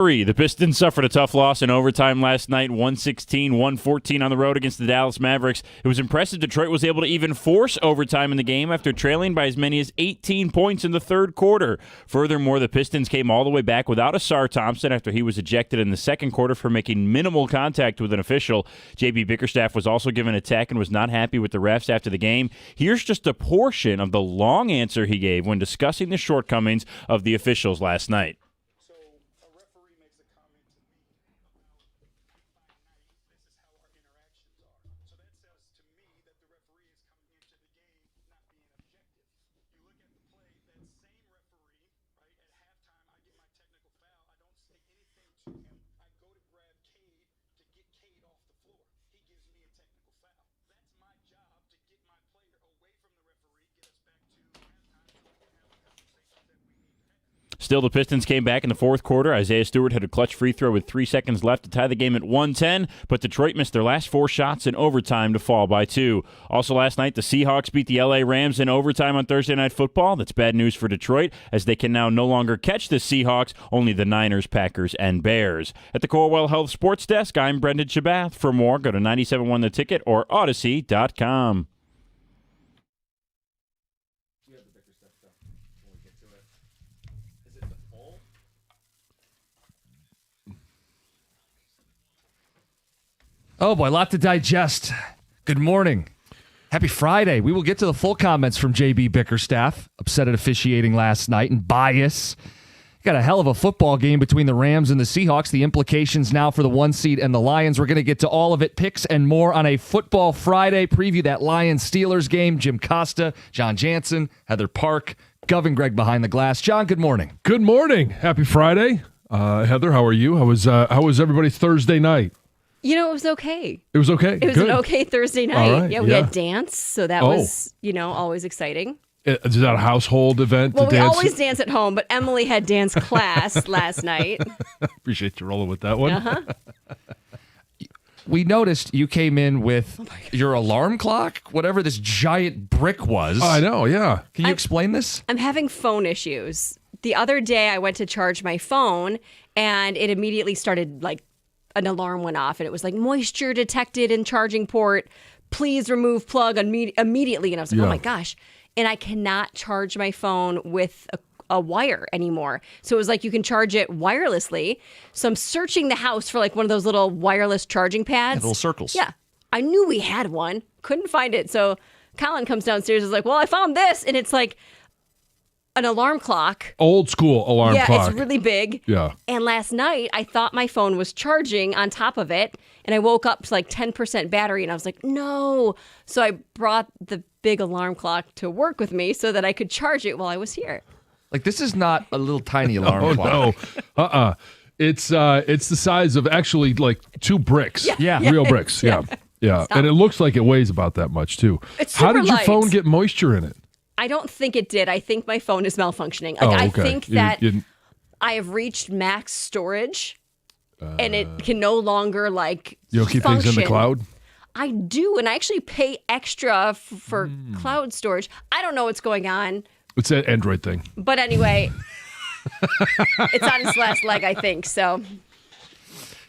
The Pistons suffered a tough loss in overtime last night, 116-114 on the road against the Dallas Mavericks. It was impressive Detroit was able to even force overtime in the game after trailing by as many as 18 points in the third quarter. Furthermore, the Pistons came all the way back without Asar Thompson after he was ejected in the second quarter for making minimal contact with an official. J.B. Bickerstaff was also given a tech and was not happy with the refs after the game. Here's just a portion of the long answer he gave when discussing the shortcomings of the officials last night. Still, the Pistons came back in the fourth quarter. Isaiah Stewart had a clutch free throw with 3 seconds left to tie the game at 110, but Detroit missed their last 4 shots in overtime to fall by 2. Also last night, the Seahawks beat the LA Rams in overtime on Thursday Night Football. That's bad news for Detroit, as they can now no longer catch the Seahawks, only the Niners, Packers, and Bears. At the Corewell Health Sports Desk, I'm Brendan Shabath. For more, go to 97.1 The Ticket or Odyssey.com. Oh, boy, a lot to digest. Good morning. Happy Friday. We will get to the full comments from J.B. Bickerstaff, upset at officiating last night, and bias. Got a hell of a football game between the Rams and the Seahawks. The implications now for the 1 seed and the Lions. We're going to get to all of it, picks and more on a Football Friday. Preview that Lions-Steelers game. Jim Costa, John Jansen, Heather Park, Gov and Greg behind the glass. John, good morning. Good morning. Happy Friday. Heather, how are you? How was everybody's Thursday night? You know, it was okay. It was okay? It was Good. an okay Thursday night. All right, yeah, we had dance, so that was, always exciting. Is that a household event Well, to we dance? always dance at home, but Emily had dance class last night. Appreciate you rolling with that one. Uh-huh. We noticed you came in with your alarm clock, whatever this giant brick was. I know, yeah. Can you explain this? I'm having phone issues. The other day, I went to charge my phone, and it immediately started, an alarm went off, and it was like, moisture detected in charging port. Please remove plug immediately. And I was like, oh my gosh. And I cannot charge my phone with a wire anymore. So it was like you can charge it wirelessly. So I'm searching the house for one of those little wireless charging pads. Little circles. Yeah. I knew we had one. Couldn't find it. So Colin comes downstairs and is like, well, I found this. And it's like an alarm clock. Old school alarm clock. Yeah, it's really big. Yeah. And last night, I thought my phone was charging on top of it, and I woke up to 10% battery, and I was like, no. So I brought the big alarm clock to work with me so that I could charge it while I was here. This is not a little tiny alarm clock. No. It's the size of actually 2 bricks. Yeah. Real bricks. Yeah. Yeah. And it looks like it weighs about that much, too. It's How super did your light. phone get moisture in it? I don't think it did. I think my phone is malfunctioning. Okay. I think that You- I have reached max storage, and it can no longer You don't keep things in the cloud? I do, and I actually pay extra for cloud storage. I don't know what's going on, It's an Android thing. but anyway, it's on its last leg, I think. So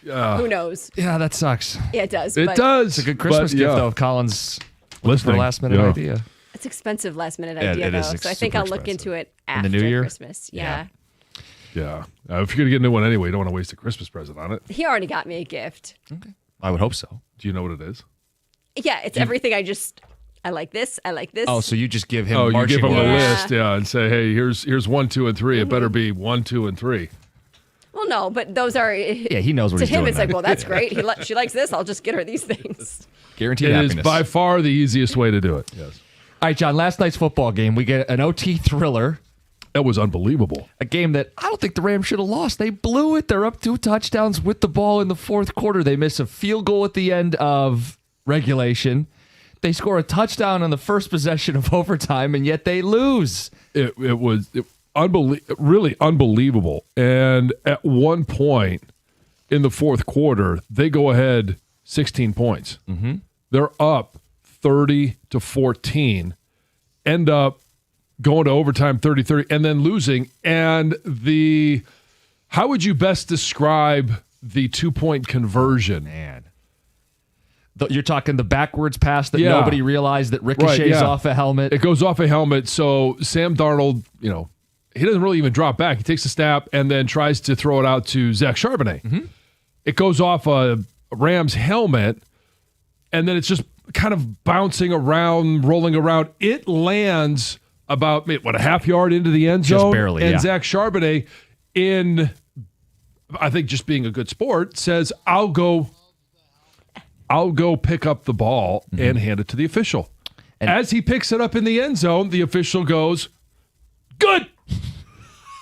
who knows? Yeah, that sucks. Yeah, it does. It but does. It's a good Christmas but, gift, yeah. though, if Colin's Listening. for a last-minute Yeah. idea. It's expensive last minute Yeah, idea it though, is so I think super I'll look expensive. into it In after the new year? Christmas. Yeah. Yeah. If you're going to get a new one anyway, you don't want to waste a Christmas present on it. He already got me a gift. I would hope so. Do you know what it is? Yeah, it's everything. I like this. I like this. Oh, so you just give him Oh, you marching give them a orders. list, and say, hey, here's 1, 2, and 3. It better be 1, 2, and 3. Well, no, but those are. Yeah, he knows what To he's him, doing. it's then. like, well, that's great. She likes this. I'll just get her these things. Guaranteed It happiness. is by far the easiest way to do it. Yes. All right, John, last night's football game, we get an OT thriller, That was unbelievable. a game that I don't think the Rams should have lost. They blew it. They're up 2 touchdowns with the ball in the fourth quarter. They miss a field goal at the end of regulation. They score a touchdown on the first possession of overtime, and yet they lose. It was really unbelievable. And at one point in the fourth quarter, they go ahead 16 points. Mm-hmm. They're up 30-14, end up going to overtime 30-30, and then losing. And How would you best describe the 2-point conversion? Man. You're talking the backwards pass that Yeah. nobody realized that ricochets Right, yeah. off a helmet. It goes off a helmet, so Sam Darnold, he doesn't really even drop back. He takes a snap and then tries to throw it out to Zach Charbonnet. Mm-hmm. It goes off a Rams helmet, and then it's just kind of bouncing around, rolling around. It lands about, a half yard into the end zone? Just barely, and yeah. Zach Charbonnet, I think just being a good sport, says, I'll go pick up the ball and hand it to the official. And as he picks it up in the end zone, the official goes, good.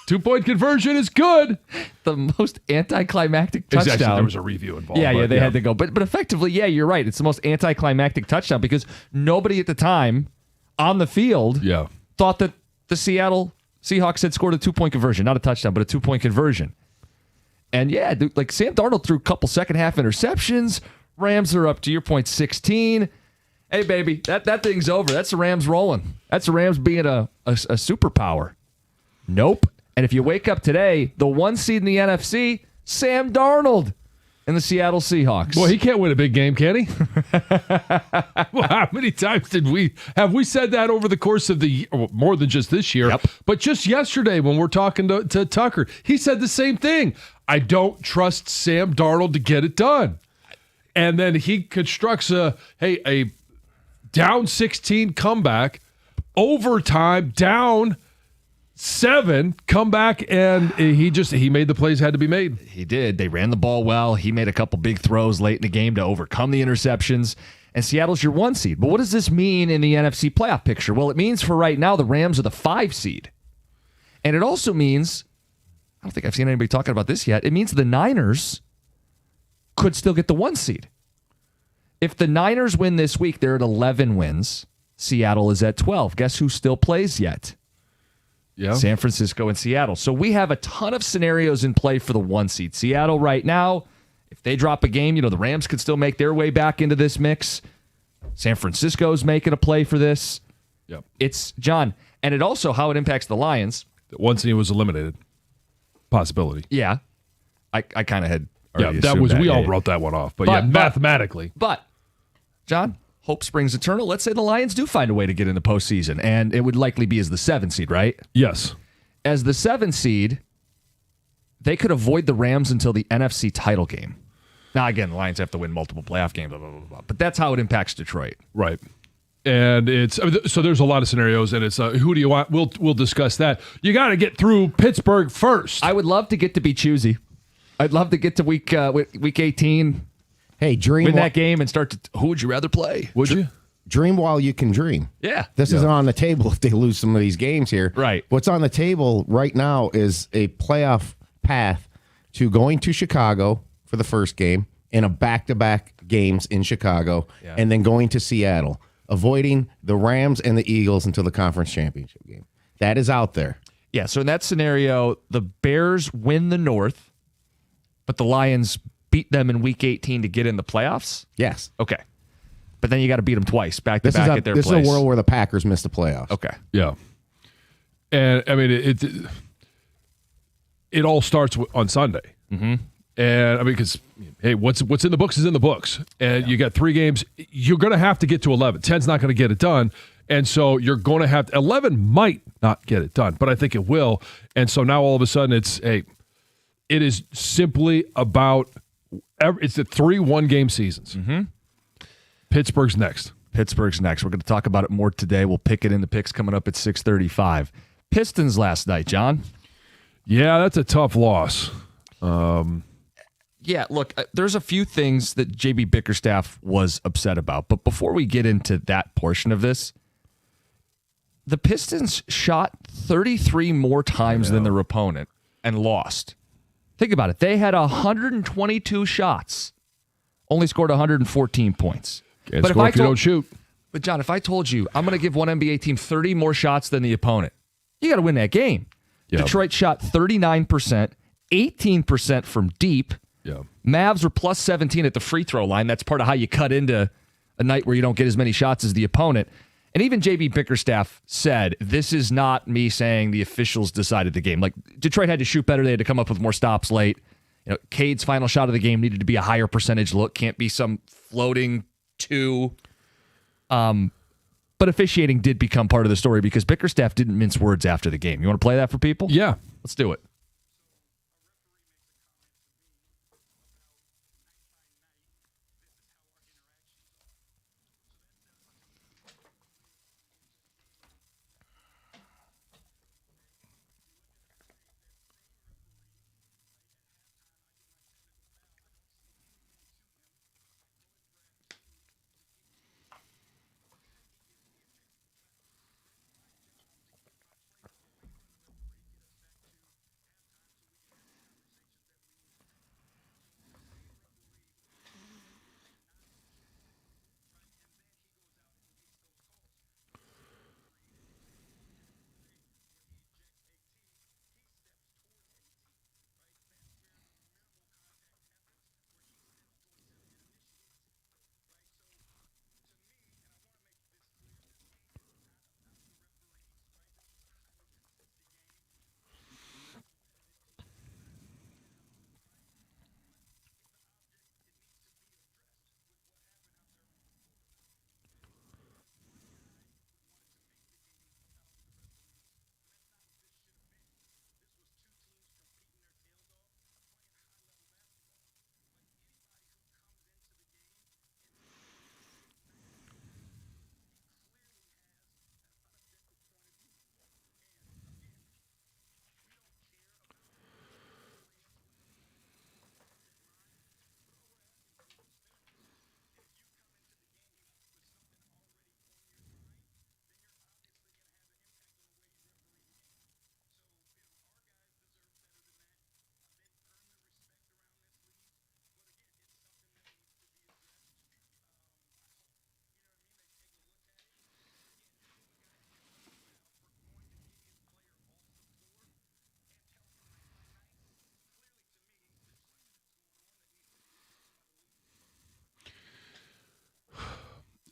2-point conversion is good. The most anticlimactic touchdown. Actually, there was a review involved. Yeah, but they had to go. But effectively, yeah, you're right. It's the most anticlimactic touchdown because nobody at the time on the field thought that the Seattle Seahawks had scored a 2-point conversion. Not a touchdown, but a 2-point conversion. And yeah, like Sam Darnold threw a couple second half interceptions. Rams are up, to your point, 16. Hey, baby, that thing's over. That's the Rams rolling. That's the Rams being a superpower. Nope. And if you wake up today, the 1 seed in the NFC, Sam Darnold and the Seattle Seahawks. Well, he can't win a big game, can he? Well, how many times have we said that over the course of the year? More than just this year, but just yesterday when we're talking to Tucker, he said the same thing. I don't trust Sam Darnold to get it done. And then he constructs a down 16 comeback, overtime, down 7, come back, and he made the plays had to be made. He did. They ran the ball well. He made a couple big throws late in the game to overcome the interceptions. And Seattle's your 1 seed. But what does this mean in the NFC playoff picture? Well, it means for right now the Rams are the 5 seed. And it also means, I don't think I've seen anybody talking about this yet, it means the Niners could still get the 1 seed. If the Niners win this week, they're at 11 wins. Seattle is at 12. Guess who still plays yet? Yeah. San Francisco and Seattle. So we have a ton of scenarios in play for the 1 seed. Seattle right now, if they drop a game, the Rams could still make their way back into this mix. San Francisco's making a play for this. Yep. It's, John, and it also how it impacts the Lions. The 1 seed was eliminated. Possibility. Yeah. I kind of had already that assumed was, that. we Yeah, all yeah. wrote that one off. But mathematically. But, John, hope springs eternal. Let's say the Lions do find a way to get in the postseason, and it would likely be as the 7 seed, right? Yes. As the 7 seed, they could avoid the Rams until the NFC title game. Now, again, the Lions have to win multiple playoff games, blah, blah, blah, blah. But that's how it impacts Detroit. Right. And so there's a lot of scenarios, and it's who do you want? We'll discuss that. You got to get through Pittsburgh first. I would love to get to be choosy. I'd love to get to week 18, Hey, dream win that game, and start to. Who would you rather play? Would you? dream while you can dream. Yeah. This isn't on the table if they lose some of these games here. Right. What's on the table right now is a playoff path to going to Chicago for the first game and a back-to-back games in Chicago, and then going to Seattle, avoiding the Rams and the Eagles until the conference championship game. That is out there. Yeah, so in that scenario, the Bears win the North, but the Lions beat them in Week 18 to get in the playoffs? Yes. Okay. But then you got to beat them twice, back-to-back at their place. This is a world where the Packers missed the playoffs. Okay. Yeah. And, I mean, it all starts on Sunday. Mm-hmm. And, I mean, because, hey, what's in the books is in the books. And you got 3 games. You're going to have to get to 11. 10's not going to get it done. And so you're going to have to – 11 might not get it done, but I think it will. And so now all of a sudden it's, hey, it is simply about – it's the 3 one-game seasons. Mm-hmm. Pittsburgh's next. Pittsburgh's next. We're going to talk about it more today. We'll pick it in the picks coming up at 6:35. Pistons last night, John. Yeah, that's a tough loss. Yeah, look, there's a few things that J.B. Bickerstaff was upset about. But before we get into that portion of this, the Pistons shot 33 more times than their opponent and lost. Think about it. They had 122 shots, only scored 114 points. Can't score if you don't shoot. But, John, if I told you I'm going to give one NBA team 30 more shots than the opponent, you got to win that game. Yep. Detroit shot 39%, 18% from deep. Yeah. Mavs were plus 17 at the free throw line. That's part of how you cut into a night where you don't get as many shots as the opponent. And even JB Bickerstaff said, this is not me saying the officials decided the game. Like, Detroit had to shoot better. They had to come up with more stops late. Cade's final shot of the game needed to be a higher percentage look. Can't be some floating two. But officiating did become part of the story because Bickerstaff didn't mince words after the game. You want to play that for people? Yeah. Let's do it.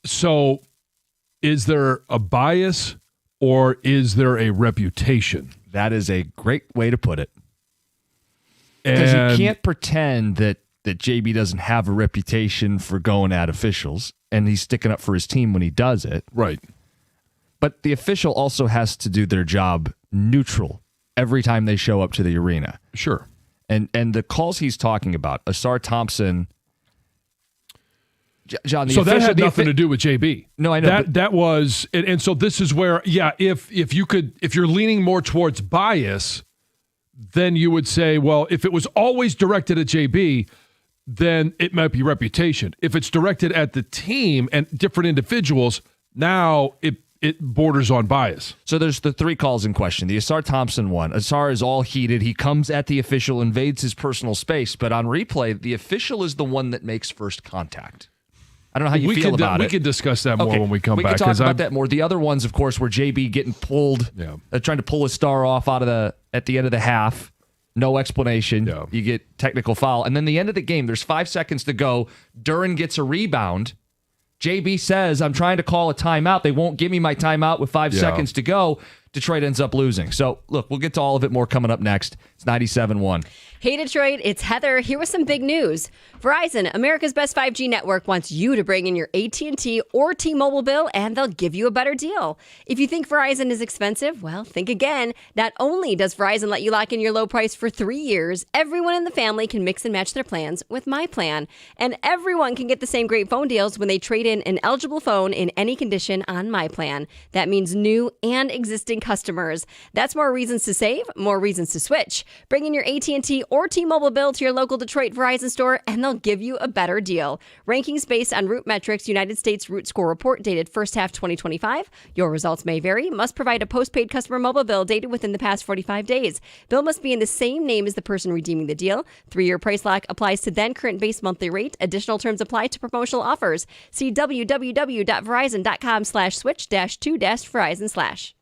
So is there a bias or is there a reputation? That is a great way to put it. Because you can't pretend that JB doesn't have a reputation for going at officials, and he's sticking up for his team when he does it. Right. But the official also has to do their job neutral every time they show up to the arena. Sure. And the calls he's talking about, Asar Thompson... John, so that had nothing to do with JB. No, I know. That was, and so this is where, yeah, if you're leaning more towards bias, then you would say, well, if it was always directed at JB, then it might be reputation. If it's directed at the team and different individuals, now it borders on bias. So there's the three calls in question. The Asar Thompson one. Asar is all heated. He comes at the official, invades his personal space, but on replay, the official is the one that makes first contact. I don't know how you feel about it. We can discuss that more when we come back. We can talk about that more. The other ones, of course, were JB getting pulled, trying to pull his star off at the end of the half. No explanation. Yeah. You get technical foul. And then the end of the game, there's 5 seconds to go. Duren gets a rebound. JB says, I'm trying to call a timeout. They won't give me my timeout with 5 seconds to go. Detroit ends up losing. So, look, we'll get to all of it more coming up next. It's 97.1. Hey, Detroit, it's Heather here with some big news. Verizon, America's best 5G network, wants you to bring in your AT&T or T-Mobile bill, and they'll give you a better deal. If you think Verizon is expensive, well, think again. Not only does Verizon let you lock in your low price for 3 years, everyone in the family can mix and match their plans with My Plan. And everyone can get the same great phone deals when they trade in an eligible phone in any condition on My Plan. That means new and existing customers. That's more reasons to save, more reasons to switch. Bring in your AT&T or T-Mobile bill to your local Detroit Verizon store, and they'll give you a better deal. Rankings based on Root Metrics United States Root Score Report dated first half 2025. Your results may vary. Must provide a postpaid customer mobile bill dated within the past 45 days. Bill must be in the same name as the person redeeming the deal. 3-year price lock applies to then current base monthly rate. Additional terms apply to promotional offers. See www.verizon.com/switch-2-Verizon/.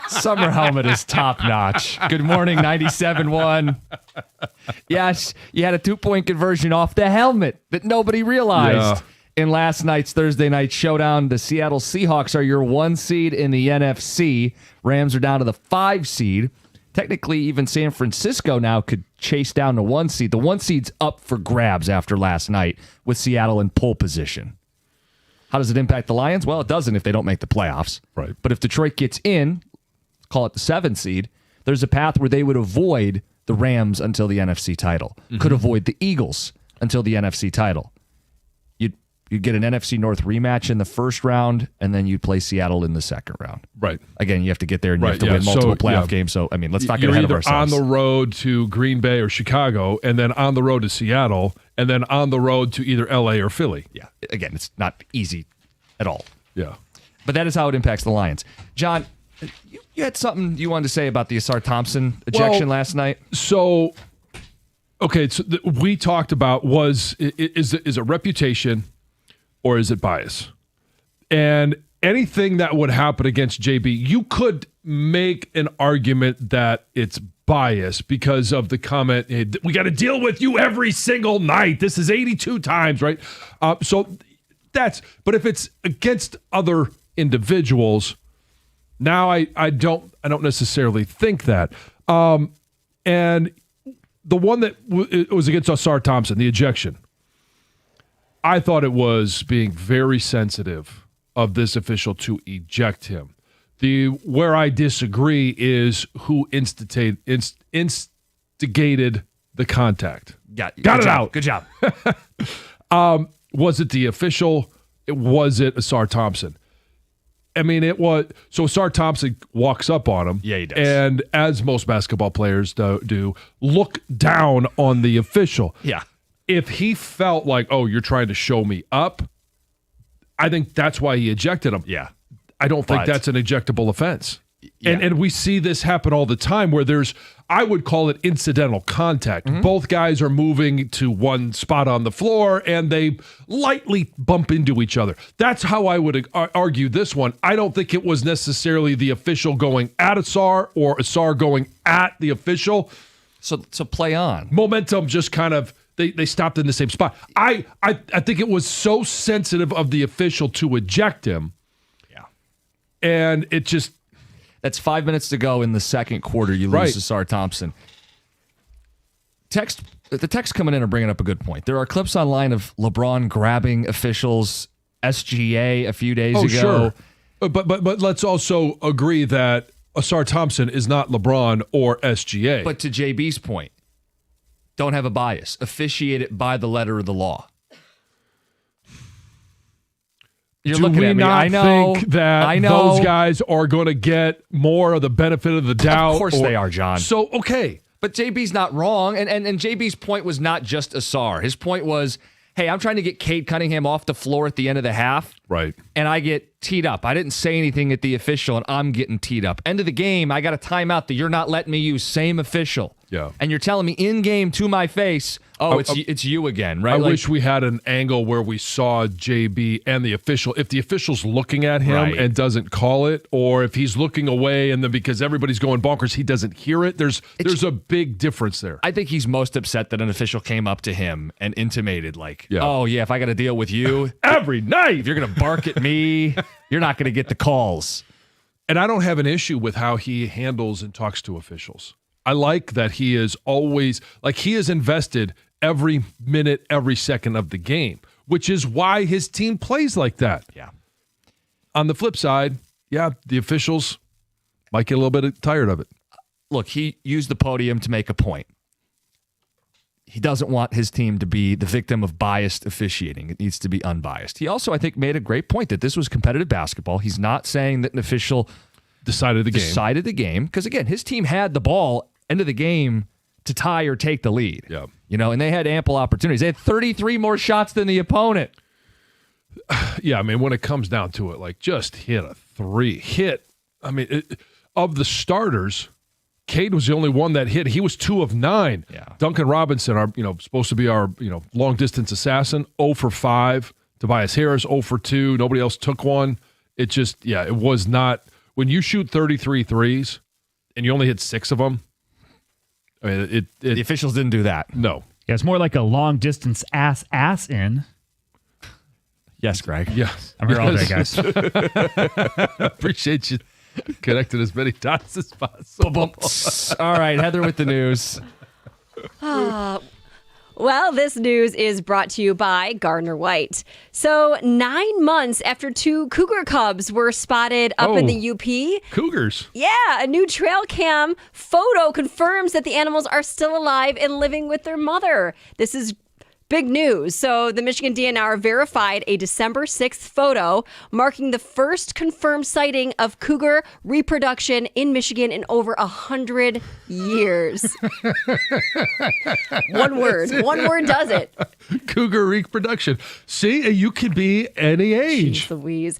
Summer helmet is top notch. Good morning, 97.1. Yes, you had a 2-point conversion off the helmet that nobody realized. In last night's Thursday night showdown, the Seattle Seahawks are your 1 seed in the NFC. Rams are down to the 5 seed. Technically, even San Francisco now could chase down the 1 seed. The 1 seed's up for grabs after last night with Seattle in pole position. How does it impact the Lions? Well, it doesn't if they don't make the playoffs. Right. But if Detroit gets in, call it the 7 seed, there's a path where they would avoid the Rams until the NFC title. Could avoid the Eagles until the NFC title. You'd get an NFC North rematch in the first round, and then you'd play Seattle in the second round. Right. Again, you have to get there, and you have to win multiple playoff games. So, I mean, let's not get ahead of ourselves. You're either on the road to Green Bay or Chicago, and then on the road to Seattle, and then on the road to either L.A. or Philly. Yeah. Again, it's not easy at all. Yeah. But that is how it impacts the Lions. John, you had something you wanted to say about the Asar Thompson ejection last night? So, okay, so we talked about is it reputation or is it bias? And anything that would happen against JB, you could make an argument that it's bias because of the comment, hey, we got to deal with you every single night. This is 82 times, right? But if it's against other individuals, now I don't necessarily think that. And the one that it was against Asar Thompson, the ejection, I thought it was being very sensitive of this official to eject him. Where I disagree is who instigated the contact. Got it out. Good job. Was it the official? Was it Asar Thompson? I mean, it was. So Asar Thompson walks up on him. Yeah, he does. And as most basketball players do, look down on the official. Yeah. If he felt like, oh, you're trying to show me up, I think that's why he ejected him. Yeah. I don't think that's an ejectable offense. Yeah. And we see this happen all the time where I would call it incidental contact. Mm-hmm. Both guys are moving to one spot on the floor and they lightly bump into each other. That's how I would argue this one. I don't think it was necessarily the official going at Asar or Asar going at the official. So play on. Momentum just kind of, they stopped in the same spot. I think it was so sensitive of the official to eject him. Yeah. And it just... That's 5 minutes to go in the second quarter. You lose to Asar Thompson. The text coming in are bringing up a good point. There are clips online of LeBron grabbing officials, SGA a few days ago. Sure. But let's also agree that Asar Thompson is not LeBron or SGA. But to JB's point, don't have a bias. Officiate it by the letter of the law. You're looking at me. I know. Think that those guys are going to get more of the benefit of the doubt? Of course they are, John. So, okay. But JB's not wrong. And JB's point was not just Asar. His point was, hey, I'm trying to get Cade Cunningham off the floor at the end of the half. Right. And I get teed up. I didn't say anything at the official, and I'm getting teed up. End of the game, I got a timeout that you're not letting me use. Same official. Yeah. And you're telling me in game to my face, it's you again, right? I wish we had an angle where we saw JB and the official. If the official's looking at him and doesn't call it, or if he's looking away and then because everybody's going bonkers, he doesn't hear it. There's a big difference there. I think he's most upset that an official came up to him and intimated like, yeah. oh, yeah, if I got to deal with you every night, if you're going to bark at me, you're not going to get the calls. And I don't have an issue with how he handles and talks to officials. I like that he is always, like he is invested every minute, every second of the game, which is why his team plays like that. Yeah. On the flip side, yeah, the officials might get a little bit tired of it. Look, he used the podium to make a point. He doesn't want his team to be the victim of biased officiating. It needs to be unbiased. He also, I think, made a great point that this was competitive basketball. He's not saying that an official decided the game. Because, again, his team had the ball end of the game to tie or take the lead. Yeah. You know, and they had ample opportunities. They had 33 more shots than the opponent. Yeah, I mean, when it comes down to it, like just hit a three. Of the starters, Cade was the only one that hit. He was 2 of 9. Yeah. Duncan Robinson, supposed to be our, long distance assassin, 0 for 5. Tobias Harris, 0 for 2. Nobody else took one. It just, it was not. when you shoot 33 threes and you only hit 6 of them, I mean, The officials didn't do that. no. Yeah, it's more like a long distance ass in. Yes, Greg. Yes. I'm here all day, guys. Appreciate you connecting as many dots as possible. All right, Heather with the news. Well, this news is brought to you by Gardner White. So 9 months after 2 cougar cubs were spotted up in the UP. Cougars. Yeah, a new trail cam photo confirms that the animals are still alive and living with their mother. This is big news. So the Michigan DNR verified a December 6th photo marking the first confirmed sighting of cougar reproduction in Michigan in over 100 years. One word does it. Cougar reproduction. See, you could be any age. Jeez Louise.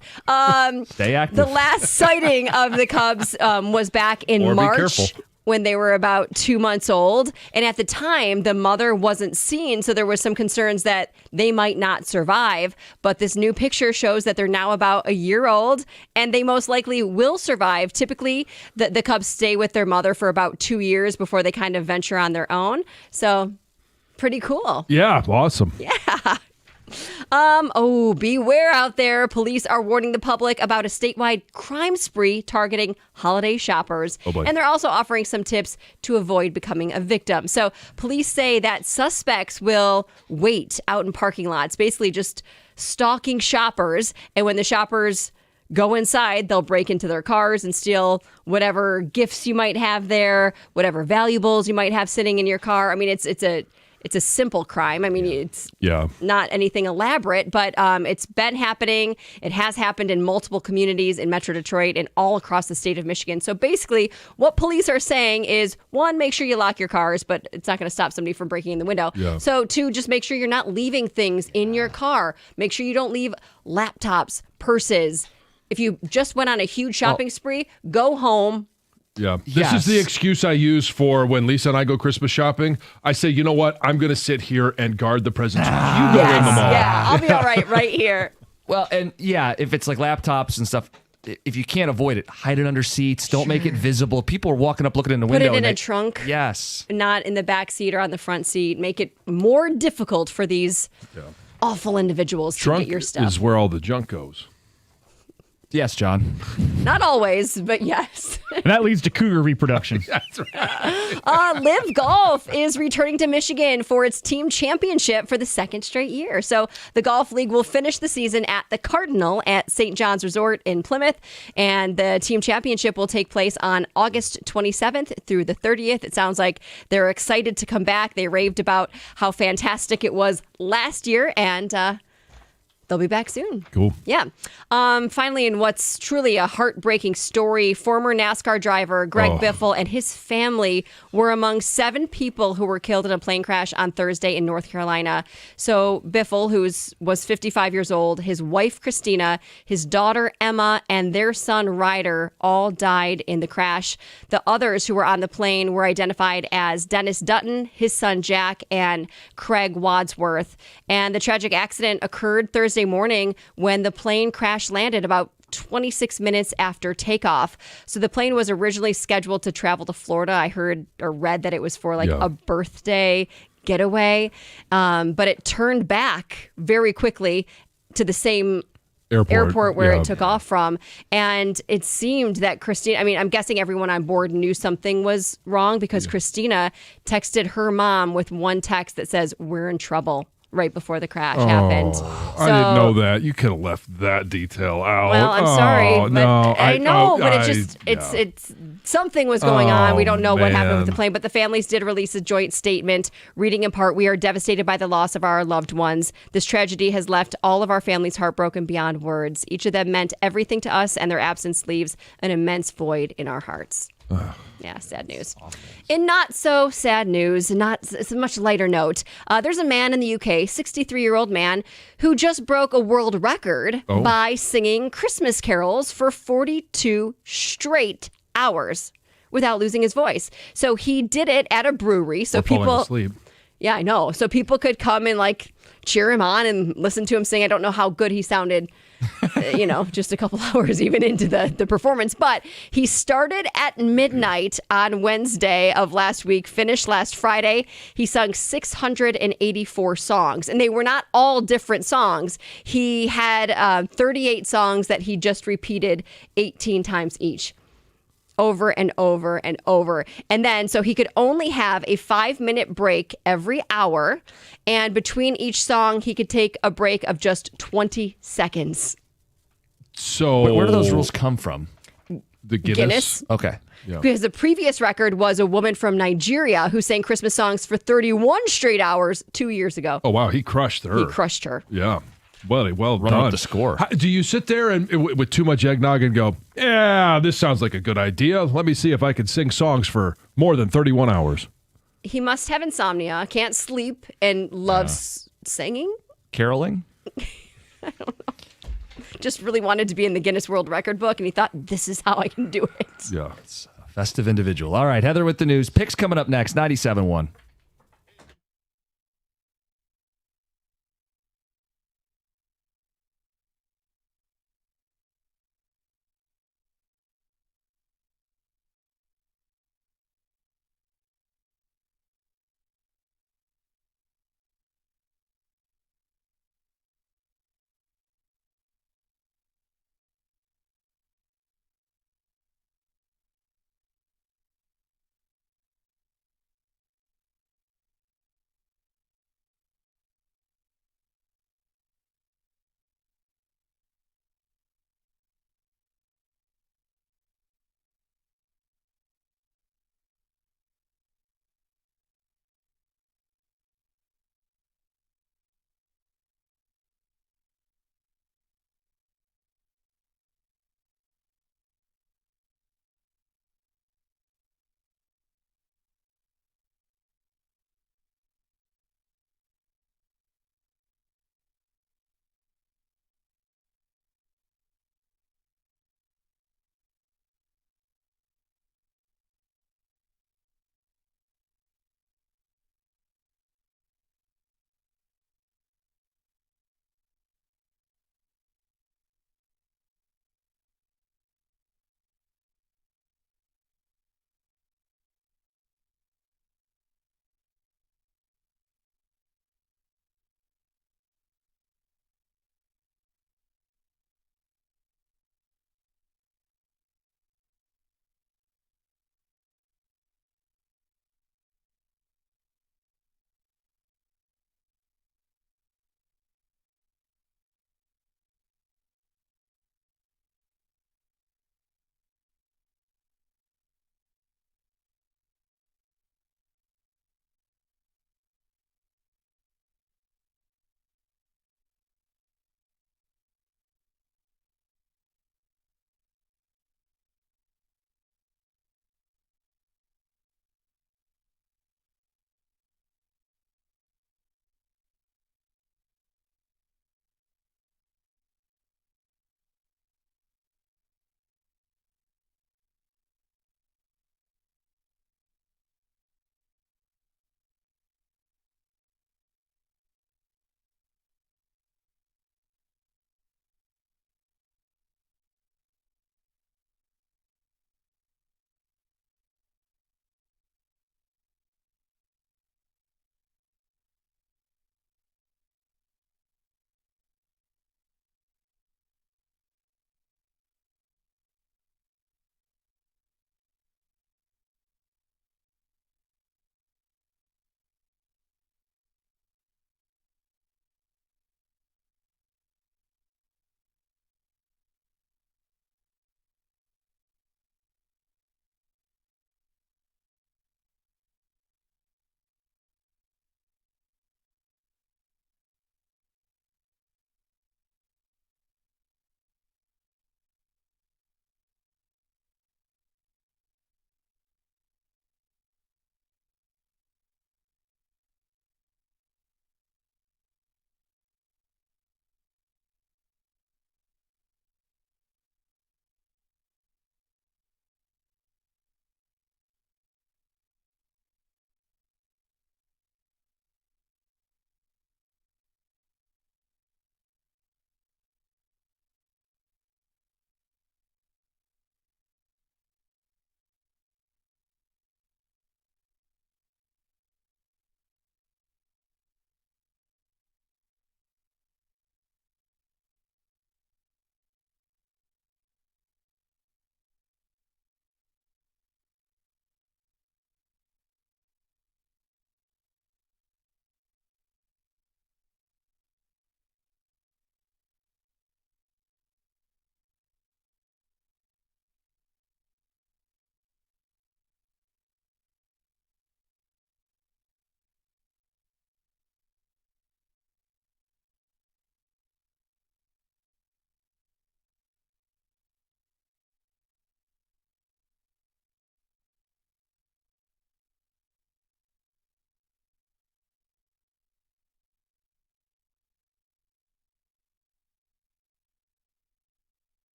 Stay active. The last sighting of the cubs was back in Or be March careful. when they were about 2 months old. And at the time, the mother wasn't seen. So there was some concerns that they might not survive. But this new picture shows that they're now about a year old and they most likely will survive. Typically, the cubs stay with their mother for about 2 years before they kind of venture on their own. So pretty cool. Yeah, awesome. Beware out there. Police are warning the public about a statewide crime spree targeting holiday shoppers. Oh, boy. And they're also offering some tips to avoid becoming a victim. So police say that suspects will wait out in parking lots, basically just stalking shoppers. And when the shoppers go inside, they'll break into their cars and steal whatever gifts you might have there, whatever valuables you might have sitting in your car. I mean, it's a simple crime. I mean, it's not anything elaborate, but it's been happening. It has happened in multiple communities in Metro Detroit and all across the state of Michigan. So basically, what police are saying is, 1, make sure you lock your cars, but it's not going to stop somebody from breaking in the window. Yeah. So 2, just make sure you're not leaving things in your car. Make sure you don't leave laptops, purses. If you just went on a huge shopping spree, go home. Yeah. This is the excuse I use for when Lisa and I go Christmas shopping. I say, you know what? I'm going to sit here and guard the presents. You go in the mall. Yeah, I'll be all right here. Well, and yeah, if it's like laptops and stuff, if you can't avoid it, hide it under seats. Don't make it visible. People are walking up looking in the Put window. it in a trunk. Yes. Not in the back seat or on the front seat. Make it more difficult for these awful individuals to Trunk get your stuff. is where all the junk goes. Yes, John. Not always, but yes. And that leads to cougar reproduction. Live Golf is returning to Michigan for its team championship for the 2nd straight year. So the Golf League will finish the season at the Cardinal at St. John's Resort in Plymouth. And the team championship will take place on August 27th through the 30th. It sounds like they're excited to come back. They raved about how fantastic it was last year. And they'll be back soon. Cool. Yeah. Finally, in what's truly a heartbreaking story, former NASCAR driver Greg Biffle and his family were among 7 people who were killed in a plane crash on Thursday in North Carolina. So Biffle, who was 55 years old, his wife Christina, his daughter Emma, and their son Ryder all died in the crash. The others who were on the plane were identified as Dennis Dutton, his son Jack, and Craig Wadsworth. And the tragic accident occurred Thursday morning when the plane crash landed about 26 minutes after takeoff. So the plane was originally scheduled to travel to Florida. I heard or read that it was for a birthday getaway, but it turned back very quickly to the same airport where it took off from. And it seemed that Christina, I mean, I'm guessing everyone on board knew something was wrong because Christina texted her mom with one text that says, "We're in trouble," right before the crash happened. I didn't know that. You could have left that detail out. Well, I'm sorry, but no, I know, but it's something was going on. We don't know what happened with the plane, but the families did release a joint statement reading in part, "We are devastated by the loss of our loved ones. This tragedy has left all of our families heartbroken beyond words. Each of them meant everything to us, and their absence leaves an immense void in our hearts." Yeah, sad news. In not so sad news, it's a much lighter note. There's a man in the UK, 63-year-old man, who just broke a world record by singing Christmas carols for 42 straight hours without losing his voice. So he did it at a brewery. So Falling people asleep. Yeah, I know. So people could come and like cheer him on and listen to him sing. I don't know how good he sounded, just a couple hours even into the performance. But he started at midnight on Wednesday of last week, finished last Friday. He sung 684 songs, and they were not all different songs. He had 38 songs that he just repeated 18 times each. Over and over and over. And then, so he could only have a 5-minute break every hour. And between each song, he could take a break of just 20 seconds. So Where do those rules come from? The Guinness. Okay. Because the previous record was a woman from Nigeria who sang Christmas songs for 31 straight hours 2 years ago. Oh, wow. He crushed her. He crushed her. Yeah. Well Run done. up the score. Do you sit there and with too much eggnog and go, yeah, this sounds like a good idea. Let me see if I can sing songs for more than 31 hours. He must have insomnia, can't sleep, and loves singing. Caroling? Just really wanted to be in the Guinness World Record book, and he thought, this is how I can do it. Yeah. Festive individual. All right, Heather with the news. Picks coming up next, 97.1.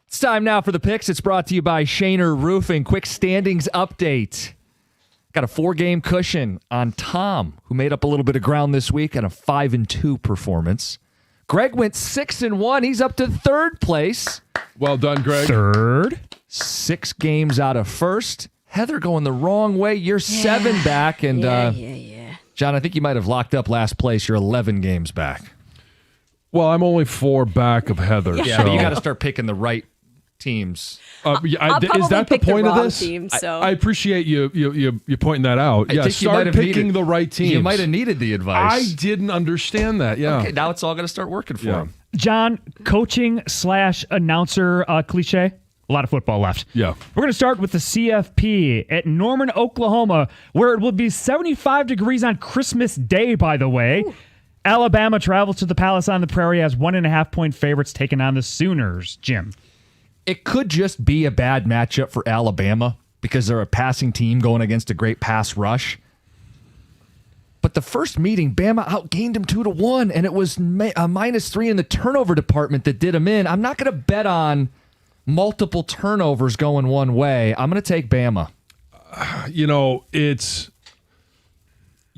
It's time now for the picks. It's brought to you by Shaner Roofing. Quick standings update. Got a 4-game cushion on Tom, who made up a little bit of ground this week on a 5-2 performance. Greg went 6-1. He's up to 3rd place. Well done, Greg. Third. 6 games out of first. Heather going the wrong way. You're 7 back. And Yeah. John, I think you might have locked up last place. You're 11 games back. Well, I'm only 4 back of Heather. Yeah, so. but you got to start picking the right teams. I'll is probably that the pick the point of wrong this? team, so. I appreciate you pointing that out. I Yeah, think you might start have picking needed- the right teams. You might have needed the I advice. didn't understand that. Yeah. Okay, now it's all going to start working for Yeah. him. John, coaching / announcer cliche. A lot of football left. Yeah. We're going to start with the CFP at Norman, Oklahoma, where it will be 75 degrees on Christmas Day, by the way. Ooh. Alabama travels to the Palace on the Prairie as 1.5-point favorites taking on the Sooners. Jim. It could just be a bad matchup for Alabama because they're a passing team going against a great pass rush. But the first meeting, Bama outgained them 2-1, and it was a -3 in the turnover department that did them in. I'm not going to bet on multiple turnovers going one way. I'm going to take Bama. It's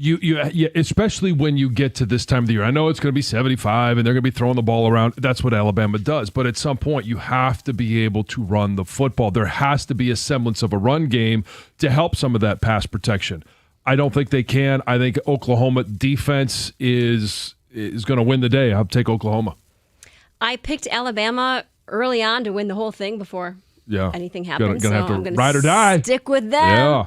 you especially when you get to this time of the year. I know it's going to be 75 and they're going to be throwing the ball around. That's what Alabama does. But at some point, you have to be able to run the football. There has to be a semblance of a run game to help some of that pass protection. I don't think they can. I think Oklahoma defense is going to win the day. I'll take Oklahoma. I picked Alabama early on to win the whole thing before anything happened. Gonna have to I'm going ride or die. stick with them. Yeah.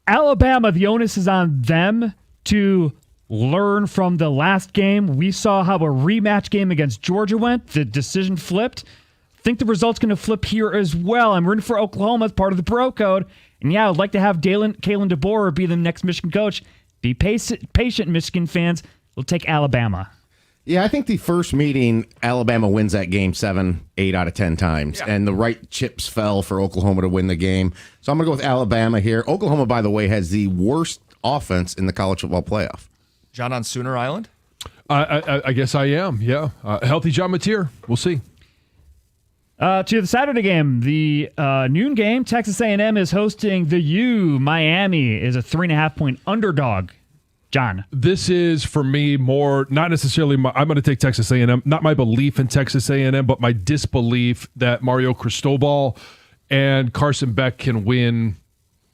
Alabama, the onus is on them to learn from the last game. We saw how a rematch game against Georgia went. The decision flipped. I think the result's going to flip here as well. I'm rooting for Oklahoma as part of the Pro Code. And yeah, I'd like to have Kalen DeBoer be the next Michigan coach. Be patient, Michigan fans. We'll take Alabama. Yeah, I think the first meeting, Alabama wins that game 8 out of 10 times. And the right chips fell for Oklahoma to win the game. So I'm going to go with Alabama here. Oklahoma, by the way, has the worst offense in the college football playoff. John on Sooner Island? I guess I am, yeah. Healthy John Mateer. We'll see. To the Saturday game, the noon game, Texas A&M is hosting the U. Miami is a 3.5-point underdog. John. This is, for me, more not necessarily I'm going to take Texas A&M, not my belief in Texas A&M, but my disbelief that Mario Cristobal and Carson Beck can win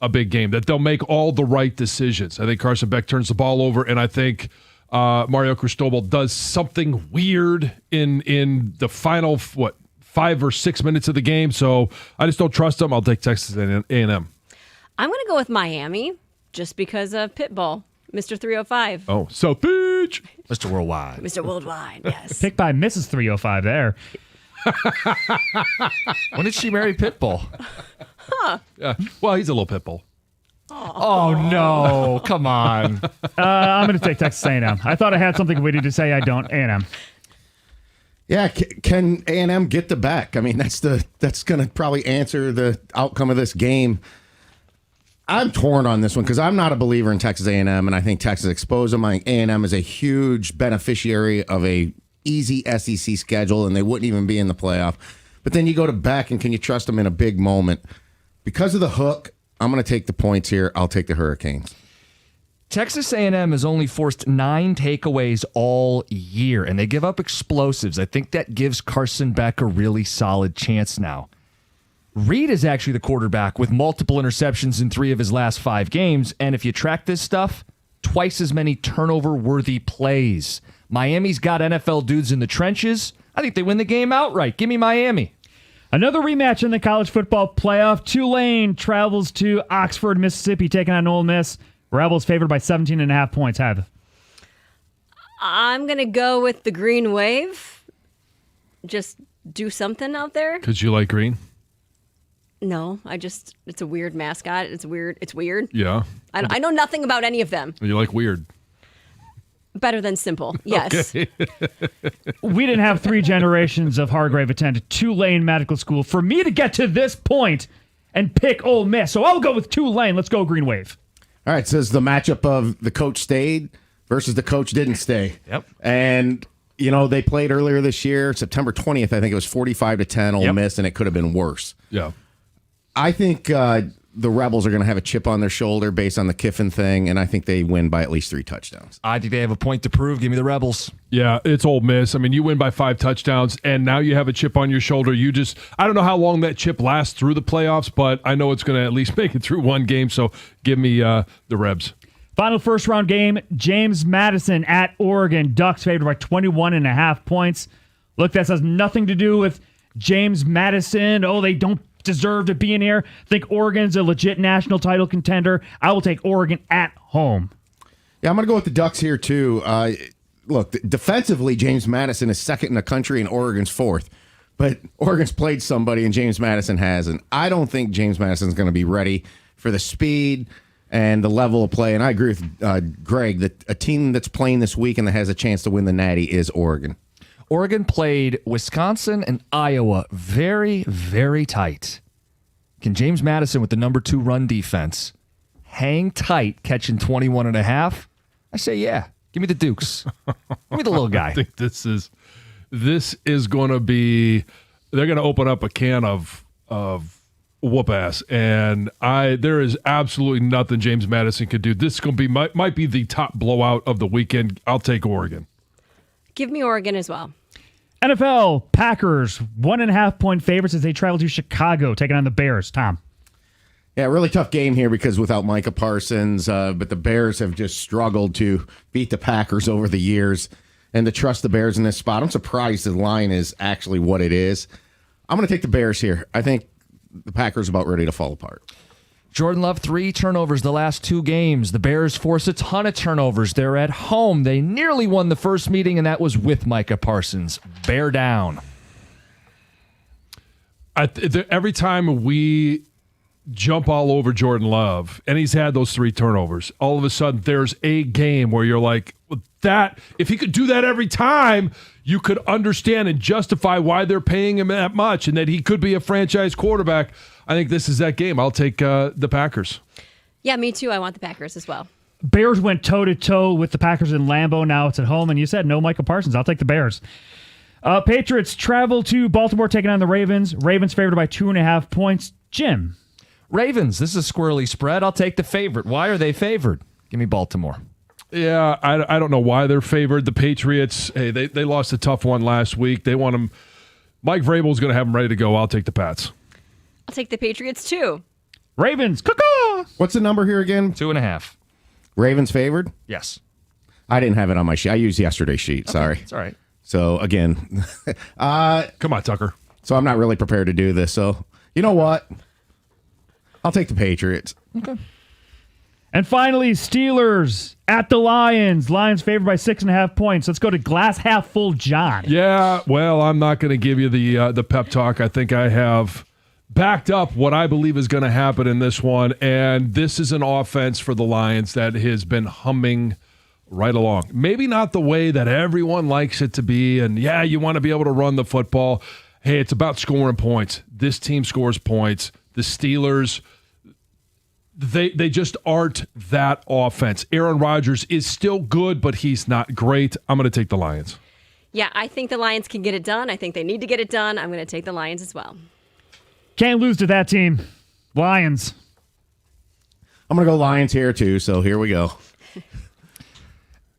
a big game, that they'll make all the right decisions. I think Carson Beck turns the ball over, and I think Mario Cristobal does something weird in the final, 5 or 6 minutes of the game. So I just don't trust him. I'll take Texas A&M. I'm going to go with Miami just because of Pitbull. Mr. 305. Oh, South Beach. Mr. Worldwide. Mr. Worldwide, yes. Picked by Mrs. 305 there. When did she marry Pitbull? Yeah. Well, he's a little Pitbull. Oh, no. Come on. I'm going to take Texas A&M. I thought I had something witty to say. I don't. A&M. Yeah, can A&M get the back? I mean, that's going to probably answer the outcome of this game. I'm torn on this one because I'm not a believer in Texas A&M, and I think Texas exposed them. I think A&M is a huge beneficiary of a easy SEC schedule, and they wouldn't even be in the playoff. But then you go to Beck, and can you trust them in a big moment? Because of the hook, I'm going to take the points here. I'll take the Hurricanes. Texas A&M has only forced 9 takeaways all year, and they give up explosives. I think that gives Carson Beck a really solid chance now. Reed is actually the quarterback with multiple interceptions in 3 of his last 5 games, and if you track this stuff, twice as many turnover-worthy plays. Miami's got NFL dudes in the trenches. I think they win the game outright. Give me Miami. Another rematch in the college football playoff. Tulane travels to Oxford, Mississippi, taking on Ole Miss. Rebels favored by 17.5 points. Have. I'm going to go with the Green Wave. Just do something out there. Because you like green? No, it's a weird mascot. It's weird. Yeah. I know nothing about any of them. You like weird. Better than simple. Yes. Okay. We didn't have 3 generations of Hargrave attend Tulane Medical School for me to get to this point and pick Ole Miss. So I'll go with Tulane. Let's go Green Wave. All right, so it's the matchup of the coach stayed versus the coach didn't stay. Yep. And They played earlier this year, September 20th. I think it was 45-10 Ole Miss, and it could have been worse. Yeah. I think the Rebels are going to have a chip on their shoulder based on the Kiffin thing, and I think they win by at least 3 touchdowns. I think they have a point to prove. Give me the Rebels. Yeah, it's Ole Miss. I mean, you win by 5 touchdowns, and now you have a chip on your shoulder. I don't know how long that chip lasts through the playoffs, but I know it's going to at least make it through one game, so give me the Rebs. Final first round game, James Madison at Oregon. Ducks favored by 21.5 points. Look, that has nothing to do with James Madison. Oh, they don't deserve to be in here. I think Oregon's a legit national title contender. I will take Oregon at home. Yeah, I'm going to go with the Ducks here, too. Look, defensively, James Madison is second in the country and Oregon's fourth. But Oregon's played somebody and James Madison hasn't. I don't think James Madison's going to be ready for the speed and the level of play. And I agree with Greg that a team that's playing this week and that has a chance to win the Natty is Oregon. Oregon played Wisconsin and Iowa very, very tight. Can James Madison with the number 2 run defense hang tight, catching 21.5? I say, yeah. Give me the Dukes. Give me the little guy. I think this is going to be. They're going to open up a can of whoop ass, and there is absolutely nothing James Madison could do. This is going to be might be the top blowout of the weekend. I'll take Oregon. Give me Oregon as well. NFL, Packers, 1.5 point favorites as they travel to Chicago, taking on the Bears. Tom. Yeah, really tough game here because without Micah Parsons, but the Bears have just struggled to beat the Packers over the years and to trust the Bears in this spot. I'm surprised the line is actually what it is. I'm going to take the Bears here. I think the Packers are about ready to fall apart. Jordan Love, 3 turnovers the last 2 games. The Bears force a ton of turnovers. They're at home. They nearly won the first meeting, and that was with Micah Parsons. Bear down. Every time we jump all over Jordan Love, and he's had those 3 turnovers, all of a sudden there's a game where you're like, that if he could do that every time, you could understand and justify why they're paying him that much and that he could be a franchise quarterback. I think this is that game. I'll take the Packers. Yeah, me too. I want the Packers as well. Bears went toe-to-toe with the Packers in Lambeau. Now it's at home, and you said no Micah Parsons. I'll take the Bears. Patriots travel to Baltimore, taking on the Ravens. Ravens favored by 2.5 points. Jim. Ravens, this is a squirrely spread. I'll take the favorite. Why are they favored? Give me Baltimore. Yeah, I don't know why they're favored. The Patriots, hey, they lost a tough one last week. They want them. Mike Vrabel's going to have them ready to go. I'll take the Pats. I'll take the Patriots too. Ravens. Caw-caw! What's the number here again? 2.5. Ravens favored? Yes. I didn't have it on my sheet. I used yesterday's sheet. Sorry. It's all right. So, again. Come on, Tucker. So I'm not really prepared to do this. So, you know what? I'll take the Patriots. Okay. And finally, Steelers at the Lions. Lions favored by 6.5 points. Let's go to glass half full, John. Yeah, well, I'm not going to give you the pep talk. I think I have backed up what I believe is going to happen in this one, and this is an offense for the Lions that has been humming right along. Maybe not the way that everyone likes it to be, and yeah, you want to be able to run the football. Hey, it's about scoring points. This team scores points. The Steelers, they just aren't that offense. Aaron Rodgers is still good, but he's not great. I'm going to take the Lions. Yeah, I think the Lions can get it done. I think they need to get it done. I'm going to take the Lions as well. Can't lose to that team. Lions. I'm going to go Lions here, too. So here we go.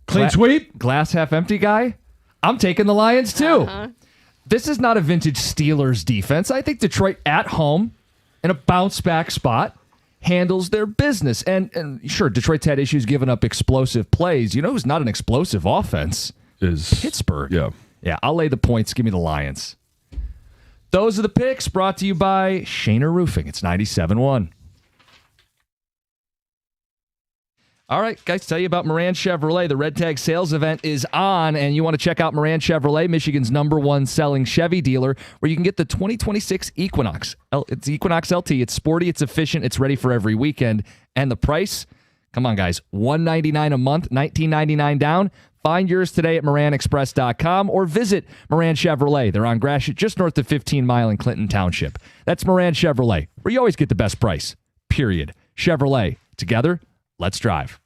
Clean sweep? Glass half empty guy? I'm taking the Lions, too. This is not a vintage Steelers defense. I think Detroit at home in a bounce-back spot handles their business. And sure, Detroit's had issues giving up explosive plays. You know who's not an explosive offense? Is Pittsburgh. Yeah. Yeah, I'll lay the points. Give me the Lions. Those are the picks brought to you by Shaner Roofing. It's 97.1. All right, guys, tell you about Moran Chevrolet. The Red Tag sales event is on, and you want to check out Moran Chevrolet, Michigan's #1 selling Chevy dealer, where you can get the 2026 Equinox. It's Equinox LT. It's sporty, it's efficient, it's ready for every weekend. And the price? Come on, guys. $199 a month, $19.99 down. Find yours today at MoranExpress.com or visit Moran Chevrolet. They're on Gratiot, just north of 15 Mile in Clinton Township. That's Moran Chevrolet, where you always get the best price, period. Chevrolet. Together, let's drive.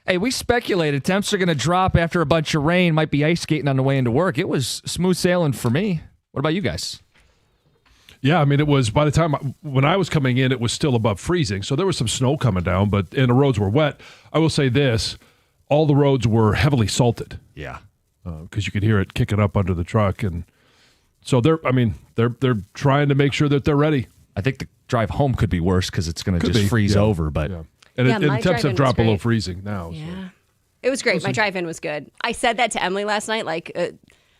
Hey, we speculated temps are going to drop after a bunch of rain, might be ice skating on the way into work. It was smooth sailing for me. What about you guys? Yeah, I mean, it was by the time when I was coming in, it was still above freezing. So there was some snow coming down, and the roads were wet. I will say this, all the roads were heavily salted. Yeah. Because you could hear it kicking up under the truck. And so they're trying to make sure that they're ready. I think the drive home could be worse because it's going to just freeze over. But yeah. And Yeah, the my temps have drive-in dropped was below great. freezing now. Yeah. So. It was great. My drive-in was good. I said that to Emily last night,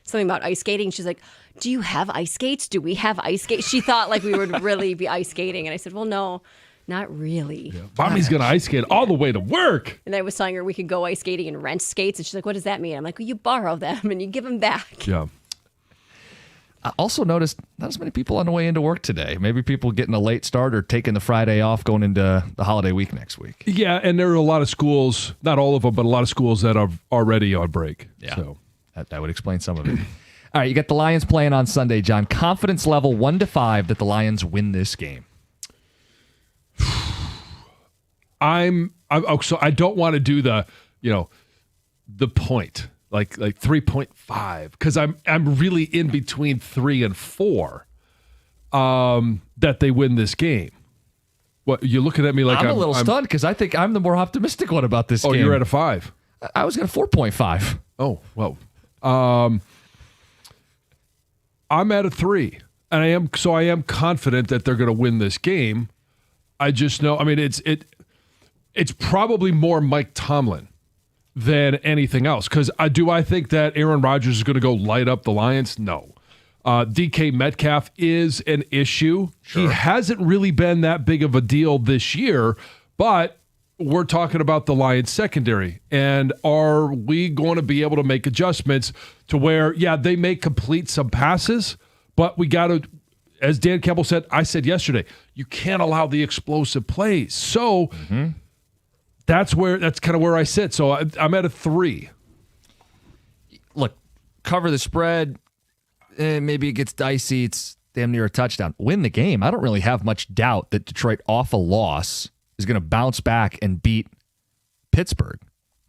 something about ice skating. She's like, do you have ice skates? Do we have ice skates? She thought like we would really be ice skating. And I said, well, no, not really. Yeah. Mommy's going to ice skate all the way to work. And I was telling her we could go ice skating and rent skates. And she's like, what does that mean? I'm like, well, you borrow them and you give them back. Yeah. I also noticed not as many people on the way into work today. Maybe people getting a late start or taking the Friday off going into the holiday week next week. Yeah, and there are a lot of schools, not all of them, but a lot of schools that are already on break. Yeah. So. That would explain some of it. All right, you got the Lions playing on Sunday, John. Confidence level 1 to 5 that the Lions win this game. So I don't want to do the point like 3.5 because I'm really in between 3 and 4 that they win this game. What you're looking at me like I'm a little stunned because I think I'm the more optimistic one about this game. Oh, you're at a 5. I was at a 4.5. Oh, well. I'm at a 3, and I am confident that they're going to win this game. I just know. I mean, it's probably more Mike Tomlin than anything else. Because I think that Aaron Rodgers is going to go light up the Lions? No. DK Metcalf is an issue. Sure. He hasn't really been that big of a deal this year, but we're talking about the Lions secondary. And are we going to be able to make adjustments to where, yeah, they may complete some passes, but we got to, as Dan Campbell said, I said yesterday, you can't allow the explosive plays. So that's kind of where I sit. So I'm at a 3. Look, cover the spread. Maybe it gets dicey. It's damn near a touchdown. Win the game. I don't really have much doubt that Detroit, off a loss, is going to bounce back and beat Pittsburgh.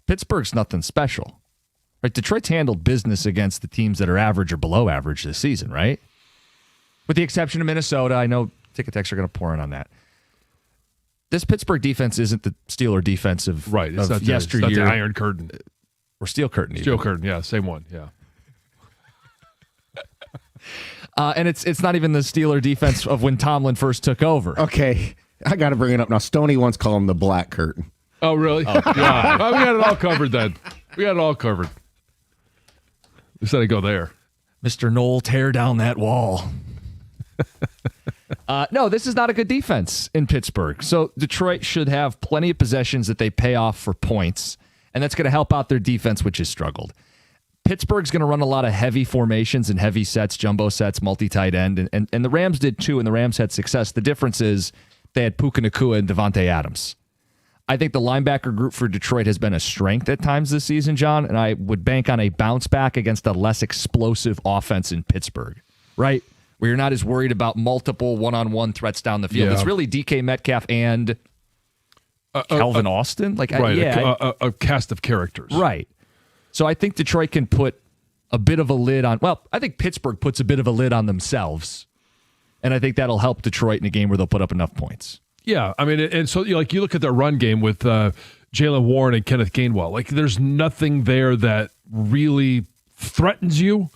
Pittsburgh's nothing special. Right? Detroit's handled business against the teams that are average or below average this season, right? With the exception of Minnesota. I know ticket techs are going to pour in on that. This Pittsburgh defense isn't the Steeler defense of It's not yesteryear. It's not the Iron Curtain. Or Steel Curtain. Steel Curtain, yeah, same one, yeah. And it's not even the Steeler defense of when Tomlin first took over. Okay, I got to bring it up now. Stoney once called him the Black Curtain. Oh, really? Oh, yeah. We got it all covered then. We got it all covered. We said I go there. Mr. Knoll, tear down that wall. No, this is not a good defense in Pittsburgh. So Detroit should have plenty of possessions that they pay off for points, and that's going to help out their defense, which has struggled. Pittsburgh's going to run a lot of heavy formations and heavy sets, jumbo sets, multi-tight end, and the Rams did too, and the Rams had success. The difference is they had Puka Nacua and Devontae Adams. I think the linebacker group for Detroit has been a strength at times this season, John, and I would bank on a bounce back against a less explosive offense in Pittsburgh, right? Where you're not as worried about multiple one-on-one threats down the field. Yeah. It's really DK Metcalf and Calvin Austin. A cast of characters. Right. So I think Detroit can put a bit of a lid on, well, I think Pittsburgh puts a bit of a lid on themselves. And I think that'll help Detroit in a game where they'll put up enough points. Yeah, I mean, and so you look at their run game with Jaylen Warren and Kenneth Gainwell. Like, there's nothing there that really threatens you.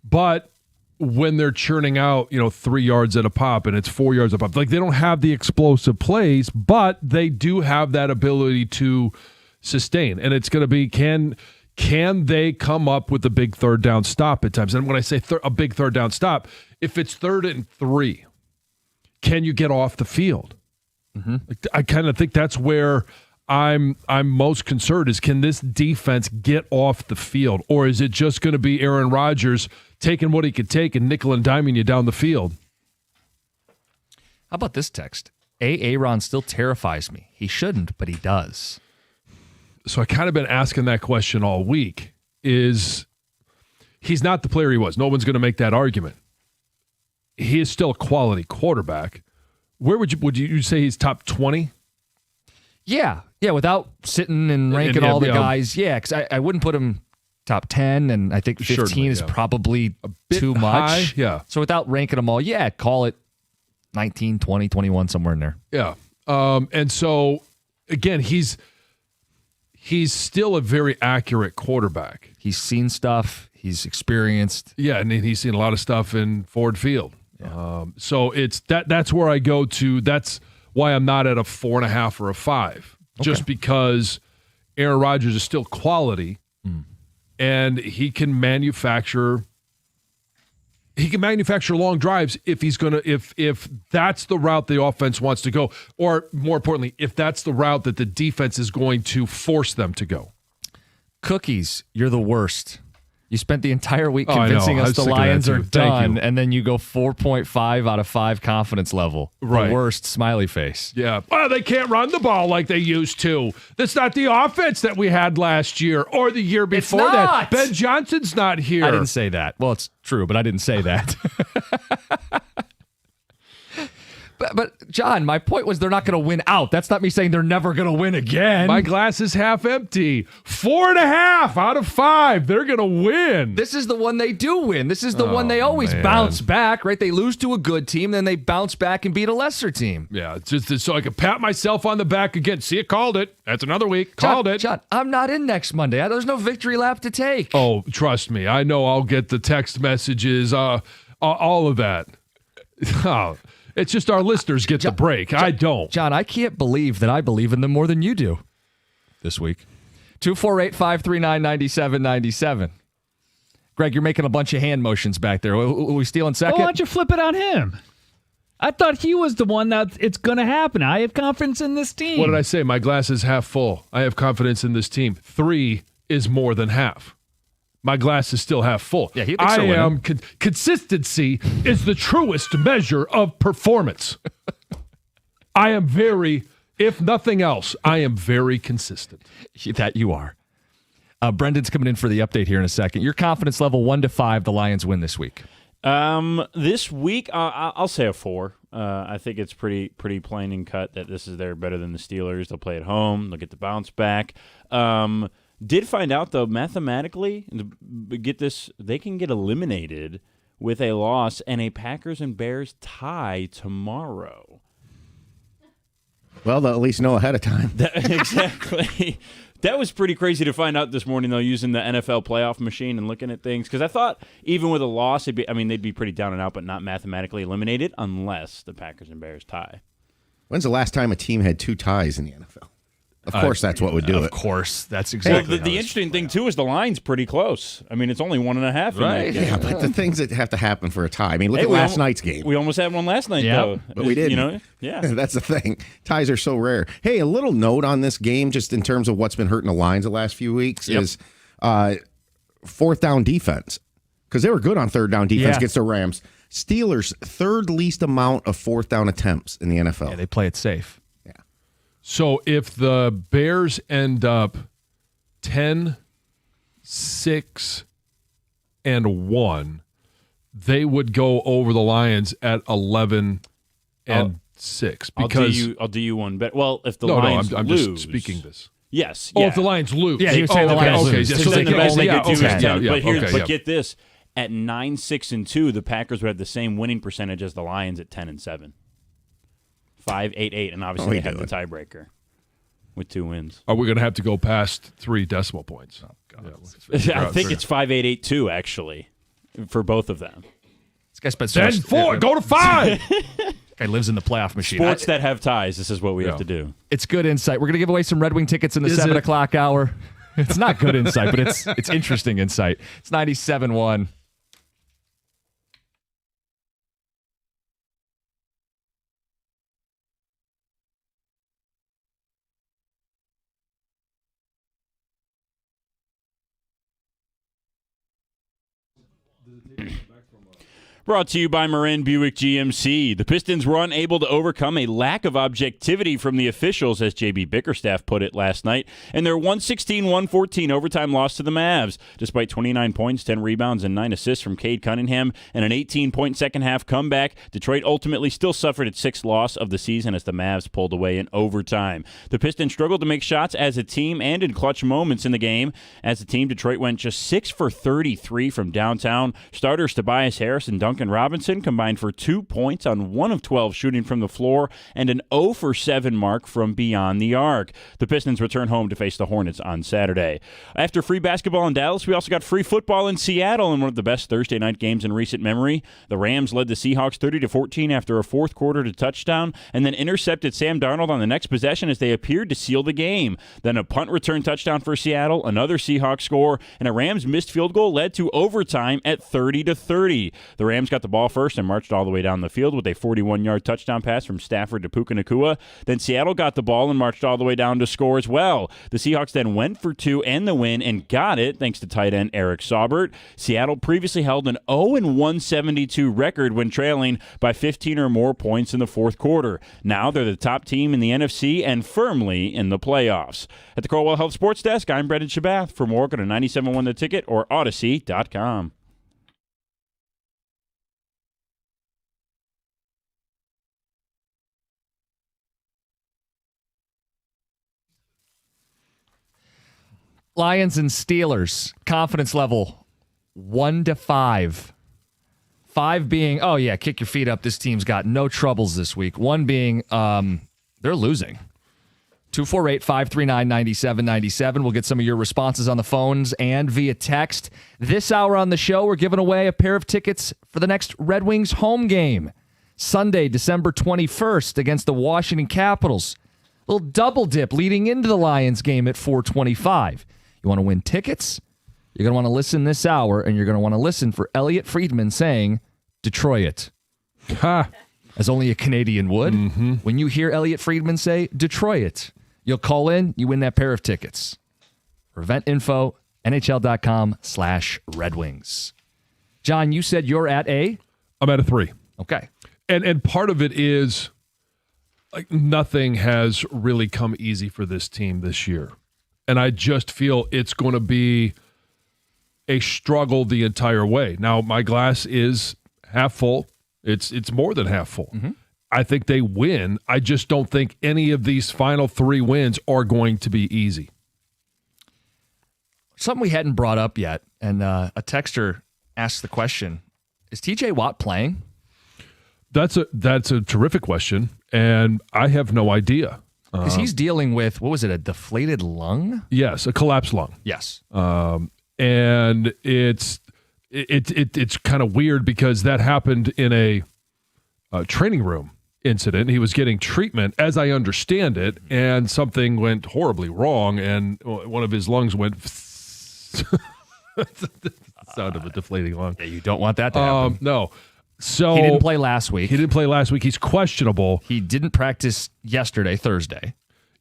But when they're churning out, 3 yards at a pop and it's 4 yards a pop, like, they don't have the explosive plays, but they do have that ability to sustain. And it's going to be can they come up with a big third down stop at times? And when I say a big third down stop, if it's 3rd and 3, can you get off the field? Mm-hmm. I kind of think that's where I'm most concerned is, can this defense get off the field? Or is it just going to be Aaron Rodgers taking what he could take and nickel and diming you down the field? How about this text? Aaron still terrifies me. He shouldn't, but he does. So I kind of been asking that question all week. He's not the player he was. No one's going to make that argument. He is still a quality quarterback. Where would you say he's top 20? Yeah, without sitting and ranking all the guys. Yeah, because I wouldn't put him top 10, and I think 15 Certainly, is probably bit too high, much. yeah. So without ranking them all, call it 19, 20, 21, somewhere in there. Yeah. And so, again, he's still a very accurate quarterback. He's seen stuff. He's experienced. Yeah, and he's seen a lot of stuff in Ford Field. Yeah. So it's that's where I go to. That's why I'm not at a 4.5 or a 5, just because Aaron Rodgers is still quality, and he can manufacture long drives if he's gonna if that's the route the offense wants to go, or more importantly, if that's the route that the defense is going to force them to go. Cookies, you're the worst. You spent the entire week I know. convincing I us was the sick of that Lions too. are Thank done, you. and then you go 4.5 out of 5 confidence level. Right. The worst smiley face. Yeah. Well, they can't run the ball like they used to. That's not the offense that we had last year or the year before that. not. Ben Johnson's not here. I didn't say that. Well, it's true, but I didn't say that. But John, my point was they're not going to win out. That's not me saying they're never going to win again. My glass is half empty. 4.5 out of 5. They're going to win. This is the one they do win. This is the one they always bounce back, right? They lose to a good team, then they bounce back and beat a lesser team. Yeah, it's just so I can pat myself on the back again. See, it called it. That's another week. Called it. John, I'm not in next Monday. There's no victory lap to take. Oh, trust me. I know I'll get the text messages, all of that. Oh, it's just our listeners get the break. I don't. John, I can't believe that I believe in them more than you do this week. 248-539-9797. Greg, you're making a bunch of hand motions back there. Are we stealing second? Well, why don't you flip it on him? I thought he was the one that it's going to happen. I have confidence in this team. What did I say? My glass is half full. I have confidence in this team. 3 is more than half. My glass is still half full. Yeah, he thinks they're winning. Consistency is the truest measure of performance. I am very, if nothing else, I am very consistent. That you are. Brendan's coming in for the update here in a second. Your confidence level 1 to 5, the Lions win this week. This week, I'll say a 4. I think it's pretty plain and cut that this is they're better than the Steelers. They'll play at home. They'll get the bounce back. Did find out, though, mathematically, get this, they can get eliminated with a loss and a Packers and Bears tie tomorrow. Well, they'll at least know ahead of time. Exactly. That was pretty crazy to find out this morning, though, using the NFL playoff machine and looking at things. Because I thought even with a loss, they'd be pretty down and out, but not mathematically eliminated unless the Packers and Bears tie. When's the last time a team had 2 ties in the NFL? Of course, that's what would do it. Of course. That's Well, exactly the interesting thing, too, is the line's pretty close. I mean, it's only 1.5. Right. Yeah, but the things that have to happen for a tie. I mean, look at we last al- night's game. We almost had one last night, Yep. though. But we didn't. You know? Yeah. That's the thing. Ties are so rare. Hey, a little note on this game, just in terms of what's been hurting the Lions the last few weeks, is fourth down defense. Because they were good on third down defense against the Rams. Steelers, third least amount of fourth down attempts in the NFL. Yeah, they play it safe. So if the Bears end up 10, 6, and 1, they would go over the Lions at 11 and 6. Because I'll do you one better. Well, if the no, Lions I'm lose, just speaking this. Yes. Oh, yeah. if the Lions lose. Yeah, he was saying the Lions lose. Yeah, So so then they the can best they only could do is 10. yeah, But get this: at 9-6-2, the Packers would have the same winning percentage as the Lions at 10-7. 5-8-8, and obviously they have the tiebreaker with 2 wins. Are we going to have to go past 3 decimal points? Oh, God. I think it's 5-8-8-2 actually for both of them. This guy spent so Then much, 4, go to 5. guy lives in the playoff machine. Sports that have ties. This is what we have to do. It's good insight. We're going to give away some Red Wing tickets in the 7 o'clock hour. It's not good insight, but it's interesting insight. It's 97.1. Brought to you by Marin Buick GMC. The Pistons were unable to overcome a lack of objectivity from the officials, as J.B. Bickerstaff put it last night, in their 116-114 overtime loss to the Mavs. Despite 29 points, 10 rebounds, and 9 assists from Cade Cunningham and an 18-point second-half comeback, Detroit ultimately still suffered its sixth loss of the season as the Mavs pulled away in overtime. The Pistons struggled to make shots as a team and in clutch moments in the game. As a team, Detroit went just 6 for 33 from downtown. Starters Tobias Harris and Duncan Robinson combined for 2 points on 1 of 12 shooting from the floor and an 0 for 7 mark from beyond the arc. The Pistons return home to face the Hornets on Saturday. After free basketball in Dallas, we also got free football in Seattle in one of the best Thursday night games in recent memory. The Rams led the Seahawks 30-14 after a fourth quarter to touchdown and then intercepted Sam Darnold on the next possession as they appeared to seal the game. Then a punt return touchdown for Seattle, another Seahawks score, and a Rams missed field goal led to overtime at 30-30. The Rams got the ball first and marched all the way down the field with a 41-yard touchdown pass from Stafford to Puka Nacua. Then Seattle got the ball and marched all the way down to score as well. The Seahawks then went for 2 and the win and got it thanks to tight end Eric Saubert. Seattle previously held an 0-172 record when trailing by 15 or more points in the fourth quarter. Now they're the top team in the NFC and firmly in the playoffs. At the Corewell Health Sports Desk, I'm Brendan Shabath. For more, go to 97.1 The Ticket or Odyssey.com. Lions and Steelers, confidence level 1 to 5. 5 being, oh yeah, kick your feet up. This team's got no troubles this week. 1 being, they're losing. 248-539-9797. We'll get some of your responses on the phones and via text. This hour on the show, we're giving away a pair of tickets for the next Red Wings home game. Sunday, December 21st against the Washington Capitals. Little double dip leading into the Lions game at 425. You want to win tickets? You're going to want to listen this hour, and you're going to want to listen for Elliot Friedman saying Detroit. As only a Canadian would. Mm-hmm. When you hear Elliot Friedman say Detroit, you'll call in, you win that pair of tickets. For event info, NHL.com/Red Wings. John, you said you're at a? I'm at a 3. Okay. And part of it is like nothing has really come easy for this team this year. And I just feel it's going to be a struggle the entire way. Now, my glass is half full. It's more than half full. Mm-hmm. I think they win. I just don't think any of these final 3 wins are going to be easy. Something we hadn't brought up yet, and a texter asked the question, is TJ Watt playing? That's a terrific question, and I have no idea. Because he's dealing with, what was it, a deflated lung? Yes, a collapsed lung. Yes. And it's kind of weird because that happened in a training room incident. He was getting treatment, as I understand it, and something went horribly wrong, and one of his lungs went the sound of a deflating lung. Yeah, you don't want that to happen. No. So he didn't play last week. He's questionable. He didn't practice yesterday, Thursday.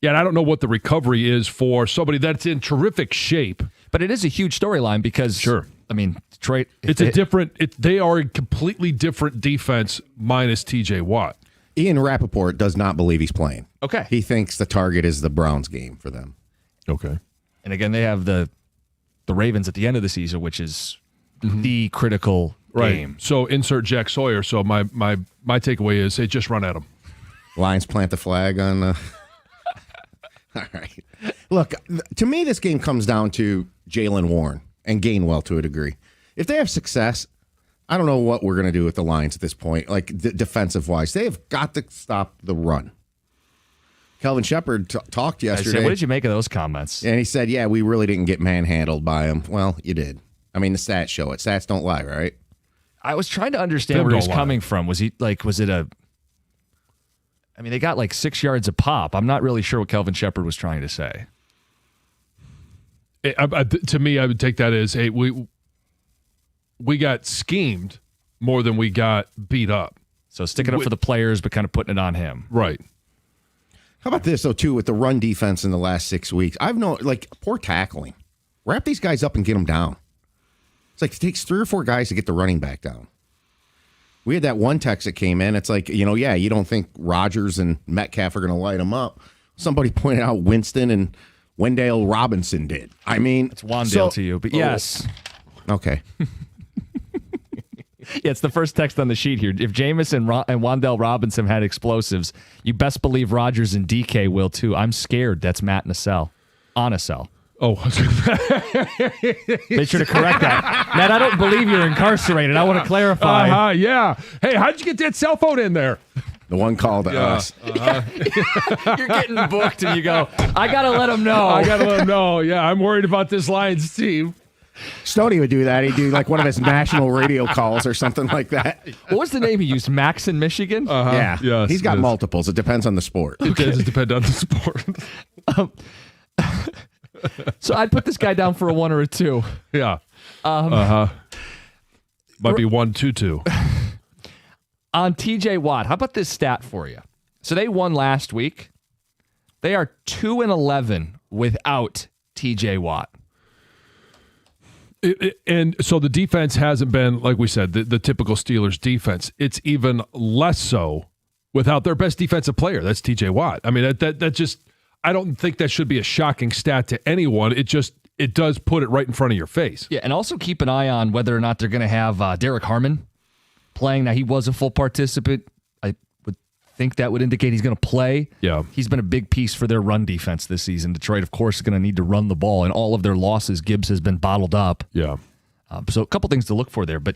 Yeah, and I don't know what the recovery is for somebody that's in terrific shape. But it is a huge storyline because, sure. I mean, Detroit. They are a completely different defense minus TJ Watt. Ian Rappaport does not believe he's playing. Okay. He thinks the target is the Browns game for them. Okay. And again, they have the Ravens at the end of the season, which is the critical game. So insert Jack Sawyer. So my takeaway is, hey, just run at him. Lions plant the flag on. All right. Look, to me, this game comes down to Jaylen Warren and Gainwell to a degree. If they have success, I don't know what we're going to do with the Lions at this point, like defensive-wise. They have got to stop the run. Kelvin Shepard talked yesterday. What did you make of those comments? And he said, yeah, we really didn't get manhandled by him. Well, you did. I mean, the stats show it. Stats don't lie, right? I was trying to understand where he was coming from. Was it a... I mean, they got like 6 yards a pop. I'm not really sure what Kelvin Shepard was trying to say. To me, I would take that as, hey, we got schemed more than we got beat up. So sticking up for the players, but kind of putting it on him. Right. How about this, though, too, with the run defense in the last 6 weeks? Poor tackling. Wrap these guys up and get them down. It's like it takes 3 or 4 guys to get the running back down. We had that one text that came in. It's like, you don't think Rodgers and Metcalf are going to light them up. Somebody pointed out Winston and Wendell Robinson did. I mean, It's Wandale to you, but yes. Okay. Yeah, it's the first text on the sheet here. If Jameis and Wandale Robinson had explosives, you best believe Rodgers and DK will too. I'm scared. That's Matt Nassell. On a cell. Oh, Make sure to correct that. Matt, I don't believe you're incarcerated. I want to clarify. yeah. Hey, how'd you get that cell phone in there? The one called to us. You're getting booked, and you go, I got to let him know. I got to let him know. Yeah, I'm worried about this Lions team. Stoney would do that. He'd do like one of his national radio calls or something like that. What was the name he used? Max in Michigan? Yeah. Yes, He's got yes. multiples. It depends on the sport. It does depend on the sport. So I'd put this guy down for a 1 or a 2. Yeah. Might be 1-2-2. On TJ Watt, how about this stat for you? So they won last week. They are 2-11 without TJ Watt. And so the defense hasn't been, like we said, the typical Steelers defense. It's even less so without their best defensive player. That's TJ Watt. I mean, that just, I don't think that should be a shocking stat to anyone. It does put it right in front of your face. Yeah, and also keep an eye on whether or not they're going to have Derek Harmon playing. Now, he was a full participant. I would think that would indicate he's going to play. Yeah. He's been a big piece for their run defense this season. Detroit, of course, is going to need to run the ball. In all of their losses, Gibbs has been bottled up. Yeah. So a couple things to look for there. But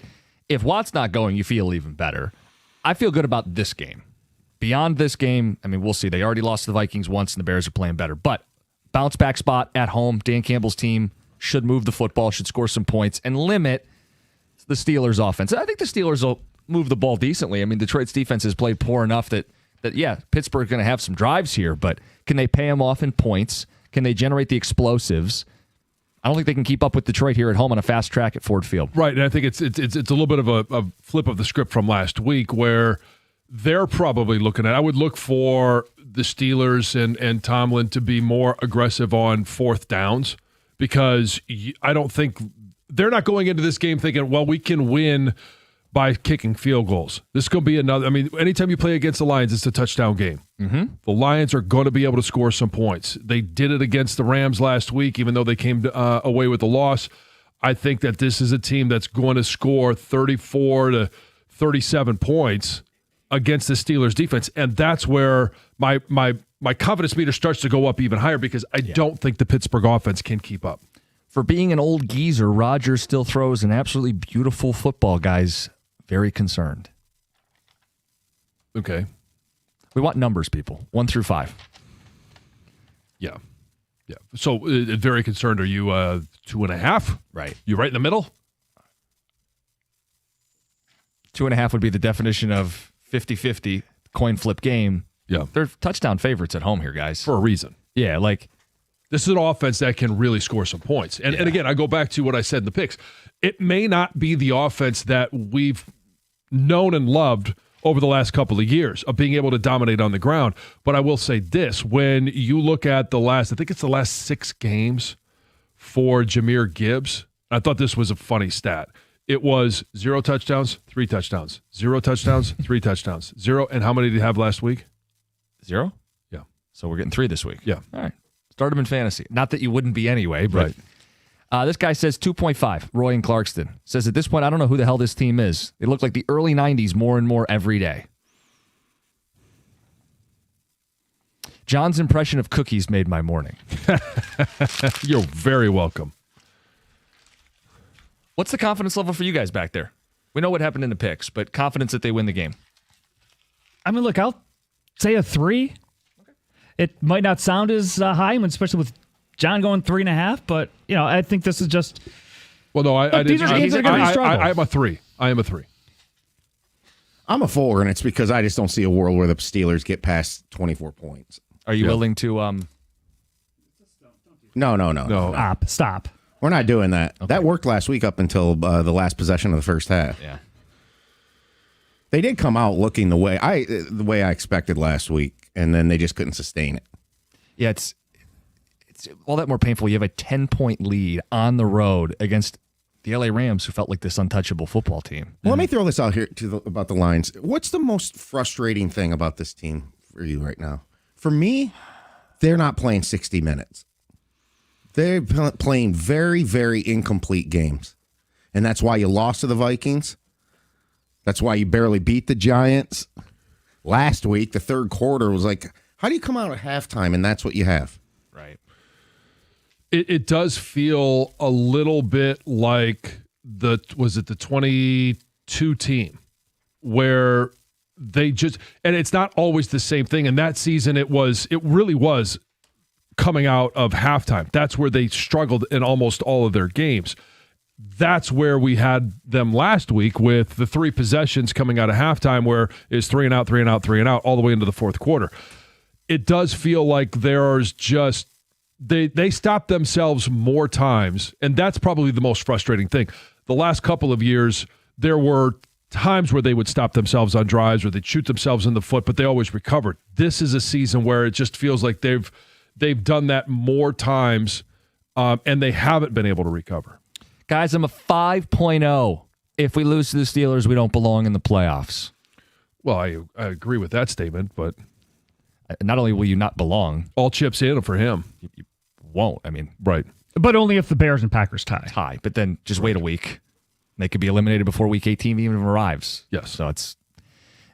if Watt's not going, you feel even better. I feel good about this game. Beyond this game, I mean, we'll see. They already lost to the Vikings once, and the Bears are playing better. But bounce back spot at home. Dan Campbell's team should move the football, should score some points, and limit the Steelers' offense. I think the Steelers will move the ball decently. I mean, Detroit's defense has played poor enough that Pittsburgh's going to have some drives here, but can they pay them off in points? Can they generate the explosives? I don't think they can keep up with Detroit here at home on a fast track at Ford Field. Right, and I think it's a little bit of a flip of the script from last week where they're probably looking at, I would look for the Steelers and Tomlin to be more aggressive on fourth downs, because I don't think they're not going into this game thinking, well, we can win by kicking field goals. This is going to be another, I mean, anytime you play against the Lions, it's a touchdown game. Mm-hmm. The Lions are going to be able to score some points. They did it against the Rams last week, even though they came away with the loss. I think that this is a team that's going to score 34 to 37 points against the Steelers defense. And that's where my confidence meter starts to go up even higher, because I don't think the Pittsburgh offense can keep up. For being an old geezer, Rodgers still throws an absolutely beautiful football, guys. Very concerned. Okay. We want numbers, people. 1 through 5. Yeah. Yeah. So very concerned. Are you 2.5? Right. You right in the middle? 2.5 would be the definition of 50-50 coin flip game. Yeah. They're touchdown favorites at home here, guys. For a reason. Yeah, like this is an offense that can really score some points. And again, I go back to what I said in the picks. It may not be the offense that we've known and loved over the last couple of years of being able to dominate on the ground. But I will say this, when you look at I think it's the last 6 games for Jahmyr Gibbs, I thought this was a funny stat. It was 0 touchdowns, 3 touchdowns, 0 touchdowns, 3 touchdowns, 0. And how many did he have last week? 0? Yeah. So we're getting 3 this week. Yeah. All right. Start him in fantasy. Not that you wouldn't be anyway, but Right. This guy says 2.5. Roy in Clarkston says at this point, I don't know who the hell this team is. They look like the early 90s more and more every day. John's impression of cookies made my morning. You're very welcome. What's the confidence level for you guys back there? We know what happened in the picks, but confidence that they win the game. I mean, look, I'll say a 3. It might not sound as high, especially with John going 3.5, but I think this is just. Well, no, I Look, these didn't. are games that are gonna be struggle. I am a 3. I am a 3. I'm a 4, and it's because I just don't see a world where the Steelers get past 24 points. Are you willing to? No. Stop. We're not doing that. Okay. That worked last week up until the last possession of the first half. Yeah. They did come out looking the way I expected last week, and then they just couldn't sustain it. Yeah, it's all that more painful. You have a 10-point lead on the road against the LA Rams, who felt like this untouchable football team. Well, let me throw this out here about the Lions. What's the most frustrating thing about this team for you right now? For me, they're not playing 60 minutes. They're playing very, very incomplete games. And that's why you lost to the Vikings. That's why you barely beat the Giants. Last week, the third quarter was like, how do you come out at halftime and that's what you have? Right. It does feel a little bit like the 22 team where they just, and it's not always the same thing. And that season, it really was coming out of halftime. That's where they struggled in almost all of their games. That's where we had them last week with the 3 possessions coming out of halftime where it's 3 and out, 3 and out, 3 and out all the way into the fourth quarter. It does feel like there's just, they stop themselves more times, and that's probably the most frustrating thing. The last couple of years, there were times where they would stop themselves on drives or they'd shoot themselves in the foot, but they always recovered. This is a season where it just feels like they've done that more times, and they haven't been able to recover. Guys, I'm a 5.0. If we lose to the Steelers, we don't belong in the playoffs. Well, I agree with that statement, but not only will you not belong, all chips in for him. You won't. I mean, right. But only if the Bears and Packers tie. But then just wait a week. They could be eliminated before Week 18 even arrives. Yes. So it's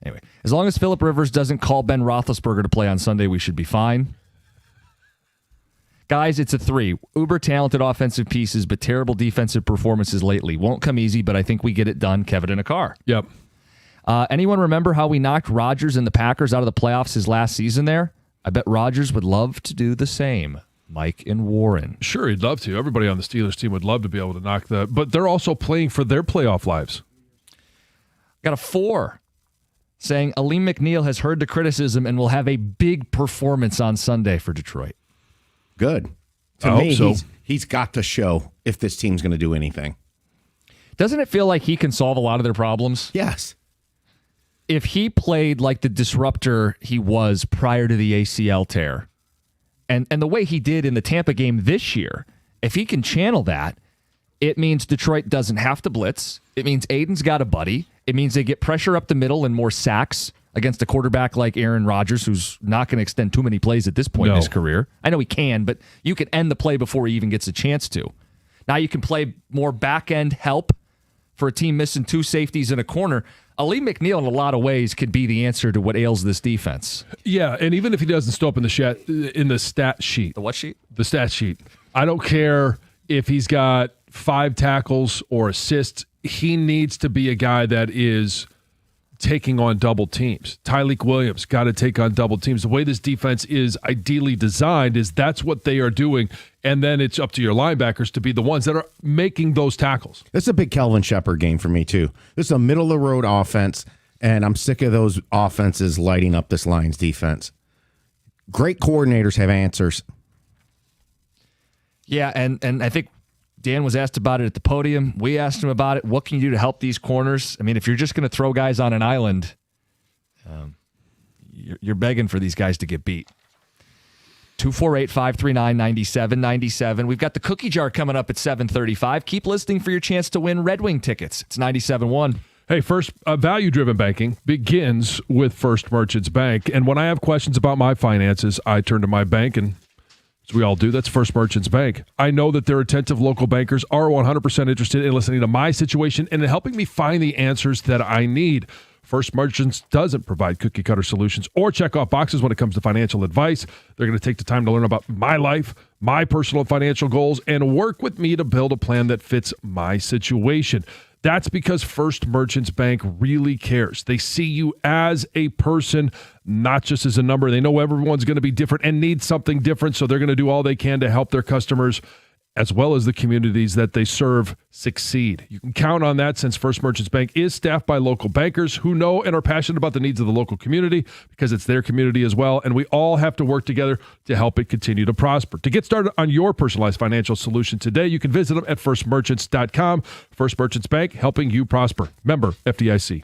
anyway. As long as Phillip Rivers doesn't call Ben Roethlisberger to play on Sunday, we should be fine. Guys, it's a 3. Uber talented offensive pieces, but terrible defensive performances lately. Won't come easy, but I think we get it done. Kevin in a car. Yep. Anyone remember how we knocked Rodgers and the Packers out of the playoffs his last season there? I bet Rodgers would love to do the same. Mike and Warren. Sure, he'd love to. Everybody on the Steelers team would love to be able to knock that, but they're also playing for their playoff lives. Got a 4 saying Aleem McNeil has heard the criticism and will have a big performance on Sunday for Detroit. Good. To I me, hope so. he's got to show if this team's going to do anything. Doesn't it feel like he can solve a lot of their problems? Yes. If he played like the disruptor he was prior to the ACL tear, and the way he did in the Tampa game this year, if he can channel that, it means Detroit doesn't have to blitz. It means Aiden's got a buddy. It means they get pressure up the middle and more sacks against a quarterback like Aaron Rodgers, who's not going to extend too many plays at this point in his career. I know he can, but you can end the play before he even gets a chance to. Now you can play more back-end help for a team missing 2 safeties in a corner. Aleem McNeil, in a lot of ways, could be the answer to what ails this defense. Yeah, and even if he doesn't show up in the stat sheet. The what sheet? The stat sheet. I don't care if he's got 5 tackles or assists. He needs to be a guy that is taking on double teams. Tyleik Williams got to take on double teams. The way this defense is ideally designed is that's what they are doing, and then it's up to your linebackers to be the ones that are making those tackles. This is a big Kelvin Shepard game for me, too. This is a middle-of-the-road offense, and I'm sick of those offenses lighting up this Lions defense. Great coordinators have answers. Yeah, and I think Dan was asked about it at the podium. We asked him about it. What can you do to help these corners? I mean, if you're just going to throw guys on an island, you're begging for these guys to get beat. 248-539-9797. We've got the cookie jar coming up at 7:35. Keep listening for your chance to win Red Wing tickets. It's 97.1. Hey, first, value-driven banking begins with First Merchants Bank. And when I have questions about my finances, I turn to my bank, and as we all do, that's First Merchants Bank. I know that their attentive local bankers are 100% interested in listening to my situation and in helping me find the answers that I need. First Merchants doesn't provide cookie-cutter solutions or check-off boxes when it comes to financial advice. They're going to take the time to learn about my life, my personal financial goals, and work with me to build a plan that fits my situation. That's because First Merchants Bank really cares. They see you as a person, not just as a number. They know everyone's going to be different and need something different, so they're going to do all they can to help their customers as well as the communities that they serve succeed. You can count on that since First Merchants Bank is staffed by local bankers who know and are passionate about the needs of the local community because it's their community as well, and we all have to work together to help it continue to prosper. To get started on your personalized financial solution today, you can visit them at firstmerchants.com. First Merchants Bank, helping you prosper. Member FDIC.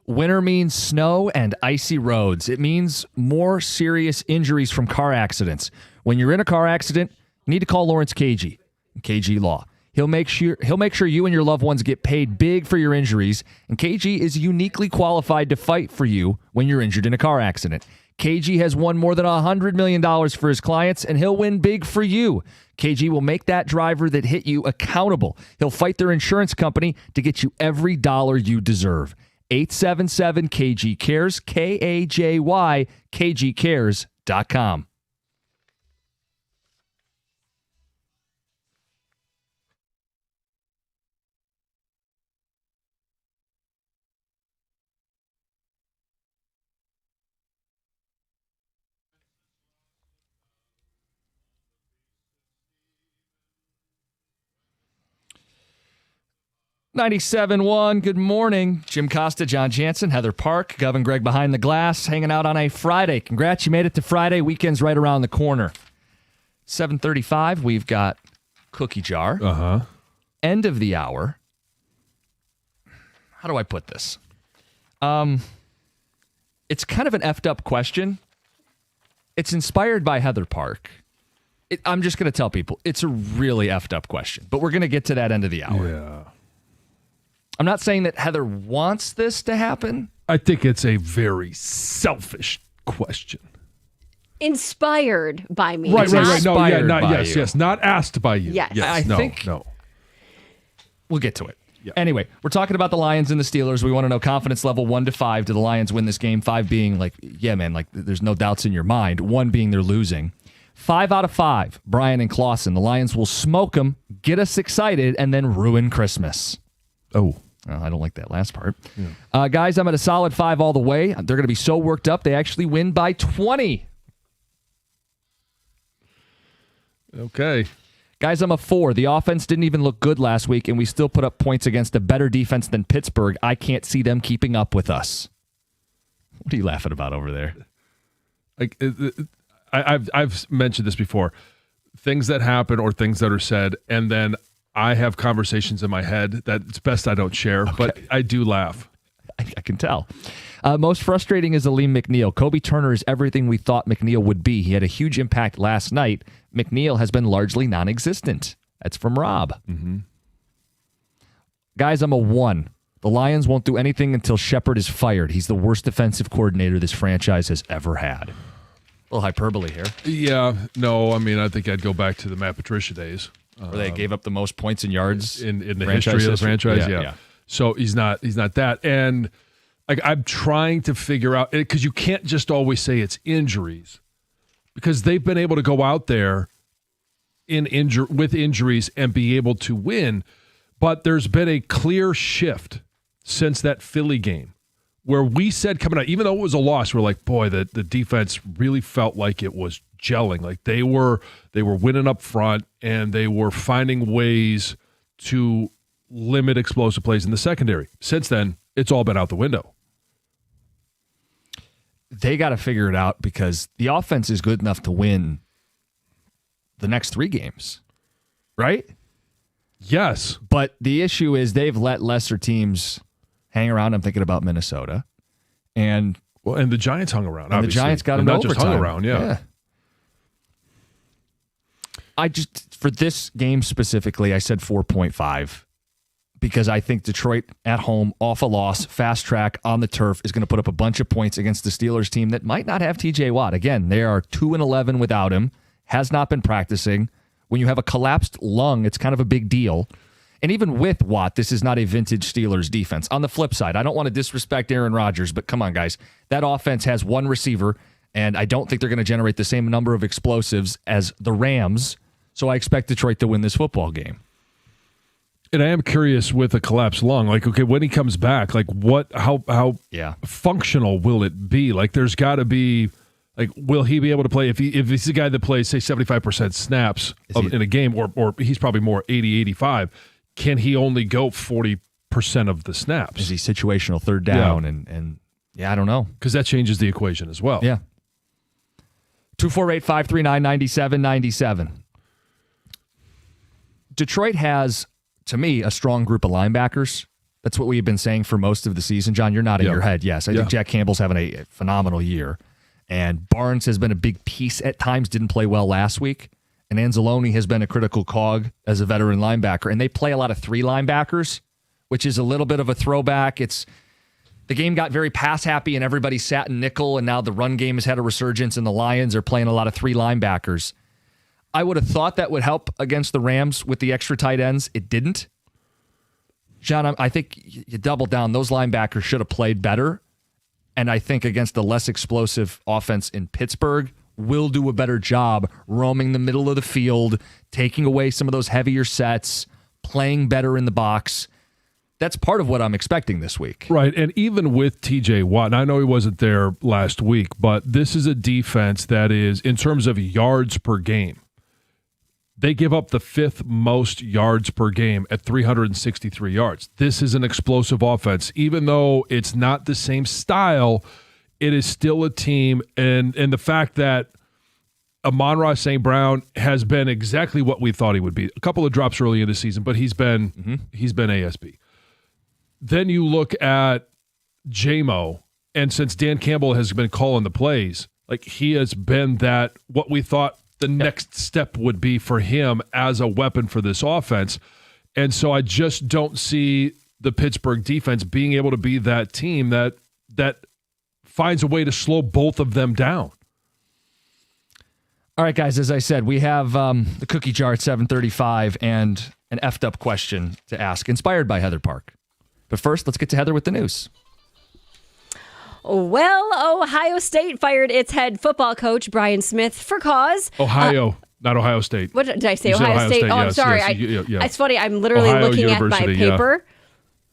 Winter means snow and icy roads. It means more serious injuries from car accidents. When you're in a car accident, you need to call Lawrence KG, KG Law. He'll make sure you and your loved ones get paid big for your injuries, and KG is uniquely qualified to fight for you when you're injured in a car accident. KG has won more than $100 million for his clients, and he'll win big for you. KG will make that driver that hit you accountable. He'll fight their insurance company to get you every dollar you deserve. 877-KG-CARES, K-A-J-Y, KGCares.com. .97.1, good morning. Jim Costa, John Jansen, Heather Park, Gov and Greg behind the glass, hanging out on a Friday. Congrats, you made it to Friday. Weekend's right around the corner. 7:35, we've got Cookie Jar. End of the hour. How do I put this? It's kind of an effed up question. It's inspired by Heather Park. I'm just going to tell people, it's a really effed up question, but we're going to get to that end of the hour. Yeah. I'm not saying that Heather wants this to happen. I think it's a very selfish question. Inspired by me. Right. No, yeah, Inspired not, by yes, you. yes. Not asked by you. Yes. I think no. we'll get to it. Yeah. Anyway, we're talking about the Lions and the Steelers. We want to know confidence level 1 to 5. Do the Lions win this game? 5 being like, yeah, man, like there's no doubts in your mind. 1 being they're losing. 5 out of 5, Brian and Clausen. The Lions will smoke them, get us excited, and then ruin Christmas. Oh. I don't like that last part. Yeah. Guys, I'm at a solid 5 all the way. They're going to be so worked up, they actually win by 20. Okay. Guys, I'm a 4. The offense didn't even look good last week, and we still put up points against a better defense than Pittsburgh. I can't see them keeping up with us. What are you laughing about over there? Like, I've mentioned this before. Things that happen or things that are said, and then I have conversations in my head that it's best I don't share, but I do laugh. I can tell. Most frustrating is Aleem McNeil. Kobe Turner is everything we thought McNeil would be. He had a huge impact last night. McNeil has been largely non-existent. That's from Rob. Mm-hmm. Guys, I'm a 1. The Lions won't do anything until Shepard is fired. He's the worst defensive coordinator this franchise has ever had. A little hyperbole here. Yeah, no, I mean, I think I'd go back to the Matt Patricia days. Where they gave up the most points and yards in the history of the franchise. Yeah. So he's not that. And like I'm trying to figure out, because you can't just always say it's injuries, because they've been able to go out there with injuries and be able to win. But there's been a clear shift since that Philly game where we said coming out, even though it was a loss, we're like, boy, the defense really felt like it was gelling. Like they were winning up front and they were finding ways to limit explosive plays in the secondary. Since then, it's all been out the window. They got to figure it out because the offense is good enough to win the next 3 games, right? Yes. But the issue is they've let lesser teams hang around. I'm thinking about Minnesota. And the Giants hung around, and obviously. The Giants got an not overtime. Just hung around, yeah. I just, for this game specifically, I said 4.5 because I think Detroit at home, off a loss, fast track on the turf, is going to put up a bunch of points against the Steelers team that might not have TJ Watt. Again, they are 2-11 without him, has not been practicing. When you have a collapsed lung, it's kind of a big deal. And even with Watt, this is not a vintage Steelers defense. On the flip side, I don't want to disrespect Aaron Rodgers, but come on, guys. That offense has 1 receiver, and I don't think they're going to generate the same number of explosives as the Rams. So I expect Detroit to win this football game. And I am curious with a collapsed lung, like, okay, when he comes back, like how functional will it be? Like there's got to be, like, will he be able to play if he's a guy that plays, say, 75% snaps in a game, or he's probably more 80, 85, can he only go 40% of the snaps? Is he situational third down? And I don't know. Because that changes the equation as well. Yeah. 248-539-9797. Detroit has, to me, a strong group of linebackers. That's what we've been saying for most of the season. John, you're nodding your head. Yes, I think Jack Campbell's having a phenomenal year. And Barnes has been a big piece at times, didn't play well last week. And Anzalone has been a critical cog as a veteran linebacker. And they play a lot of 3 linebackers, which is a little bit of a throwback. The game got very pass-happy and everybody sat in nickel, and now the run game has had a resurgence, and the Lions are playing a lot of 3 linebackers. I would have thought that would help against the Rams with the extra tight ends. It didn't. John, I think you double down. Those linebackers should have played better. And I think against the less explosive offense in Pittsburgh, will do a better job roaming the middle of the field, taking away some of those heavier sets, playing better in the box. That's part of what I'm expecting this week. Right, and even with TJ Watt, and I know he wasn't there last week, but this is a defense that is, in terms of yards per game, they give up the 5th most yards per game at 363 yards. This is an explosive offense. Even though it's not the same style, it is still a team. And the fact that Amon-Ra St. Brown has been exactly what we thought he would be. A couple of drops early in the season, but he's been ASB. Then you look at J-Mo, and since Dan Campbell has been calling the plays, like he has been that what we thought the next step would be for him as a weapon for this offense. And so I just don't see the Pittsburgh defense being able to be that team that finds a way to slow both of them down. All right, guys, as I said, we have the cookie jar at 7:35 and an effed up question to ask, inspired by Heather Park. But first, let's get to Heather with the news. Well, Ohio State fired its head football coach, Brian Smith, for cause. Ohio, not Ohio State. What did I say? You said Ohio State? Oh, I'm yes, sorry. yes, It's funny. I'm literally Ohio looking University, at my paper,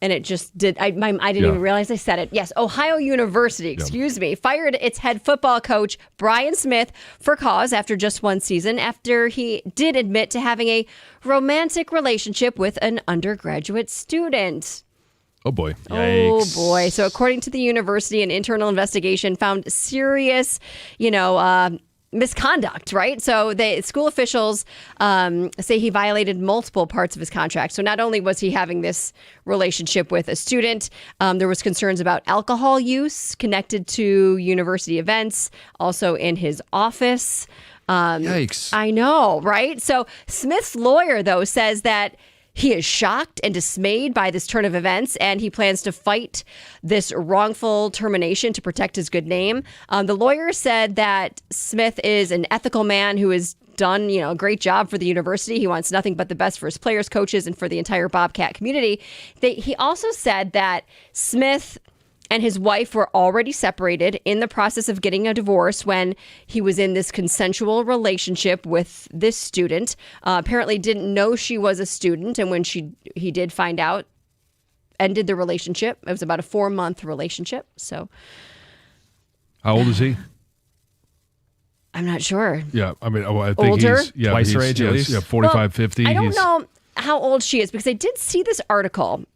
and it just did. I didn't even realize I said it. Yes, Ohio University, excuse me, fired its head football coach, Brian Smith, for cause after just one season, after he did admit to having a romantic relationship with an undergraduate student. Oh, boy. Yikes. Oh, boy. So according to the university, an internal investigation found serious, misconduct, right? So the school officials say he violated multiple parts of his contract. So not only was he having this relationship with a student, there was concerns about alcohol use connected to university events, also in his office. Yikes. I know, right? So Smith's lawyer, though, says that he is shocked and dismayed by this turn of events, and he plans to fight this wrongful termination to protect his good name. The lawyer said that Smith is an ethical man who has done, a great job for the university. He wants nothing but the best for his players, coaches, and for the entire Bobcat community. He also said that Smith and his wife were already separated, in the process of getting a divorce when he was in this consensual relationship with this student. Apparently didn't know she was a student, and when he did find out, ended the relationship. It was about a 4-month relationship. So, how old is he? I'm not sure. Yeah, I mean, I think Older? he's Twice her age, at least? Yeah, 45, 50. I don't know how old she is, because I did see this article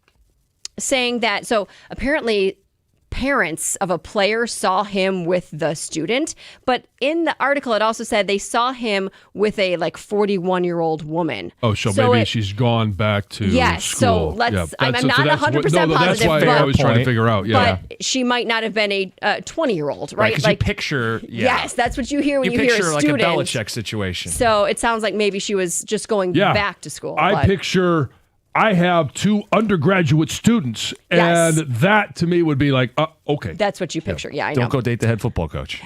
saying that, so apparently parents of a player saw him with the student, but in the article it also said they saw him with a 41-year-old woman. Oh, so maybe she's gone back to so school. let's. I'm not 100% positive. That's why I was trying to figure out. Yeah, but she might not have been a 20-year-old, right? Right, because you picture. Yeah. Yes, that's what you hear when you hear picture a like student. a Belichick situation. So it sounds like maybe she was just going back to school. I picture. I have 2 undergraduate students, Yes. and that to me would be like, okay. That's what you picture. Yeah, I know. Don't go date the head football coach.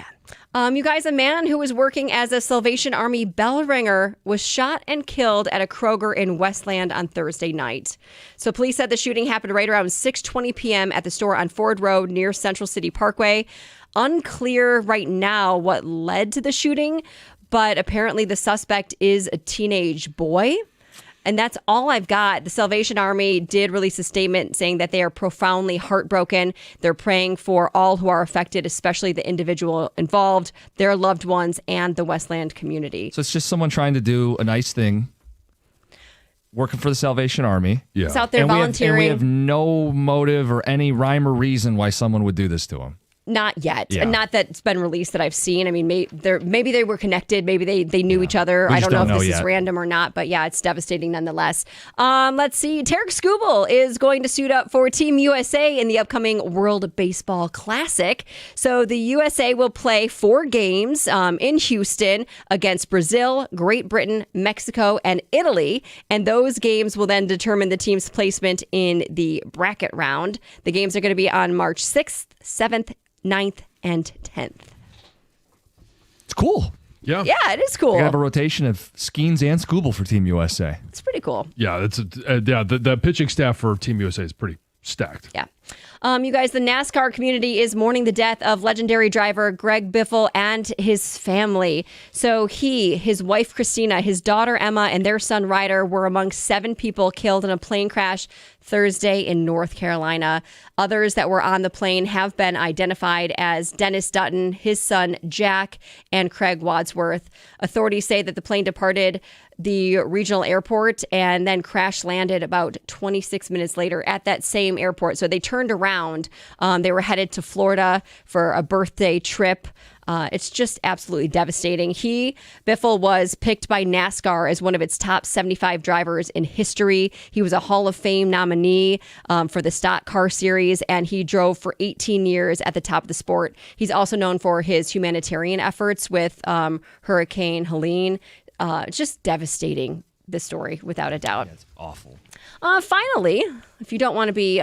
You guys, a man who was working as a Salvation Army bell ringer was shot and killed at a Kroger in Westland on Thursday night. So police said the shooting happened right around 6:20 p.m. at the store on Ford Road near Central City Parkway. Unclear right now what led to the shooting, but apparently the suspect is a teenage boy. And that's all I've got. The Salvation Army did release a statement saying that they are profoundly heartbroken. They're praying for all who are affected, especially the individual involved, their loved ones, and the Westland community. So it's just someone trying to do a nice thing, working for the Salvation Army. Yeah. It's out there And volunteering. we have no motive or any rhyme or reason why someone would do this to him. Not yet. Yeah. Not that it's been released that I've seen. I mean, maybe they were connected. Maybe they knew each other. We I just don't know don't if this know is yet. random or not, but yeah, it's devastating nonetheless. Let's see. Tarek Skubal is going to suit up for Team USA in the upcoming World Baseball Classic. So the USA will play 4 games in Houston against Brazil, Great Britain, Mexico, and Italy. And those games will then determine the team's placement in the bracket round. The games are going to be on March 6th, 7th, 9th, and 10th. It's cool. Yeah. Yeah, it is cool. We have a rotation of Skeens and Scooble for Team USA. It's pretty cool. Yeah, the pitching staff for Team USA is pretty stacked. Yeah. You guys, the NASCAR community is mourning the death of legendary driver Greg Biffle and his family. So his wife Christina, his daughter Emma, and their son Ryder were among 7 people killed in a plane crash Thursday in North Carolina. Others that were on the plane have been identified as Dennis Dutton, his son Jack, and Craig Wadsworth. Authorities say that the plane departed the regional airport and then crash landed about 26 minutes later at that same airport. So they turned around. They were headed to Florida for a birthday trip. It's just absolutely devastating. Biffle was picked by NASCAR as one of its top 75 drivers in history. He was a Hall of Fame nominee for the Stock Car Series, and he drove for 18 years at the top of the sport. He's also known for his humanitarian efforts with Hurricane Helene. It's just devastating, this story, without a doubt. It's awful. Finally, if you don't want to be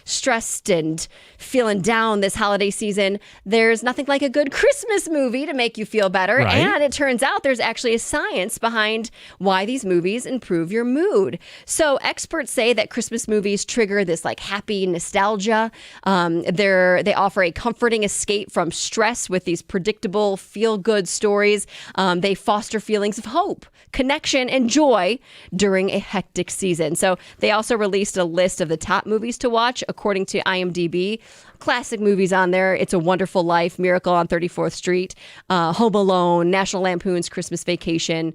stressed and feeling down this holiday season, there's nothing like a good Christmas movie to make you feel better. Right. And it turns out there's actually a science behind why these movies improve your mood. So experts say that Christmas movies trigger this like happy nostalgia. They offer a comforting escape from stress with these predictable, feel-good stories. They foster feelings of hope, connection, and joy during a hectic season. So they also released a list of the top movies to watch according to IMDb. Classic movies on there: It's a Wonderful Life, Miracle on 34th Street, Home Alone, National Lampoon's Christmas Vacation.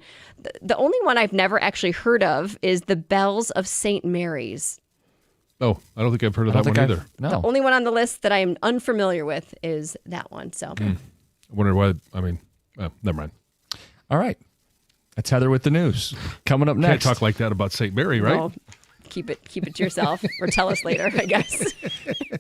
The only one I've never actually heard of is The Bells of St. Mary's. Oh, I don't think I've heard of that one either. No. Only one on the list that I am unfamiliar with is that one. So I wonder why. I mean, never mind. All right. That's Heather with the news. Coming up Can't next. talk like that about St. Mary, right? well, keep it to yourself or tell us later, I guess.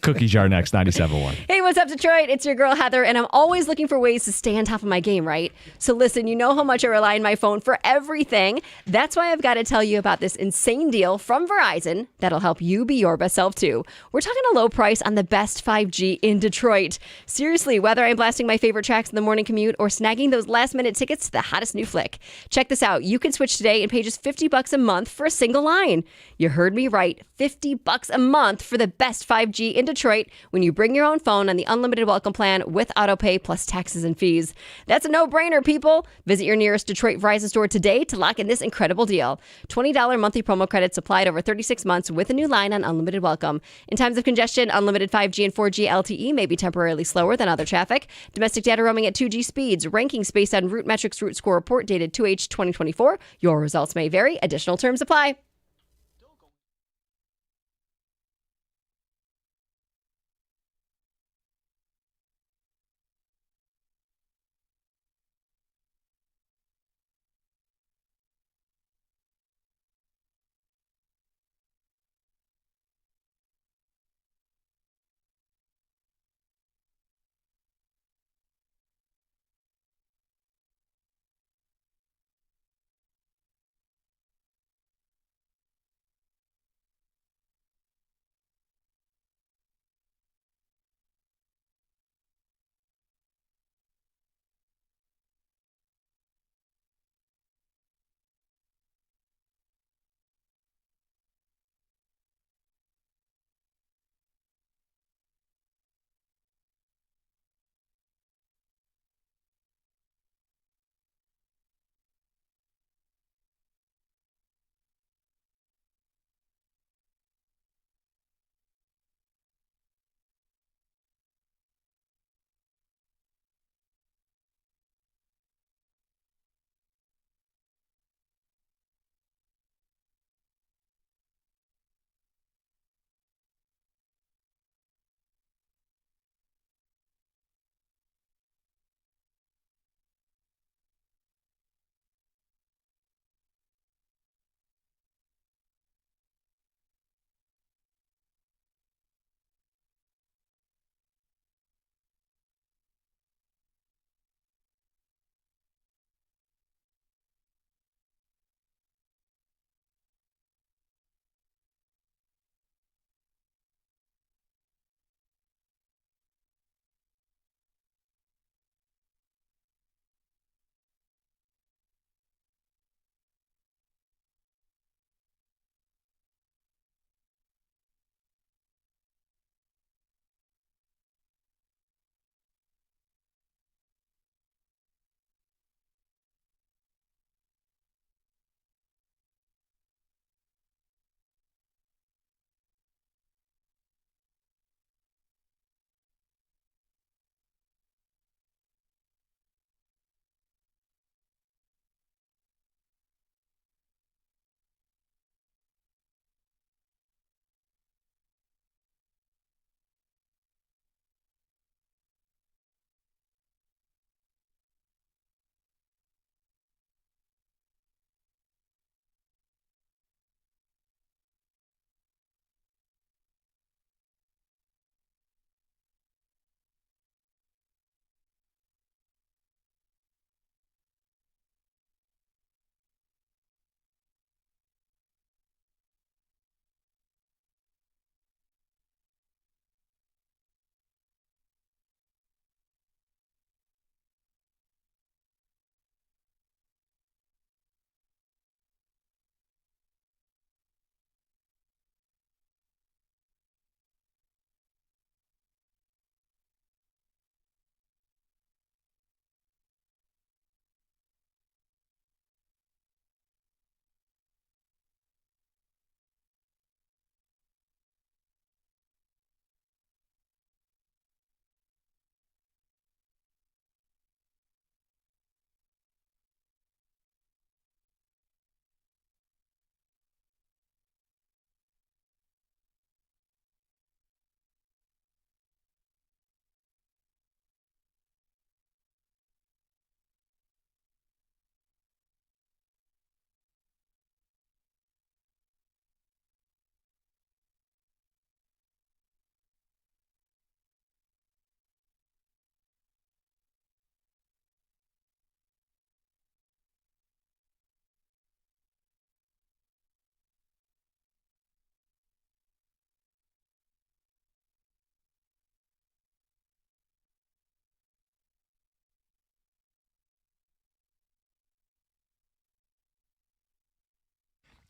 Cookie Jar next, 97.1. Hey, what's up, Detroit? It's your girl, Heather, and I'm always looking for ways to stay on top of my game, right? So listen, you know how much I rely on my phone for everything. That's why I've got to tell you about this insane deal from Verizon that'll help you be your best self, too. We're talking a low price on the best 5G in Detroit. Seriously, whether I'm blasting my favorite tracks in the morning commute or snagging those last-minute tickets to the hottest new flick. Check this out. You can switch today and pay just $50 a month for a single line. You heard me right. $50 a month for the best 5G in Detroit when you bring your own phone on the unlimited welcome plan with autopay plus taxes and fees. That's a no-brainer, people. Visit your nearest Detroit Verizon store today to lock in this incredible deal. $20 monthly promo credits applied over 36 months with a new line on unlimited welcome. In times of congestion, unlimited 5G and 4G LTE may be temporarily slower than other traffic. Domestic data roaming at 2G speeds. Rankings based on Root Metrics Root Score report dated 2H 2024. Your results may vary. Additional terms apply.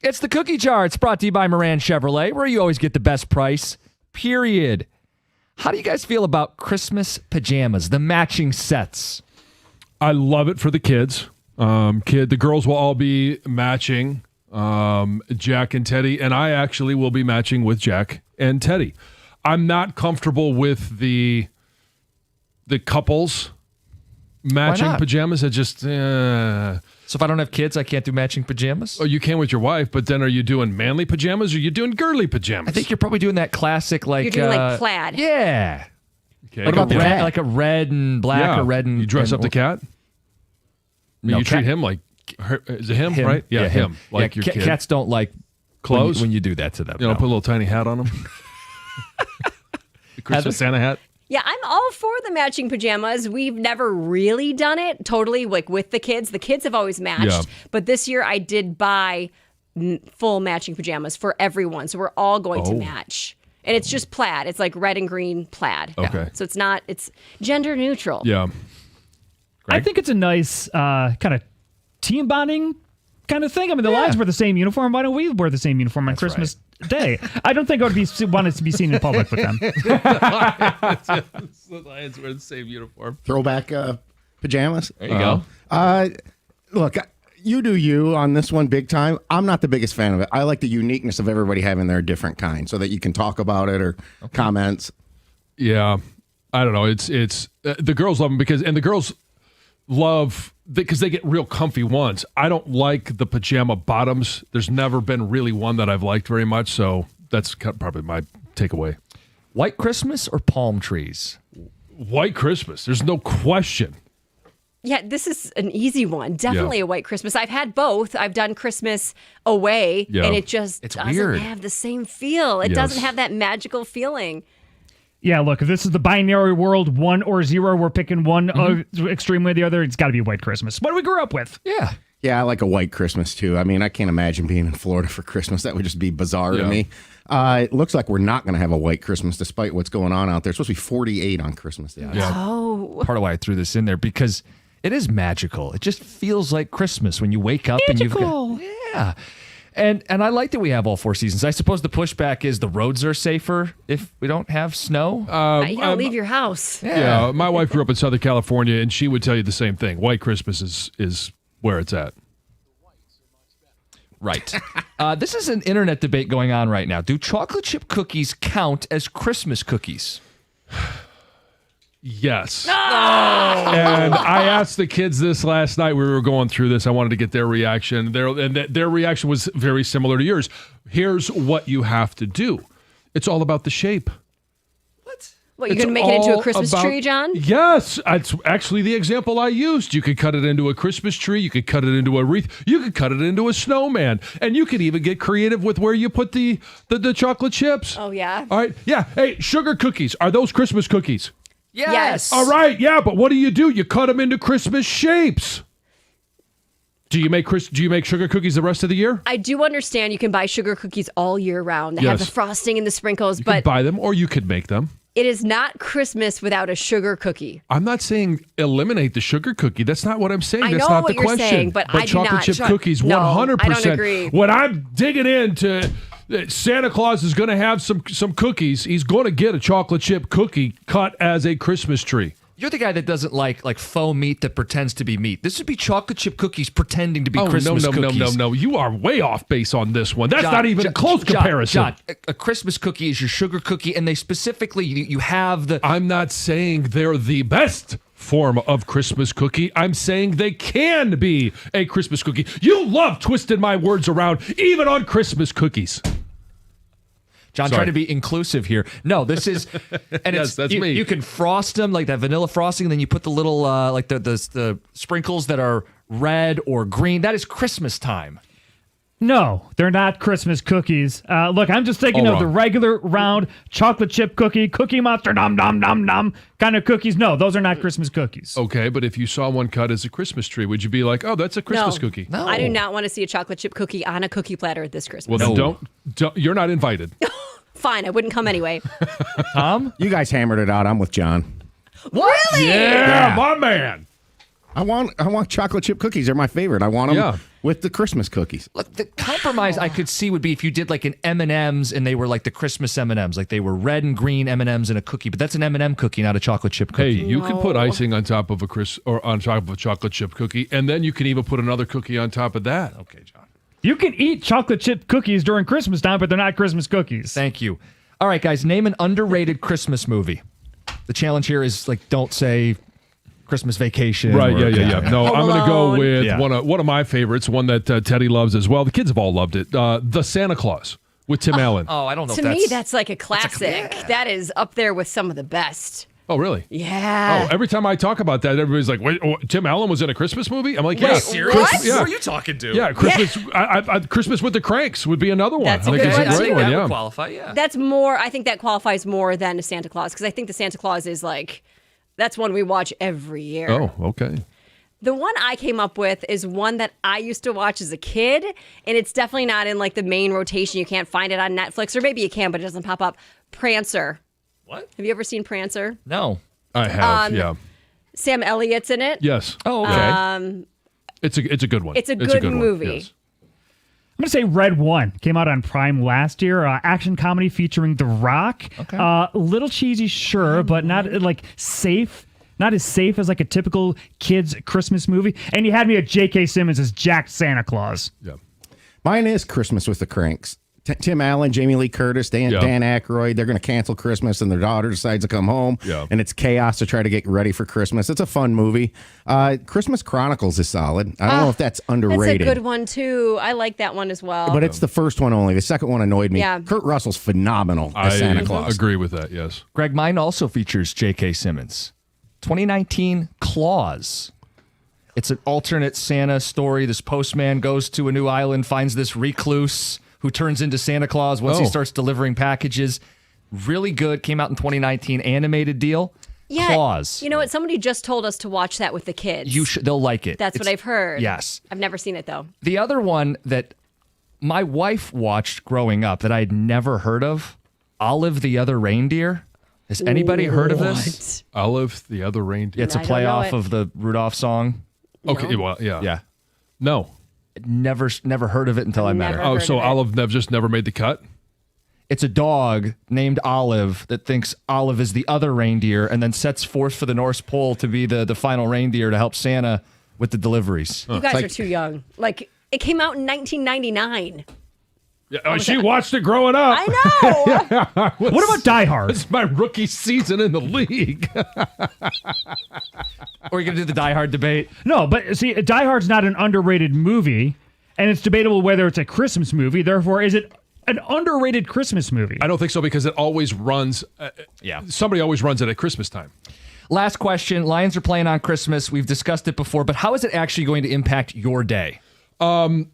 It's the Cookie Jar. It's brought to you by Moran Chevrolet, where you always get the best price, period. How do you guys feel about Christmas pajamas, the matching sets? I love it for the kids. The girls will all be matching Jack and Teddy, and I actually will be matching with Jack and Teddy. I'm not comfortable with the couples matching pajamas. It just So if I don't have kids, I can't do matching pajamas? oh, you can with your wife, but then are you doing manly pajamas or are you doing girly pajamas? I think you're probably doing that classic like You're doing like plaid. Yeah. okay. What about the cat? Like a red and black yeah. or red and you dress and- up the cat? No, you treat cat- him like is it him, him, right? Yeah, him. Like yeah, your kid. Cats don't like Clothes? when you do that to them. You know, no. put a little tiny hat on him. The Christmas Santa hat. Yeah, I'm all for the matching pajamas. We've never really done it totally like with the kids. The kids have always matched, Yeah. but this year I did buy full matching pajamas for everyone. So we're all going to match. And it's just plaid. It's like red and green plaid. Okay. So it's gender neutral. Yeah. I think it's a nice kind of team bonding kind of thing. I mean, the Lions wear the same uniform. Why don't we wear the same uniform on Christmas Day? I don't think I would want it to be seen in public with them. The Lions wear the same uniform. Throwback pajamas. There you go. Look, you do you on this one big time. I'm not the biggest fan of it. I like the uniqueness of everybody having their different kind so that you can talk about it or comments. Yeah. I don't know. It's the girls love them because the girls love because they get real comfy ones. I don't like the pajama bottoms. There's never been really one that I've liked very much. So that's probably my takeaway. White Christmas or palm trees? White Christmas. There's no question. Yeah, this is an easy one. Definitely a white Christmas. I've had both. I've done Christmas away, and it just doesn't weird. have the same feel. It doesn't have that magical feeling. Yeah, look, if this is the binary world, 1 or 0, we're picking one extreme or the other. It's got to be white Christmas. What we grew up with. Yeah. Yeah, I like a white Christmas too. I mean, I can't imagine being in Florida for Christmas. That would just be bizarre to Yeah. me. It looks like we're not going to have a white Christmas despite what's going on out there. It's supposed to be 48 on Christmas Day. Oh, Part of why I threw this in there because it is magical. It just feels like Christmas when you wake up and you've got, yeah. And I like that we have all 4 seasons. I suppose the pushback is the roads are safer if we don't have snow. you don't leave your house. Yeah. My wife grew up in Southern California, and she would tell you the same thing. White Christmas is where it's at. Right. This is an internet debate going on right now. Do chocolate chip cookies count as Christmas cookies? Yes. No! And I asked the kids this last night. We were going through this. I wanted to get their reaction. Their reaction was very similar to yours. Here's what you have to do. It's all about the shape. What, you're It's going to make it into a all Christmas about- tree, John? Yes. That's actually the example I used. You could cut it into a Christmas tree. You could cut it into a wreath. You could cut it into a snowman. And you could even get creative with where you put the chocolate chips. Oh, yeah? All right. Yeah. Hey, sugar cookies. Are those Christmas cookies? Yes. All right. Yeah. But what do? You cut them into Christmas shapes. Do you make sugar cookies the rest of the year? I do understand you can buy sugar cookies all year round. They have Yes. the frosting and the sprinkles, You could but buy them or you could make them. it is not Christmas without a sugar cookie. I'm not saying eliminate the sugar cookie. That's not what I'm saying. I That's know not what the you're question. saying, but I do chocolate not- chip cookies, No, 100%. I don't agree. When I'm digging into Santa Claus is going to have some cookies, he's going to get a chocolate chip cookie cut as a Christmas tree. You're the guy that doesn't like faux meat that pretends to be meat. This would be chocolate chip cookies pretending to be Christmas cookies. No. You are way off base on this one. That's John, not even a close comparison. John, a Christmas cookie is your sugar cookie, and they specifically, you have the... I'm not saying they're the best form of Christmas cookie. I'm saying they can be a Christmas cookie. You love twisting my words around, even on Christmas cookies. John, Sorry. trying to be inclusive here. No, this is... And Yes, that's you, me. You can frost them, like that vanilla frosting, and then you put the little, the sprinkles that are red or green. That is Christmas time. No, they're not Christmas cookies. Look, I'm just thinking Oh, of the wrong. regular round chocolate chip cookie, Cookie Monster, nom nom nom nom kind of cookies. No, those are not Christmas cookies. Okay, but if you saw one cut as a Christmas tree, would you be like, oh, that's a Christmas No. cookie? No. I do not want to see a chocolate chip cookie on a cookie platter this Christmas. Well, then don't. You're not invited. Fine, I wouldn't come anyway. Tom? You guys hammered it out. I'm with John. Really? Yeah, my man. I want chocolate chip cookies. They're my favorite. I want them Yeah. with the Christmas cookies. Look, the compromise I could see would be if you did like an M&Ms and they were like the Christmas M&Ms, like they were red and green M&Ms in a cookie, but that's an M&M cookie, not a chocolate chip Hey, cookie. you can put icing on top of on top of a chocolate chip cookie, and then you can even put another cookie on top of that. Okay, John. You can eat chocolate chip cookies during Christmas time, but they're not Christmas cookies. Thank you. All right, guys, name an underrated Christmas movie. The challenge here is like don't say Christmas Vacation. Right? or- Yeah. No, Home I'm going to go Alone. with Yeah. one of my favorites, one that Teddy loves as well. The kids have all loved it. The Santa Claus with Tim Allen. Oh, I don't know To if me, that's like a classic. That is up there with some of the best. Oh, really? Yeah. Oh, every time I talk about that, everybody's like, "Wait, Tim Allen was in a Christmas movie?" I'm like, "Yeah, Wait, what? Christmas- yeah, Who are you talking to? yeah, Christmas. Christmas with the Cranks would be another one. That's I a think good it's one, a great too. one. That Yeah. would qualify, yeah. That's more, I think that qualifies more than a Santa Claus because I think the Santa Claus is like, that's one we watch every year. Oh, okay. The one I came up with is one that I used to watch as a kid, and it's definitely not in like the main rotation. You can't find it on Netflix, or maybe you can, but it doesn't pop up. Prancer. What? Have you ever seen Prancer? No. I have. Yeah. Sam Elliott's in it. Yes. Oh, okay. It's a good one. It's a good one, movie. yes. I'm going to say Red One came out on Prime last year. Action comedy featuring The Rock. Okay. Little cheesy, sure, but not like safe. Not as safe as like a typical kids' Christmas movie. And you had me at J.K. Simmons as Jack Santa Claus. Yeah. Mine is Christmas with the Cranks. Tim Allen, Jamie Lee Curtis, Dan Aykroyd. They're going to cancel Christmas, and their daughter decides to come home. Yeah. And it's chaos to try to get ready for Christmas. It's a fun movie. Christmas Chronicles is solid. I don't know if that's That's a underrated. good one too. I like that one as well. But it's the first one only. The second one annoyed me. Yeah. Kurt Russell's phenomenal as Santa Claus. agree with that. Yes. Greg, mine also features J.K. Simmons. 2019 Claus. It's an alternate Santa story. This postman goes to a new island, finds this recluse who turns into Santa Claus once he Oh. starts delivering packages. Really good. Came out in 2019. Animated deal. yeah, Claus. you know what? Somebody just told us to watch that with the kids. They'll like it. That's what It's- I've heard. Yes. I've never seen it though. The other one that my wife watched growing up that I'd never heard of, Olive the Other Reindeer. Has anybody heard of this? Olive, the other reindeer. It's a I don't know playoff it. of the Rudolph song. Okay. Well, yeah. Yeah. No. Never heard of it until I met her. Never. Oh, heard so of it. Olive just never made the cut. It's a dog named Olive that thinks Olive is the other reindeer and then sets forth for the North Pole to be the final reindeer to help Santa with the deliveries. You guys are too young. Like it came out in 1999. Yeah, she watched it growing up. I know. What about Die Hard? It's my rookie season in the league. Or you're going to do the Die Hard debate? No, but see, Die Hard's not an underrated movie, and it's debatable whether it's a Christmas movie. Therefore, is it an underrated Christmas movie? I don't think so because it always runs. Yeah. Somebody always runs it at Christmas time. Last question. Lions are playing on Christmas. We've discussed it before, but how is it actually going to impact your day? In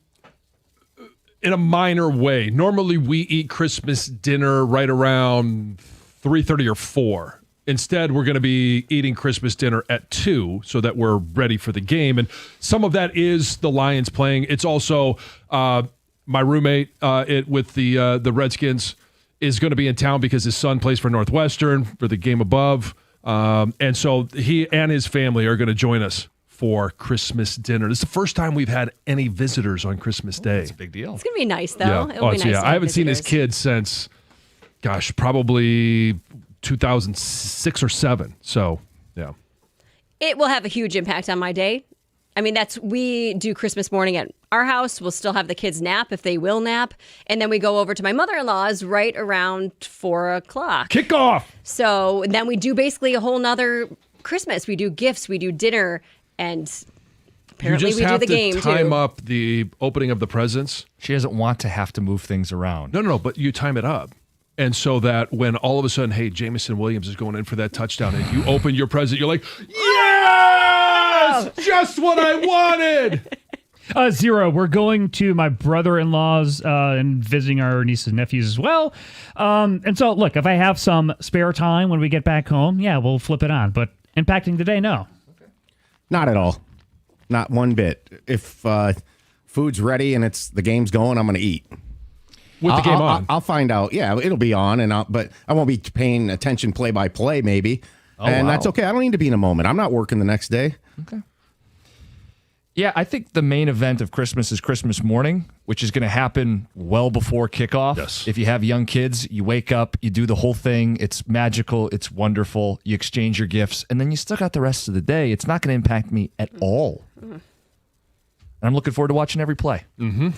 a minor way. Normally we eat Christmas dinner right around 3:30 or 4. Instead, we're going to be eating Christmas dinner at 2 so that we're ready for the game. And some of that is the Lions playing. It's also my roommate with the Redskins is going to be in town because his son plays for Northwestern for the game above. And so he and his family are going to join us for Christmas dinner. This is the first time we've had any visitors on Christmas Day. It's a big deal. It's gonna be nice though. Yeah. It'll be nice to have I haven't seen his visitors. kids since, gosh, probably 2006 or 7. So, yeah. It will have a huge impact on my day. I mean, we do Christmas morning at our house. We'll still have the kids nap if they will nap. And then we go over to my mother-in-law's right around 4 o'clock. Kick off. So then we do basically a whole nother Christmas. We do gifts, we do dinner, and apparently you just we do have the to game time too. up the opening of the presents. She doesn't want to have to move things around. No, but you time it up. And so that when all of a sudden, hey, Jameson Williams is going in for that touchdown, and you open your present, you're like, yes, just what I wanted. 0. We're going to my brother-in-law's and visiting our nieces and nephews as well. And so, look, if I have some spare time when we get back home, yeah, we'll flip it on. But impacting today, no. Not at all. Not one bit. If food's ready and the game's going, I'm going to eat. With the game on. I'll find out. Yeah, it'll be on, but I won't be paying attention play by play, maybe. And wow. that's okay. I don't need to be in a moment. I'm not working the next day. Yeah, I think the main event of Christmas is Christmas morning, which is going to happen well before kickoff. Yes. If you have young kids, you wake up, you do the whole thing. It's magical. It's wonderful. You exchange your gifts, and then you still got the rest of the day. It's not going to impact me at all. And I'm looking forward to watching every play. Mm-hmm.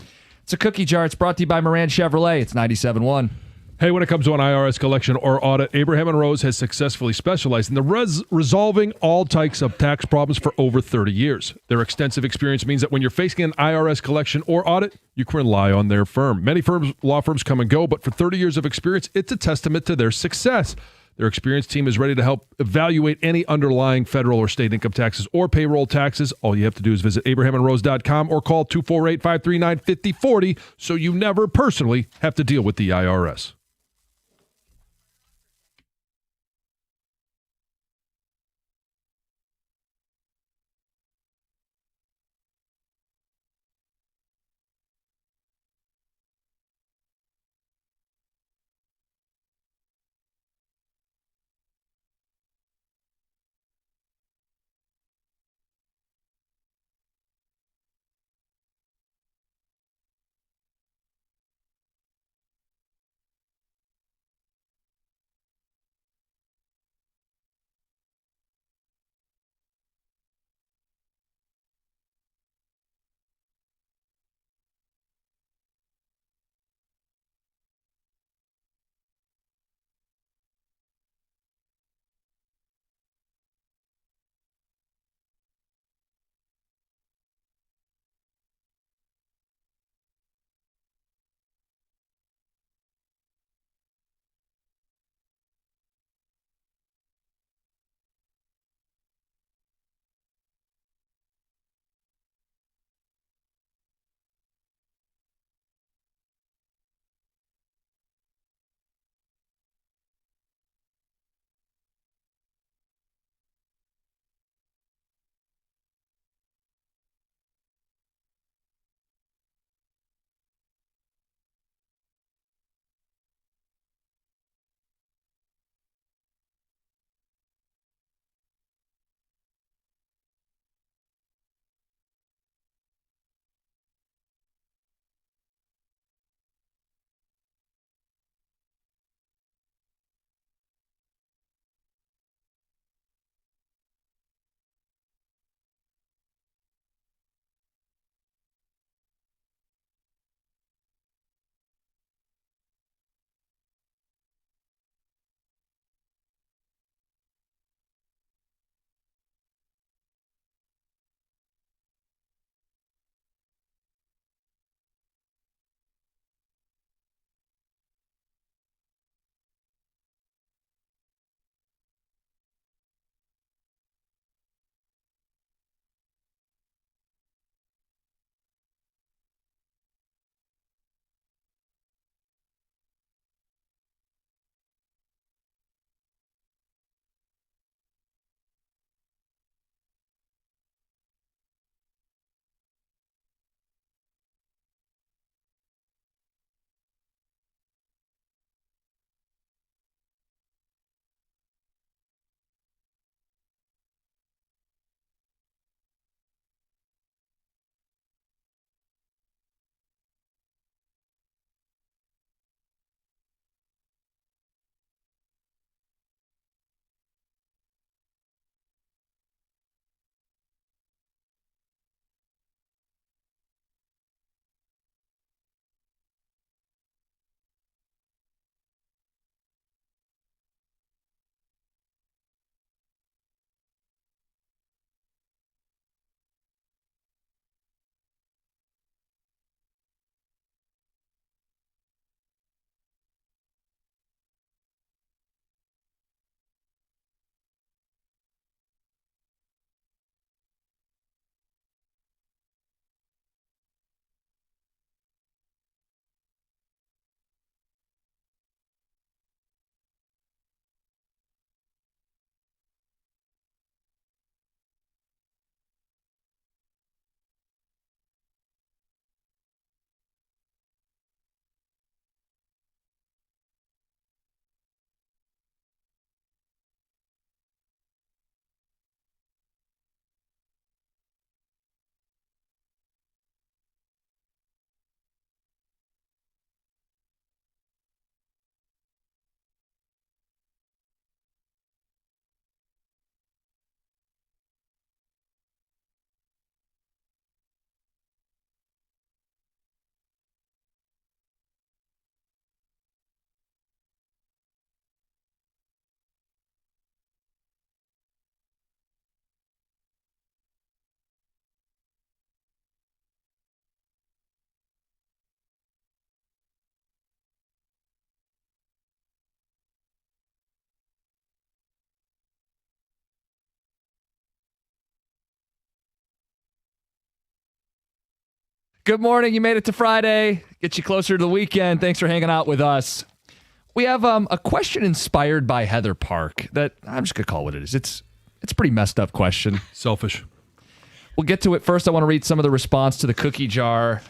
It's a cookie jar. It's brought to you by Moran Chevrolet. It's 97.1. Hey, when it comes to an IRS collection or audit, Abraham and Rose has successfully specialized in the resolving all types of tax problems for over 30 years. Their extensive experience means that when you're facing an IRS collection or audit, you can rely on their firm. Many law firms come and go, but for 30 years of experience, it's a testament to their success. Their experienced team is ready to help evaluate any underlying federal or state income taxes or payroll taxes. All you have to do is visit abrahamandrose.com or call 248-539-5040 so you never personally have to deal with the IRS. Good morning. You made it to Friday. Get you closer to the weekend. Thanks for hanging out with us. We have a question inspired by Heather Park that I'm just going to call what it is. It's a pretty messed up question. Selfish. We'll get to it. First, I want to read some of the response to the cookie jar,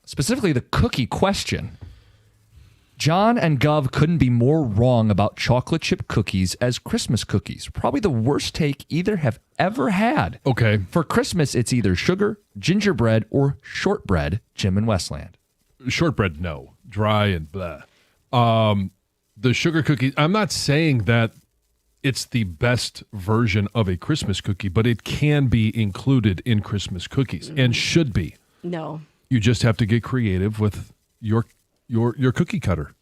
specifically the cookie question. John and Gov couldn't be more wrong about chocolate chip cookies as Christmas cookies. Probably the worst take either have ever had. Okay. For Christmas, it's either sugar, gingerbread, or shortbread, Jim and Westland. Shortbread, no. Dry and blah. The sugar cookies, I'm not saying that it's the best version of a Christmas cookie, but it can be included in Christmas cookies and should be. No. You just have to get creative with your cookie cutter.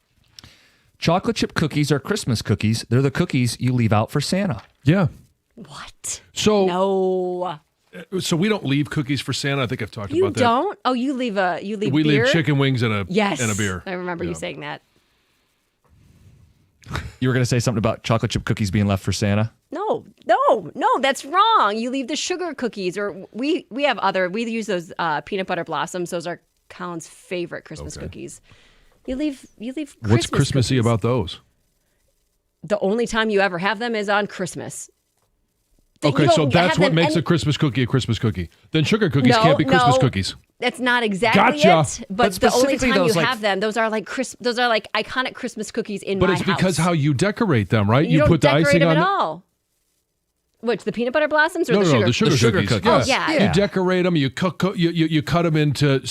Chocolate chip cookies are Christmas cookies. They're the cookies you leave out for Santa. Yeah. What? So No. So we don't leave cookies for Santa. I think I've talked You about that. don't? Oh, you leave We beer? leave chicken wings and Yes. a beer. I remember you Yeah. saying that. You were going to say something about chocolate chip cookies being left for Santa? No, that's wrong. You leave the sugar cookies, or we use those peanut butter blossoms. Those are Colin's favorite Christmas cookies. You leave What's Christmas Christmassy cookies. about those? The only time you ever have them is on Christmas. Okay, You so don't that's have what them makes any- a Christmas cookie a Christmas cookie. Then sugar cookies No, can't be Christmas no. cookies. That's not exactly Gotcha. it. But But the only specifically time you those, like- have them, those are like iconic Christmas cookies in But my it's house. because how you decorate them, right? you don't put the decorate icing them on at it. all. Which, the peanut butter blossoms or No, the no, sugar? no, the sugar, The sugar cookies. cookies. Oh, yeah. You decorate them. You cut them into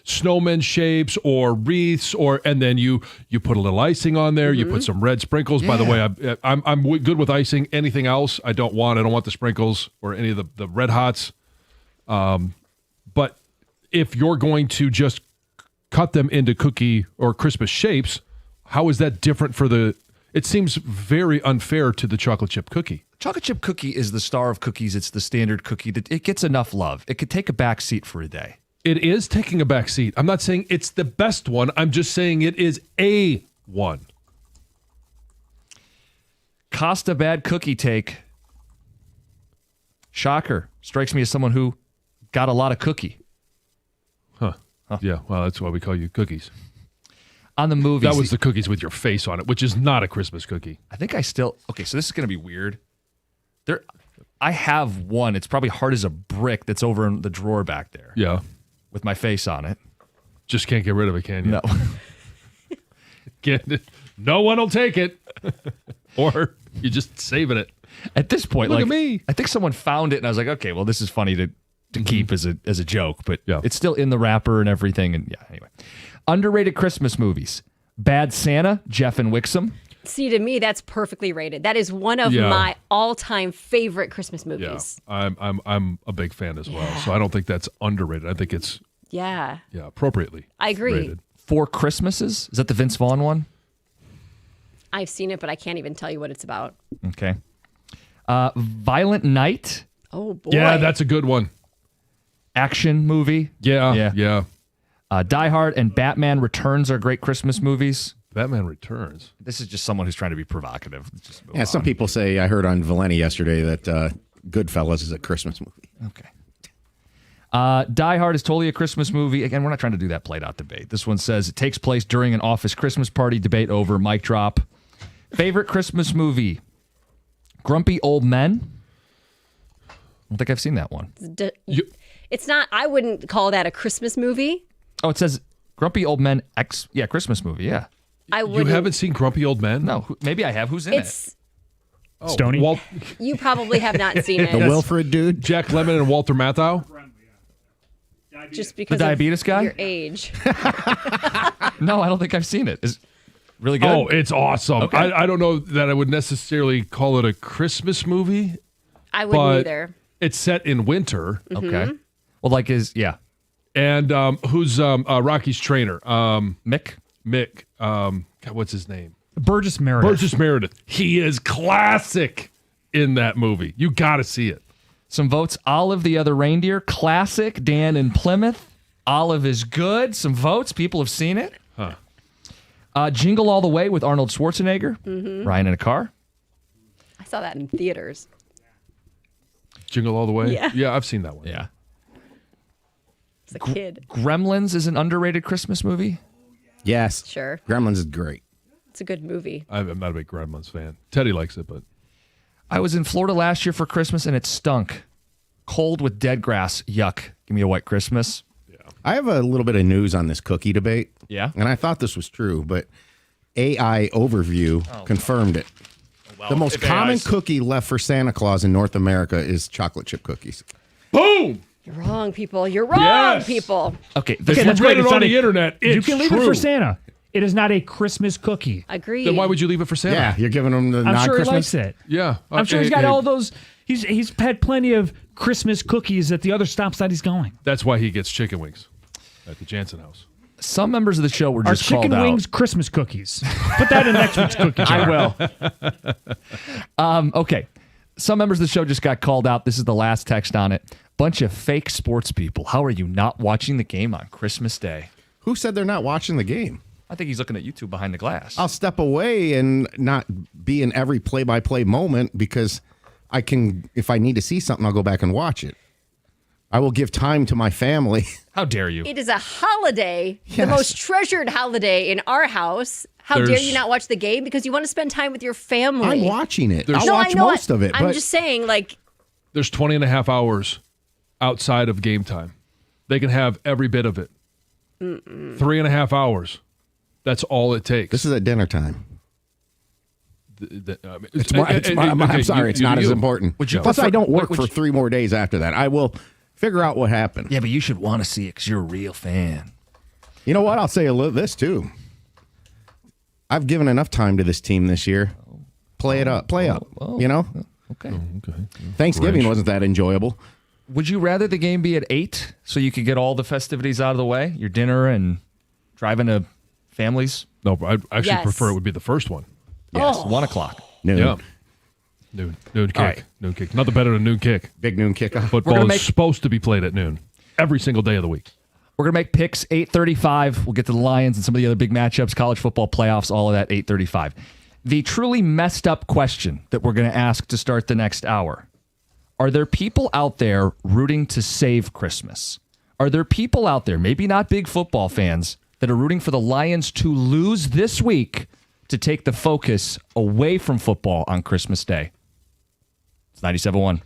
snowman shapes or wreaths, and then you put a little icing on there. You put some red sprinkles. By the way, I'm good with icing. Anything else, I don't want. I don't want the sprinkles or any of the red hots. But if you're going to just cut them into cookie or Christmas shapes, how is that different for the? It seems very unfair to the chocolate chip cookie. Chocolate chip cookie is the star of cookies. It's the standard cookie. It gets enough love. It could take a back seat for a day. It is taking a back seat. I'm not saying it's the best one. I'm just saying it is a one. Costa bad cookie take. Shocker. Strikes me as someone who got a lot of cookie. Huh. Yeah, well, that's why we call you cookies. On the movies. That was the cookies with your face on it, which is not a Christmas cookie. I think I still... Okay, so this is going to be weird. I have one. It's probably hard as a brick that's over in the drawer back there Yeah. with my face on it. Just can't get rid of it, can you? No. No one will take it. Or you just saving it. At this point, Look like at me. I think someone found it and I was like, okay, well, this is funny to keep as a joke, but Yeah. it's still in the wrapper and everything. And yeah, anyway. Underrated Christmas movies. Bad Santa, Jeff and Wixom. See, to me, that's perfectly rated. That is one of Yeah. my all-time favorite Christmas Yeah. movies. I'm a big fan as well. So I don't think that's underrated. I think it's Yeah. appropriately. I agree. rated. Four Christmases. Is that the Vince Vaughn one? I've seen it, but I can't even tell you what it's about. Okay. Violent Night, Oh boy. Yeah, that's a good one. action movie. Yeah. Die Hard and Batman Returns are great Christmas movies. Batman Returns. This is just someone who's trying to be provocative. Let's just move Yeah, some on. people say, I heard on Valeni yesterday that Goodfellas is a Christmas movie. Okay. Die Hard is totally a Christmas movie. Again, we're not trying to do that played out debate. This one says it takes place during an office Christmas party. Debate over. Mic drop. Favorite Christmas movie? Grumpy Old Men. I don't think I've seen that one. It's not. I wouldn't call that a Christmas movie. Oh, it says Grumpy Old Men X. Yeah, Christmas movie. Yeah. I You wouldn't. haven't seen Grumpy Old Men? No, maybe I have. Who's in it? It's Stoney? you probably have not seen The it. Wilfred dude? Jack Lemmon and Walter Matthau? Just because The of diabetes guy? your age. No, I don't think I've seen it. Is it really good? Oh, it's awesome. Okay. I don't know that I would necessarily call it a Christmas movie, I wouldn't but either. it's set in winter. Okay. Well, like And who's Rocky's trainer? Mick. Mick. God, what's his name? Burgess Meredith. Burgess Meredith. He is classic in that movie. You got to see it. Some votes. Olive the Other Reindeer. Classic. Dan in Plymouth. Olive is good. Some votes. People have seen it. Jingle All the Way with Arnold Schwarzenegger. Ryan in a car. I saw that in theaters. Jingle All the Way? Yeah. Yeah, I've seen that one. Yeah. as a kid. Gremlins is an underrated Christmas movie. Yes. Sure. Gremlins is great. It's a good movie. I'm not a big Gremlins fan. Teddy likes it, but I was in Florida last year for Christmas, and it stunk. Cold with dead grass. Yuck. Give me a white Christmas. I have a little bit of news on this cookie debate. Yeah? And I thought this was true, but AI Overview confirmed it. The most common cookie left for Santa Claus in North America is chocolate chip cookies. boom! You're wrong, people. You're wrong, Yes. people. Okay, If this you that's read great. it It's on not the internet, You it's can leave true. it for Santa. It is not a Christmas cookie. Agreed. Then why would you leave it for Santa? Yeah, you're giving them the I'm sure he non-Christmas. likes it. Yeah. I'm sure he's got all those. He's had plenty of Christmas cookies at the other stops that he's going. That's why he gets chicken wings at the Jansen house. some members of the show were Our just called chicken out. wings Christmas cookies. Put that in next week's cookie jar. I will. Okay. Some members of the show just got called out. This is the last text on it. Bunch of fake sports people. How are you not watching the game on Christmas Day? Who said they're not watching the game? I think he's looking at YouTube behind the glass. I'll step away and not be in every play-by-play moment because I can, if I need to see something, I'll go back and watch it. I will give time to my family. How dare you? It is a holiday, the Yes. most treasured holiday in our house. How dare There's- you not watch the game? Because you want to spend time with your family. I'm watching it. I'll No, watch I know most of it. I'm but just saying, like, There's 20 and a half hours outside of game time. They can have every bit of it. 3.5 hours. That's all it takes. this is at dinner time. It's I'm sorry, it's not as important. Would you Plus, prefer- I don't work would for you- 3 more days after that. I will figure out what happened. Yeah, but you should want to see it because you're a real fan. You know what? I'll say this too. I've given enough time to this team this year. Play it up. Play up. You know? Okay. Thanksgiving wasn't that enjoyable. Would you rather the game be at 8 so you could get all the festivities out of the way? Your dinner and driving to families? No, I actually Yes. prefer it would be the first one. Yes, Oh. 1 o'clock. Noon. Yeah. Noon kick. right. Noon kick. Nothing better than noon kick. Big noon kickoff. Football gonna is make- supposed to be played at noon every single day of the week. We're going to make picks 8:35. We'll get to the Lions and some of the other big matchups, college football playoffs, all of that 8:35. The truly messed up question that we're going to ask to start the next hour. Are there people out there rooting to save Christmas? Are there people out there, maybe not big football fans, that are rooting for the Lions to lose this week to take the focus away from football on Christmas Day? It's 97.1.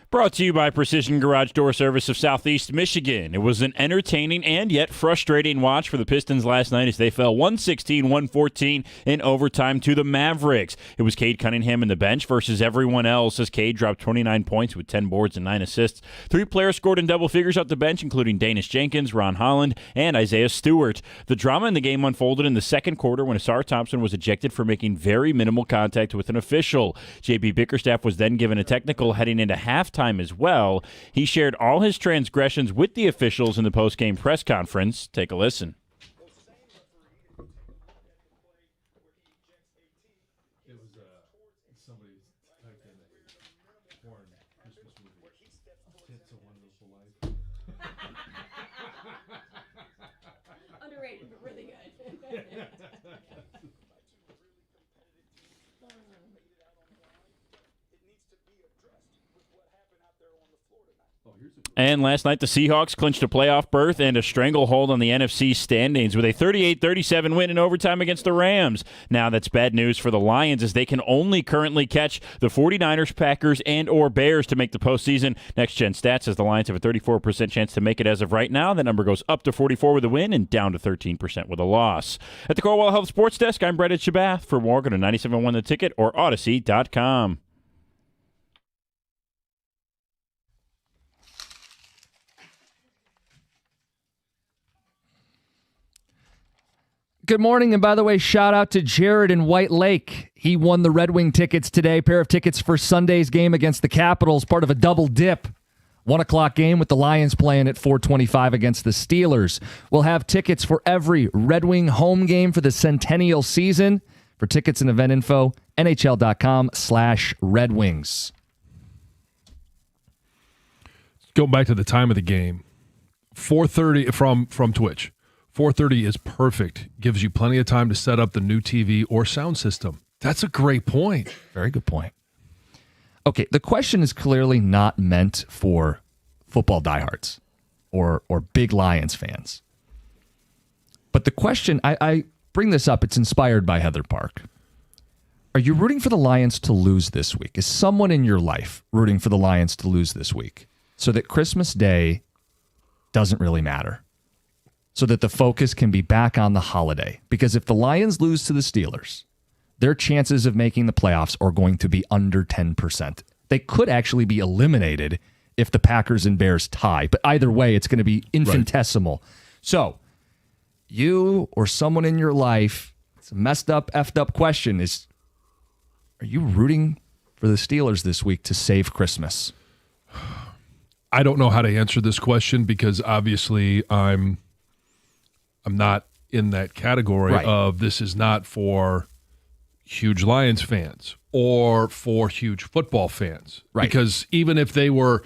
Brought to you by Precision Garage Door Service of Southeast Michigan. It was an entertaining and yet frustrating watch for the Pistons last night as they fell 116-114 in overtime to the Mavericks. It was Cade Cunningham in the bench versus everyone else as Cade dropped 29 points with 10 boards and 9 assists. 3 players scored in double figures off the bench, including Danish Jenkins, Ron Holland, and Isaiah Stewart. The drama in the game unfolded in the second quarter when Asar Thompson was ejected for making very minimal contact with an official. J.B. Bickerstaff was then given a technical heading into halftime as well. He shared all his transgressions with the officials in the post-game press conference. Take a listen. underrated, but really good. And last night, the Seahawks clinched a playoff berth and a stranglehold on the NFC standings with a 38-37 win in overtime against the Rams. Now, that's bad news for the Lions as they can only currently catch the 49ers, Packers, and or Bears to make the postseason. Next Gen Stats says the Lions have a 34% chance to make it as of right now. That number goes up to 44 with a win and down to 13% with a loss. At the Corewell Health Sports Desk, I'm Brett Shabath. For more, go to 97.1 The Ticket or Odyssey.com. Good morning, and by the way, shout out to Jared in White Lake. He won the Red Wing tickets today, pair of tickets for Sunday's game against the Capitals, part of a double dip. 1 o'clock game with the Lions playing at 4:25 against the Steelers. We'll have tickets for every Red Wing home game for the Centennial season. For tickets and event info, NHL.com/Red Wings. Going back to the time of the game, 4:30 from Twitch. 4:30 is perfect. Gives you plenty of time to set up the new TV or sound system. That's a great point. Very good point. Okay, the question is clearly not meant for football diehards or big Lions fans. But the question, I bring this up, it's inspired by Heather Park. Are you rooting for the Lions to lose this week? Is someone in your life rooting for the Lions to lose this week so that Christmas Day doesn't really matter? So that the focus can be back on the holiday? Because if the Lions lose to the Steelers, their chances of making the playoffs are going to be under 10%. They could actually be eliminated if the Packers and Bears tie. But either way, it's going to be infinitesimal. Right. So you or someone in your life, it's a messed up, effed up question, is, are you rooting for the Steelers this week to save Christmas? I don't know how to answer this question because obviously I'm not in that category of this is not for huge Lions fans or for huge football fans. Right. Because even if they were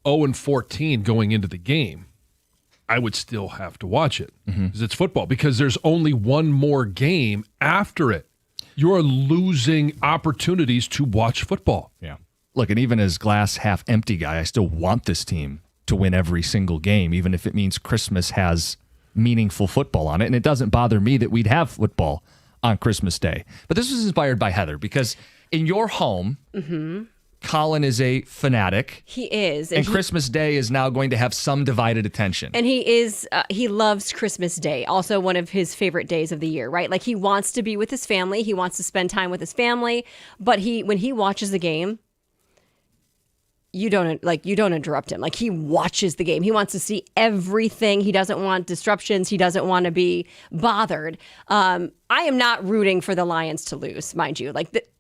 0-14 going into the game, I would still have to watch it because it's football, because there's only one more game after it. You're losing opportunities to watch football. Yeah. Look, and even as glass half empty guy, I still want this team to win every single game, even if it means Christmas has meaningful football on it. And it doesn't bother me that we'd have football on Christmas Day. But this was inspired by Heather, because in your home, Colin is a fanatic. He is. And Christmas Day is now going to have some divided attention. And he loves Christmas Day, also one of his favorite days of the year, right? Like, he wants to be with his family. He wants to spend time with his family. But when he watches the game, you don't interrupt him. Like, he watches the game. He wants to see everything. He doesn't want disruptions. He doesn't want to be bothered. I am not rooting for the Lions to lose, mind you.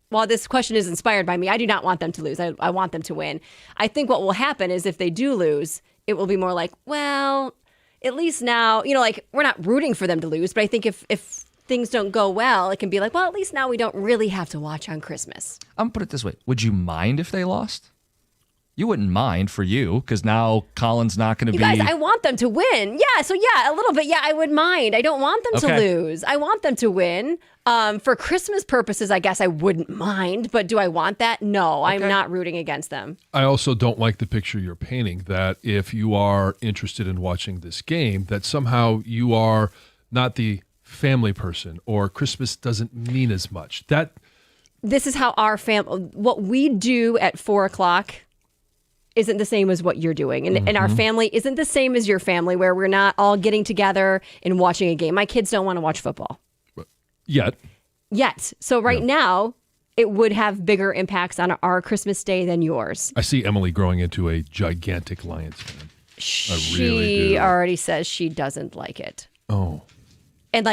While this question is inspired by me, I do not want them to lose. I want them to win. I think what will happen is if they do lose, it will be more like, well, at least now, we're not rooting for them to lose. But I think if things don't go well, it can be like, well, at least now we don't really have to watch on Christmas. I'm going to put it this way. Would you mind if they lost? You wouldn't mind for you, because now Colin's not going to be... You guys, I want them to win. Yeah, so yeah, a little bit. Yeah, I would mind. I don't want them to lose. I want them to win. For Christmas purposes, I guess I wouldn't mind. But do I want that? No, I'm not rooting against them. I also don't like the picture you're painting, that if you are interested in watching this game, that somehow you are not the family person, or Christmas doesn't mean as much. This is how our family... What we do at 4:00... isn't the same as what you're doing. And our family isn't the same as your family, where we're not all getting together and watching a game. My kids don't want to watch football. Yet. So now, it would have bigger impacts on our Christmas Day than yours. I see Emily growing into a gigantic Lions fan. She already says she doesn't like it. Oh. And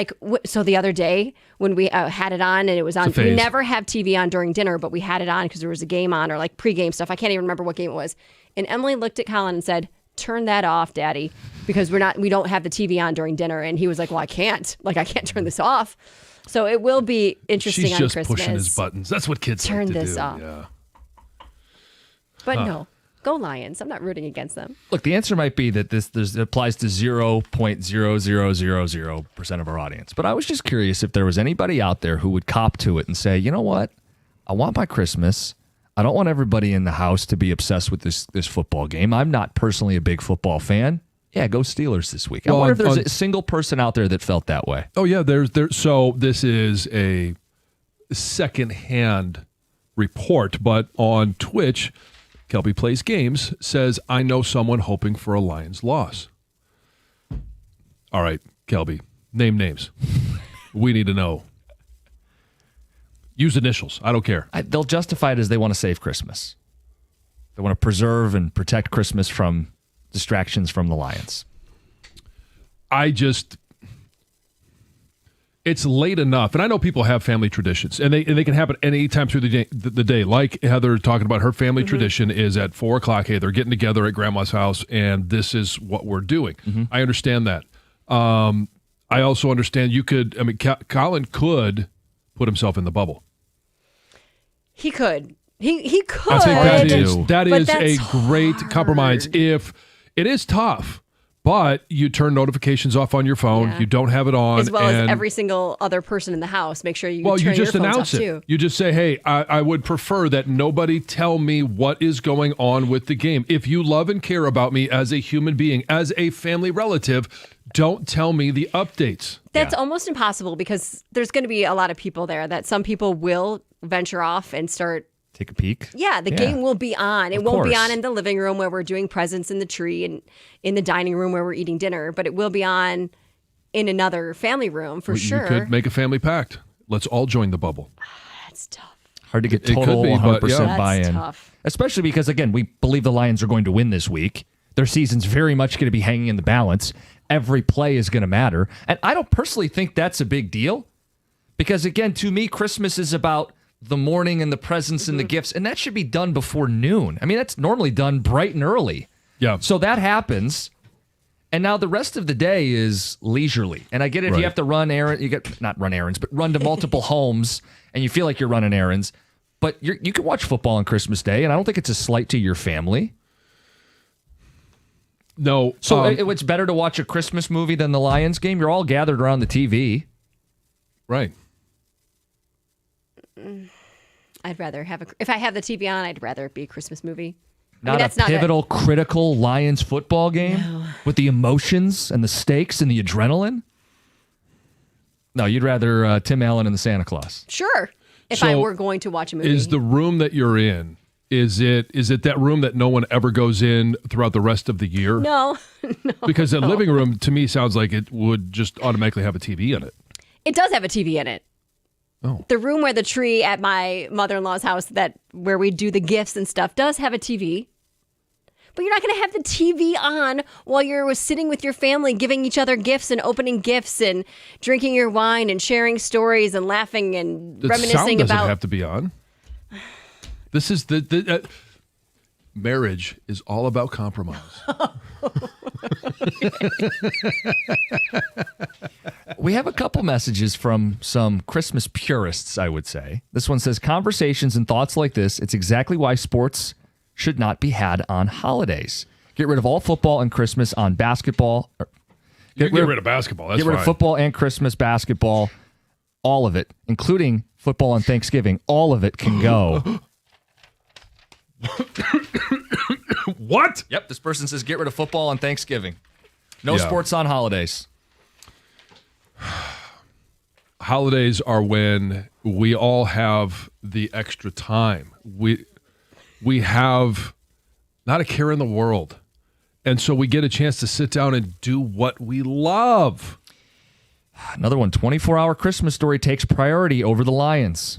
so the other day when we had it on, and it was on, we never have TV on during dinner, but we had it on because there was a game on, or like pregame stuff. I can't even remember what game it was. And Emily looked at Colin and said, "Turn that off, Daddy, because we don't have the TV on during dinner." And he was like, "Well, I can't turn this off." So it will be interesting on Christmas. She's just pushing his buttons. That's what kids like to do. Turn this off. Yeah. But no. Go Lions. I'm not rooting against them. Look, the answer might be that this applies to 0.0000% of our audience. But I was just curious if there was anybody out there who would cop to it and say, you know what? I want my Christmas. I don't want everybody in the house to be obsessed with this football game. I'm not personally a big football fan. Yeah, go Steelers this week. I wonder if there's a single person out there that felt that way. Oh, yeah. So this is a secondhand report, but on Twitch, Kelby Plays Games says, I know someone hoping for a Lions loss. All right, Kelby, name names. We need to know. Use initials. I don't care. They'll justify it as they want to save Christmas. They want to preserve and protect Christmas from distractions from the Lions. It's late enough, and I know people have family traditions, and they can happen any time through the day. Like Heather talking about, her family tradition is at 4:00. Hey, they're getting together at Grandma's house, and this is what we're doing. I understand that. I also understand Colin could put himself in the bubble. He could. He could. I think that is a great compromise. It is tough, but you turn notifications off on your phone. Yeah. You don't have it on. As well as every single other person in the house. Make sure you turn you just your phones announce off it. too. You just say, hey, I would prefer that nobody tell me what is going on with the game. If you love and care about me as a human being, as a family relative, don't tell me the updates. That's almost impossible because there's going to be a lot of people there that some people will venture off and start. Take a peek. Yeah, the game will be on. It Of won't be course. on in the living room where we're doing presents in the tree and in the dining room where we're eating dinner, but it will be on in another family room for sure. You could make a family pact. Let's all join the bubble. That's tough. Hard to get It could total be, 100% but yeah. That's buy-in. tough. Especially because, again, we believe the Lions are going to win this week. Their season's very much going to be hanging in the balance. Every play is going to matter. And I don't personally think that's a big deal because, again, to me, Christmas is about the morning and the presents and the gifts, and that should be done before noon. I mean, that's normally done bright and early. Yeah. So that happens. And now the rest of the day is leisurely. And I get it if Right. you have to run not run errands, but run to multiple homes and you feel like you're running errands. But you can watch football on Christmas Day, and I don't think it's a slight to your family. No. So it's better to watch a Christmas movie than the Lions game? You're all gathered around the TV. Right. I'd rather if I have the TV on, I'd rather it be a Christmas movie. Not that's a pivotal, critical Lions football game with the emotions and the stakes and the adrenaline? No, you'd rather Tim Allen and the Santa Claus. Sure. If I So were going to watch a movie. Is the room that you're in, is it that room that no one ever goes in throughout the rest of the year? No. Because the living room to me sounds like it would just automatically have a TV in it. It does have a TV in it. Oh. The room where the tree at my mother-in-law's house where we do the gifts and stuff does have a TV. But you're not going to have the TV on while you're sitting with your family giving each other gifts and opening gifts and drinking your wine and sharing stories and laughing and The reminiscing sound doesn't about have to be on. This is marriage is all about compromise. We have a couple messages from some Christmas purists, I would say. This one says, conversations and thoughts like this, it's exactly why sports should not be had on holidays. Get rid of all football and Christmas on basketball. You can get rid of basketball. That's Get rid fine. of football and Christmas basketball. All of it, including football and Thanksgiving. All of it can go. What? Yep, this person says get rid of football on Thanksgiving. No Yeah. sports on holidays. Holidays are when we all have the extra time. We have not a care in the world. And so we get a chance to sit down and do what we love. Another one, 24-hour Christmas Story takes priority over the Lions.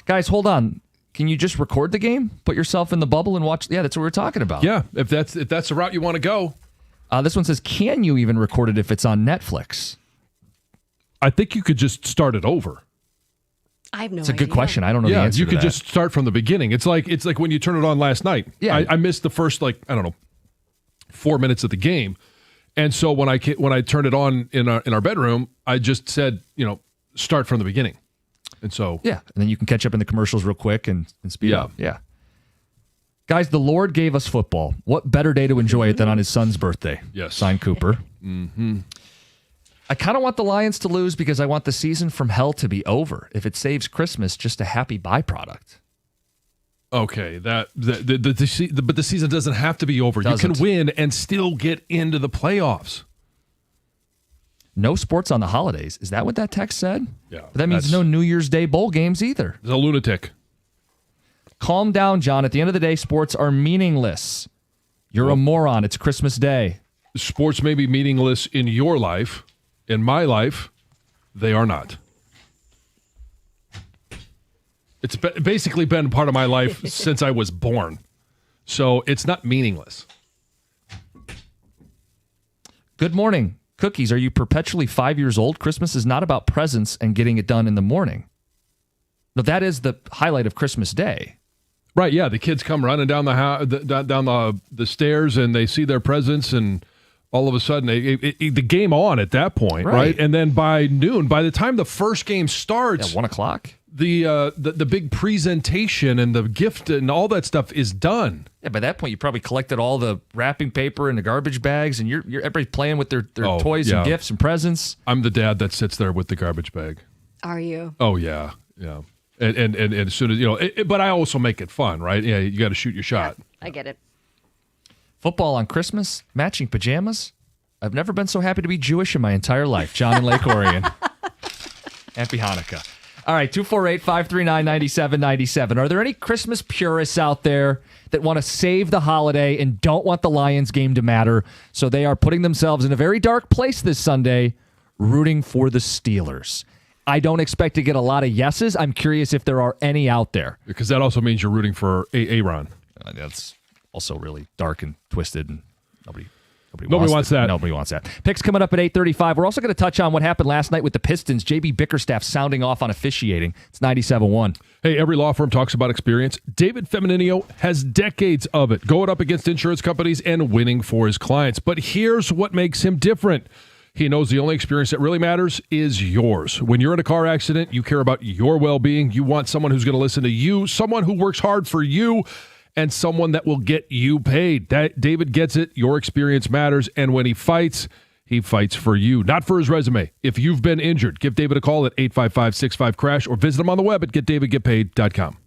Guys, hold on. Can you just record the game? Put yourself in the bubble and watch? Yeah, that's what we were talking about. Yeah, if that's the route you want to go. This one says, can you even record it if it's on Netflix? I think you could just start it over. I have no It's a idea. good question. I don't know the Yeah, answer you to could that. just start from the beginning. It's like when you turn it on last night. Yeah. I missed the first 4 minutes of the game, and so when I turned it on in our bedroom, I just said start from the beginning, and so Yeah, and then you can catch up in the commercials real quick and speed Yeah. up. Yeah. Guys, the Lord gave us football. What better day to enjoy it than on his son's birthday? Yes. Signed Cooper. Mm-hmm. I kind of want the Lions to lose because I want the season from hell to be over. If it saves Christmas, just a happy byproduct. okay, but the season doesn't have to be over. You Doesn't. can win and still get into the playoffs. No sports on the holidays. Is that what that text said? Yeah, But that means that's- no New Year's Day bowl games either. It's a lunatic. Calm down, John. At the end of the day, sports are meaningless. You're a moron. It's Christmas Day. Sports may be meaningless in your life. In my life, they are not. It's basically been part of my life since I was born. So it's not meaningless. Good morning. Cookies, are you perpetually 5 years old? Christmas is not about presents and getting it done in the morning. No, that is the highlight of Christmas Day. Right, yeah. The kids come running down the stairs and they see their presents, and all of a sudden the game on at that point, Right. right? And then by noon, by the time the first game starts, At 1 o'clock? the big presentation and the gift and all that stuff is done. Yeah, by that point, you probably collected all the wrapping paper and the garbage bags, and you're everybody's playing with their toys and gifts and presents. I'm the dad that sits there with the garbage bag. Are you? Oh yeah. And as soon as but I also make it fun, right? Yeah, you got to shoot your shot. I get it. Football on Christmas, matching pajamas. I've never been so happy to be Jewish in my entire life. John in Lake Orion. Happy Hanukkah. All right, 248-539-9797. Are there any Christmas purists out there that want to save the holiday and don't want the Lions game to matter? So they are putting themselves in a very dark place this Sunday, rooting for the Steelers. I don't expect to get a lot of yeses. I'm curious if there are any out there. Because that also means you're rooting for Aaron. That's also really dark and twisted, and nobody wants that. Nobody wants that. Picks coming up at 8:35. We're also going to touch on what happened last night with the Pistons. JB Bickerstaff sounding off on officiating. It's 97.1. Hey, every law firm talks about experience. David Femininio has decades of it, going up against insurance companies and winning for his clients. But here's what makes him different. He knows the only experience that really matters is yours. When you're in a car accident, you care about your well-being. You want someone who's going to listen to you, someone who works hard for you, and someone that will get you paid. David gets it. Your experience matters. And when he fights for you, not for his resume. If you've been injured, give David a call at 855-65-CRASH or visit him on the web at getdavidgetpaid.com.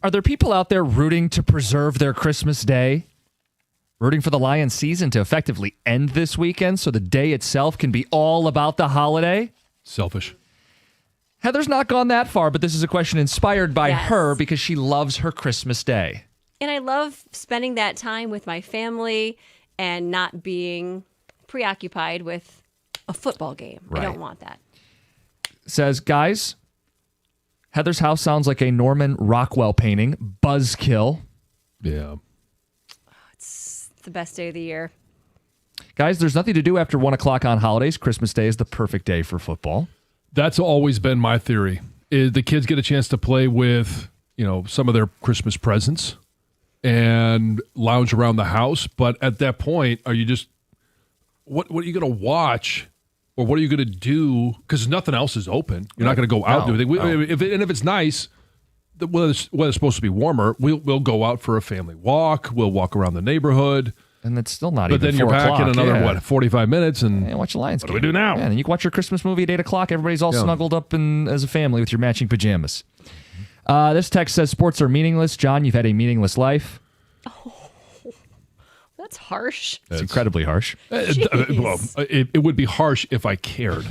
Are there people out there rooting to preserve their Christmas day? Rooting for the Lions season to effectively end this weekend so the day itself can be all about the holiday? Selfish. Heather's not gone that far, but this is a question inspired by Yes. her because she loves her Christmas day. And I love spending that time with my family and not being preoccupied with a football game. Right. I don't want that. Says, guys, Heather's house sounds like a Norman Rockwell painting. Buzzkill. Yeah. It's the best day of the year. Guys, there's nothing to do after 1 o'clock on holidays. Christmas Day is the perfect day for football. That's always been my theory. Is the kids get a chance to play with, some of their Christmas presents and lounge around the house. But at that point, are you just what are you going to watch, or what are you going to do? Because nothing else is open. You're not going to go out and do anything. If it's nice, the weather's supposed to be warmer, we'll go out for a family walk. We'll walk around the neighborhood. And it's still not But even then you're 4 back in o'clock. another 45 minutes, and Yeah, watch the Lions what game. do we do now? Yeah, and you can watch your Christmas movie at 8 o'clock. Everybody's all snuggled up as a family with your matching pajamas. This text says, sports are meaningless. John, you've had a meaningless life. That's harsh. It's incredibly harsh. It would be harsh if I cared.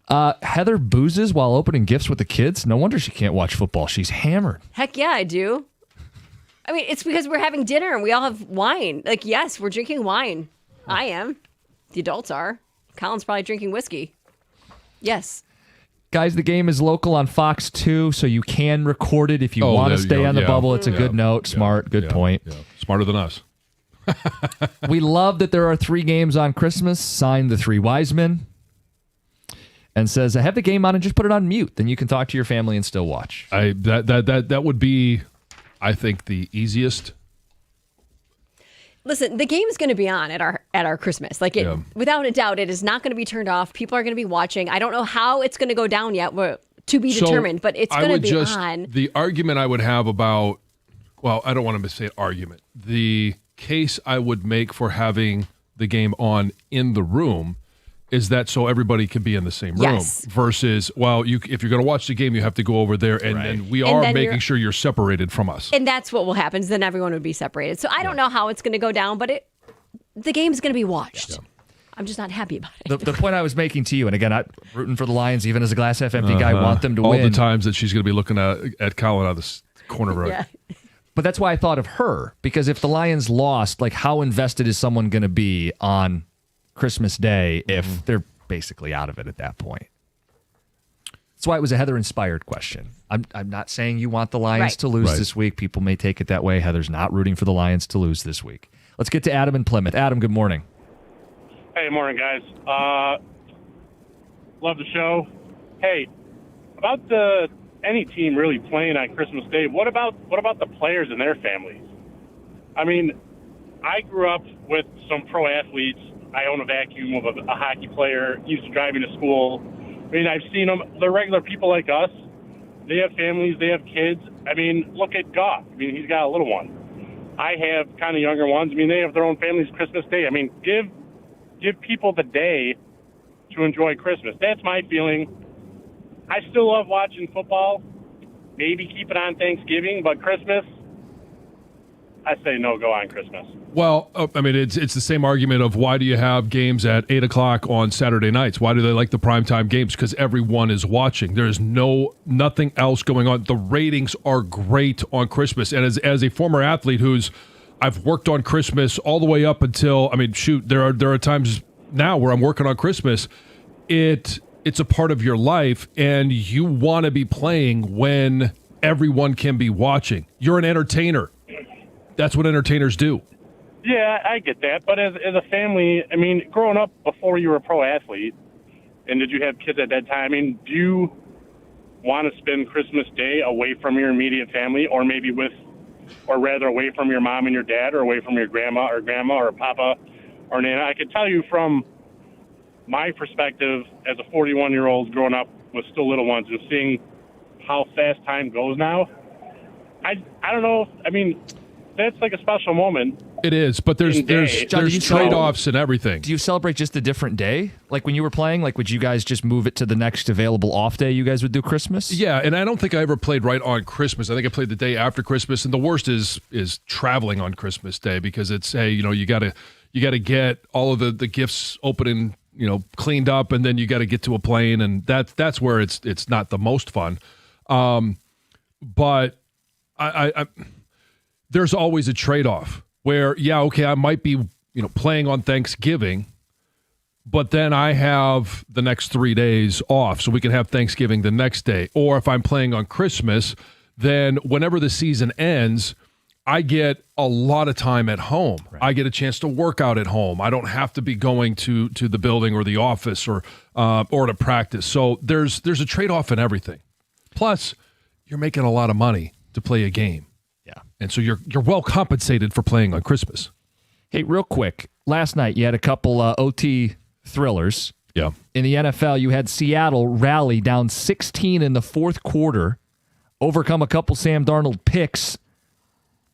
Heather boozes while opening gifts with the kids. No wonder she can't watch football. She's hammered. Heck yeah, I do. I mean, it's because we're having dinner and we all have wine. Like, yes, we're drinking wine. I am. The adults are. Colin's probably drinking whiskey. Yes. Guys, the game is local on Fox 2, so you can record it if you want to there you stay go. on the Yeah. bubble. It's a Yeah. good note. Smart. Good point. Yeah. Smarter than us. We love that there are 3 games on Christmas. Signed the 3 wise men. And says, have the game on and just put it on mute. Then you can talk to your family and still watch. That would be, I think, the easiest. Listen, the game is going to be on at our Christmas. Like, without a doubt, it is not going to be turned off. People are going to be watching. I don't know how it's going to go down yet. To be determined, but it's going to be on. The argument I would have about, well, I don't want to say argument. The case I would make for having the game on in the room is that so everybody can be in the same room. Yes. Versus, well, if you're going to watch the game, you have to go over there, and we are making sure you're separated from us. And that's what will happen. Then everyone would be separated. So I don't know how it's going to go down, but the game's going to be watched. Yeah. I'm just not happy about it. The point I was making to you, and again, I'm rooting for the Lions, even as a glass half empty guy, want them to win. All the times that she's going to be looking at Colin out of the corner of her. Yeah. But that's why I thought of her, because if the Lions lost, like, how invested is someone going to be on Christmas Day if they're basically out of it at that point? That's why it was a Heather-inspired question. I'm not saying you want the Lions to lose this week. People may take it that way. Heather's not rooting for the Lions to lose this week. Let's get to Adam in Plymouth. Adam, good morning. Hey, morning, guys. Love the show. Hey, about any team really playing on Christmas Day, what about the players and their families? I mean, I grew up with some pro athletes. I own a vacuum of a hockey player, used to driving to school. I mean, I've seen them. They're regular people like us. They have families. They have kids. I mean, look at Goff. I mean, he's got a little one. I have kind of younger ones. I mean, they have their own families Christmas Day. I mean, give people the day to enjoy Christmas. That's my feeling. I still love watching football. Maybe keep it on Thanksgiving, but Christmas, I say no go on Christmas. Well, I mean, it's the same argument of why do you have games at 8 o'clock on Saturday nights? Why do they like the primetime games? Because everyone is watching. There's nothing else going on. The ratings are great on Christmas. And as a former athlete I've worked on Christmas all the way up until, I mean, shoot, there are times now where I'm working on Christmas. It's a part of your life, and you want to be playing when everyone can be watching. You're an entertainer. That's what entertainers do. Yeah, I get that. But as a family, I mean, growing up before you were a pro athlete, and did you have kids at that time? I mean, do you want to spend Christmas Day away from your immediate family, or maybe rather away from your mom and your dad, or away from your grandma or papa or nana? I can tell you from my perspective as a 41-year-old growing up with still little ones and seeing how fast time goes now, I don't know. I mean, that's like a special moment. It is, but there's John, do you trade-offs and everything. Do you celebrate just a different day? Like when you were playing, like would you guys just move it to the next available off day you guys would do Christmas? Yeah, and I don't think I ever played right on Christmas. I think I played the day after Christmas, and the worst is traveling on Christmas Day because it's you got to get all of the gifts open and cleaned up, and then you got to get to a plane, and that's where it's not the most fun. But I there's always a trade-off where I might be playing on Thanksgiving, but then I have the next 3 days off, so we can have Thanksgiving the next day. Or if I'm playing on Christmas, then whenever the season ends, I get a lot of time at home. Right. I get a chance to work out at home. I don't have to be going to the building or the office or to practice. So there's a trade-off in everything. Plus, you're making a lot of money to play a game. Yeah. And so you're well compensated for playing on Christmas. Hey, real quick. Last night you had a couple OT thrillers. Yeah. In the NFL, you had Seattle rally down 16 in the fourth quarter, overcome a couple Sam Darnold picks.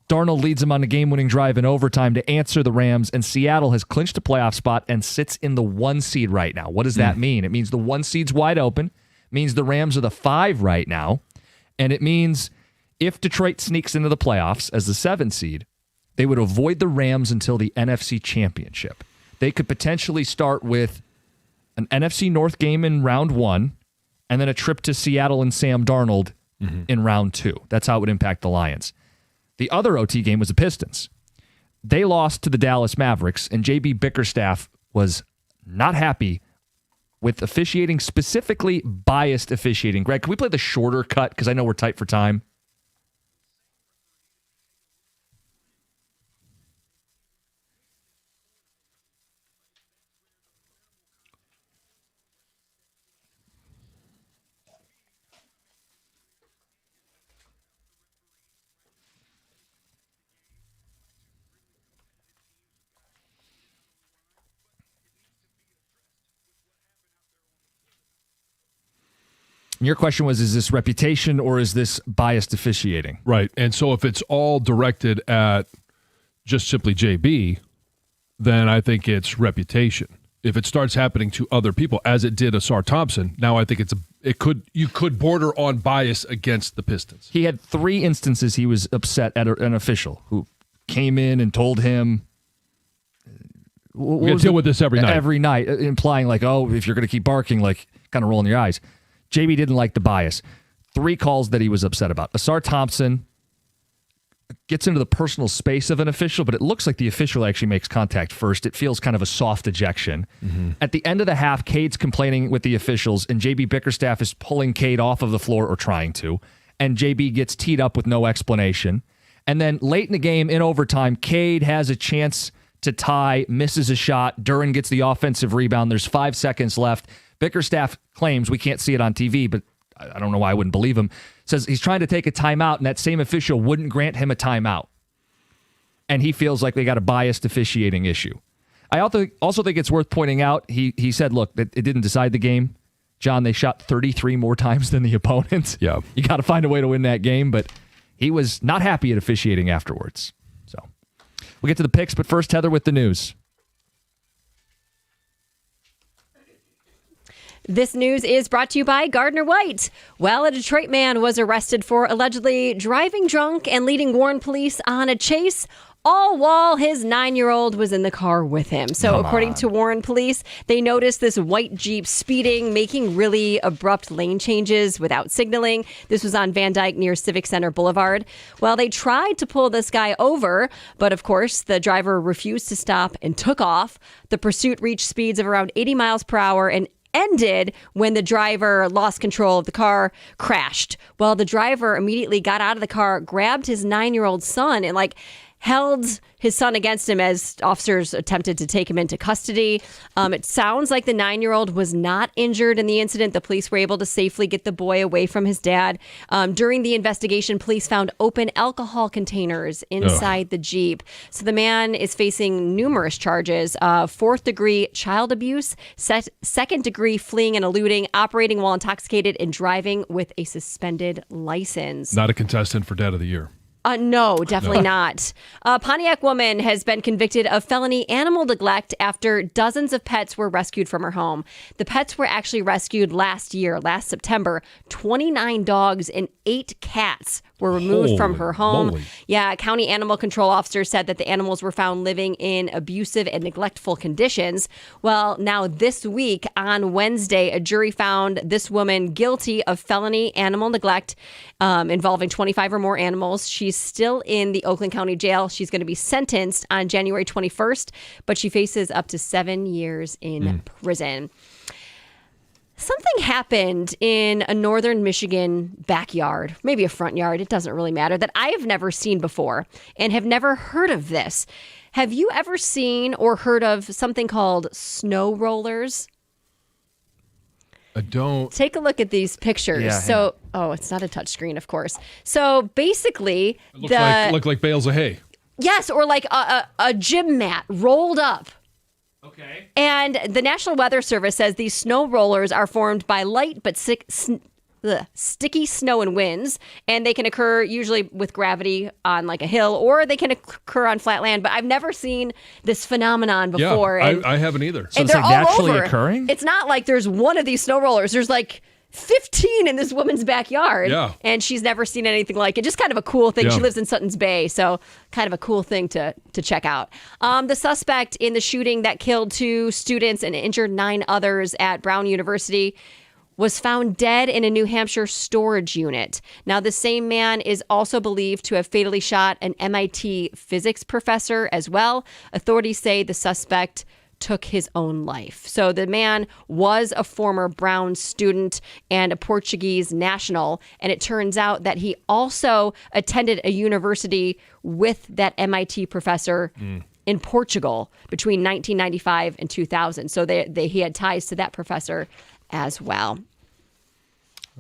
Darnold leads them on the game-winning drive in overtime to answer the Rams, and Seattle has clinched a playoff spot and sits in the 1 seed right now. What does that mean? It means the 1 seed's wide open. It means the Rams are the 5 right now. And it means if Detroit sneaks into the playoffs as the 7 seed, they would avoid the Rams until the NFC Championship. They could potentially start with an NFC North game in round 1 and then a trip to Seattle and Sam Darnold in round 2. That's how it would impact the Lions. The other OT game was the Pistons. They lost to the Dallas Mavericks, and JB Bickerstaff was not happy with officiating, specifically biased officiating. Greg, can we play the shorter cut? Because I know we're tight for time. Your question was, is this reputation or is this biased officiating? Right. And so if it's all directed at just simply JB, then I think it's reputation. If it starts happening to other people, as it did Asar Thompson, now I think you could border on bias against the Pistons. He had 3 instances he was upset at an official who came in and told him, we got to deal with this every night. Every night, implying like, oh, if you're going to keep barking, like kind of rolling your eyes. JB didn't like the bias. 3 calls that he was upset about. Asar Thompson gets into the personal space of an official, but it looks like the official actually makes contact first. It feels kind of a soft ejection. At the end of the half, Cade's complaining with the officials, and JB Bickerstaff is pulling Cade off of the floor or trying to, and JB gets teed up with no explanation. And then late in the game, in overtime, Cade has a chance to tie, misses a shot. Duren gets the offensive rebound. There's 5 seconds left. Bickerstaff claims, we can't see it on TV, but I don't know why I wouldn't believe him, says he's trying to take a timeout, and that same official wouldn't grant him a timeout. And he feels like they got a biased officiating issue. I also think it's worth pointing out, he said, look, it didn't decide the game. John, they shot 33 more times than the opponent. Yeah. You got to find a way to win that game, but he was not happy at officiating afterwards. So we'll get to the picks, but first, Heather with the news. This news is brought to you by Gardner White. Well, a Detroit man was arrested for allegedly driving drunk and leading Warren police on a chase, all while his 9-year-old was in the car with him. So according to Warren police, they noticed this white Jeep speeding, making really abrupt lane changes without signaling. This was on Van Dyke near Civic Center Boulevard. Well, they tried to pull this guy over, but of course, the driver refused to stop and took off. The pursuit reached speeds of around 80 miles per hour and ended when the driver lost control of the car, crashed. Well, the driver immediately got out of the car, grabbed his 9-year-old son, and held his son against him as officers attempted to take him into custody. It sounds like the 9-year-old was not injured in the incident. The police were able to safely get the boy away from his dad. During the investigation, police found open alcohol containers inside the Jeep. So the man is facing numerous charges: 4th-degree child abuse, 2nd-degree fleeing and eluding, operating while intoxicated, and driving with a suspended license. Not a contestant for Dad of the Year. No, definitely not. A Pontiac woman has been convicted of felony animal neglect after dozens of pets were rescued from her home. The pets were actually rescued last September. 29 dogs and 8 cats were removed from her home. Moly. Yeah, a county animal control officer said that the animals were found living in abusive and neglectful conditions. Well, now this week on Wednesday, a jury found this woman guilty of felony animal neglect involving 25 or more animals. She's still in the Oakland County Jail. She's going to be sentenced on January 21st, but she faces up to 7 years in prison. Something happened in a northern Michigan backyard, maybe a front yard, it doesn't really matter, that I have never seen before and have never heard of this. Have you ever seen or heard of something called snow rollers? I don't. Take a look at these pictures. Yeah, It's not a touchscreen, of course. So basically, Look like bales of hay. yes, or like a gym mat rolled up. Okay. And the National Weather Service says these snow rollers are formed by light but sticky snow and winds, and they can occur usually with gravity on like a hill, or they can occur on flat land. But I've never seen this phenomenon before. Yeah, and, I haven't either. So and it's they're like all naturally over. occurring? It's not like there's one of these snow rollers. There's like 15 in this woman's backyard. Yeah. And she's never seen anything like it. Just kind of a cool thing. Yeah. She lives in Sutton's Bay, so kind of a cool thing to check out. The suspect in the shooting that killed 2 students and injured 9 others at Brown University was found dead in a New Hampshire storage unit. Now, the same man is also believed to have fatally shot an MIT physics professor as well. Authorities say the suspect took his own life. So the man was a former Brown student and a Portuguese national. And it turns out that he also attended a university with that MIT professor in Portugal between 1995 and 2000. So he had ties to that professor as well.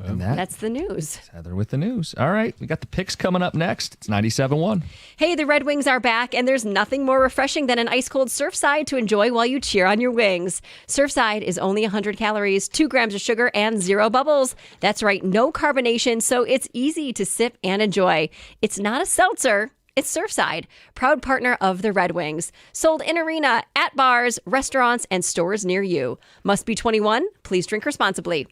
And That's the news. Heather with the news. All right, we got the picks coming up next. It's 97.1. Hey, the Red Wings are back, and there's nothing more refreshing than an ice-cold Surfside to enjoy while you cheer on your wings. Surfside is only 100 calories, 2 grams of sugar, and 0 bubbles. That's right, no carbonation, so it's easy to sip and enjoy. It's not a seltzer. It's Surfside, proud partner of the Red Wings. Sold in arena, at bars, restaurants, and stores near you. Must be 21. Please drink responsibly.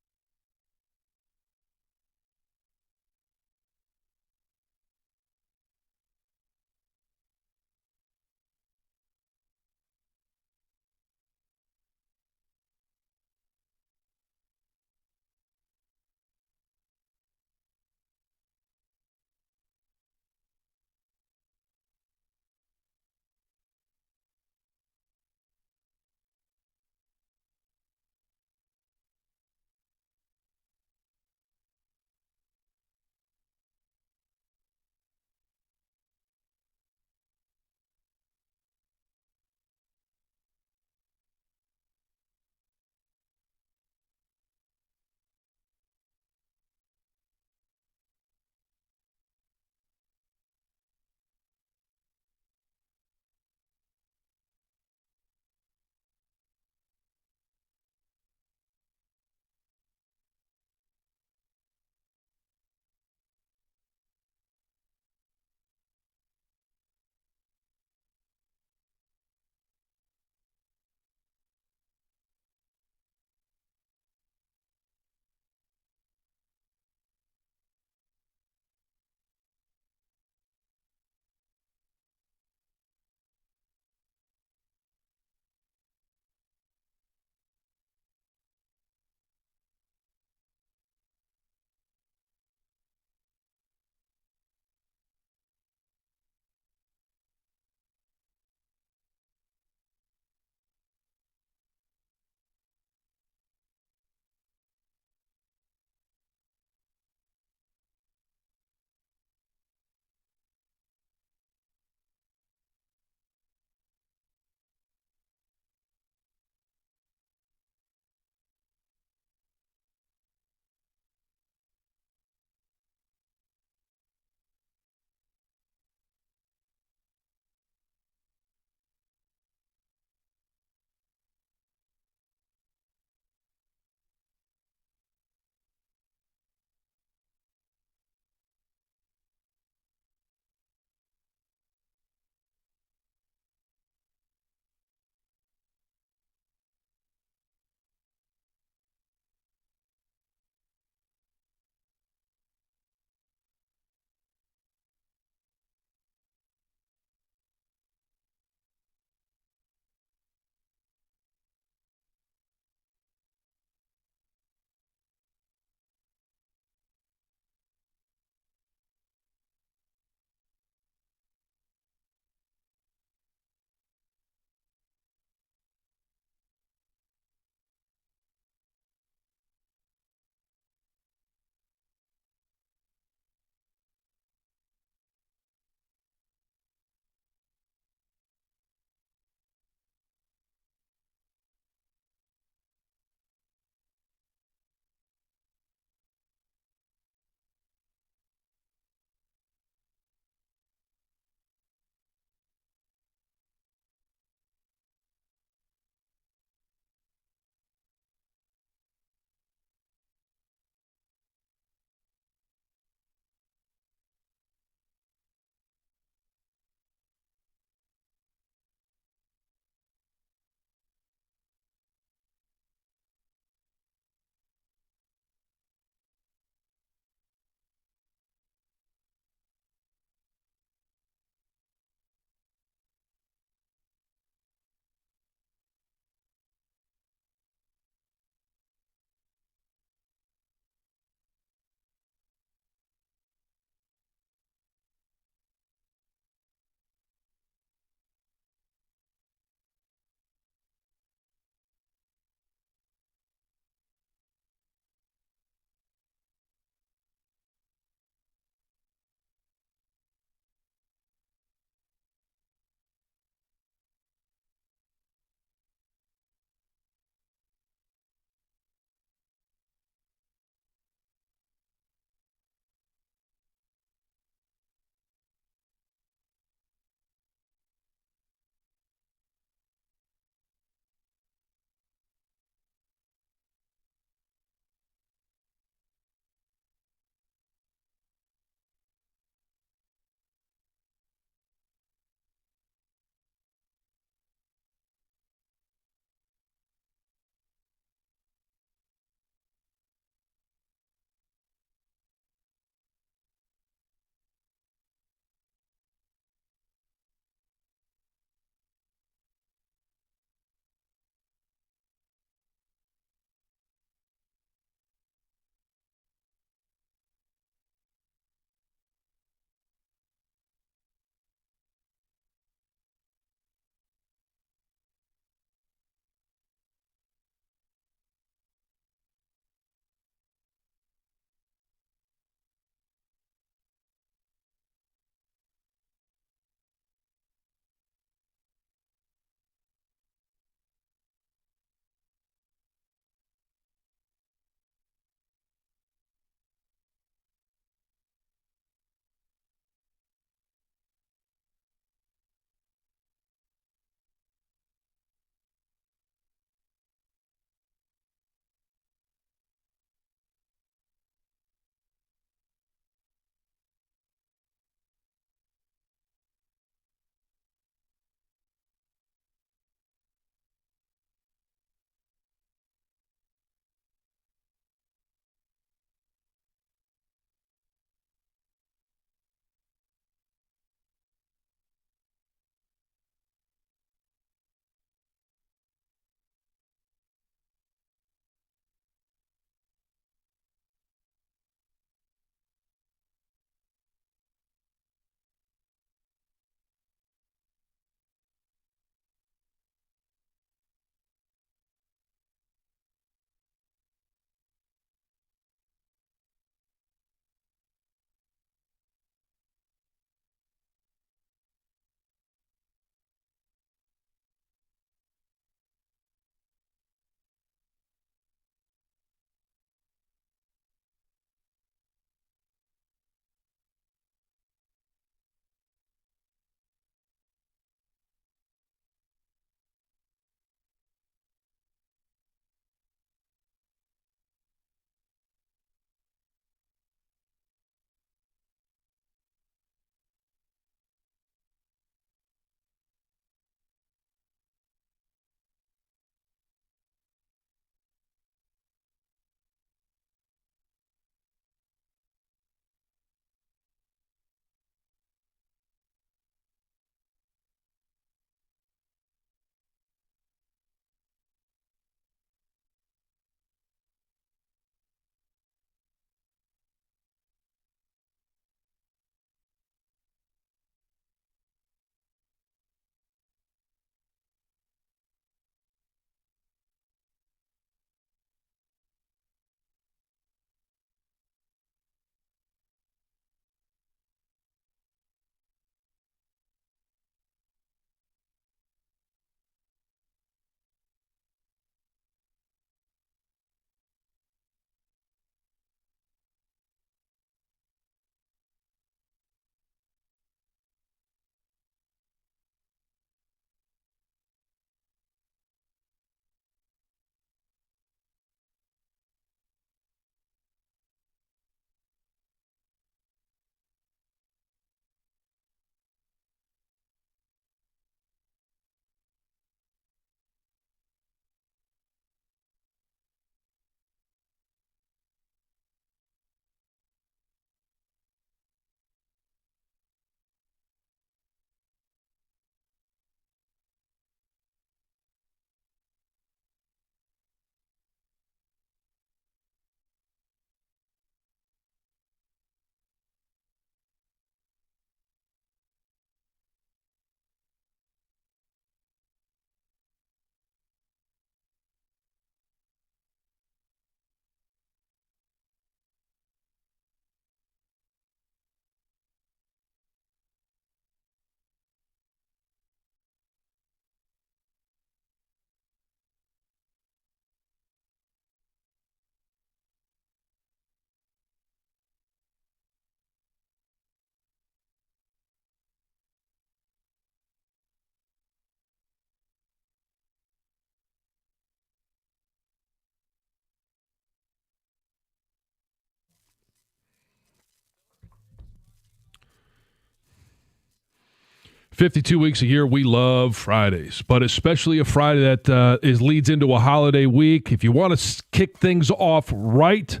52 weeks a year, we love Fridays, but especially a Friday that leads into a holiday week. If you want to kick things off right,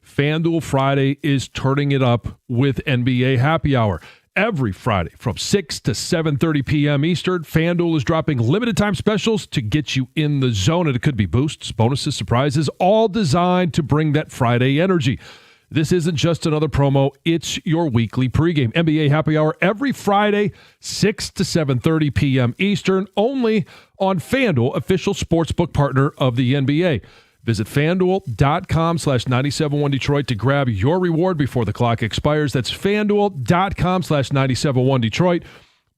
FanDuel Friday is turning it up with NBA Happy Hour. Every Friday from 6 to 7:30 p.m. Eastern, FanDuel is dropping limited time specials to get you in the zone. And it could be boosts, bonuses, surprises, all designed to bring that Friday energy. This isn't just another promo. It's your weekly pregame. NBA Happy Hour every Friday, 6 to 7:30 p.m. Eastern, only on FanDuel, official sportsbook partner of the NBA. Visit FanDuel.com/971 Detroit to grab your reward before the clock expires. That's FanDuel.com/971 Detroit.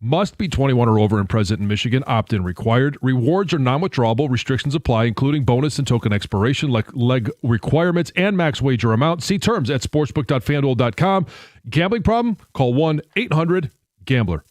Must be 21 or over and present in Michigan. Opt-in required. Rewards are non-withdrawable. Restrictions apply, including bonus and token expiration, leg requirements, and max wager amount. See terms at sportsbook.fanduel.com. Gambling problem? Call 1-800-GAMBLER.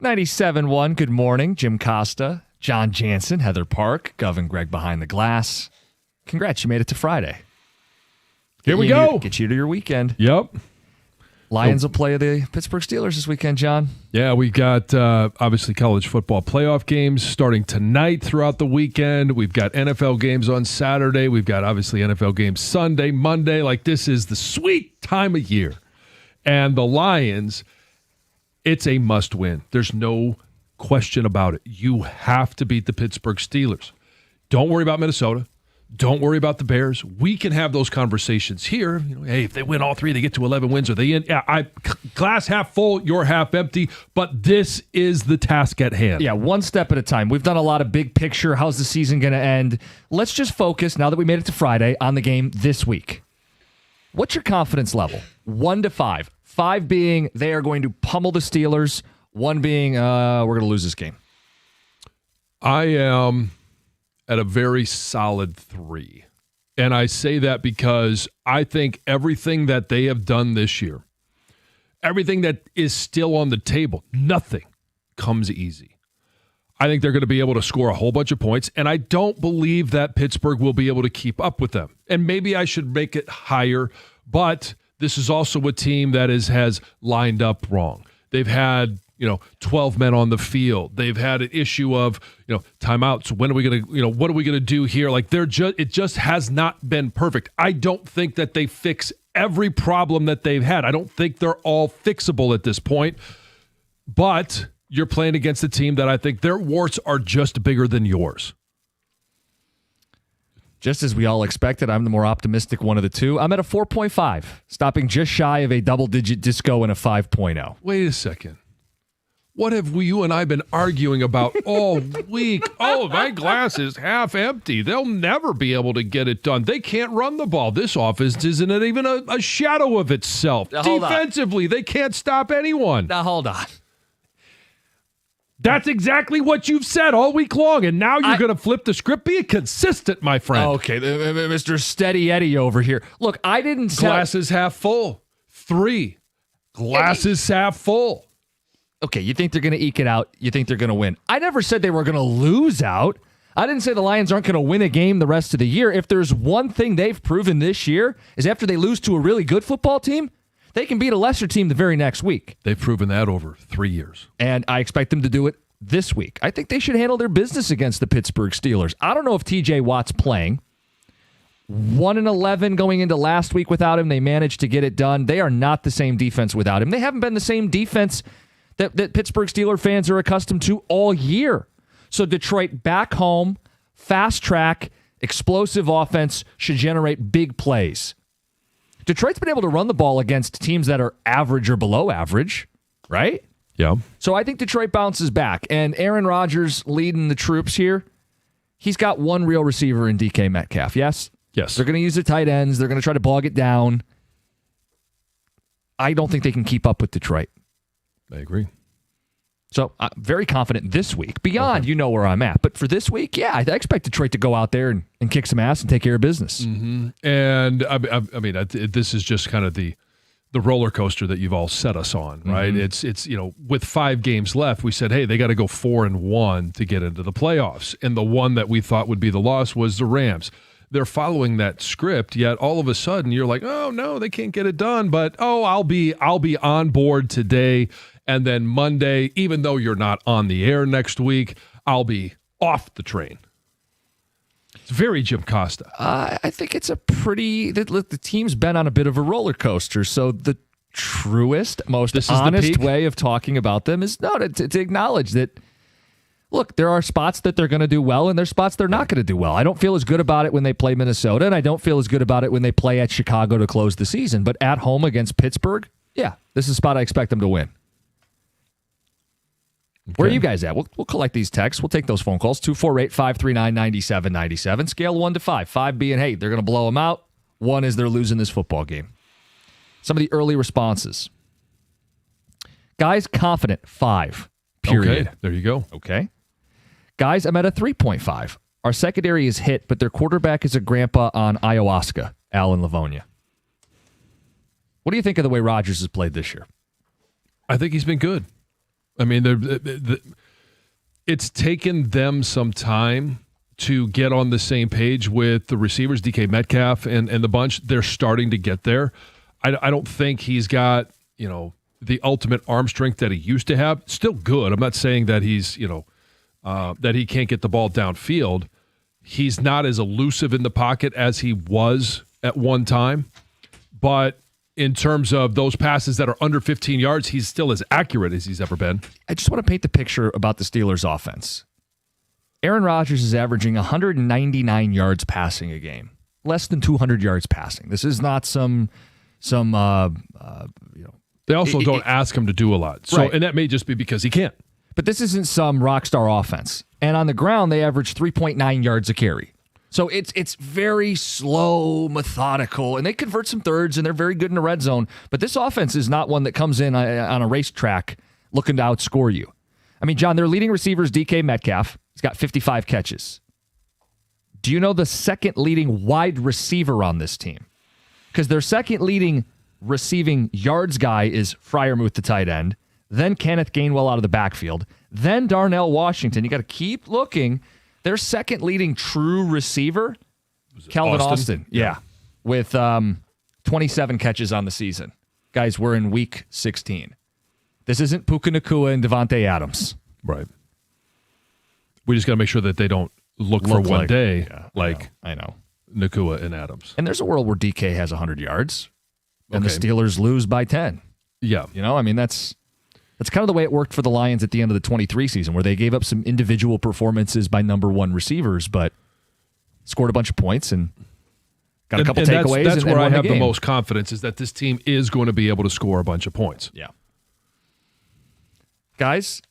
97.1, good morning. Jim Costa, John Jansen, Heather Park, Gov and Greg behind the glass. Congrats, you made it to Friday. Here we go. Get you to your weekend. Yep. Lions will play the Pittsburgh Steelers this weekend, John. Yeah, we got obviously college football playoff games starting tonight throughout the weekend. We've got NFL games on Saturday. We've got obviously NFL games Sunday, Monday. Like, this is the sweet time of year. And the Lions, it's a must win. There's no question about it. You have to beat the Pittsburgh Steelers. Don't worry about Minnesota. Don't worry about the Bears. We can have those conversations here. Hey, if they win all three, they get to 11 wins. Are they in? Yeah, glass half full, you're half empty. But this is the task at hand. Yeah, one step at a time. We've done a lot of big picture. How's the season going to end? Let's just focus, now that we made it to Friday, on the game this week. What's your confidence level? 1 to 5. 5 being they are going to pummel the Steelers. 1 being we're going to lose this game. I am at a very solid 3. And I say that because I think everything that they have done this year, everything that is still on the table, nothing comes easy. I think they're going to be able to score a whole bunch of points, and I don't believe that Pittsburgh will be able to keep up with them. And maybe I should make it higher, but this is also a team that has lined up wrong. They've had 12 men on the field. They've had an issue of, timeouts. When are we going to, what are we going to do here? Like, it just has not been perfect. I don't think that they fix every problem that they've had. I don't think they're all fixable at this point, but you're playing against a team that I think their warts are just bigger than yours. Just as we all expected, I'm the more optimistic one of the two. I'm at a 4.5, stopping just shy of a double-digit disco and a 5.0. Wait a second. What have you and I been arguing about all week? Oh, my glass is half empty. They'll never be able to get it done. They can't run the ball. This offense isn't even a shadow of itself. Now, hold on. Defensively, they can't stop anyone. Now, hold on. That's exactly what you've said all week long, and now you're going to flip the script. Be consistent, my friend. Okay, Mr. Steady Eddie over here. Look, I didn't Glass is half full. 3. Glass is half full. Okay, you think they're going to eke it out. You think they're going to win. I never said they were going to lose out. I didn't say the Lions aren't going to win a game the rest of the year. If there's one thing they've proven this year is after they lose to a really good football team, they can beat a lesser team the very next week. They've proven that over 3 years. And I expect them to do it this week. I think they should handle their business against the Pittsburgh Steelers. I don't know if TJ Watt's playing. 1-11 going into last week without him. They managed to get it done. They are not the same defense without him. They haven't been the same defense that Pittsburgh Steelers fans are accustomed to all year. So Detroit back home, fast track, explosive offense should generate big plays. Detroit's been able to run the ball against teams that are average or below average, right? Yeah. So I think Detroit bounces back. And Aaron Rodgers leading the troops here, he's got one real receiver in DK Metcalf, yes? Yes. They're going to use the tight ends. They're going to try to bog it down. I don't think they can keep up with Detroit. I agree. So I'm very confident this week. Beyond, you know where I'm at. But for this week, yeah, I expect Detroit to go out there and kick some ass and take care of business. Mm-hmm. And I mean, this is just kind of the roller coaster that you've all set us on, right? Mm-hmm. It's with 5 games left, we said, hey, they got to go 4-1 to get into the playoffs. And the one that we thought would be the loss was the Rams. They're following that script, yet all of a sudden you're like, oh no, they can't get it done. But I'll be on board today. And then Monday, even though you're not on the air next week, I'll be off the train. It's very Jim Costa. I think it's a pretty... The team's been on a bit of a roller coaster, so the truest, most honest way of talking about them is to acknowledge that, look, there are spots that they're going to do well, and there's spots they're not going to do well. I don't feel as good about it when they play Minnesota, and I don't feel as good about it when they play at Chicago to close the season. But at home against Pittsburgh, yeah, this is a spot I expect them to win. Okay. Where are you guys at? We'll collect these texts. We'll take those phone calls. 248-539-9797. Scale 1 to 5. 5 being, hey, they're going to blow them out. 1 is they're losing this football game. Some of the early responses. Guys, confident, 5. Period. Okay, there you go. Okay. Guys, I'm at a 3.5. Our secondary is hit, but their quarterback is a grandpa on ayahuasca, Alan Livonia. What do you think of the way Rodgers has played this year? I think he's been good. I mean, it's taken them some time to get on the same page with the receivers, DK Metcalf and the bunch. They're starting to get there. I don't think he's got, the ultimate arm strength that he used to have. Still good. I'm not saying that he's, that he can't get the ball downfield. He's not as elusive in the pocket as he was at one time. But in terms of those passes that are under 15 yards, he's still as accurate as he's ever been. I just want to paint the picture about the Steelers' offense. Aaron Rodgers is averaging 199 yards passing a game, less than 200 yards passing. This is not some. They also don't ask him to do a lot. So, right. And that may just be because he can't. But this isn't some rock star offense. And on the ground, they average 3.9 yards a carry. So it's very slow, methodical, and they convert some thirds, and they're very good in the red zone. But this offense is not one that comes in on a racetrack looking to outscore you. I mean, John, their leading receiver is DK Metcalf. He's got 55 catches. Do you know the second leading wide receiver on this team? Because their second leading receiving yards guy is Freiermuth, the tight end, then Kenneth Gainwell out of the backfield, then Darnell Washington. You got to keep looking. Their second leading true receiver, Calvin Austin. Yeah. With 27 catches on the season. Guys, we're in week 16. This isn't Puka Nacua and Devontae Adams. Right. We just got to make sure that they don't look for one day I know. Nacua and Adams. And there's a world where DK has 100 yards and Okay. the Steelers lose by 10. Yeah. I mean, that's kind of the way it worked for the Lions at the end of the 23 season, where they gave up some individual performances by number one receivers, but scored a bunch of points and got a couple takeaways. That's and where I won have the the game. most confidence, is that this team is going to be able to score a bunch of points. Yeah. Guys,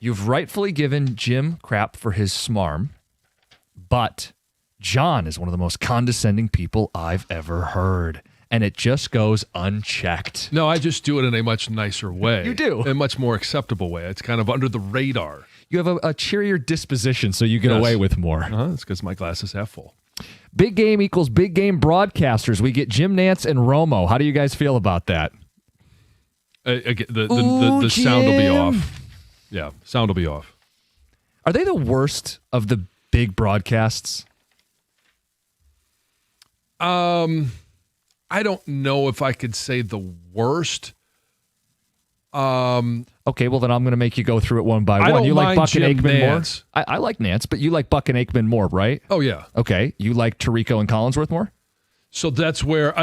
you've rightfully given Jim crap for his smarm, but John is one of the most condescending people I've ever heard. And it just goes unchecked. No, I just do it in a much nicer way. You do. In a much more acceptable way. It's kind of under the radar. You have a cheerier disposition, so you get away with more. It's because my glass is half full. Big game equals big game broadcasters. We get Jim Nantz and Romo. How do you guys feel about that? Again, the sound will be Jim. off. Yeah, sound will be off. Are they the worst of the big broadcasts? I don't know if I could say the worst. Okay, well then I'm going to make you go through it one by I one. don't You like mind Buck and Jim Aikman Nantz. more? I like Nance, but you like Buck and Aikman more, right? Oh, yeah. Okay, you like Tirico and Collinsworth more? So that's where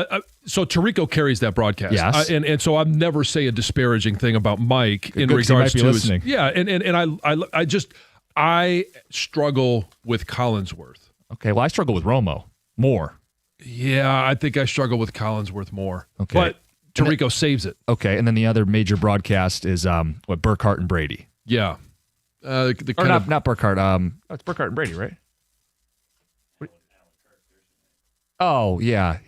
so Tirico carries that broadcast. Yes. And so I'd never say a disparaging thing about Mike in Good, 'cause he regards might be to listening. yeah, and I struggle with Collinsworth. Okay, well I struggle with Romo more. Yeah, I think I struggle with Collinsworth more. Okay. But Tirico saves it. Okay, and then the other major broadcast is Burkhart and Brady. Yeah. The Or kind of, not Burkhart. It's Burkhart and Brady, right? Oh yeah,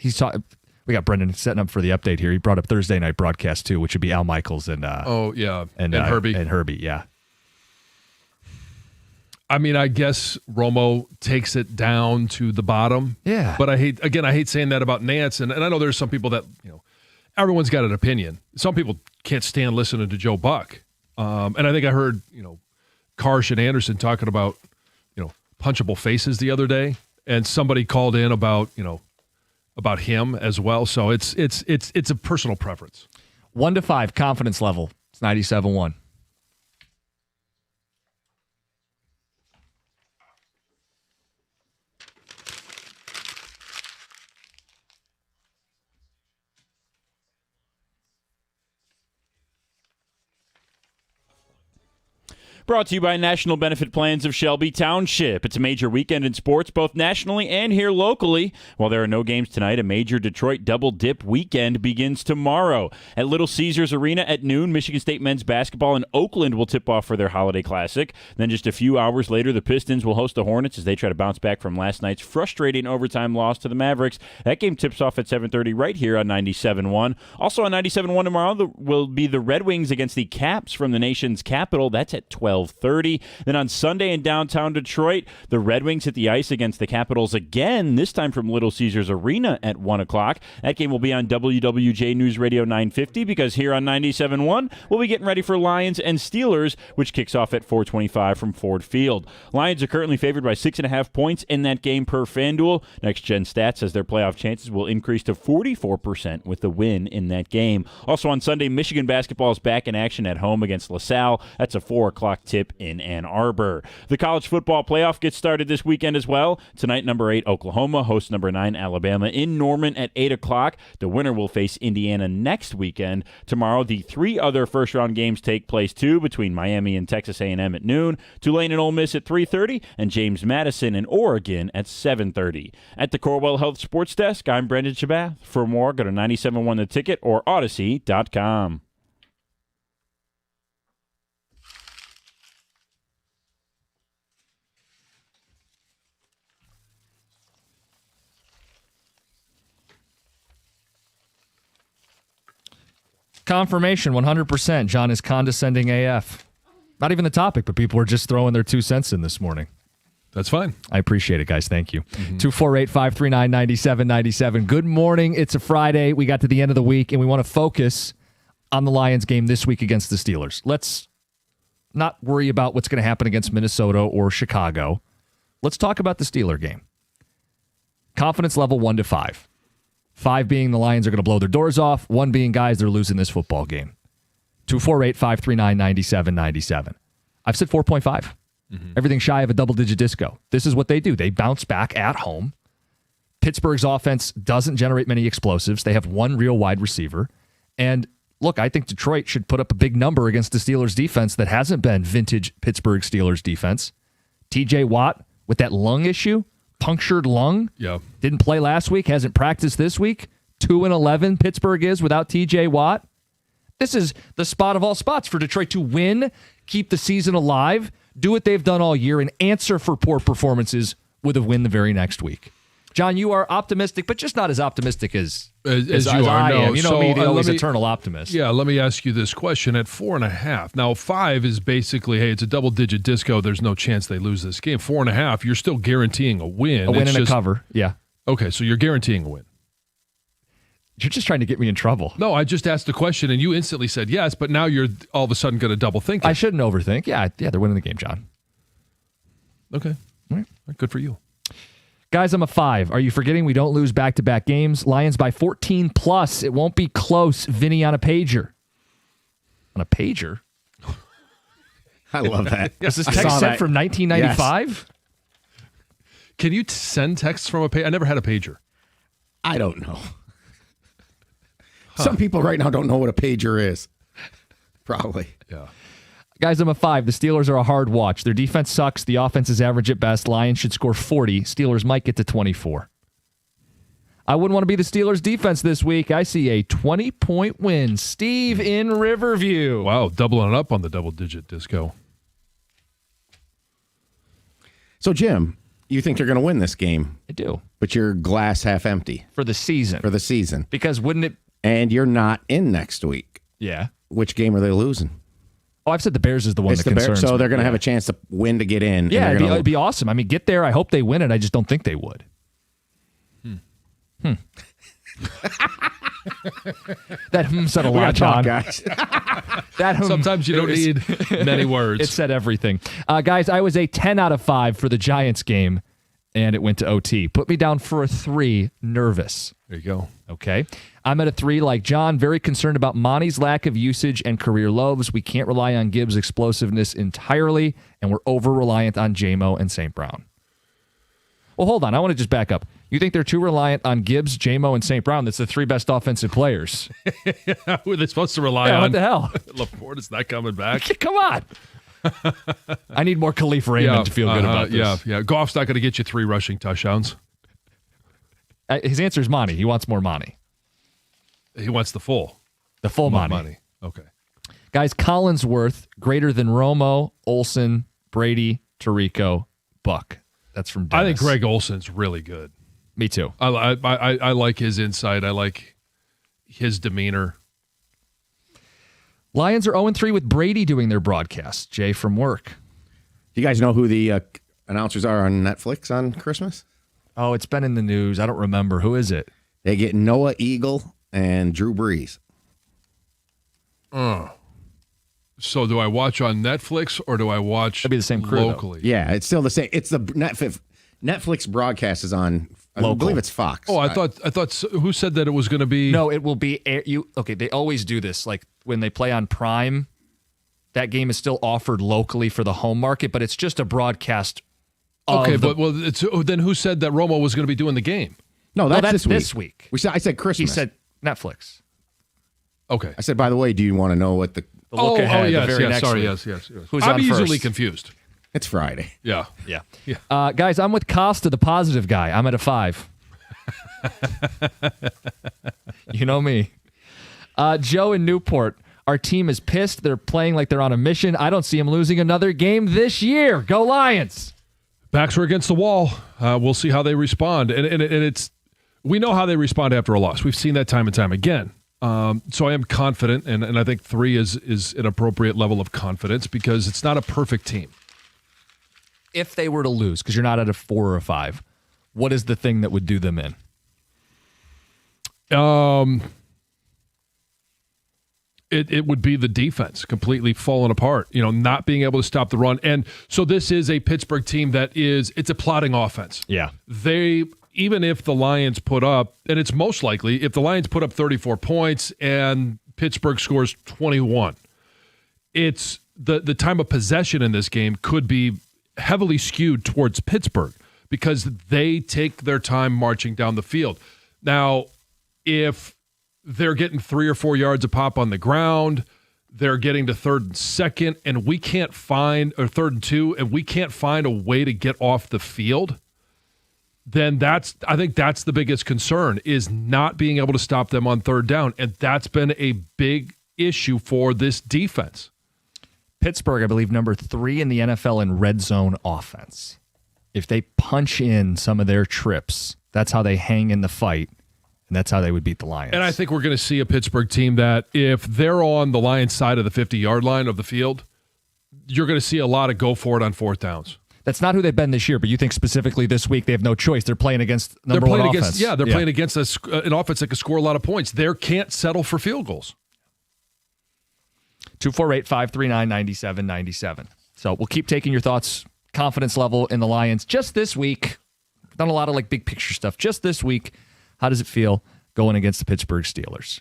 we got Brendan setting up for the update here. He brought up Thursday night broadcast too, which would be Al Michaels and and Herbie. and Herbie. Yeah, I mean, I guess Romo takes it down to the bottom. Yeah. But I hate saying that about Nance. And I know there's some people that, everyone's got an opinion. Some people can't stand listening to Joe Buck. And I think I heard, Karsh and Anderson talking about, punchable faces the other day. And somebody called in about him as well. So it's a personal preference. 1 to 5 confidence level. It's 97.1. Brought to you by National Benefit Plans of Shelby Township. It's a major weekend in sports, both nationally and here locally. While there are no games tonight, a major Detroit double-dip weekend begins tomorrow. At Little Caesars Arena at noon, Michigan State men's basketball in Oakland will tip off for their Holiday Classic. Then just a few hours later, the Pistons will host the Hornets as they try to bounce back from last night's frustrating overtime loss to the Mavericks. That game tips off at 7:30 right here on 97.1. Also on 97.1 tomorrow will be the Red Wings against the Caps from the nation's capital. That's at 12 12:30. Then on Sunday in downtown Detroit, the Red Wings hit the ice against the Capitals again, this time from Little Caesars Arena at 1 o'clock. That game will be on WWJ News Radio 950 because here on 97.1, we'll be getting ready for Lions and Steelers, which kicks off at 4:25 from Ford Field. Lions are currently favored by 6.5 points in that game per FanDuel. Next Gen Stats says their playoff chances will increase to 44% with the win in that game. Also on Sunday, Michigan basketball is back in action at home against LaSalle. That's a 4 o'clock tip in Ann Arbor. The college football playoff gets started this weekend as well. Tonight, number 8 Oklahoma hosts number 9 Alabama in Norman at 8 o'clock. The winner will face Indiana next weekend. Tomorrow, the 3 other first-round games take place too, between Miami and Texas A&M at noon, Tulane and Ole Miss at 3:30, and James Madison and Oregon at 7:30. At the Corewell Health Sports Desk, I'm Brendan Shabath. For more, go to 97.1 The Ticket or Odyssey.com. Confirmation, 100%. John is condescending AF. Not even the topic, but people are just throwing their 2 cents in this morning. That's fine. I appreciate it, guys. Thank you. 248-539-9797. Good morning. It's a Friday. We got to the end of the week, and we want to focus on the Lions game this week against the Steelers. Let's not worry about what's going to happen against Minnesota or Chicago. Let's talk about the Steeler game. Confidence level 1 to 5. 5 being the Lions are going to blow their doors off. 1 being, guys, they're losing this football game. 248-539-9797. I've said 4.5. Everything shy of a double-digit disco. This is what they do. They bounce back at home. Pittsburgh's offense doesn't generate many explosives. They have 1 real wide receiver. And look, I think Detroit should put up a big number against the Steelers defense that hasn't been vintage Pittsburgh Steelers defense. TJ Watt with that lung issue, punctured lung. Yeah. Didn't play last week, hasn't practiced this week. 2-11 Pittsburgh is without TJ Watt. This is the spot of all spots for Detroit to win, keep the season alive, do what they've done all year, and answer for poor performances with a win the very next week. John, you are optimistic, but just not as optimistic as you are. I am. You know So, me, the always let me- eternal optimist. Yeah, let me ask you this question. At 4.5, now 5 is basically, hey, it's a double-digit disco. There's no chance they lose this game. 4.5, you're still guaranteeing a win. A win It's and just- a cover, yeah. Okay, so you're guaranteeing a win. You're just trying to get me in trouble. No, I just asked the question, and you instantly said yes, but now you're all of a sudden going to double think it. I shouldn't overthink. Yeah, they're winning the game, John. Okay. All right. Good for you. Guys, I'm a 5. Are you forgetting we don't lose back-to-back games? Lions by 14 plus. It won't be close. Vinny on a pager. On a pager? I love that. Was this I text saw sent that. from 1995? Can you send texts from a page? I never had a pager. I don't know. Some people right now don't know what a pager is. Probably. Yeah. Guys, I'm a 5. The Steelers are a hard watch. Their defense sucks. The offense is average at best. Lions should score 40. Steelers might get to 24. I wouldn't want to be the Steelers defense this week. I see a 20-point win. Steve in Riverview. Wow, doubling up on the double-digit disco. So, Jim, you think they're going to win this game, I do. but you're glass half empty For the season. for the season. Because wouldn't it... And you're not in next week. Yeah. Which game are they losing? Oh, I've said the Bears is the one It's that the Bears, concerns so me. they're going to Yeah. have a chance to win to get in. and Yeah, they're it'd gonna- be awesome. I mean, get there. I hope they win it. I just don't think they would. That said a We lot, gotta talk, John. guys. That Sometimes you don't need many words. It said everything. Guys, I was a 10 out of 5 for the Giants game, and it went to OT. Put me down for a 3, nervous. There you go. Okay. I'm at a 3 like John, very concerned about Monty's lack of usage and career lows. We can't rely on Gibbs' explosiveness entirely, and we're over-reliant on J-Mo and St. Brown. Well, hold on. I want to just back up. You think they're too reliant on Gibbs, J-Mo, and St. Brown? That's the 3 best offensive players. Who are they supposed to rely Yeah, on? what the hell? Laporte is not coming back. Come on. I need more Khalif Raymond to feel good about this. Yeah. Goff's not going to get you 3 rushing touchdowns. His answer is Monty. He wants more Monty. He wants the full The full Monty. money. Okay. Guys, Collinsworth greater than Romo, Olsen, Brady, Tirico, Buck. That's from Dennis. I think Greg Olson's really good. Me too. I like his insight. I like his demeanor. Lions are 0-3 with Brady doing their broadcast. Jay from work. Do you guys know who the announcers are on Netflix on Christmas? Oh, it's been in the news. I don't remember. Who is it? They get Noah Eagle and Drew Brees. So do I watch on Netflix or do I watch That'd be the same crew, though. locally? Yeah, it's still the same. It's the Netflix broadcast is on. I Local. believe it's Fox. Oh, I thought. Who said that it was going to be? No, it will be okay, they always do this. Like when they play on Prime, that game is still offered locally for the home market, but it's just a broadcast. Okay, of the, but then who said that Romo was going to be doing the game? No, that's this week. I said Christmas. He said Netflix. Okay. I said, by the way, do you want to know what the? The look ahead, yes, the very yes. next Sorry, week. yes. Who's I'm on easily first? confused. It's Friday. Yeah. Yeah. Guys, I'm with Costa, the positive guy. I'm at a 5. You know me. Joe in Newport. Our team is pissed. They're playing like they're on a mission. I don't see them losing another game this year. Go Lions. Backs are against the wall. We'll see how they respond. And it's we know how they respond after a loss. We've seen that time and time again. So I am confident, and I think 3 is an appropriate level of confidence because it's not a perfect team. If they were to lose, because you're not at a 4 or a 5, what is the thing that would do them in? It would be the defense completely falling apart, not being able to stop the run. And so this is a Pittsburgh team it's a plotting offense. Yeah. Even if the Lions put up, and it's most likely, if the Lions put up 34 points and Pittsburgh scores 21, it's the time of possession in this game could be heavily skewed towards Pittsburgh because they take their time marching down the field. Now, if they're getting 3 or 4 yards a pop on the ground, they're getting to 3rd and 2nd, and we can't find, or 3rd and 2, and we can't find a way to get off the field, then I think that's the biggest concern is not being able to stop them on 3rd down. And that's been a big issue for this defense. Pittsburgh, I believe, number 3 in the NFL in red zone offense. If they punch in some of their trips, that's how they hang in the fight, and that's how they would beat the Lions. And I think we're going to see a Pittsburgh team that if they're on the Lions side of the 50-yard line of the field, you're going to see a lot of go for it on 4th downs. That's not who they've been this year, but you think specifically this week they have no choice. They're playing against number one offense. They're playing against an offense that can score a lot of points. They can't settle for field goals. 248-539-9797. So we'll keep taking your thoughts, confidence level in the Lions. Just this week, done a lot of big picture stuff. Just this week, how does it feel going against the Pittsburgh Steelers?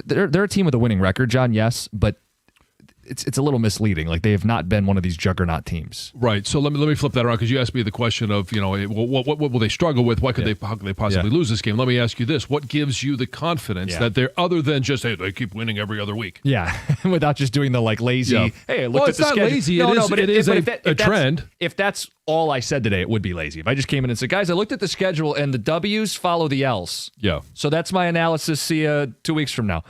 They're a team with a winning record, John, yes, but it's a little misleading. They have not been one of these juggernaut teams. Right. So let me flip that around because you asked me the question of, what will they struggle with? How could they possibly lose this game? Let me ask you this. What gives you the confidence that they're, other than just, hey, they keep winning every other week? Yeah. Without just doing the lazy, hey, I looked at the schedule. Lazy. It is a trend. If that's all I said today, it would be lazy. If I just came in and said, guys, I looked at the schedule and the W's follow the L's. Yeah. So that's my analysis. See you 2 weeks from now.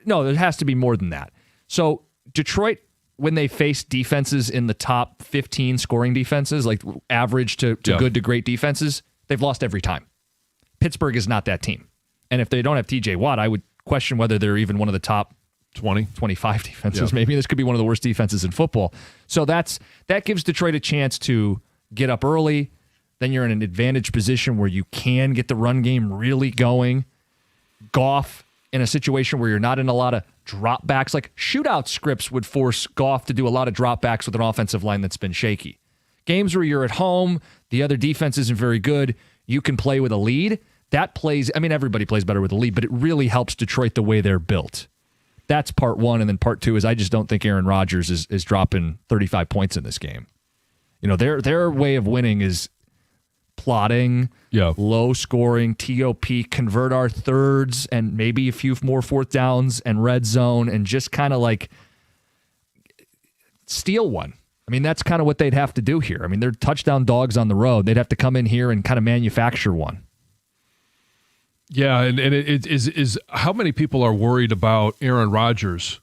No, there has to be more than that. So Detroit, when they face defenses in the top 15 scoring defenses, average to good to great defenses, they've lost every time. Pittsburgh is not that team. And if they don't have TJ Watt, I would question whether they're even one of the top 25 defenses. Maybe this could be one of the worst defenses in football. So that gives Detroit a chance to get up early. Then you're in an advantage position where you can get the run game really going. Goff, in a situation where you're not in a lot of dropbacks, shootout scripts would force Goff to do a lot of dropbacks with an offensive line that's been shaky. Games where you're at home, the other defense isn't very good, you can play with a lead. That plays, everybody plays better with a lead, but it really helps Detroit the way they're built. That's part one, and then part two is I just don't think Aaron Rodgers is dropping 35 points in this game. Their way of winning is plotting, low scoring, TOP, convert our thirds and maybe a few more 4th downs and red zone and just kind of steal one. That's kind of what they'd have to do here. They're touchdown dogs on the road. They'd have to come in here and kind of manufacture one. Yeah, and it is how many people are worried about Aaron Rodgers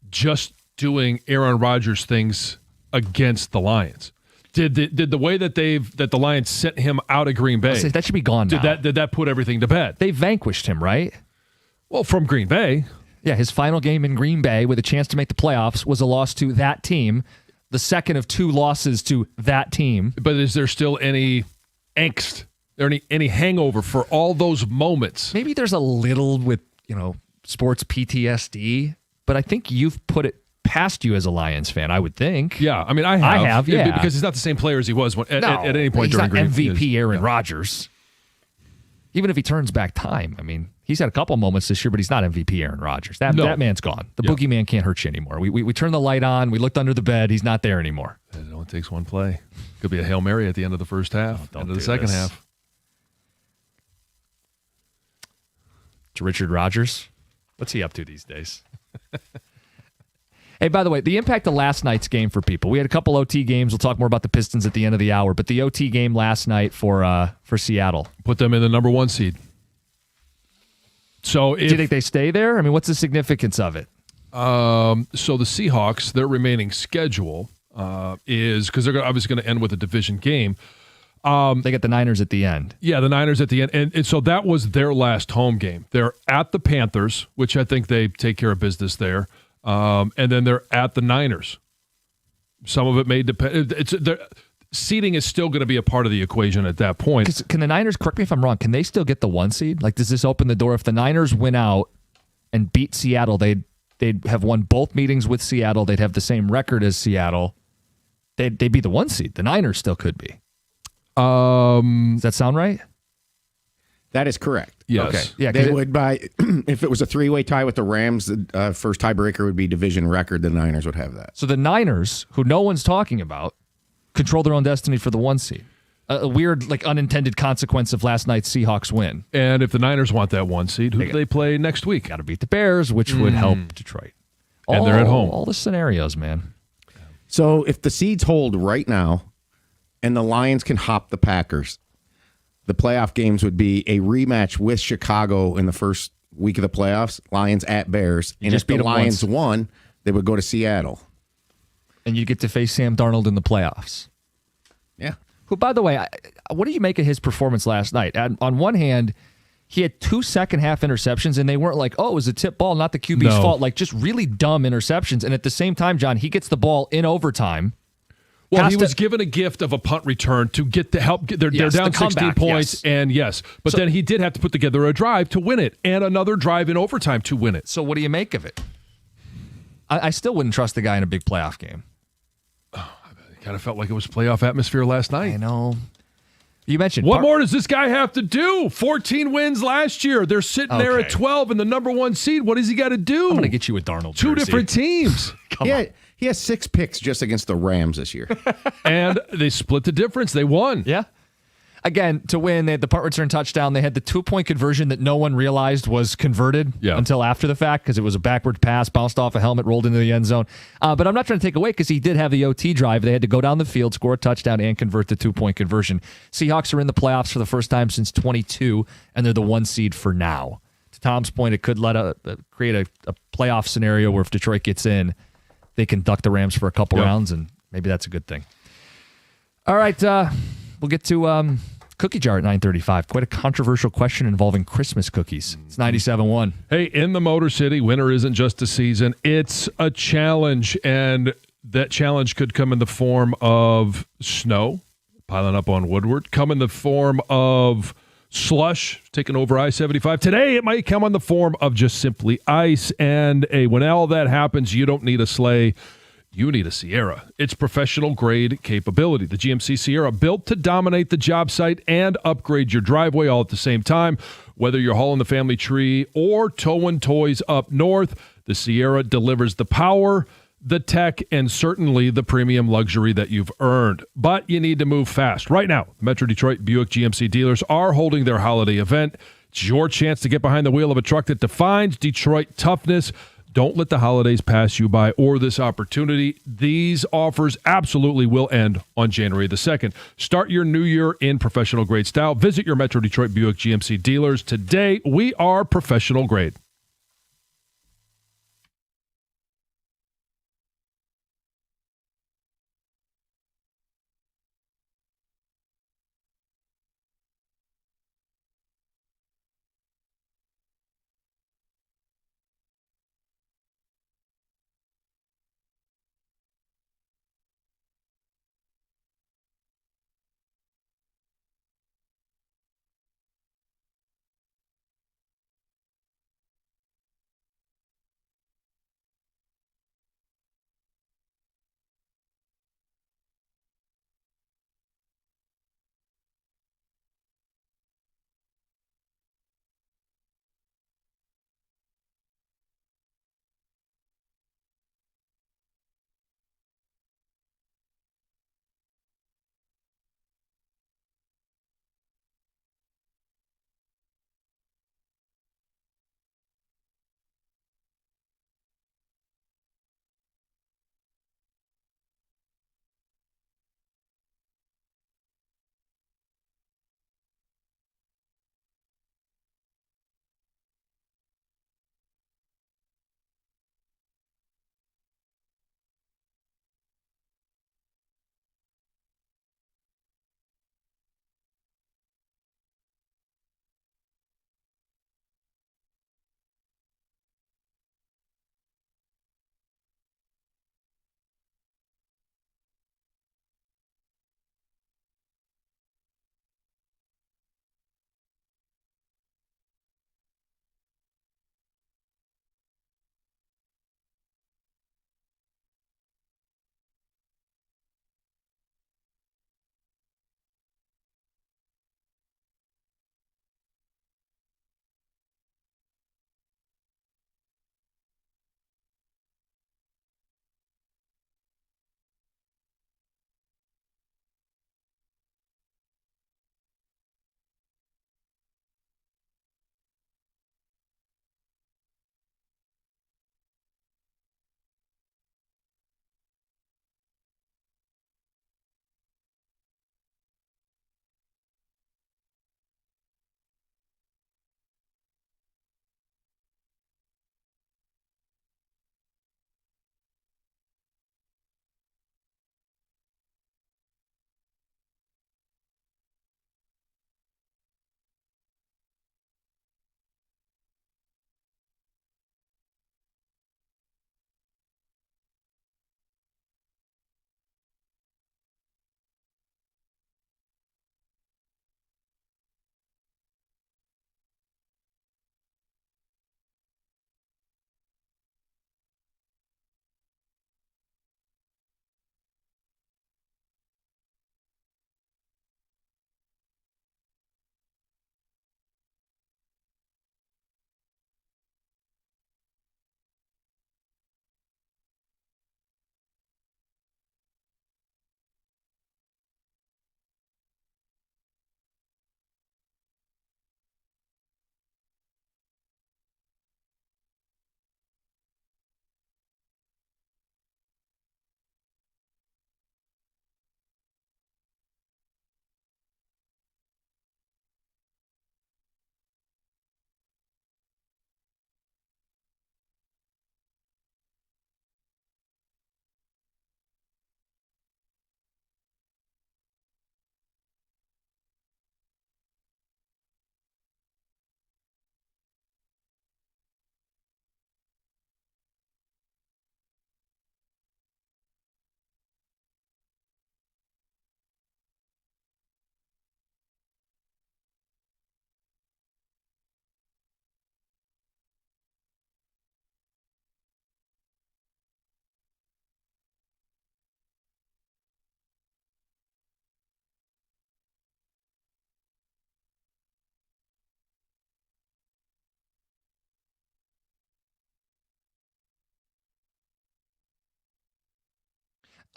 just doing Aaron Rodgers things against the Lions? Did the way that the Lions sent him out of Green Bay, that should be gone now. Did that put everything to bed? They vanquished him, right? Well, from Green Bay. Yeah, his final game in Green Bay with a chance to make the playoffs was a loss to that team, the second of 2 losses to that team. But is there still any angst, or any hangover for all those moments? Maybe there's a little with, sports PTSD, but I think you've put it past you as a Lions fan, I would think. Yeah, I mean, I have. Yeah. Because he's not the same player as he was at any point he's during not Green Bay. MVP Aaron Rodgers. Even if he turns back time, I mean, he's had a couple moments this year, but he's not MVP Aaron Rodgers. That man's gone. The boogeyman can't hurt you anymore. We turned the light on. We looked under the bed. He's not there anymore. It only takes one play. Could be a Hail Mary at the end of the first half, end of the second half. To Richard Rodgers. What's he up to these days? Hey, by the way, the impact of last night's game for people. We had a couple OT games. We'll talk more about the Pistons at the end of the hour, but the OT game last night for Seattle. Put them in the number 1 seed. So do you think they stay there? I mean, what's the significance of it? So the Seahawks, their remaining schedule is, because they're obviously going to end with a division game. They get the Niners at the end. Yeah, the Niners at the end. And so that was their last home game. They're at the Panthers, which I think they take care of business there. And then they're at the Niners. Some of it may depend. Seeding is still going to be a part of the equation at that point. Can the Niners, correct me if I'm wrong, can they still get the 1 seed? Like, does this open the door? If the Niners win out and beat Seattle, they'd have won both meetings with Seattle. They'd have the same record as Seattle. They'd be the 1 seed. The Niners still could be. Does that sound right? That is correct. Yes. Okay. Yeah, They would if it was a 3-way tie with the Rams, the first tiebreaker would be division record. The Niners would have that. So the Niners, who no one's talking about, control their own destiny for the 1 seed. A weird, unintended consequence of last night's Seahawks win. And if the Niners want that 1 seed, who do they play next week? Got to beat the Bears, which would help Detroit. And they're at home. All the scenarios, man. So if the seeds hold right now and the Lions can hop the Packers, the playoff games would be a rematch with Chicago in the first week of the playoffs, Lions at Bears. And if the Lions won, they would go to Seattle. And you get to face Sam Darnold in the playoffs. Yeah. Who, by the way, what do you make of his performance last night? On one hand, he had 2 second-half interceptions, and they weren't like, it was a tip ball, not the QB's fault. Like, just really dumb interceptions. And at the same time, John, he gets the ball in overtime. Well, he was given a gift of a punt return to get to help. They're down 16 points, and but then he did have to put together a drive to win it, and another drive in overtime to win it. So what do you make of it? I still wouldn't trust the guy in a big playoff game. It kind of felt like it was playoff atmosphere last night. I know. You mentioned what more does this guy have to do? 14 wins last year. They're sitting there at 12 in the number 1 seed. What does he got to do? I'm going to get you a Darnold Two jersey. different teams. Come on. He has 6 picks just against the Rams this year. And they split the difference. They won. Yeah. Again, to win, they had the punt return touchdown. They had the 2-point conversion that no one realized was converted until after the fact because it was a backward pass, bounced off a helmet, rolled into the end zone. But I'm not trying to take away because he did have the OT drive. They had to go down the field, score a touchdown, and convert the 2-point conversion. Seahawks are in the playoffs for the first time since 22, and they're the 1 seed for now. To Tom's point, it could create a playoff scenario where if Detroit gets in, they can duck the Rams for a couple rounds, and maybe that's a good thing. All right, we'll get to Cookie Jar at 9:35. Quite a controversial question involving Christmas cookies. It's 97.1. Hey, in the Motor City, winter isn't just a season. It's a challenge, and that challenge could come in the form of snow, piling up on Woodward, come in the form of slush taking over I-75. Today, it might come in the form of just simply ice, and when all that happens, you don't need a sleigh. You need a Sierra. It's professional-grade capability. The GMC Sierra, built to dominate the job site and upgrade your driveway all at the same time. Whether you're hauling the family tree or towing toys up north, the Sierra delivers the power, the tech, and certainly the premium luxury that you've earned. But you need to move fast. Right now, Metro Detroit Buick GMC dealers are holding their holiday event. It's your chance to get behind the wheel of a truck that defines Detroit toughness. Don't let the holidays pass you by or this opportunity. These offers absolutely will end on January the 2nd. Start your new year in professional grade style. Visit your Metro Detroit Buick GMC dealers today. We are professional grade.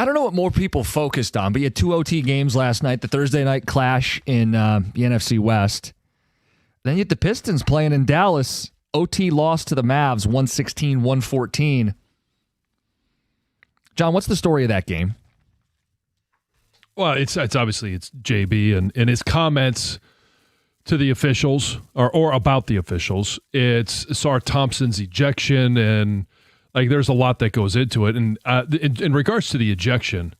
I don't know what more people focused on, but you had 2 OT games last night, the Thursday night clash in the NFC West. Then you had the Pistons playing in Dallas. OT lost to the Mavs, 116-114. John, what's the story of that game? Well, it's obviously it's JB and his comments to the officials or about the officials. It's Ausar Thompson's ejection, and like there's a lot that goes into it. And in regards to the ejection,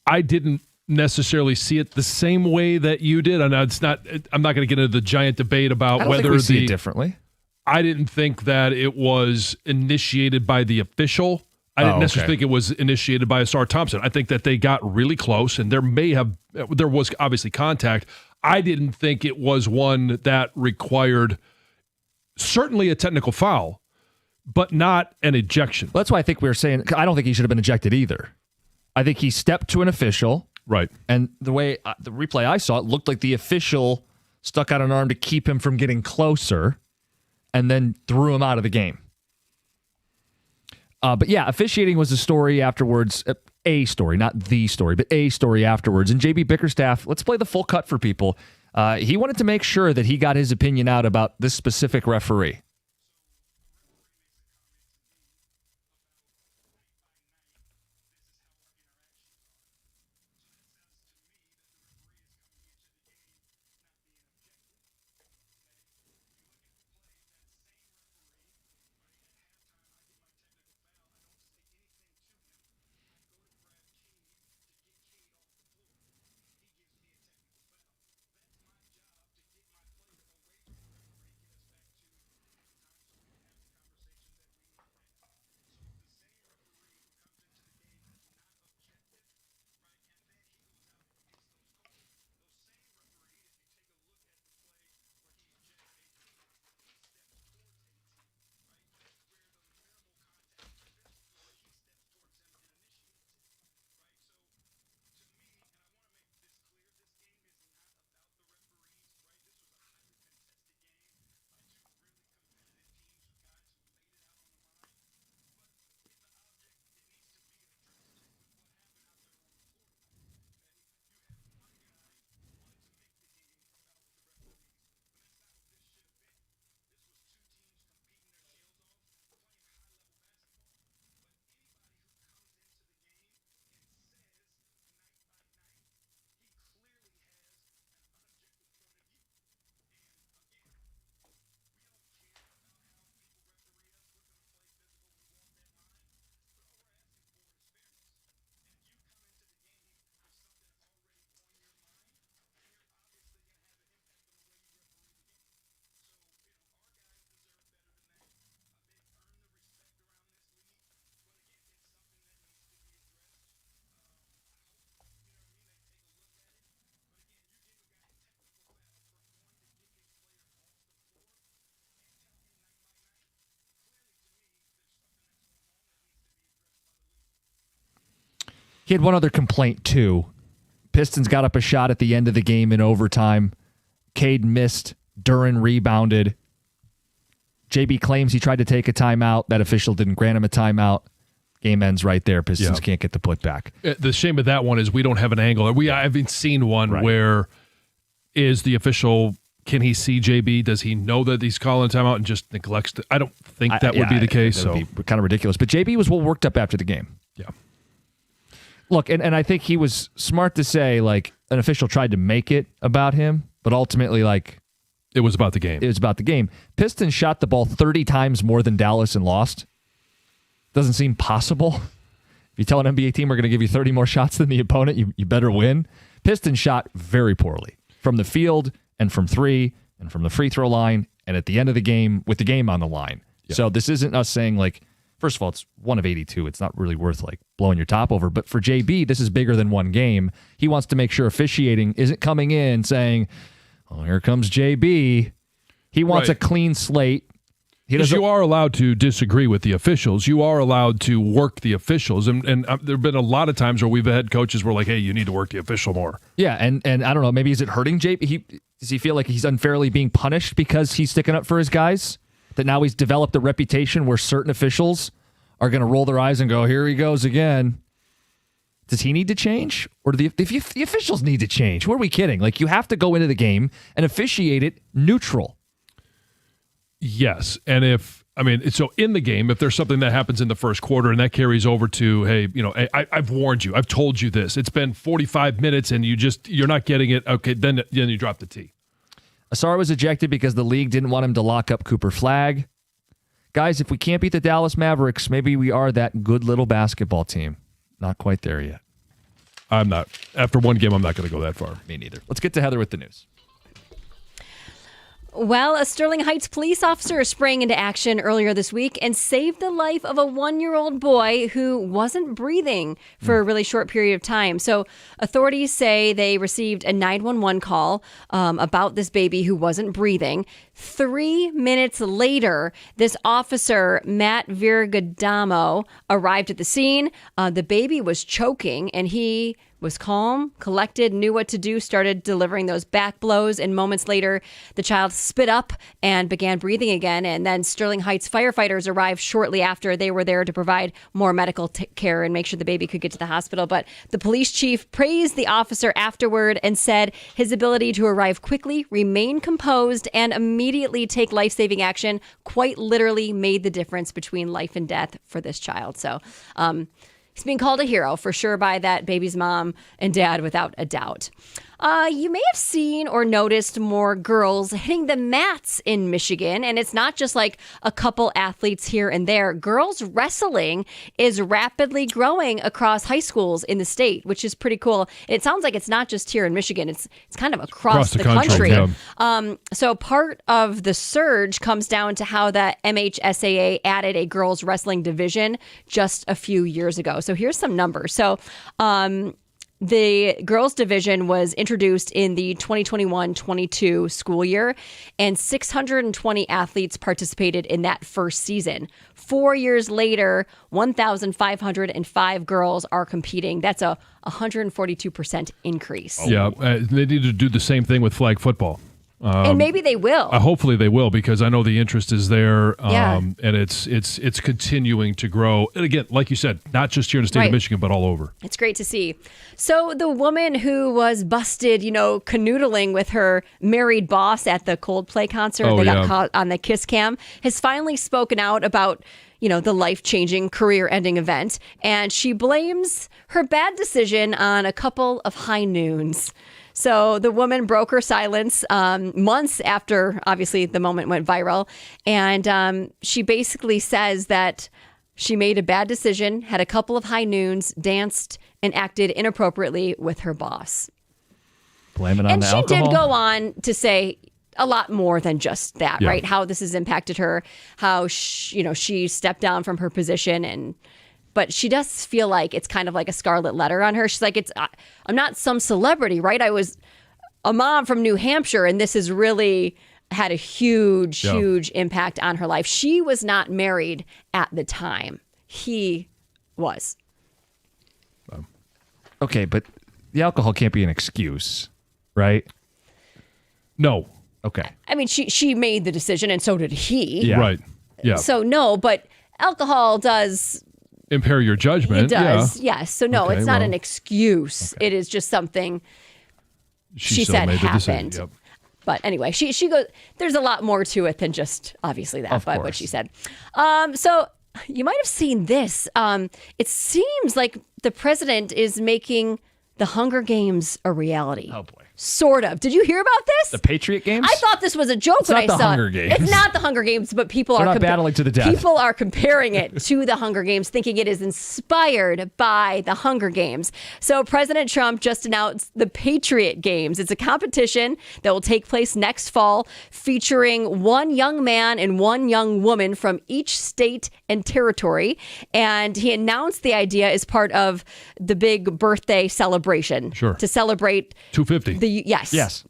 I didn't necessarily see it the same way that you did. And I'm not going to get into the giant debate about whether we see it differently. I didn't think that it was initiated by the official. I didn't necessarily think it was initiated by Ausar Thompson. I think that they got really close, and there was obviously contact. I didn't think it was one that required certainly a technical foul, but not an ejection. Well, that's why I think we were saying I don't think he should have been ejected either. I think he stepped to an official. Right. And the way the replay I saw, it looked like the official stuck out an arm to keep him from getting closer and then threw him out of the game. But yeah, officiating was a story afterwards. A story, not the story, but a story afterwards. And JB Bickerstaff, let's play the full cut for people. He wanted to make sure that he got his opinion out about this specific referee. He had one other complaint, too. Pistons got up a shot at the end of the game in overtime. Cade missed. Duren rebounded. JB claims he tried to take a timeout. That official didn't grant him a timeout. Game ends right there. Pistons can't get the putback. The shame of that one is we don't have an angle. I haven't seen one where is the official, can he see JB? Does he know that he's calling timeout and just neglects it? I don't think that would be the case. That would be kind of ridiculous. But JB was well worked up after the game. Yeah. Look, and I think he was smart to say, like, an official tried to make it about him, but ultimately, like... It was about the game. It was about the game. Pistons shot the ball 30 times more than Dallas and lost. Doesn't seem possible. If you tell an NBA team we're going to give you 30 more shots than the opponent, you better win. Pistons shot very poorly from the field and from three and from the free throw line and at the end of the game with the game on the line. Yeah. So this isn't us saying, like, first of all, it's 1 of 82. It's not really worth, like, blowing your top over. But for JB, this is bigger than one game. He wants to make sure officiating isn't coming in saying, oh, here comes JB. He wants a clean slate. Because you are allowed to disagree with the officials. You are allowed to work the officials. And there have been a lot of times where we've had coaches who are like, hey, you need to work the official more. Yeah, and I don't know, maybe is it hurting JB? Does he feel like he's unfairly being punished because he's sticking up for his guys? That now he's developed a reputation where certain officials are going to roll their eyes and go, here he goes again. Does he need to change? Or do the officials need to change? Who are we kidding? Like, you have to go into the game and officiate it neutral. Yes. And so in the game, if there's something that happens in the first quarter and that carries over to, hey, I've warned you, I've told you this. It's been 45 minutes and you're not getting it. Okay, then you drop the T. Asar was ejected because the league didn't want him to lock up Cooper Flagg. Guys, if we can't beat the Dallas Mavericks, maybe we are that good little basketball team. Not quite there yet. I'm not. After one game, I'm not going to go that far. Me neither. Let's get to Heather with the news. Well, a Sterling Heights police officer sprang into action earlier this week and saved the life of a 1-year-old boy who wasn't breathing for a really short period of time. So authorities say they received a 911 call about this baby who wasn't breathing. 3 minutes later, this officer, Matt Virgadamo, arrived at the scene. The baby was choking and he was calm, collected, knew what to do, started delivering those back blows, and moments later, the child spit up and began breathing again. And then Sterling Heights firefighters arrived shortly after. They were there to provide more medical care and make sure the baby could get to the hospital. But the police chief praised the officer afterward and said his ability to arrive quickly, remain composed, and immediately take life-saving action quite literally made the difference between life and death for this child. So, he's being called a hero for sure by that baby's mom and dad, without a doubt. You may have seen or noticed more girls hitting the mats in Michigan, and it's not just like a couple athletes here and there. Girls wrestling is rapidly growing across high schools in the state, which is pretty cool. It sounds like it's not just here in Michigan; it's kind of across the country. Yeah. So part of the surge comes down to how the MHSAA added a girls wrestling division just a few years ago. So here's some numbers. So, the girls division was introduced in the 2021-22 school year, and 620 athletes participated in that first season. 4 years later, 1,505 girls are competing. That's a 142% increase. Yeah, they need to do the same thing with flag football. And maybe they will. Hopefully they will, because I know the interest is there, Yeah. and it's continuing to grow. And again, like you said, not just here in the state Right. of Michigan, but all over. It's great to see. So the woman who was busted, canoodling with her married boss at the Coldplay concert, Oh, they got yeah. caught on the kiss cam, has finally spoken out about the life-changing, career-ending event, and she blames her bad decision on a couple of high noons. So the woman broke her silence months after, obviously, the moment went viral. And she basically says that she made a bad decision, had a couple of high noons, danced, and acted inappropriately with her boss. Blame it on And the she alcohol. did go on to say a lot more than just that, Yeah. right? How this has impacted her, how she stepped down from her position, but she does feel like it's kind of like a scarlet letter on her. She's like, I'm not some celebrity, right? I was a mom from New Hampshire, and this has really had a huge, Yeah. huge impact on her life. She was not married at the time. He was. Okay, but the alcohol can't be an excuse, right? No. Okay. I mean, she made the decision, and so did he. Yeah. Right. Yeah. So no, but alcohol does. Impair your judgment. It does, Yeah. yes. So no, Okay, it's not well. an excuse. It is just something she still said made the decision. happened. Yep. But anyway, she goes. There's a lot more to it than just obviously that. Of But what course. she said. So you might have seen this. It seems like the president is making the Hunger Games a reality. Oh, boy. Sort of. Did you hear about this? The Patriot Games? I thought this was a joke when not I the saw Hunger it. Games. It's not the Hunger Games, but people They're are not battling to the death. People are comparing it to the Hunger Games, thinking it is inspired by the Hunger Games. So President Trump just announced the Patriot Games. It's a competition that will take place next fall, featuring one young man and one young woman from each state and territory. And he announced the idea as part of the big birthday celebration. Sure. To celebrate 250. Yes.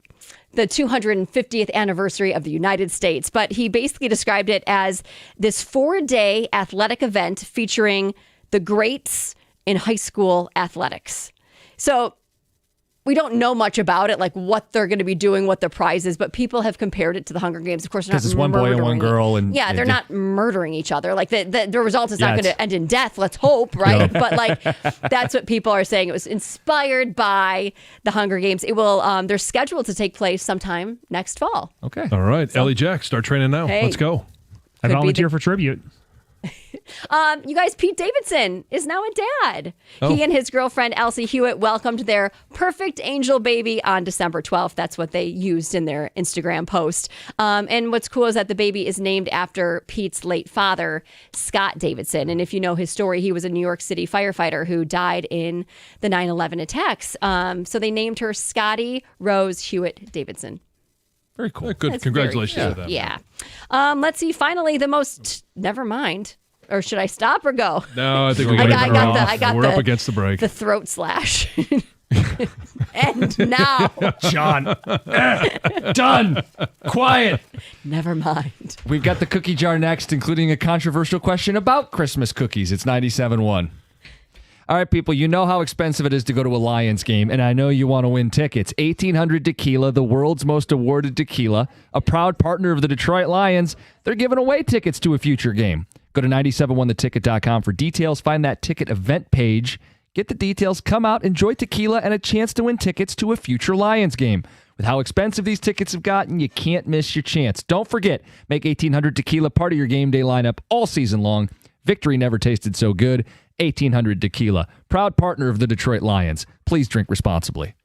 the 250th anniversary of the United States. But he basically described it as this 4-day athletic event featuring the greats in high school athletics. So we don't know much about it, like what they're going to be doing, what the prize is, but people have compared it to the Hunger Games. Of course, they're not Because it's one boy and one murdering- girl, and yeah, they're not murdering each other. Like the result is not going to end in death. Let's hope, right? But like that's what people are saying. It was inspired by the Hunger Games. It will. They're scheduled to take place sometime next fall. Okay. All right, Ellie Jack, start training now. Hey. Let's go. I Could be volunteer the- for tribute. You guys, Pete Davidson is now a dad. Oh. He and his girlfriend, Elsie Hewitt, welcomed their perfect angel baby on December 12th. That's what they used in their Instagram post. And what's cool is that the baby is named after Pete's late father, Scott Davidson. And if you know his story, he was a New York City firefighter who died in the 9/11 attacks. So they named her Scotty Rose Hewitt Davidson. Very cool. Good. That's Congratulations very to them. Yeah. Let's see. Finally, the most. Never mind. Or should I stop or go? No, I think we I got got We're the, up against the break. The throat slash. And now, John. Done. Quiet. never mind. We've got the cookie jar next, including a controversial question about Christmas cookies. It's 97.1. All right, people, you know how expensive it is to go to a Lions game, and I know you want to win tickets. 1800 Tequila, the world's most awarded tequila, a proud partner of the Detroit Lions. They're giving away tickets to a future game. Go to 971theticket.com for details. Find that ticket event page. Get the details, come out, enjoy tequila, and a chance to win tickets to a future Lions game. With how expensive these tickets have gotten, you can't miss your chance. Don't forget, make 1800 Tequila part of your game day lineup all season long. Victory never tasted so good. 1800 Tequila, proud partner of the Detroit Lions. Please drink responsibly.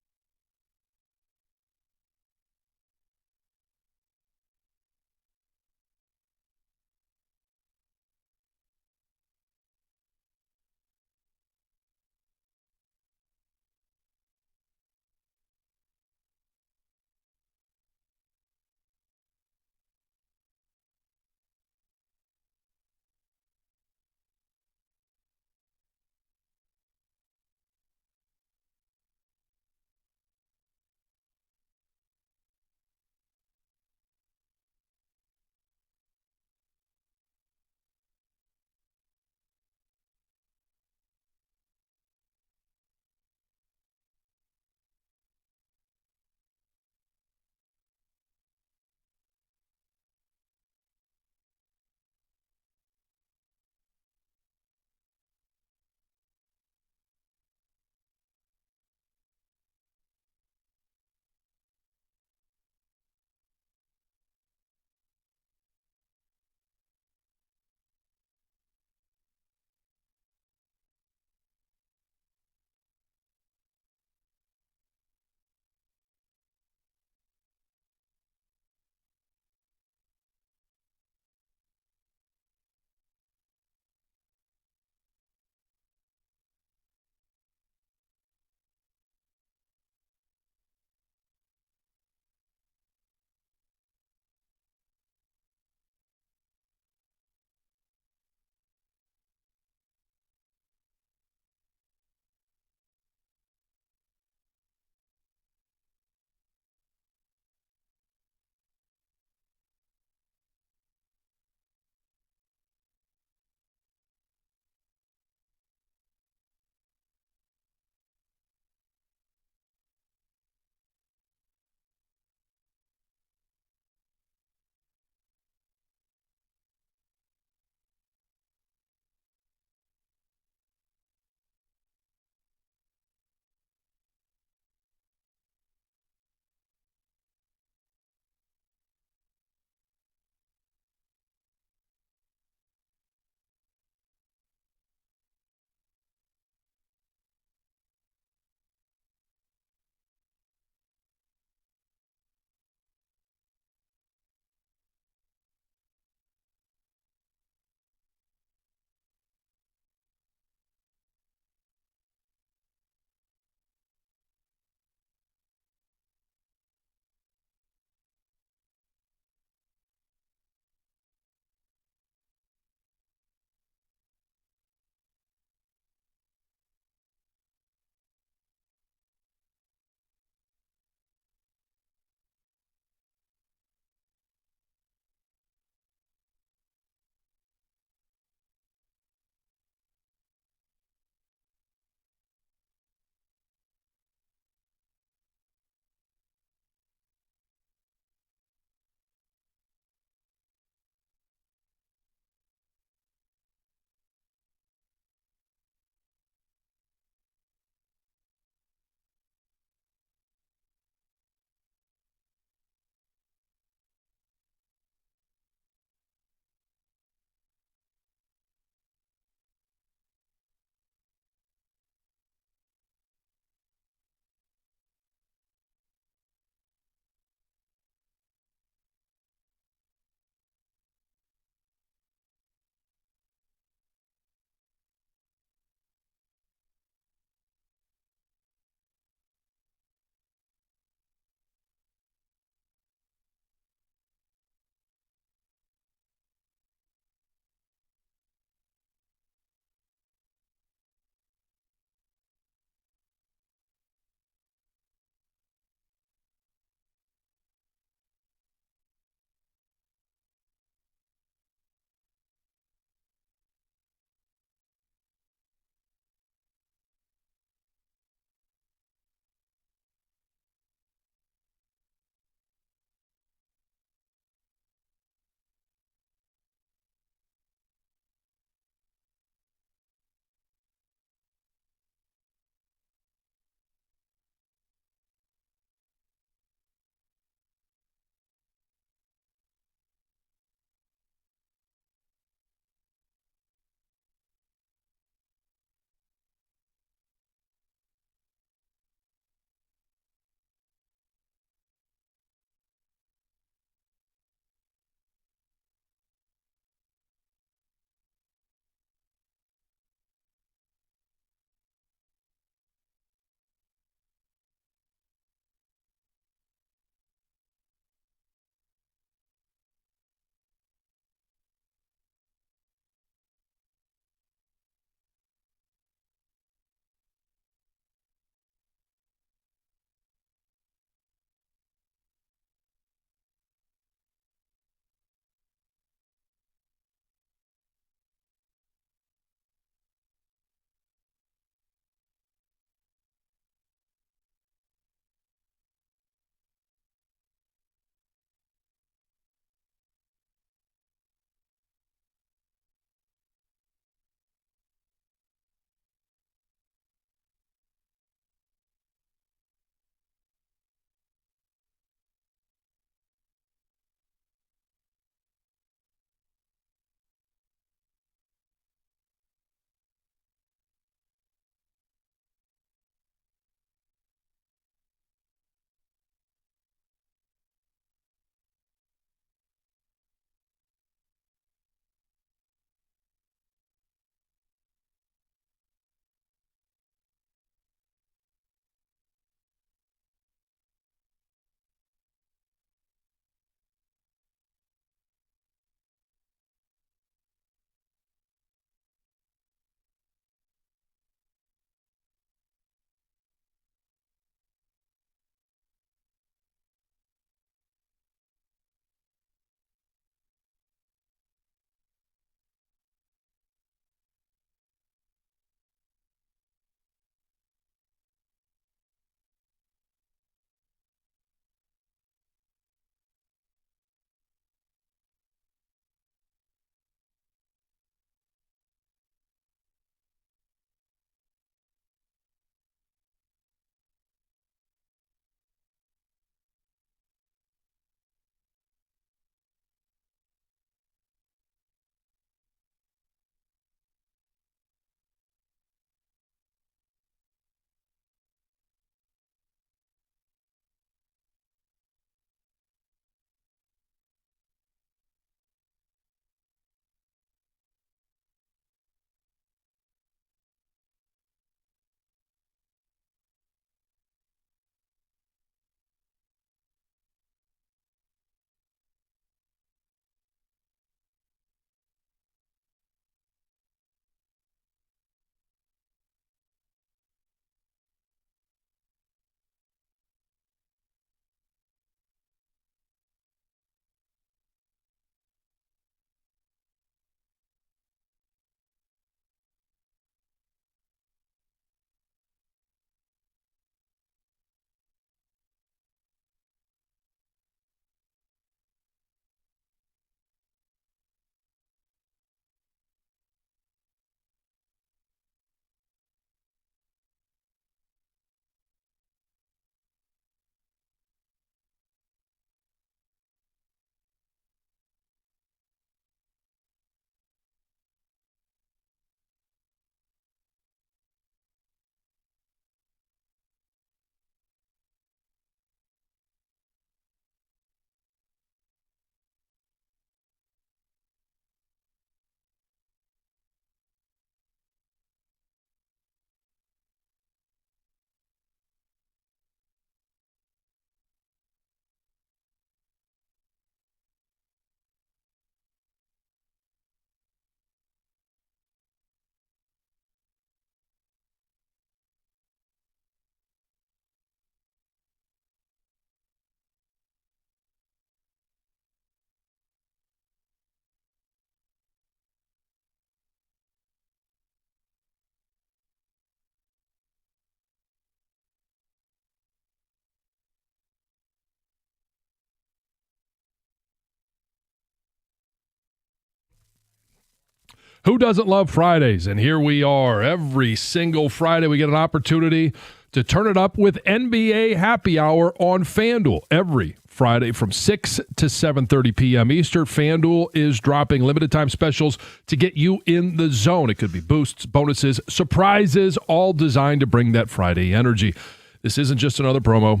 Who doesn't love Fridays? And here we are. Every single Friday, we get an opportunity to turn it up with NBA Happy Hour on FanDuel. Every Friday from 6 to 7:30 p.m. Eastern, FanDuel is dropping limited time specials to get you in the zone. It could be boosts, bonuses, surprises, all designed to bring that Friday energy. This isn't just another promo.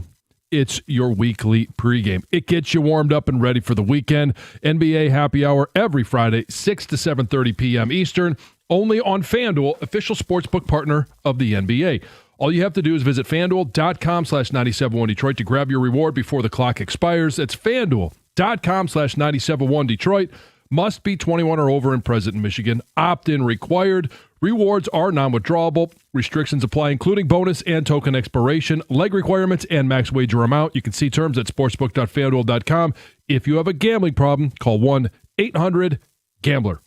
It's your weekly pregame. It gets you warmed up and ready for the weekend. NBA Happy Hour every Friday, 6 to 7:30 p.m. Eastern, only on FanDuel, official sportsbook partner of the NBA. All you have to do is visit FanDuel.com/971 Detroit to grab your reward before the clock expires. That's FanDuel.com/971 Detroit. Must be 21 or over and present in Michigan. Opt-in required. Rewards are non-withdrawable. Restrictions apply, including bonus and token expiration, leg requirements, and max wager amount. You can see terms at sportsbook.fanduel.com. If you have a gambling problem, call 1-800-GAMBLER.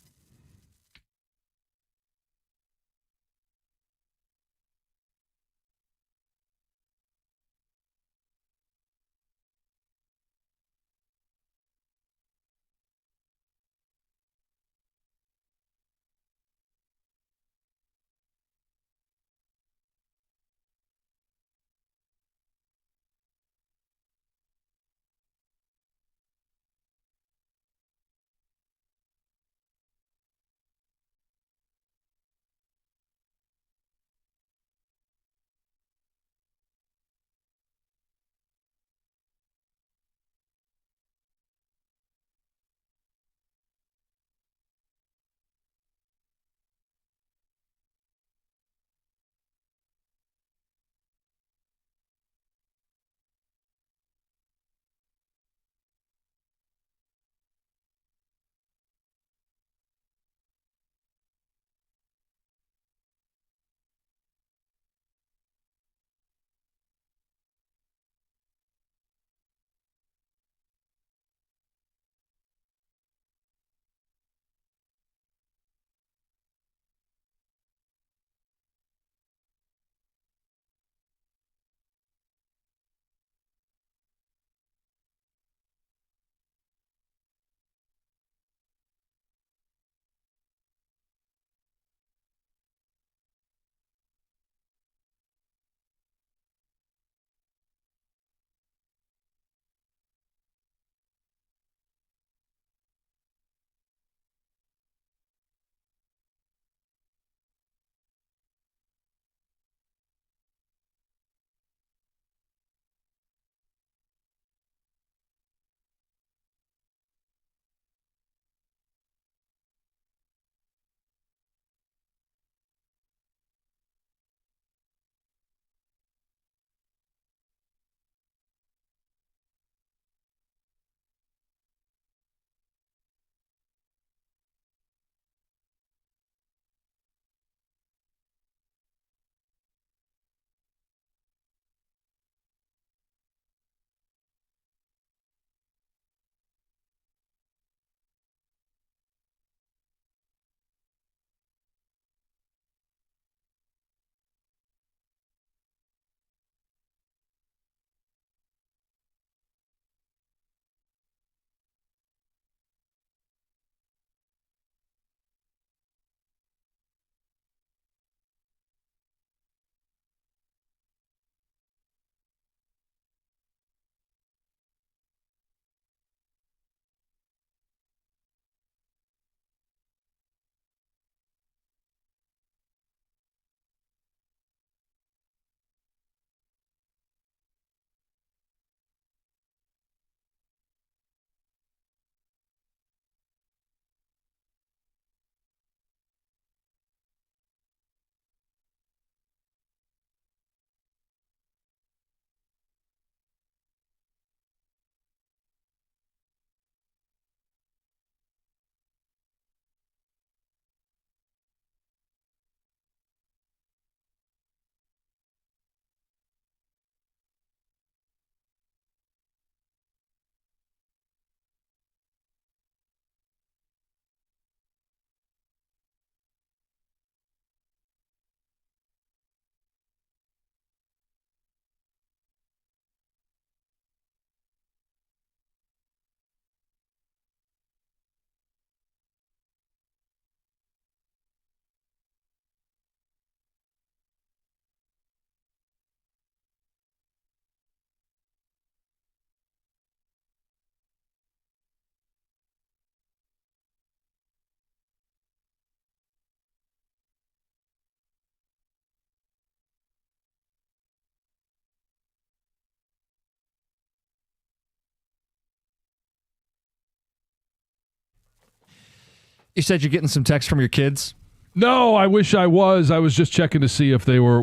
You said you're getting some text from your kids. No, I wish I was. I was just checking to see if they were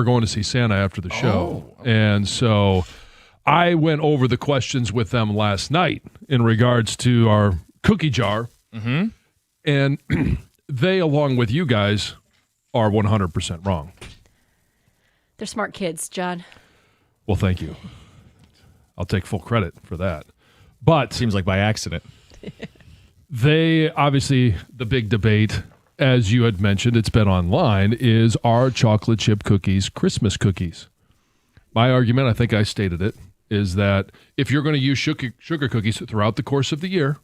going to see Santa after the show. And so I went over the questions with them last night in regards to our cookie jar. Mm-hmm. And they, along with you guys, are 100% wrong. They're smart kids, John. Well, thank you. I'll take full credit for that. But Seems like by accident. they, obviously, the big debate, as you had mentioned, it's been online, is are chocolate chip cookies Christmas cookies? My argument, I think I stated it, is that if you're going to use sugar cookies throughout the course of the year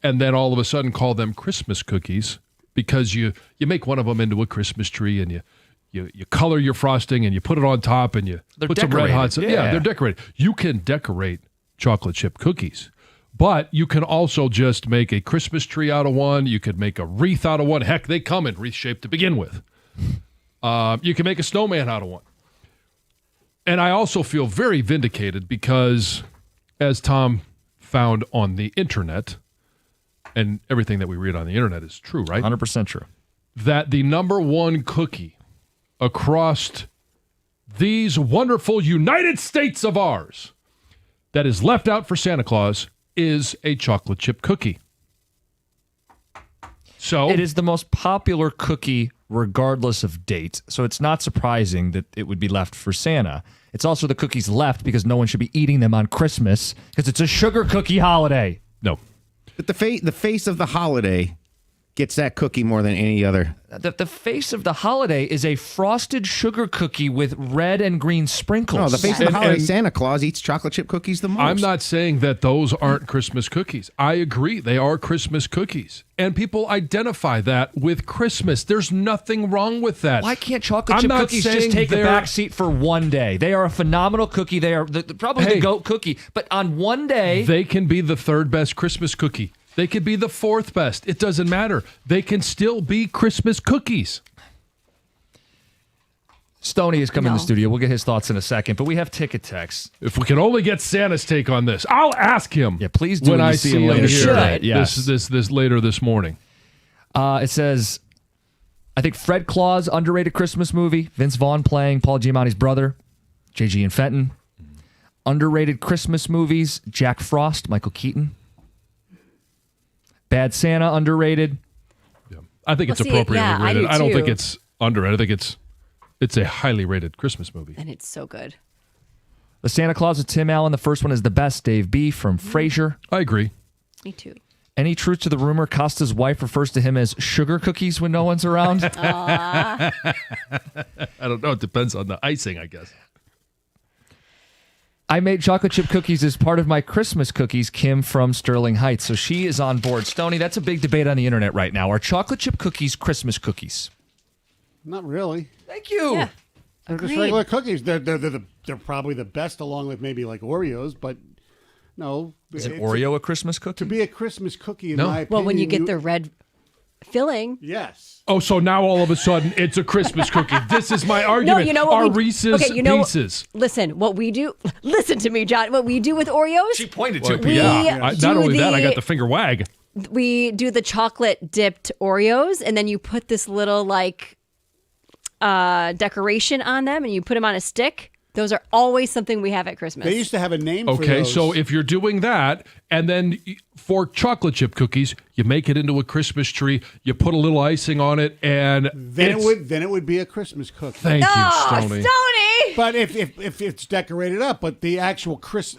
and then all of a sudden call them Christmas cookies because you make one of them into a Christmas tree and you color your frosting and you put it on top and you They're put some red hot decorated. yeah, they're decorated. You can decorate chocolate chip cookies. But you can also just make a Christmas tree out of one. You could make a wreath out of one. Heck, they come in wreath shape to begin with. You can make a snowman out of one. And I also feel very vindicated because, as Tom found on the internet, and everything that we read on the internet is true, right? 100% true. That the number one cookie across these wonderful United States of ours that is left out for Santa Claus is a chocolate chip cookie. So It is the most popular cookie regardless of date, so it's not surprising that it would be left for Santa. It's also the cookies left because no one should be eating them on Christmas because it's a sugar cookie holiday. no. But the face of the holiday gets that cookie more than any other. The face of the holiday is a frosted sugar cookie with red and green sprinkles. No, the face of the holiday, and- Santa Claus eats chocolate chip cookies the most. I'm not saying that those aren't Christmas cookies. I agree. They are Christmas cookies. And people identify that with Christmas. There's nothing wrong with that. Why can't chocolate I'm chip not cookies just saying take a they're- back seat for one day? They are a phenomenal cookie. They are probably Hey. the GOAT cookie. But on one day, They can be the third best Christmas cookie. They could be the fourth best. It doesn't matter. They can still be Christmas cookies. Stoney is coming in No. the studio. We'll get his thoughts in a second. But we have ticket text. If we can only get Santa's take on this, I'll ask him. Yeah, please do when when you I see see him him later here. today. Yes. This later this morning. It says, I think Fred Claus, underrated Christmas movie. Vince Vaughn playing Paul Giamatti's brother, J.G. and Fenton. Underrated Christmas movies, Jack Frost, Michael Keaton. Bad Santa, underrated. I think it's Well, see, appropriately yeah, I rated. do I don't too. think it's underrated. I think it's a highly rated Christmas movie. And it's so good. The Santa Claus with Tim Allen, the first one is the best. Dave B. from Frasier. I agree. Me too. Any truth to the rumor Costa's wife refers to him as sugar cookies when no one's around? I don't know. It depends on the icing, I guess. I made chocolate chip cookies as part of my Christmas cookies, Kim from Sterling Heights. So she is on board. Stoney, that's a big debate on the internet right now. Are chocolate chip cookies Christmas cookies? Not really. Thank you. Yeah. They're just Agreed. regular cookies. They're probably the best, along with maybe like Oreos. But no, Is an Oreo a Christmas cookie? to be a Christmas cookie? In No. my opinion, Well, when you get the red filling. yes. Oh, so now all of a sudden it's a Christmas cookie. This is my argument. No, you know what? Our Reese's Pieces. Listen, what we do. Listen to me, John. What we do with Oreos. She pointed Well, to me. not do only that, I the- got the finger wag. We do the chocolate dipped Oreos, and then you put this little decoration on them, and you put them on a stick. Those are always something we have at Christmas. They used to have a name for Okay, those. so if you're doing that, and then for chocolate chip cookies, you make it into a Christmas tree, you put a little icing on it, and then it would be a Christmas cookie. Thank you, Oh, Stoney. Stoney! But if it's decorated up, but the actual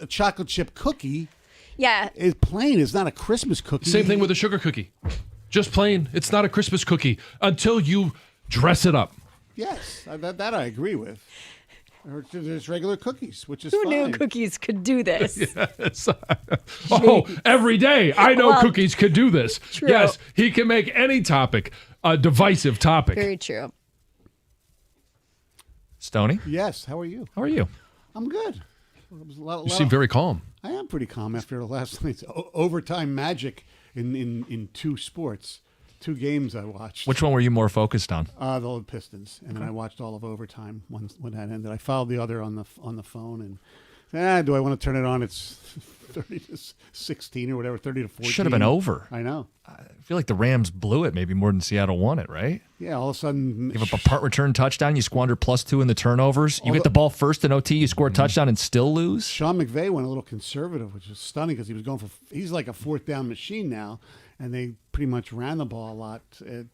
chocolate chip cookie Yeah. is plain. It's not a Christmas cookie. Same thing with a sugar cookie. Just plain. It's not a Christmas cookie until you dress it up. Yes, that I agree with. Or there's regular cookies, which is Who fine. knew cookies could do this? Oh, every day. I know Well, cookies could do this. true. Yes, he can make any topic a divisive topic. Very true. Stoney, Yes. How are you? how are you? I'm good. It was a lot- You seem very calm. I am pretty calm after last night's overtime magic in two sports, two games I watched. Which one were you more focused on? The old Pistons, and then I watched all of overtime when that ended. I followed the other on the phone, and Do I want to turn it on? It's 30-16 or whatever, 30-14. Should have been over. I know. I feel like the Rams blew it maybe more than Seattle won it, right? Yeah, all of a sudden. Give up a punt return touchdown, you squander +2 in the turnovers. You get the ball first in OT, you score a touchdown and still lose. Sean McVay went a little conservative, which is stunning because he's like a fourth down machine now, and they pretty much ran the ball a lot in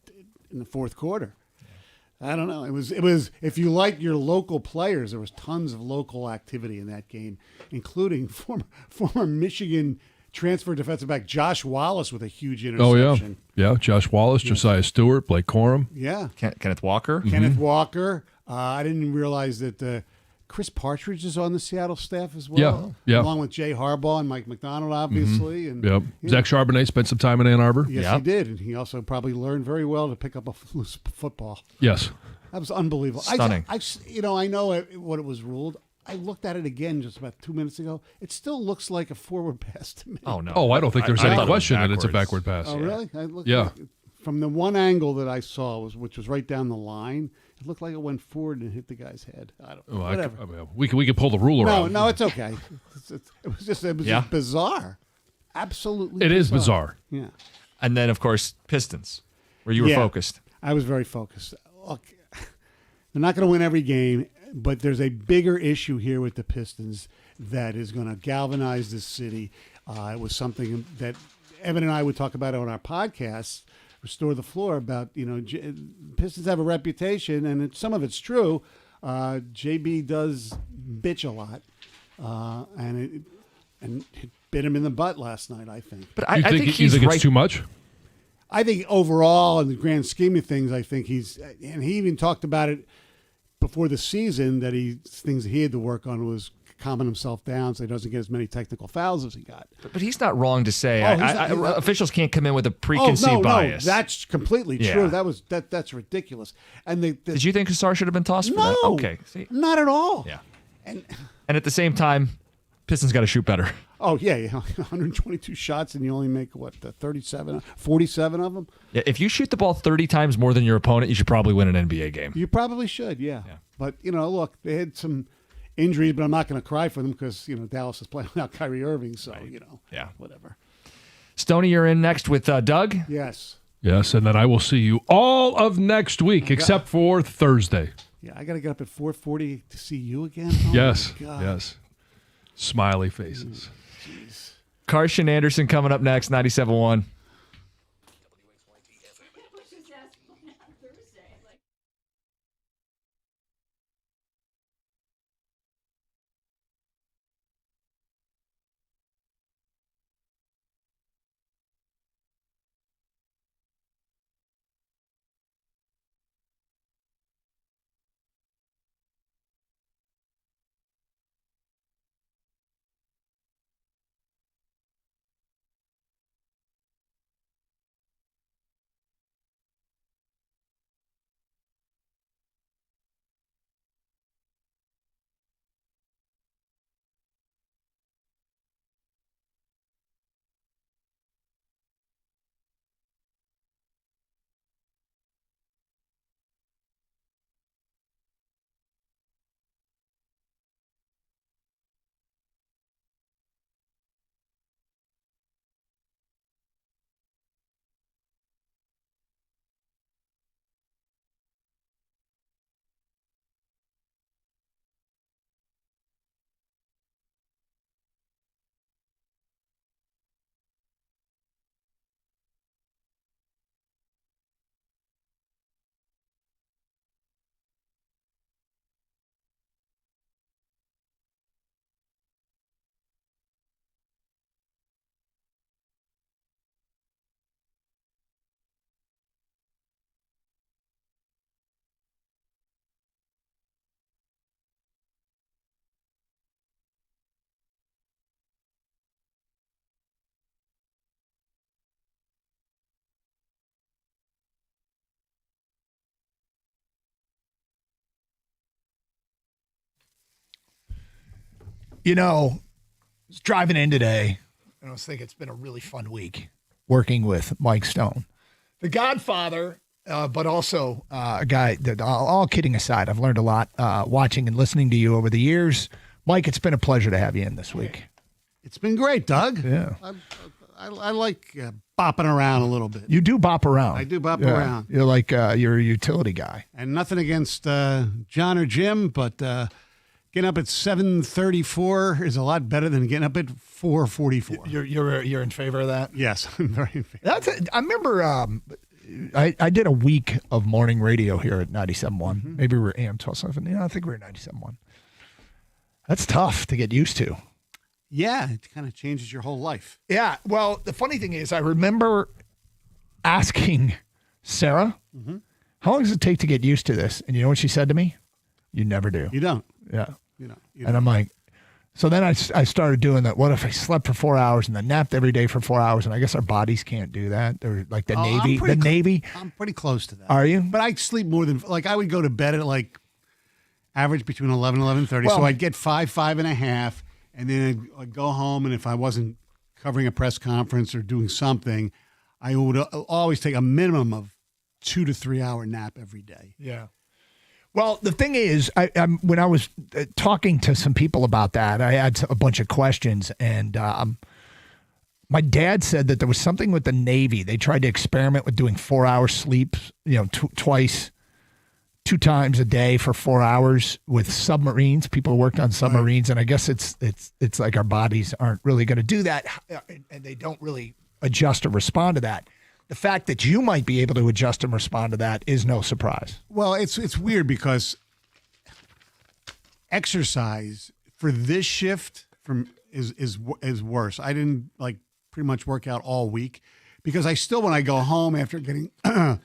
the fourth quarter. I don't know. It was. If you like your local players, there was tons of local activity in that game, including former Michigan transfer defensive back Josh Wallace with a huge interception. Yeah. Josh Wallace, Josiah Stewart, Blake Corum. Yeah. Kenneth Walker. Kenneth Walker. I didn't realize that Chris Partridge is on the Seattle staff as well. Yeah. Along with Jay Harbaugh and Mike McDonald, obviously. And Yep. Zach Charbonnet spent some time in Ann Arbor. Yes, he did, and he also probably learned very well to pick up a loose football. Yes. That was unbelievable. Stunning. I know what it was ruled. I looked at it again just about 2 minutes ago. It still looks like a forward pass to me. Oh, no. Oh, I don't think there's I any thought it was question that it's a backwards. backward pass. Oh, really? I looked Yeah. like from the one angle that I saw, which was right down the line, it looked like it went forward and hit the guy's head. I don't know. Whatever. We could pull the ruler out. No, it's okay. It was just bizarre. Absolutely It is bizarre. Yeah. And then, of course, Pistons, where you were focused. I was very focused. Look, they're not going to win every game, but there's a bigger issue here with the Pistons that is going to galvanize this city. It was something that Evan and I would talk about on our podcast, Restore the Floor, about, Pistons have a reputation, and some of it's true. JB does bitch a lot, and it bit him in the butt last night, I think. But You I think think he's it's right. too much? I think overall, in the grand scheme of things, I think and he even talked about it before the season, that things that he had to work on was calming himself down so he doesn't get as many technical fouls as he got. But he's not wrong to say officials can't come in with a Oh, preconceived bias. No, that's completely true. That's ridiculous. And Did you think Kassar should have been tossed for that? No, Okay. See. not at all. Yeah. And at the same time, Pistons got to shoot better. Oh, yeah, 122 shots and you only make, 47 of them? Yeah, if you shoot the ball 30 times more than your opponent, you should probably win an NBA game. You probably should, yeah. But, look, they had some injuries, but I'm not going to cry for them because, Dallas is playing without Kyrie Irving, so, Yeah. whatever. Stoney, you're in next with Doug. Yes. Yes, and then I will see you all of next week, except for Thursday. Yeah, I got to get up at 4:40 to see you again. Oh, Yes, my God. yes. Smiley faces. Jeez. Carson Anderson coming up next, 97.1. I was driving in today, and I was thinking it's been a really fun week working with Mike Stone, the Godfather, but also a guy that, all kidding aside, I've learned a lot watching and listening to you over the years, Mike, it's been a pleasure to have you in this week. It's been great, Doug. Yeah. I like bopping around a little bit. You do bop around. I do bop around. You're like you're a utility guy. And nothing against John or Jim, but getting up at 7:34 is a lot better than getting up at 4:44. You're in favor of that? Yes, I'm very in favor. I remember I did a week of morning radio here at 97.1. Maybe we were AM 12.7. Yeah, I think we were 97.1. That's tough to get used to. Yeah, it kind of changes your whole life. Yeah. Well, the funny thing is, I remember asking Sarah, how long does it take to get used to this? And you know what she said to me? You never do. You don't. Yeah. You don't. And I'm like, so then I started doing that. What if I slept for 4 hours and then napped every day for 4 hours? And I guess our bodies can't do that. They're like the Navy. The Navy. I'm pretty close to that. Are you? But I sleep more than, like, I would go to bed at like average between 11 and 11:30. Well, so I'd get 5.5. And then I'd go home, and if I wasn't covering a press conference or doing something, I would always take a minimum of 2 to 3 hour nap every day. Yeah. Well, the thing is, when I was talking to some people about that, I had a bunch of questions, and my dad said that there was something with the Navy. They tried to experiment with doing 4 hour sleep, twice. 2 times a day for 4 hours with submarines. People who worked on submarines, and I guess it's like our bodies aren't really going to do that, and they don't really adjust or respond to that. The fact that you might be able to adjust and respond to that is no surprise. Well, it's weird because exercise for this shift is worse. I didn't pretty much work out all week because I still, when I go home after getting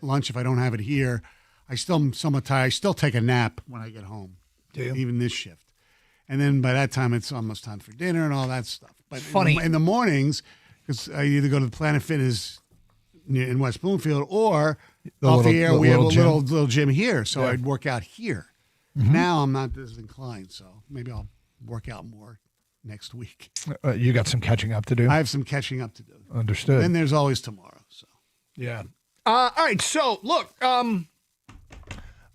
lunch, if I don't have it here, I still am somewhat tired. I still take a nap when I get home. Do you? Even this shift. And then by that time, it's almost time for dinner and all that stuff. But funny. In the mornings, because I either go to the Planet Fitness in West Bloomfield or off the air, we have a little gym here. So I'd work out here. Now I'm not as inclined, so maybe I'll work out more next week. You got some catching up to do? I have some catching up to do. Understood. And there's always tomorrow. So yeah. All right. So look,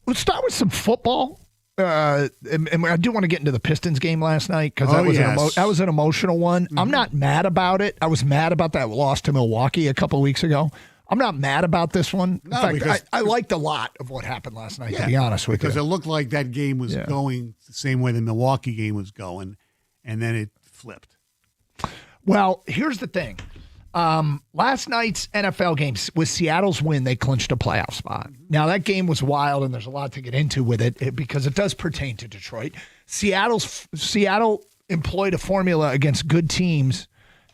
let's start with some football. And I do want to get into the Pistons game last night because that was an emotional one. I'm not mad about it. I was mad about that loss to Milwaukee a couple of weeks ago. I'm not mad about this one. In fact, I liked a lot of what happened last night, to be honest with you. Because it looked like that game was going the same way the Milwaukee game was going, and then it flipped. Well, here's the thing. Last night's NFL game with Seattle's win, they clinched a playoff spot. Now, that game was wild, and there's a lot to get into with it because it does pertain to Detroit. Seattle employed a formula against good teams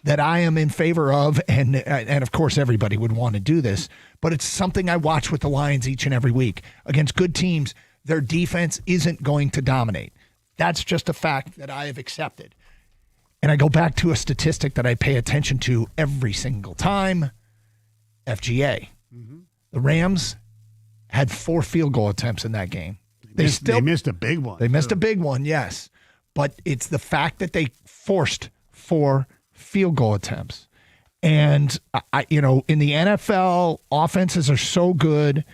that I am in favor of, and of course everybody would want to do this, but it's something I watch with the Lions each and every week. Against good teams, their defense isn't going to dominate. That's just a fact that I have accepted. And I go back to a statistic that I pay attention to every single time, FGA. The Rams had 4 field goal attempts in that game. They missed a big one. They missed a big one, yes. But it's the fact that they forced 4 field goal attempts. And, in the NFL, offenses are so good.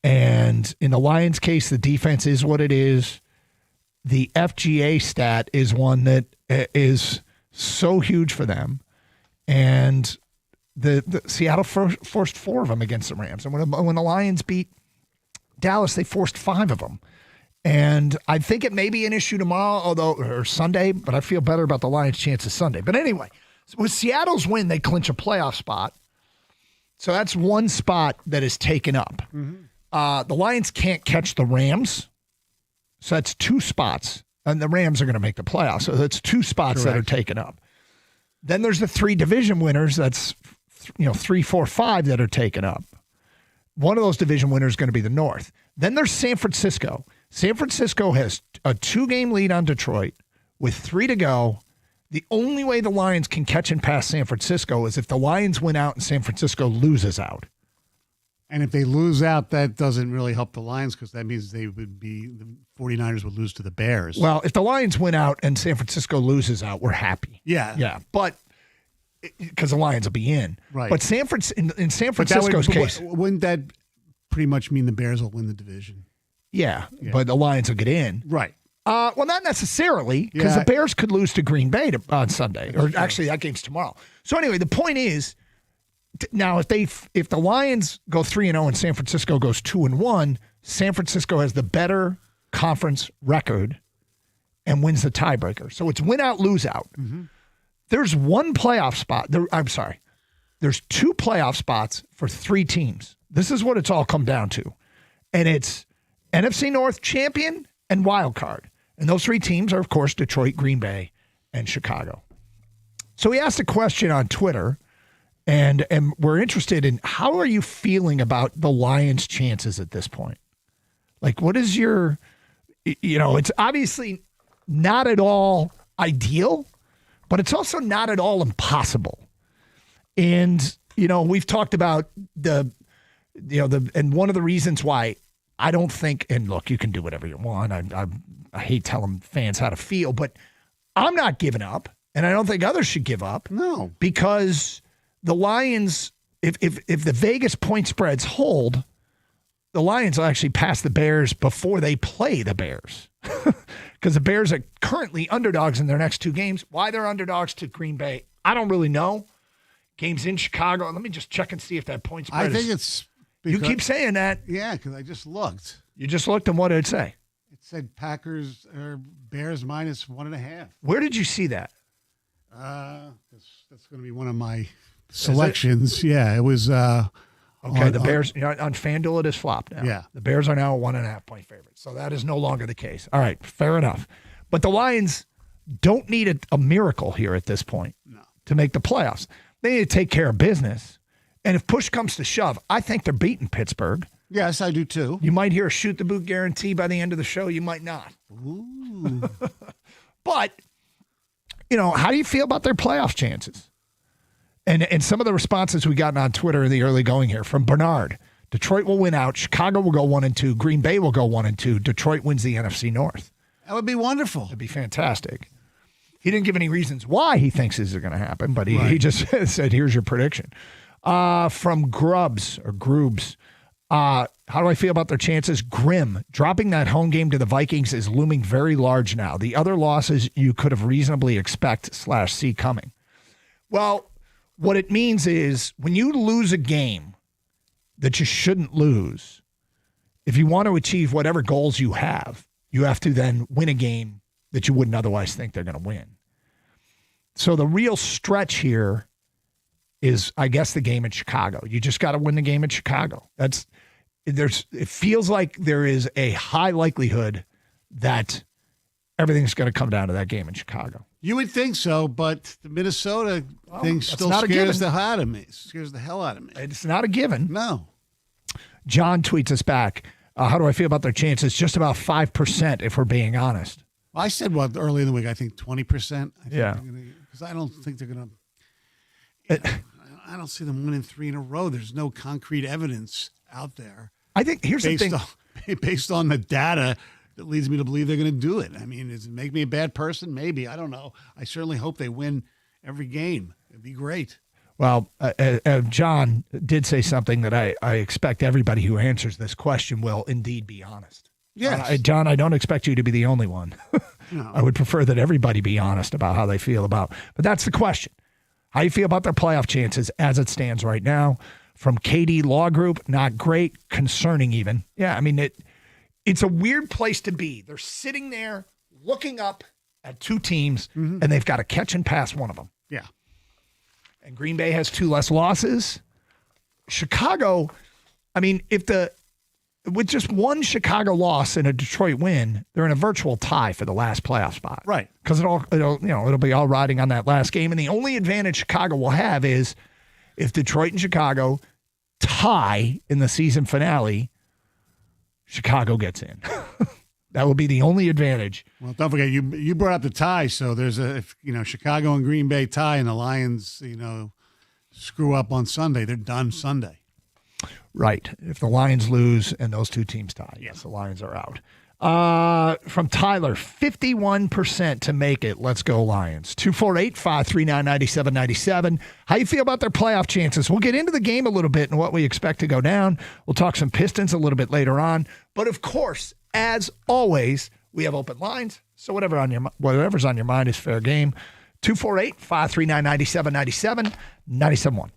And in the Lions' case, the defense is what it is. The FGA stat is one that is so huge for them. And the Seattle forced 4 of them against the Rams. And when the Lions beat Dallas, they forced 5 of them. And I think it may be an issue tomorrow, or Sunday, but I feel better about the Lions' chances Sunday. But anyway, with Seattle's win, they clinch a playoff spot. So that's one spot that is taken up. The Lions can't catch the Rams. So that's 2 spots. And the Rams are going to make the playoffs. So that's 2 spots that are taken up. Then there's the 3 division winners. That's 3, 4, 5 that are taken up. One of those division winners is going to be the North. Then there's San Francisco. San Francisco has a 2-game lead on Detroit with 3 to go. The only way the Lions can catch and pass San Francisco is if the Lions win out and San Francisco loses out. And if they lose out, that doesn't really help the Lions because that means the 49ers would lose to the Bears. Well, if the Lions win out and San Francisco loses out, we're happy. Yeah. But because the Lions will be in. Right. But in San Francisco's case. Wouldn't that pretty much mean the Bears will win the division? Yeah, but the Lions will get in. Right. Well, not necessarily, because Yeah. the Bears could lose to Green Bay on Sunday, or actually that game's tomorrow. So anyway, the point is, now if the Lions go 3-0 and San Francisco goes 2-1, San Francisco has the better conference record and wins the tiebreaker. So it's win out, lose out. There's one playoff spot. There's 2 playoff spots for 3 teams. This is what it's all come down to, and it's NFC North champion and wild card. And those 3 teams are, of course, Detroit, Green Bay, and Chicago. So we asked a question on Twitter, and we're interested in how are you feeling about the Lions' chances at this point? Like, what is your, it's obviously not at all ideal, but it's also not at all impossible. And, we've talked about and one of the reasons why I don't think, and look, you can do whatever you want. I hate telling fans how to feel, but I'm not giving up, and I don't think others should give up. No. Because the Lions, if the Vegas point spreads hold, the Lions will actually pass the Bears before they play the Bears. Because the Bears are currently underdogs in their next 2 games. Why they're underdogs to Green Bay, I don't really know. Games in Chicago. Let me just check and see if that point spread I think it's you keep saying that. Yeah, because I just looked. You just looked, and what did it say? It said Packers or Bears minus 1.5. Where did you see that? That's going to be one of my selections. Yeah, it was. Okay, the Bears on FanDuel it is flopped now. Yeah. The Bears are now a 1.5 point favorite. So that is no longer the case. All right, fair enough. But the Lions don't need a miracle here at this point to make the playoffs. They need to take care of business. And if push comes to shove, I think they're beating Pittsburgh. Yes, I do too. You might hear a shoot the boot guarantee by the end of the show. You might not. Ooh. But, how do you feel about their playoff chances? And some of the responses we got on Twitter in the early going here from Bernard. Detroit will win out. Chicago will go 1-2. Green Bay will go 1-2. Detroit wins the NFC North. That would be wonderful. That'd be fantastic. He didn't give any reasons why he thinks this is going to happen, but he just said, here's your prediction. From Grubbs or Groobs. How do I feel about their chances? Grim. Dropping that home game to the Vikings is looming very large now. The other losses you could have reasonably see coming. Well, what it means is when you lose a game that you shouldn't lose, if you want to achieve whatever goals you have to then win a game that you wouldn't otherwise think they're going to win. So the real stretch here is, I guess, the game in Chicago. You just got to win the game in Chicago. It feels like there is a high likelihood that everything's going to come down to that game in Chicago. You would think so, but the Minnesota thing still scares the hell out of me. Scares the hell out of me. It's not a given. No. John tweets us back. How do I feel about their chances? Just about 5%, if we're being honest. Well, I said early in the week. I think 20%. Yeah. Because I don't think they're going to. I don't see them winning 3 in a row. There's no concrete evidence out there. I think here's the thing. Based on the data that leads me to believe they're going to do it. I mean, does it make me a bad person? Maybe. I don't know. I certainly hope they win every game. It'd be great. Well, John did say something that I expect everybody who answers this question will indeed be honest. Yes. John, I don't expect you to be the only one. No. I would prefer that everybody be honest about how they feel about. But that's the question. How do you feel about their playoff chances as it stands right now? From KD Law Group, not great, concerning even. Yeah, I mean, it's a weird place to be. They're sitting there looking up at 2 teams, and they've got to catch and pass one of them. Yeah. And Green Bay has 2 less losses. Chicago, I mean, with just one Chicago loss and a Detroit win, they're in a virtual tie for the last playoff spot. Right. Because it'll be all riding on that last game. And the only advantage Chicago will have is if Detroit and Chicago tie in the season finale, Chicago gets in. That will be the only advantage. Well, don't forget you brought up the tie. So there's if Chicago and Green Bay tie, and the Lions screw up on Sunday, they're done Sunday. Right. If the Lions lose and those 2 teams tie, yes, the Lions are out. From Tyler, 51% to make it. Let's go Lions. 248-539-9797. How you feel about their playoff chances? We'll get into the game a little bit and what we expect to go down. We'll talk some Pistons a little bit later on. But of course, as always, We have open lines, so whatever's on your mind is fair game. 248-539-9797, 97.1.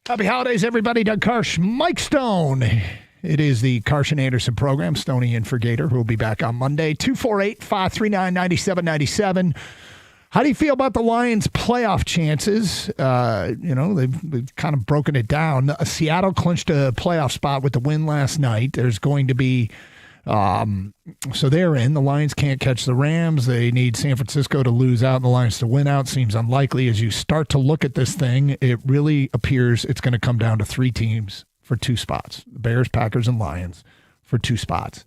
Happy holidays, everybody. Doug Karsch, Mike Stone. It is the Karsch and Anderson program. Stoney in for Gator, who will be back on Monday. 248-539-9797. How do you feel about the Lions' playoff chances? They've kind of broken it down. Seattle clinched a playoff spot with the win last night. There's going to be So they're in. The Lions can't catch the Rams. They need San Francisco to lose out and the Lions to win out. Seems unlikely. As you start to look at this thing, it really appears it's going to come down to 3 teams for 2 spots. The Bears, Packers, and Lions for 2 spots.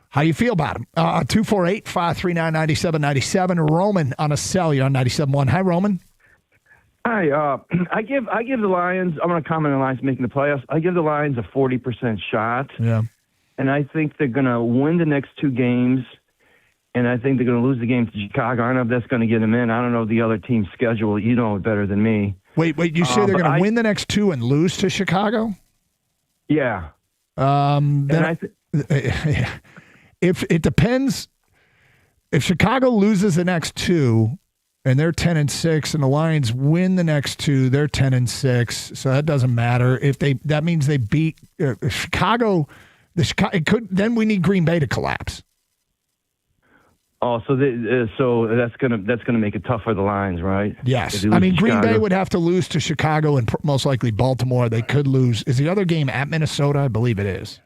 How you feel about them? 248-539-9797. Roman on a cell. You're on 97.1. Hi, Roman. Hi. I give the Lions, I'm going to comment on the Lions making the playoffs. I give the Lions a 40% shot. Yeah. And I think they're going to win the next 2 games, and I think they're going to lose the game to Chicago. I don't know if that's going to get them in. I don't know the other team's schedule. You know it better than me. Wait. You say they're going to win the next 2 and lose to Chicago? Yeah. If it depends, if Chicago loses the next 2 and they're 10-6, and the Lions win the next 2, they're 10-6. So that doesn't matter. That means they beat Chicago. Then we need Green Bay to collapse. Oh, so that's gonna make it tough for the Lions, right? Yes, I mean Green Bay would have to lose to Chicago and most likely Baltimore. They could lose. Is the other game at Minnesota? I believe it is.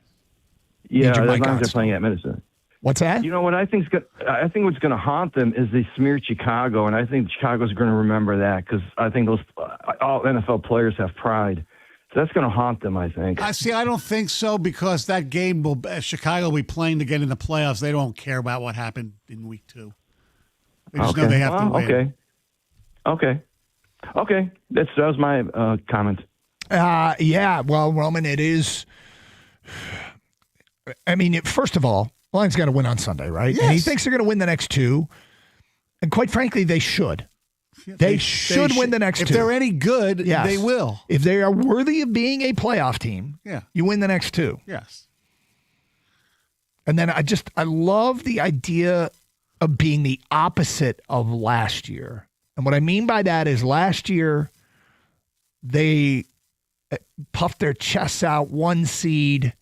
Yeah, the Lions are playing at Minnesota. What's that? You know what I think what's going to haunt them is they smeared Chicago, and I think Chicago's going to remember that because I think those all NFL players have pride. So that's going to haunt them, I think. I don't think so because that game Chicago will be playing to get in the playoffs. They don't care about what happened in week 2. They just know they have to win. Okay. That was my comment. Yeah. Well, Roman, it is. I mean, first of all, Lions got to win on Sunday, right? Yes. And he thinks they're going to win the next 2. And quite frankly, they should. They should win the next 2. If they're any good, they will. If they are worthy of being a playoff team, you win the next 2. Yes. And then I love the idea of being the opposite of last year. And what I mean by that is last year, they puffed their chests out 1 seed,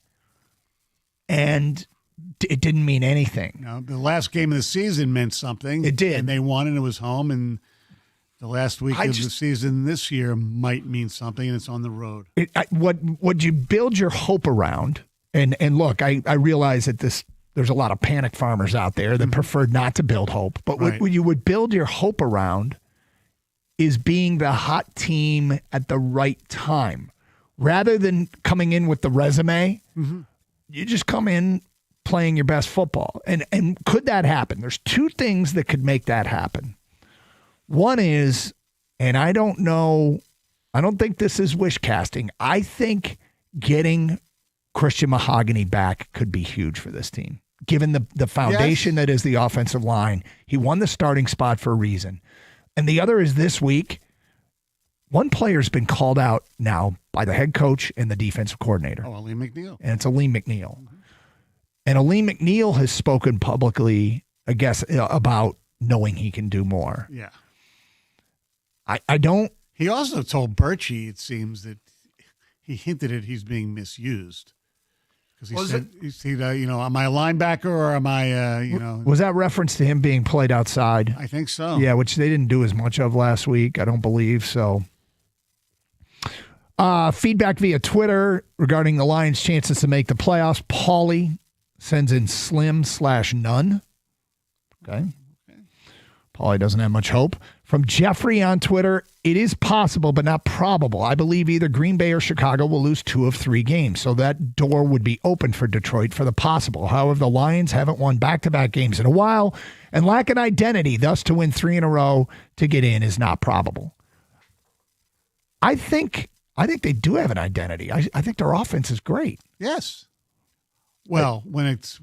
and it didn't mean anything. No, the last game of the season meant something. It did. And they won, and it was home. And the last week of the season this year might mean something, and it's on the road. What you build your hope around, and look, I realize that there's a lot of panic farmers out there that prefer not to build hope. But what you would build your hope around is being the hot team at the right time. Rather than coming in with the resume, you just come in playing your best football. And could that happen? There's 2 things that could make that happen. One is, and I don't think this is wish casting. I think getting Christian Mahogany back could be huge for this team. Given the foundation that is the offensive line. He won the starting spot for a reason. And the other is this week, one player's been called out now by the head coach and the defensive coordinator. Oh, Aleem McNeil. And it's Aleem McNeil. And Aleem McNeil has spoken publicly, I guess, about knowing he can do more. Yeah. I don't. He also told Birchie, it seems, that he hinted at he's being misused. Because he said, am I a linebacker or am I, Was that reference to him being played outside? I think so. Yeah, which they didn't do as much of last week, I don't believe. So, feedback via Twitter regarding the Lions' chances to make the playoffs. Paulie sends in slim/none. Okay. Paulie doesn't have much hope. From Jeffrey on Twitter, it is possible but not probable. I believe either Green Bay or Chicago will lose 2 of 3 games, so that door would be open for Detroit for the possible. However, the Lions haven't won back-to-back games in a while and lack an identity, thus to win 3 in a row to get in is not probable. I think they do have an identity. I think their offense is great. Yes. Well, when it's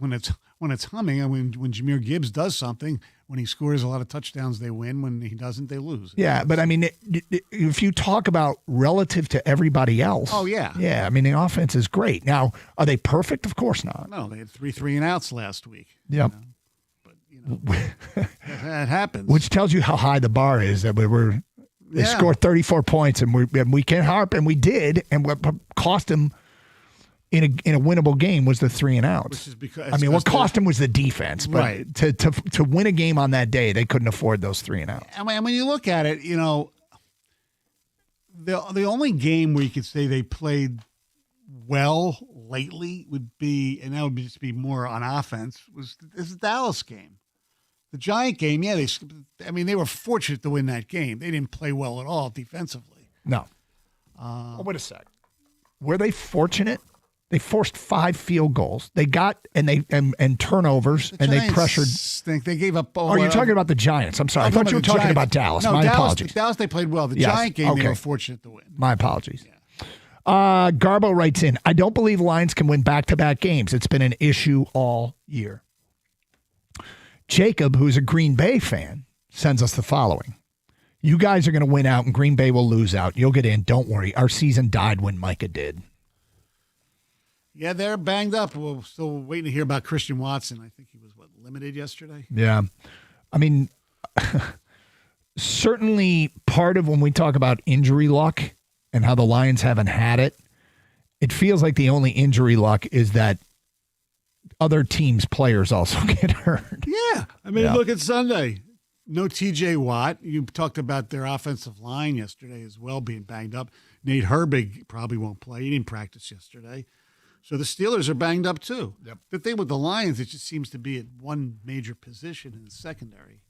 humming, and when Jahmyr Gibbs does something, when he scores a lot of touchdowns, they win. When he doesn't, they lose. Yeah, but I mean, if you talk about relative to everybody else, yeah, I mean the offense is great. Now, are they perfect? Of course not. No, they had 3 and outs last week. Yep. But that happens. Which tells you how high the bar is. That they scored 34 points, and we can harp, and we did, and what cost them in a winnable game was the 3 and outs. Which is because what cost them was the defense, but right. to win a game on that day, they couldn't afford those 3 and outs. And when you look at it, the only game where you could say they played well lately would be, and that would just be more on offense, was this Dallas game. The Giant game, yeah, they were fortunate to win that game. They didn't play well at all defensively. No. Wait a sec. Were they fortunate? They forced 5 field goals. They got and turnovers, and they pressured. They gave up. Oh, you're talking about the Giants. I'm sorry. I thought you were talking about Dallas. No, My Dallas, apologies. Dallas, they played well. The Yes. Giant game, Okay. they were fortunate to win. My apologies. Garbo writes in, I don't believe Lions can win back-to-back games. It's been an issue all year. Jacob, who's a Green Bay fan, sends us the following. You guys are going to win out and Green Bay will lose out. You'll get in. Don't worry. Our season died when Micah did. Yeah, they're banged up. We're still waiting to hear about Christian Watson. I think he was, limited yesterday? Yeah. I mean, certainly part of when we talk about injury luck and how the Lions haven't had it, it feels like the only injury luck is that other teams' players also get hurt. Yeah. I mean, look at Sunday. No TJ Watt. You talked about their offensive line yesterday as well being banged up. Nate Herbig probably won't play. He didn't practice yesterday. So the Steelers are banged up too. Yep. The thing with the Lions, it just seems to be at one major position in the secondary.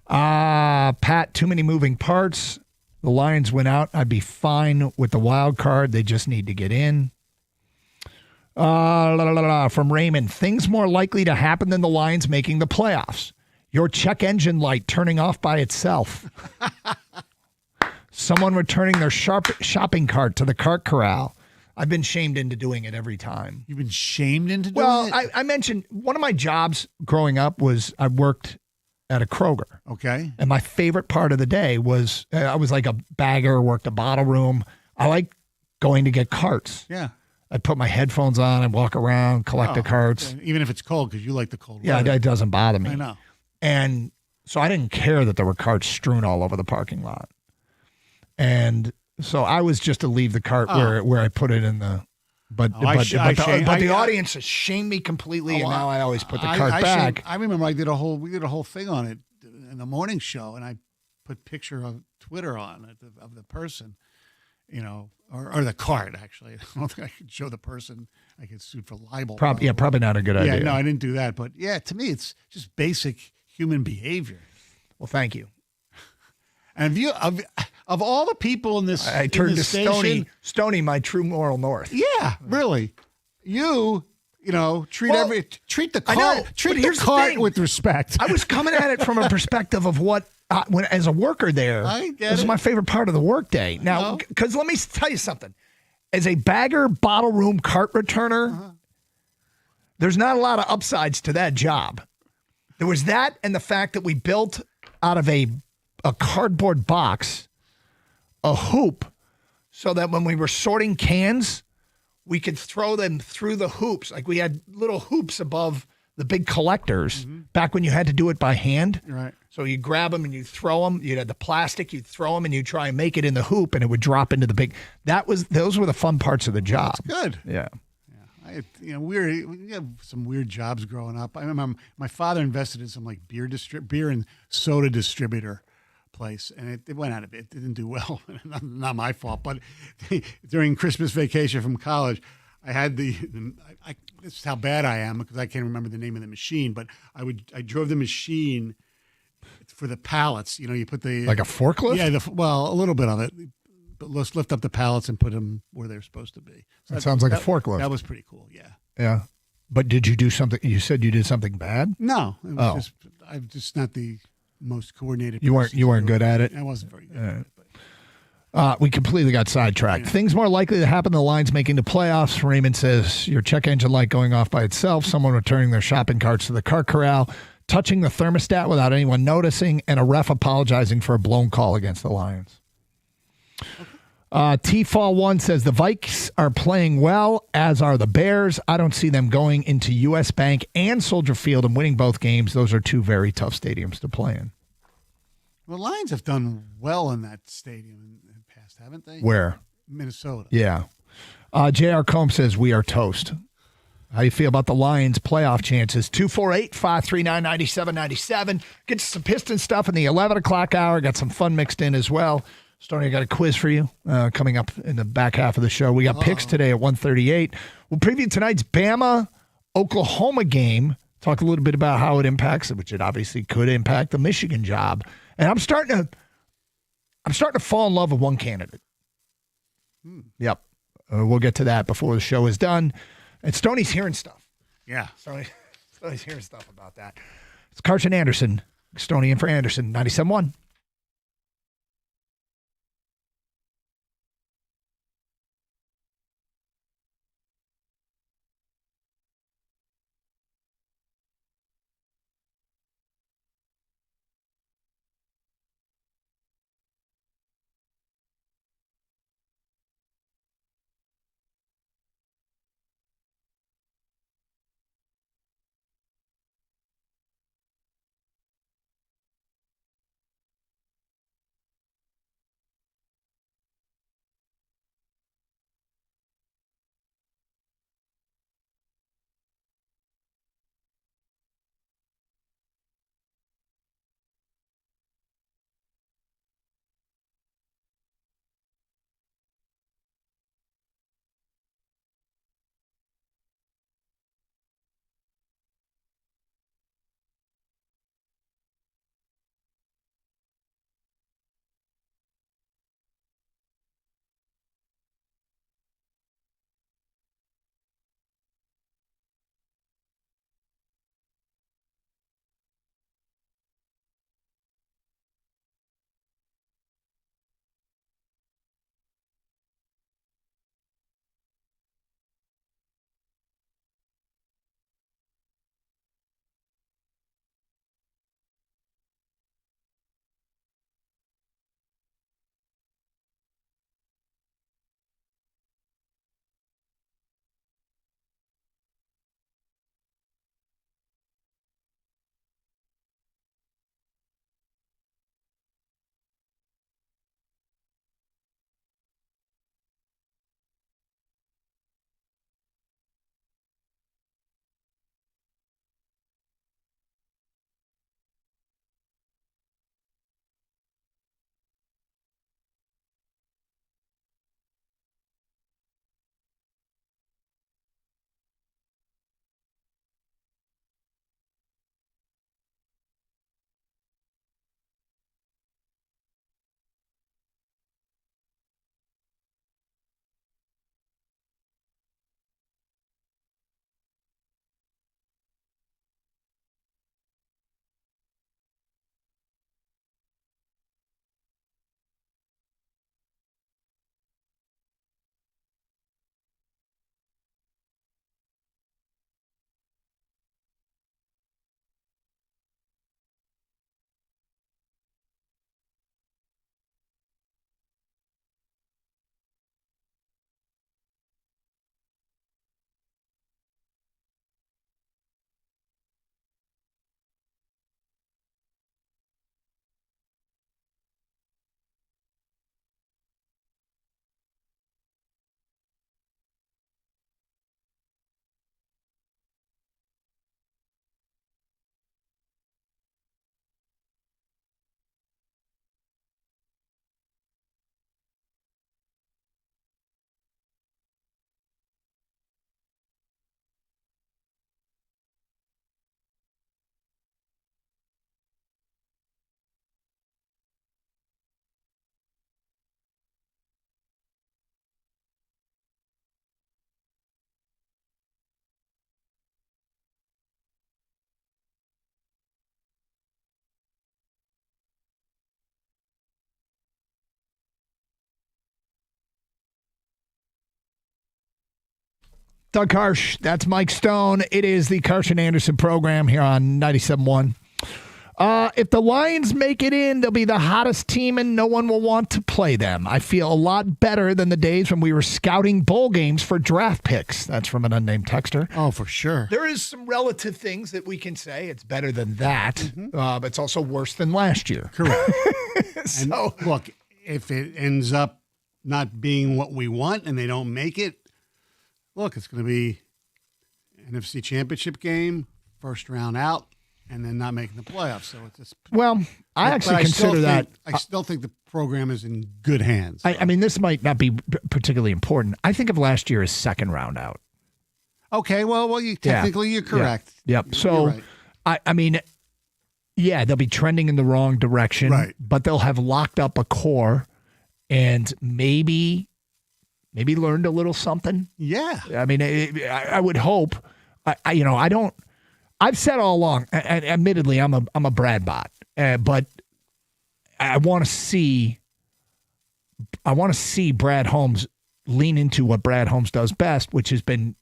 Pat, too many moving parts. The Lions went out. I'd be fine with the wild card. They just need to get in. From Raymond, things more likely to happen than the Lions making the playoffs. Your check engine light turning off by itself. Someone returning their shopping cart to the cart corral. I've been shamed into doing it every time. You've been shamed into doing it? Well, I mentioned one of my jobs growing up was I worked at a Kroger. Okay. And my favorite part of the day was I was like a bagger, worked a bottle room. I like going to get carts. Yeah. I'd put my headphones on and walk around, collect the carts. Even if it's cold, because you like the cold Yeah, weather. it doesn't bother me. I know. And so I didn't care that there were carts strewn all over the parking lot. And so I was just to leave the cart where I put it in the. But the audience has shamed me completely, and now I always put the cart back. I remember we did a whole thing on it in the morning show, and I put picture of Twitter on it of the person, or the cart actually. I don't think I could show the person. I get sued for libel. Probably not a good idea. Yeah, no, I didn't do that. But yeah, to me, it's just basic human behavior. Well, thank you. And of all the people in this, I turned to station, Stoney, my true moral north. Yeah, really. Treat the cart with respect. I was coming at it from a perspective of what, as a worker there, this is my favorite part of the workday. Now, because let me tell you something. As a bagger, bottle room, cart returner, there's not a lot of upsides to that job. There was that and the fact that we built out of a cardboard box a hoop so that when we were sorting cans, we could throw them through the hoops. Like we had little hoops above the big collectors back when you had to do it by hand. Right. So you grab them and you throw them. You'd have the plastic, you'd throw them and you'd try and make it in the hoop and it would drop into the big. Those were the fun parts of the job. That's good. Yeah. We have some weird jobs growing up. I remember my father invested in some like beer and soda distributor place, and it went out of it. It didn't do well. Not my fault, but during Christmas vacation from college, I had this is how bad I am because I can't remember the name of the machine, but I drove the machine for the pallets. You put the like a forklift. Yeah, a little bit of it. But let's lift up the pallets and put them where they're supposed to be. So that sounds like a forklift. That was pretty cool. Yeah. Yeah. But did you do something? You said you did something bad? No. It was I'm just not the most coordinated. You weren't good at it? I wasn't very good at it. We completely got sidetracked. Things more likely to happen, the Lions making the playoffs. Raymond says your check engine light going off by itself, someone returning their shopping carts to the cart corral, touching the thermostat without anyone noticing, and a ref apologizing for a blown call against the Lions. T-Fall 1 says the Vikes are playing well, as are the Bears. I don't see them going into U.S. Bank and Soldier Field and winning both games. Those are two very tough stadiums to play in. Well, the Lions have done well in that stadium in the past, haven't they? Where? Minnesota. Yeah. J.R. Combs says we are toast. How you feel about the Lions' playoff chances? 248-539-9797. Get some Piston stuff in the 11 o'clock hour. Got some fun mixed in as well. Stoney, I got a quiz for you coming up in the back half of the show. We got picks today at 1:38. We'll preview tonight's Bama-Oklahoma game. Talk a little bit about how it impacts, which it obviously could impact the Michigan job. And I'm starting to fall in love with one candidate. Yep. We'll get to that before the show is done. And Stoney's hearing stuff. Yeah. Stoney's hearing stuff about that. It's Carson Anderson. Stoney in for Anderson, 97.1. Doug Harsh, that's Mike Stone. It is the Carson Anderson program here on 97.1. If the Lions make it in, they'll be the hottest team and no one will want to play them. I feel a lot better than the days when we were scouting bowl games for draft picks. That's from an unnamed texter. Oh, for sure. There is some relative things that we can say. It's better than that, but it's also worse than last year. Correct. So, and look, if it ends up not being what we want and they don't make it, look, it's going to be NFC Championship game, first round out, and then not making the playoffs. So it's just, Well, I actually consider that. I still think the program is in good hands. I mean, this might not be particularly important. I think of last year as second round out. Okay, well, technically you're correct. Yep. You're So, right. I mean, yeah, they'll be trending in the wrong direction, Right. but they'll have locked up a core and maybe learned a little something. Yeah. I mean, I would hope. I don't. I've said all along. And admittedly, I'm a Brad bot, but I want to see. I want to see Brad Holmes lean into what Brad Holmes does best, which has been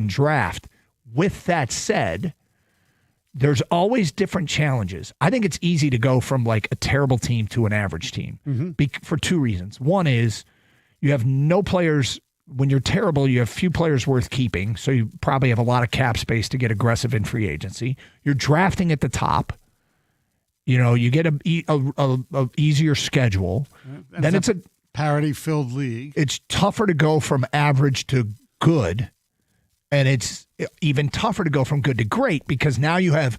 draft. With that said, there's always different challenges. I think it's easy to go from like a terrible team to an average team for two reasons. One is you have no players. When you're terrible, you have few players worth keeping, so you probably have a lot of cap space to get aggressive in free agency. You're drafting at the top. You get a easier schedule. Then it's a parity-filled league. It's tougher to go from average to good, and it's even tougher to go from good to great because now you have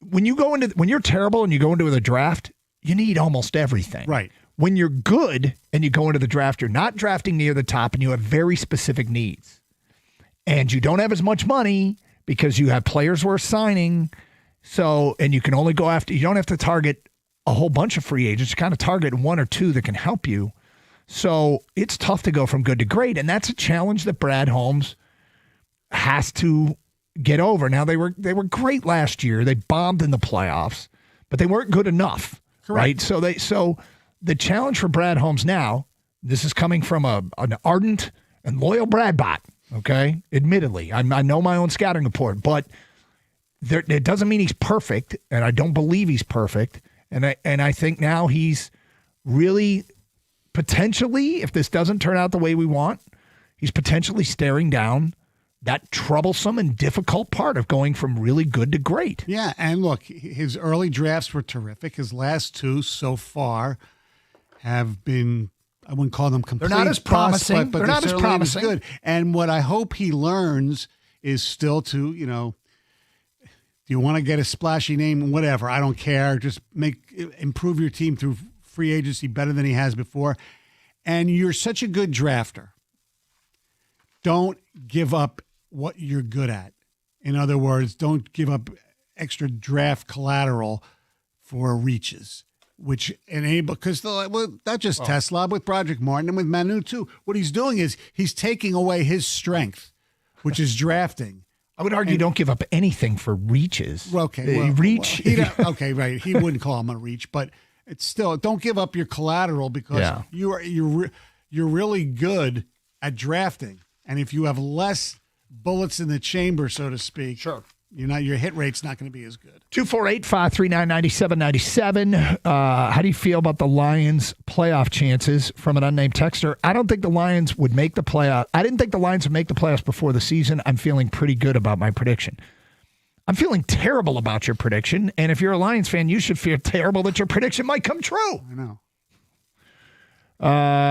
when you're terrible and you go into the draft, you need almost everything. Right. When you're good and you go into the draft, you're not drafting near the top and you have very specific needs. And you don't have as much money because you have players worth signing. So, and you can only go after, you don't have to target a whole bunch of free agents. You kind of target one or two that can help you. So it's tough to go from good to great. And that's a challenge that Brad Holmes has to get over. Now, they were great last year. They bombed in the playoffs, but they weren't good enough. Correct. Right? So the challenge for Brad Holmes now, this is coming from an ardent and loyal Brad bot, okay? Admittedly, I know my own scouting report, but it doesn't mean he's perfect, and I don't believe he's perfect. And I think now he's really potentially, if this doesn't turn out the way we want, he's potentially staring down that troublesome and difficult part of going from really good to great. Yeah, and look, his early drafts were terrific. His last two so far have been, I wouldn't call them complete. They're not as promising. But they're not as promising. Good. And what I hope he learns is still to, do you want to get a splashy name? Whatever. I don't care. Just improve your team through free agency better than he has before. And you're such a good drafter. Don't give up what you're good at. In other words, don't give up extra draft collateral for reaches, which enable, because not just Tesla, with Broderick Martin and with Manu too. What he's doing is he's taking away his strength, which is drafting. I would argue don't give up anything for reaches. Reach. Okay, right. He wouldn't call him a reach, but it's still, don't give up your collateral because you're really good at drafting. And if you have less bullets in the chamber, so to speak, sure, your hit rate's not going to be as good. 248-539-9797. How do you feel about the Lions' playoff chances? From an unnamed texter, I don't think the Lions would make the playoff. I didn't think the Lions would make the playoffs before the season. I'm feeling pretty good about my prediction. I'm feeling terrible about your prediction, and if you're a Lions fan, you should feel terrible that your prediction might come true. I know.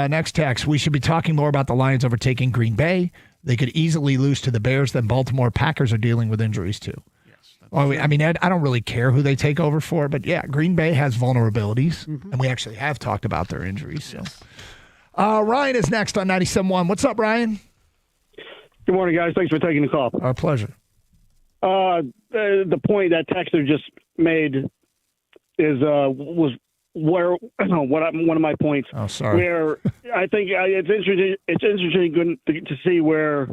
Next text. We should be talking more about the Lions overtaking Green Bay. They could easily lose to the Bears. Then Baltimore Packers are dealing with injuries too. Yes. I mean, I don't really care who they take over for, but yeah, Green Bay has vulnerabilities, and we actually have talked about their injuries. So, Ryan is next on 97.1. What's up, Ryan? Good morning, guys. Thanks for taking the call. Our pleasure. The point that texter just made was one of my points. Oh, sorry. Where I think it's interesting. It's interesting to see where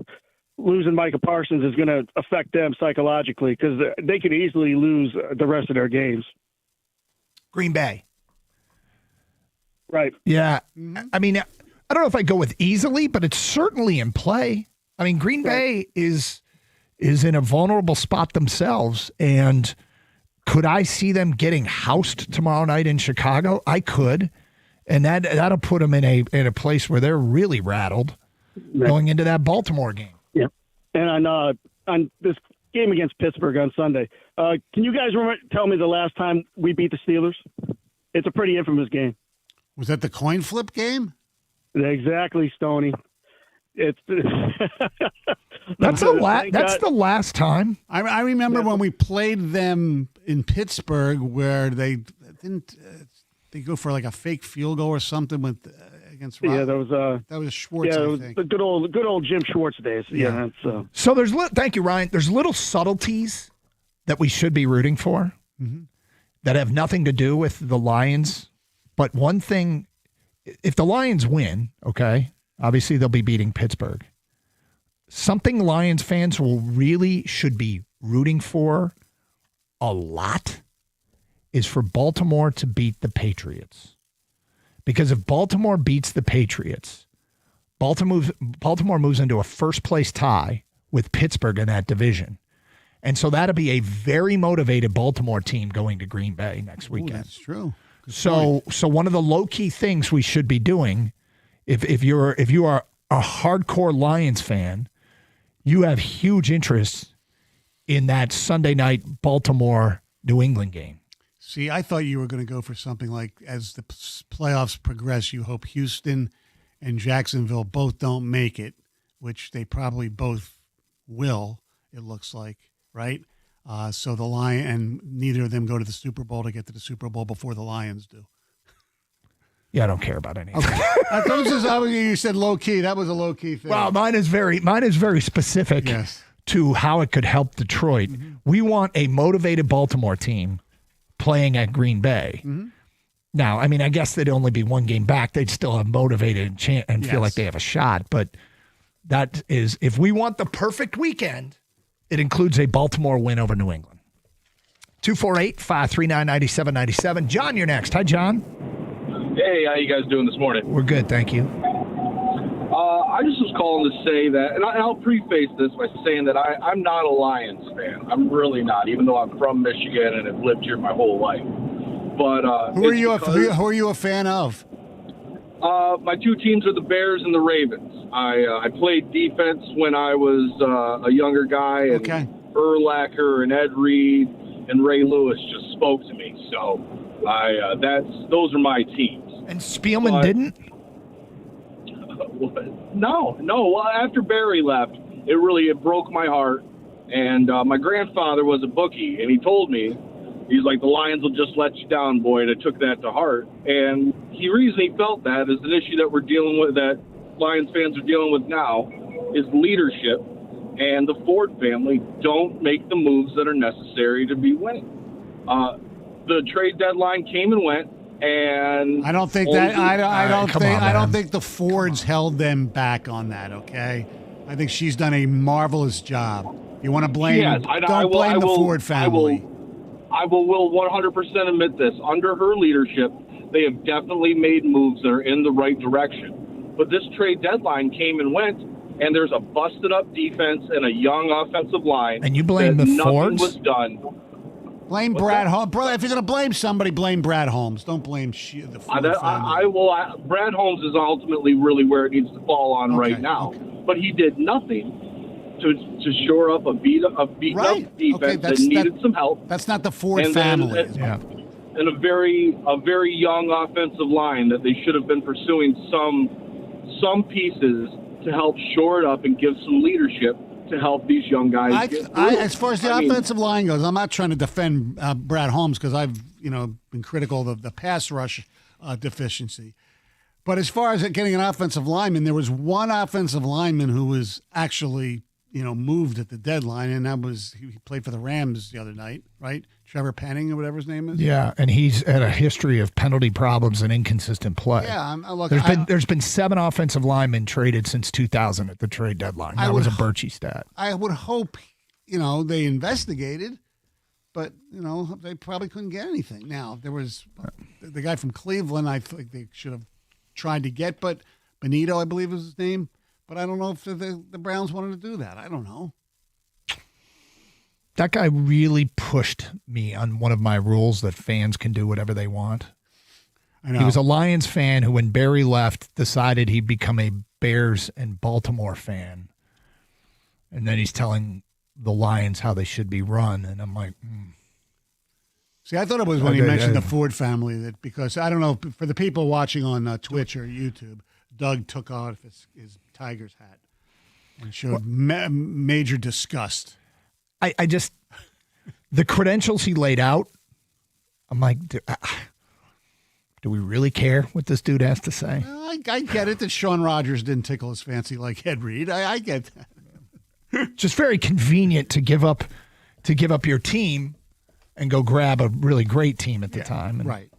losing Micah Parsons is going to affect them psychologically, because they could easily lose the rest of their games. Green Bay. Right. Yeah. I mean, I don't know if I go with easily, but it's certainly in play. I mean, Green Bay is in a vulnerable spot themselves, and could I see them getting housed tomorrow night in Chicago? I could, and that'll put them in a place where they're really rattled going into that Baltimore game. Yeah, and on this game against Pittsburgh on Sunday, can you guys tell me the last time we beat the Steelers? It's a pretty infamous game. Was that the coin flip game? Exactly, Stoney. It's That's the last time. I remember when we played them in Pittsburgh, where they didn't they go for like a fake field goal or something with against. Yeah, that was Schwartz. Yeah, I it was think. the good old Jim Schwartz days. Yeah. So there's thank you, Ryan. There's little subtleties that we should be rooting for that have nothing to do with the Lions. But one thing, if the Lions win, okay, obviously they'll be beating Pittsburgh. Something Lions fans should be rooting for a lot is for Baltimore to beat the Patriots. Because if Baltimore beats the Patriots, Baltimore moves into a first-place tie with Pittsburgh in that division. And so that'll be a very motivated Baltimore team going to Green Bay next weekend. That's true. So one of the low-key things we should be doing, if you are a hardcore Lions fan, you have huge interest in that Sunday night Baltimore-New England game. See, I thought you were going to go for something like, as the playoffs progress, you hope Houston and Jacksonville both don't make it, which they probably both will, it looks like, right? So the Lion and neither of them go to the Super Bowl to get to the Super Bowl before the Lions do. Yeah, I don't care about anything. Okay. You said low key. That was a low key thing. Well, mine is very specific to how it could help Detroit. Mm-hmm. We want a motivated Baltimore team playing at Green Bay. Mm-hmm. Now, I mean, I guess they'd only be one game back. They'd still have motivated and feel like they have a shot. But that is, if we want the perfect weekend, it includes a Baltimore win over New England. 248-539-9797. John, you're next. Hi, John. Hey, how you guys doing this morning? We're good, thank you. I just was calling to say that, and I'll preface this by saying that I'm not a Lions fan. I'm really not, even though I'm from Michigan and have lived here my whole life. But who are you a fan of? My two teams are the Bears and the Ravens. I played defense when I was a younger guy, and Urlacher and Ed Reed and Ray Lewis just spoke to me. So those are my teams. And Spielman didn't? No. Well, after Barry left, it broke my heart. And my grandfather was a bookie, and he told me, he's like, the Lions will just let you down, boy. And I took that to heart. And the reason he felt that is an issue that we're dealing with, that Lions fans are dealing with now, is leadership. And the Ford family don't make the moves that are necessary to be winning. The trade deadline came and went, and I don't think that I don't think the Fords held them back on that. Okay, I think she's done a marvelous job. You want to blame? Yes, don't blame the Ford family. I will 100% admit this. Under her leadership, they have definitely made moves that are in the right direction. But this trade deadline came and went, and there's a busted-up defense and a young offensive line. And you blame the Fords? Nothing was done. Blame Brad Holmes. Brother, if you're going to blame somebody, blame Brad Holmes. Don't blame the Ford family. Brad Holmes is ultimately really where it needs to fall on right now. Okay. But he did nothing to shore up a beat-up defense that needed some help. That's not the Ford family. And a very young offensive line that they should have been pursuing some pieces to help shore it up and give some leadership to help these young guys get through. As far as the offensive line goes, I'm not trying to defend Brad Holmes because I've been critical of the pass rush deficiency. But as far as getting an offensive lineman, there was one offensive lineman who was actually moved at the deadline, and that was he played for the Rams the other night, right? Trevor Penning or whatever his name is. Yeah, and he's had a history of penalty problems and inconsistent play. Yeah, there's been 7 offensive linemen traded since 2000 at the trade deadline. That was a Birchie stat. I would hope they investigated, but they probably couldn't get anything. Now there was the guy from Cleveland. I think they should have tried to get, but Benito, I believe, is his name. But I don't know if the Browns wanted to do that. I don't know. That guy really pushed me on one of my rules that fans can do whatever they want. I know. He was a Lions fan who, when Barry left, decided he'd become a Bears and Baltimore fan. And then he's telling the Lions how they should be run. And I'm like, See, I thought it was when he mentioned the Ford family, that because I don't know, for the people watching on Twitch or YouTube, Doug took off his Tigers hat. And showed major disgust. I just, the credentials he laid out, I'm like, do we really care what this dude has to say? I get it that Sean Rogers didn't tickle his fancy like Ed Reed. I get that. Just very convenient to give up your team and go grab a really great team at the time. And right.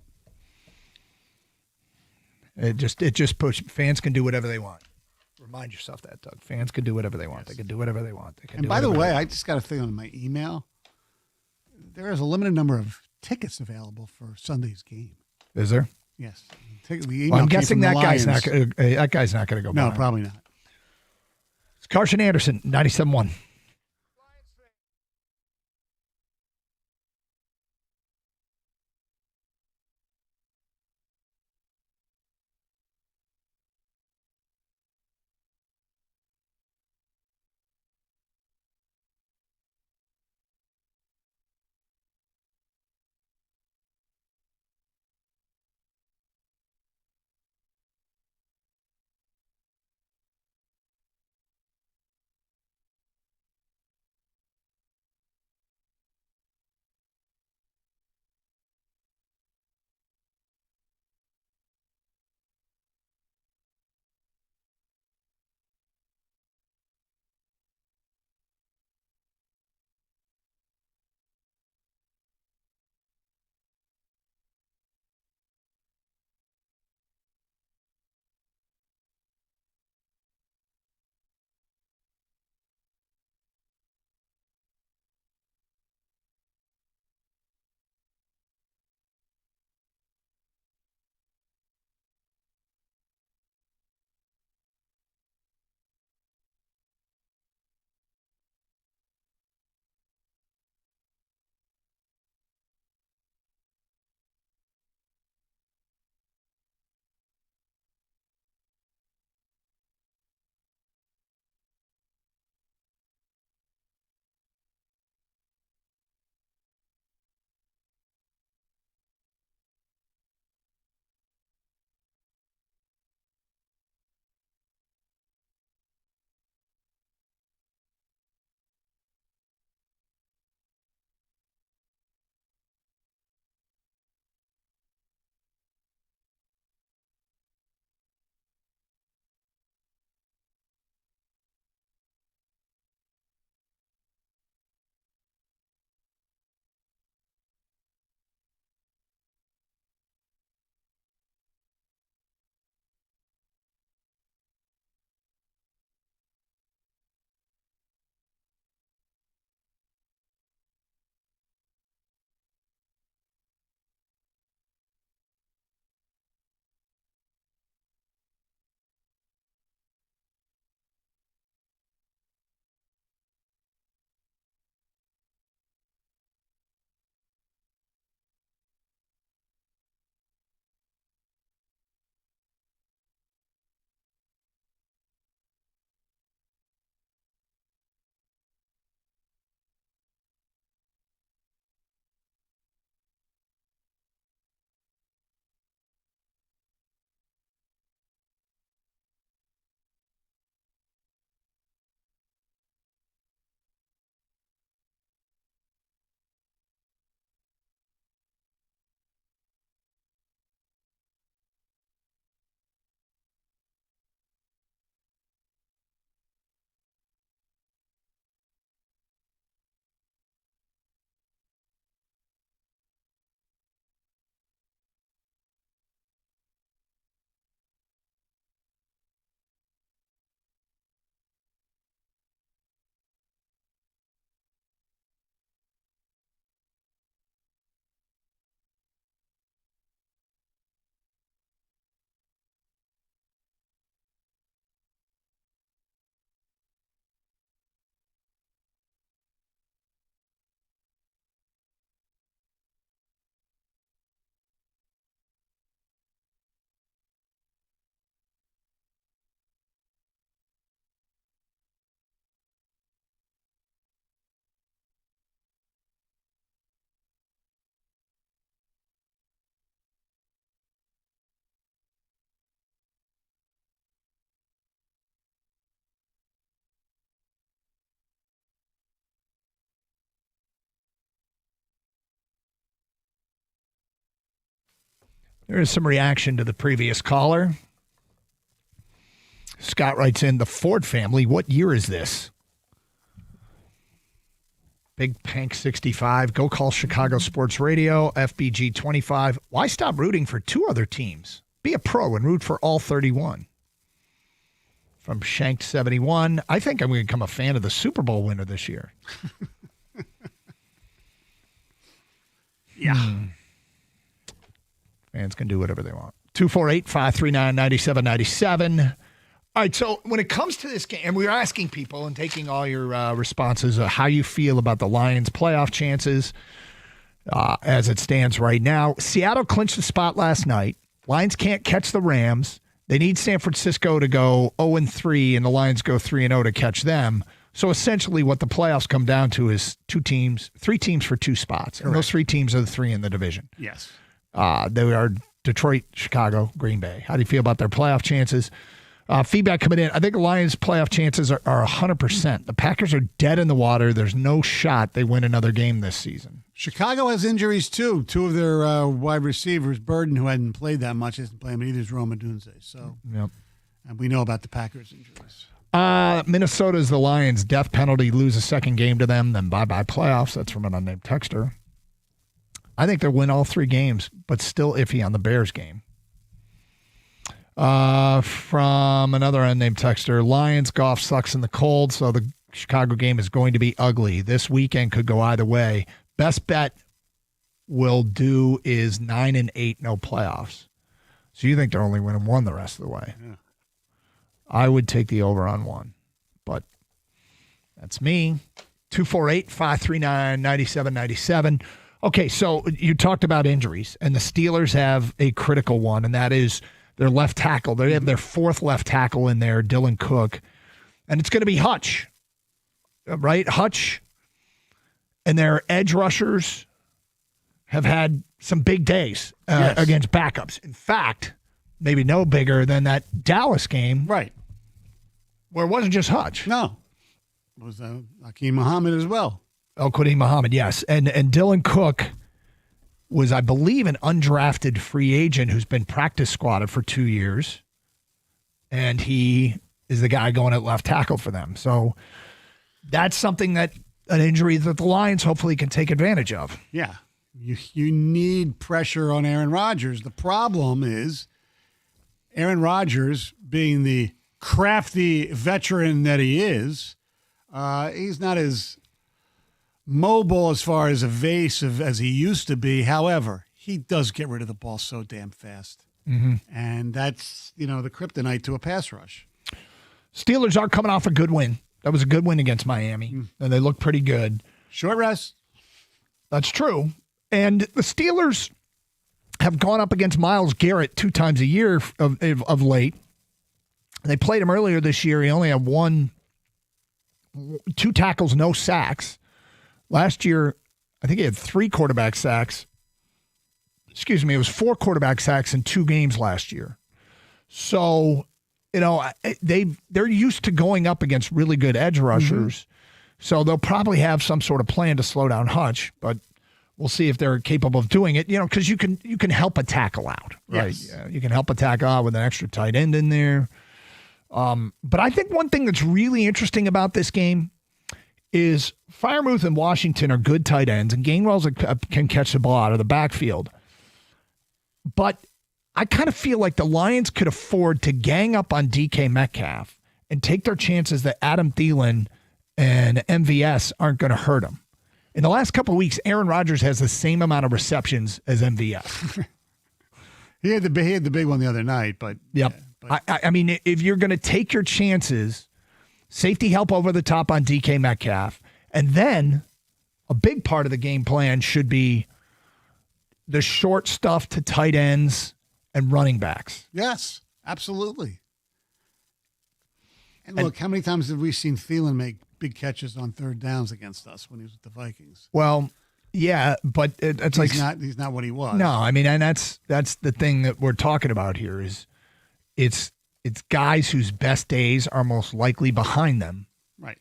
It just pushed. Fans can do whatever they want. Remind yourself that, Doug. Fans can do whatever they want. They can do whatever they want. They can. And by the way, I just got a thing on my email. There is a limited number of tickets available for Sunday's game. Is there? Yes. The email Well, I'm came guessing from the that guy's not going to go. No, by. probably not. It's Carson Anderson, 97.1. There is some reaction to the previous caller. Scott writes in, the Ford family, what year is this? Big Pank 65, go call Chicago Sports Radio, FBG 25. Why stop rooting for 2 other teams? Be a pro and root for all 31. From Shanked 71, I think I'm going to become a fan of the Super Bowl winner this year. Yeah. Fans can do whatever they want. 248-539-9797. All right, so when it comes to this game, and we're asking people and taking all your responses of how you feel about the Lions' playoff chances as it stands right now. Seattle clinched the spot last night. Lions can't catch the Rams. They need San Francisco to go 0-3, and the Lions go 3-0 to catch them. So essentially what the playoffs come down to is 3 teams for 2 spots. And those 3 teams are the 3 in the division. Yes. They are Detroit, Chicago, Green Bay. How do you feel about their playoff chances? Feedback coming in. I think the Lions' playoff chances are 100%. The Packers are dead in the water. There's no shot they win another game this season. Chicago has injuries, too. 2 of their wide receivers, Burden, who hadn't played that much, isn't playing, but either is Roma Dunze. So, yep. And we know about the Packers' injuries. Minnesota's the Lions' death penalty. Lose a second game to them, then bye-bye playoffs. That's from an unnamed texter. I think they'll win all 3 games, but still iffy on the Bears game. From another unnamed texter, Lions golf sucks in the cold, so the Chicago game is going to be ugly. This weekend could go either way. Best bet will do is 9-8, no playoffs. So you think they're only winning 1 the rest of the way? Yeah. I would take the over on 1, but that's me. 248-539-9797. Okay, so you talked about injuries, and the Steelers have a critical one, and that is their left tackle. They have their 4th left tackle in there, Dylan Cook, and it's going to be Hutch, right? Hutch and their edge rushers have had some big days against backups. In fact, maybe no bigger than that Dallas game. Right. Where it wasn't just Hutch. No. It was Hakeem Muhammad as well. Qadim Muhammad, yes. And Dylan Cook was, I believe, an undrafted free agent who's been practice squatted for 2 years. And he is the guy going at left tackle for them. So that's something an injury that the Lions hopefully can take advantage of. Yeah. You need pressure on Aaron Rodgers. The problem is Aaron Rodgers, being the crafty veteran that he is, he's not as mobile as far as evasive as he used to be. However, he does get rid of the ball so damn fast. Mm-hmm. And that's, the kryptonite to a pass rush. Steelers are coming off a good win. That was a good win against Miami, and they look pretty good. Short rest. That's true. And the Steelers have gone up against Myles Garrett 2 times a year of late. They played him earlier this year. He only had 2 tackles, no sacks. Last year, I think he had 3 quarterback sacks. Excuse me, it was 4 quarterback sacks in 2 games last year. So, they're used to going up against really good edge rushers. So they'll probably have some sort of plan to slow down Hutch, but we'll see if they're capable of doing it, because you can help a tackle out, right? Yes. You can help a tackle out with an extra tight end in there. But I think one thing that's really interesting about this game is Freiermuth and Washington are good tight ends, and Gainwell can catch the ball out of the backfield. But I kind of feel like the Lions could afford to gang up on DK Metcalf and take their chances that Adam Thielen and MVS aren't going to hurt him. In the last couple of weeks, Aaron Rodgers has the same amount of receptions as MVS. He had the big one the other night, but yep. Yeah, I mean, if you're going to take your chances, safety help over the top on DK Metcalf, and then a big part of the game plan should be the short stuff to tight ends and running backs. Yes, absolutely. And look, how many times have we seen Thielen make big catches on 3rd downs against us when he was with the Vikings? Well, yeah, but it's he's not what he was. No, I mean, and that's the thing that we're talking about here is it's guys whose best days are most likely behind them. Right.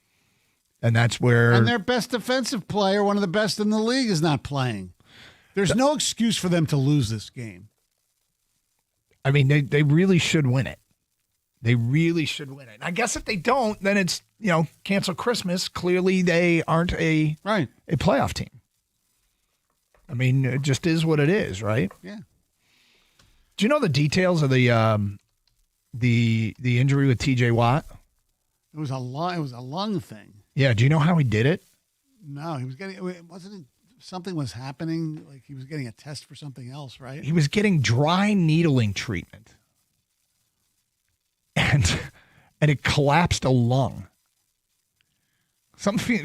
And that's where... And their best defensive player, one of the best in the league, is not playing. There's no excuse for them to lose this game. I mean, they really should win it. They really should win it. And I guess if they don't, then it's, cancel Christmas. Clearly, they aren't a playoff team. I mean, it just is what it is, right? Yeah. Do you know the details of the injury with TJ Watt? It was a lung thing. Yeah. Do you know how he did it? No, he was something was happening, like he was getting a test for something else, right? He was getting dry needling treatment. And it collapsed a lung. Have you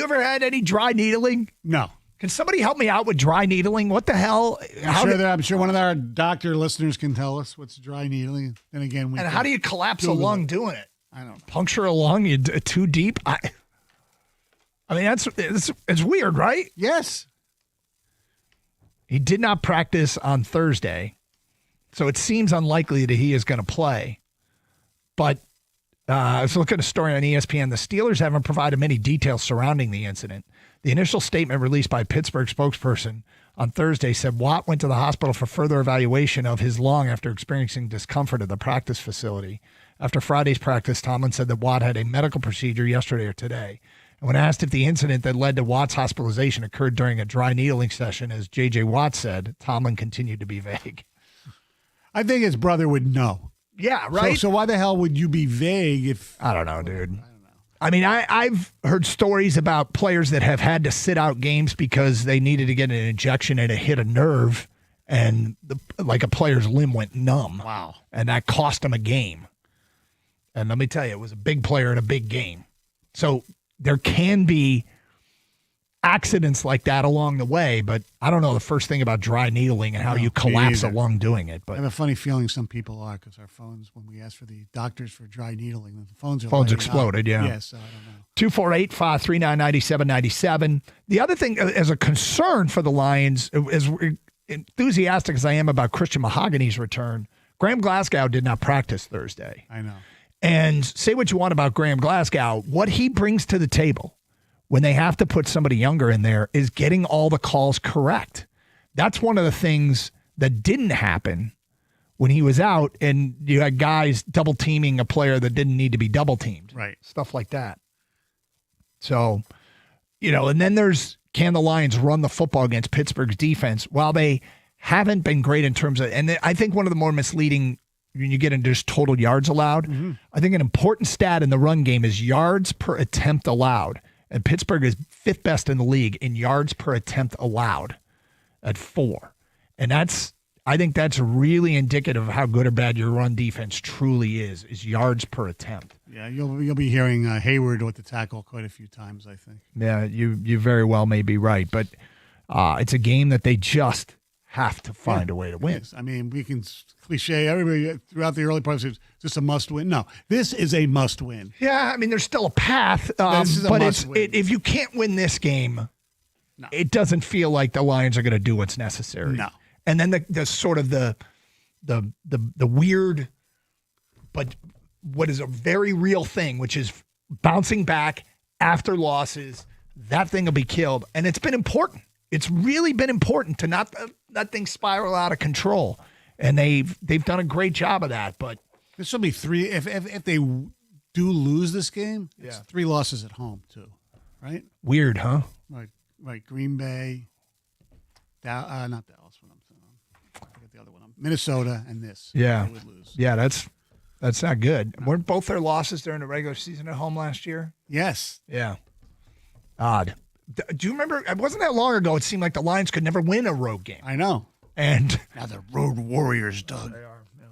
ever had any dry needling? No. Can somebody help me out with dry needling? What the hell? I'm sure one of our doctor listeners can tell us what's dry needling. Then again, how do you collapse a lung doing it? I don't know. Puncture a lung? You too deep? I mean, it's weird, right? Yes. He did not practice on Thursday, so it seems unlikely that he is going to play. But I was looking at a story on ESPN. The Steelers haven't provided many details surrounding the incident. The initial statement released by a Pittsburgh spokesperson on Thursday said Watt went to the hospital for further evaluation of his lung after experiencing discomfort at the practice facility. After Friday's practice, Tomlin said that Watt had a medical procedure yesterday or today. And when asked if the incident that led to Watt's hospitalization occurred during a dry needling session, as J.J. Watt said, Tomlin continued to be vague. I think his brother would know. Yeah, right? So why the hell would you be vague if... I don't know, dude. I mean, I've heard stories about players that have had to sit out games because they needed to get an injection and it hit a nerve and a player's limb went numb. Wow. And that cost him a game. And let me tell you, it was a big player in a big game. So there can be accidents like that along the way, but I don't know the first thing about dry needling and how you collapse a lung doing it. But I have a funny feeling some people are, because our phones, when we ask for the doctors for dry needling, the phones exploded, yeah. Yes, so I don't know. 248-539-9797. The other thing, as a concern for the Lions, as enthusiastic as I am about Christian Mahogany's return, Graham Glasgow did not practice Thursday. I know. And say what you want about Graham Glasgow, what he brings to the table when they have to put somebody younger in there is getting all the calls correct. That's one of the things that didn't happen when he was out, and you had guys double teaming a player that didn't need to be double teamed. Right. Stuff like that. So, and then can the Lions run the football against Pittsburgh's defense? While they haven't been great in terms of, and I think one of the more misleading when you get into just total yards allowed, I think an important stat in the run game is yards per attempt allowed. And Pittsburgh is fifth best in the league in yards per attempt allowed at 4. And I think that's really indicative of how good or bad your run defense truly is yards per attempt. Yeah, you'll be hearing Hayward with the tackle quite a few times, I think. Yeah, you very well may be right. But it's a game that they just have to find a way to win. Yes. I mean, we can cliche everybody throughout the early part says just a must win. No, this is a must win. Yeah, I mean, there's still a path, but if you can't win this game, it doesn't feel like the Lions are going to do what's necessary. No. And then the sort of the weird, but what is a very real thing, which is bouncing back after losses. That thing will be killed, and it's been important. It's really been important to not let things spiral out of control, and they've done a great job of that. But this will be 3. If they do lose this game, it's 3 losses at home too, right? Weird, huh? Right. Green Bay, not Dallas. What I'm saying, I forget the other one. Minnesota and this. Yeah, they would lose. Yeah, that's not good. No. Weren't both their losses during the regular season at home last year? Yes. Yeah. Odd. Do you remember? It wasn't that long ago. It seemed like the Lions could never win a road game. I know. And now they're road warriors, Doug. They are, yeah.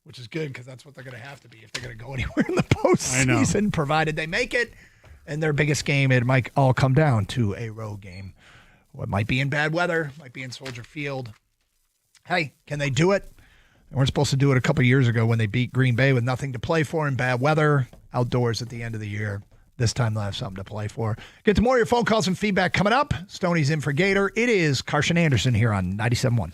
Which is good because that's what they're going to have to be if they're going to go anywhere in the postseason, provided they make it. And their biggest game, it might all come down to a road game. What might be in bad weather, might be in Soldier Field. Hey, can they do it? They weren't supposed to do it a couple years ago when they beat Green Bay with nothing to play for in bad weather, outdoors at the end of the year. This time they'll have something to play for. Get to more of your phone calls and feedback coming up. Stoney's in for Gator. It is Carson Anderson here on 97.1.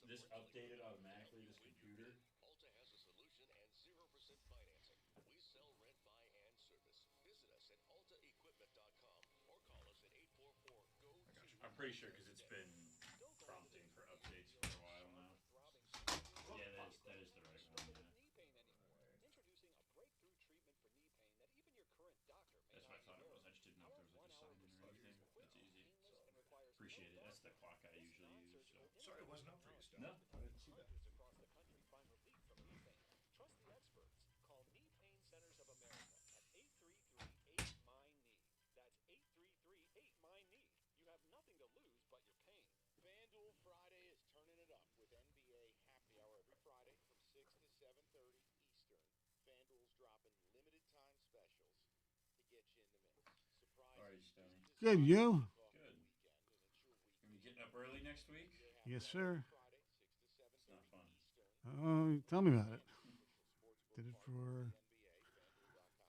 this updated automatically, this computer? Alta has a solution and 0% financing. We sell rent, buy, and service. Visit us at altaequipment.com or call us at 844-GO-TO. I'm pretty sure because it's been prompting for updates for a while now. Yeah, that is the right one. Yeah. Knee pain anymore. Introducing a breakthrough treatment for knee pain that even your current doctor may That's what I not thought it know. was. I just didn't know if there was like a sign in or anything. That's easy. So appreciate it. That's the clock I usually use. So Sorry, it wasn't up for you, Steph. no, I didn't see that. Across the country find relief from knee pain. Trust the experts. Call Knee Pain Centers of America at 833-8-MY-KNEE. That's 833-8-MY-KNEE. You have nothing to lose but your pain. FanDuel Friday is turning it up with NBA Happy Hour every Friday from 6 to 7:30 Eastern. FanDuel's dropping limited time specials to get you in the mix. All right, Stoney. Good, you? Good. Are you getting up early next week? Yes, sir. It's not fun. Tell me about it. Did it for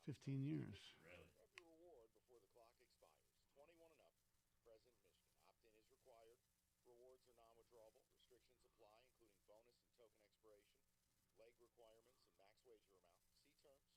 15 years. Really? Every reward before the clock expires. 21 and up. Present Michigan. Opt-in is required. Rewards are non-withdrawable. Restrictions apply, including bonus and token expiration, leg requirements, and max wager amount. See terms.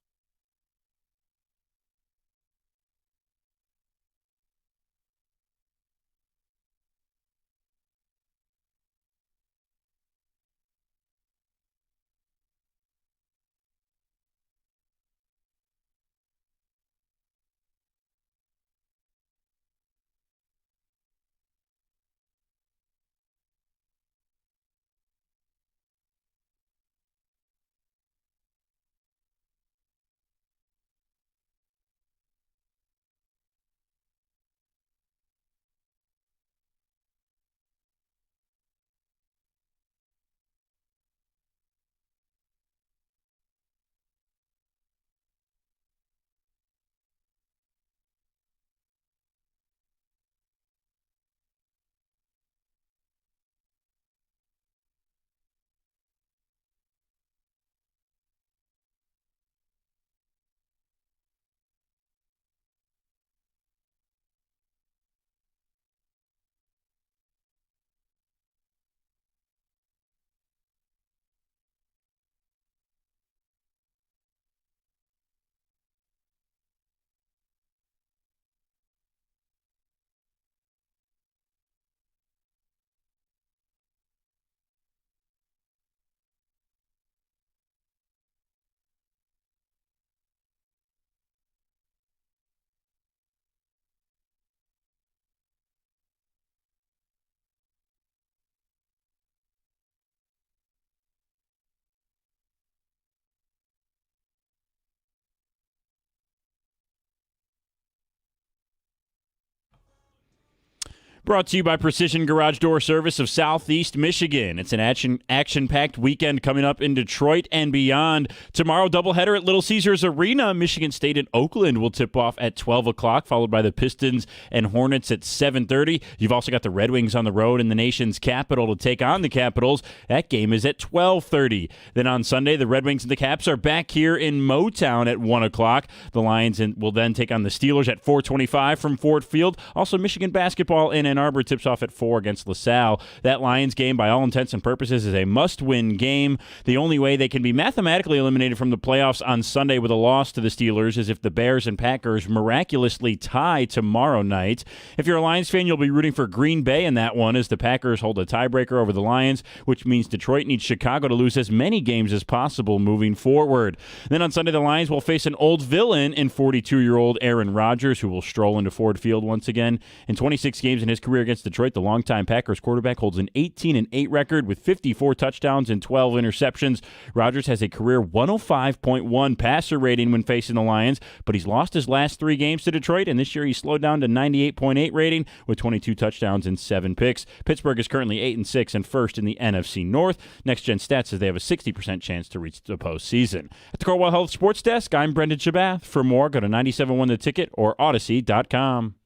Brought to you by Precision Garage Door Service of Southeast Michigan. It's an action-packed weekend coming up in Detroit and beyond. Tomorrow, doubleheader at Little Caesars Arena. Michigan State and Oakland will tip off at 12 o'clock, followed by the Pistons and Hornets at 7:30. You've also got the Red Wings on the road in the nation's capital to take on the Capitals. That game is at 12:30. Then on Sunday, the Red Wings and the Caps are back here in Motown at 1 o'clock. The Lions will then take on the Steelers at 4:25 from Ford Field. Also, Michigan basketball in Ann Arbor tips off at 4 against LaSalle. That Lions game, by all intents and purposes, is a must-win game. The only way they can be mathematically eliminated from the playoffs on Sunday with a loss to the Steelers is if the Bears and Packers miraculously tie tomorrow night. If you're a Lions fan, you'll be rooting for Green Bay in that one as the Packers hold a tiebreaker over the Lions, which means Detroit needs Chicago to lose as many games as possible moving forward. Then on Sunday, the Lions will face an old villain in 42-year-old Aaron Rodgers, who will stroll into Ford Field once again. In 26 games in his career against Detroit, the longtime Packers quarterback holds an 18-8 record with 54 touchdowns and 12 interceptions. Rodgers has a career 105.1 passer rating when facing the Lions, but he's lost his last 3 games to Detroit, and this year he slowed down to 98.8 rating with 22 touchdowns and 7 picks. Pittsburgh is currently 8-6 and first in the NFC North. Next Gen Stats says they have a 60% chance to reach the postseason. At the Corewell Health Sports Desk, I'm Brendan Shabath. For more, go to 97.1 The Ticket or Odyssey.com.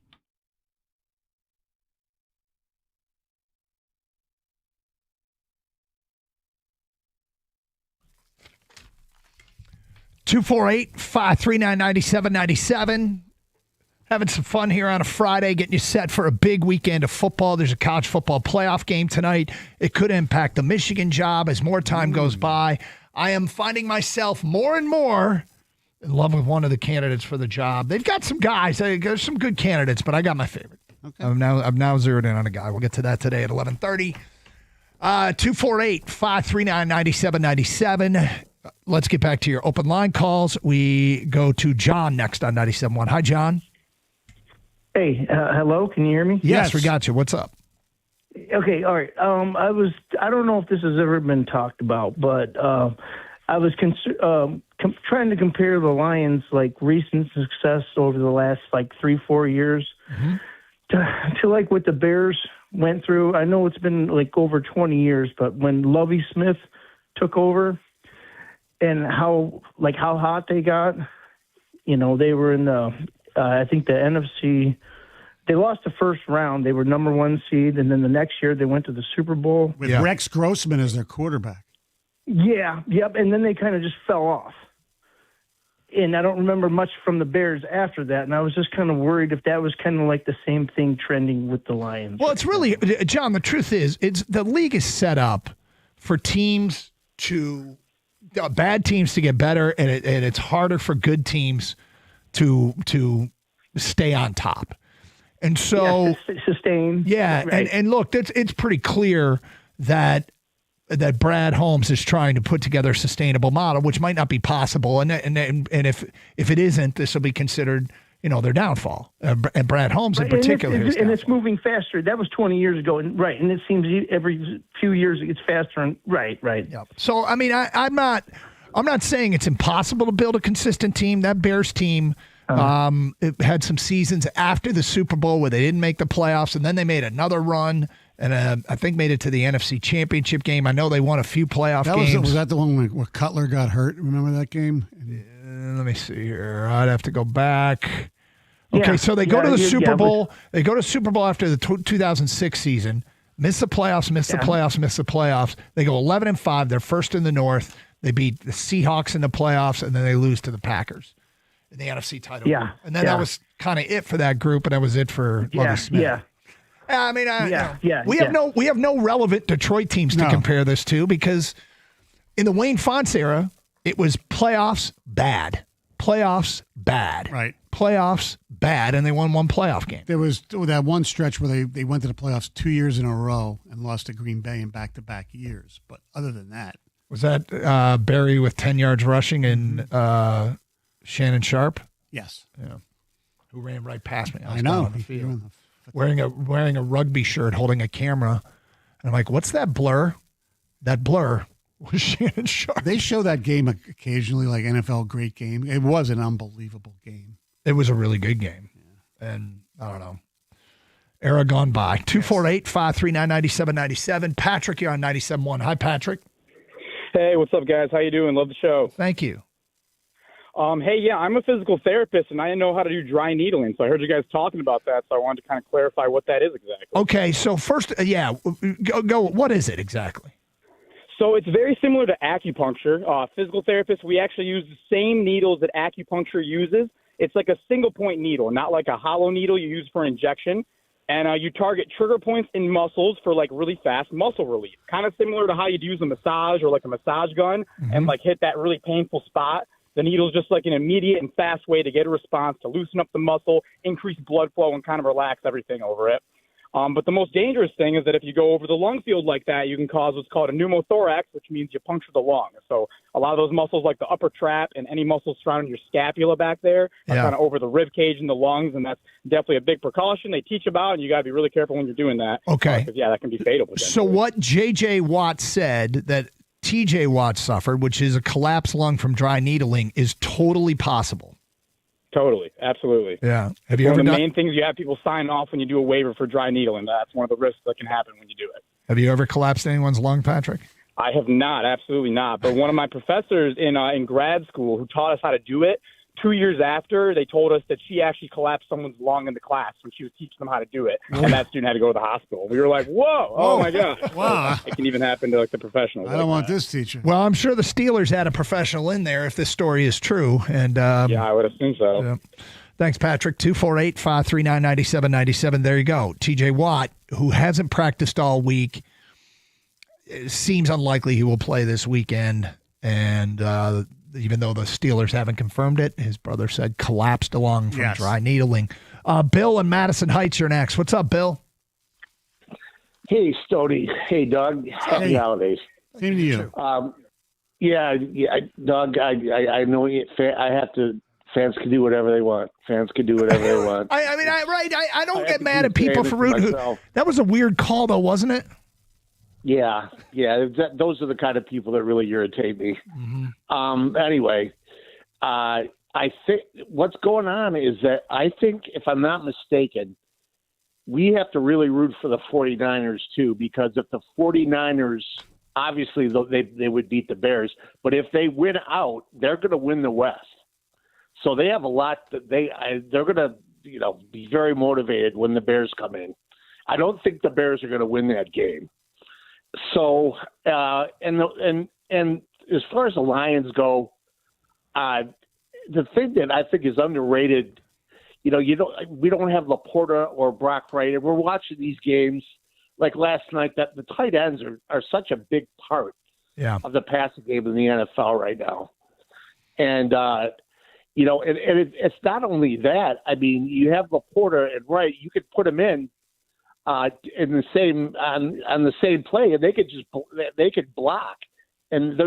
(248) 539 9797. Having some fun here on a Friday, getting you set for a big weekend of football. There's a college football playoff game tonight. It could impact the Michigan job as more time goes by. I am finding myself more and more in love with one of the candidates for the job. They've got some guys. There's some good candidates, but I got my favorite. Okay. I've now zeroed in on a guy. We'll get to that today at 11:30. 248-539-9797. Let's get back to your open line calls. We go to John next on 97.1. Hi, John. Hey, hello. Can you hear me? Yes, we got you. What's up? Okay, all right. I don't know if this has ever been talked about, but I was trying to compare the Lions' recent success over the last 3-4 years to what the Bears went through. I know it's been over 20 years, but when Lovie Smith took over and how hot they got, they were in I think the NFC. They lost the first round. They were number 1 seed, and then the next year they went to the Super Bowl with Rex Grossman as their quarterback. Yeah, yep. And then they kind of just fell off. And I don't remember much from the Bears after that. And I was just kind of worried if that was kind of the same thing trending with the Lions. Well, it's really, John, the truth is, the league is set up for teams bad teams to get better, and it's harder for good teams to stay on top. And so sustain. Yeah, right. and look, it's pretty clear that Brad Holmes is trying to put together a sustainable model, which might not be possible. And if it isn't, this will be considered, their downfall. And Brad Holmes in particular. And it's moving faster. That was 20 years ago, and it seems every few years it gets faster. And right. Yep. So I mean, I'm not saying it's impossible to build a consistent team. That Bears team. It had some seasons after the Super Bowl where they didn't make the playoffs, and then they made another run, and I think made it to the NFC Championship game. I know they won a few playoff games. Was that the one where Cutler got hurt? Remember that game? Let me see here. I'd have to go back. Okay, so they go to the Super Bowl. They go to Super Bowl after the 2006 season. Miss the playoffs. Miss the playoffs. They go 11-5. They're first in the North. They beat the Seahawks in the playoffs, and then they lose to the Packers in the NFC title. Yeah. And then that was kind of it for that group, and that was it for Lovie Smith. Yeah. I mean, we have no relevant Detroit teams to compare this to, because in the Wayne Fontes era, it was playoffs bad, right? Playoffs bad, and they won one playoff game. There was that one stretch where they went to the playoffs 2 years in a row and lost to Green Bay in back-to-back years. But other than that, was that Barry with 10 yards rushing and Shannon Sharp? Yes. Yeah. Who ran right past me? I know. On the field. Wearing a rugby shirt, holding a camera. And I'm like, what's that blur? That blur was Shannon Sharp. They show that game occasionally, like NFL great game. It was an unbelievable game. It was a really good game. Yeah. And I don't know. Era gone by. 248-539-9797. Patrick, you're on 97.1. Hi, Patrick. Hey, what's up, guys? How you doing? Love the show. Thank you. Hey, yeah, I'm a physical therapist, and I didn't know how to do dry needling, so I heard you guys talking about that, so I wanted to kind of clarify what that is exactly. Okay, so first, go. What is it exactly? So it's very similar to acupuncture. Physical therapists, we actually use the same needles that acupuncture uses. It's like a single-point needle, not like a hollow needle you use for injection. And you target trigger points in muscles for really fast muscle relief, kind of similar to how you'd use a massage or a massage gun and hit that really painful spot. The needle is just an immediate and fast way to get a response, to loosen up the muscle, increase blood flow, and kind of relax everything over it. But the most dangerous thing is that if you go over the lung field like that, you can cause what's called a pneumothorax, which means you puncture the lung. So a lot of those muscles, like the upper trap and any muscles surrounding your scapula back there, are kind of over the rib cage and the lungs, and that's definitely a big precaution they teach about, and you got to be really careful when you're doing that. Okay. Because, that can be fatal. So what J.J. Watt said that T.J. Watt suffered, which is a collapsed lung from dry needling, is totally possible. Totally. Absolutely. Yeah. Have you one ever of the done? main things you have people sign off when you do a waiver for dry needling. That's one of the risks that can happen when you do it. Have you ever collapsed anyone's lung, Patrick? I have not. Absolutely not. But one of my professors in grad school who taught us how to do it, 2 years after, they told us that she actually collapsed someone's lung in the class when she was teaching them how to do it. And that student had to go to the hospital. We were like, whoa, oh my God. Wow. It can even happen to the professionals. I don't want this teacher. Well, I'm sure the Steelers had a professional in there if this story is true. And yeah, I would assume so. Yeah. Thanks, Patrick. 248-539-9797. There you go. TJ Watt, who hasn't practiced all week, it seems unlikely he will play this weekend. And even though the Steelers haven't confirmed it, his brother said collapsed along from dry needling. Bill in Madison Heights, you're next. What's up, Bill? Hey, Stoney. Hey, Doug. Happy holidays. Same to you. Yeah, Doug. I know I have to. Fans can do whatever they want. Fans can do whatever they want. I don't get mad at people for rooting. That was a weird call, though, wasn't it? Yeah. Those are the kind of people that really irritate me. Mm-hmm. Anyway, I think what's going on is that I think, if I'm not mistaken, we have to really root for the 49ers too, because if the 49ers, obviously they would beat the Bears, but if they win out, they're going to win the West. So they have a lot that they're going to, be very motivated when the Bears come in. I don't think the Bears are going to win that game. So and as far as the Lions go, the thing that I think is underrated, we don't have Laporta or Brock Wright, and we're watching these games like last night. That the tight ends are such a big part of the passing game in the NFL right now, and it's not only that. I mean, you have Laporta and Wright. You could put them in the same on the same play, and they could block, and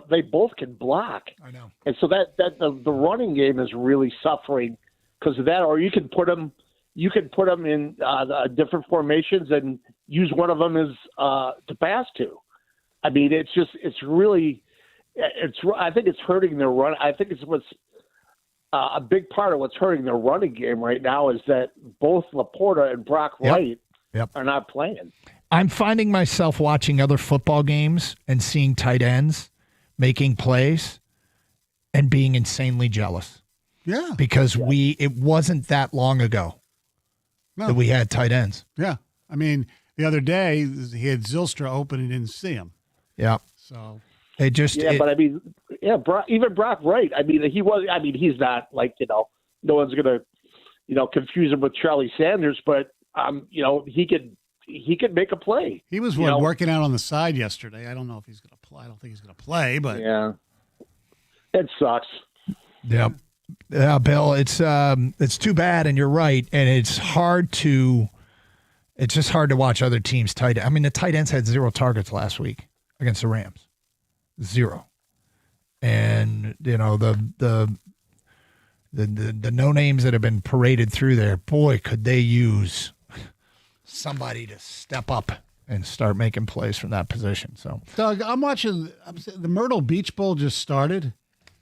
they both can block. I know. And so that the running game is really suffering because of that. Or you can put them in different formations and use one of them as to pass to. I mean, I think it's hurting their run. I think it's what's a big part of what's hurting their running game right now is that both Laporta and Brock Wright are not playing. I'm finding myself watching other football games and seeing tight ends making plays and being insanely jealous. Yeah. Because it wasn't that long ago that we had tight ends. Yeah. I mean, the other day he had Zylstra open and didn't see him. Yeah. So but I mean, even Brock Wright. I mean, he's not like no one's gonna confuse him with Charlie Sanders, but he could make a play. He was working out on the side yesterday. I don't know if he's going to play. I don't think he's going to play, but yeah, it sucks. Yep. Yeah, Bill, it's too bad, and you're right, and it's just hard to watch other teams tight. I mean, the tight ends had 0 targets last week against the Rams, 0, and the no names that have been paraded through there. Boy, could they use somebody to step up and start making plays from that position. So, Doug, I'm watching the Myrtle Beach Bowl just started,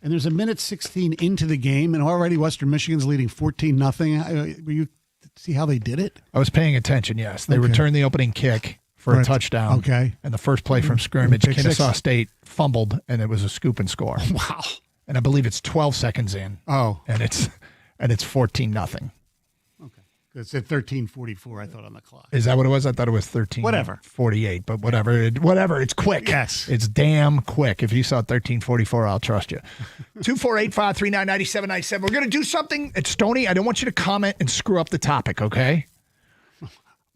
and there's a minute 16 into the game, and already Western Michigan's leading 14-0. Were you see how they did it? I was paying attention. Yes, they returned the opening kick for a touchdown. Okay, and the first play from scrimmage, Pick Kennesaw six. State fumbled, and it was a scoop and score. Wow! And I believe it's 12 seconds in. Oh, and it's 14-0. It said 13:44. I thought on the clock. Is that what it was? I thought it was 13:48. But whatever. It's quick. Yes, it's damn quick. If you saw 13:44, I'll trust you. 248-539-9797. We're gonna do something at Stoney. I don't want you to comment and screw up the topic. Okay?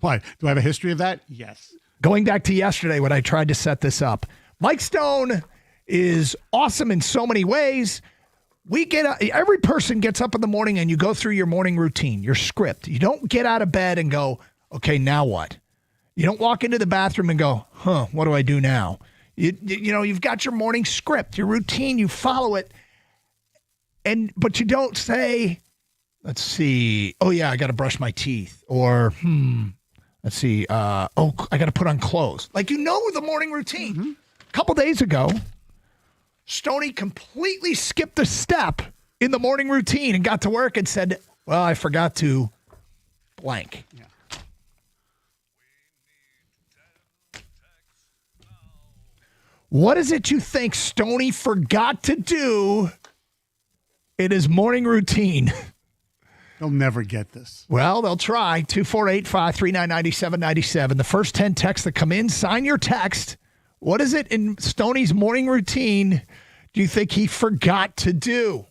Why? Do I have a history of that? Yes. Going back to yesterday when I tried to set this up, Mike Stone is awesome in so many ways. Every person gets up in the morning and you go through your morning routine, your script. You don't get out of bed and go, okay, now what? You don't walk into the bathroom and go, what do I do now? You've got your morning script, your routine, you follow it. But you don't say, let's see, oh yeah, I got to brush my teeth. Or, let's see, I got to put on clothes. Like, the morning routine. Mm-hmm. A couple days ago, Stoney completely skipped a step in the morning routine and got to work and said, well, I forgot to blank. Yeah. What is it you think Stoney forgot to do in his morning routine? They'll never get this. Well, they'll try. 248-539-9797. The first 10 texts that come in, sign your text. What is it in Stoney's morning routine do you think he forgot to do?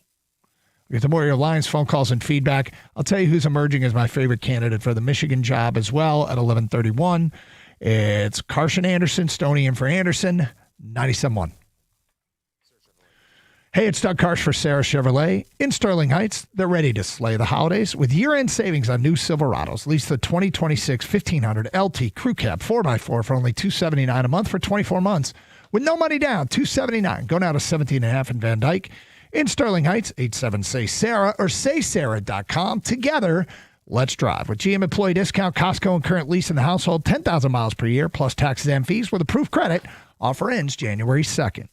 We get to more of your Lions phone calls and feedback. I'll tell you who's emerging as my favorite candidate for the Michigan job as well at 11:31. It's Carson Anderson, Stoney in for Anderson, 97.1. Hey, it's Doug Karsch for Sarah Chevrolet. In Sterling Heights, they're ready to slay the holidays with year-end savings on new Silverados. Lease the 2026 1500 LT Crew Cab 4x4 for only $279 a month for 24 months. With no money down, $279. Go now to 17.5 in Van Dyke. In Sterling Heights, 87-SAY-SARAH or saysarah.com. Together, let's drive. With GM employee discount, Costco, and current lease in the household, 10,000 miles per year, plus taxes and fees with approved credit. Offer ends January 2nd.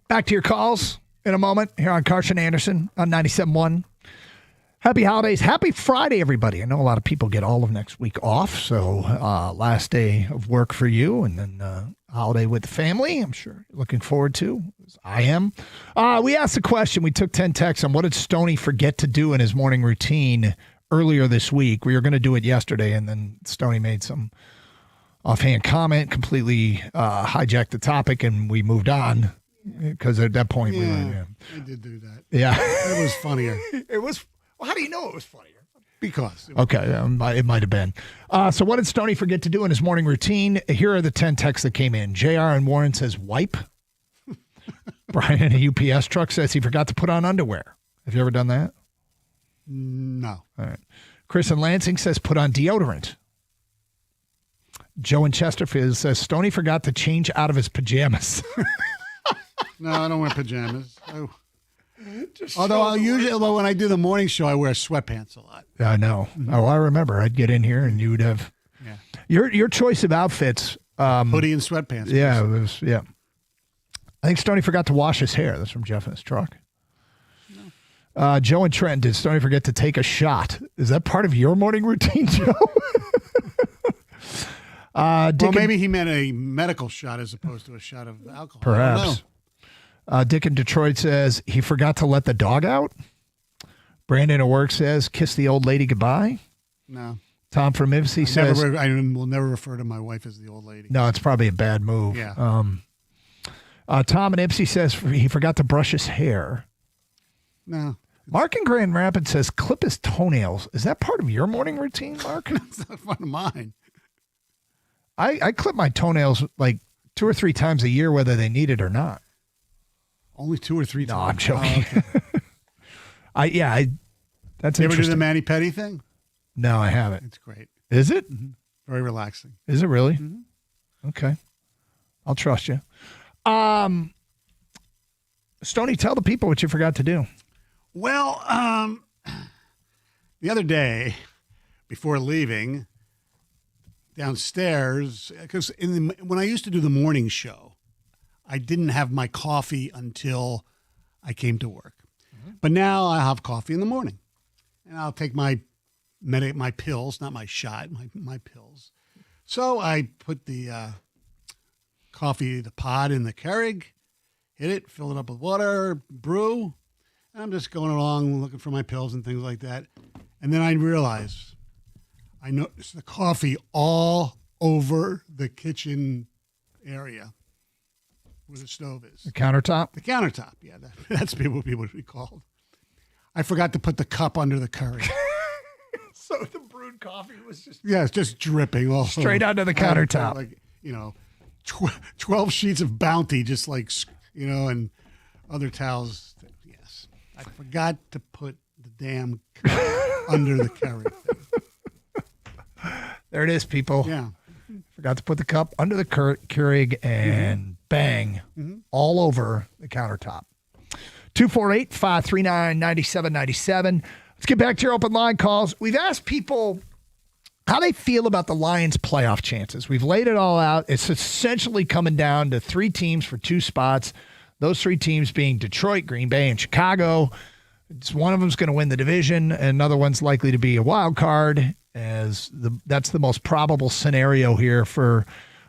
Back to your calls in a moment here on Carson Anderson on 97.1. Happy holidays. Happy Friday, everybody. I know a lot of people get all of next week off, so last day of work for you and then holiday with the family, I'm sure you're looking forward to, as I am. We asked the question. We took 10 texts on what did Stoney forget to do in his morning routine earlier this week. We were going to do it yesterday, and then Stoney made some offhand comment, completely hijacked the topic, and we moved on because at that point we were. I did do that. Yeah. It was funnier. It was. Well, how do you know it was funnier? Because. It was Okay, it might have been. So what did Stoney forget to do in his morning routine? Here are the 10 texts that came in. JR and Warren says wipe. Brian in a UPS truck says he forgot to put on underwear. Have you ever done that? No. All right. Chris in Lansing says put on deodorant. Joe in Chesterfield says Stoney forgot to change out of his pajamas. No, I don't wear pajamas. Although I'll usually, when I do the morning show, I wear sweatpants a lot. I know. Oh, I remember. I'd get in here and you'd have your choice of outfits. Hoodie and sweatpants. Yeah, it was. Yeah. I think Stoney forgot to wash his hair. That's from Jeff in his truck. No. Joe and Trent, did Stoney forget to take a shot? Is that part of your morning routine, Joe? Well, maybe he meant a medical shot as opposed to a shot of alcohol. Perhaps. Dick in Detroit says he forgot to let the dog out. Brandon at work says kiss the old lady goodbye. No. Tom from Ipsy says I will never refer to my wife as the old lady. no, it's probably a bad move. Yeah. Tom in Ipsy says he forgot to brush his hair. No. Mark in Grand Rapids says clip his toenails. Is that part of your morning routine, Mark? It's not one of mine. I clip my toenails like 2 or 3 times a year, whether they need it or not. Only 2 or 3 No, times. I'm joking. Oh, okay. That's you ever do interesting. the mani-pedi thing? No, I haven't. It's great. Is it? Mm-hmm. Very relaxing. Is it really? Okay. I'll trust you. Stoney, tell the people what you forgot to do. Well, the other day, before leaving downstairs, because when I used to do the morning show, I didn't have my coffee until I came to work. But now I have coffee in the morning, and I'll take my pills, not my shot, my pills. So I put the coffee, the pod in the Keurig, hit it, fill it up with water, brew. And I'm just going along looking for my pills and things like that. And then I realize I noticed the coffee all over the kitchen area where the stove is. The countertop? The countertop, yeah. That's what people would be called. I forgot to put the cup under the curry. So the brewed coffee was just... Yeah, it's just dripping all straight onto the countertop. Like, 12 sheets of Bounty, just like, and other towels. Yes. I forgot to put the damn cup under the curry thing. There it is, people. Yeah. Forgot to put the cup under the Keurig and bang, all over the countertop. 248-539-9797. Let's get back to your open line calls. We've asked people how they feel about the Lions' playoff chances. We've laid it all out. It's essentially coming down to 3 teams for 2 spots. Those 3 teams being Detroit, Green Bay, and Chicago. One of them's going to win the division. Another one's likely to be a wild card, as that's the most probable scenario here for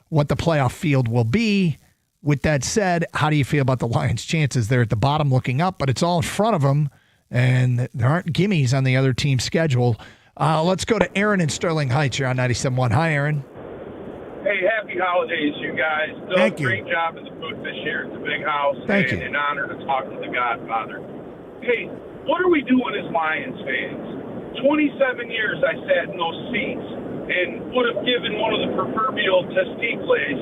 what the playoff field will be. With that said, how do you feel about the Lions' chances? They're at the bottom looking up, but it's all in front of them, and there aren't gimmies on the other team's schedule. Let's go to Aaron in Sterling Heights. You're on 97.1. Hi, Aaron. Hey, happy holidays, you guys. Thank you. Great job in the booth this year. It's a big house. Thank and you. an honor to talk to the Godfather. Hey, what are we doing as Lions fans? 27 years I sat in those seats and would have given one of the proverbial testicles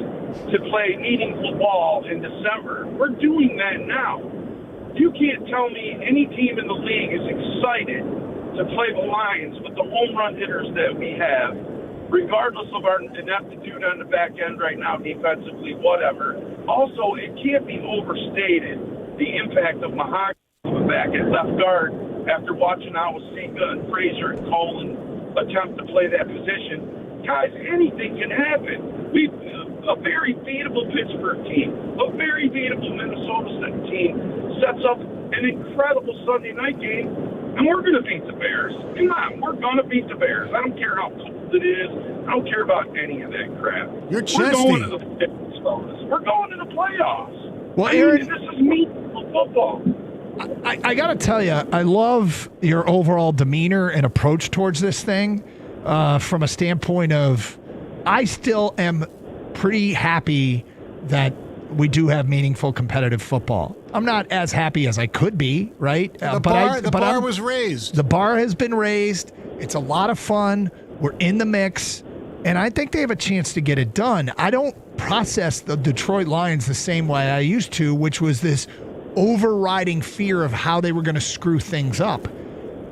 to play meaningful ball in December. We're doing that now. You can't tell me any team in the league is excited to play the Lions with the home run hitters that we have, regardless of our ineptitude on the back end right now, defensively, whatever. Also, it can't be overstated the impact of Mahogany coming back at left guard after watching Awasika and Frazier and Colin attempt to play that position. Guys, anything can happen. We've a very beatable Pittsburgh team, a very beatable Minnesota team sets up an incredible Sunday night game, and we're going to beat the Bears. Come on, we're going to beat the Bears. I don't care how cold it is. I don't care about any of that crap. You're We're going to chesty. We're going to the playoffs. Well, I mean, Aaron- this is meaningful football. I got to tell you, I love your overall demeanor and approach towards this thing from a standpoint of I still am pretty happy that we do have meaningful competitive football. I'm not as happy as I could be, right? The bar was raised. The bar has been raised. It's a lot of fun. We're in the mix, and I think they have a chance to get it done. I don't process the Detroit Lions the same way I used to, which was this overriding fear of how they were going to screw things up.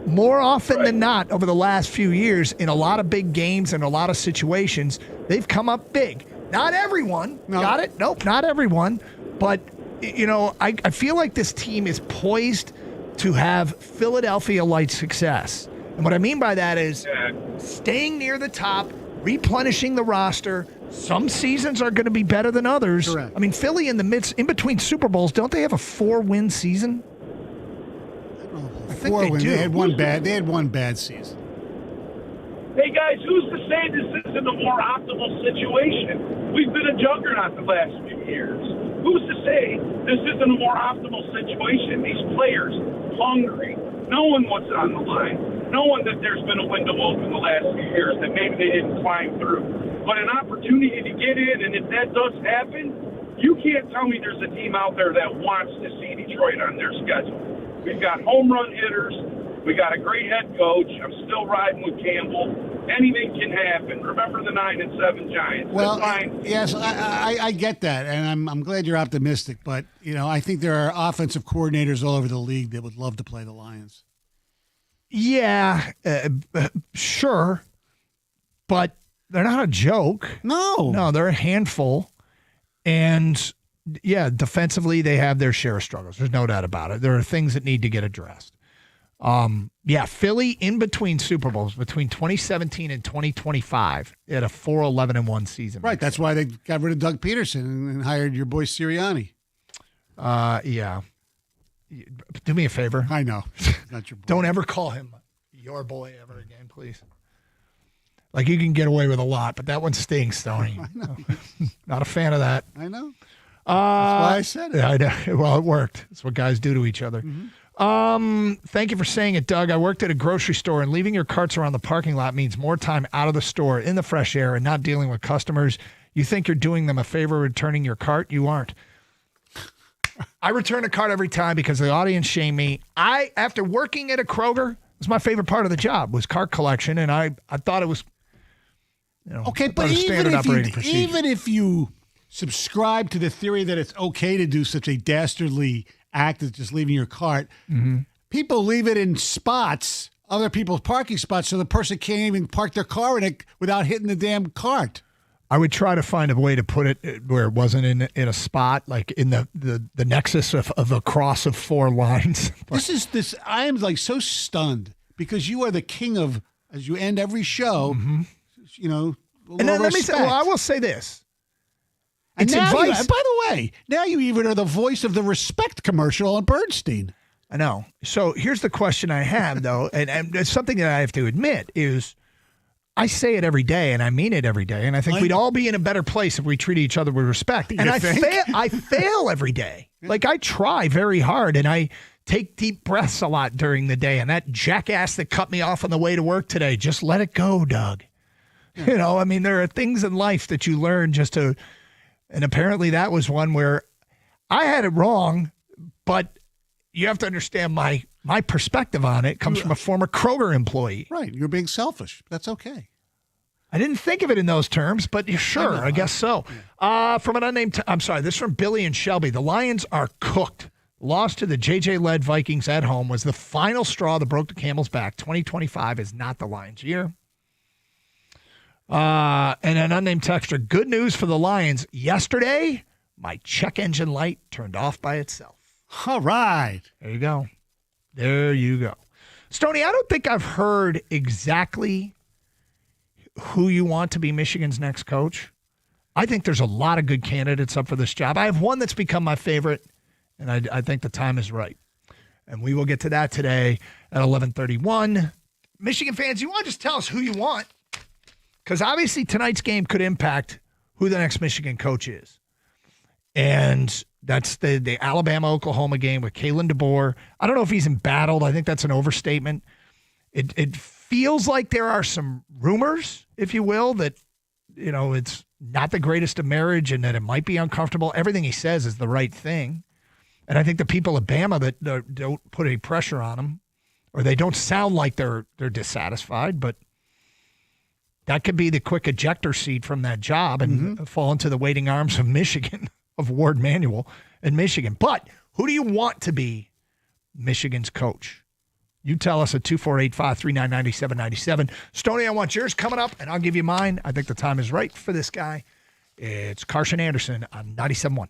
More often than not, over the last few years, in a lot of big games and a lot of situations, they've come up big. Not everyone. No. Got it? Nope, not everyone. But, I feel like this team is poised to have Philadelphia-like success. And what I mean by that is staying near the top, replenishing the roster. Some seasons are going to be better than others. Correct. I mean, Philly in between Super Bowls, don't they have a 4-win season? I think they do. They had one bad season. Hey guys, who's to say this isn't a more optimal situation? We've been a juggernaut the last few years. Who's to say this isn't a more optimal situation? These players, hungry, knowing what's on the line, knowing that there's been a window open the last few years that maybe they didn't climb through. But an opportunity to get in, and if that does happen, you can't tell me there's a team out there that wants to see Detroit on their schedule. We've got home run hitters. We got a great head coach. I'm still riding with Campbell. Anything can happen. Remember the 9-7 Giants. Well, That's fine. yes, I get that, and I'm glad you're optimistic. But I think there are offensive coordinators all over the league that would love to play the Lions. Yeah, sure, but they're not a joke. No, they're a handful, and yeah, defensively they have their share of struggles. There's no doubt about it. There are things that need to get addressed. Philly in between Super Bowls, between 2017 and 2025, they had a 4-11-1 season. Right, that's why they got rid of Doug Peterson and hired your boy Sirianni. Yeah. Do me a favor. I know. Not your boy. Don't ever call him your boy ever again, please. Like, you can get away with a lot, but that one stings, Tony. I know. Not a fan of that. I know. That's why I said it. I know. Well, it worked. That's what guys do to each other. Thank you for saying it, Doug. I worked at a grocery store, and leaving your carts around the parking lot means more time out of the store in the fresh air and not dealing with customers. You think you're doing them a favor returning your cart? You aren't. I return a cart every time because the audience shame me. After working at a Kroger, it was my favorite part of the job, was cart collection, and I thought it was, okay, but even if you subscribe to the theory that it's okay to do such a dastardly act as just leaving your cart, people leave it in spots, other people's parking spots, so the person can't even park their car in it without hitting the damn cart. I would try to find a way to put it where it wasn't in a spot, like in the nexus of a cross of 4 lines. I am like so stunned because you are the king of, as you end every show, And then let me say, I will say this. And It's now advice. by the way, now you even are the voice of the Respect commercial on Bernstein. I know. So here's the question I have, though, and it's something that I have to admit is I say it every day, and I mean it every day, and I think we'd all be in a better place if we treated each other with respect. And I fail every day. Like, I try very hard, and I take deep breaths a lot during the day, and that jackass that cut me off on the way to work today, just let it go, Doug. Yeah. I mean, there are things in life that you learn just to... And apparently that was one where I had it wrong, but you have to understand my perspective on it comes from a former Kroger employee. Right. You're being selfish. That's okay. I didn't think of it in those terms, but sure, I guess so. From an unnamed, this is from Billy and Shelby. The Lions are cooked. Loss to the JJ-led Vikings at home was the final straw that broke the camel's back. 2025 is not the Lions' year. And an unnamed texter, good news for the Lions. Yesterday, my check engine light turned off by itself. All right. There you go. Stoney, I don't think I've heard exactly who you want to be Michigan's next coach. I think there's a lot of good candidates up for this job. I have one that's become my favorite, and I think the time is right. And we will get to that today at 11:31. Michigan fans, you want to just tell us who you want? Because obviously tonight's game could impact who the next Michigan coach is. And that's the Alabama-Oklahoma game with Kalen DeBoer. I don't know if he's embattled. I think that's an overstatement. It feels like there are some rumors, if you will, that it's not the greatest of marriage and that it might be uncomfortable. Everything he says is the right thing. And I think the people of Bama that don't put any pressure on him, or they don't sound like they're dissatisfied, but that could be the quick ejector seat from that job and fall into the waiting arms of Michigan, of Ward Manuel in Michigan. But who do you want to be Michigan's coach? You tell us at 248-539-9797. Stoney, I want yours coming up, and I'll give you mine. I think the time is right for this guy. It's Carson Anderson on 97.1.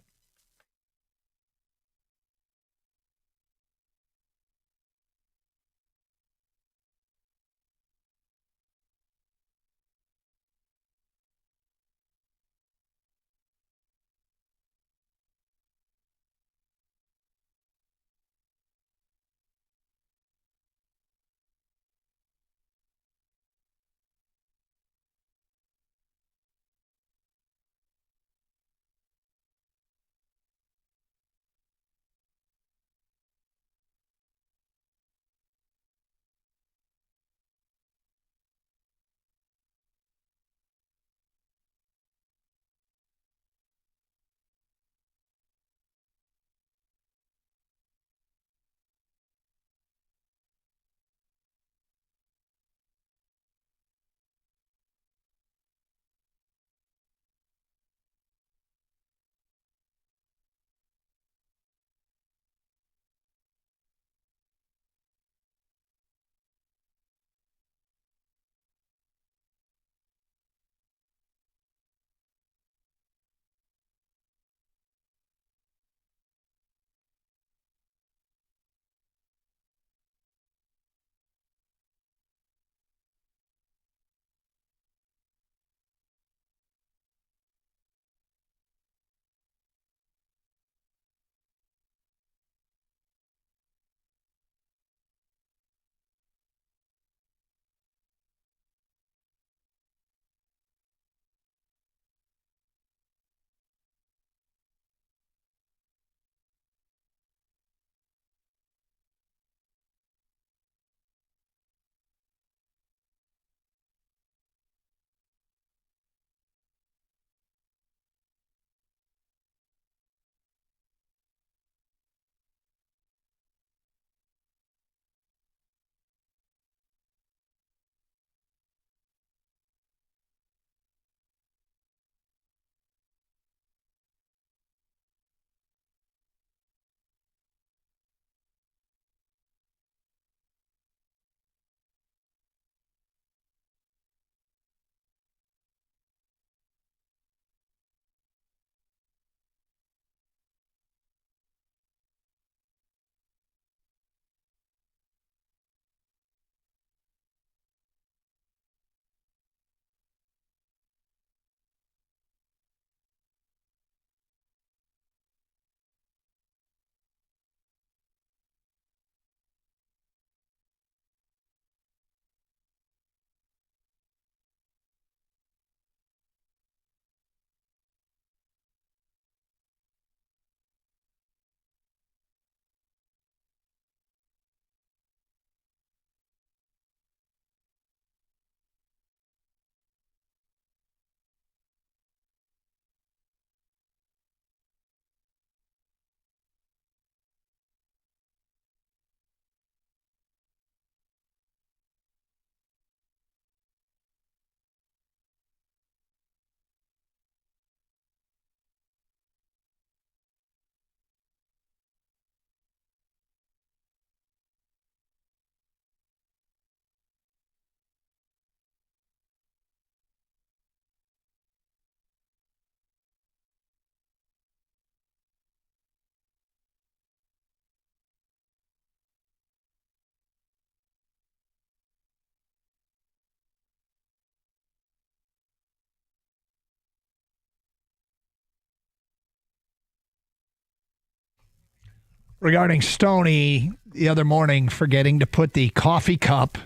Regarding Stoney the other morning forgetting to put the coffee cup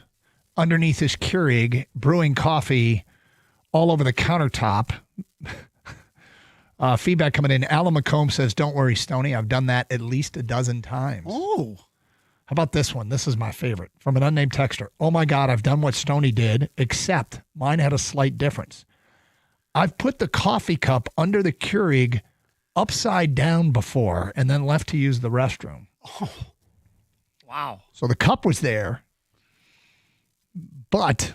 underneath his Keurig, brewing coffee all over the countertop. Feedback coming in. Alan McComb says, "Don't worry, Stoney. I've done that at least a dozen times." Oh. How about this one? This is my favorite. From an unnamed texter. "Oh my God, I've done what Stoney did, except mine had a slight difference. I've put the coffee cup under the Keurig upside down before and then left to use the restroom. Oh, wow. So the cup was there, but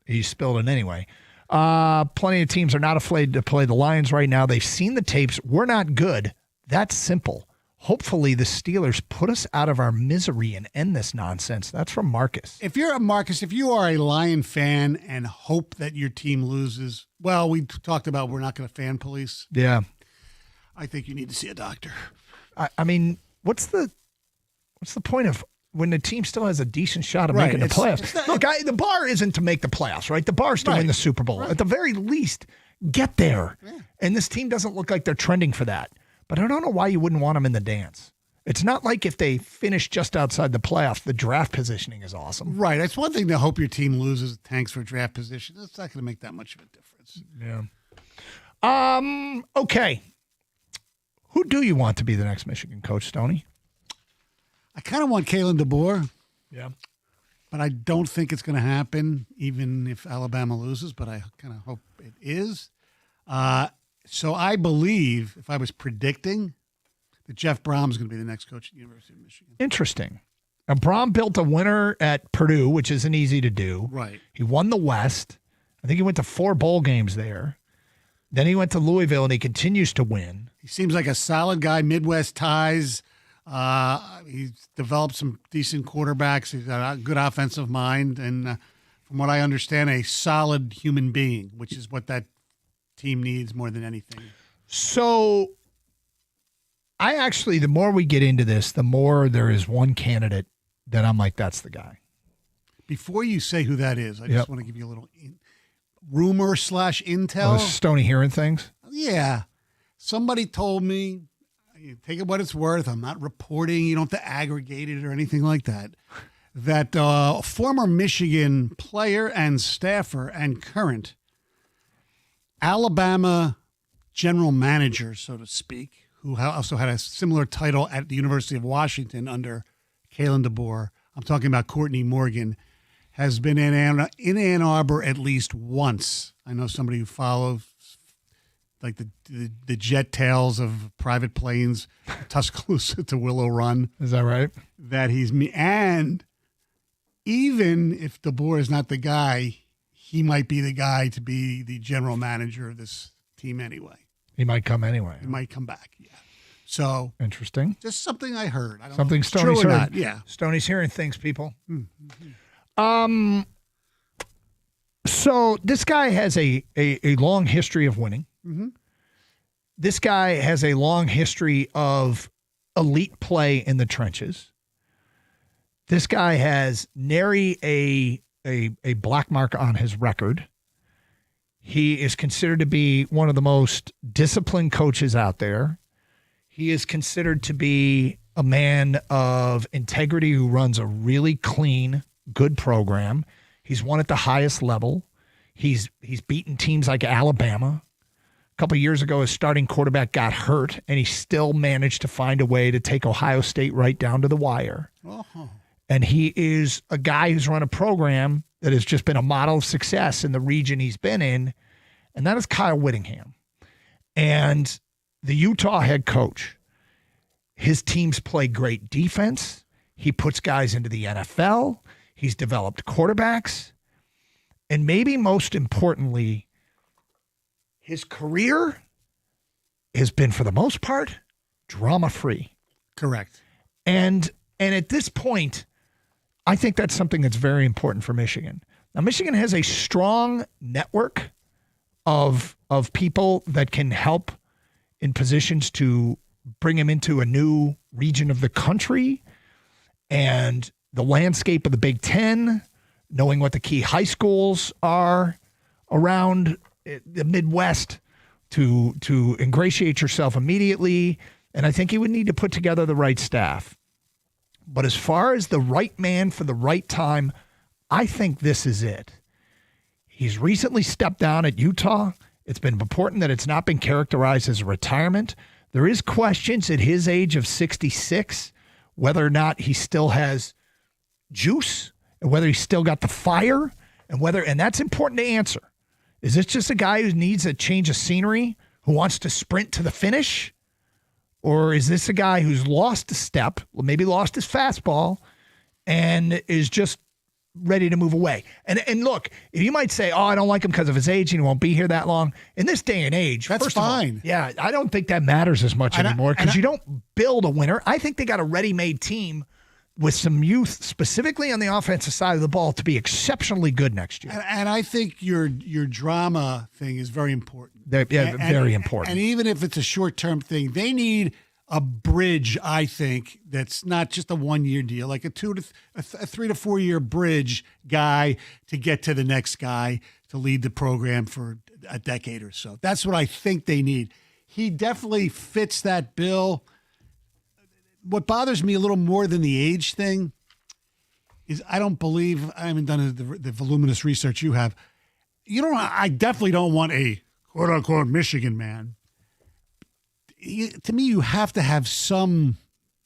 he spilled it anyway. Plenty of teams are not afraid to play the Lions right now. They've seen the tapes. We're not good. That's simple. Hopefully the Steelers put us out of our misery and end this nonsense. That's from Marcus. If you are a Lion fan and hope that your team loses, well, we talked about we're not going to fan police. Yeah. I think you need to see a doctor. I mean, what's the point of when the team still has a decent shot of making the playoffs? Look, the bar isn't to make the playoffs, right? The bar is to win the Super Bowl. At the very least, get there. Yeah. And this team doesn't look like they're trending for that. But I don't know why you wouldn't want them in the dance. It's not like if they finish just outside the playoffs, the draft positioning is awesome. Right. It's one thing to hope your team loses, tanks for draft position. It's not going to make that much of a difference. Yeah. Okay. Who do you want to be the next Michigan coach, Stoney? I kind of want Kalen DeBoer. Yeah. But I don't think it's going to happen, even if Alabama loses, but I kind of hope it is. So I believe, if I was predicting, that Jeff Brom is going to be the next coach at the University of Michigan. Interesting. Now, Brom built a winner at Purdue, which isn't easy to do. Right. He won the West. I think he went to 4 bowl games there. Then he went to Louisville, and he continues to win. He seems like a solid guy, Midwest ties. He's developed some decent quarterbacks. He's got a good offensive mind. And from what I understand, a solid human being, which is what that team needs more than anything. So I actually, the more we get into this, the more there is one candidate that I'm like, that's the guy. Before you say who that is, I just want to give you a little rumor / intel. Oh, Stoney hearing things? Yeah. Somebody told me, take it what it's worth. I'm not reporting. You don't have to aggregate it or anything like that. That a former Michigan player and staffer and current Alabama general manager, so to speak, who also had a similar title at the University of Washington under Kalen DeBoer. I'm talking about Courtney Morgan, has been in Ann Arbor at least once. I know somebody who follows like the jet tails of private planes, Tuscaloosa to Willow Run. Is that right? That he's me, and even if DeBoer is not the guy, he might be the guy to be the general manager of this team anyway. He might come anyway. He might come back, yeah. So interesting. Just something I heard. I don't something know if it's Stoney's true or heard. not. Yeah. Stoney's hearing things, people. Mm-hmm. So this guy has a long history of winning. Mm-hmm. This guy has a long history of elite play in the trenches. This guy has nary a black mark on his record. He is considered to be one of the most disciplined coaches out there. He is considered to be a man of integrity who runs a really clean, good program. He's won at the highest level. He's beaten teams like Alabama. A couple of years ago, his starting quarterback got hurt, and he still managed to find a way to take Ohio State right down to the wire. Oh. And he is a guy who's run a program that has just been a model of success in the region he's been in, and that is Kyle Whittingham. And the Utah head coach, his teams play great defense. He puts guys into the NFL. He's developed quarterbacks. And maybe most importantly, his career has been, for the most part, drama-free. Correct. And at this point, I think that's something that's very important for Michigan. Now, Michigan has a strong network of people that can help in positions to bring him into a new region of the country and the landscape of the Big Ten, knowing what the key high schools are around the Midwest to ingratiate yourself immediately. And I think he would need to put together the right staff. But as far as the right man for the right time, I think this is it. He's recently stepped down at Utah. It's been important that it's not been characterized as a retirement. There is questions at his age of 66 whether or not he still has juice and whether he's still got the fire and that's important to answer. Is this just a guy who needs a change of scenery, who wants to sprint to the finish? Or is this a guy who's lost a step, maybe lost his fastball, and is just ready to move away? And look, you might say, I don't like him because of his age and he won't be here that long. In this day and age, That's first of all, fine. yeah, I don't think that matters as much anymore because you don't build a winner. I think they got a ready-made team with some youth, specifically on the offensive side of the ball, to be exceptionally good next year. And I think your drama thing is very important. Very important. And even if it's a short-term thing, they need a bridge, I think, that's not just a one-year deal, like a 3 to 4 year bridge guy to get to the next guy to lead the program for a decade or so. That's what I think they need. He definitely fits that bill. What bothers me a little more than the age thing is I haven't done the voluminous research you have. I definitely don't want a quote unquote Michigan man. To me, you have to have some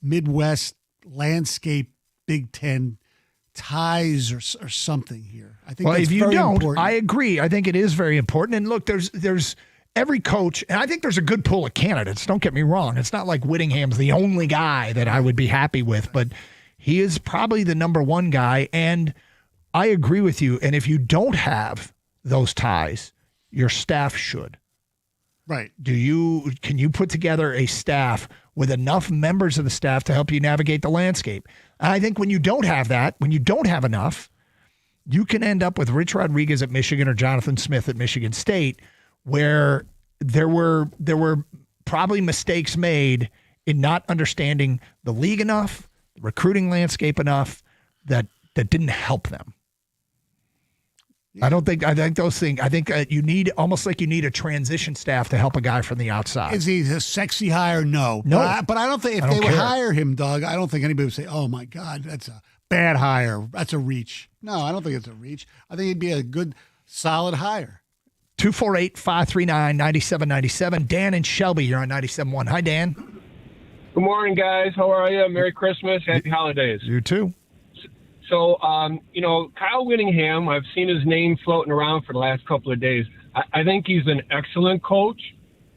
Midwest landscape Big Ten ties or something here. I think that's if you very don't, important. I agree. I think it is very important. And look, there's every coach, and I think there's a good pool of candidates. Don't get me wrong. It's not like Whittingham's the only guy that I would be happy with, but he is probably the number one guy. And I agree with you. And if you don't have those ties, your staff should. Right. Can you put together a staff with enough members of the staff to help you navigate the landscape? And I think when you don't have that, when you don't have enough, you can end up with Rich Rodriguez at Michigan or Jonathan Smith at Michigan State, where there were probably mistakes made in not understanding the league enough, the recruiting landscape enough that didn't help them. I think those things. I think you need a transition staff to help a guy from the outside. Is he a sexy hire? No. But I don't think if they would hire him, Doug, I don't think anybody would say, "Oh my God, that's a bad hire. That's a reach." No, I don't think it's a reach. I think he'd be a good, solid hire. 248-539-9797. Dan and Shelby, you're on 97.1. Hi, Dan. Good morning, guys. How are you? Merry Christmas. Happy holidays. You too. So, Kyle Whittingham, I've seen his name floating around for the last couple of days. I think he's an excellent coach.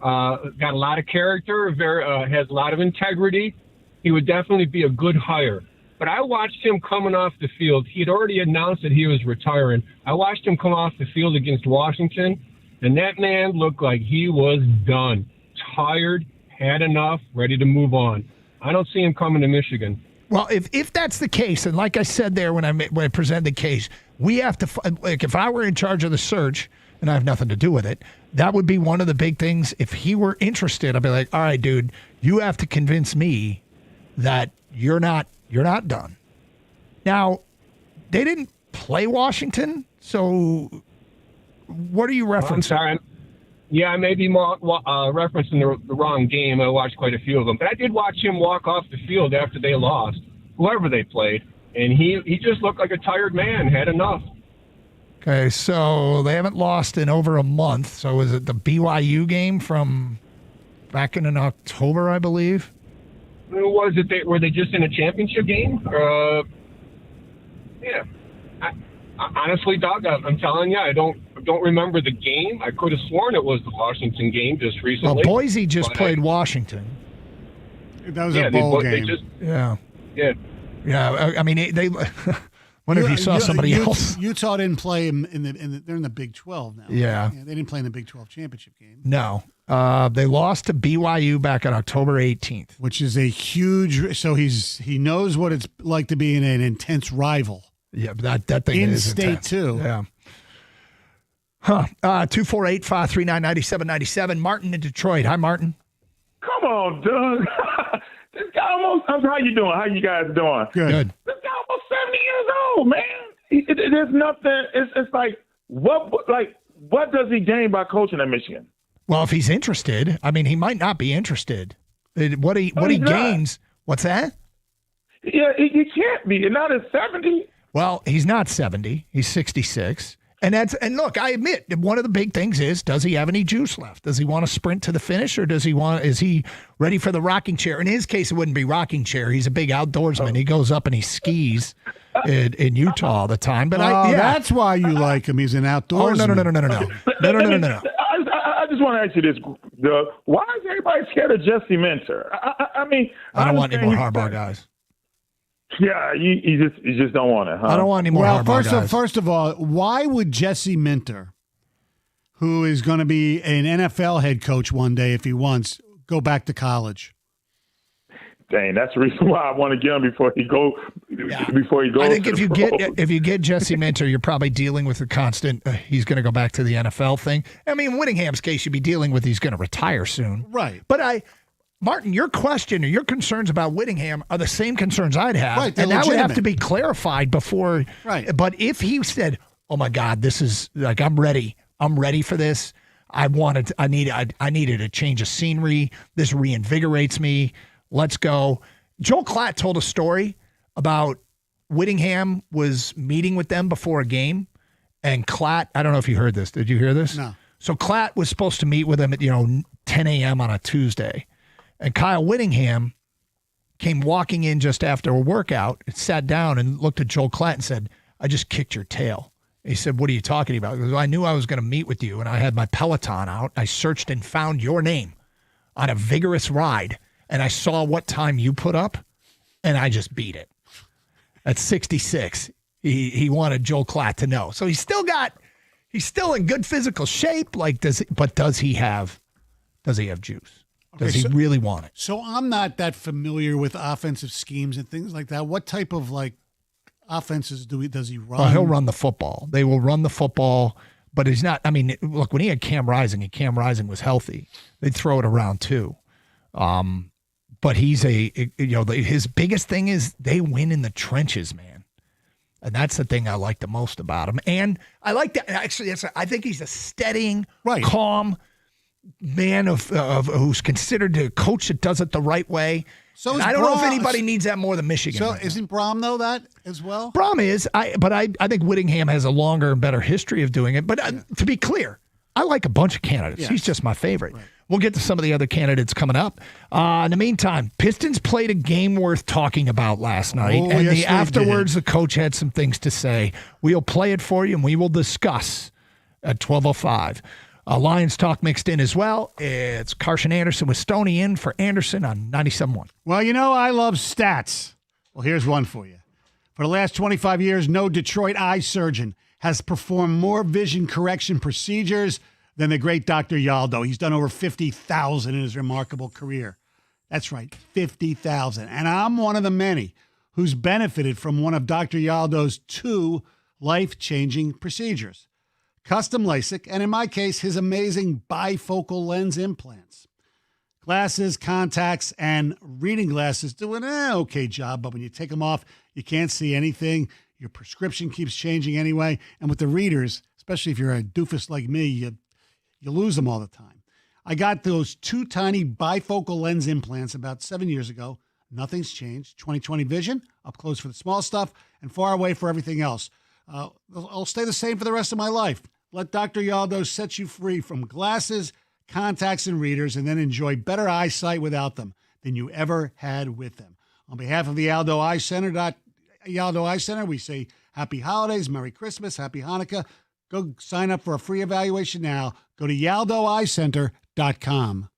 Got a lot of character, has a lot of integrity. He would definitely be a good hire. But I watched him coming off the field. He had already announced that he was retiring. I watched him come off the field against Washington, and that man looked like he was done, tired, had enough, ready to move on. I don't see him coming to Michigan. Well, if that's the case, and like I said there when I presented the case, we have to, like, if I were in charge of the search, and I have nothing to do with it, that would be one of the big things. If he were interested, I'd be like, all right, dude, you have to convince me that you're not done. Now, they didn't play Washington, so what are you referencing? I'm sorry. Yeah, I may be referencing the wrong game. I watched quite a few of them. But I did watch him walk off the field after they lost, whoever they played. And he just looked like a tired man, had enough. Okay, so they haven't lost in over a month. So was it the BYU game from back in October, I believe? Who was it? Were they just in a championship game? Yeah. Honestly, Doug, I'm telling you, I don't remember the game. I could have sworn it was the Washington game just recently. Well, Boise just played Washington. That was a bowl game. Yeah. Yeah. Yeah. I mean, they. Wonder if you saw somebody else. Utah didn't play him they're in the Big 12 now. Yeah. They didn't play in the Big 12 championship game. No. They lost to BYU back on October 18th. Which is a huge. So he knows what it's like to be in an intense rival. Yeah, but that thing is in-state intense. too. Yeah. 248-539-9797. Martin in Detroit. Hi, Martin. Come on, Doug. This guy how you doing? How you guys doing? Good. This guy almost 70 years old, man. There's nothing. It's like what does he gain by coaching at Michigan? Well, if he's interested, I mean, he might not be interested. What he gains? What's that? Yeah, he can't be. Not at 70. Well, he's not 70. He's 66. And look, I admit one of the big things is, does he have any juice left? Does he want to sprint to the finish, or is he ready for the rocking chair? In his case, it wouldn't be rocking chair. He's a big outdoorsman. He goes up and he skis in Utah all the time. But that's why you like him. He's an outdoorsman. Oh, no. I just want to ask you this: why is everybody scared of Jesse Minter? I mean, I don't want any more Harbaugh guys. Yeah, you just don't want it, huh? I don't want any more Harbaugh guys. First of all, why would Jesse Minter, who is going to be an NFL head coach one day if he wants, go back to college? Dang, that's the reason why I want to get him before he goes. I think if you get Jesse Minter, you're probably dealing with the constant. He's going to go back to the NFL thing. I mean, in Whittingham's case, you'd be dealing with he's going to retire soon, right? But Martin, your question or your concerns about Whittingham are the same concerns I'd have, right, and that would have legitimate. to be clarified before. Right. But if he said, "Oh my God, this is like I'm ready for this. I needed a change of scenery. This reinvigorates me. Let's go." Joel Klatt told a story about Whittingham was meeting with them before a game, and Klatt, I don't know if you heard this. Did you hear this? No. So Klatt was supposed to meet with him at 10 a.m. on a Tuesday, and Kyle Whittingham came walking in just after a workout, sat down and looked at Joel Klatt and said, "I just kicked your tail." He said, "What are you talking about?" He goes, "I knew I was going to meet with you, and I had my Peloton out. I searched and found your name on a vigorous ride, and I saw what time you put up, and I just beat it." At 66, he wanted Joel Klatt to know. So he's still in good physical shape. Does he have juice? Does he really want it? So I'm not that familiar with offensive schemes and things like that. What type of offenses does he run? Well, he'll run the football. They will run the football, but he's not. I mean, look, when he had Cam Rising and Cam Rising was healthy, they'd throw it around too. But he's his biggest thing is they win in the trenches, man. And that's the thing I like the most about him. And I like that. Actually, I think he's a steadying, calm man of who's considered a coach that does it the right way. So I don't know if anybody needs that more than Michigan. So right isn't Brom though that as well? Brom is, but I think Whittingham has a longer and better history of doing it. But to be clear, I like a bunch of candidates. Yes. He's just my favorite. Right. We'll get to some of the other candidates coming up. In the meantime, Pistons played a game worth talking about last night. Oh, and yes, afterwards, the coach had some things to say. We'll play it for you, and we will discuss at 12:05. Lions talk mixed in as well. It's Carson Anderson with Stoney in for Anderson on 97.1. Well, I love stats. Well, here's one for you. For the last 25 years, no Detroit eye surgeon has performed more vision correction procedures than the great Dr. Yaldo. He's done over 50,000 in his remarkable career. That's right, 50,000. And I'm one of the many who's benefited from one of Dr. Yaldo's 2 life-changing procedures. Custom LASIK, and in my case, his amazing bifocal lens implants. Glasses, contacts, and reading glasses do an okay job, but when you take them off, you can't see anything. Your prescription keeps changing anyway. And with the readers, especially if you're a doofus like me, you lose them all the time. I got those 2 tiny bifocal lens implants about 7 years ago. Nothing's changed. 20/20 vision, up close for the small stuff and far away for everything else. I'll stay the same for the rest of my life. Let Dr. Yaldo set you free from glasses, contacts, and readers, and then enjoy better eyesight without them than you ever had with them. On behalf of the Yaldo Eye Center, we say happy holidays, Merry Christmas, Happy Hanukkah. Go sign up for a free evaluation now. Go to YaldoEyeCenter.com.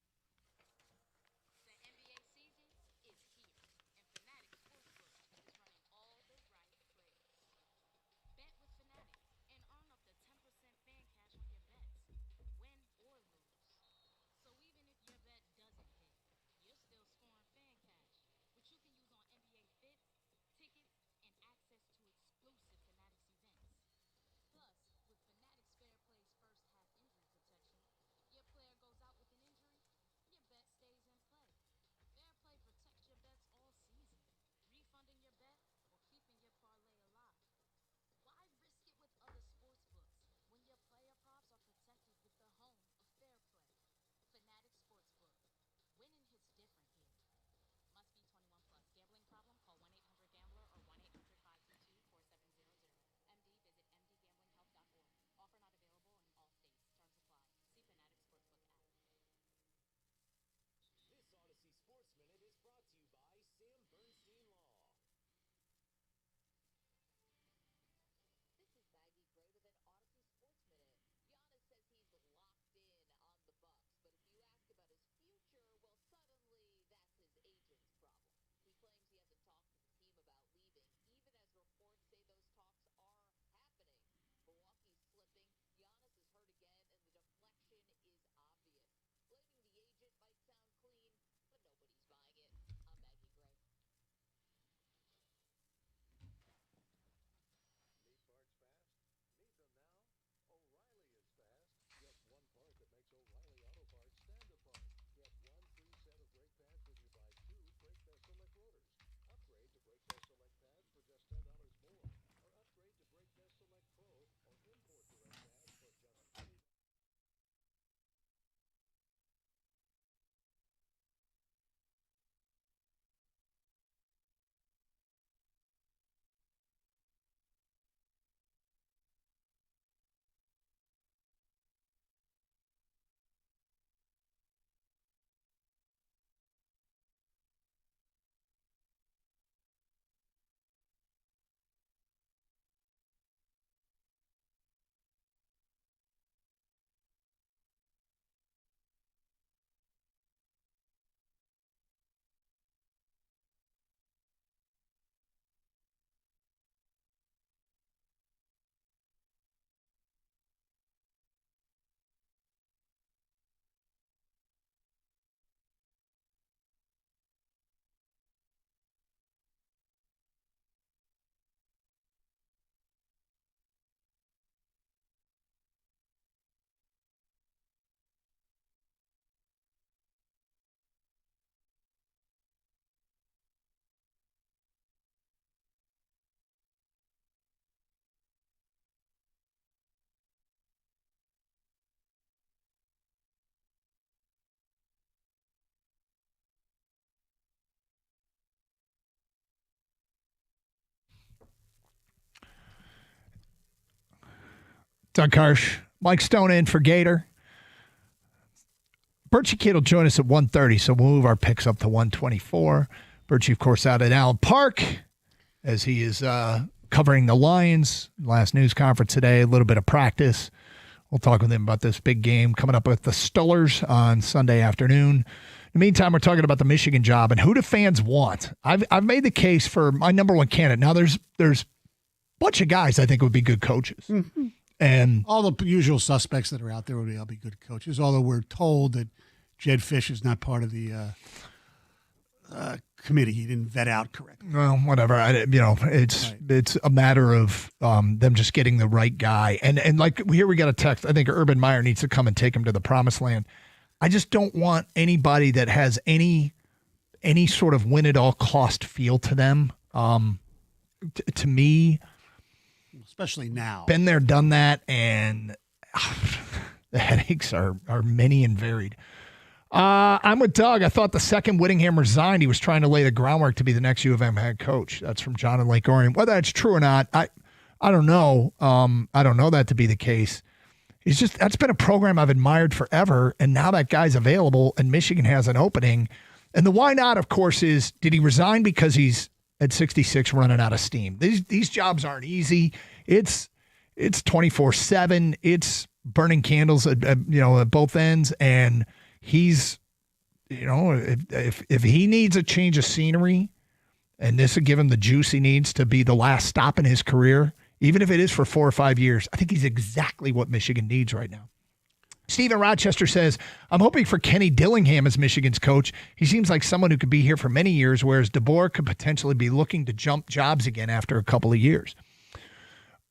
Doug Karsh, Mike Stone in for Gator. Birchie Kid will join us at 1:30, so we'll move our picks up to 124. Birchie, of course, out at Allen Park as he is covering the Lions. Last news conference today, a little bit of practice. We'll talk with him about this big game coming up with the Steelers on Sunday afternoon. In the meantime, we're talking about the Michigan job and who do fans want. I've made the case for my number one candidate. Now, there's a bunch of guys I think would be good coaches. Mm-hmm. And all the usual suspects that are out there would all be good coaches, although we're told that Jed Fish is not part of the committee. He didn't vet out correctly. Well, whatever. It's a matter of them just getting the right guy. And like here we got a text. I think Urban Meyer needs to come and take him to the promised land. I just don't want anybody that has any sort of win at all cost feel to them. To me, especially now, been there, done that, and the headaches are many and varied. I'm with Doug. I thought the second Whittingham resigned, he was trying to lay the groundwork to be the next U of M head coach. That's from John in Lake Orion. Whether that's true or not, I don't know. I don't know that to be the case. It's just that's been a program I've admired forever, and now that guy's available, and Michigan has an opening. And the why not, of course, is did he resign because he's at 66 running out of steam? These jobs aren't easy. It's 24/7. It's burning candles at both ends, and he's, if he needs a change of scenery, and this would give him the juice he needs to be the last stop in his career, even if it is for 4 or 5 years, I think he's exactly what Michigan needs right now. Stephen Rochester says, I'm hoping for Kenny Dillingham as Michigan's coach. He seems like someone who could be here for many years, whereas DeBoer could potentially be looking to jump jobs again after a couple of years.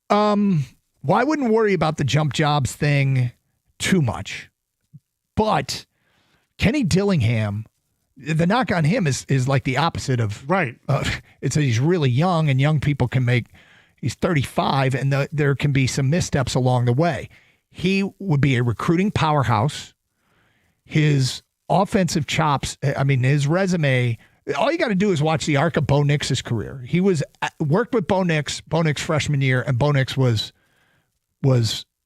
Well, I wouldn't worry about the jump jobs thing too much. But Kenny Dillingham, the knock on him is like the opposite of right. It's that he's really young, and young people can make. He's 35, and there can be some missteps along the way. He would be a recruiting powerhouse. His offensive chops, his resume. All you got to do is watch the arc of Bo Nix's career. He worked with Bo Nix freshman year, and Bo Nix was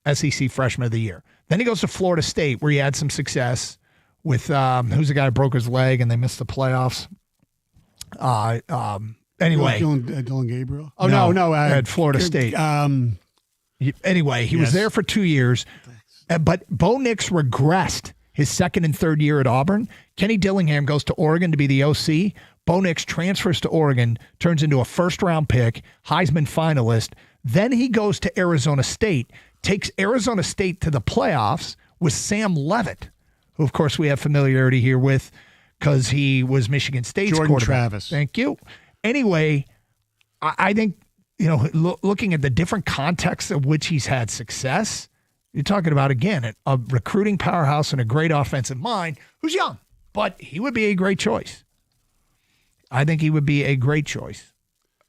SEC Freshman of the Year. Then he goes to Florida State, where he had some success with who's the guy who broke his leg and they missed the playoffs. Anyway, Dylan Gabriel. Oh no, at Florida State. Anyway, he was there for 2 years, but Bo Nix regressed his second and third year at Auburn. Kenny Dillingham goes to Oregon to be the OC. Bo Nix transfers to Oregon, turns into a first-round pick, Heisman finalist. Then he goes to Arizona State, takes Arizona State to the playoffs with Sam Leavitt, who, of course, we have familiarity here with because he was Michigan State's Jordan quarterback. Travis. Thank you. Anyway, I think, looking at the different contexts of which he's had success, you're talking about, again, a recruiting powerhouse and a great offensive mind who's young, but he would be a great choice. I think he would be a great choice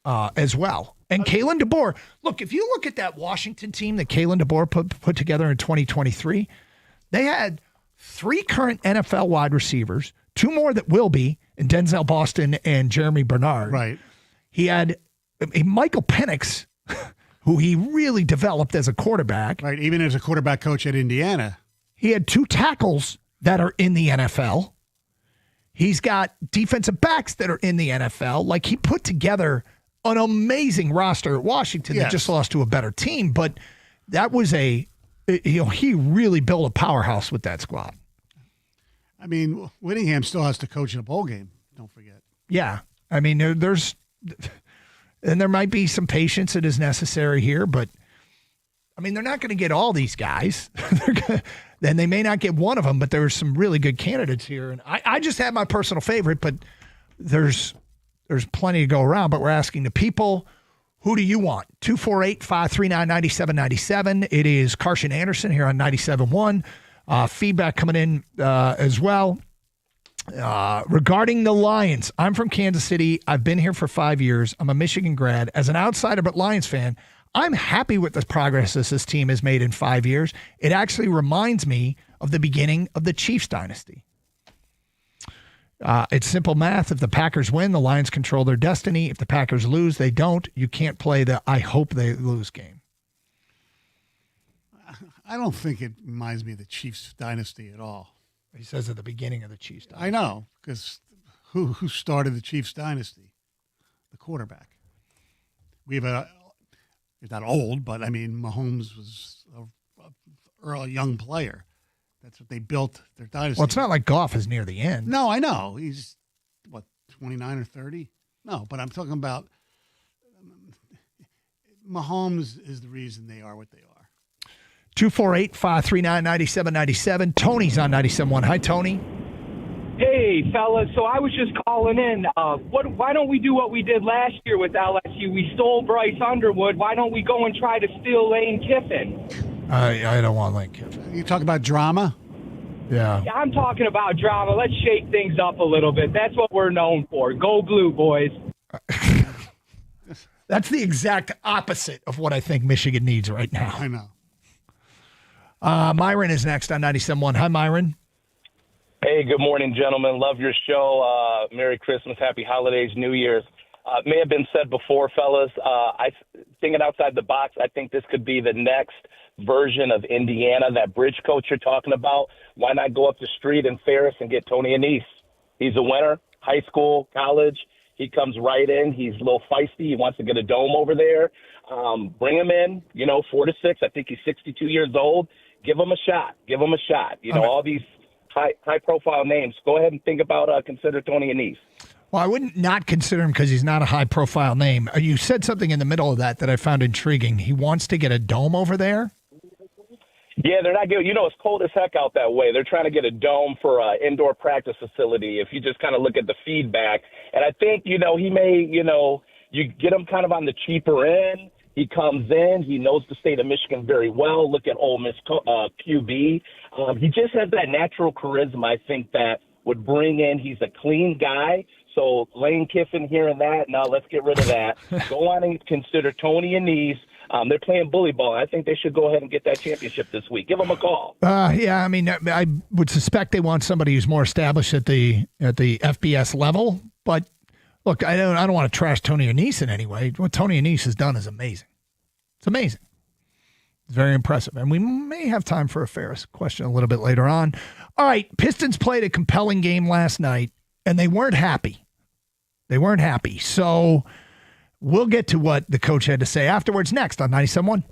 as well. And Kalen DeBoer, look, if you look at that Washington team that Kalen DeBoer put together in 2023, they had 3 current NFL wide receivers, 2 more that will be, in Denzel Boston and Jeremy Bernard. Right. He had a Michael Penix, who he really developed as a quarterback. Right, even as a quarterback coach at Indiana. He had 2 tackles that are in the NFL. He's got defensive backs that are in the NFL. Like, he put together an amazing roster at Washington that just lost to a better team. But that was he really built a powerhouse with that squad. I mean, Whittingham still has to coach in a bowl game. Don't forget. Yeah. I mean, there might be some patience that is necessary here, but I mean, they're not going to get all these guys. Then they may not get one of them, but there's some really good candidates here. And I just have my personal favorite, but there's plenty to go around. But we're asking the people, who do you want? 248-539-9797. It is Carson Anderson here on 97.1. Feedback coming in as well. Regarding the Lions, I'm from Kansas City. I've been here for 5 years. I'm a Michigan grad. As an outsider but Lions fan, I'm happy with the progress this team has made in 5 years. It actually reminds me of the beginning of the Chiefs dynasty. It's simple math. If the Packers win, the Lions control their destiny. If the Packers lose, they don't. You can't play the I hope they lose game. I don't think it reminds me of the Chiefs dynasty at all. He says at the beginning of the Chiefs dynasty. I know, because who started the Chiefs dynasty? The quarterback. We have he's not old, but I mean, Mahomes was a early young player. That's what they built their dynasty. Well, it's not like Goff is near the end. No, I know. He's, 29 or 30? No, but I'm talking about Mahomes is the reason they are what they are. 248-539-9797. Tony's on 97.1. Hi, Tony. Hey, fellas. So I was just calling in. Why don't we do what we did last year with LSU? We stole Bryce Underwood. Why don't we go and try to steal Lane Kiffin? I don't want Lane Kiffin. You talk about drama? Yeah. I'm talking about drama. Let's shake things up a little bit. That's what we're known for. Go Blue, boys. That's the exact opposite of what I think Michigan needs right now. I know. Myron is next on 97.1. Hi, Myron. Hey, good morning, gentlemen. Love your show. Merry Christmas, Happy Holidays, New Year's. May have been said before, fellas. Thinking outside the box, I think this could be the next version of Indiana, that bridge coach you're talking about. Why not go up the street in Ferris and get Tony Anise? He's a winner, high school, college. He comes right in. He's a little feisty. He wants to get a dome over there. Bring him in, 4 to 6. I think he's 62 years old. Give him a shot. All these high-profile names. Go ahead and think about consider Tony Anise. Well, I wouldn't not consider him because he's not a high-profile name. You said something in the middle of that I found intriguing. He wants to get a dome over there? Yeah, they're not good. It's cold as heck out that way. They're trying to get a dome for an indoor practice facility if you just kind of look at the feedback. And I think, he may, you get him kind of on the cheaper end. He comes in. He knows the state of Michigan very well. Look at Ole Miss QB. He just has that natural charisma, I think, that would bring in. He's a clean guy. So Lane Kiffin here and that. No, let's get rid of that. Go on and consider Tony Anise. They're playing bully ball. I think they should go ahead and get that championship this week. Give them a call. Yeah, I mean, I would suspect they want somebody who's more established at the FBS level. But look, I don't want to trash Tony Anise in any way. What Tony Anise has done is amazing. It's amazing. It's very impressive. And we may have time for a Ferris question a little bit later on. All right, Pistons played a compelling game last night, and they weren't happy. So we'll get to what the coach had to say afterwards next on 97.1.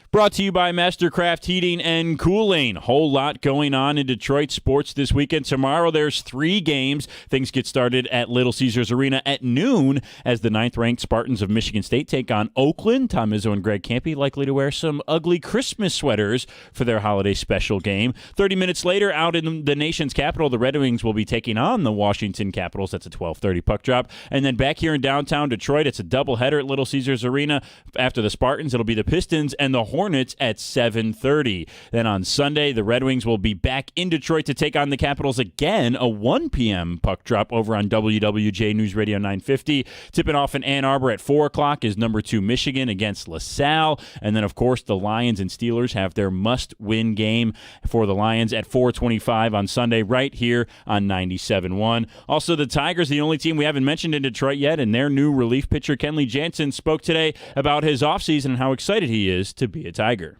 Brought to you by Mastercraft Heating and Cooling. Whole lot going on in Detroit sports this weekend. Tomorrow there's 3 games. Things get started at Little Caesars Arena at noon as the 9th-ranked Spartans of Michigan State take on Oakland. Tom Izzo and Greg Campy likely to wear some ugly Christmas sweaters for their holiday special game. 30 minutes later, out in the nation's capital, the Red Wings will be taking on the Washington Capitals. That's a 12:30 puck drop. And then back here in downtown Detroit, it's a doubleheader at Little Caesars Arena. After the Spartans, it'll be the Pistons and the Hornets at 7:30. Then on Sunday, the Red Wings will be back in Detroit to take on the Capitals again, a 1 p.m. puck drop over on WWJ News Radio 950. Tipping off in Ann Arbor at 4 o'clock is number 2 Michigan against LaSalle. And then, of course, the Lions and Steelers have their must-win game for the Lions at 4:25 on Sunday right here on 97.1. Also, the Tigers, the only team we haven't mentioned in Detroit yet, and their new relief pitcher, Kenley Jansen, spoke today about his offseason and how excited he is to be a Tiger.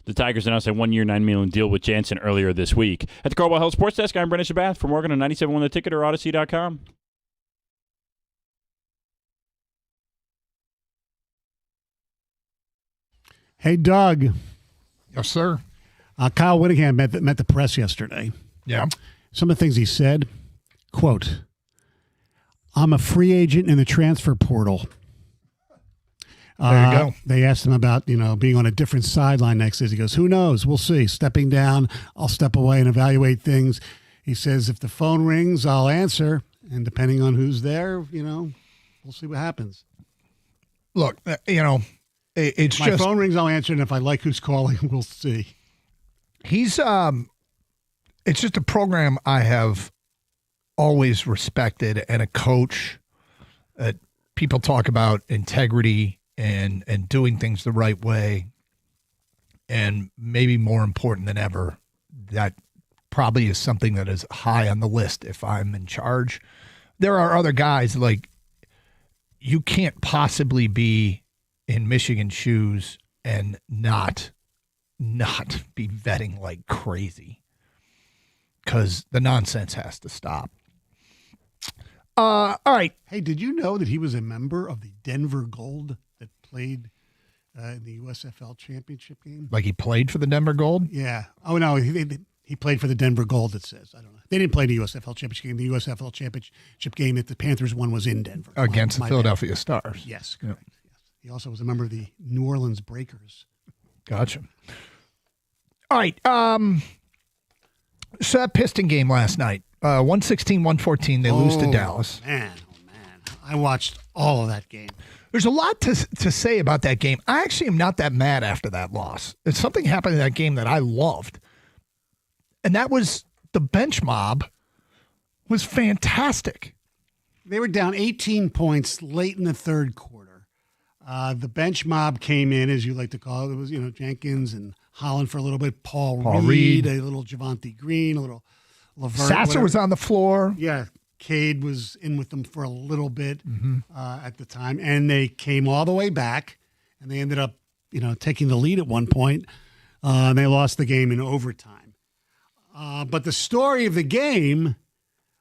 The Tigers announced a 1-year, $9 million deal with Jansen earlier this week. At the Caldwell Health Sports Desk, I'm Brendan Shabath. For Morgan on 97.1 The Ticket or Odyssey.com. Hey, Doug. Yes, sir. Kyle Whittingham met the press yesterday. Yeah. Some of the things he said, quote, "I'm a free agent in the transfer portal." There you go. They asked him about, being on a different sideline next year. He goes, "Who knows? We'll see. Stepping down, I'll step away and evaluate things." He says, "If the phone rings, I'll answer. And depending on who's there, we'll see what happens." Look, it's My just phone rings, I'll answer. And if I like who's calling, we'll see. He's it's just a program I have always respected, and a coach that people talk about integrity and doing things the right way. And maybe more important than ever, that probably is something that is high on the list if I'm in charge. There are other guys, like, you can't possibly be in Michigan shoes and not be vetting like crazy, because the nonsense has to stop. All right. Hey, did you know that he was a member of the Denver Gold that played in the USFL championship game? Like he played for the Denver Gold? Yeah. Oh, no, he played for the Denver Gold, it says. I don't know. They didn't play the USFL championship game. The USFL championship game that the Panthers won was in Denver. Against the Philadelphia Stars. Yes, correct. Yes. He also was a member of the New Orleans Breakers. Gotcha. All right. So that Piston game last night, 116-114, they lose to Dallas. Man. I watched all of that game. There's a lot to say about that game. I actually am not that mad after that loss. It's something happened in that game that I loved. And that was the bench mob was fantastic. They were down 18 points late in the third quarter. The bench mob came in, as you like to call it. It was, Jenkins and Holland for a little bit, Paul Reed, a little Javonte Green, a little Levert. Sasser was on the floor. Yeah. Cade was in with them for a little bit at the time. And they came all the way back, and they ended up, taking the lead at one point. And they lost the game in overtime. But the story of the game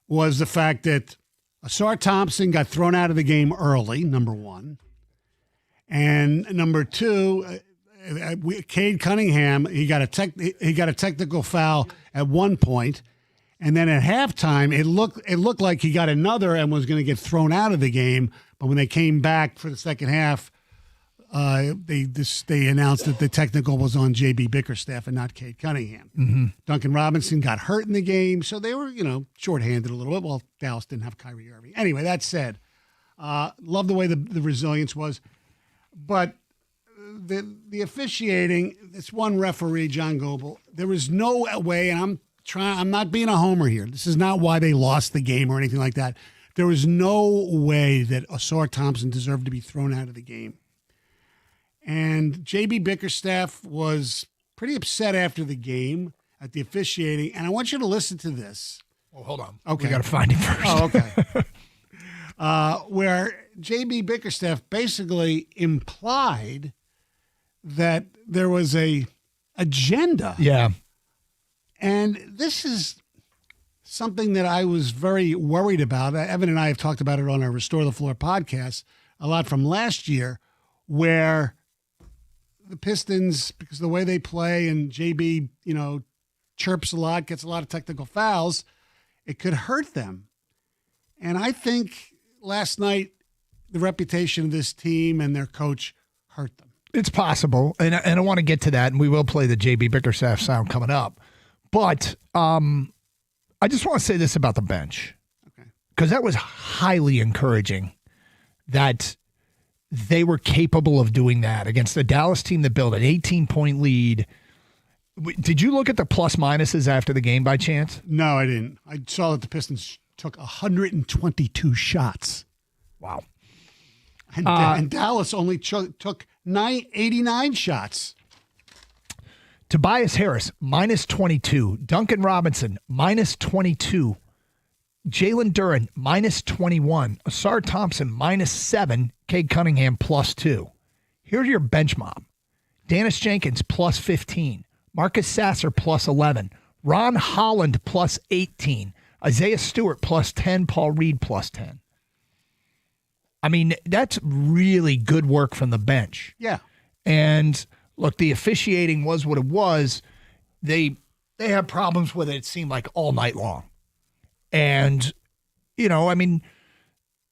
was the fact that Asar Thompson got thrown out of the game early, number one. And number two, Cade Cunningham, he got a technical foul at one point, and then at halftime, it looked like he got another and was going to get thrown out of the game. But when they came back for the second half, they announced that the technical was on J.B. Bickerstaff and not Cade Cunningham. Mm-hmm. Duncan Robinson got hurt in the game, so they were, shorthanded a little bit. Well, Dallas didn't have Kyrie Irving. Anyway, that said, love the way the resilience was. But the officiating, this one referee, John Goebel, there was no way, and I'm not being a homer here. This is not why they lost the game or anything like that. There was no way that Asar Thompson deserved to be thrown out of the game. And J.B. Bickerstaff was pretty upset after the game at the officiating. And I want you to listen to this. Well, hold on. Okay. We got to find it first. Oh, okay. Where J.B. Bickerstaff basically implied that there was a agenda. Yeah. And this is something that I was very worried about. Evan and I have talked about it on our Restore the Floor podcast a lot from last year, where the Pistons, because of the way they play and JB, chirps a lot, gets a lot of technical fouls, it could hurt them. And I think last night, the reputation of this team and their coach hurt them. It's possible, and I want to get to that, and we will play the J.B. Bickerstaff sound coming up. But I just want to say this about the bench, because that was highly encouraging that they were capable of doing that against the Dallas team that built an 18-point lead. Did you look at the plus minuses after the game by chance? No, I didn't. I saw that the Pistons took 122 shots. Wow. And Dallas only took 89 shots. Tobias Harris, minus 22. Duncan Robinson, minus 22. Jalen Duren, minus 21. Asar Thompson, minus 7. Cade Cunningham, plus 2. Here's your bench mob. Dennis Jenkins, plus 15. Marcus Sasser, plus 11. Ron Holland, plus 18. Isaiah Stewart, plus 10. Paul Reed, plus 10. I mean, that's really good work from the bench. Yeah. And look, the officiating was what it was. They had problems with it, it seemed like, all night long. And, I mean,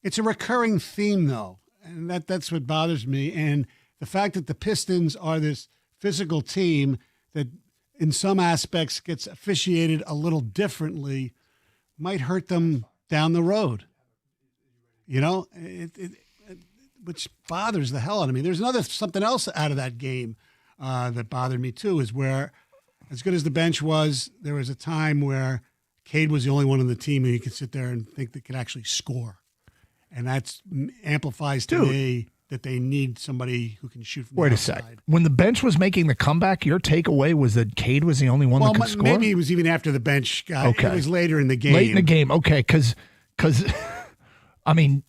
it's a recurring theme, though. And that's what bothers me. And the fact that the Pistons are this physical team that in some aspects gets officiated a little differently might hurt them down the road. Which bothers the hell out of me. There's something else out of that game that bothered me too, is where, as good as the bench was, there was a time where Cade was the only one on the team who you could sit there and think that could actually score. And that amplifies to me that they need somebody who can shoot from the outside. Wait a sec. When the bench was making the comeback, your takeaway was that Cade was the only one that could score? Maybe it was even after the bench guy. Okay. It was later in the game. Late in the game. Okay, because I mean,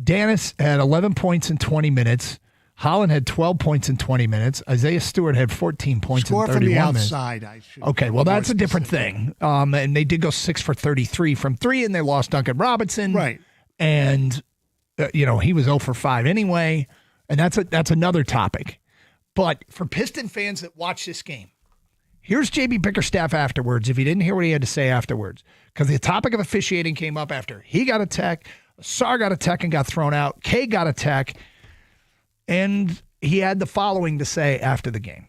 Dennis had 11 points in 20 minutes. Holland had 12 points in 20 minutes. Isaiah Stewart had 14 points Score in 31 from the minutes. outside, I should. Okay, well, that's a different thing. And they did go 6 for 33 from 3, and they lost Duncan Robinson. Right. And, he was 0 for 5 anyway. And that's another topic. But for Piston fans that watch this game, here's J.B. Bickerstaff afterwards, if you didn't hear what he had to say afterwards. Because the topic of officiating came up after he got a tech, Sar got a tech and got thrown out, Kay got a tech, and he had the following to say after the game.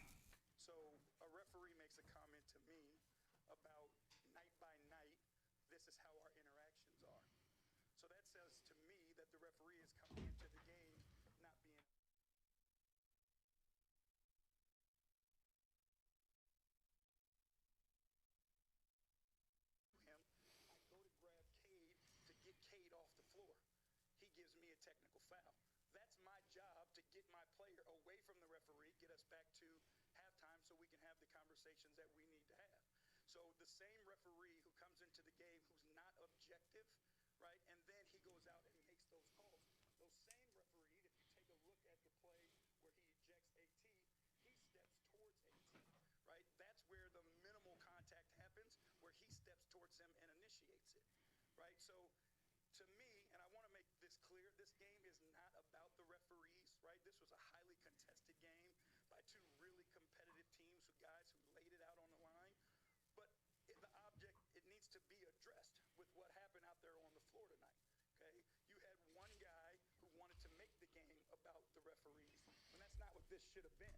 This should have been.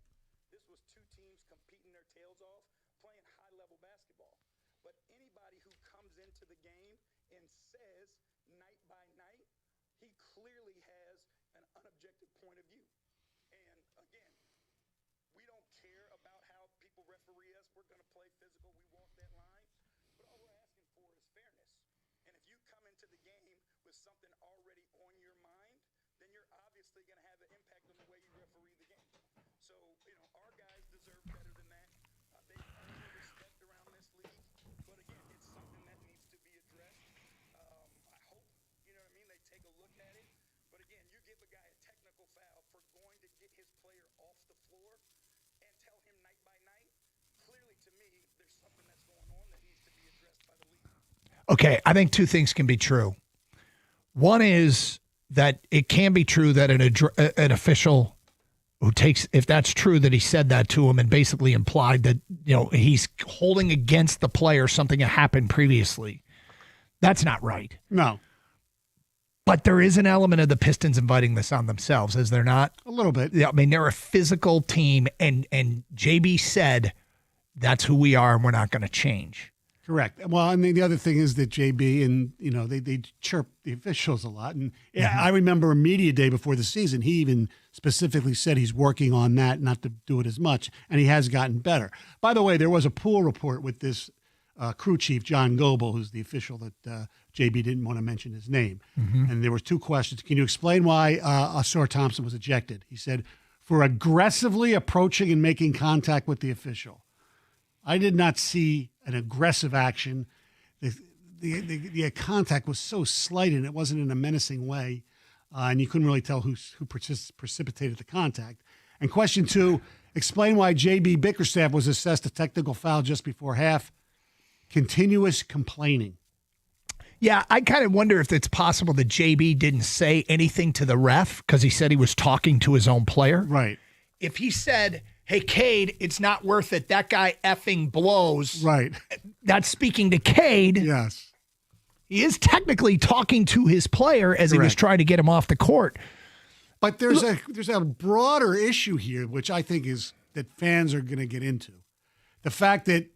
This was two teams competing their tails off, playing high-level basketball. But anybody who comes into the game and says night by night, he clearly has an unobjective point of view. And again, we don't care about how people referee us. We're going to play physical. We walk that line. But all we're asking for is fairness. And if you come into the game with something already on your mind, then you're obviously going to have an impact on the way you referee the game. So, our guys deserve better than that. They earn respect around this league. But again, it's something that his player off the floor and tell him night by night, clearly to me, there's something that's going on that needs to be addressed by the league. Okay, I think two things can be true. One is that it can be true that an official who takes, if that's true, that he said that to him and basically implied that, he's holding against the player something that happened previously. That's not right. No. But there is an element of the Pistons inviting this on themselves, is there not? A little bit. Yeah, I mean, they're a physical team, and JB said that's who we are and we're not going to change. Correct. Well, I mean, the other thing is that JB and, they chirp the officials a lot. And I remember a media day before the season, he even specifically said he's working on that, not to do it as much, and he has gotten better. By the way, there was a pool report with this crew chief, John Goebel, who's the official that JB didn't want to mention his name. And there were two questions. Can you explain why Ausar Thompson was ejected? He said, for aggressively approaching and making contact with the official. I did not see an aggressive action. The contact was so slight and it wasn't in a menacing way. And you couldn't really tell who precipitated the contact. And question two, explain why J.B. Bickerstaff was assessed a technical foul just before half. Continuous complaining. Yeah, I kind of wonder if it's possible that JB didn't say anything to the ref because he said he was talking to his own player. Right. If he said, hey, Cade, it's not worth it. That guy effing blows. Right. That's speaking to Cade. Yes. He is technically talking to his player as he was trying to get him off the court. But there's a broader issue here, which I think is that fans are going to get into. The fact that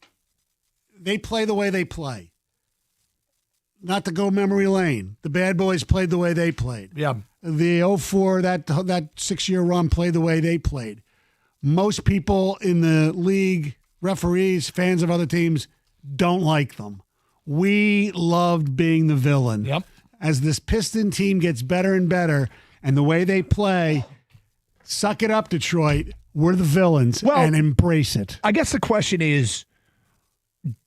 they play the way they play. Not to go memory lane. The Bad Boys played the way they played. Yeah. The 04, that 6-year run played the way they played. Most people in the league, referees, fans of other teams, don't like them. We loved being the villain. Yep. As this Piston team gets better and better, and the way they play, suck it up, Detroit. We're the villains, and embrace it. I guess the question is,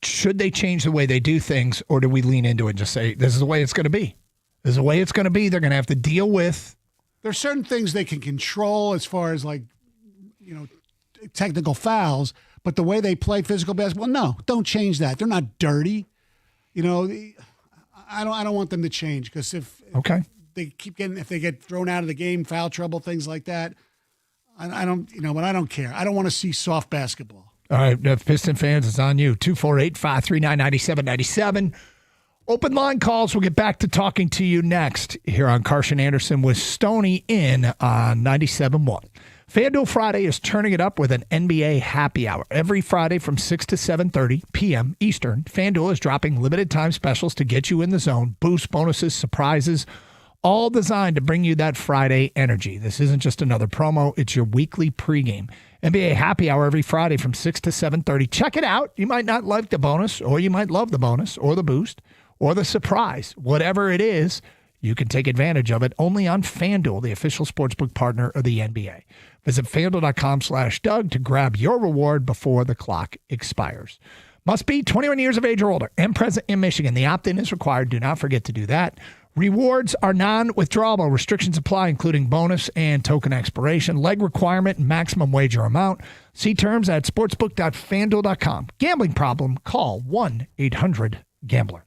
should they change the way they do things, or do we lean into it and just say, this is the way it's going to be? This is the way it's going to be. They're going to have to deal with. There's certain things they can control as far as technical fouls, but the way they play physical basketball, no, don't change that. They're not dirty. I don't want them to change because if they if they get thrown out of the game, foul trouble, things like that, I don't care. I don't want to see soft basketball. All right, Piston fans, it's on you. 248-539-9797. Open line calls. We'll get back to talking to you next here on Carson Anderson with Stoney in on 97.1. FanDuel Friday is turning it up with an NBA happy hour. Every Friday from 6 to 7:30 p.m. Eastern, FanDuel is dropping limited time specials to get you in the zone, boost bonuses, surprises, all designed to bring you that Friday energy. This isn't just another promo. It's your weekly pregame. NBA happy hour every Friday from 6 to 7:30. Check it out. You might not like the bonus, or you might love the bonus, or the boost, or the surprise. Whatever it is, you can take advantage of it only on FanDuel, the official sportsbook partner of the NBA. Visit FanDuel.com/Doug to grab your reward before the clock expires. Must be 21 years of age or older and present in Michigan. The opt-in is required. Do not forget to do that. Rewards are non-withdrawable. Restrictions apply, including bonus and token expiration, leg requirement, and maximum wager amount. See terms at sportsbook.fanduel.com. Gambling problem? Call 1-800-GAMBLER.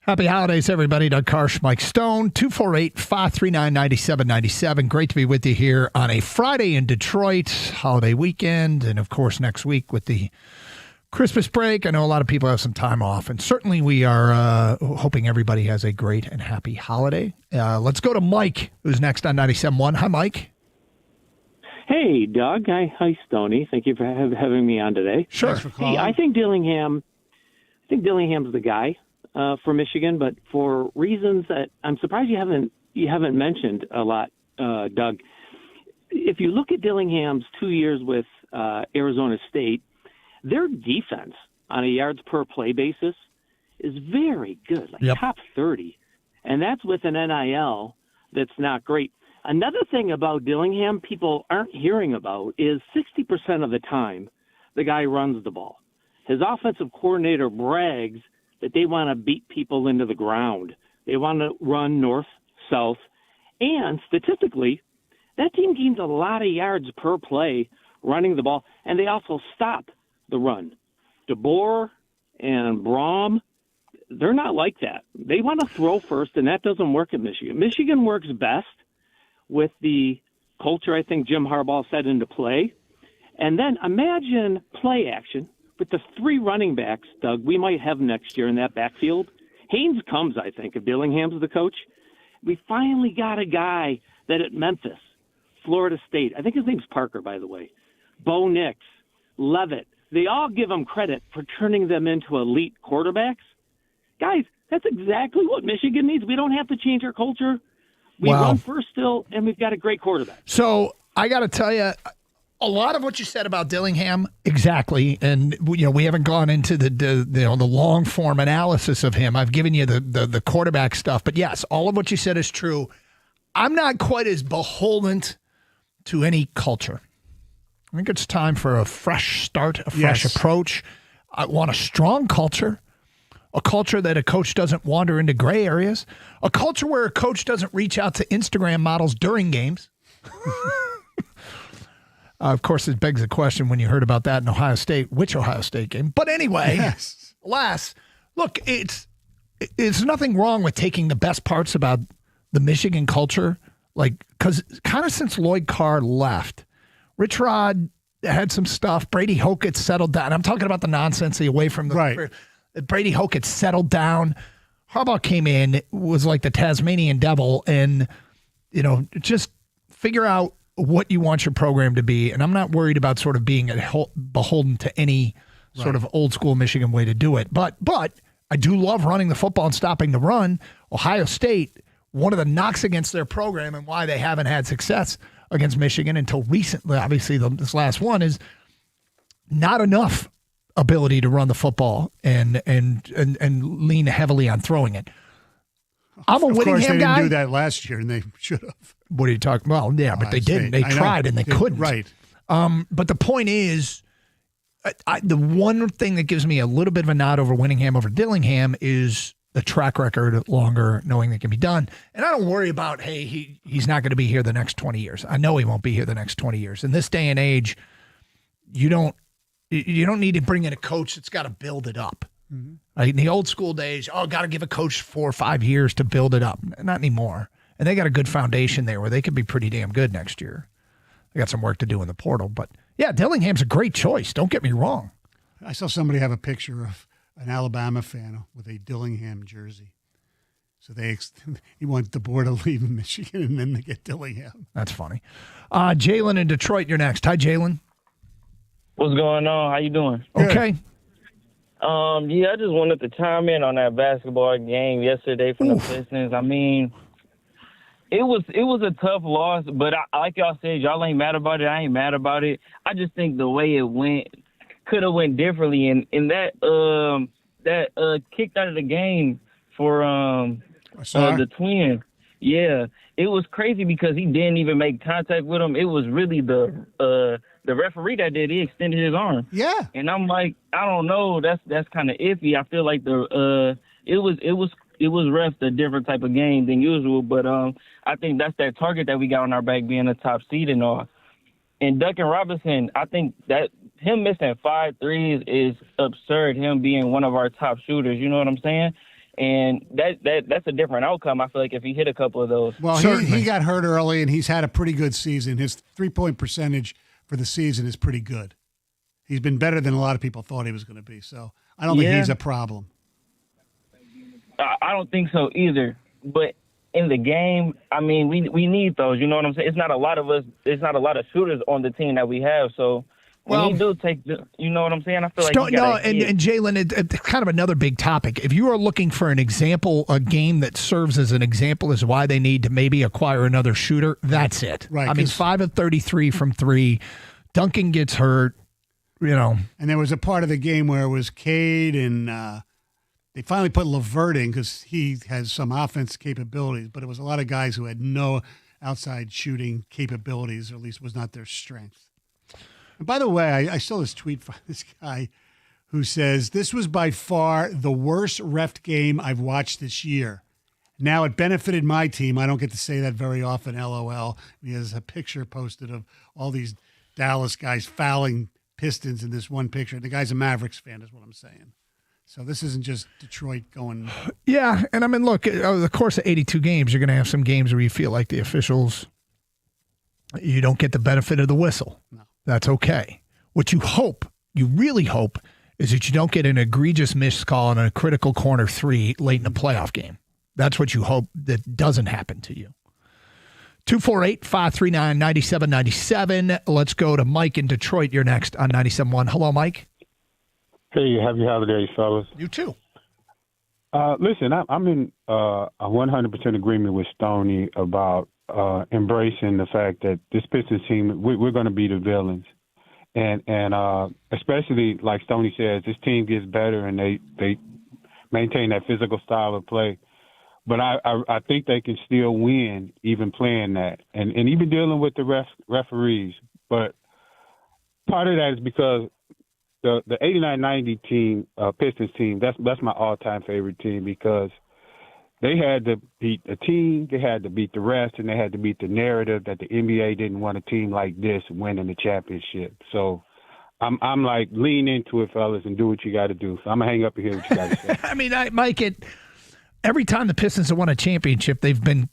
Happy holidays, everybody. Doug Karsch, Mike Stone, 248-539-9797. Great to be with you here on a Friday in Detroit, holiday weekend, and, of course, next week with the Christmas break. I know a lot of people have some time off, and certainly we are hoping everybody has a great and happy holiday. Let's go to Mike, who's next on 97.1. Hi, Mike. Hey, Doug. Hi, Stoney. Thank you for having me on today. Sure. Hey, I think Dillingham's the guy for Michigan, but for reasons that I'm surprised you haven't mentioned a lot, Doug. If you look at Dillingham's 2 years with Arizona State, their defense on a yards per play basis is very good, top 30, and that's with an NIL that's not great. Another thing about Dillingham people aren't hearing about is 60% of the time the guy runs the ball. His offensive coordinator brags that they want to beat people into the ground. They want to run north, south, and statistically, that team gains a lot of yards per play running the ball, and they also stop the run. DeBoer and Braum, they're not like that. They want to throw first, and that doesn't work at Michigan. Michigan works best with the culture I think Jim Harbaugh set into play. And then imagine play action with the 3 running backs, Doug, we might have next year in that backfield. Haynes comes, I think, if Dillingham's the coach. We finally got a guy that at Memphis, Florida State, I think his name's Parker, by the way, Bo Nix, Levitt, they all give him credit for turning them into elite quarterbacks. Guys, that's exactly what Michigan needs. We don't have to change our culture. We run first still, and we've got a great quarterback. So I got to tell you, a lot of what you said about Dillingham, exactly, and we haven't gone into the long form analysis of him. I've given you the quarterback stuff, but yes, all of what you said is true. I'm not quite as beholden to any culture. I think it's time for a fresh start, a fresh approach. I want a strong culture. A culture that a coach doesn't wander into gray areas. A culture where a coach doesn't reach out to Instagram models during games. Of course, it begs the question when you heard about that in Ohio State, which Ohio State game. But anyway, look, it's nothing wrong with taking the best parts about the Michigan culture. Because kind of since Lloyd Carr left, Rich Rod had some stuff. Brady Hoke settled down. I'm talking about the nonsense away from the... Right. Brady Hoke had settled down. Harbaugh came in, was like the Tasmanian devil, and, just figure out what you want your program to be. And I'm not worried about sort of being beholden to any sort of old school Michigan way to do it. But I do love running the football and stopping the run. Ohio State, one of the knocks against their program and why they haven't had success against Michigan until recently, obviously this last one, is not enough ability to run the football and lean heavily on throwing it. I'm a Whittingham guy. Of course, they didn't do that last year, and they should have. What are you talking about? Well, yeah, but they didn't. They tried, and they couldn't. Right. But the point is, the one thing that gives me a little bit of a nod over Whittingham over Dillingham is the track record longer, knowing that can be done. And I don't worry about, hey, he's not going to be here the next 20 years. I know he won't be here the next 20 years. In this day and age, you don't need to bring in a coach that's got to build it up. Mm-hmm. Right? In the old school days, got to give a coach 4 or 5 years to build it up. Not anymore. And they got a good foundation there where they could be pretty damn good next year. They got some work to do in the portal. But, yeah, Dillingham's a great choice. Don't get me wrong. I saw somebody have a picture of an Alabama fan with a Dillingham jersey. So he wants DeBoer to leave Michigan, and then they get Dillingham. That's funny. Jalen in Detroit, you're next. Hi, Jalen. What's going on? How you doing? Okay. I just wanted to chime in on that basketball game yesterday from the Pistons. I mean, it was a tough loss, but like y'all said, y'all ain't mad about it. I ain't mad about it. I just think the way it went could have went differently, and that kicked out of the game for the Twins. Yeah, it was crazy because he didn't even make contact with him. It was really the referee that did. He extended his arm. Yeah, and I'm like, I don't know. That's kind of iffy. I feel like it was refed a different type of game than usual. But I think that's that target that we got on our back, being a top seed and all. And Duncan Robinson, I think that him missing 5 threes is absurd. Him being one of our top shooters, you know what I'm saying? And that's a different outcome, I feel like, if he hit a couple of those. Well, he got hurt early, and he's had a pretty good season. His three-point percentage for the season is pretty good. He's been better than a lot of people thought he was going to be. So I don't think he's a problem. I don't think so either. But in the game, I mean, we need those. You know what I'm saying? It's not a lot of us. It's not a lot of shooters on the team that we have. So when he do take, you know what I'm saying? I feel like and Jalen, it's kind of another big topic. If you are looking for an example, a game that serves as an example as why they need to maybe acquire another shooter, that's it. Right. I mean, 5 of 33 from 3. Duncan gets hurt. You know, and there was a part of the game where it was Cade and they finally put LeVert in because he has some offense capabilities, but it was a lot of guys who had no outside shooting capabilities, or at least was not their strength. And by the way, I saw this tweet from this guy who says, "This was by far the worst ref game I've watched this year. Now it benefited my team. I don't get to say that very often, LOL." He has a picture posted of all these Dallas guys fouling Pistons in this one picture. The guy's a Mavericks fan is what I'm saying. So this isn't just Detroit going. Yeah, and I mean, look, over the course of 82 games, you're going to have some games where you feel like the officials, you don't get the benefit of the whistle. No. That's okay. What you hope, you really hope, is that you don't get an egregious missed call on a critical corner 3 late in a playoff game. That's what you hope that doesn't happen to you. 248-539-9797. Let's go to Mike in Detroit. You're next on 97.1. Hello, Mike. Hey, happy holidays, fellas. You too. Listen, I'm in a 100% agreement with Stoney about embracing the fact that this Pistons team, we're going to be the villains. And especially, like Stoney says, this team gets better and they maintain that physical style of play. But I think they can still win even playing that and even dealing with the referees. But part of that is because the 89-90 team, Pistons team, that's my all-time favorite team because they had to beat a team, they had to beat the rest, and they had to beat the narrative that the NBA didn't want a team like this winning the championship. So I'm like, lean into it, fellas, and do what you got to do. So I'm going to hang up and hear what you got to say. I mean, Mike, every time the Pistons have won a championship, they've been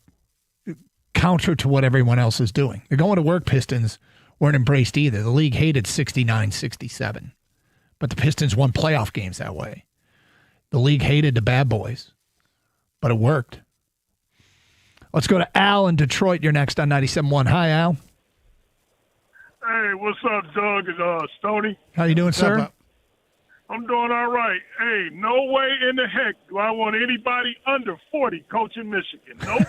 counter to what everyone else is doing. The going to work Pistons weren't embraced either. The league hated 69-67, but the Pistons won playoff games that way. The league hated the bad boys, but it worked. Let's go to Al in Detroit. You're next on 97.1. Hi, Al. Hey, what's up, Doug and Stoney? How you doing, sir? I'm doing all right. Hey, no way in the heck do I want anybody under 40 coaching Michigan. Nope.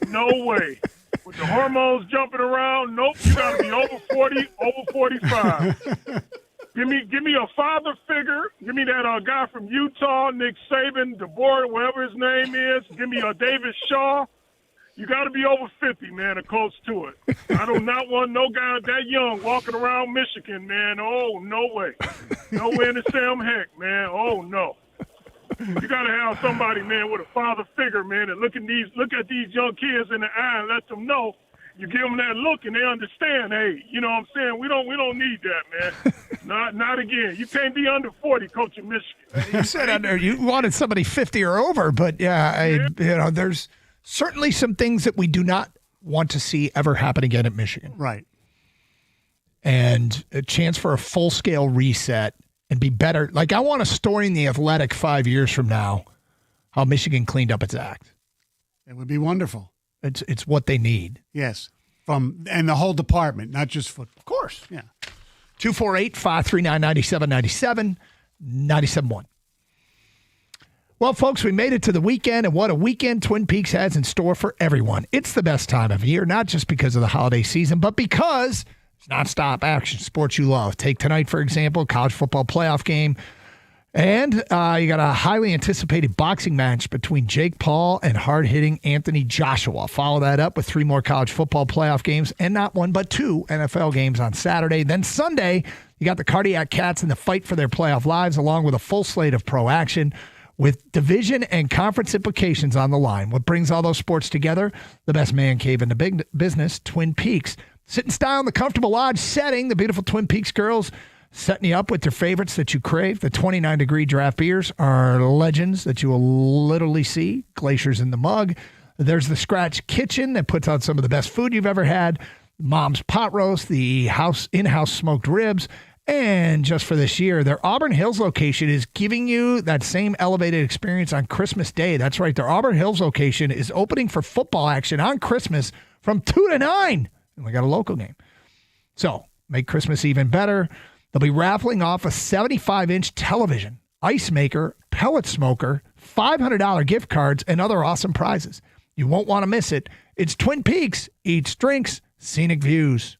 No way. With the hormones jumping around, nope. You got to be over 40, over 45. Give me a father figure. Give me that guy from Utah, Nick Saban, DeBoer, whatever his name is. Give me David Shaw. You got to be over 50, man, to close to it. I do not want no guy that young walking around Michigan, man. Oh, no way. No way in the Sam Heck, man. Oh, no. You got to have somebody, man, with a father figure, man, and look at these young kids in the eye and let them know. You give them that look and they understand, hey, you know what I'm saying? We don't need that, man. Not again. You can't be under 40 coaching Michigan. You said under, you wanted somebody 50 or over, but there's certainly some things that we do not want to see ever happen again at Michigan. Right. And a chance for a full-scale reset and be better. Like, I want a story in The Athletic 5 years from now how Michigan cleaned up its act. It would be wonderful. It's what they need. Yes. And the whole department, not just football. Of course. Yeah. 248-539-9797, 97.1. Well, folks, we made it to the weekend, and what a weekend Twin Peaks has in store for everyone. It's the best time of year, not just because of the holiday season, but because it's nonstop action, sports you love. Take tonight, for example, college football playoff game. And you got a highly anticipated boxing match between Jake Paul and hard-hitting Anthony Joshua. Follow that up with 3 more college football playoff games and not 1 but 2 NFL games on Saturday. Then Sunday, you got the Cardiac Cats in the fight for their playoff lives, along with a full slate of pro action with division and conference implications on the line. What brings all those sports together? The best man cave in the big business, Twin Peaks. Sit in style in the comfortable lodge setting. The beautiful Twin Peaks girls setting you up with your favorites that you crave. The 29-degree draft beers are legends that you will literally see. Glaciers in the mug. There's the Scratch Kitchen that puts out some of the best food you've ever had. Mom's Pot Roast, the in-house smoked ribs. And just for this year, their Auburn Hills location is giving you that same elevated experience on Christmas Day. That's right. Their Auburn Hills location is opening for football action on Christmas from 2 to 9. And we got a local game. So make Christmas even better. They'll be raffling off a 75-inch television, ice maker, pellet smoker, $500 gift cards, and other awesome prizes. You won't want to miss it. It's Twin Peaks. Eats, drinks, scenic views.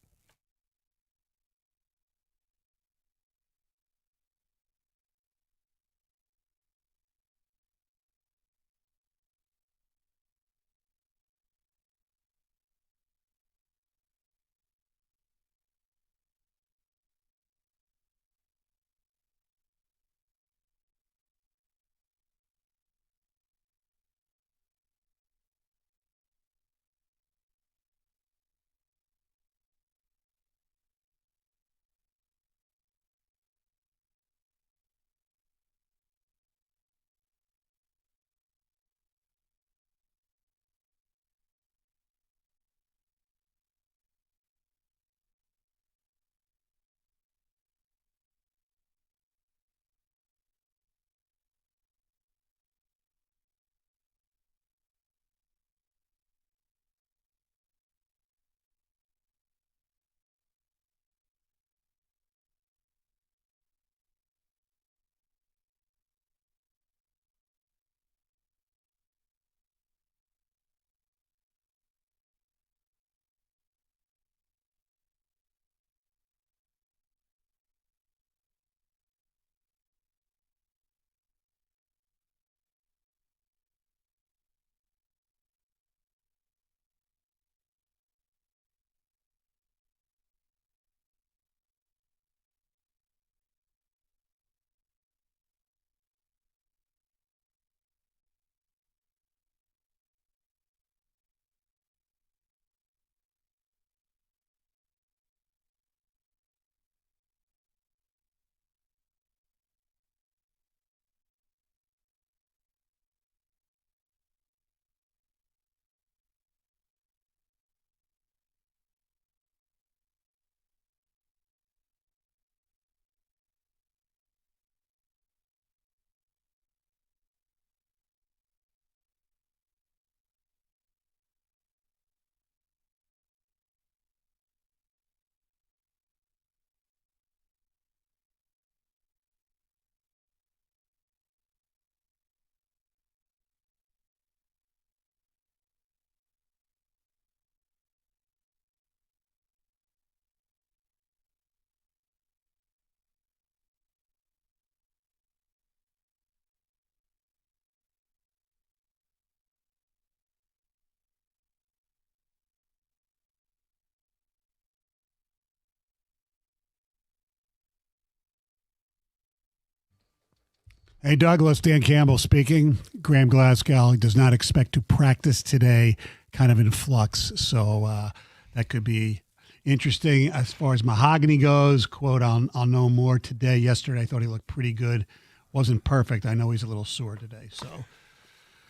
Hey, Douglas, Dan Campbell speaking. Graham Glasgow does not expect to practice today, kind of in flux. So that could be interesting. As far as Mahogany goes, quote, I'll know more today. Yesterday, I thought he looked pretty good. Wasn't perfect. I know he's a little sore today. So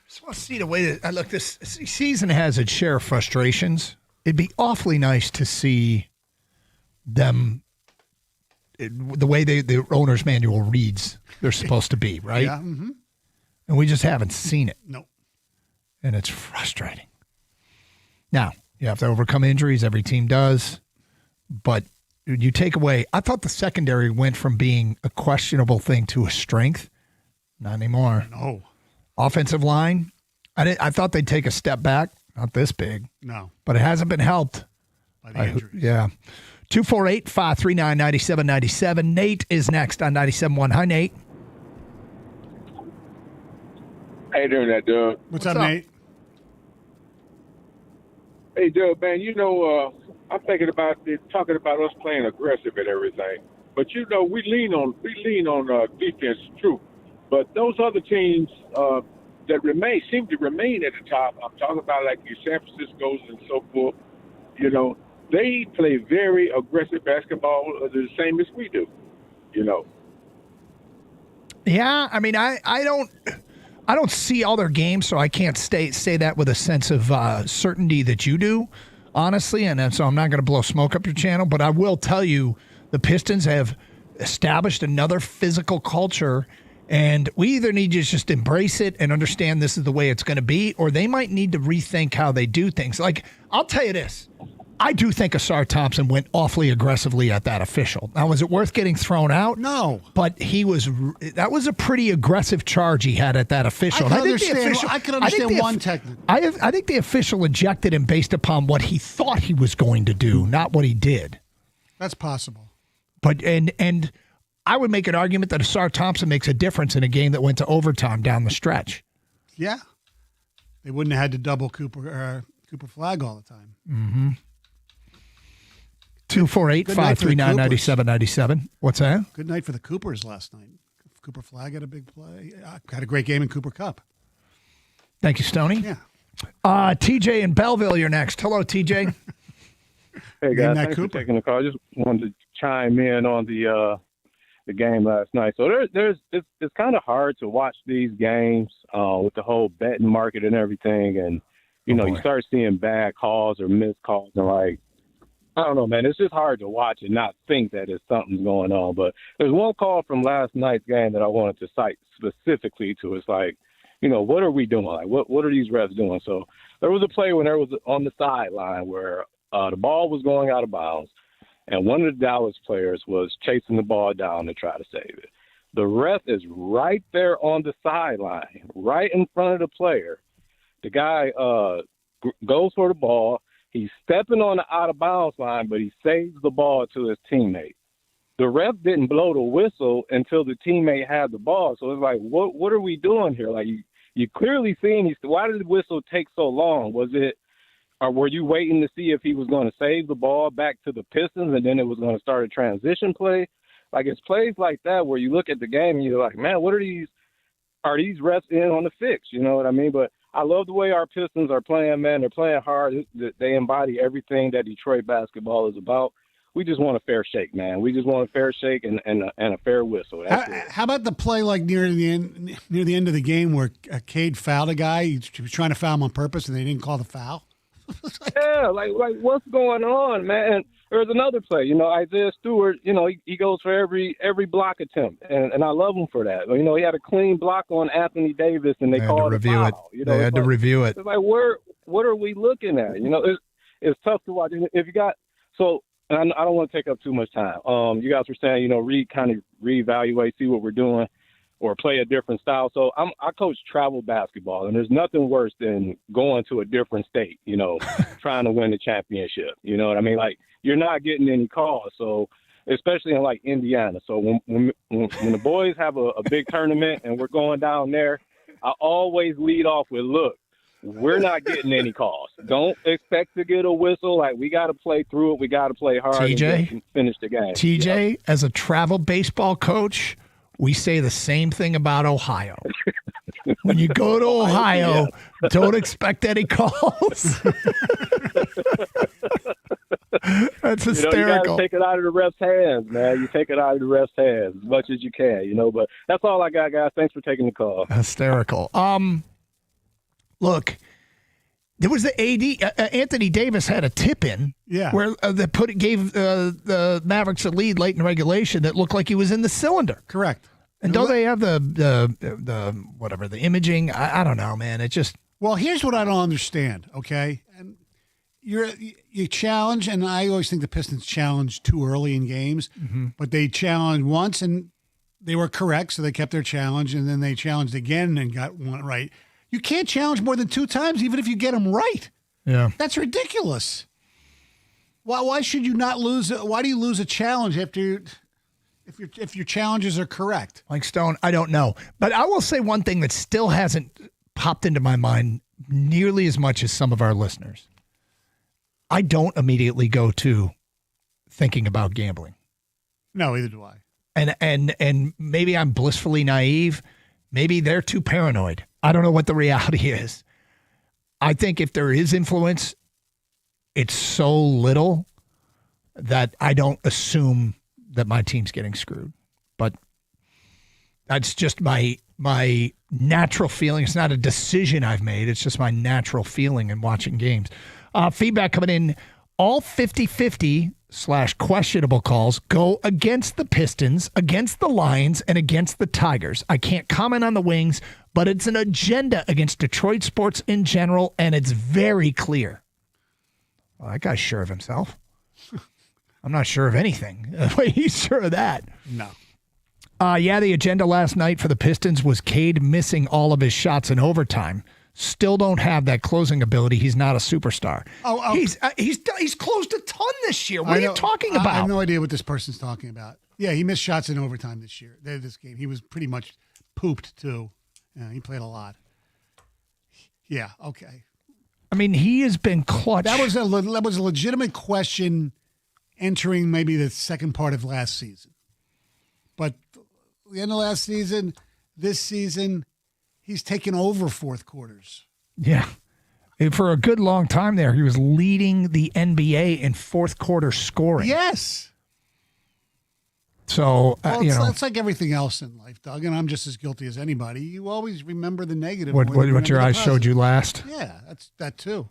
just want to see the way that look. This season has its share of frustrations. It'd be awfully nice to see them the way the owner's manual reads. They're supposed to be, right? Yeah. Mm-hmm. And we just haven't seen it. Nope. And it's frustrating. Now, you have to overcome injuries. Every team does. But you take away, I thought the secondary went from being a questionable thing to a strength. Not anymore. No. Offensive line, I thought they'd take a step back. Not this big. No. But it hasn't been helped. By the injuries. Yeah. 248-539-9797. Nate is next on 97.1. Hi, Nate. How you doing, that Doug? What's up, Nate? Hey, Doug, man, I'm thinking about talking about us playing aggressive and everything. But we lean on defense, true. But those other teams that seem to remain at the top. I'm talking about like your San Francisco's and so forth. They play very aggressive basketball, the same as we do. You know. Yeah, I mean, I don't see all their games, so I can't say that with a sense of certainty that you do, honestly. And so I'm not going to blow smoke up your channel, but I will tell you the Pistons have established another physical culture, and we either need to just embrace it and understand this is the way it's going to be, or they might need to rethink how they do things. Like, I'll tell you this. I do think Ausar Thompson went awfully aggressively at that official. Now, was it worth getting thrown out? No. But that was a pretty aggressive charge he had at that official. I can understand one technique. I think the official ejected him based upon what he thought he was going to do, not what he did. That's possible. But and I would make an argument that Ausar Thompson makes a difference in a game that went to overtime down the stretch. Yeah. They wouldn't have had to double Cooper Flag all the time. Mm-hmm. 248-539-9797. What's that? Good night for the Coopers last night. Cooper Flag had a big play. Had a great game in Cooper Cup. Thank you, Stoney. Yeah. TJ in Belleville, you're next. Hello, TJ. Hey, guys. Thanks for taking the call. I just wanted to chime in on the game last night. So it's kind of hard to watch these games with the whole betting market and everything. And, you start seeing bad calls or missed calls and, like, I don't know, man. It's just hard to watch and not think that it's something's going on. But there's one call from last night's game that I wanted to cite specifically to. It's like, what are we doing? Like, what are these refs doing? So there was a play when there was on the sideline where the ball was going out of bounds, and one of the Dallas players was chasing the ball down to try to save it. The ref is right there on the sideline, right in front of the player. The guy goes for the ball. He's stepping on the out-of-bounds line, but he saves the ball to his teammate. The ref didn't blow the whistle until the teammate had the ball. So it's like, what are we doing here? Like, you clearly seeing why did the whistle take so long? Or were you waiting to see if he was going to save the ball back to the Pistons and then it was going to start a transition play? Like, it's plays like that where you look at the game and you're like, man, what are these refs in on the fix? You know what I mean? But I love the way our Pistons are playing, man. They're playing hard. They embody everything that Detroit basketball is about. We just want a fair shake, man. We just want a fair shake and a fair whistle. How about the play like near the end of the game where Cade fouled a guy? He was trying to foul him on purpose, and they didn't call the foul. Yeah, like what's going on, man? There's another play, Isaiah Stewart. He goes for every block attempt, and I love him for that. He had a clean block on Anthony Davis, and they called a foul. They had to review it. It's like, what are we looking at? It's tough to watch. If you got and I don't want to take up too much time. You guys were saying, reevaluate, see what we're doing, or play a different style. So I coach travel basketball, and there's nothing worse than going to a different state, trying to win the championship. You know what I mean? Like, you're not getting any calls. So especially in like Indiana. So when the boys have a big tournament and we're going down there, I always lead off with, look, we're not getting any calls. Don't expect to get a whistle. Like, we got to play through it. We got to play hard and finish the game. TJ, as a travel baseball coach, we say the same thing about Ohio. When you go to Ohio, don't expect any calls. That's hysterical. You got to take it out of the ref's hands, man. You take it out of the ref's hands as much as you can, But that's all I got, guys. Thanks for taking the call. Hysterical. Look, there was the AD. Anthony Davis had a tip-in where gave the Mavericks a lead late in regulation that looked like he was in the cylinder. Correct. And don't they have the whatever, the imaging? I don't know, man. It just... Well, here's what I don't understand, okay? And you challenge, and I always think the Pistons challenge too early in games, but they challenged once, and they were correct, so they kept their challenge, and then they challenged again and got one right. You can't challenge more than 2 times, even if you get them right. Yeah. That's ridiculous. Why should you not lose? Why do you lose a challenge if your challenges are correct? Like Stone, I don't know. But I will say one thing that still hasn't popped into my mind nearly as much as some of our listeners. I don't immediately go to thinking about gambling. No, either do I. And maybe I'm blissfully naive. Maybe they're too paranoid. I don't know what the reality is. I think if there is influence, it's so little that I don't assume that my team's getting screwed. but that's just my natural feeling. It's not a decision I've made. It's just my natural feeling in watching games. Feedback coming in. All 50-50/questionable calls go against the Pistons, against the Lions, and against the Tigers. I can't comment on the Wings, but it's an agenda against Detroit sports in general, and it's very clear. Well, that guy's sure of himself. I'm not sure of anything. He's sure of that. No. Yeah, the agenda last night for the Pistons was Cade missing all of his shots in overtime. Still don't have that closing ability. He's not a superstar. He's closed a ton this year. What are you talking about? I have no idea what this person's talking about. Yeah, he missed shots in overtime this year. This game, he was pretty much pooped too. Yeah, he played a lot. Yeah, okay. I mean, he has been clutch. That was a legitimate question entering maybe the second part of last season. But the end of last season, this season, he's taken over fourth quarters. Yeah. And for a good long time there, he was leading the NBA in fourth quarter scoring. Yes. So, it's like everything else in life, Doug, and I'm just as guilty as anybody. You always remember the negative. What your eyes showed you last? Yeah, that's that too.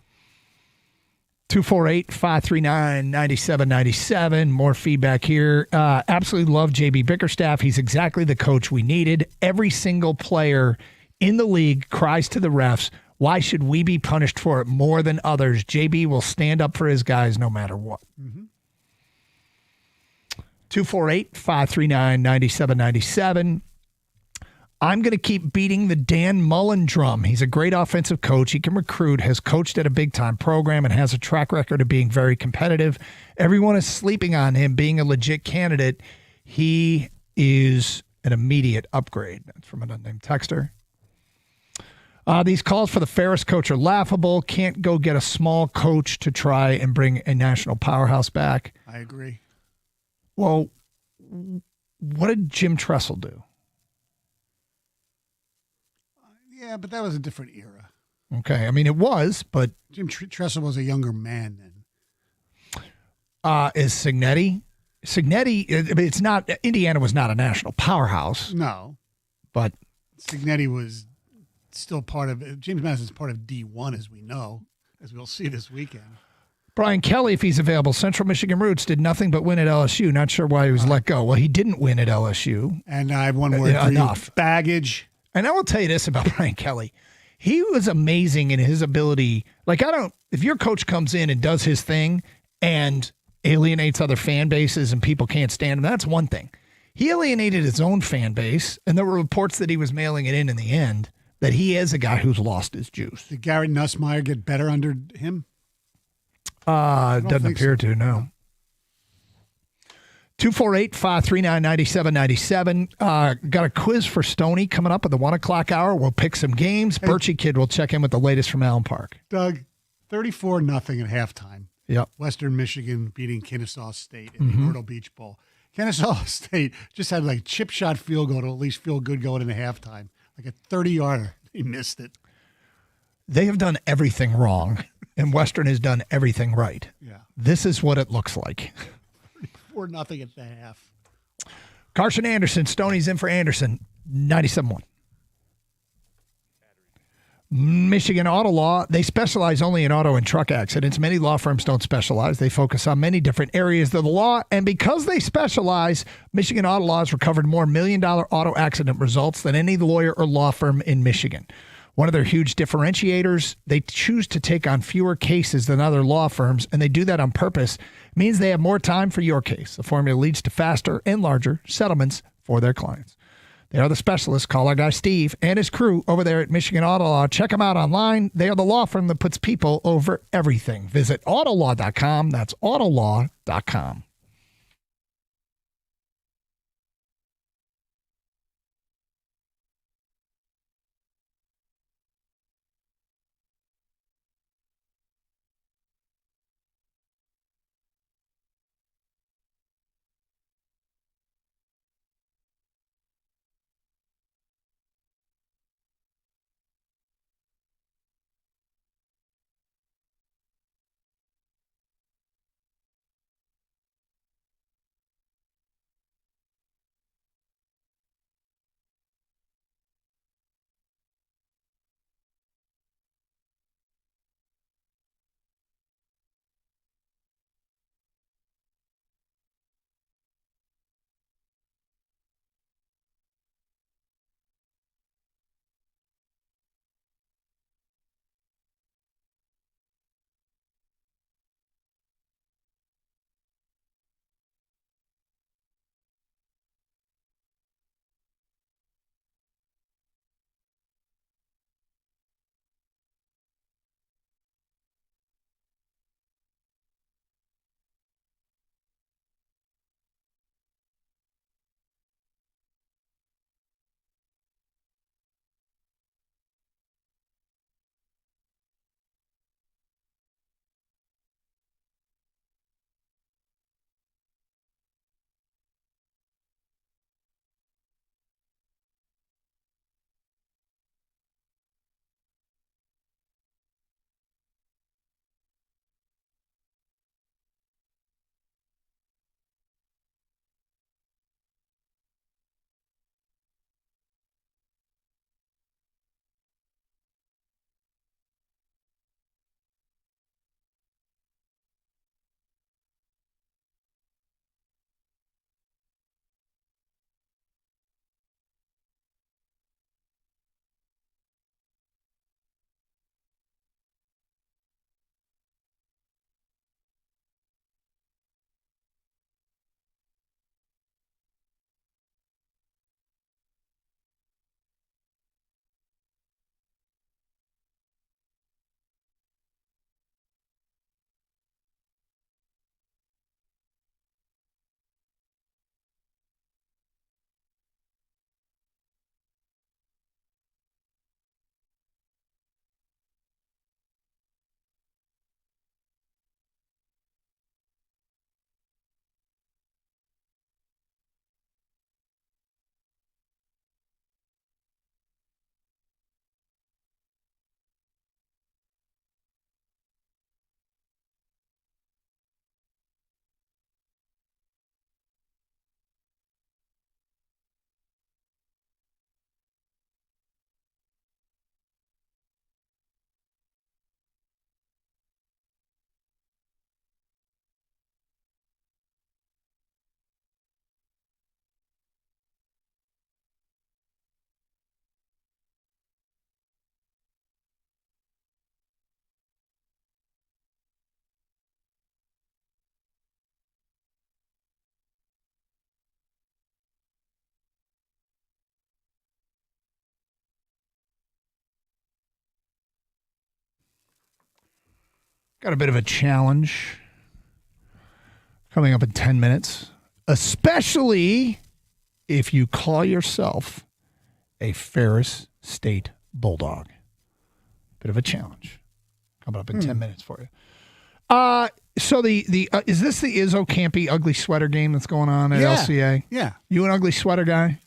248-539-9797. More feedback here. Absolutely love JB Bickerstaff. He's exactly the coach we needed. Every single player in the league cries to the refs, why should we be punished for it more than others? JB will stand up for his guys no matter what. 248-539-9797. I'm going to keep beating the Dan Mullen drum. He's a great offensive coach. He can recruit, has coached at a big-time program, and has a track record of being very competitive. Everyone is sleeping on him being a legit candidate. He is an immediate upgrade. That's from an unnamed texter. These calls for the Ferris coach are laughable. Can't go get a small coach to try and bring a national powerhouse back. I agree. Well, what did Jim Tressel do? Yeah, but that was a different era. Okay, I mean, it was, but... Jim Tressel was a younger man then. Is Signetti? Signetti, it's not... Indiana was not a national powerhouse. No. But... Signetti was still part of... James Madison's part of D1, as we know, as we'll see this weekend. Brian Kelly, if he's available, Central Michigan Roots did nothing but win at LSU. Not sure why he was let go. Well, he didn't win at LSU. And I have one word for enough. You. Baggage. And I will tell you this about Brian Kelly. He was amazing in his ability. Like, if your coach comes in and does his thing and alienates other fan bases and people can't stand him, that's one thing. He alienated his own fan base, and there were reports that he was mailing it in the end, that he is a guy who's lost his juice. Did Garrett Nussmeier get better under him? Doesn't appear to, no. 248-539-9797. Got a quiz for Stoney coming up at the 1 o'clock hour. We'll pick some games. Hey, Birchie Kid will check in with the latest from Allen Park. Doug, 34-0 at halftime. Yep. Western Michigan beating Kennesaw State in the Myrtle Beach Bowl. Kennesaw State just had like chip shot field goal to at least feel good going into halftime. Like a 30-yarder. They missed it. They have done everything wrong, and Western has done everything right. Yeah. This is what it looks like. 4-0 at the half. Carson Anderson, Stoney's in for Anderson, 97.1. Michigan Auto Law, they specialize only in auto and truck accidents. Many law firms don't specialize. They focus on many different areas of the law, and because they specialize, Michigan Auto Law has recovered more million-dollar auto accident results than any lawyer or law firm in Michigan. One of their huge differentiators, they choose to take on fewer cases than other law firms, and they do that on purpose. It means they have more time for your case. The formula leads to faster and larger settlements for their clients. They are the specialists. Call our guy Steve and his crew over there at Michigan Auto Law. Check them out online. They are the law firm that puts people over everything. Visit autolaw.com. That's autolaw.com. Got a bit of a challenge coming up in 10 minutes, especially if you call yourself a Ferris State Bulldog. Bit of a challenge coming up in 10 minutes for you. So is this the Izzo Campy ugly sweater game that's going on at LCA? Yeah. You an ugly sweater guy?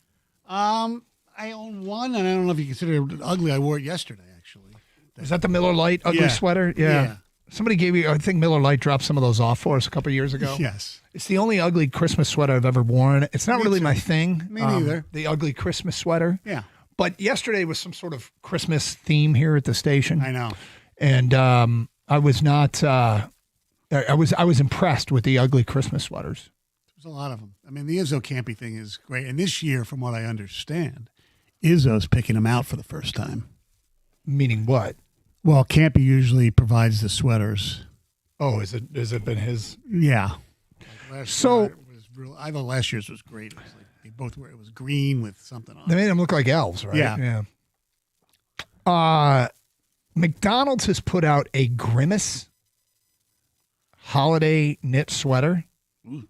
I own one, and I don't know if you consider it ugly. I wore it yesterday, actually. Is that the Miller Lite ugly sweater? Yeah. Somebody gave you, I think Miller Lite dropped some of those off for us a couple of years ago. Yes. It's the only ugly Christmas sweater I've ever worn. It's not really too. my thing. Me neither. The ugly Christmas sweater. Yeah. But yesterday was some sort of Christmas theme here at the station. I know. And I was not, I was impressed with the ugly Christmas sweaters. There's a lot of them. I mean, the Izzo Campy thing is great. And this year, from what I understand, Izzo's picking them out for the first time. Meaning what? Well, Campy usually provides the sweaters. Oh, has it been his? Yeah. I thought last year's was great. It was like they both were. It was green with something on. They made them look like elves, right? Yeah. McDonald's has put out a Grimace holiday knit sweater. Ooh.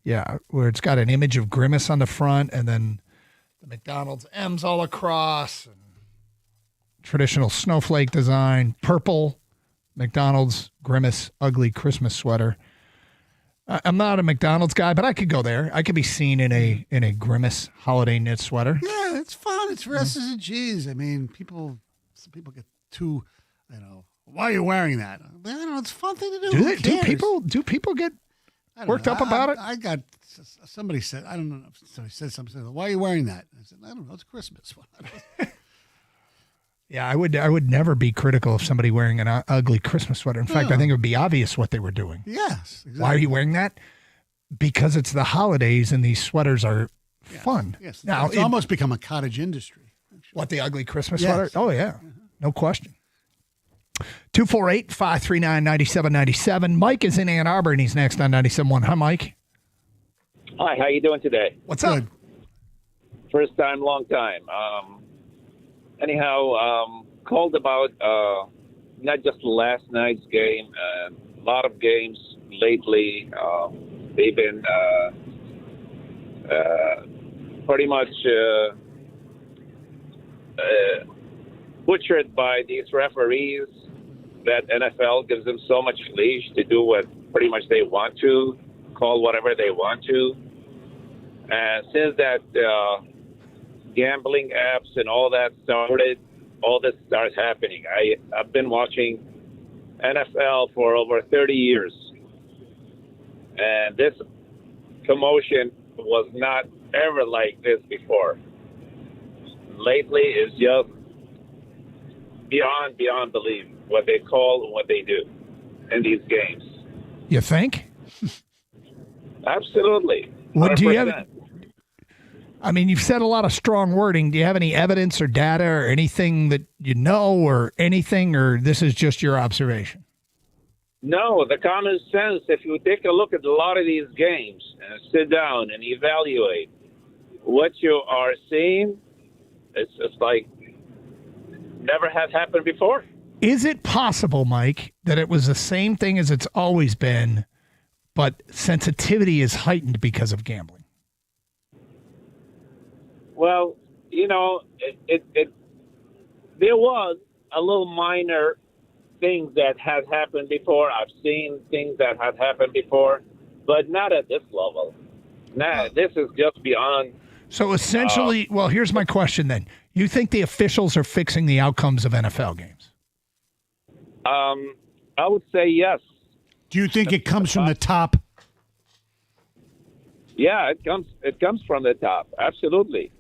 Yeah, where it's got an image of Grimace on the front and then the McDonald's M's all across. And traditional snowflake design, purple McDonald's Grimace ugly Christmas sweater. I'm not a McDonald's guy, but I could go there. I could be seen in a Grimace holiday knit sweater. Yeah, it's fun. It's for S's and G's. I mean, some people get too, why are you wearing that? I don't know. It's a fun thing to do. Do people get worked up about it? I got somebody said, I don't know if somebody said something. Why are you wearing that? I said, I don't know. It's Christmas. Yeah, I would never be critical of somebody wearing an ugly Christmas sweater. In fact, I think it would be obvious what they were doing. Yes. Exactly. Why are you wearing that? Because it's the holidays and these sweaters are fun. Yes. Now it's almost become a cottage industry. Actually. What, the ugly Christmas Yes. sweater? Oh, yeah. No question. 248-539-9797. Mike is in Ann Arbor, and he's next on 97.1. Hi, Mike. Hi, how you doing today? What's up? First time, long time. Called about not just last night's game, a lot of games lately. They've been pretty much butchered by these referees that NFL gives them so much leash to do what pretty much they want to, call whatever they want to. And since that gambling apps and all that started, all this starts happening. I've been watching NFL for over 30 years, and this commotion was not ever like this before. Lately, it's just beyond belief what they call and what they do in these games. You think? Absolutely. 100%. What do you have? I mean, you've said a lot of strong wording. Do you have any evidence or data or anything that you know or anything, or this is just your observation? No, the common sense, if you take a look at a lot of these games and sit down and evaluate what you are seeing, it's just like never has happened before. Is it possible, Mike, that it was the same thing as it's always been, but sensitivity is heightened because of gambling? Well, there was a little minor things that had happened before. I've seen things that had happened before, but not at this level. Nah, this is just beyond. So essentially, well, here's my question then. You think the officials are fixing the outcomes of NFL games? I would say yes. Do you think it comes from the top? Yeah, it comes from the top. Absolutely.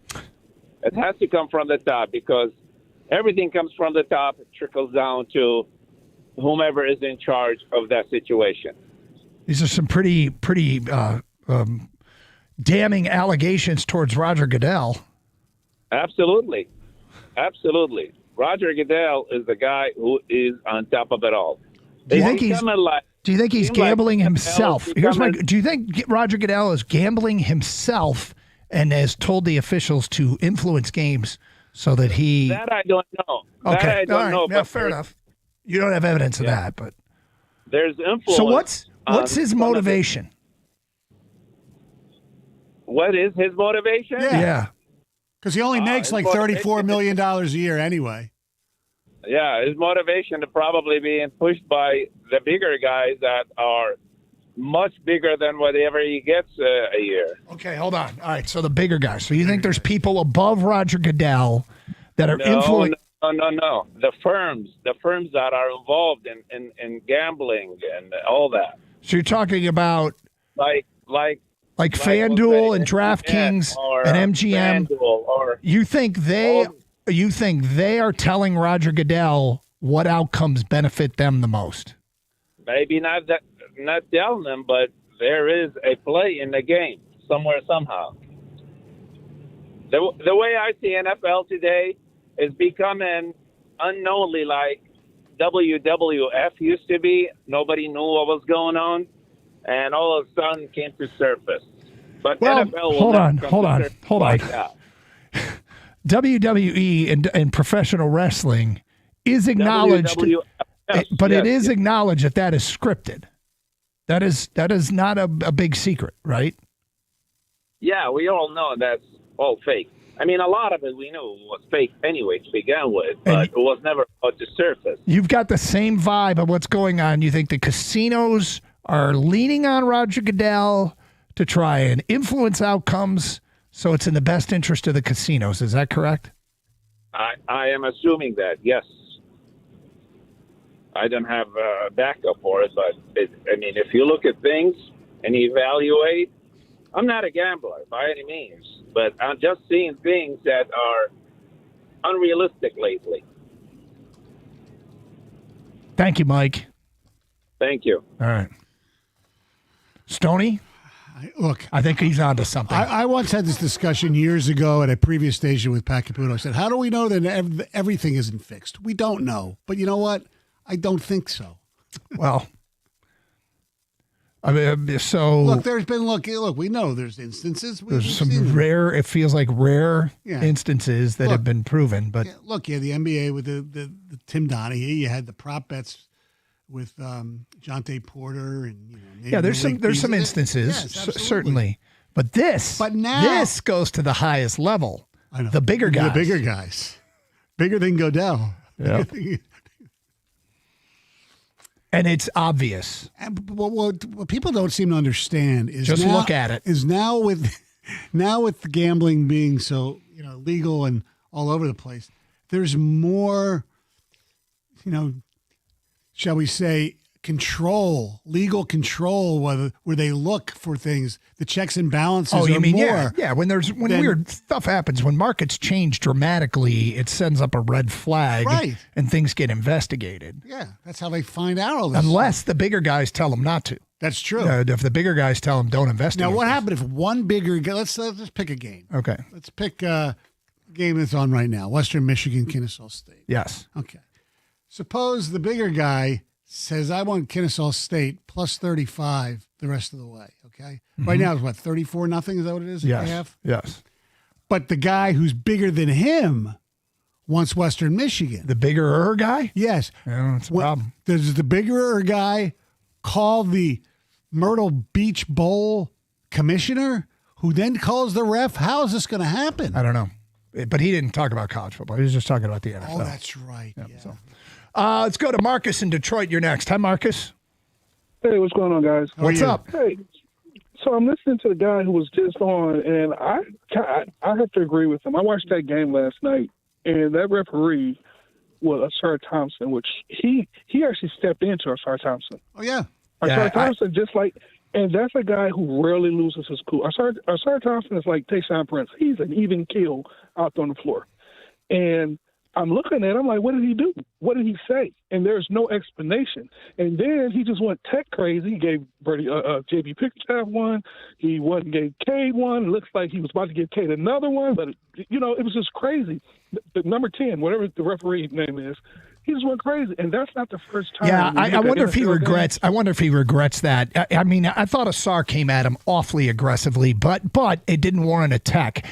It has to come from the top because everything comes from the top. It trickles down to whomever is in charge of that situation. These are some pretty damning allegations towards Roger Goodell. Absolutely. Roger Goodell is the guy who is on top of it all. Do you think he's gambling himself? Do you think Roger Goodell is gambling himself and has told the officials to influence games so that he... That I don't know. Okay, that I don't know. Yeah, fair enough. You don't have evidence of that, but... there's influence. So what's his on motivation? What is his motivation? Yeah. Because he only makes his like $34 million a year anyway. Yeah, his motivation to probably being pushed by the bigger guys that are much bigger than whatever he gets a year. Okay, hold on. All right, so the bigger guys. So you think there's people above Roger Goodell that are influencing? No. The firms that are involved in gambling and all that. So you're talking about like FanDuel and DraftKings or, and MGM. FanDuel or You think they are telling Roger Goodell what outcomes benefit them the most? maybe not telling them, but there is a play in the game somewhere, somehow. The way I see NFL today is becoming unknowingly like WWF used to be. Nobody knew what was going on, and all of a sudden came to surface. But NFL will hold on. like that. WWE and professional wrestling is acknowledged, but it is acknowledged that is scripted. That is not a big secret, right? Yeah, we all know that's all fake. I mean, a lot of it we knew was fake anyway to begin with, but it was never brought to surface. You've got the same vibe of what's going on. You think the casinos are leaning on Roger Goodell to try and influence outcomes, so it's in the best interest of the casinos. Is that correct? I am assuming that, yes. I don't have a backup for it, but if you look at things and evaluate, I'm not a gambler by any means, but I'm just seeing things that are unrealistic lately. Thank you, Mike. Thank you. All right. Stoney? Look, I think he's onto something. I once had this discussion years ago at a previous station with Pat Caputo. I said, how do we know that everything isn't fixed? We don't know. But you know what? I don't think so. Well, I mean, so look, we know there's instances. There's some rare, it feels like rare instances that have been proven. But the NBA with the Tim Donaghy, you had the prop bets with Jonte Porter, and there's some instances, certainly. But this goes to the highest level. I know. The bigger guys. The bigger guys. Bigger than Goodell. Yeah. And it's obvious. And what people don't seem to understand is just look at it. Is now with the gambling being so legal and all over the place, there's more, shall we say, legal control, where they look for things, the checks and balances. Oh, you mean more. Yeah. When weird stuff happens, when markets change dramatically, it sends up a red flag, right? And things get investigated. Yeah, that's how they find out all this. Unless the bigger guys tell them not to. That's true. If the bigger guys tell them don't investigate. Now, what happened if one bigger guy? Let's pick a game. Okay. Let's pick a game that's on right now: Western Michigan, Kennesaw State. Yes. Okay. Suppose the bigger guy says, I want Kennesaw State plus 35 the rest of the way, okay? Mm-hmm. Right now it's what, 34-0? Is that what it is? Yes. Yes. But the guy who's bigger than him wants Western Michigan. The bigger guy? Yes. Yeah, that's a problem. Does the bigger guy call the Myrtle Beach Bowl commissioner, who then calls the ref? How is this going to happen? I don't know. But he didn't talk about college football. He was just talking about the NFL. Oh, that's right. Yeah. So. Let's go to Marcus in Detroit. You're next. Hi, Marcus. Hey, what's going on, guys? What's up? Hey, so I'm listening to the guy who was just on, and I have to agree with him. I watched that game last night, and that referee was Asar Thompson, which he actually stepped into Asar Thompson. Oh, yeah. Asar Thompson, and that's a guy who rarely loses his cool. Asar Thompson is like Tayshaun Prince. He's an even kill out on the floor. And I'm looking at him, I'm like, what did he do? What did he say? And there's no explanation. And then he just went tech crazy. He gave J.B. Bickerstaff one. He gave Cade one. It looks like he was about to give Cade another one. But, it was just crazy. The number 10, whatever the referee name is, he just went crazy. And that's not the first time. Yeah, I wonder if he regrets. I wonder if he regrets that. I mean, I thought Asar came at him awfully aggressively, but it didn't warrant a tech.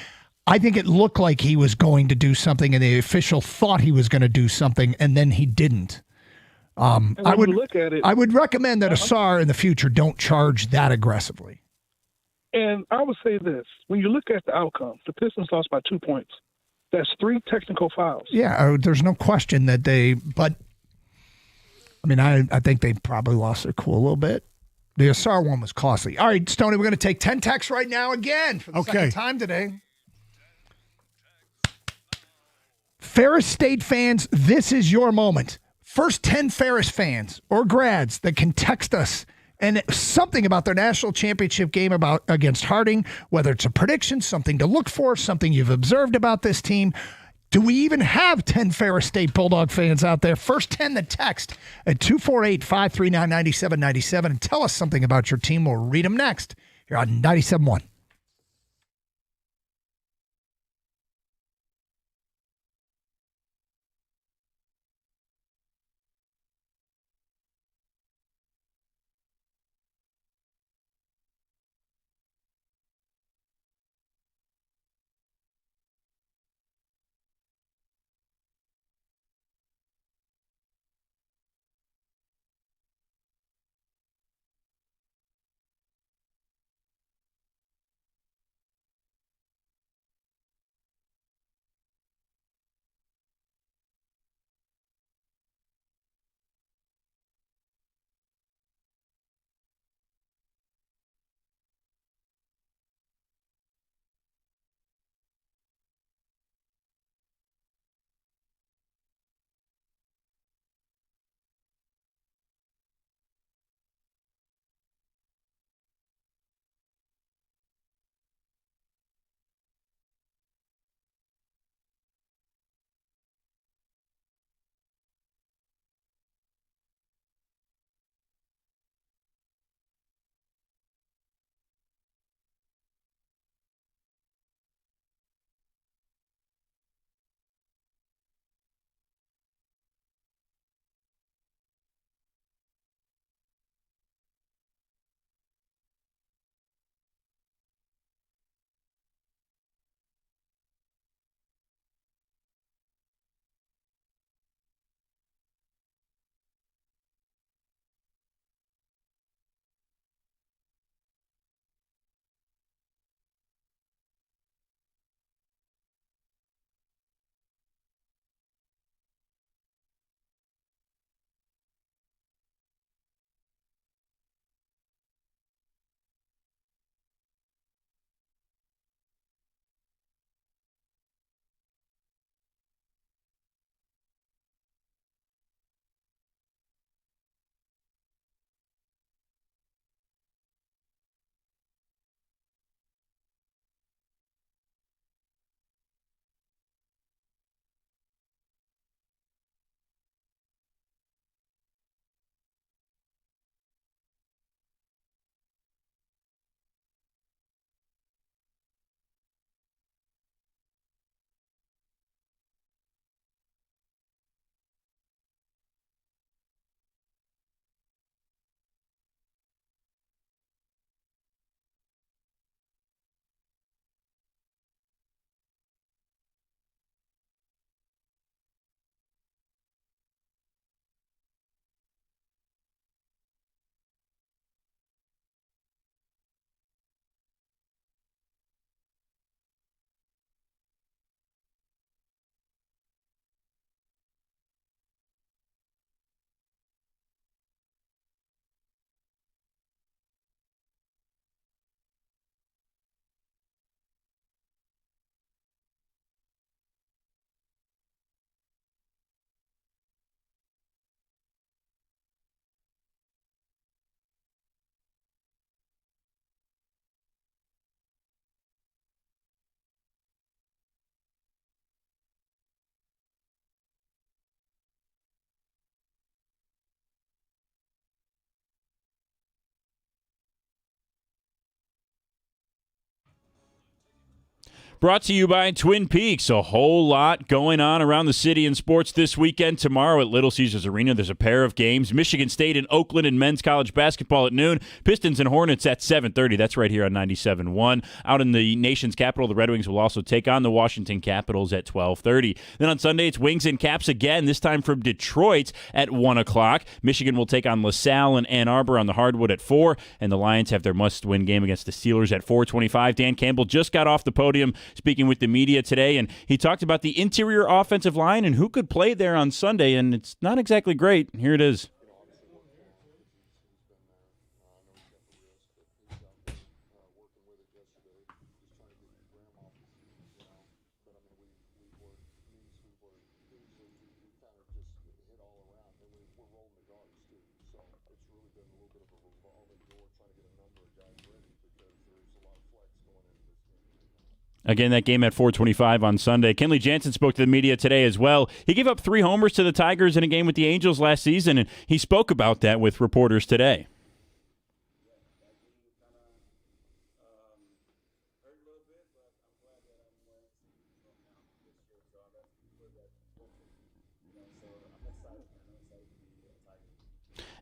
I think it looked like he was going to do something, and the official thought he was going to do something, and then he didn't. And when you look at it, I would recommend that Asar in the future don't charge that aggressively. And I would say this: when you look at the outcome, the Pistons lost by 2 points. That's 3 technical fouls. Yeah, there's no question that but I mean, I think they probably lost their cool a little bit. The Asar one was costly. All right, Stoney, we're going to take 10 texts right now again for the second time today. Ferris State fans, this is your moment. First 10 Ferris fans or grads that can text us and something about their national championship game against Harding, whether it's a prediction, something to look for, something you've observed about this team. Do we even have 10 Ferris State Bulldog fans out there? First 10 that text at 248-539-9797 and tell us something about your team. We'll read them next here on 97.1. Brought to you by Twin Peaks. A whole lot going on around the city in sports this weekend. Tomorrow at Little Caesars Arena, there's a pair of games. Michigan State and Oakland in men's college basketball at noon. Pistons and Hornets at 7:30. That's right here on 97.1. Out in the nation's capital, the Red Wings will also take on the Washington Capitals at 12:30. Then on Sunday, it's Wings and Caps again, this time from Detroit at 1 o'clock. Michigan will take on LaSalle and Ann Arbor on the hardwood at 4. And the Lions have their must-win game against the Steelers at 4:25. Dan Campbell just got off the podium speaking with the media today, and he talked about the interior offensive line and who could play there on Sunday, and it's not exactly great. Here it is. Again, that game at 4:25 on Sunday. Kenley Jansen spoke to the media today as well. He gave up 3 homers to the Tigers in a game with the Angels last season, and he spoke about that with reporters today.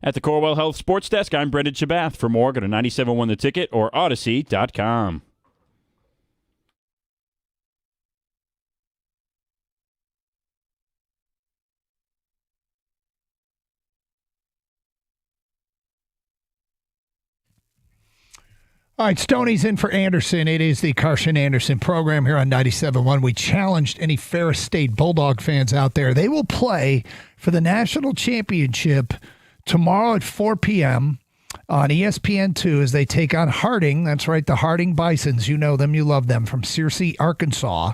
At the Corewell Health Sports Desk, I'm Brendan Chabath. For more, go to 97.1 The Ticket or Odyssey.com. All right, Stoney's in for Anderson. It is the Carson Anderson program here on 97.1. We challenged any Ferris State Bulldog fans out there. They will play for the national championship tomorrow at 4 p.m. on ESPN2 as they take on Harding. That's right, the Harding Bisons. You know them, you love them, from Searcy, Arkansas,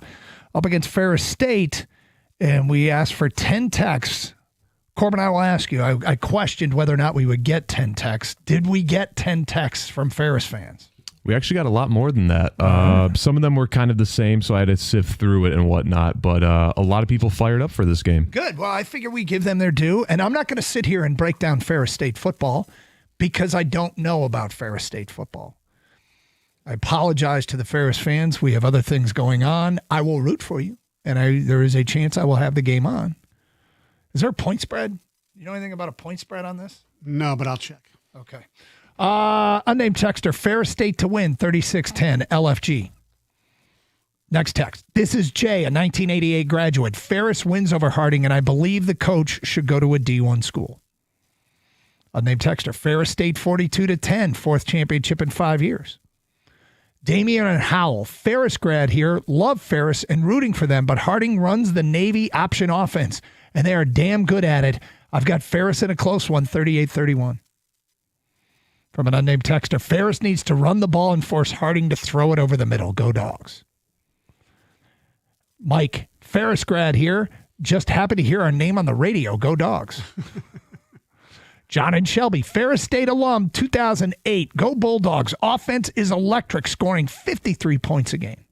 up against Ferris State. And we asked for 10 texts. Corbin, I will ask you, I questioned whether or not we would get 10 texts. Did we get 10 texts from Ferris fans? We actually got a lot more than that. Some of them were kind of the same, so I had to sift through it and whatnot. But a lot of people fired up for this game. Good. Well, I figure we give them their due. And I'm not going to sit here and break down Ferris State football because I don't know about Ferris State football. I apologize to the Ferris fans. We have other things going on. I will root for you, and there is a chance I will have the game on. Is there a point spread? You know anything about a point spread on this? No, but I'll check. Okay. Unnamed texter, Ferris State to win, 36-10, LFG. Next text. This is Jay, a 1988 graduate. Ferris wins over Harding, and I believe the coach should go to a D1 school. Unnamed texter, Ferris State 42-10, 4th championship in 5 years. Damian and Howell, Ferris grad here, love Ferris and rooting for them, but Harding runs the Navy option offense, and they are damn good at it. I've got Ferris in a close one, 38-31. From an unnamed texter, Ferris needs to run the ball and force Harding to throw it over the middle. Go Dogs. Mike, Ferris grad here. Just happy to hear our name on the radio. Go Dogs. John and Shelby, Ferris State alum, 2008. Go Bulldogs. Offense is electric, scoring 53 points a game.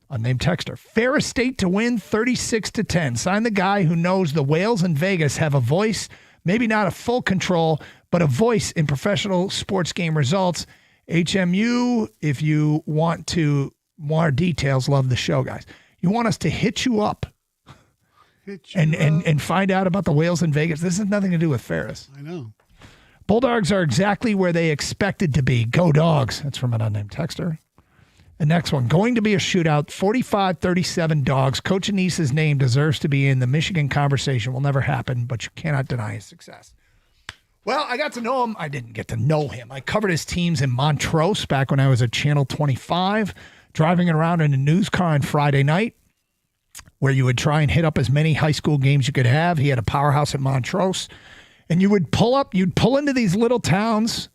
Unnamed texter, Ferris State to win 36-10. Sign the guy who knows the whales in Vegas have a voice, maybe not a full control, but a voice in professional sports game results. HMU, if you want to more details, love the show, guys. You want us to hit you up and find out about the whales in Vegas. This has nothing to do with Ferris. I know. Bulldogs are exactly where they expected to be. Go Dogs. That's from an unnamed texter. The next one, going to be a shootout, 45-37 Dogs. Coach Anise's name deserves to be in the Michigan conversation. Will never happen, but you cannot deny his success. Well, I got to know him. I didn't get to know him. I covered his teams in Montrose back when I was at Channel 25, driving around in a news car on Friday night, where you would try and hit up as many high school games you could have. He had a powerhouse at Montrose. And you would you'd pull into these little towns,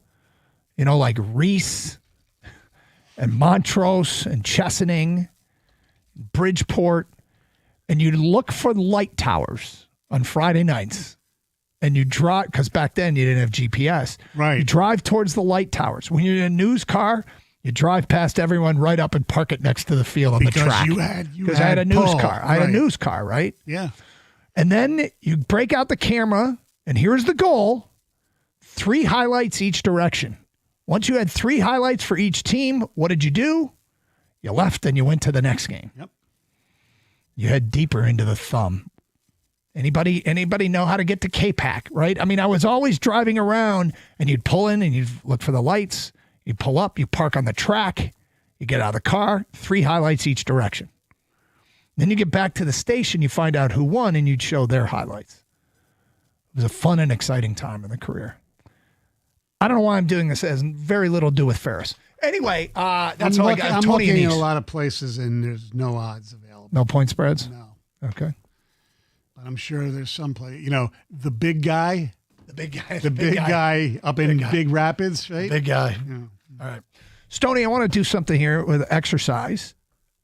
you know, like Reese and Montrose and Chesaning, Bridgeport, and you'd look for light towers on Friday nights. And you drive, because back then you didn't have GPS. Right. You drive towards the light towers. When you're in a news car, you drive past everyone right up and park it next to the field on the track. Because I had a news car. I had a news car, right? Yeah. And then you break out the camera, and here's the goal: 3 highlights each direction. Once you had 3 highlights for each team, what did you do? You left and you went to the next game. Yep. You head deeper into the thumb. Anybody know how to get to K-Pac, right? I mean, I was always driving around, and you'd pull in and you'd look for the lights. You pull up, you park on the track, you get out of the car, 3 highlights each direction. Then you get back to the station, you find out who won, and you'd show their highlights. It was a fun and exciting time in the career. I don't know why I'm doing this. It has very little to do with Ferris. Anyway, that's all I got. I'm Tony looking and at a East. lot of places, and there's no odds available. No point spreads? No. Okay. But I'm sure there's some place. The big guy. The big guy. The big guy up in Big Rapids, right? Big guy. Yeah. All right. Stoney, I want to do something here with exercise.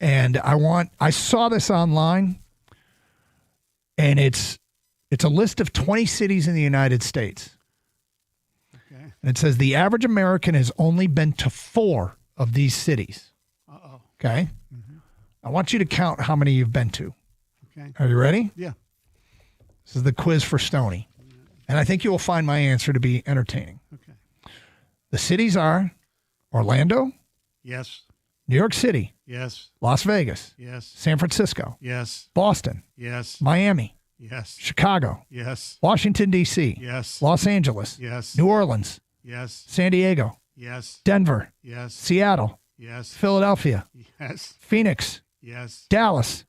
And I saw this online, and it's a list of 20 cities in the United States. Okay. And it says the average American has only been to 4 of these cities. Uh-oh. Okay. Mm-hmm. I want you to count how many you've been to. Okay. Are you ready? Yeah. This is the quiz for Stoney. And I think you will find my answer to be entertaining. Okay. The cities are Orlando, Yes. New York City, Yes. Las Vegas, Yes. San Francisco, Yes. Boston, Yes. Miami, Yes. Chicago, Yes. Washington, D.C., Yes. Los Angeles, Yes. New Orleans, Yes. San Diego, Yes. Denver, Yes. Seattle, Yes. Philadelphia, Yes. Phoenix, Yes. Dallas.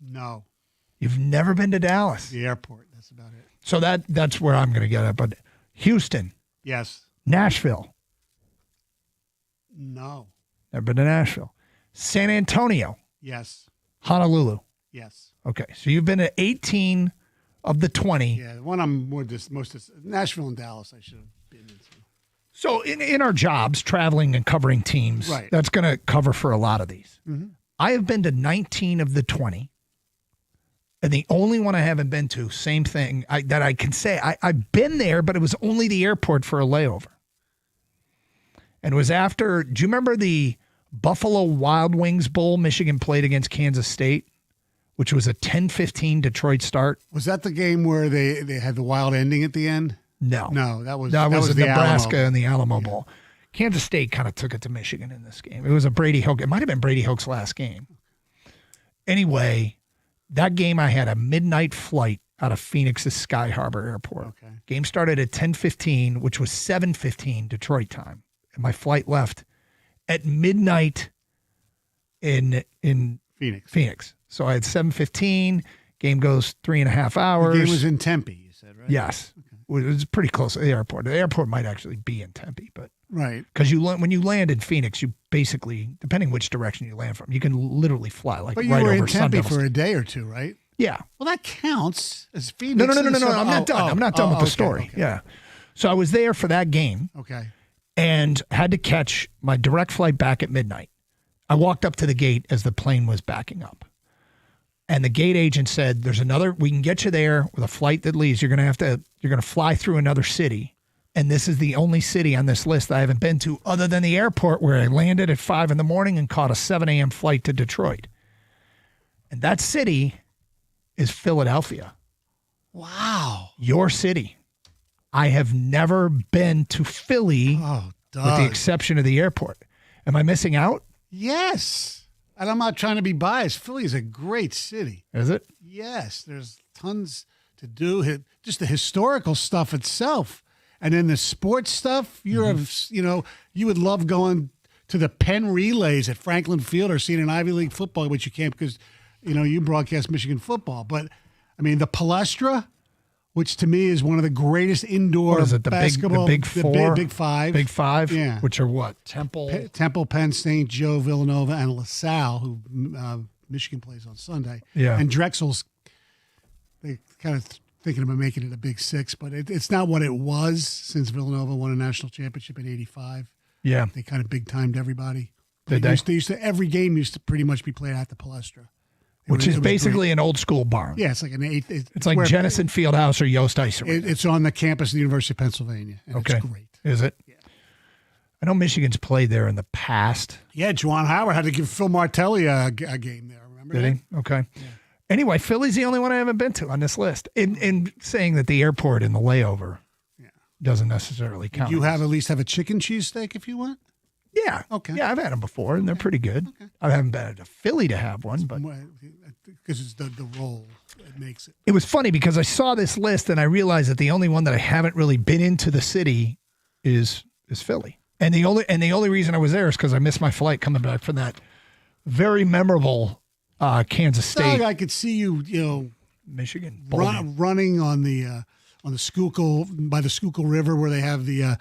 No. You've never been to Dallas. The airport. That's about it. So that's where I'm going to get it. But Houston, Yes. Nashville. No. Never been to Nashville. San Antonio, Yes. Honolulu. Yes. Okay, so you've been to 18 of the 20. Yeah. The one I'm most Nashville and Dallas. I should have been into. So in our jobs, traveling and covering teams, Right. that's going to cover for a lot of these. Mhm. I have been to 19 of the 20. And the only one I haven't been to, same thing, that I can say, I've been there, but it was only the airport for a layover. And it was after, do you remember the Buffalo Wild Wings Bowl Michigan played against Kansas State, which was a 10-15 Detroit start? Was that the game where they had the wild ending at the end? No. No, that was the the Nebraska Alamo. and the Alamo Bowl. Kansas State kind of took it to Michigan in this game. It was a Brady Hoke. It might have been Brady Hoke's last game. Anyway, that game I had a midnight flight out of Phoenix's Sky Harbor Airport. Okay. Game started at 10:15, which was 7:15 Detroit time. And my flight left at midnight in Phoenix. So I had 7:15. Game goes 3.5 hours. The game was in Tempe, you said, right? Yes. Okay. It was pretty close to the airport. The airport might actually be in Tempe, but Right. because when you land in Phoenix, you basically, depending which direction you land from, you can literally fly like But you right were over in Tempe Sun for a day or two, right? Yeah. Well, that counts as Phoenix. No. and I'm some- not done. I'm not done with the okay, story. okay. Yeah. So I was there for that game Okay. and had to catch my direct flight back at midnight. I walked up to the gate as the plane was backing up. And the gate agent said, we can get you there with a flight that leaves. You're going to fly through another city. And this is the only city on this list I haven't been to other than the airport where I landed at 5 a.m. and caught a 7 a.m. flight to Detroit. And that city is Philadelphia. Wow. Your city. I have never been to Philly with the Doug. exception of the airport. Am I missing out? Yes. And I'm not trying to be biased. Philly is a great city. Is it? Yes. There's tons to do. Just the historical stuff itself. And then the sports stuff, you would love going to the Penn relays at Franklin Field or seeing an Ivy League football, which you can't because, you broadcast Michigan football. But, I mean, the Palestra, which to me is one of the greatest indoor What is it? The basketball. Big Four? Big Five. Big Five? Yeah. Which are what? Temple? Temple, Penn State, Joe, Villanova, and LaSalle, who Michigan plays on Sunday. Yeah. And Drexel's, they kind of thinking about making it a Big Six, but it's not what it was since Villanova won a national championship in '85. Yeah. They kind of big-timed everybody. Did they? Every game used to pretty much be played at the Palestra. Which is It was basically great. an old school barn. Yeah, it's like an eighth. It's like where- Jennison Fieldhouse or Yost Ice Arena. It's on the campus of the University of Pennsylvania. And Okay. It's great. Is it? Yeah. I know Michigan's played there in the past. Yeah, Juwan Howard had to give Phil Martelli a game there. Remember Did that? he? Okay. Anyway, Philly's the only one I haven't been to on this list. In saying that the airport and the layover doesn't necessarily count. You at least have a chicken cheese steak if you want? Yeah. Okay. Yeah, I've had them before, and they're pretty good. Okay. I haven't been to Philly to have one, but because it's the roll that makes it. It was funny because I saw this list and I realized that the only one that I haven't really been into the city is Philly. And the only reason I was there is because I missed my flight coming back from that very memorable Kansas State. I could see you, Michigan running on the Schuylkill by the Schuylkill River where they have the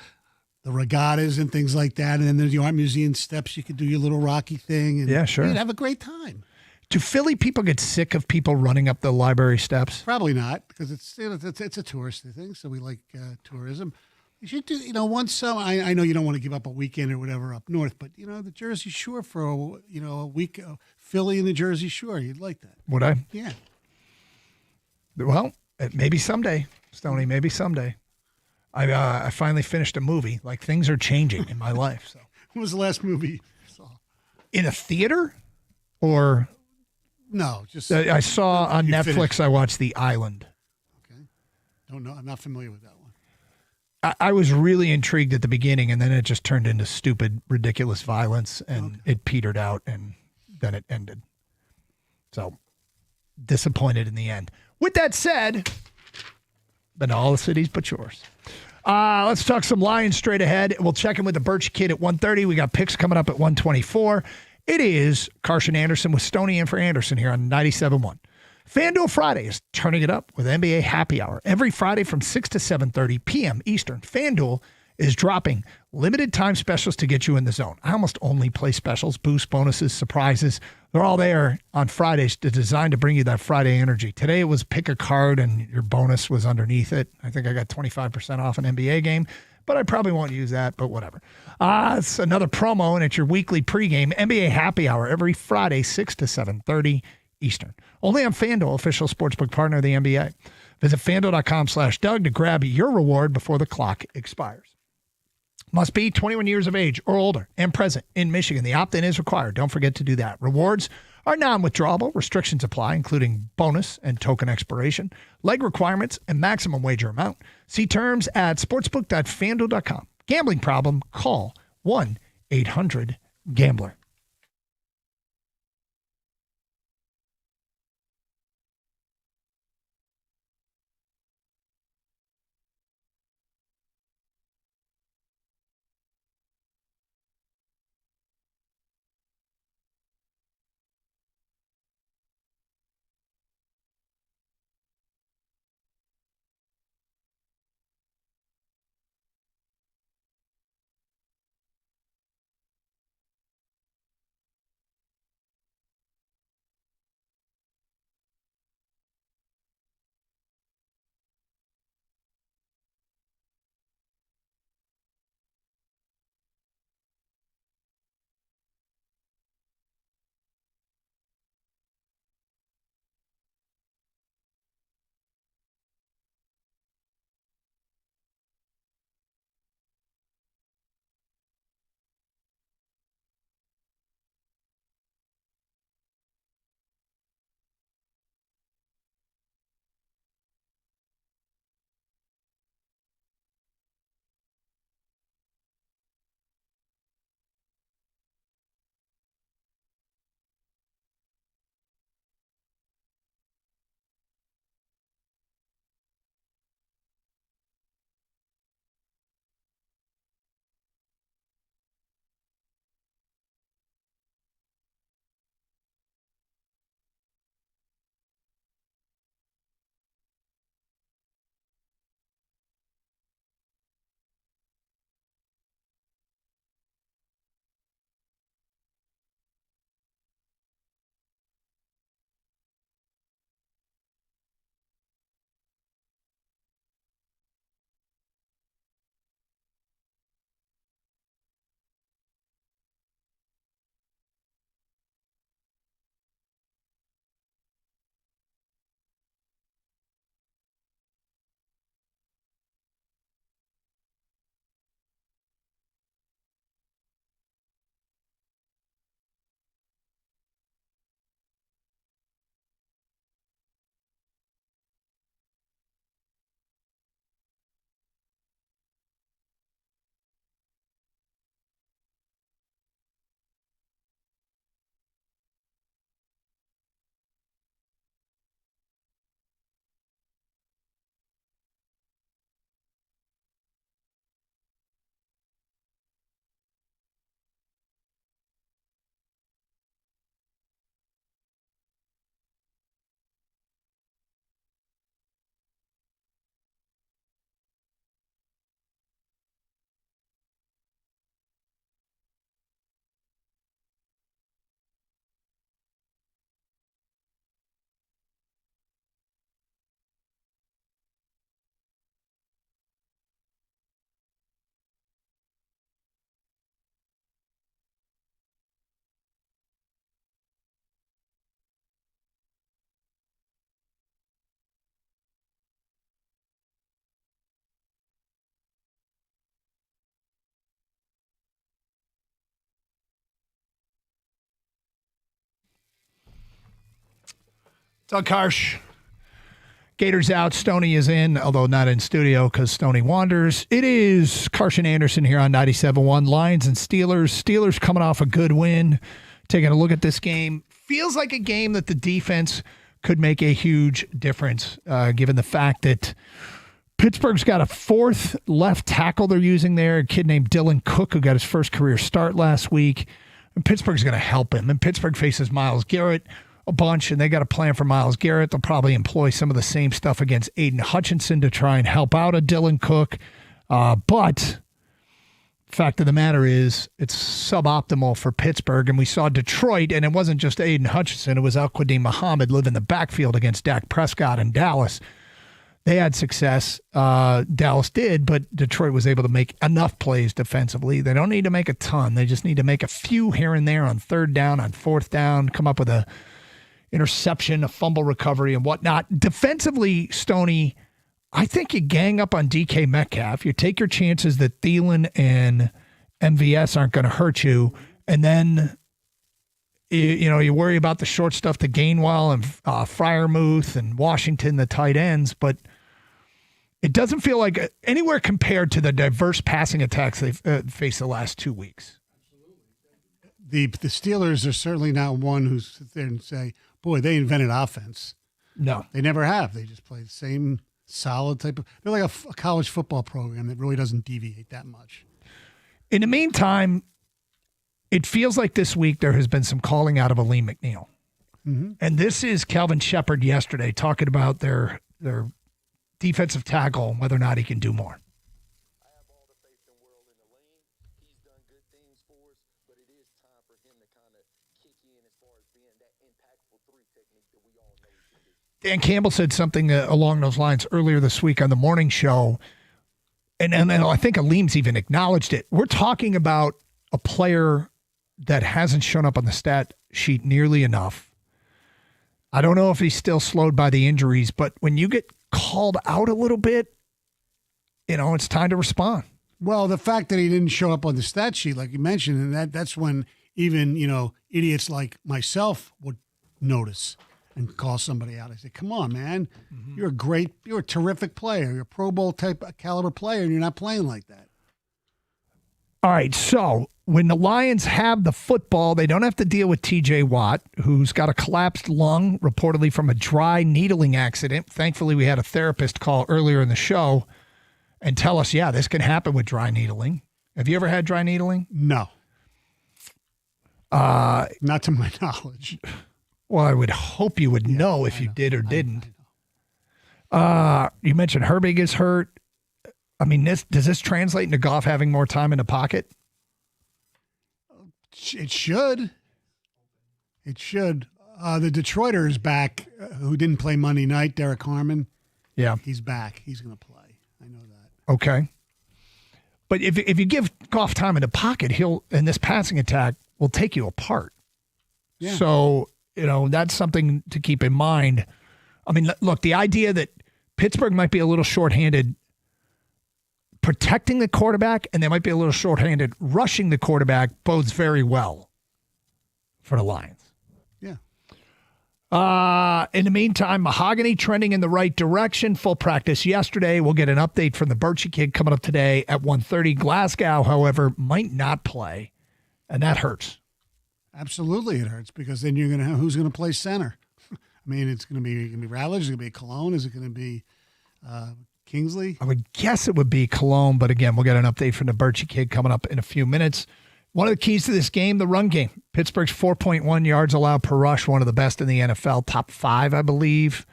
regattas and things like that, and then there's the Art Museum steps. You could do your little Rocky thing, and yeah, sure, you'd have a great time. Do Philly people get sick of people running up the library steps? Probably not, because it's a touristy thing. So we like tourism. You should do, once some. I know you don't want to give up a weekend or whatever up north, but the Jersey Shore for a week, Philly and the Jersey Shore, you'd like that. Would I? Yeah. Well, maybe someday, Stoney. Maybe someday. I finally finished a movie. Like, things are changing in my life. So, what was the last movie you saw? In a theater, or no? Just I saw on Netflix. Finished. I watched The Island. Okay, don't know. I'm not familiar with that one. I was really intrigued at the beginning, and then it just turned into stupid, ridiculous violence, and it petered out, and then it ended. So, disappointed in the end. With that said, been to all the cities but yours. Let's talk some Lions straight ahead. We'll check in with the Birch Kid at 1:30. We got picks coming up at 1:24. It is Carson Anderson with Stoney in for Anderson here on 97.1. FanDuel Friday is turning it up with NBA Happy Hour every Friday from 6 to 7:30 p.m. Eastern. FanDuel is dropping limited time specials to get you in the zone. I almost only play specials, boost, bonuses, surprises. They're all there on Fridays designed to bring you that Friday energy. Today it was pick a card and your bonus was underneath it. I think I got 25% off an NBA game, but I probably won't use that, but whatever. It's another promo, and it's your weekly pregame NBA Happy Hour every Friday, 6 to 7:30 Eastern. Only on FanDuel, official sportsbook partner of the NBA. Visit FanDuel.com/Doug to grab your reward before the clock expires. Must be 21 years of age or older and present in Michigan. The opt-in is required. Don't forget to do that. Rewards are non-withdrawable. Restrictions apply, including bonus and token expiration, leg requirements, and maximum wager amount. See terms at sportsbook.fanduel.com. Gambling problem? Call 1-800-GAMBLER. Doug Karsch. Gators out, Stoney is in, although not in studio because Stoney wanders. It is Karsch and Anderson here on 97.1. Lions and Steelers. Steelers coming off a good win. Taking a look at this game. Feels like a game that the defense could make a huge difference, given the fact that Pittsburgh's got a fourth left tackle they're using there, a kid named Dylan Cook, who got his first career start last week. And Pittsburgh's going to help him. And Pittsburgh faces Myles Garrett a bunch, and they got a plan for Myles Garrett. They'll probably employ some of the same stuff against Aiden Hutchinson to try and help out a Dylan Cook. But fact of the matter is it's suboptimal for Pittsburgh. And we saw Detroit, and it wasn't just Aiden Hutchinson. It was Al-Quadin Muhammad live in the backfield against Dak Prescott in Dallas. They had success. Dallas did, but Detroit was able to make enough plays defensively. They don't need to make a ton. They just need to make a few here and there on third down, on fourth down, come up with a interception, a fumble recovery, and whatnot. Defensively, Stoney, I think you gang up on DK Metcalf. You take your chances that Thielen and MVS aren't going to hurt you, and then you worry about the short stuff to Gainwell and Freiermuth and Washington, the tight ends, but it doesn't feel like anywhere compared to the diverse passing attacks they've faced the last 2 weeks. The Steelers are certainly not one who sit there and say, boy, they invented offense. No. They never have. They just play the same solid type of – they're like a college football program that really doesn't deviate that much. In the meantime, it feels like this week there has been some calling out of Aleem McNeil. Mm-hmm. And this is Kelvin Shepard yesterday talking about their defensive tackle and whether or not he can do more. Dan Campbell said something along those lines earlier this week on the morning show, and I think Aleem's even acknowledged it. We're talking about a player that hasn't shown up on the stat sheet nearly enough. I don't know if he's still slowed by the injuries, but when you get called out a little bit, it's time to respond. Well, the fact that he didn't show up on the stat sheet, like you mentioned, and that's when even, idiots like myself would notice and call somebody out. I say, come on, man. Mm-hmm. You're a terrific player. You're a Pro Bowl type caliber player, and you're not playing like that. All right, so when the Lions have the football, they don't have to deal with T.J. Watt, who's got a collapsed lung, reportedly from a dry needling accident. Thankfully, we had a therapist call earlier in the show and tell us, yeah, this can happen with dry needling. Have you ever had dry needling? No. Not to my knowledge. Well, I would hope you would know if you did or didn't. You mentioned Herbig is hurt. I mean, does this translate into Goff having more time in the pocket? It should. It should. The Detroiter is back, who didn't play Monday night, Derek Harmon. Yeah. He's back. He's going to play. I know that. Okay. But if you give Goff time in the pocket, and this passing attack will take you apart. Yeah. So, that's something to keep in mind. I mean, look, the idea that Pittsburgh might be a little shorthanded protecting the quarterback and they might be a little shorthanded rushing the quarterback bodes very well for the Lions. Yeah. In the meantime, Mahogany trending in the right direction. Full practice yesterday. We'll get an update from the Birchie kid coming up today at 1:30. Glasgow, however, might not play, and that hurts. Absolutely, it hurts because then you're going to have who's going to play center. I mean, it's going to be Rattledge. Is it going to be Cologne? Is it going to be Kingsley? I would guess it would be Cologne, but again, we'll get an update from the Birchie kid coming up in a few minutes. One of the keys to this game, the run game. Pittsburgh's 4.1 yards allowed per rush, one of the best in the NFL, top 5, I believe.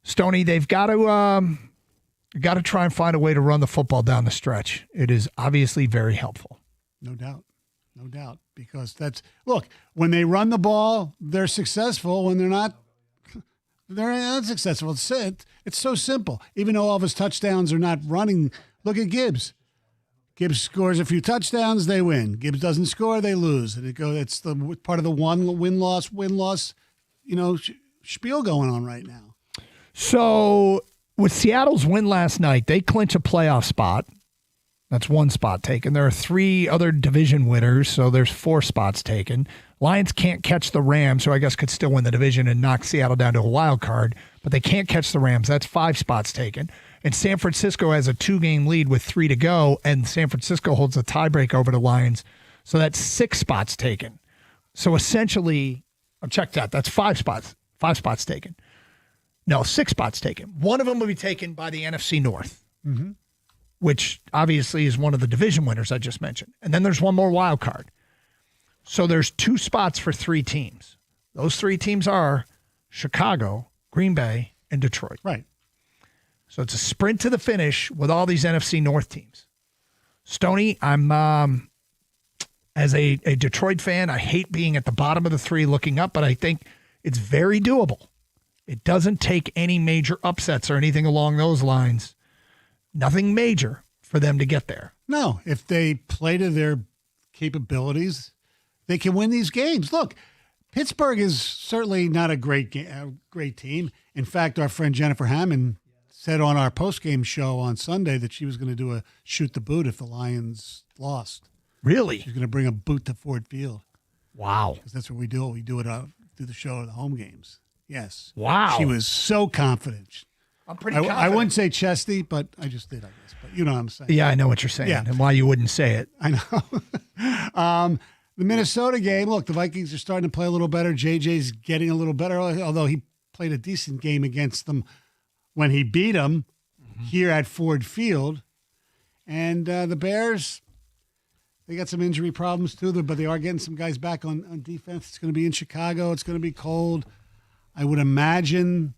Stoney, they've got to try and find a way to run the football down the stretch. It is obviously very helpful. No doubt. No doubt. Because look, when they run the ball, they're successful. When they're not successful. It's so simple. Even though all of his touchdowns are not running, look at Gibbs. Gibbs scores a few touchdowns, they win. Gibbs doesn't score, they lose. And it's the part of the win-loss, spiel going on right now. So with Seattle's win last night, they clinch a playoff spot. That's one spot taken. There are 3 other division winners, so there's 4 spots taken. Lions can't catch the Rams, who I guess could still win the division and knock Seattle down to a wild card, but they can't catch the Rams. That's 5 spots taken. And San Francisco has a 2-game lead with 3 to go, and San Francisco holds a tiebreak over the Lions. So that's 6 spots taken. So essentially, check that. That's 5 spots. 5 spots taken. No, 6 spots taken. One of them will be taken by the NFC North, which obviously is one of the division winners I just mentioned. And then there's one more wild card. So there's 2 spots for 3 teams. Those 3 teams are Chicago, Green Bay, and Detroit. Right. So it's a sprint to the finish with all these NFC North teams. Stoney, I'm as a Detroit fan, I hate being at the bottom of the 3 looking up, but I think it's very doable. It doesn't take any major upsets or anything along those lines. Nothing major for them to get there. No, if they play to their capabilities, they can win these games. Look, Pittsburgh is certainly not a great team. In fact, our friend Jennifer Hammond said on our post-game show on Sunday that she was going to do a shoot the boot if the Lions lost. Really? She's going to bring a boot to Ford Field. Wow. Because that's what we do. We do it through the show at the home games. Yes. Wow. She was so confident. I'm pretty confident. I wouldn't say chesty, but I just did, I guess. But you know what I'm saying. Yeah, I know what you're saying and why you wouldn't say it. I know. The Minnesota game, look, the Vikings are starting to play a little better. JJ's getting a little better, although he played a decent game against them when he beat them here at Ford Field. And the Bears, they got some injury problems too, but they are getting some guys back on defense. It's going to be in Chicago. It's going to be cold. I would imagine,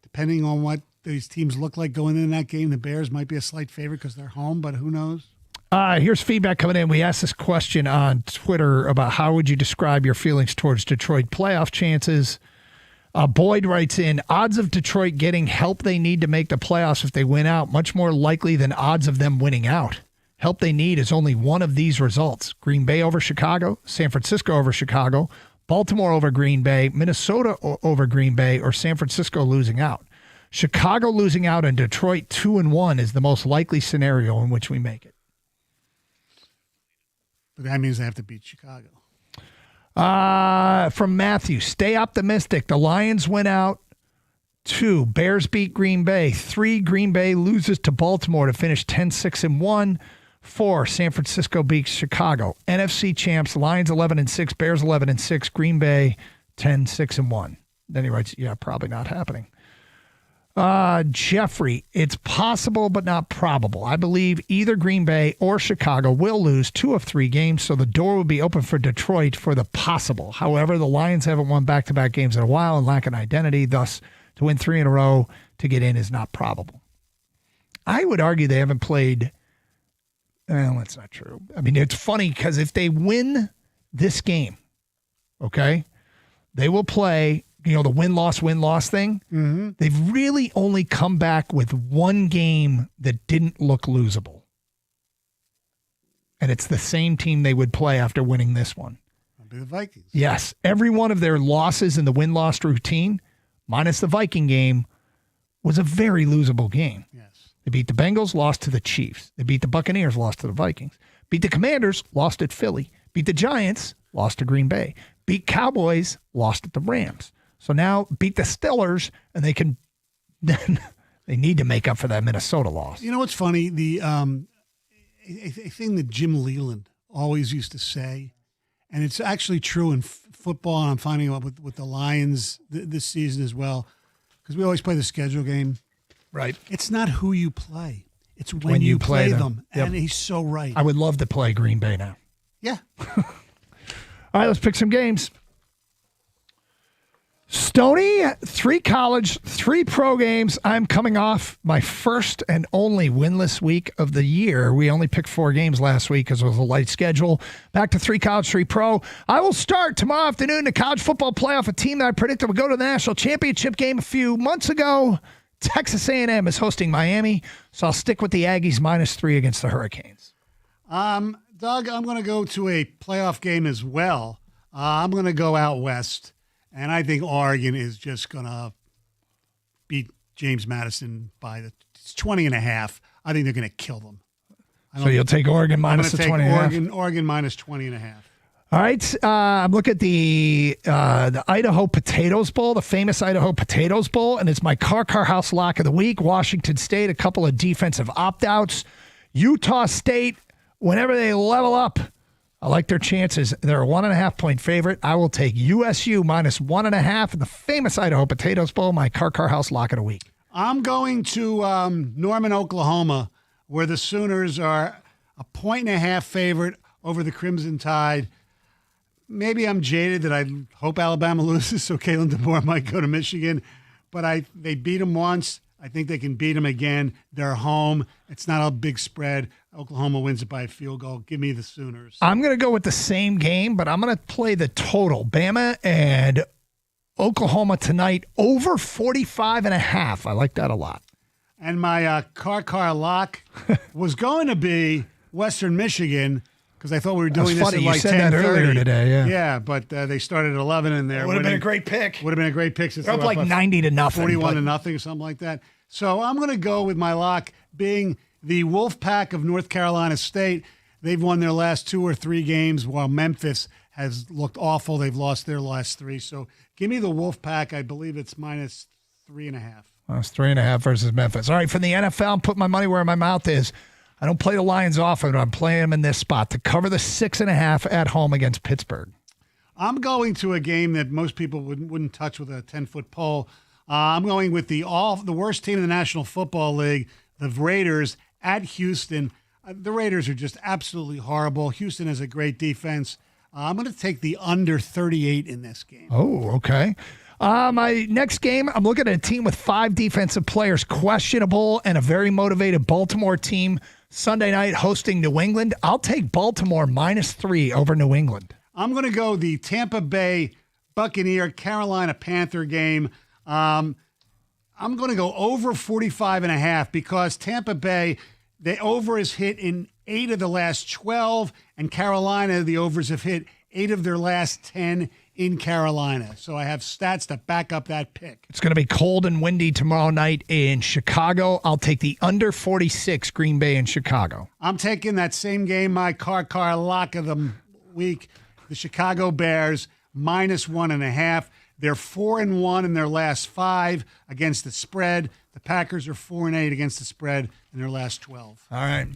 depending on what these teams look like going in that game, the Bears might be a slight favorite because they're home, but who knows? Here's feedback coming in. We asked this question on Twitter about how would you describe your feelings towards Detroit playoff chances. Boyd writes in, odds of Detroit getting help they need to make the playoffs if they win out, much more likely than odds of them winning out. Help they need is only one of these results. Green Bay over Chicago, San Francisco over Chicago, Baltimore over Green Bay, Minnesota over Green Bay, or San Francisco losing out. Chicago losing out and Detroit 2-1 is the most likely scenario in which we make it. But that means they have to beat Chicago. From Matthew, stay optimistic. The Lions win out. 2, Bears beat Green Bay. 3, Green Bay loses to Baltimore to finish 10-6-1. 4, San Francisco beats Chicago. NFC champs, Lions 11-6, Bears 11-6, Green Bay 10-6-1. Then he writes, yeah, probably not happening. Jeffrey, it's possible but not probable. I believe either Green Bay or Chicago will lose 2 of 3 games, so the door will be open for Detroit for the possible. However, the Lions haven't won back-to-back games in a while and lack an identity, thus to win 3 in a row to get in is not probable. I would argue they haven't played. Well, that's not true. I mean, it's funny because if they win this game, okay, they will play, the win-loss thing. Mm-hmm. They've really only come back with 1 game that didn't look losable. And it's the same team they would play after winning this one. It'll be the Vikings. Yes. Every one of their losses in the win-loss routine, minus the Viking game, was a very losable game. Yes. They beat the Bengals, lost to the Chiefs. They beat the Buccaneers, lost to the Vikings. Beat the Commanders, lost at Philly. Beat the Giants, lost to Green Bay. Beat Cowboys, lost at the Rams. So now beat the Steelers, and they need to make up for that Minnesota loss. You know what's funny? The a thing that Jim Leland always used to say, and it's actually true in football, and I'm finding out with the Lions this season as well, because we always play the schedule game. Right. It's not who you play. It's when you play them. Yep. And he's so right. I would love to play Green Bay now. Yeah. All right, let's pick some games. Stoney, 3 college, 3 pro games. I'm coming off my first and only winless week of the year. We only picked 4 games last week because it was a light schedule. Back to 3 college, 3 pro. I will start tomorrow afternoon the college football playoff, a team that I predicted would go to the national championship game a few months ago. Texas A&M is hosting Miami, so I'll stick with the Aggies -3 against the Hurricanes. Doug, I'm going to go to a playoff game as well. I'm going to go out west, and I think Oregon is just going to beat James Madison by 20.5. I think they're going to kill them. So you'll take Oregon minus the 20.5? Oregon minus 20.5. All right, I'm looking at the Idaho Potatoes Bowl, the famous Idaho Potatoes Bowl, and it's my Car House lock of the week. Washington State, a couple of defensive opt-outs. Utah State, whenever they level up, I like their chances. They're a 1.5-point favorite. I will take USU minus 1.5 in the famous Idaho Potatoes Bowl, my Car House lock of the week. I'm going to Norman, Oklahoma, where the Sooners are a 1.5 favorite over the Crimson Tide. Maybe I'm jaded that I hope Alabama loses, so Kalen DeBoer might go to Michigan. But they beat them once. I think they can beat them again. They're home. It's not a big spread. Oklahoma wins it by a field goal. Give me the Sooners. I'm going to go with the same game, but I'm going to play the total. Bama and Oklahoma tonight over 45.5. I like that a lot. And my car lock was going to be Western Michigan, because I thought we were doing this at like 10:30. You said that earlier today, Yeah, but they started at 11 in there. Would have been a great pick. Would have been a great pick. They're up like 90-0. 41-0, something like that. So I'm going to go with my lock being the Wolfpack of North Carolina State. They've won their last 2 or 3 games, while Memphis has looked awful. They've lost their last 3. So give me the Wolfpack. I believe it's minus 3.5. That's 3.5 versus Memphis. All right, from the NFL, put my money where my mouth is. I don't play the Lions often, but I'm playing them in this spot to cover the 6.5 at home against Pittsburgh. I'm going to a game that most people wouldn't touch with a 10-foot pole. I'm going with the worst team in the National Football League, the Raiders, at Houston. The Raiders are just absolutely horrible. Houston has a great defense. I'm going to take the under 38 in this game. Oh, okay. My next game, I'm looking at a team with 5 defensive players questionable and a very motivated Baltimore team Sunday night hosting New England. I'll take Baltimore minus 3 over New England. I'm going to go the Tampa Bay Buccaneer Carolina Panther game. I'm going to go over 45.5 because Tampa Bay, the over is hit in 8 of the last 12, and Carolina, the overs have hit 8 of their last 10 in Carolina. So I have stats to back up that pick. It's going to be cold and windy tomorrow night in Chicago. I'll take the under 46 Green Bay in Chicago. I'm taking that same game, my car lock of the week, the Chicago Bears, minus 1.5. They're 4-1 in their last 5 against the spread. The Packers are 4-8 against the spread in their last 12. All right.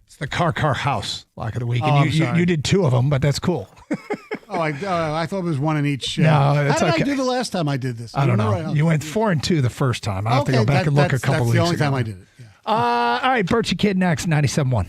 It's the car house lock of the week. Oh, And you did 2 of them, but that's cool. I thought it was 1 in each. No, it's How did okay. I do the last time I did this? I don't know. Right. You went 4-2 the first time. I'll have to go back and look a couple weeks weeks ago. That's the only ago. time I did it. Yeah. All right, Birchie Kid next, 97.1.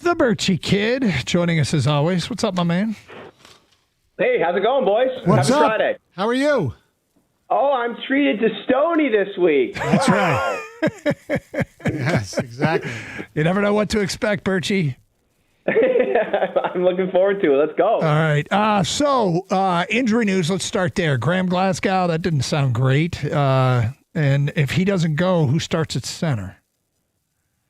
The Birchie Kid joining us as always. What's up, my man? Hey, how's it going, boys? What's Happy up? Friday. How are you? Oh, I'm treated to Stony this week. That's right. Yes, exactly. You never know what to expect, Birchie. I'm looking forward to it. Let's go. All right. So injury news, let's start there. Graham Glasgow, that didn't sound great. And if he doesn't go, who starts at center?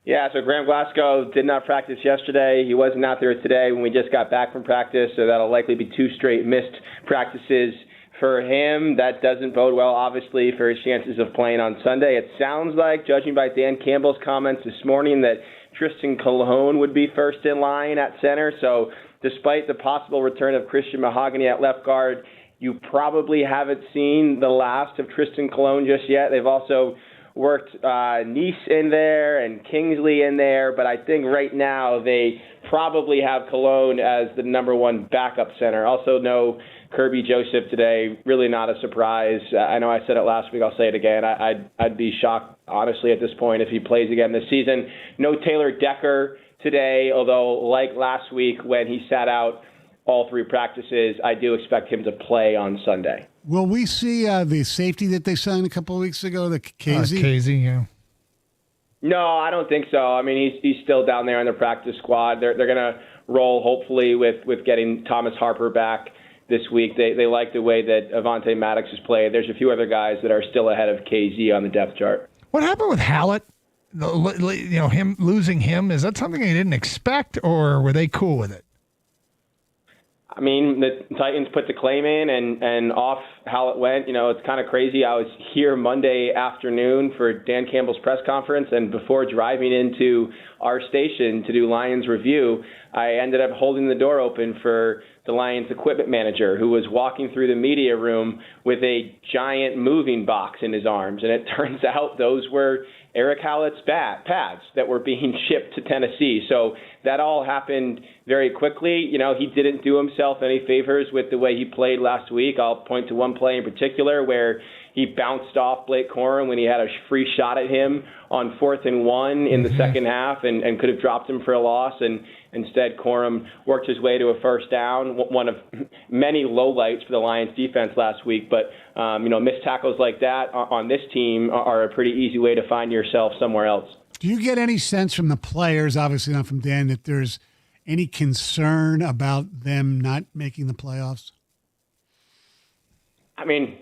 Yeah, so Graham Glasgow did not practice yesterday. He wasn't out there today when we just got back from practice, so that'll likely be 2 straight missed practices for him. That doesn't bode well, obviously, for his chances of playing on Sunday. It sounds like, judging by Dan Campbell's comments this morning, that Tristan Colon would be first in line at center. So despite the possible return of Christian Mahogany at left guard, you probably haven't seen the last of Tristan Colon just yet. They've also worked Nice in there and Kingsley in there, but I think right now they probably have Colon as the number 1 backup center. Also no Kirby Joseph today, really not a surprise. I know I said it last week, I'll say it again. I'd be shocked, honestly, at this point if he plays again this season. No Taylor Decker today, although like last week when he sat out all 3 practices, I do expect him to play on Sunday. Will we see the safety that they signed a couple of weeks ago, the Casey? Casey, yeah. No, I don't think so. I mean, he's still down there on the practice squad. They're going to roll, hopefully, with getting Thomas Harper back this week. They like the way that Avonte Maddox has played. There's a few other guys that are still ahead of KZ on the depth chart. What happened with Hallett? Him losing him, is that something they didn't expect, or were they cool with it? I mean, the Titans put the claim in, and off how it went. It's kind of crazy. I was here Monday afternoon for Dan Campbell's press conference, and before driving into our station to do Lions Review, I ended up holding the door open for the Lions equipment manager, who was walking through the media room with a giant moving box in his arms. And it turns out those were Eric Hallett's pads that were being shipped to Tennessee. So that all happened very quickly. He didn't do himself any favors with the way he played last week. I'll point to one play in particular where he bounced off Blake Corum when he had a free shot at him on 4th and 1 in the second half and could have dropped him for a loss. And instead, Corum worked his way to a first down, one of many lowlights for the Lions defense last week. But, missed tackles like that on this team are a pretty easy way to find yourself somewhere else. Do you get any sense from the players, obviously not from Dan, that there's any concern about them not making the playoffs? I mean,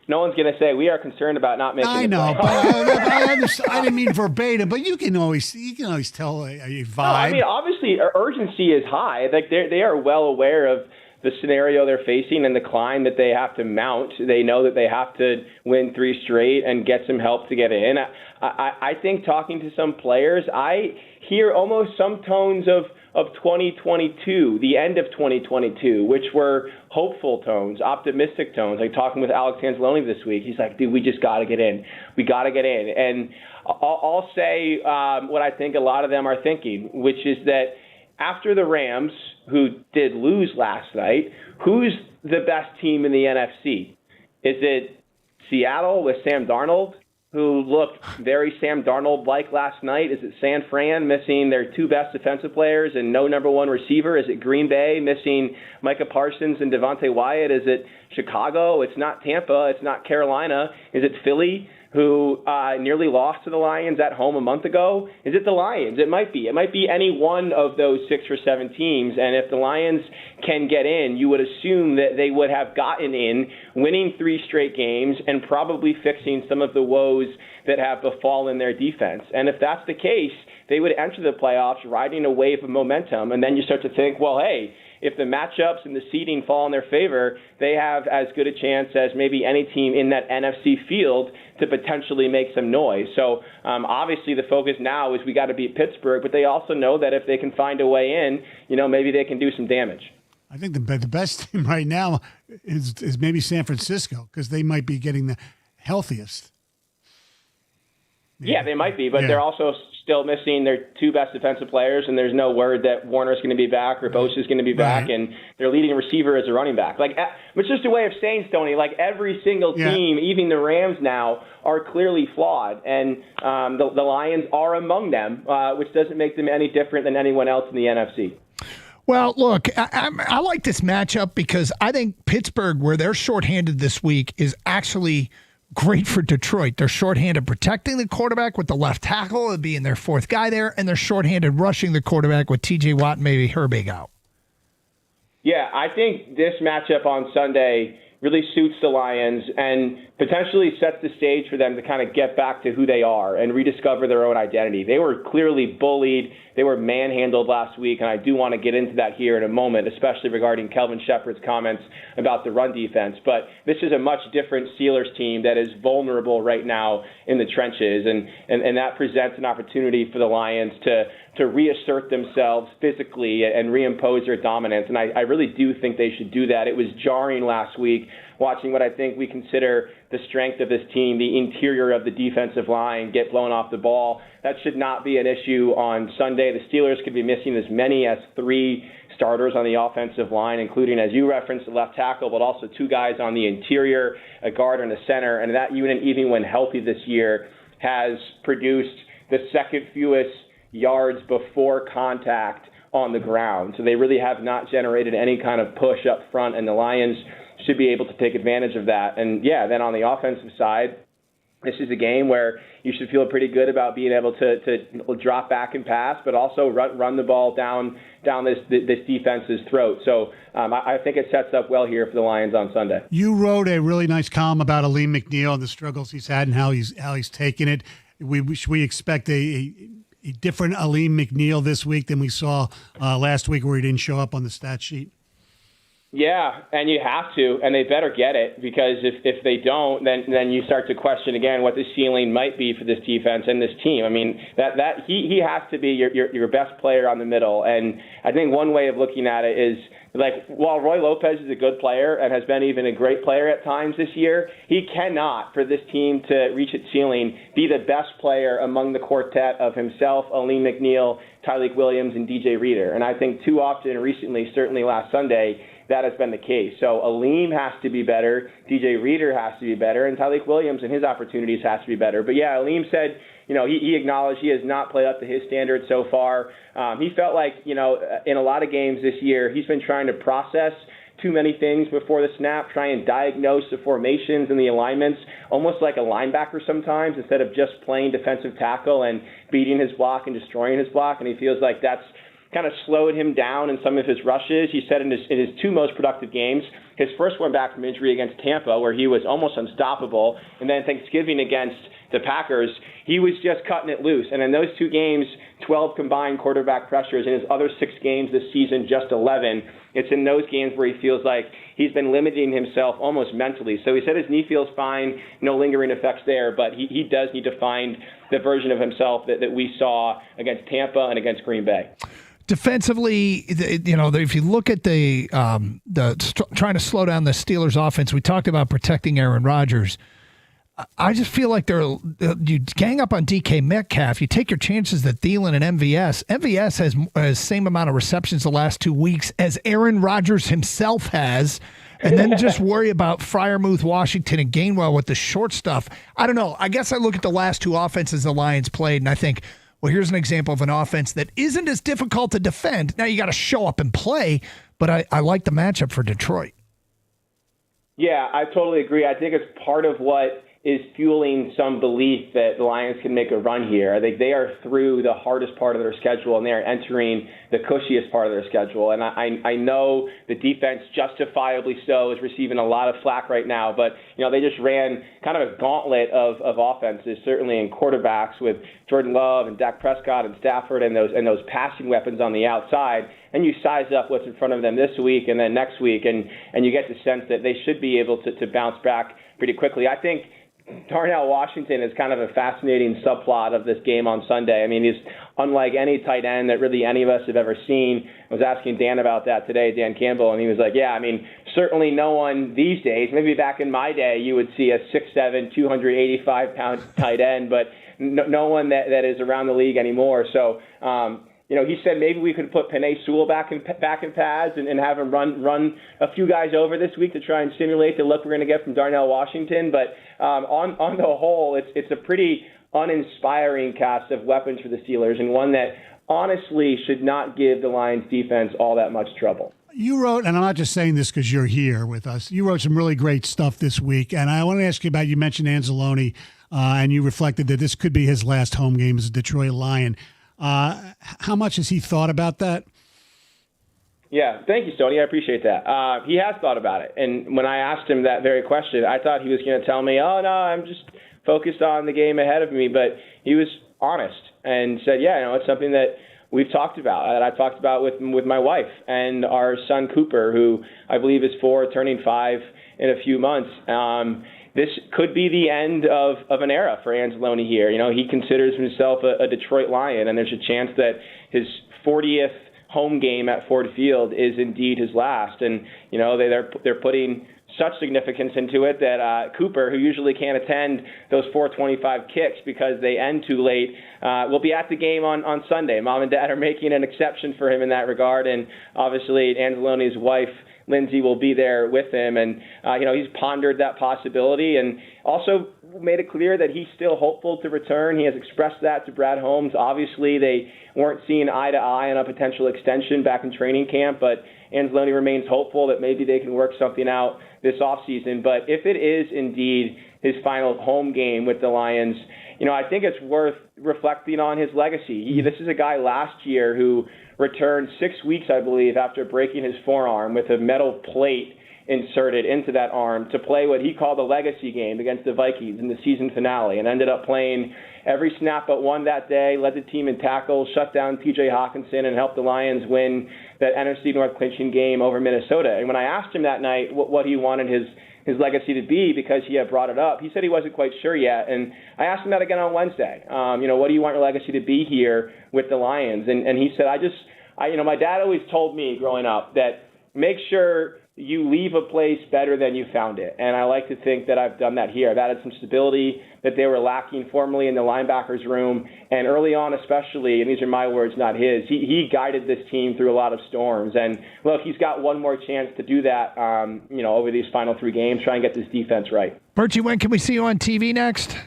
no one's going to say we are concerned about not making. I know, but I didn't mean verbatim. But you can always tell a vibe. No, I mean, obviously, urgency is high. Like they are well aware of the scenario they're facing and the climb that they have to mount. They know that they have to win 3 straight and get some help to get in. I think talking to some players, I hear almost some tones of 2022, the end of 2022, which were hopeful tones, optimistic tones. Like talking with Alex Anzalone this week, he's like, dude, we just got to get in. We got to get in. And I'll say what I think a lot of them are thinking, which is that after the Rams, who did lose last night, who's the best team in the NFC? Is it Seattle with Sam Darnold, who looked very Sam Darnold-like last night? Is it San Fran missing their 2 best defensive players and no number 1 receiver? Is it Green Bay missing Micah Parsons and Devontae Wyatt? Is it Chicago? It's not Tampa. It's not Carolina. Is it Philly, who nearly lost to the Lions at home a month ago? Is it the Lions? It might be. It might be any one of those 6 or 7 teams. And if the Lions can get in, you would assume that they would have gotten in, winning 3 straight games and probably fixing some of the woes that have befallen their defense. And if that's the case, they would enter the playoffs riding a wave of momentum. And then you start to think, well, hey, if the matchups and the seeding fall in their favor, they have as good a chance as maybe any team in that NFC field to potentially make some noise. So obviously the focus now is we got to beat Pittsburgh, but they also know that if they can find a way in, maybe they can do some damage. I think the best team right now is maybe San Francisco, because they might be getting the healthiest. Yeah, they might be, but they're also still missing their two best defensive players, and there's no word that Warner's going to be back or Bosa's going to be back, and their leading receiver is a running back. Like, it's just a way of saying, Stoney, like every single team, even the Rams now, are clearly flawed, and the Lions are among them, which doesn't make them any different than anyone else in the NFC. Well, look, I like this matchup because I think Pittsburgh, where they're shorthanded this week, is actually great for Detroit. They're shorthanded protecting the quarterback with the left tackle, it being their fourth guy there, and they're shorthanded rushing the quarterback with T.J. Watt and maybe Herbig out. Yeah, I think this matchup on Sunday really suits the Lions and potentially sets the stage for them to kind of get back to who they are and rediscover their own identity. They were clearly bullied. They were manhandled last week, and I do want to get into that here in a moment, especially regarding Kelvin Shepherd's comments about the run defense. But this is a much different Steelers team that is vulnerable right now in the trenches, and that presents an opportunity for the Lions to reassert themselves physically and reimpose their dominance. And I really do think they should do that. It was jarring last week watching what I think we consider the strength of this team, the interior of the defensive line, get blown off the ball. That should not be an issue on Sunday. The Steelers could be missing as many as 3 starters on the offensive line, including, as you referenced, the left tackle, but also 2 guys on the interior, a guard and a center. And that unit, even when healthy this year, has produced the second fewest yards before contact on the ground. So they really have not generated any kind of push up front, and the Lions should be able to take advantage of that. And then on the offensive side, this is a game where you should feel pretty good about being able to drop back and pass, but also run the ball down this defense's throat. So I think it sets up well here for the Lions on Sunday. You wrote a really nice column about Aleem McNeil and the struggles he's had and how he's taken it. We expect a different Aleem McNeil this week than we saw last week, where he didn't show up on the stat sheet. Yeah, and you have to, and they better get it, because if they don't, then you start to question again what the ceiling might be for this defense and this team. I mean, that he has to be your best player on the middle, and I think one way of looking at it is, like, while Roy Lopez is a good player and has been even a great player at times this year, he cannot, for this team to reach its ceiling, be the best player among the quartet of himself, Aleem McNeil, Tyreek Williams, and DJ Reader. And I think too often recently, certainly last Sunday, that has been the case. So Aleem has to be better, DJ Reader has to be better, and Tyreek Williams and his opportunities has to be better. But yeah, Aleem said, he acknowledged he has not played up to his standards so far. He felt like, in a lot of games this year, he's been trying to process too many things before the snap, try and diagnose the formations and the alignments, almost like a linebacker sometimes, instead of just playing defensive tackle and beating his block and destroying his block. And he feels like that's kind of slowed him down in some of his rushes. He said in his 2 most productive games, his first one back from injury against Tampa, where he was almost unstoppable, and then Thanksgiving against the Packers, he was just cutting it loose. And in those 2 games, 12 combined quarterback pressures. In his other 6 games this season, just 11. It's in those games where he feels like he's been limiting himself almost mentally. So he said his knee feels fine, no lingering effects there, but he does need to find the version of himself that we saw against Tampa and against Green Bay. Defensively, if you look at the trying to slow down the Steelers' offense, we talked about protecting Aaron Rodgers. I just feel like you gang up on DK Metcalf. You take your chances that Thielen and MVS. MVS has the same amount of receptions the last 2 weeks as Aaron Rodgers himself has. And then just worry about Freiermuth, Washington, and Gainwell with the short stuff. I don't know. I guess I look at the last 2 offenses the Lions played, and I think, well, here's an example of an offense that isn't as difficult to defend. Now you got to show up and play, but I like the matchup for Detroit. Yeah, I totally agree. I think it's part of what is fueling some belief that the Lions can make a run here. I think they are through the hardest part of their schedule, and they are entering the cushiest part of their schedule. And I know the defense, justifiably so, is receiving a lot of flack right now, but they just ran kind of a gauntlet of offenses, certainly in quarterbacks with Jordan Love and Dak Prescott and Stafford and those passing weapons on the outside. And you size up what's in front of them this week and then next week, and you get the sense that they should be able to bounce back pretty quickly. I think Darnell Washington is kind of a fascinating subplot of this game on Sunday. I mean, he's unlike any tight end that really any of us have ever seen. I was asking Dan about that today, Dan Campbell, and he was like, yeah, I mean, certainly no one these days, maybe back in my day, you would see a 6'7", 285-pound tight end, but no one that is around the league anymore. So, he said maybe we could put Penei Sewell back in pads and have him run a few guys over this week to try and simulate the look we're going to get from Darnell Washington. But on the whole, it's a pretty uninspiring cast of weapons for the Steelers, and one that honestly should not give the Lions defense all that much trouble. You wrote, and I'm not just saying this because you're here with us, you wrote some really great stuff this week. And I want to ask you about, you mentioned Anzalone, and you reflected that this could be his last home game as a Detroit Lion. How much has he thought about that? Yeah, thank you, Stoney. I appreciate that. He has thought about it. And when I asked him that very question, I thought he was going to tell me, oh, no, I'm just focused on the game ahead of me. But he was honest and said, yeah, it's something that we've talked about, that I've talked about with my wife and our son Cooper, who I believe is 4, turning 5 in a few months. This could be the end of an era for Anzalone here. He considers himself a Detroit Lion, and there's a chance that his 40th home game at Ford Field is indeed his last. And, they're putting such significance into it that Cooper, who usually can't attend those 4:25 kicks because they end too late, will be at the game on Sunday. Mom and Dad are making an exception for him in that regard, and obviously Anzalone's wife, Lindsay, will be there with him, and he's pondered that possibility and also made it clear that he's still hopeful to return. He has expressed that to Brad Holmes. Obviously, they weren't seeing eye to eye on a potential extension back in training camp, but Anzalone remains hopeful that maybe they can work something out this offseason. But if it is indeed his final home game with the Lions, I think it's worth reflecting on his legacy. This is a guy last year who returned 6 weeks, I believe, after breaking his forearm with a metal plate inserted into that arm to play what he called a legacy game against the Vikings in the season finale, and ended up playing every snap but one that day, led the team in tackles, shut down T.J. Hawkinson, and helped the Lions win that NFC North clinching game over Minnesota. And when I asked him that night what he wanted his legacy to be, because he had brought it up, he said he wasn't quite sure yet. And I asked him that again on Wednesday. What do you want your legacy to be here with the Lions? And he said, my dad always told me growing up that make sure you leave a place better than you found it. And I like to think that I've done that here. I've added some stability that they were lacking formerly in the linebackers room. And early on especially, and these are my words, not his, he guided this team through a lot of storms. And look, he's got one more chance to do that, over these final 3 games, try and get this defense right. Bertie, when can we see you on TV next?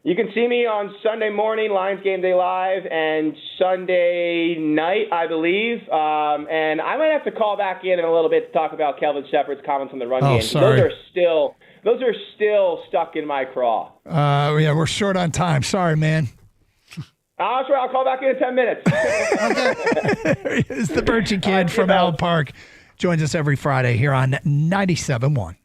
You can see me on Sunday morning, Lions Game Day Live, and Sunday night, I believe. And I might have to call back in a little bit to talk about Kelvin Shepherd's comments on the run game. Sorry. Those are still stuck in my craw. Yeah, we're short on time. Sorry, man. That's right. I'll call back in 10 minutes. There he is, the Bertie Kid from Allen Park. Joins us every Friday here on 97.1.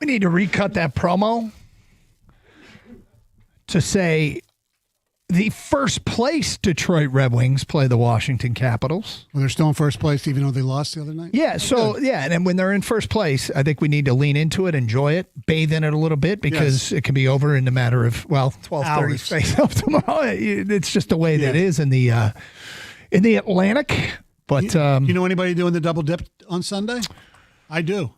We need to recut that promo to say the first place Detroit Red Wings play the Washington Capitals. Well, they're still in first place even though they lost the other night? Yeah, so, and then when they're in first place, I think we need to lean into it, enjoy it, bathe in it a little bit because it can be over in a matter of, 12:30 face-off tomorrow. It's just the way that it is in the Atlantic. But you know anybody doing the double dip on Sunday? I do.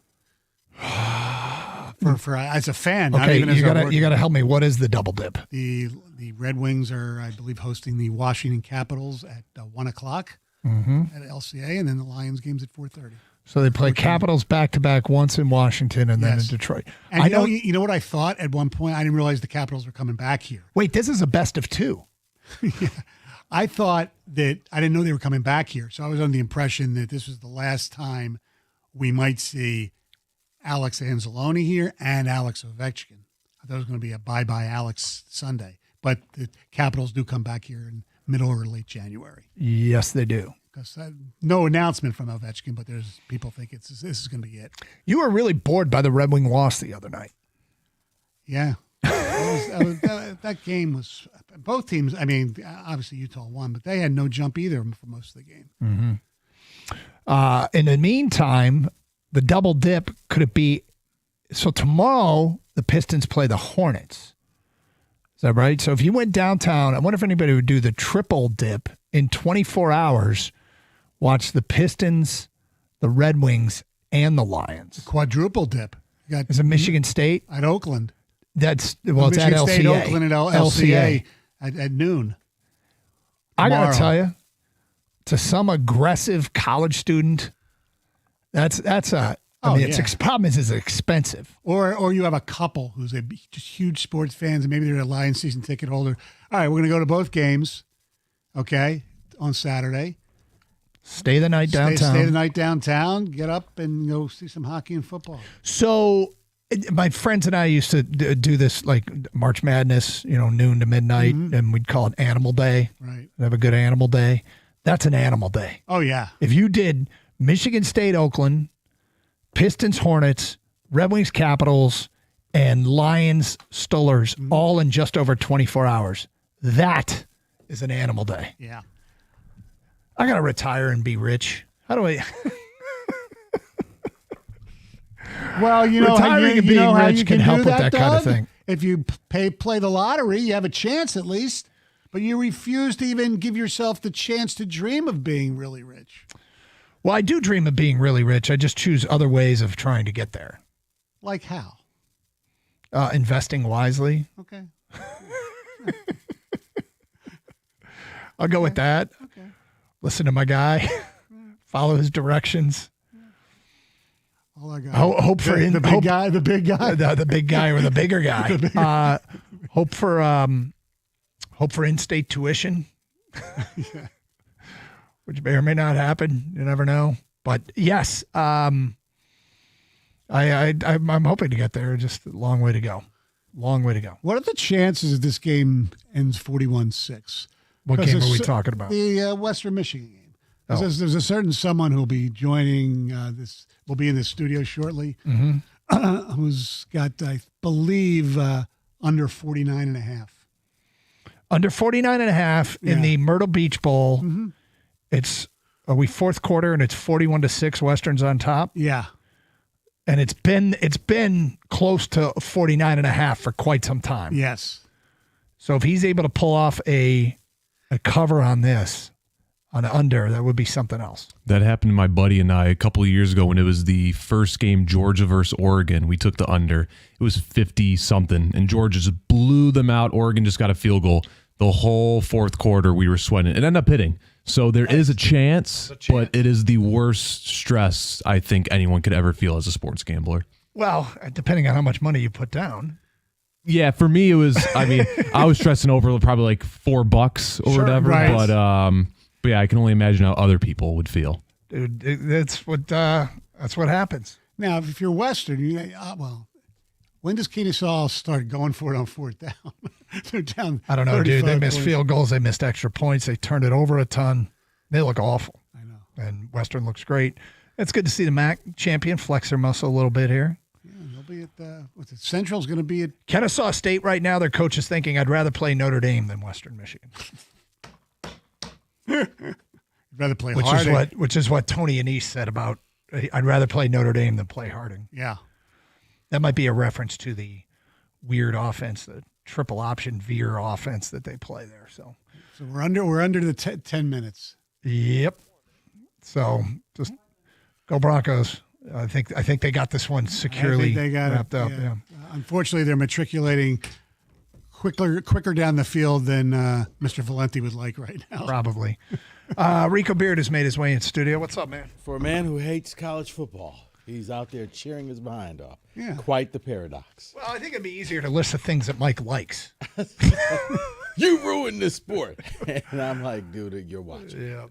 For as a fan, not even as you gotta help me. What is the double dip? The Red Wings are, I believe, hosting the Washington Capitals at 1:00 at LCA, and then the Lions game's at 4:30. So they play Capitals back-to-back, once in Washington and then in Detroit. And you know what I thought at one point? I didn't realize the Capitals were coming back here. Wait, this is a best of two. Yeah. I thought that I didn't know they were coming back here, so I was under the impression that this was the last time we might see Alex Anzalone here and Alex Ovechkin. I thought it was going to be a bye-bye Alex Sunday, but the Capitals do come back here in middle or late January. Yes, they do. Because no announcement from Ovechkin, but there's people think this is going to be it. You were really bored by the Red Wing loss the other night. Yeah. That game was both teams. I mean, obviously Utah won, but they had no jump either for most of the game. Mm-hmm. In the meantime, the double dip, could it be? So tomorrow, the Pistons play the Hornets. Is that right? So if you went downtown, I wonder if anybody would do the triple dip in 24 hours, watch the Pistons, the Red Wings, and the Lions. The quadruple dip. Is it Michigan State? At Oakland. It's at LCA. State, Oakland at LCA at noon. I got to tell you, to some aggressive college student, that's a. Problem is it's expensive. Or you have a couple who's just huge sports fans and maybe they're a Lions season ticket holder. All right, we're going to go to both games, okay, on Saturday. Stay the night downtown. Stay the night downtown. Get up and go see some hockey and football. So my friends and I used to do this like March Madness, noon to midnight, and we'd call it Animal Day. Right. Have a good Animal Day. That's an Animal Day. Oh, yeah. If you did Michigan State, Oakland, Pistons, Hornets, Red Wings, Capitals, and Lions, Steelers, all in just over 24 hours, that is an Animal Day. Yeah. I got to retire and be rich. How do I... Well, retiring and being rich can help with that kind of thing. If you play the lottery, you have a chance at least, but you refuse to even give yourself the chance to dream of being really rich. Well, I do dream of being really rich. I just choose other ways of trying to get there. Like how? Investing wisely. Okay. I'll go with that. Okay. Listen to my guy. Follow his directions. All I got. Hope for the big guy, the big guy, the big guy or the bigger guy. Hope for in-state tuition, which may or may not happen. You never know. But yes, I'm hoping to get there. Just a long way to go. Long way to go. What are the chances that this game ends 41-6? What game are we talking about? The Western Michigan game. Oh. There's a certain someone who'll be joining this. Will be in the studio shortly. Who's got, I believe, under 49.5. Under 49.5 in the Myrtle Beach Bowl. Are we fourth quarter and it's 41-6? Western's on top. Yeah. And it's been close to 49.5 for quite some time. Yes. So if he's able to pull off a cover on this, on under, that would be something else. That happened to my buddy and I a couple of years ago when it was the first game, Georgia versus Oregon. We took the under. It was 50-something, and Georgia just blew them out. Oregon just got a field goal. The whole fourth quarter, we were sweating. It ended up hitting. So there is a chance, but it is the worst stress I think anyone could ever feel as a sports gambler. Well, depending on how much money you put down. Yeah, for me, it was, I was stressing over probably like $4 or whatever. Right. But yeah, I can only imagine how other people would feel. Dude, that's what happens. Now, if you're Western, when does Kennesaw start going for it on fourth down? They're down. I don't know, dude. They missed field goals. They missed extra points. They turned it over a ton. They look awful. I know. And Western looks great. It's good to see the MAC champion flex their muscle a little bit here. Yeah, be at what's it? Central's going to be at Kennesaw State right now. Their coach is thinking, I'd rather play Notre Dame than Western Michigan. rather play Harding. Which is what Tony Annese said about, I'd rather play Notre Dame than play Harding. Yeah. That might be a reference to the weird offense, the triple option veer offense that they play there. So we're under the 10 minutes. Yep. So just go Broncos. I think they got this one securely wrapped up. Yeah. Unfortunately, they're matriculating quicker down the field than Mr. Valenti would like right now. Probably. Rico Beard has made his way in studio. What's up, man? For a man who hates college football, he's out there cheering his behind off. Yeah. Quite the paradox. Well, I think it'd be easier to list the things that Mike likes. You ruined this sport. And I'm like, dude, you're watching. Yeah.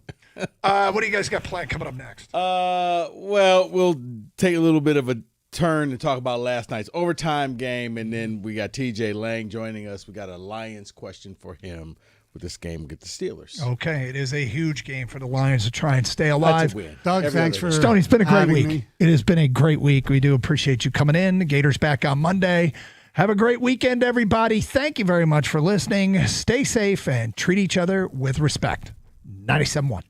What do you guys got planned coming up next? Well, we'll take a little bit of a turn to talk about last night's overtime game, and then we got TJ Lang joining us. We got a Lions question for him with this game against the Steelers. Okay, it is a huge game for the Lions to try and stay alive. Doug, thanks for Stoney, it's been a great week. me. It has been a great week. We do appreciate you coming in. The Gators back on Monday. Have a great weekend, everybody. Thank you very much for listening. Stay safe and treat each other with respect. 97.1.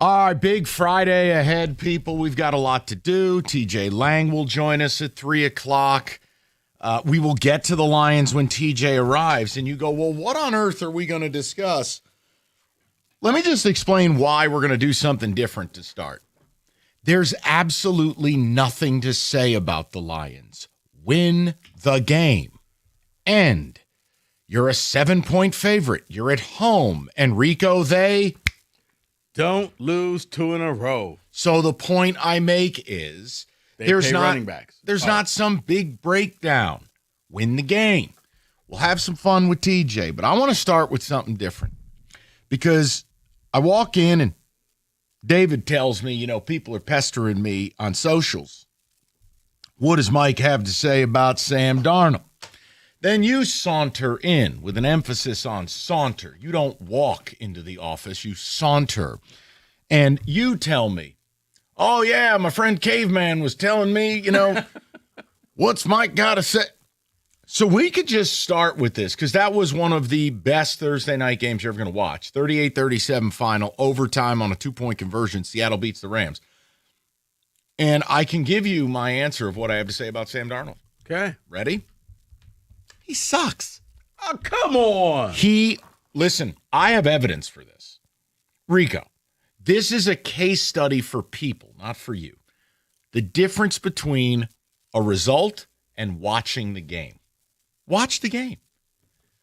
All right, big Friday ahead, people. We've got a lot to do. TJ Lang will join us at 3 o'clock. We will get to the Lions when TJ arrives. And you go, well, what on earth are we going to discuss? Let me just explain why we're going to do something different to start. There's absolutely nothing to say about the Lions. Win the game. End. You're a 7-point favorite. You're at home. Enrico, they don't lose 2 in a row. So the point I make is there's not some big breakdown. Win the game. We'll have some fun with TJ, but I want to start with something different because I walk in and David tells me, people are pestering me on socials. What does Mike have to say about Sam Darnold? Then you saunter in with an emphasis on saunter. You don't walk into the office, you saunter. And you tell me, oh, yeah, my friend Caveman was telling me, what's Mike got to say? So we could just start with this because that was one of the best Thursday night games you're ever going to watch. 38-37 final, overtime on a 2-point conversion. Seattle beats the Rams. And I can give you my answer of what I have to say about Sam Darnold. Okay. Ready? He sucks. Oh, come on. Listen, I have evidence for this. Rico, this is a case study for people, not for you. The difference between a result and watching the game. Watch the game.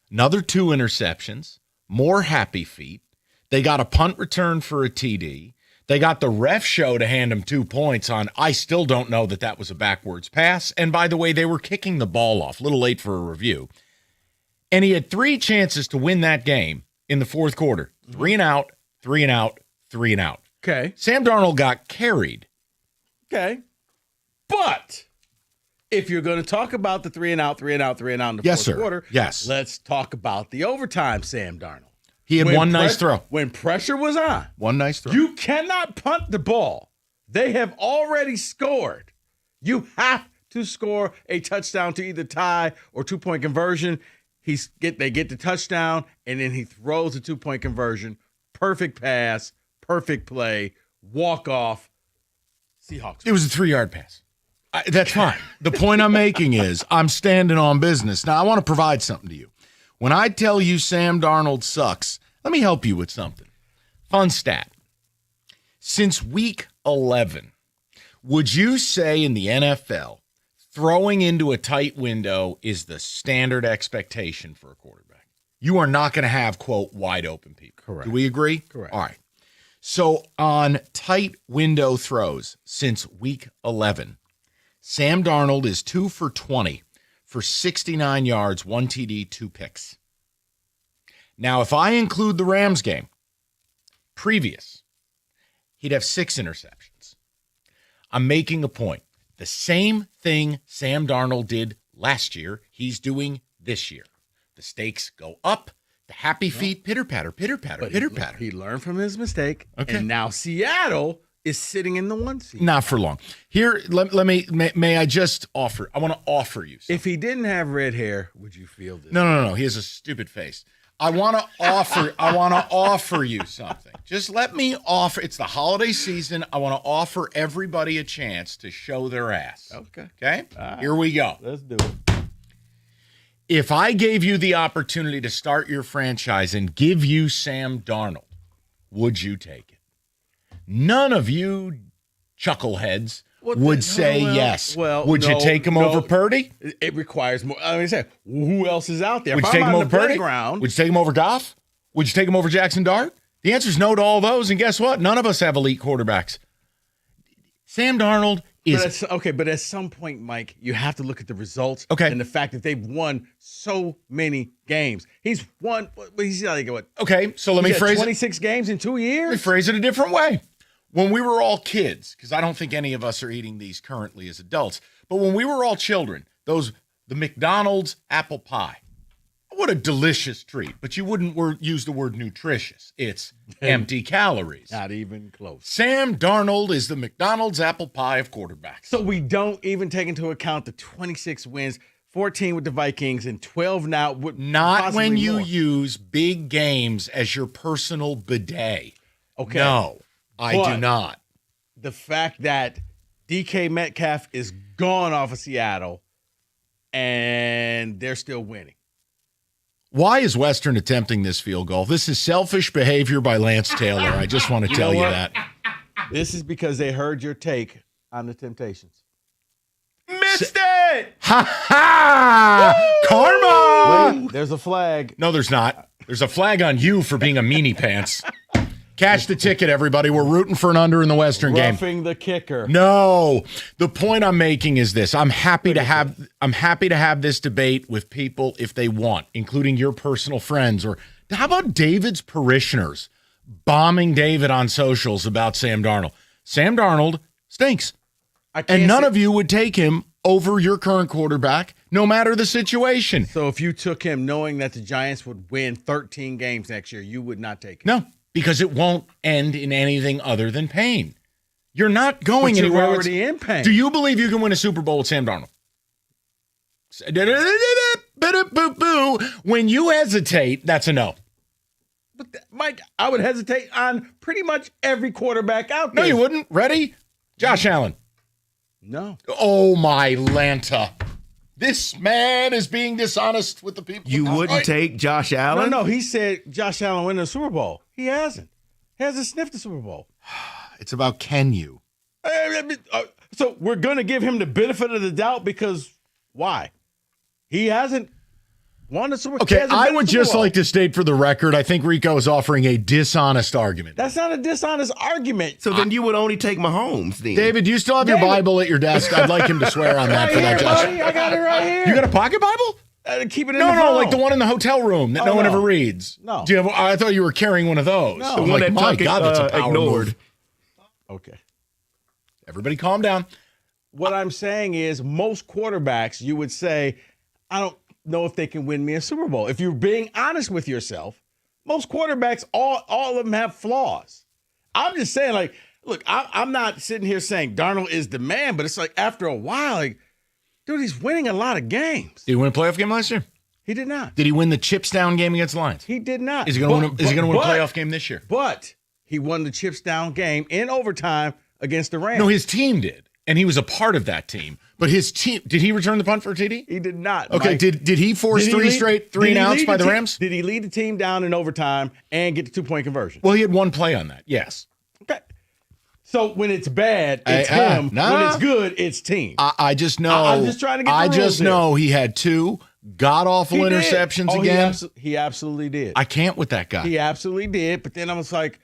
Another 2 interceptions, more happy feet. They got a punt return for a TD. They got the ref show to hand him 2 points on, I still don't know that was a backwards pass. And by the way, they were kicking the ball off, a little late for a review. And he had 3 chances to win that game in the fourth quarter. 3 and out, 3 and out, 3 and out. Okay. Sam Darnold got carried. Okay. But if you're going to talk about the 3 and out, 3 and out, 3 and out in the fourth quarter, yes, let's talk about the overtime Sam Darnold. He had one nice throw. When pressure was on. One nice throw. You cannot punt the ball. They have already scored. You have to score a touchdown to either tie or 2-point conversion. They get the touchdown, and then he throws a 2-point conversion. Perfect pass, perfect play, walk off. Seahawks. It was a 3-yard pass. That's fine. The point I'm making is I'm standing on business. Now, I want to provide something to you. When I tell you Sam Darnold sucks, let me help you with something. Fun stat. Since week 11, would you say in the NFL, throwing into a tight window is the standard expectation for a quarterback? You are not going to have, quote, wide open people. Correct. Do we agree? Correct. All right. So on tight window throws since week 11, Sam Darnold is 2 for 20 for 69 yards, 1 TD, 2 picks. Now, if I include the Rams game, previous, he'd have 6 interceptions. I'm making a point. The same thing Sam Darnold did last year, he's doing this year. The stakes go up. The happy feet, pitter-patter, pitter-patter, pitter-patter. He learned from his mistake. Okay. And now Seattle is sitting in the 1 seed. Not for long. Here, may I just offer, I want to offer you something. If he didn't have red hair, would you feel this? No. He has a stupid face. I want to offer you something. Just let me offer. It's the holiday season. I want to offer everybody a chance to show their ass. Okay. Okay? Right. Here we go. Let's do it. If I gave you the opportunity to start your franchise and give you Sam Darnold, would you take it? None of you chuckleheads would say yes. Would you take him over Purdy? It requires more. I mean, who else is out there? Would you take him over Purdy? Would you take him over Goff? Would you take him over Jackson Dart? The answer is no to all those. And guess what? None of us have elite quarterbacks. Sam Darnold is but at some point, Mike, you have to look at the results. Okay. And the fact that they've won so many games. He's won. He's like what? Okay. So let me phrase 26 games in 2 years. Let me phrase it a different way. When we were all kids, because I don't think any of us are eating these currently as adults, but when we were all children, the McDonald's apple pie, what a delicious treat. But you wouldn't use the word nutritious. It's empty calories. Not even close. Sam Darnold is the McDonald's apple pie of quarterbacks. So we don't even take into account the 26 wins, 14 with the Vikings, and 12 now. Not when you use big games as your personal bidet. Okay. No. I do not. The fact that DK Metcalf is gone off of Seattle and they're still winning. Why is Western attempting this field goal? This is selfish behavior by Lance Taylor. I just want to tell you that. This is because they heard your take on the Temptations. Missed it! Ha ha! Karma! Wait, there's a flag. No, there's not. There's a flag on you for being a meanie pants. Cash the ticket, everybody. We're rooting for an under in the Western game. Roughing the kicker. No. The point I'm making is this. I'm happy to have this debate with people if they want, including your personal friends. Or how about David's parishioners bombing David on socials about Sam Darnold? Sam Darnold stinks. And none of you would take him over your current quarterback, no matter the situation. So if you took him knowing that the Giants would win 13 games next year, you would not take him? No. Because it won't end in anything other than pain. You're not going anywhere. You're already in pain. Do you believe you can win a Super Bowl with Sam Darnold? When you hesitate, that's a no. But Mike, I would hesitate on pretty much every quarterback out there. No, you wouldn't. Ready? Josh Allen. No. Oh, my Lanta. This man is being dishonest with the people. You wouldn't take Josh Allen? No, he said Josh Allen winning the Super Bowl. He hasn't. He hasn't sniffed the Super Bowl. It's about can you. So we're going to give him the benefit of the doubt because why? He hasn't won the Super Bowl. Okay, I would just like to state for the record, I think Rico is offering a dishonest argument. That's not a dishonest argument. So then you would only take Mahomes then. David, do you still have your Bible at your desk? I'd like him to swear on that for that, Josh. Buddy, I got it right here. You got a pocket Bible? Keep it in no, the phone. like the one in the hotel room that no one ever reads. No. Do you have? I thought you were carrying one of those. No. So The one that my Tuck God, that's a power ignored. move. Okay. Everybody calm down. What I'm saying is most quarterbacks, you would say, I don't know if they can win me a Super Bowl. If you're being honest with yourself, most quarterbacks, all of them have flaws. I'm just saying, like, look, I'm not sitting here saying Darnold is the man, but it's like after a while, like, dude, he's winning a lot of games. Did he win a playoff game last year? He did not. Did he win the chips down game against the Lions? He did not. Is he going to win a playoff game this year? But he won the chips down game in overtime against the Rams. No, his team did, and he was a part of that team. But his team, did he return the punt for a TD? He did not. Okay, Mike. did he force three straight 3-and-outs by the Rams? Did he lead the team down in overtime and get the 2-point conversion? Well, he had one play on that, yes. Okay. So when it's bad, it's him. When it's good, it's team. I just know. I'm just trying to get the I rules just here. know he had two god-awful interceptions again. He absolutely did. I can't with that guy. He absolutely did. But then I was like,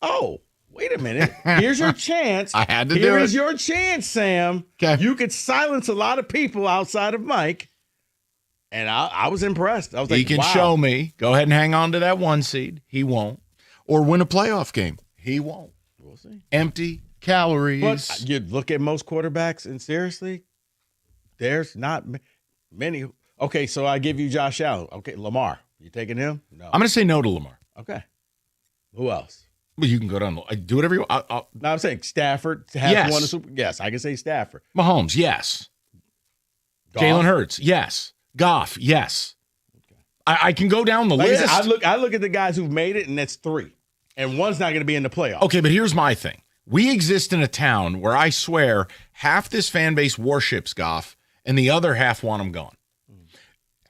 oh, wait a minute. Here's your chance. I had to do it. Here is your chance, Sam. Okay. You could silence a lot of people outside of Mike. And I was impressed. I was like, he can wow. show me. Go ahead and hang on to that 1 seed. He won't. Or win a playoff game. He won't. We'll see. Empty calories. But you look at most quarterbacks, and seriously, there's not many. Okay, so I give you Josh Allen. Okay, Lamar. You taking him? No. I'm going to say no to Lamar. Okay. Who else? Well, you can go down. Do whatever you want. No, I'm saying Stafford has won a Super. Yes, I can say Stafford. Mahomes, yes. Jalen Hurts, yes. Goff, yes. Okay. I can go down the list. I look at the guys who've made it, and that's 3. And one's not going to be in the playoffs. Okay, but here's my thing. We exist in a town where I swear half this fan base worships Goff, and the other half want him gone.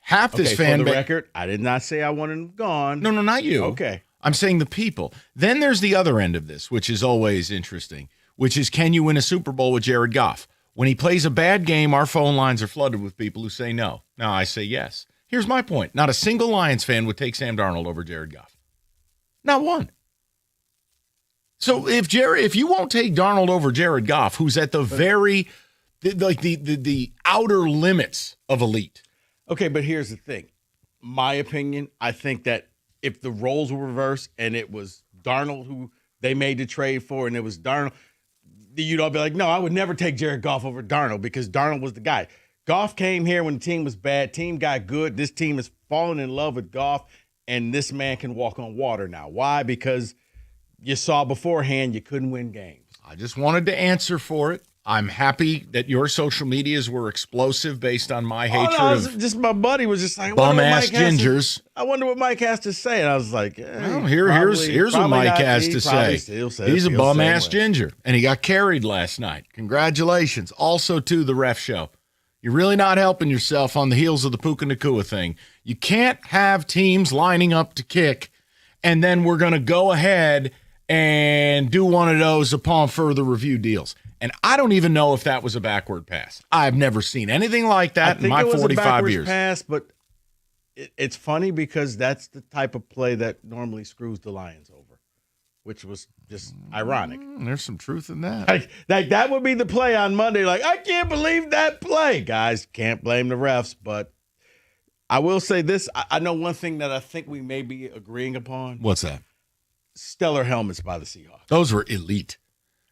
Half this fan base. For the record, I did not say I wanted him gone. No, not you. Okay. I'm saying the people. Then there's the other end of this, which is always interesting, which is can you win a Super Bowl with Jared Goff? When he plays a bad game, our phone lines are flooded with people who say no. Now I say yes. Here's my point. Not a single Lions fan would take Sam Darnold over Jared Goff. Not one. So if you won't take Darnold over Jared Goff, who's at the very the outer limits of elite. Okay, but here's the thing. My opinion, I think that if the roles were reversed and it was Darnold who they made the trade for and it was Darnold, you'd all be like, no, I would never take Jared Goff over Darnold because Darnold was the guy. Goff came here when the team was bad. Team got good. This team is falling in love with Goff, and this man can walk on water now. Why? Because you saw beforehand you couldn't win games. I just wanted to answer for it. I'm happy that your social medias were explosive based on my hatred of just my buddy was just like bum-ass gingers. I wonder what Mike has to say. And I was like, well, here's what Mike has to say. He's a bum-ass ginger, and he got carried last night. Congratulations. Also, to the ref show. You're really not helping yourself on the heels of the Puka Nacua thing. You can't have teams lining up to kick, and then we're going to go ahead and do one of those upon further review deals. And I don't even know if that was a backward pass. I've never seen anything like that in my 45 years. Pass, but it's funny because that's the type of play that normally screws the Lions over, which was just ironic. There's some truth in that. Like that would be the play on Monday. Like, I can't believe that play. Guys, can't blame the refs, but I will say this. I know one thing that I think we may be agreeing upon. What's that? Stellar helmets by the Seahawks. Those were elite.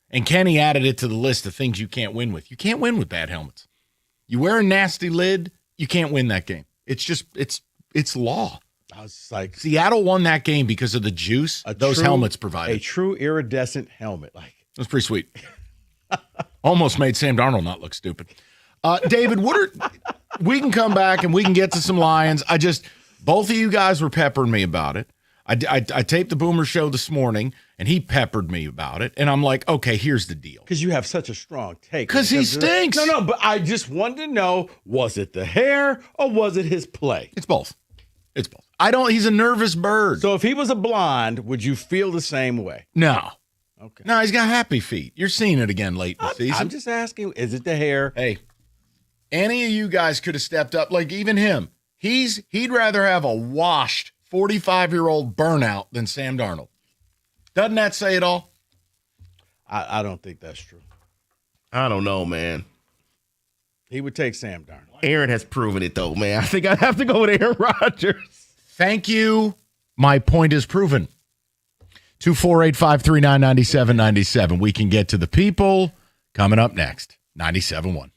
And Kenny added it to the list of things you can't win with. You can't win with bad helmets. You wear a nasty lid, you can't win that game. It's just, it's law. I was like, Seattle won that game because of the juice those helmets provided. A true iridescent helmet. Like, that's pretty sweet. Almost made Sam Darnold not look stupid. David, we can come back and we can get to some Lions. Both of you guys were peppering me about it. I taped the Boomer Show this morning, and he peppered me about it. And I'm like, okay, here's the deal. Because you have such a strong take. Because he stinks. No, but I just wanted to know, was it the hair or was it his play? It's both. It's both. He's a nervous bird. So if he was a blonde, would you feel the same way? No. Okay. No, he's got happy feet. You're seeing it again late in the season. I'm just asking, is it the hair? Hey, any of you guys could have stepped up, like even him. He'd rather have a washed 45-year-old burnout than Sam Darnold. Doesn't that say it all? I don't think that's true. I don't know, man. He would take Sam Darnold. Aaron has proven it, though, man. I think I'd have to go with Aaron Rodgers. Thank you. My point is proven. 248-539-9797. We can get to the people coming up next. 97.1.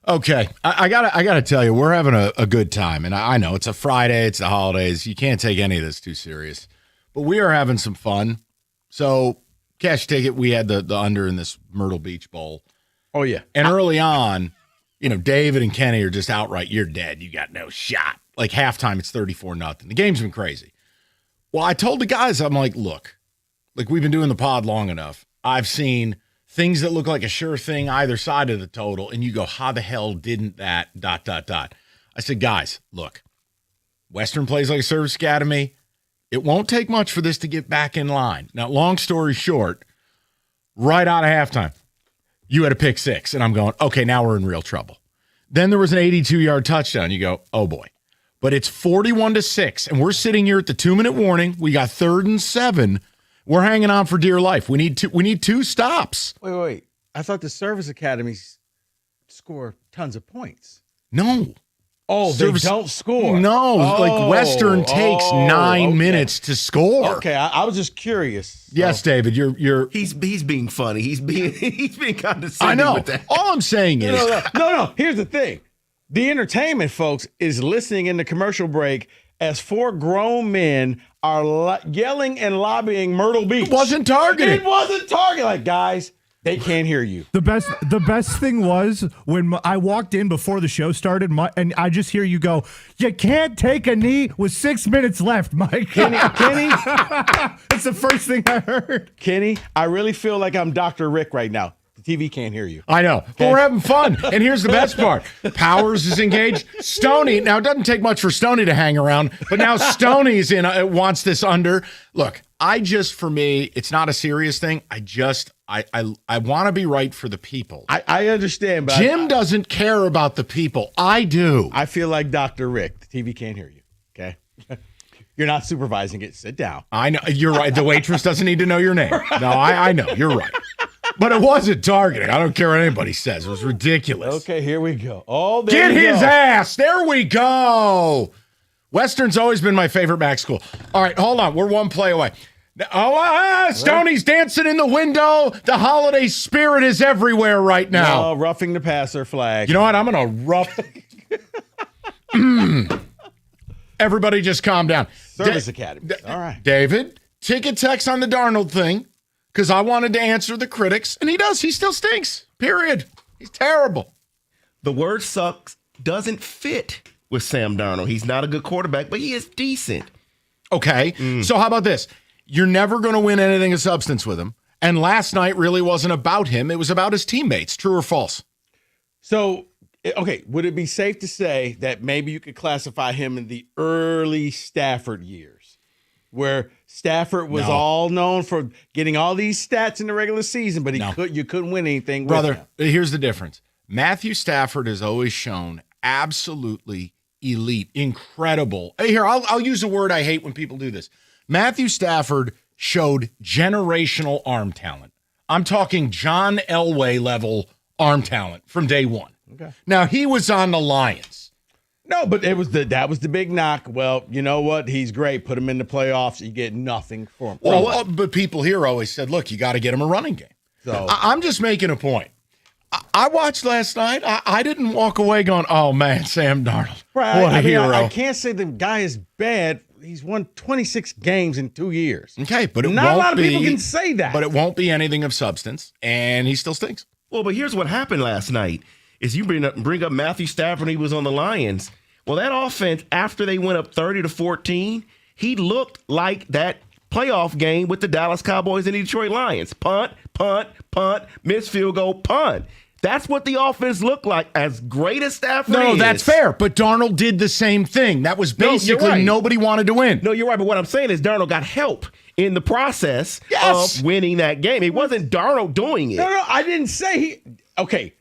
Okay, I gotta tell you, we're having a good time, and I know it's a Friday, it's the holidays. You can't take any of this too serious, but we are having some fun. So, cash ticket, we had the under in this Myrtle Beach Bowl. Oh yeah, and early on, David and Kenny are just outright, you're dead. You got no shot. Like halftime, it's 34-0. The game's been crazy. Well, I told the guys, I'm like, look, we've been doing the pod long enough. I've seen things that look like a sure thing either side of the total, and you go, how the hell didn't that ... I said, guys, look, Western plays like a service academy. It won't take much for this to get back in line. Now, long story short, right out of halftime, you had a pick six, and I'm going, okay, now we're in real trouble. Then there was an 82-yard touchdown. You go, oh, boy. But it's 41-6, and we're sitting here at the 2-minute warning. We got 3rd and 7. We're hanging on for dear life. We need two stops. Wait. I thought the service academies score tons of points. No. Oh, they don't score. No, Western takes 9 minutes to score. Okay, I was just curious. Yes, David, you're he's being funny. He's being condescending. I know. With that. All I'm saying is no. Here's the thing: the entertainment folks is listening in the commercial break as 4 grown men are yelling and lobbying Myrtle Beach. It wasn't targeted. It wasn't targeted. Like, guys, they can't hear you. The best thing was when I walked in before the show started, and I just hear you go, "You can't take a knee with 6 minutes left, Mike." Kenny, it's the first thing I heard. Kenny, I really feel like I'm Dr. Rick right now. The TV can't hear you. I know, but we're having fun. And here's the best part: Powers is engaged. Stoney. Now it doesn't take much for Stoney to hang around, but now Stoney's in. Wants this under. Look, for me, it's not a serious thing. I want to be right for the people. I understand, but Jim doesn't care about the people. I do. I feel like Dr. Rick. The TV can't hear you. Okay. You're not supervising it. Sit down. I know. You're right. The waitress doesn't need to know your name. No, I know. You're right. But it wasn't targeting. I don't care what anybody says. It was ridiculous. Okay, here we go. Oh, get his ass. There we go. Western's always been my favorite MAC school. All right, hold on. We're one play away. Stoney's dancing in the window. The holiday spirit is everywhere right now. No, roughing the passer flag. You know what? I'm going to rough. Everybody just calm down. Service Academy. All right. David, ticket text on the Darnold thing because I wanted to answer the critics, and he does. He still stinks, period. He's terrible. The word sucks doesn't fit with Sam Darnold. He's not a good quarterback, but he is decent. Okay, So how about this? You're never going to win anything of substance with him. And last night really wasn't about him. It was about his teammates. True or false? So, okay, would it be safe to say that maybe you could classify him in the early Stafford years where Stafford was all known for getting all these stats in the regular season, but you couldn't win anything with him? Here's the difference. Matthew Stafford has always shown absolutely elite, incredible. Here, I'll use a word I hate when people do this. Matthew Stafford showed generational arm talent. I'm talking John Elway level arm talent from day one. Okay. Now, he was on the Lions. No, but that was the big knock. Well, you know what? He's great. Put him in the playoffs. You get nothing for him. Well, but people here always said, look, you got to get him a running game. So I'm just making a point. I watched last night. I didn't walk away going, oh, man, Sam Darnold. Right. What a hero. I can't say the guy is bad. He's won 26 games in 2 years. Okay, but not a lot of people can say that. But it won't be anything of substance, and he still stinks. Well, but here's what happened last night: is you bring up Matthew Stafford when he was on the Lions. Well, that offense after they went up 30-14, he looked like that playoff game with the Dallas Cowboys and the Detroit Lions: punt, miss field goal, punt. That's what the offense looked like, as great as Stafford is. No, that's fair, but Darnold did the same thing. That was basically nobody wanted to win. No, you're right, but what I'm saying is Darnold got help in the process of winning that game. It wasn't Darnold doing it. No, I didn't say he... Okay,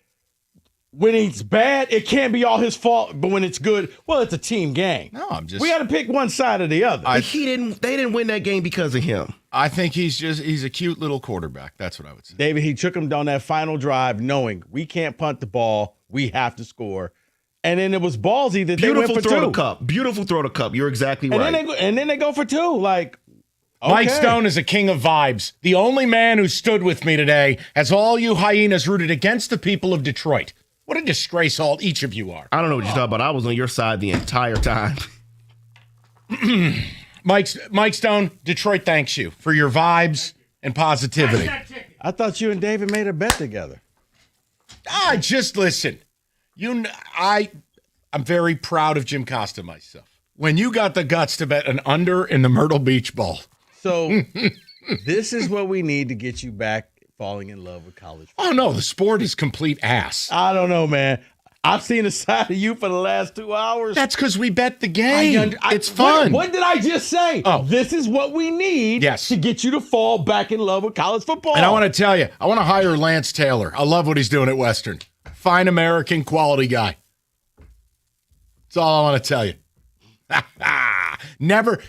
when it's bad, it can't be all his fault, but when it's good, well, it's a team game. No, I'm just... We got to pick one side or the other. They didn't win that game because of him. I think he's a cute little quarterback. That's what I would say. David, he took him down that final drive knowing we can't punt the ball, we have to score. And then it was ballsy that they went for two. Beautiful throw to Cup. You're exactly right. And then they go for two. Like, okay. Mike Stone is a king of vibes. The only man who stood with me today as all you hyenas rooted against the people of Detroit. What a disgrace all each of you are. I don't know what you're talking about. I was on your side the entire time. Mike Stone, Detroit thanks you for your vibes and positivity. I thought you and David made a bet together. Just listen. I'm very proud of Jim Costa myself. When you got the guts to bet an under in the Myrtle Beach Bowl. So this is what we need to get you back falling in love with college football. Oh, no, the sport is complete ass. I don't know, man. I've seen a side of you for the last 2 hours. That's because we bet the game. It's fun. What did I just say? Oh. This is what we need to get you to fall back in love with college football. And I want to tell you, I want to hire Lance Taylor. I love what he's doing at Western. Fine American quality guy. That's all I want to tell you.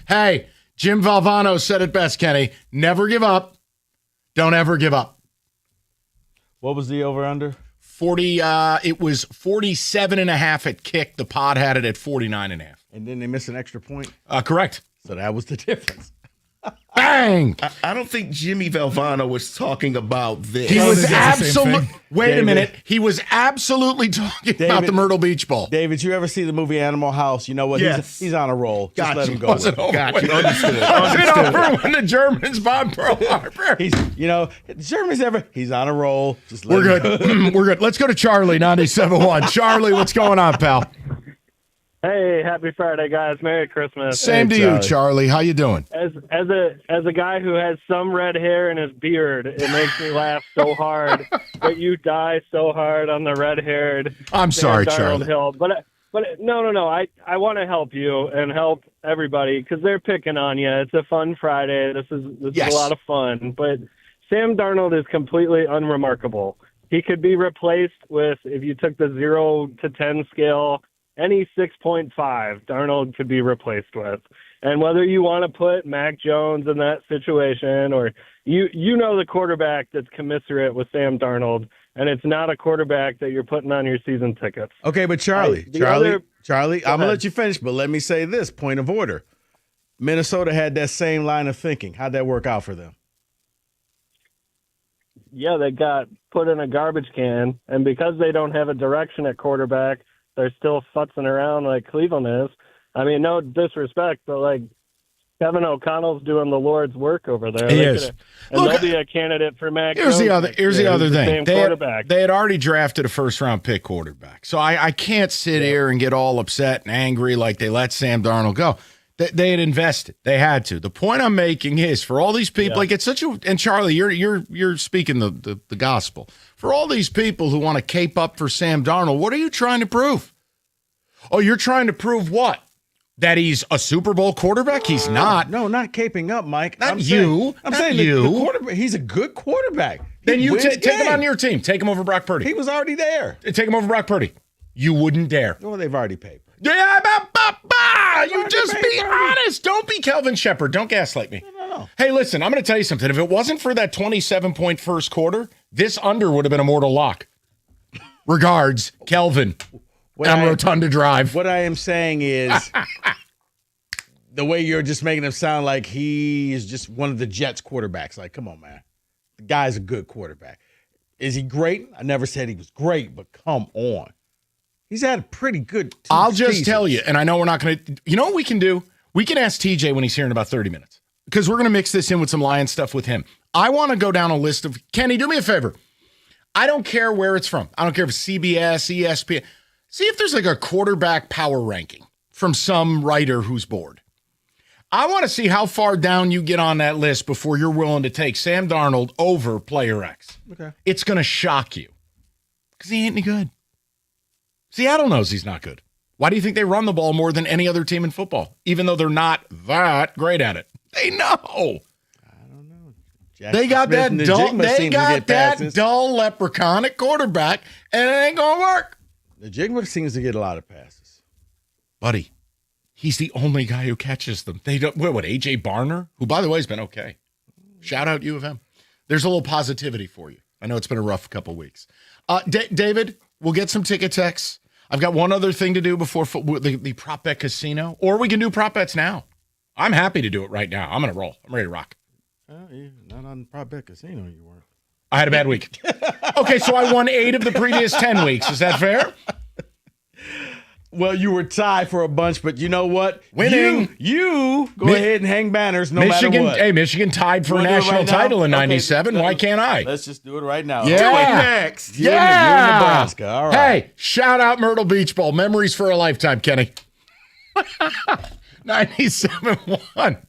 Hey, Jim Valvano said it best, Kenny. Never give up. Don't ever give up. What was the over-under? 40. It was 47.5 at kick. The Pod had it at 49.5. And then they missed an extra point? Correct. So that was the difference. Bang! I don't think Jimmy Valvano was talking about this. He was absolutely. Wait a minute. He was absolutely talking about the Myrtle Beach Bowl. David, you ever see the movie Animal House? You know what? Yes. He's on a roll. Just let him go. Wasn't over. Understood. Wasn't over when the Germans bombed Pearl Harbor. The Germans he's on a roll. Just let We're him go. good. We're good. Let's go to Charlie, 97.1. Charlie, what's going on, pal? Hey, happy Friday, guys. Merry Christmas. Same to you, Charlie. How you doing? As a guy who has some red hair in his beard, it makes me laugh so hard that you die so hard on the red-haired. I'm sorry, Sam Darnold Charlie. Hill. But no. I want to help you and help everybody because they're picking on you. It's a fun Friday. This is a lot of fun. But Sam Darnold is completely unremarkable. He could be replaced with, if you took the 0 to 10 scale, any 6.5 Darnold could be replaced with. And whether you want to put Mac Jones in that situation or you know the quarterback that's commensurate with Sam Darnold, and it's not a quarterback that you're putting on your season tickets. Okay, but Charlie, I'm going to let you finish, but let me say this, point of order. Minnesota had that same line of thinking. How'd that work out for them? Yeah, they got put in a garbage can, and because they don't have a direction at quarterback, they're still futzing around like Cleveland is. I mean, no disrespect, but like Kevin O'Connell's doing the Lord's work over there. He is. And they'll be a candidate for Mac. Here's the other thing. Same quarterback. They had already drafted a first-round pick quarterback. So I can't sit here and get all upset and angry like they let Sam Darnold go. They had invested. They had to. The point I'm making is for all these people, like it's such a, and Charlie, you're speaking the gospel. For all these people who want to cape up for Sam Darnold, what are you trying to prove? Oh, you're trying to prove what? That he's a Super Bowl quarterback? He's not. No, not caping up, Mike. I'm saying the quarterback. He's a good quarterback. Then you take him on your team. Take him over Brock Purdy. He was already there. Take him over Brock Purdy. You wouldn't dare. Well, they've already paid. Yeah, you just be honest. Don't be Kelvin Shepard. Don't gaslight me. No. Hey, listen, I'm going to tell you something. If it wasn't for that 27-point first quarter, this under would have been a mortal lock. Regards, Kelvin. Rotunda Drive. What I am saying is the way you're just making him sound like he is just one of the Jets quarterbacks. Like, come on, man. The guy's a good quarterback. Is he great? I never said he was great, but come on. He's had a pretty good I'll just tell you, and I know we're not going to – you know what we can do? We can ask TJ when he's here in about 30 minutes because we're going to mix this in with some Lions stuff with him. I want to go down a list of – Kenny, do me a favor. I don't care where it's from. I don't care if it's CBS, ESPN. See if there's like a quarterback power ranking from some writer who's bored. I want to see how far down you get on that list before you're willing to take Sam Darnold over player X. Okay. It's going to shock you because he ain't any good. Seattle knows he's not good. Why do you think they run the ball more than any other team in football, even though they're not that great at it? They know. I don't know. Jackson They got Smith that dull. They got that passes. dull leprechaun at quarterback, and it ain't gonna work. The Jigma seems to get a lot of passes. Buddy, he's the only guy who catches them. They don't. What? AJ Barner, who by the way has been okay. Shout out U of M. There's a little positivity for you. I know it's been a rough couple weeks. David, we'll get some ticket texts. I've got one other thing to do before the prop bet casino, or we can do prop bets now. I'm happy to do it right now. I'm gonna roll. I'm ready to rock. Oh, yeah, not on prop bet casino, you weren't. I had a bad week. Okay, so I won 8 of the previous 10 weeks. Is that fair? Well, you were tied for a bunch, but you know what? Winning. You go ahead and hang banners no Michigan, matter what. Hey, Michigan tied for a national title in 97. Why can't I? Let's just do it right now. Yeah. Do it next. You and Nebraska. All right. Hey, shout out Myrtle Beach Bowl. Memories for a lifetime, Kenny. 97-1.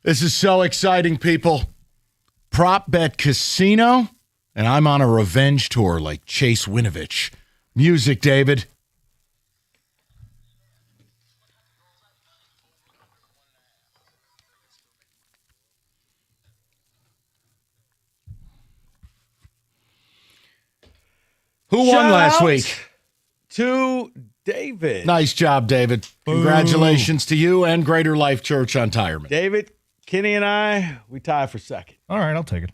This is so exciting, people. Prop Bet Casino, and I'm on a revenge tour like Chase Winovich. Music, David. Who won last week? To David. Nice job, David. Congratulations to you and Greater Life Church on Tireman. David, Kenny, and I, we tied for second. All right, I'll take it.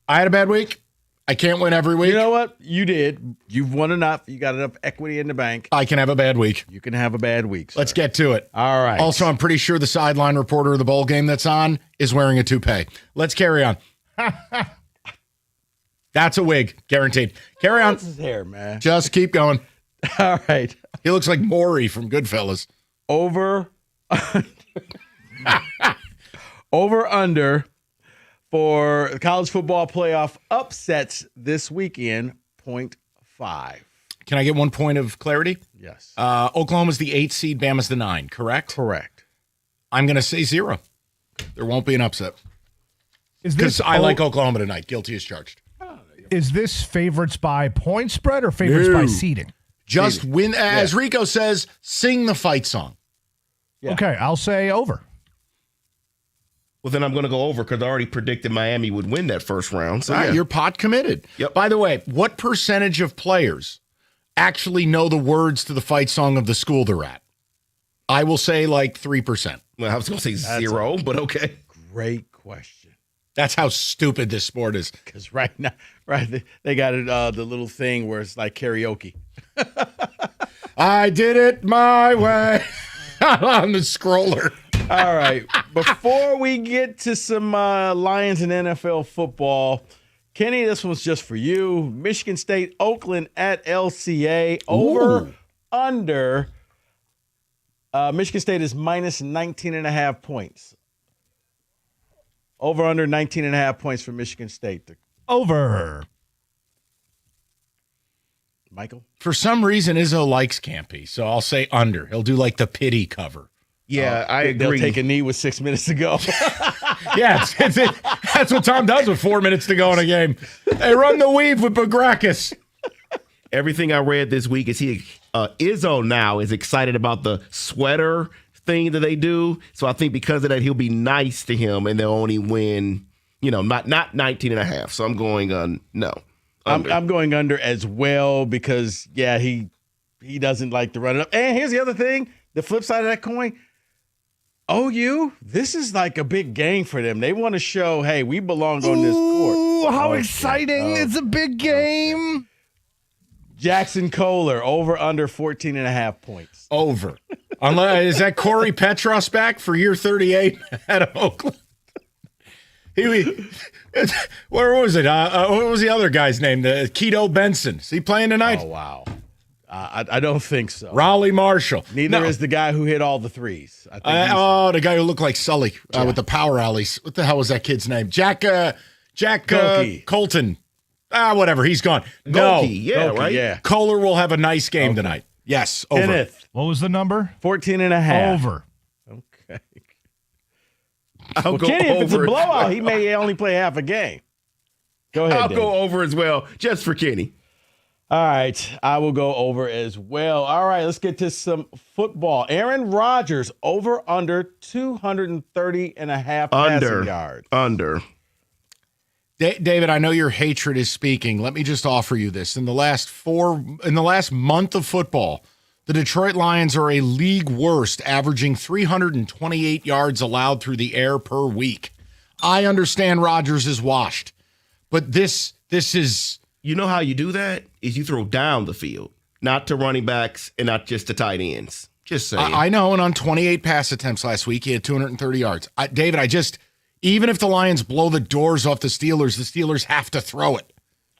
I had a bad week. I can't win every week. You know what? You did. You've won enough. You got enough equity in the bank. I can have a bad week. You can have a bad week, sir. Let's get to it. All right. Also, I'm pretty sure the sideline reporter of the bowl game that's on is wearing a toupee. Let's carry on. That's a wig, guaranteed. Carry on. That's his hair, man. Just keep going. All right. He looks like Maury from Goodfellas. Over under for the college football playoff upsets this weekend, 0.5. Can I get 1 point of clarity? Yes. Oklahoma's the 8 seed, Bama's the 9, correct? Correct. I'm going to say 0. There won't be an upset. Is Because this I like Oklahoma tonight. Guilty as charged. Is this favorites by point spread or favorites by seeding? Just win, as Rico says, sing the fight song. Yeah. Okay, I'll say over. Well, then I'm going to go over because I already predicted Miami would win that first round. So All right, yeah. you're pot committed. Yep. By the way, what percentage of players actually know the words to the fight song of the school they're at? I will say like 3%. Well, I was going to say 0, but okay. Great question. That's how stupid this sport is. Because right now, they got it, the little thing where it's like karaoke. I did it my way on the scroller. All right. Before we get to some Lions and NFL football, Kenny, this one's just for you. Michigan State, Oakland at LCA. Over, under. Michigan State is minus 19.5 points. Over, under 19.5 points for Michigan State. Over. Michael? For some reason, Izzo likes Campy, so I'll say under. He'll do like the pity cover. Yeah, I agree. They'll take a knee with 6 minutes to go. Yeah, that's what Tom does with 4 minutes to go in a game. They run the weave with Bagrakis. Everything I read this week is Izzo now is excited about the sweater thing that they do. So I think because of that, he'll be nice to him and they'll only win, not 19.5. So I'm going on no. I'm going under as well because, yeah, he doesn't like to run it up. And here's the other thing, the flip side of that coin, OU, this is like a big game for them. They want to show, hey, we belong on this court. Ooh, how exciting. It's a big game. Jackson Kohler, over under 14.5 points. Over. Is that Corey Petros back for year 38 out of Oakland? Where was it? What was the other guy's name? Keto Benson. Is he playing tonight? Oh, wow. I don't think so. Raleigh Marshall. Neither is the guy who hit all the threes. I think the guy who looked like Sully with the power alleys. What the hell was that kid's name? Jack Colton. Whatever. He's gone. Golke, right? Yeah. Kohler will have a nice game tonight. Yes, over. Kenneth. What was the number? 14.5. Over. Okay. I'll go Kenny, over if it's a as blowout, well. he may only play half a game. Go ahead, I'll David. go over as well, just for Kenny. All right, I will go over as well. All right, let's get to some football. Aaron Rodgers, over under 230.5 passing yards. Under. David, I know your hatred is speaking. Let me just offer you this. In the last month of football, the Detroit Lions are a league worst, averaging 328 yards allowed through the air per week. I understand Rodgers is washed, but this is... You know how you do that? Is you throw down the field, not to running backs and not just to tight ends. Just saying. I know, and on 28 pass attempts last week, he had 230 yards. David, even if the Lions blow the doors off the Steelers have to throw it.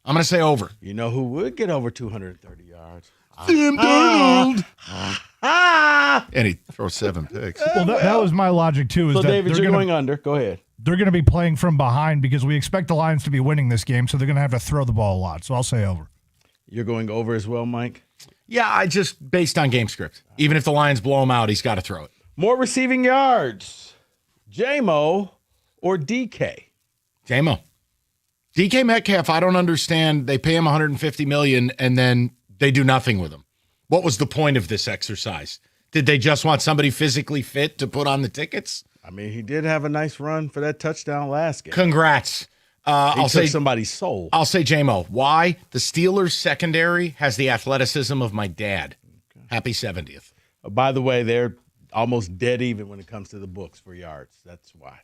I'm going to say over. You know who would get over 230 yards? Sam Darnold. And he throws 7 picks. Well, that was my logic, too. So, David, you're going under. Go ahead. They're going to be playing from behind because we expect the Lions to be winning this game, so they're going to have to throw the ball a lot. So I'll say over. You're going over as well, Mike? Yeah, based on game script. Even if the Lions blow him out, he's got to throw it. More receiving yards. J-Mo or DK? J-Mo. DK Metcalf, I don't understand. They pay him $150 million and then they do nothing with him. What was the point of this exercise? Did they just want somebody physically fit to put on the tickets? I mean, he did have a nice run for that touchdown last game. Congrats. I'll say say somebody's soul. I'll say J-Mo. Why? The Steelers secondary has the athleticism of my dad. Okay. Happy 70th. By the way, they're almost dead even when it comes to the books for yards. That's why.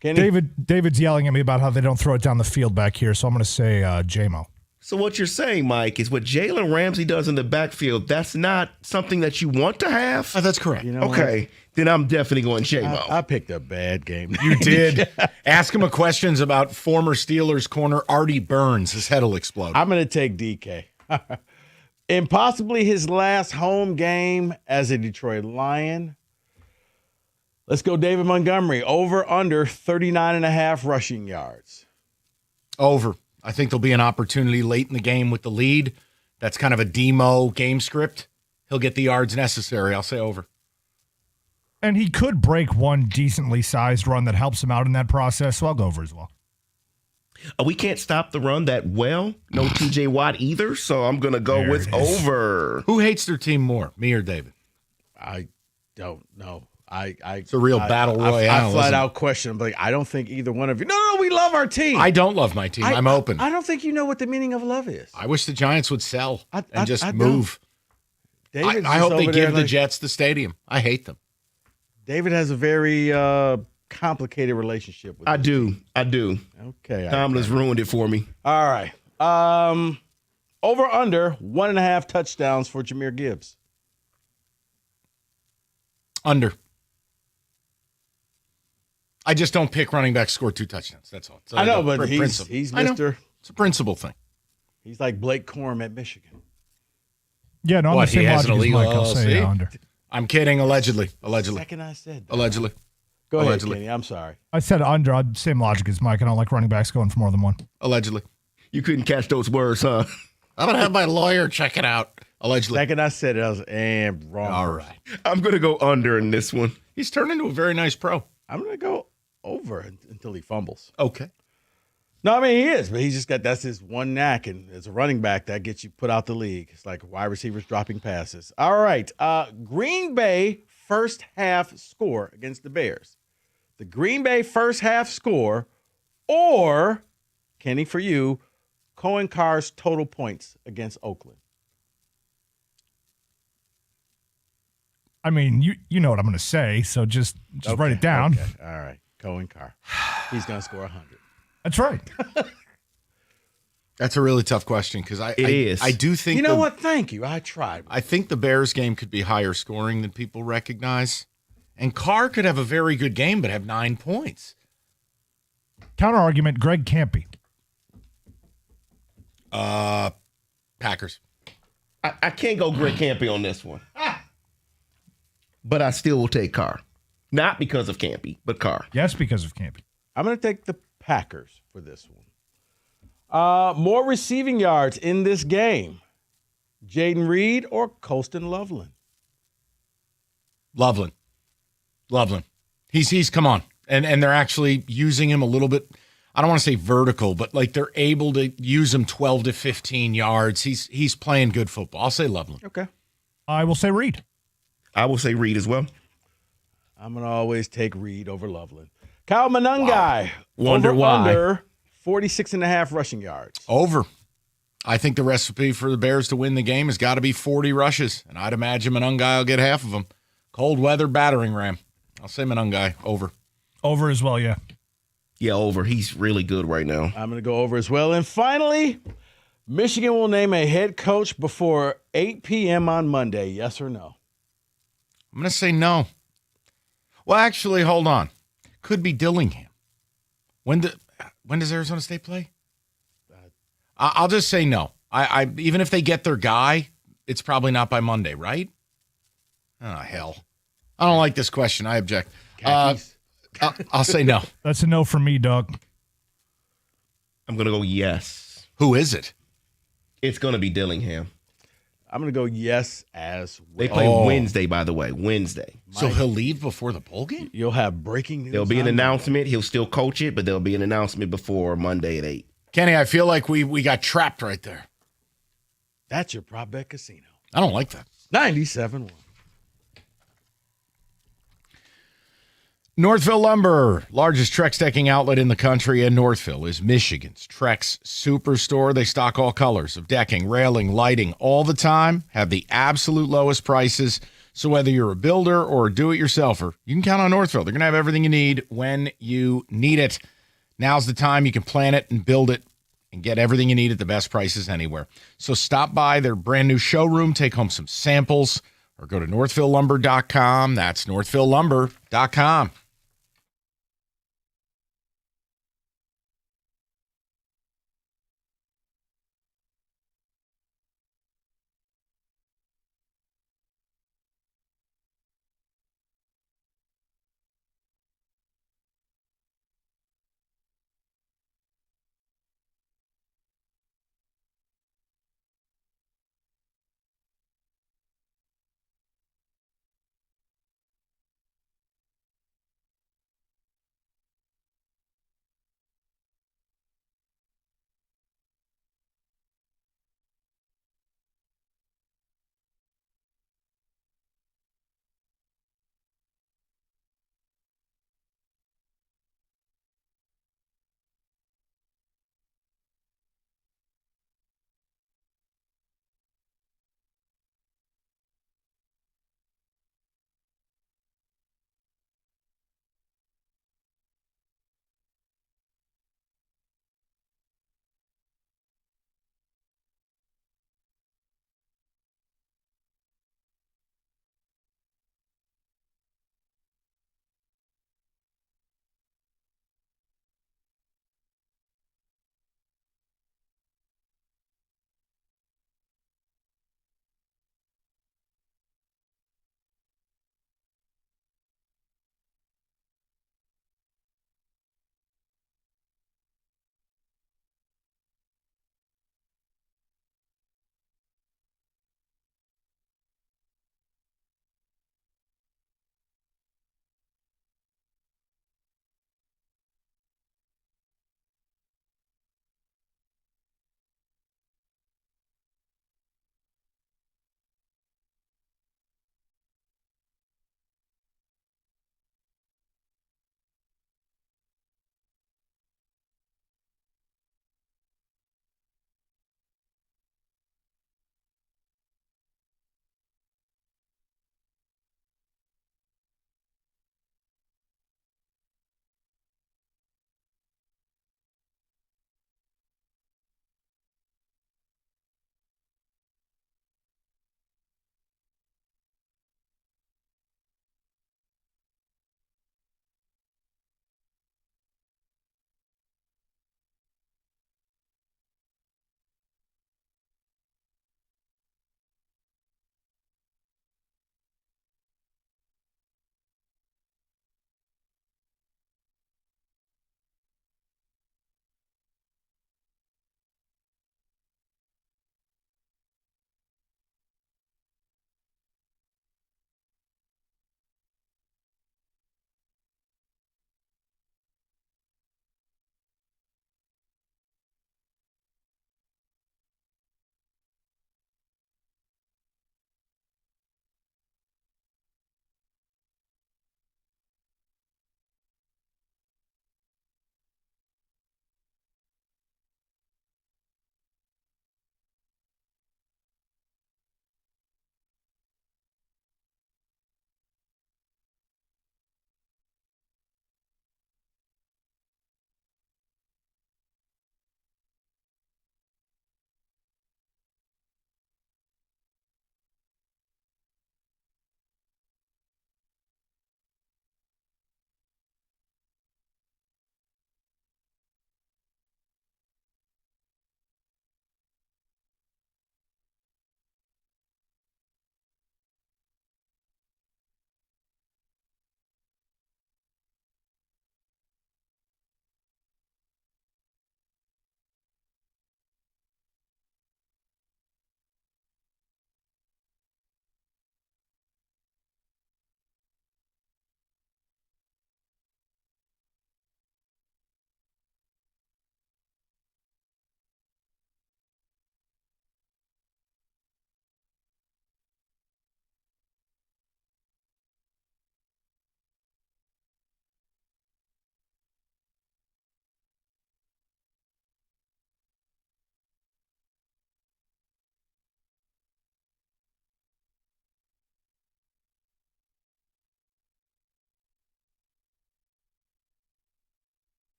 Kenny? David's yelling at me about how they don't throw it down the field back here, so I'm going to say J-Mo. So what you're saying, Mike, is what Jalen Ramsey does in the backfield, that's not something that you want to have? That's correct. You know okay, what? then I'm definitely going J-Mo. I picked a bad game. You did. Ask him a questions about former Steelers corner Artie Burns. His head will explode. I'm going to take DK. In possibly his last home game as a Detroit Lion, let's go David Montgomery. Over, under 39.5 rushing yards. Over. I think there'll be an opportunity late in the game with the lead. That's kind of a demo game script. He'll get the yards necessary. I'll say over. And he could break one decently sized run that helps him out in that process, so I'll go over as well. We can't stop the run that well. No TJ Watt either, so I'm going to go with over. Who hates their team more, me or David? I don't know. It's a real battle royale. I flat out question. Like, I don't think either one of you. No, we love our team. I don't love my team. I'm open. I don't think you know what the meaning of love is. I wish the Giants would sell and just move. I hope they give the Jets the stadium. I hate them. David has a very complicated relationship with I do. Okay. Tomlin's ruined it for me. All right. Over under 1.5 touchdowns for Jahmyr Gibbs. Under. I just don't pick running back score 2 touchdowns. That's all. I know, but he's Mr. It's a principle thing. He's like Blake Corum at Michigan. Yeah, no, I'm the same logic as Mike. I'll say under. I'm kidding. Allegedly. Second I said that. Allegedly. Go ahead, Kenny. I'm sorry. I said under. Same logic as Mike. I don't like running backs going for more than one. Allegedly. You couldn't catch those words, huh? I'm going to have my lawyer check it out. Allegedly. Second I said it, I was wrong. All right. I'm going to go under in this one. He's turned into a very nice pro. I'm going to go over until he fumbles. Okay. No, I mean, he is, but he's just that's his one knack. And as a running back, that gets you put out the league. It's like wide receivers dropping passes. All right. Green Bay first half score against the Bears. The Green Bay first half score or, Kenny, for you, Cohen Carr's total points against Oakland. I mean, you know what I'm going to say, so just write it down. Okay. All right. Cohen Carr. He's going to score 100. That's right. That's a really tough question because I do think you know what? Thank you. I tried. I think the Bears game could be higher scoring than people recognize, and Carr could have a very good game but have 9 points. Counter argument: Greg Campy. Packers. I can't go Greg Campy on this one, but I still will take Carr. Not because of Campy, but Carr. Yes, because of Campy. I'm going to take the Packers for this one. More receiving yards in this game. Jaden Reed or Colston Loveland? Loveland. He's come on. And they're actually using him a little bit. I don't want to say vertical, but like they're able to use him 12 to 15 yards. He's playing good football. I'll say Loveland. Okay. I will say Reed. I will say Reed as well. I'm going to always take Reed over Loveland. Kyle Monangai. Wonder why. Under 46.5 rushing yards. Over. I think the recipe for the Bears to win the game has got to be 40 rushes, and I'd imagine Monangai will get half of them. Cold weather battering ram. I'll say Monangai over. Over as well, yeah. Yeah, over. He's really good right now. I'm going to go over as well. And finally, Michigan will name a head coach before 8 p.m. on Monday. Yes or no? I'm going to say no. Well, actually, hold on. Could be Dillingham. When does Arizona State play? I'll just say no. I even if they get their guy, it's probably not by Monday, right? Oh, hell. I don't like this question. I object. I'll say no. That's a no for me, Doug. I'm going to go yes. Who is it? It's going to be Dillingham. I'm going to go yes as well. They play Wednesday, by the way. Wednesday. So he'll leave before the bowl game? You'll have breaking news. There'll be an announcement. He'll still coach it, but there'll be an announcement before Monday at 8. Kenny, I feel like we got trapped right there. That's your prop bet casino. I don't like that. 97-1. Northville Lumber, largest Trex decking outlet in the country in Northville, is Michigan's Trex Superstore. They stock all colors of decking, railing, lighting all the time, have the absolute lowest prices. So whether you're a builder or a do-it-yourselfer, you can count on Northville. They're going to have everything you need when you need it. Now's the time you can plan it and build it and get everything you need at the best prices anywhere. So stop by their brand new showroom, take home some samples, or go to northvillelumber.com. That's northvillelumber.com.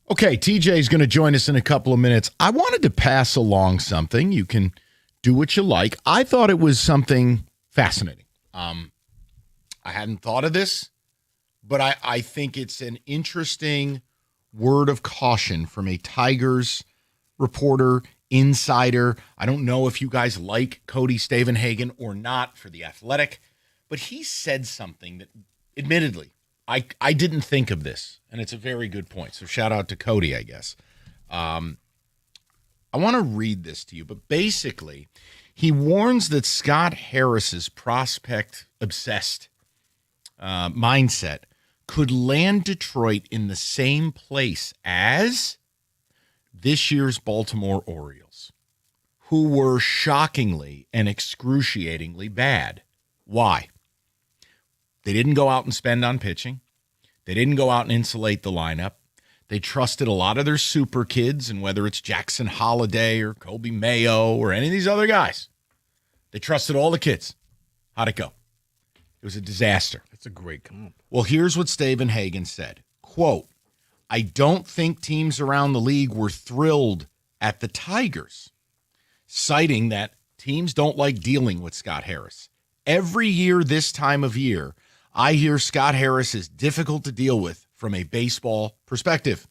Okay, TJ is going to join us in a couple of minutes. I wanted to pass along something. You can do what you like. I thought it was something fascinating. I hadn't thought of this, but I think it's an interesting word of caution from a Tigers reporter, insider. I don't know if you guys like Cody Stavenhagen or not for The Athletic, but he said something that, admittedly, I didn't think of this, and it's a very good point. So shout out to Cody, I guess. I want to read this to you, but basically, he warns that Scott Harris's prospect-obsessed mindset could land Detroit in the same place as this year's Baltimore Orioles, who were shockingly and excruciatingly bad. Why? They didn't go out and spend on pitching. They didn't go out and insulate the lineup. They trusted a lot of their super kids, and whether it's Jackson Holiday or Colby Mayo or any of these other guys, they trusted all the kids. How'd it go? It was a disaster. That's a great comp. Well, here's what Stavenhagen said. Quote, I don't think teams around the league were thrilled at the Tigers, citing that teams don't like dealing with Scott Harris. Every year this time of year, I hear Scott Harris is difficult to deal with from a baseball perspective.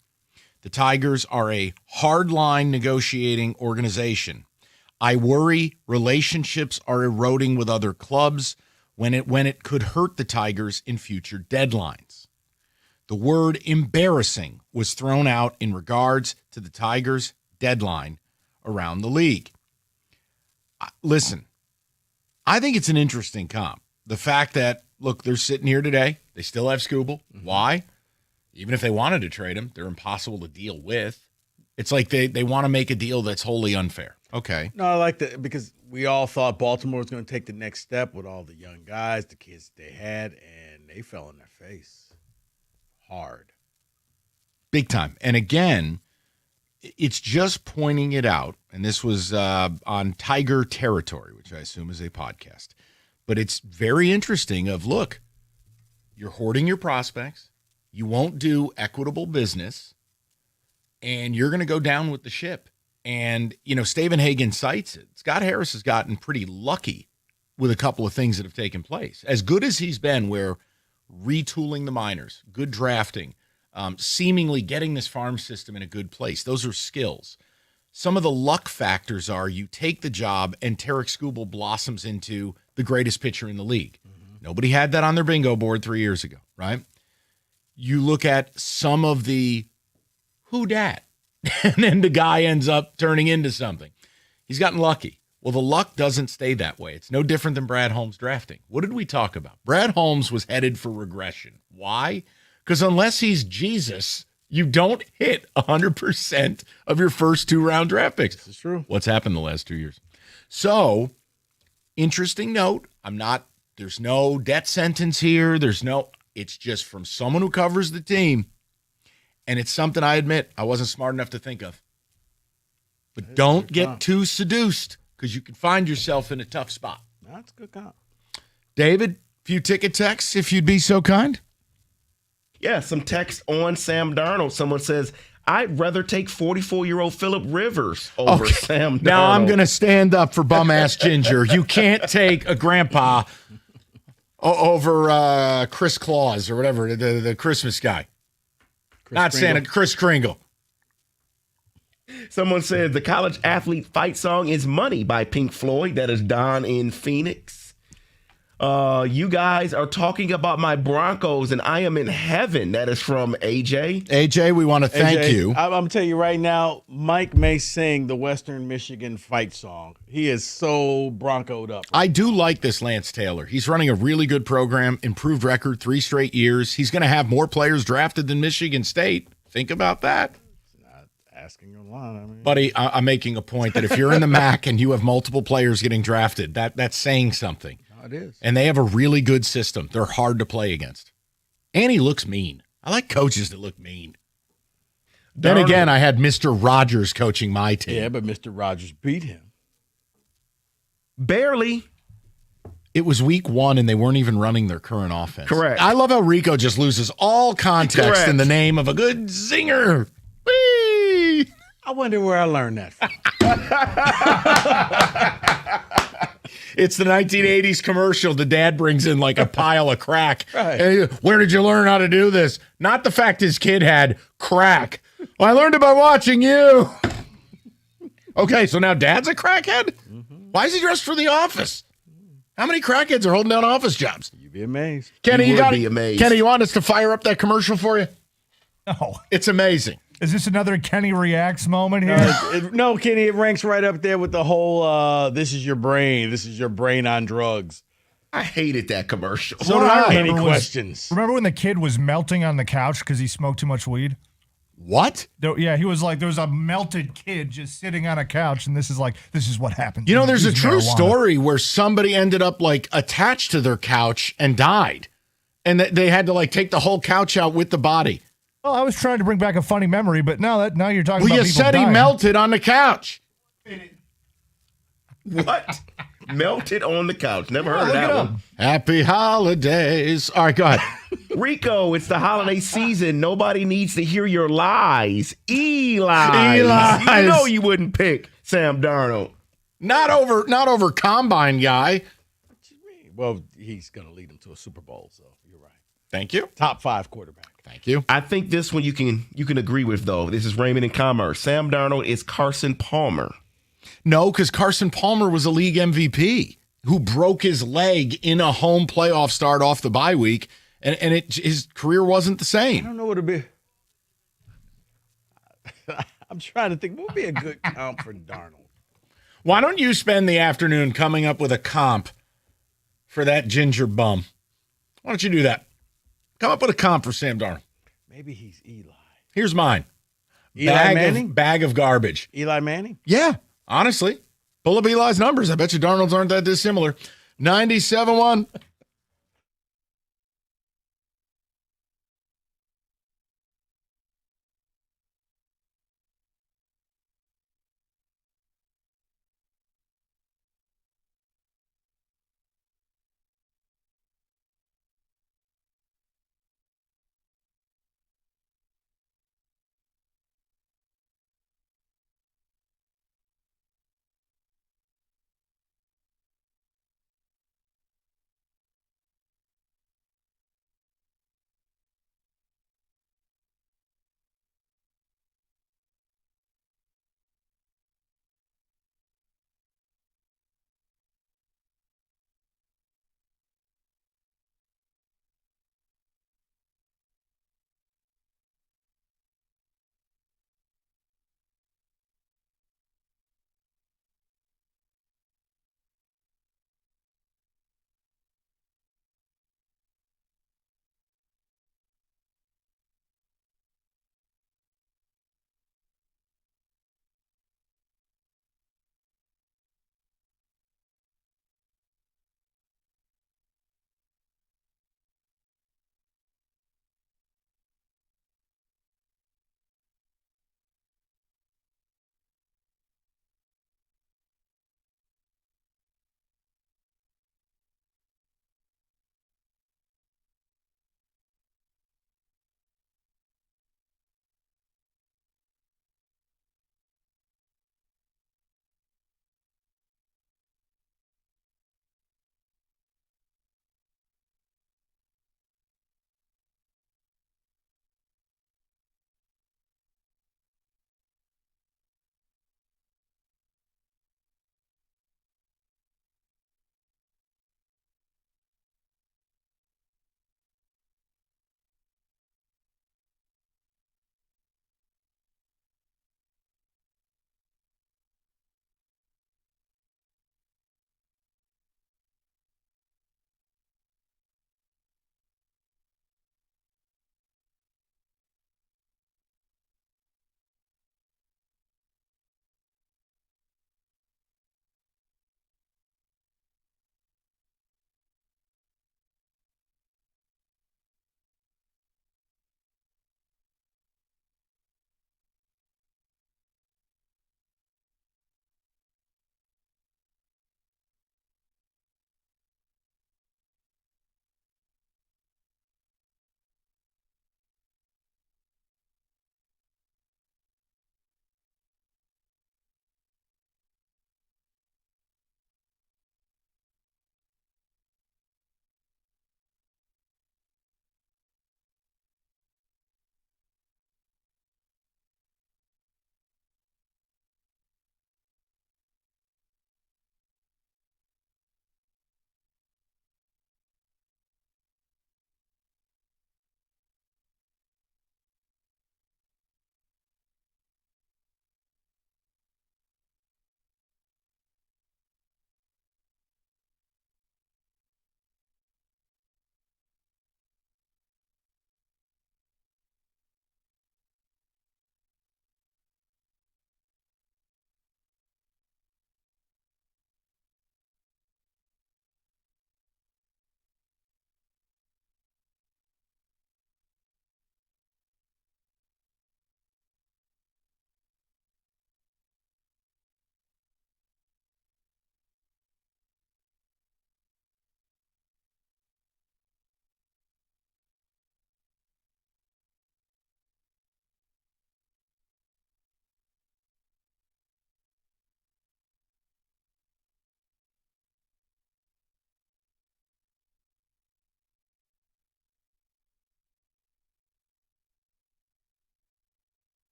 The Tigers are a hardline negotiating organization. I worry relationships are eroding with other clubs when it could hurt the Tigers in future deadlines. The word embarrassing was thrown out in regards to the Tigers' deadline around the league. Listen, I think it's an interesting comp. The fact that, look, they're sitting here today. They still have Skubal. Mm-hmm. Why? Even if they wanted to trade him, they're impossible to deal with. It's like they want to make a deal that's wholly unfair. Okay. No, I like that because we all thought Baltimore was going to take the next step with all the young guys, the kids they had, and they fell in their face hard. Big time. And again, it's just pointing it out, and this was on Tiger Territory, which I assume is a podcast. But it's very interesting of, look, you're hoarding your prospects. You won't do equitable business, and you're going to go down with the ship. And, you know, Stavenhagen cites it. Scott Harris has gotten pretty lucky with a couple of things that have taken place. As good as he's been, where retooling the minors, good drafting, seemingly getting this farm system in a good place. Those are skills. Some of the luck factors are you take the job and Tarik Skubal blossoms into the greatest pitcher in the league. Mm-hmm. Nobody had that on their bingo board 3 years ago, right? You look at some of the who dat, and then the guy ends up turning into something. He's gotten lucky. Well, the luck doesn't stay that way. It's no different than Brad Holmes drafting. What did we talk about? Brad Holmes was headed for regression. Why? Because unless he's Jesus, you don't hit 100% of your first 2-round draft picks. This is true. What's happened the last 2 years? So, interesting note. There's no death sentence here. It's just from someone who covers the team. And it's something I admit I wasn't smart enough to think of. But don't get too seduced, because you can find yourself in a tough spot. That's a good comp. David, few ticket texts, if you'd be so kind. Yeah, some text on Sam Darnold. Someone says, I'd rather take 44-year-old Phillip Rivers over Sam Darnold. Now I'm going to stand up for bum-ass Ginger. You can't take a grandpa over Chris Claus or whatever, the Christmas guy. Kris Kringle. Someone says the college athlete fight song is Money by Pink Floyd. That is Don in Phoenix. You guys are talking about my Broncos, and I am in heaven. That is from AJ. AJ, we want to thank you. I'm going to tell you right now, Mike may sing the Western Michigan fight song. He is so Broncoed up. I do like this Lance Taylor. He's running a really good program, improved record 3 straight years. He's going to have more players drafted than Michigan State. Think about that. Asking a lot. I mean. Buddy, I'm making a point that if you're in the MAC and you have multiple players getting drafted, that's saying something. It is. And they have a really good system. They're hard to play against. And he looks mean. I like coaches that look mean. Then again, I had Mr. Rogers coaching my team. Yeah, but Mr. Rogers beat him. Barely. It was week 1, and they weren't even running their current offense. Correct. I love how Rico just loses all context in the name of a good zinger. Whee! I wonder where I learned that from. It's the 1980s commercial. The dad brings in like a pile of crack. Right. And where did you learn how to do this? Not the fact his kid had crack. Well, I learned it by watching you. Okay, so now dad's a crackhead? Why is he dressed for the office? How many crackheads are holding down office jobs? You'd be amazed. Kenny, You would be amazed. Kenny, you want us to fire up that commercial for you? No. It's amazing. Is this another Kenny Reacts moment here? No, Kenny, it ranks right up there with the whole this is your brain. This is your brain on drugs. I hated that commercial. So do I. Any questions? Remember when the kid was melting on the couch because he smoked too much weed? What? Yeah, he was like, there was a melted kid just sitting on a couch, and this is what happens. You know, there's a Use true marijuana. story where somebody ended up like attached to their couch and died. And they had to like take the whole couch out with the body. Well, I was trying to bring back a funny memory, but now you're talking Well, about you people said dying. he melted on the couch. What? Melted on the couch. Never heard of look that it one. up. Happy holidays. All right, go ahead. Rico, it's the holiday season. Nobody needs to hear your lies. Eli. Eli's. You know you wouldn't pick Sam Darnold. Not over combine guy. Well, he's going to lead them to a Super Bowl, so you're right. Thank you. Top 5 quarterback. Thank you. I think this one you can agree with, though. This is Raymond in Commerce. Sam Darnold is Carson Palmer. No, because Carson Palmer was a league MVP who broke his leg in a home playoff start off the bye week, and his career wasn't the I same. don't know what it'd be. I'm trying to think. What would be a good comp for Darnold? Why don't you spend the afternoon coming up with a comp for that ginger bum? Why don't you do that? Come up with a comp for Sam Darnold. Maybe he's Eli. Here's mine. Eli Manning? Bag of garbage. Eli Manning? Yeah, honestly. Pull up Eli's numbers. I bet you Darnold's aren't that dissimilar. 97-1.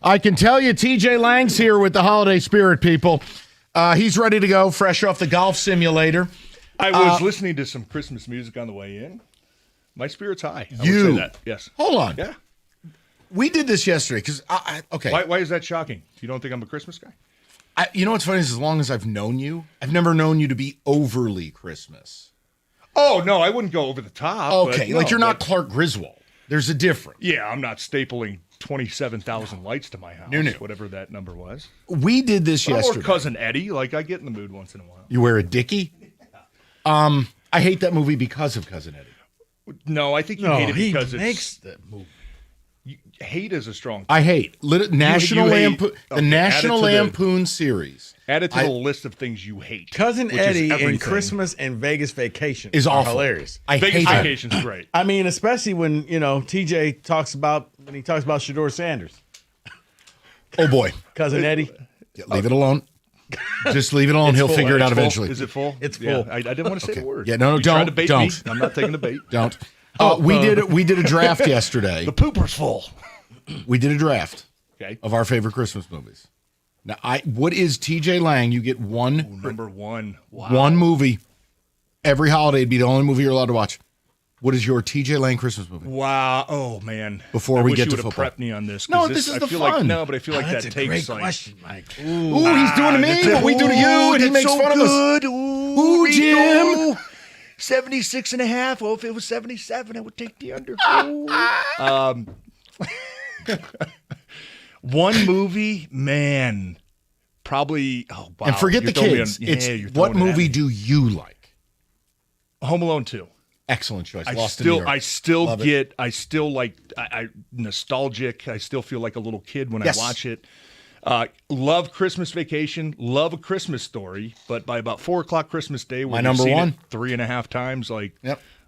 I can tell you TJ Lang's here with the holiday spirit, people. He's ready to go, fresh off the golf simulator. I was listening to some Christmas music on the way in. My spirit's high. I would say that. Yes. Hold on. Yeah. We did this yesterday because, okay. Why is that shocking? You don't think I'm a Christmas guy? You know what's funny is as long as I've known you, I've never known you to be overly Christmas. Oh, no, I wouldn't go over the top. Okay, you're not Clark Griswold. There's a difference. Yeah, I'm not stapling 27,000 lights to my house, whatever that number was. We did this yesterday. Or Cousin Eddie, I get in the mood once in a while. You wear a dickie? I hate that movie because of Cousin Eddie. No, I think you hate it because he makes that movie. Hate is a strong. I hate National Lampoon. The National Lampoon series. Add it to the list of things you hate. Cousin Eddie and Christmas and Vegas Vacation is awful. Hilarious. Vegas Vacation's great. I mean, especially when TJ talks about Shedeur Sanders. Oh boy, Cousin Eddie. Leave it alone. Just leave it alone. He'll figure it out eventually. Is it full? It's full. Yeah, I didn't want to say the word. Yeah, no, don't. Me. I'm not taking the bait. Don't. We did a draft yesterday. The pooper's full. We did a draft of our favorite Christmas movies. Now, what is TJ Lang? You get one. Number one. Wow. One movie. Every holiday would be the only movie you're allowed to watch. What is your TJ Lang Christmas movie? Wow. Oh, man. Before we get to football. football. Prepped me on this. No, this is the fun. But I feel like that's that a takes great question, Mike. Ooh, he's doing to me what we do to you, and he makes fun of us. Ooh, Jim. 76.5. Well, if it was 77, I would take the under. One movie, man. Probably. Oh, wow. And forget the kids. What movie do you like? Home Alone 2. Excellent choice. I still like nostalgic. I still feel like a little kid when I watch it. Love Christmas Vacation. Love A Christmas Story. But by about 4:00 Christmas Day, my number one, 3.5 times,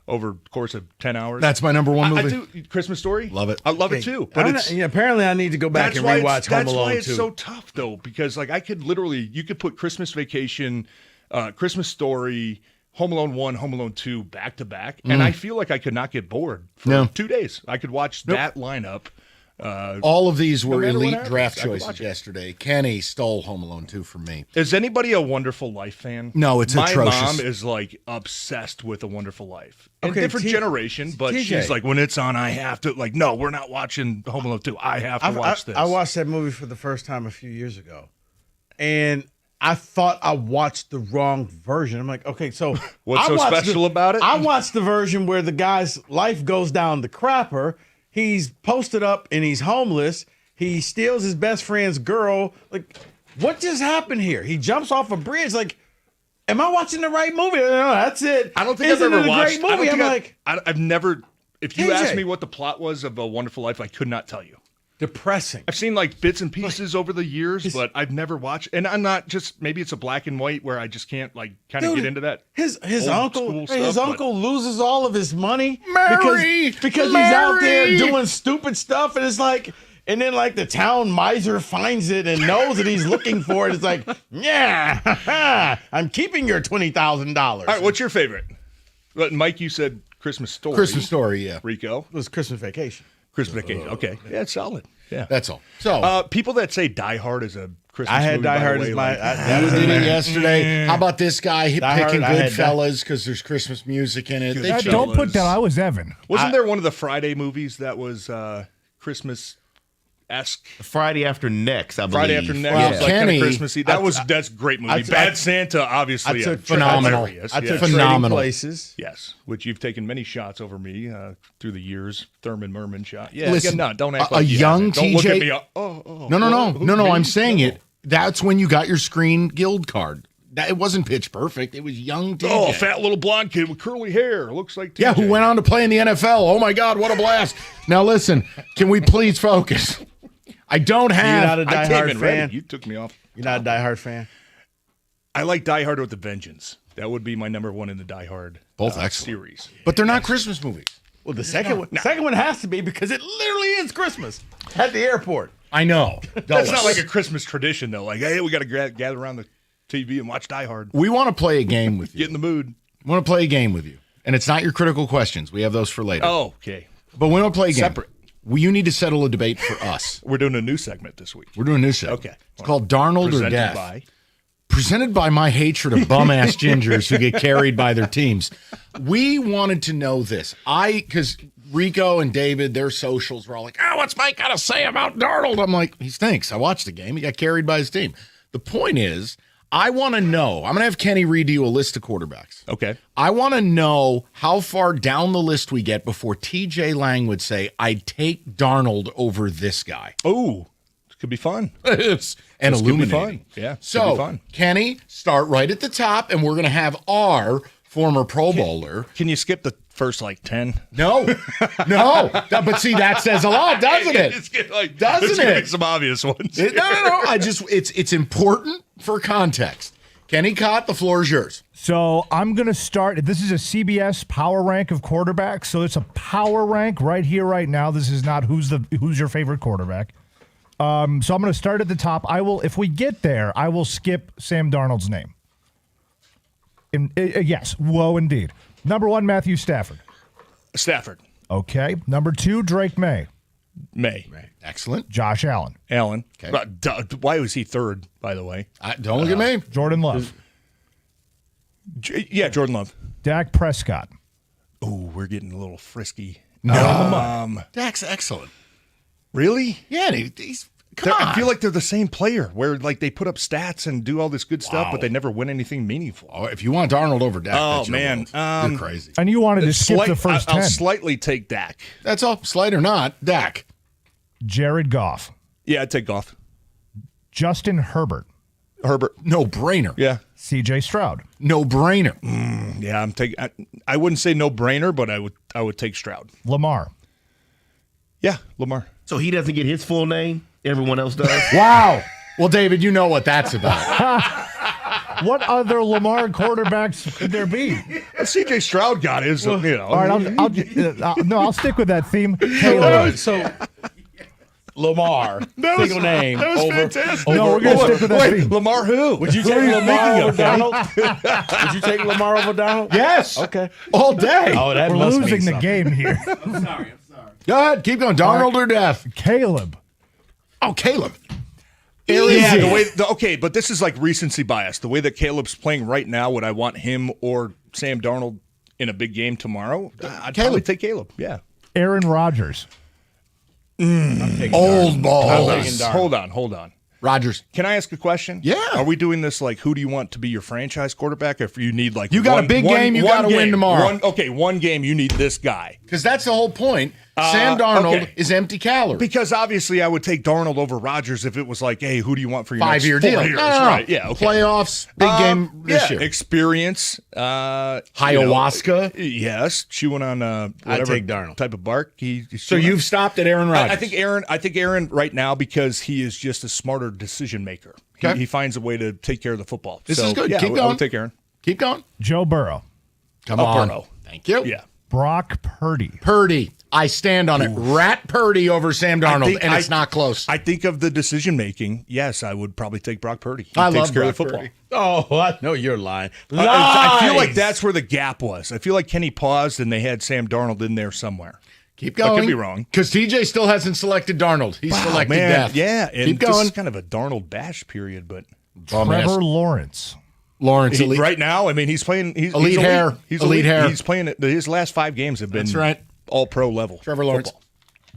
over the course of 10 hours. That's my number one movie. I do Christmas Story. Love it. I love it too. But apparently, I need to go back and rewatch Home Alone 2. That's why it's so tough, though, because I could literally, you could put Christmas Vacation, Christmas Story, Home Alone 1, Home Alone 2 back to back, and I feel like I could not get bored for 2 days. I could watch that lineup. All of these were elite draft choices yesterday. Kenny stole Home Alone 2 from me. Is anybody a Wonderful Life fan? No, it's atrocious. My mom is obsessed with A Wonderful Life. Okay, different generation, but she's like, when it's on, I have to. No, we're not watching Home Alone 2. I have to watch this. I watched that movie for the first time a few years ago, and I thought I watched the wrong version. I'm like, okay, so what's so special about it? I watched the version where the guy's life goes down the crapper. He's posted up and he's homeless. He steals his best friend's girl. What just happened here? He jumps off a bridge. Am I watching the right movie? No, that's it. I don't think I've ever watched. Great movie? I've never. If you asked me what the plot was of A Wonderful Life, I could not tell you. Depressing. I've seen bits and pieces over the years, but I've never watched. And I'm not just. Maybe it's a black and white where I just can't kind of get into that. His uncle loses all of his money because he's Mary! out there doing stupid stuff, and it's and then the town miser finds it and knows that he's looking for it. It's yeah, I'm keeping your $20,000. All right, what's your favorite? Mike, you said Christmas Story. Christmas Story, yeah. Rico? It was Christmas Vacation. Christmas Vacation. Okay, yeah, it's solid. Yeah, that's all. So people that say Die Hard is a Christmas movie. I had Die Hard as my. You did it yesterday. How about this guy picking Goodfellas because there's Christmas music in it? Don't put that. I was Evan. Wasn't there one of the Friday movies that was Christmas? Friday After Next, I believe. Friday After Next, Kenny, Christmassy. That's a great movie. Bad Santa, obviously, I took phenomenal. I took Trading Places. Yes, which you've taken many shots over me through the years. Thurman Merman shot. Yeah, listen, don't act like a young don't TJ. Look at me. No. I'm saying it. That's when you got your Screen Guild card. It wasn't Pitch Perfect. It was young TJ. Oh, a fat little blonde kid with curly hair. Looks like TJ. Yeah, who went on to play in the NFL. Oh my God, what a blast! Now listen, can we please focus? I don't have. You're not a Die Hard fan. You took me off. You're not a Die Hard fan. I like Die Hard with a Vengeance. That would be my number one in the Die Hard series. But they're not Christmas movies. Well, the second one has to be because it literally is Christmas at the airport. I know. That's not like a Christmas tradition though. Hey, we got to gather around the TV and watch Die Hard. We want to play a game with you. Get in the mood. We want to play a game with you, and it's not your critical questions. We have those for later. Oh, okay. But we want to play a game. Separate. You need to settle a debate for us. We're doing a new segment this week. We're doing a new segment. Okay. It's called Darnold or Death. By. Presented by my hatred of bum-ass gingers who get carried by their teams. We wanted to know this. Because Rico and David, their socials were all like, what's Mike got to say about Darnold? I'm like, he stinks. I watched the game. He got carried by his team. The point is, I want to know. I'm going to have Kenny read you a list of quarterbacks. Okay. I want to know how far down the list we get before TJ Lang would say, I'd take Darnold over this guy. Oh, it could be fun. It's illuminating. Yeah. So, be fun. Kenny, start right at the top, and we're going to have our former Pro Bowler. Can you skip the first 10? No. But see, that says a lot, doesn't it? Doesn't it? Some obvious ones. No. It's important for context. Kenny Cott, the floor is yours. So I'm going to start. This is a CBS power rank of quarterbacks. So it's a power rank right here, right now. This is not who's your favorite quarterback. So I'm going to start at the top. If we get there, I will skip Sam Darnold's name. Yes, whoa, indeed. Number 1, Matthew Stafford. Stafford. Okay. Number 2, Drake May. May. Excellent. Josh Allen. Allen. Okay. Why was he third, by the way? Don't look at me. Jordan Love. Jordan Love. Dak Prescott. Oh, we're getting a little frisky. No. Dak's excellent. Really? Yeah, he's come on. I feel like they're the same player where they put up stats and do all this good stuff, but they never win anything meaningful. Oh, if you want Darnold over Dak, that's your man. world. You're crazy. And you wanted to skip the first 10. I'll slightly take Dak. That's all. Slight or not, Dak. Jared Goff. Yeah, I'd take Goff. Justin Herbert. No brainer. Yeah. CJ Stroud. No brainer. Yeah, I'm taking. I wouldn't say no brainer, but I would take Stroud. Lamar. Yeah, Lamar. So he doesn't get his full name. Everyone else does. Wow. Well, David, you know what that's about. What other Lamar quarterbacks could there be? CJ Stroud got his. All right, I'll stick with that theme. Caleb. So Lamar, single name. That was fantastic. No, we're going to stick with that theme. Lamar who? Would you take Lamar over Donald? Would you take Lamar over Donald? Yes. Okay. All day. Oh, that We're must losing mean the something. game here. I'm sorry. Go ahead. Keep going. Darnold or Death? Caleb. Oh, Caleb. Yeah, but this is like recency bias. The way that Caleb's playing right now, would I want him or Sam Darnold in a big game tomorrow? I'd probably take Caleb. Yeah. Aaron Rodgers. Old balls. Hold on. Rodgers. Can I ask a question? Yeah. Are we doing this who do you want to be your franchise quarterback? If you need You got a big game, you got to win tomorrow. One game, you need this guy. Because that's the whole point. Sam Darnold is empty calories. Because obviously I would take Darnold over Rodgers if it was hey, who do you want for your 5-year next 4 deal? years? No. Right. Yeah. Okay. Playoffs, big game this year. Experience. Ayahuasca. Yes. Chewing on whatever take Darnold. type of bark. So you've stopped at Aaron Rodgers. I think Aaron right now because he is just a smarter decision maker. Okay. He finds a way to take care of the football. This is good. Yeah, Keep I going. would take Aaron. Keep going. Joe Burrow. Come on. Burrow. Thank you. Yeah. Brock Purdy. Purdy. I stand on it. Rat Purdy over Sam Darnold, and it's not close. I think of the decision making. Yes, I would probably take Brock Purdy. He I takes love care Brock of the football. Purdy. Oh, I know you're lying. I feel like that's where the gap was. I feel like Kenny paused and they had Sam Darnold in there somewhere. Keep going. I could be wrong. Because TJ still hasn't selected Darnold. He's selected Death. Yeah, and Keep this going. is kind of a Darnold bash period, but Trevor Lawrence. Elite. Right now, I mean, he's playing. He's elite hair. He's elite hair. He's playing. His last 5 games have been That's right. all pro level. Trevor Lawrence. Football.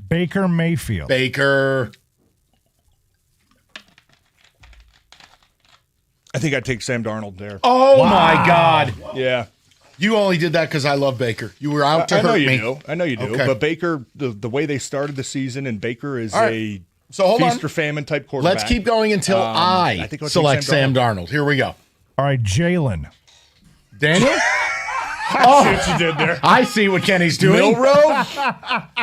Baker Mayfield. Baker. I think I'd take Sam Darnold there. Oh, my God. Yeah. You only did that because I love Baker. You were out to hurt me. I know you do. Okay. But Baker, the way they started the season, and Baker is right. a hold feast on. or famine type quarterback. Let's keep going until I think I'll select take Sam Darnold. Here we go. All right, Jalen. Daniel? I see what you did there. I see what Kenny's doing. Milrow?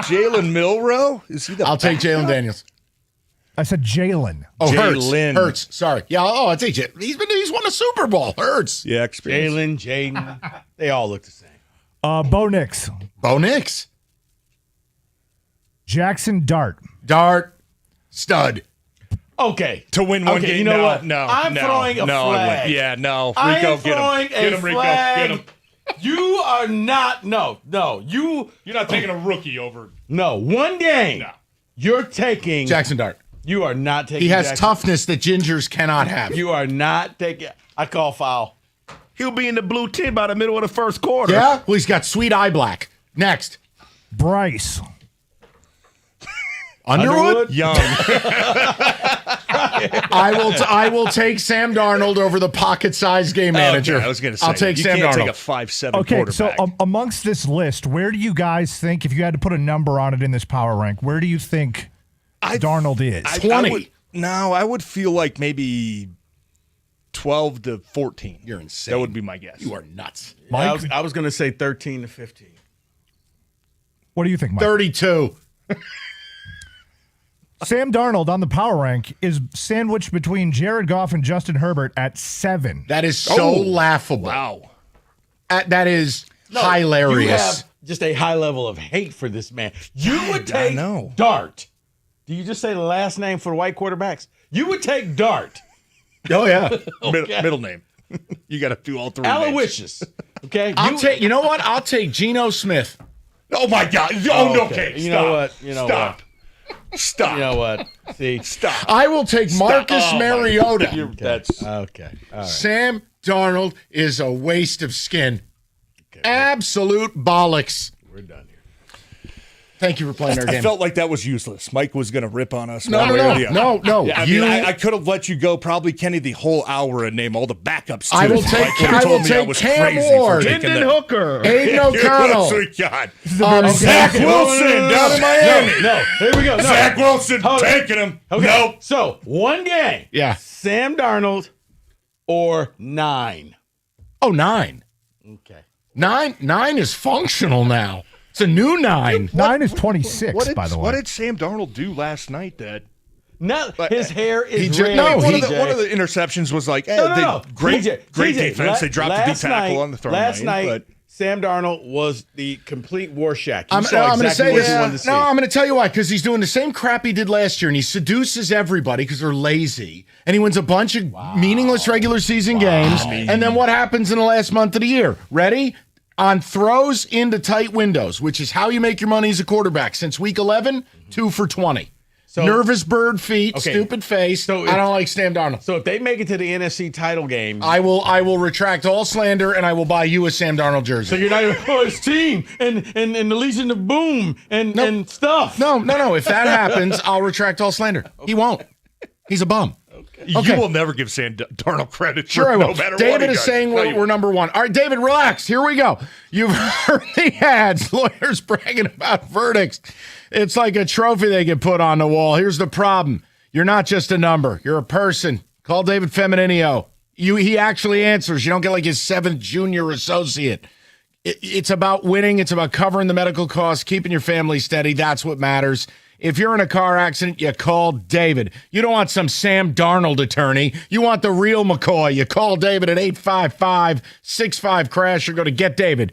Jalen Milrow? Is he the I'll take Jalen Daniels. I said Jalen. Oh, Jalen. Hurts. Sorry. Yeah. Oh, I'll take Jalen. He's won a Super Bowl. Hurts. Yeah, experience. Jaden, they all look the same. Bo Nix. Bo Nix. Jackson Dart. Dart. Stud. Okay. To win one game. You know what? No. I'm throwing a flag. Yeah, no. I Rico, am throwing get him. Get him, a Rico. flag. Get him. You are not. No. You're not taking a rookie over. No, one game. No. You're taking Jackson Dart. You are not taking. He has Jackson. toughness that gingers cannot have. You are not taking. I call foul. He'll be in the blue tent by the middle of the first quarter. Yeah? Well, he's got sweet eye black. Next. Bryce. Underwood? Young. I will take Sam Darnold over the pocket-sized game manager. Okay, I was going to say. I'll take you Sam can't Darnold. take a 5'7" Okay, quarterback. so amongst this list, where do you guys think, if you had to put a number on it in this power rank, where do you think Darnold is? 20. I would feel like maybe 12 to 14. You're insane. That would be my guess. You are nuts. Mike? I was going to say 13 to 15. What do you think, Mike? 32. Sam Darnold on the power rank is sandwiched between Jared Goff and Justin Herbert at 7. That is so laughable. Wow. That is You hilarious. have just a high level of hate for this man. You would take Dart. Do you just say the last name for white quarterbacks? You would take Dart. Oh, yeah. Middle name. You got to do all three. Aloysius. Okay. You know what? I'll take Geno Smith. Oh, my God. Okay. You know what? You know Stop. what? Stop. You know what? See, Stop. I will take Marcus Oh, Mariota. That's okay. All right. Sam Darnold is a waste of skin. Absolute bollocks. We're done here. Thank you for playing our I game. felt like that was useless. Mike was going to rip on us. No, one no, way or no. the other. No. Yeah, I could have let you go probably, Kenny, the whole hour and name all the backups, too. I will Mike take, would've I will told me I take was Cam crazy for Ward, taking Hendon that. Hooker. Aiden O'Connell, Zach Wilson down in Miami. No, here we go. No. Zach Wilson taking him. Okay. Nope. So, one game. Yeah. Sam Darnold or 9. Oh, 9. Okay. 9 is functional now. It's a new 9. 9 is 26, by the way. What did Sam Darnold do last night that... No, his hair is just- red. no, one, he- of the interceptions was like, No. great TJ, defense. They dropped the D tackle on the throw Last lane, night, but Sam Darnold was the complete Warshak. I'm saw going to exactly say what this. you wanted to see. No, I'm going to tell you why. Because he's doing the same crap he did last year, and he seduces everybody because they're lazy, and he wins a bunch of meaningless regular season games. And then what happens in the last month of the year? Ready? On throws into tight windows, which is how you make your money as a quarterback. Since week 11, 2 for 20. So- Nervous bird feet, Okay. stupid face. So I don't like Sam Darnold. So if they make it to the NFC title game, I will retract all slander, and I will buy you a Sam Darnold jersey. so you're not even his team and the Legion of Boom and stuff. No. If that happens, I'll retract all slander. He won't. He's a bum. Okay. you will never give Sam Darnold credit. Sure, I will. No matter what David he is does. saying No, you we're number one. All right, David, relax. Here we go. You've heard the ads. Lawyers bragging about verdicts. It's like a trophy they can put on the wall. Here's the problem. You're not just a number. You're a person. Call David Femininio. He actually answers. You don't get like his 7th junior associate. It's about winning. It's about covering the medical costs, keeping your family steady. That's what matters. If you're in a car accident, you call David. You don't want some Sam Darnold attorney. You want the real McCoy. You call David at 855-65-CRASH or go to getdavid.com.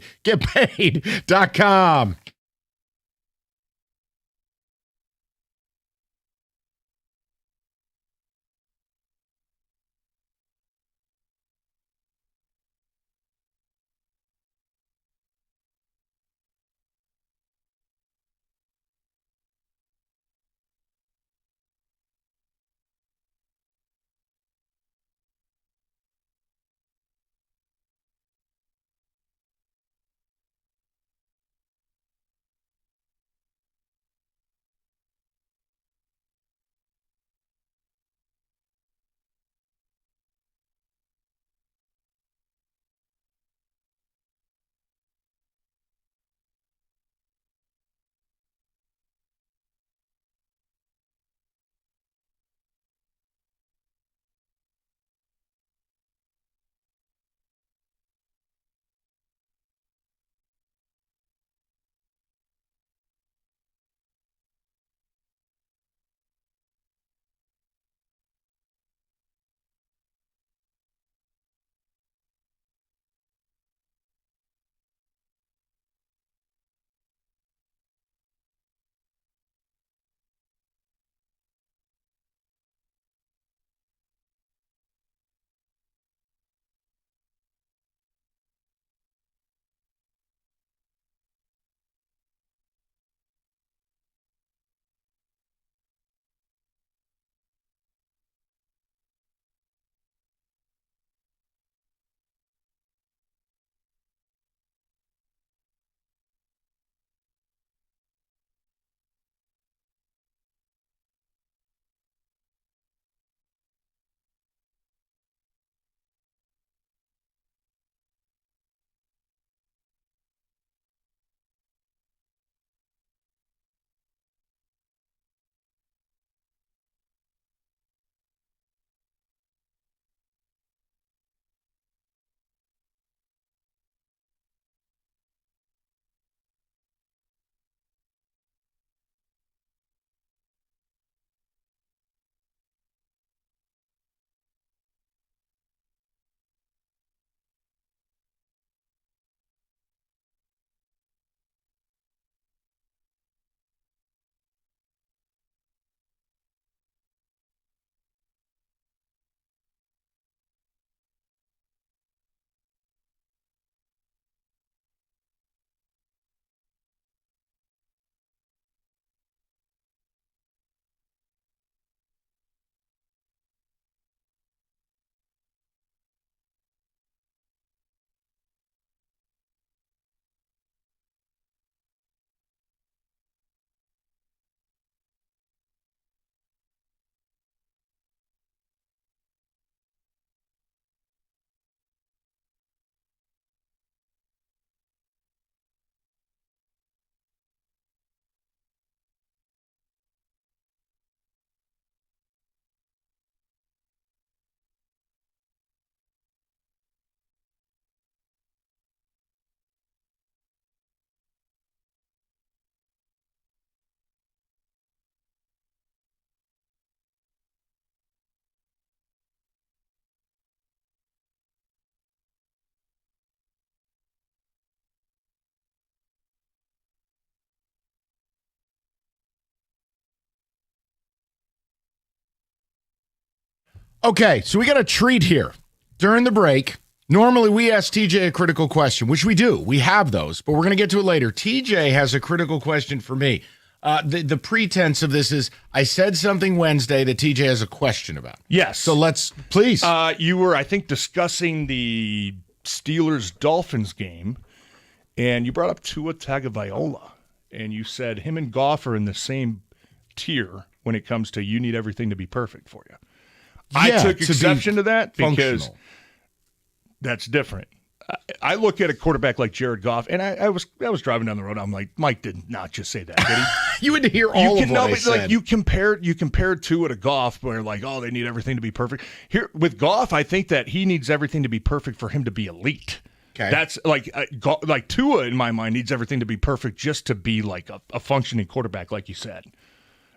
Okay, so we got a treat here. During the break, normally we ask TJ a critical question, which we do. We have those, but we're going to get to it later. TJ has a critical question for me. The pretense of this is I said something Wednesday that TJ has a question about. Yes. So let's, please. You were, I think, discussing the Steelers-Dolphins game, and you brought up Tua Tagovailoa, and you said him and Goff are in the same tier when it comes to you need everything to be perfect for you. Yeah, I took exception to that because functional. that's different. I look at a quarterback like Jared Goff, and I was driving down the road. I'm like, Mike did not just say that, did he? You had to hear all of what I said. Like you compared Tua to Goff, where like, oh, they need everything to be perfect. Here with Goff, I think that he needs everything to be perfect for him to be elite. Okay. That's like Tua in my mind needs everything to be perfect just to be like a functioning quarterback, like you said.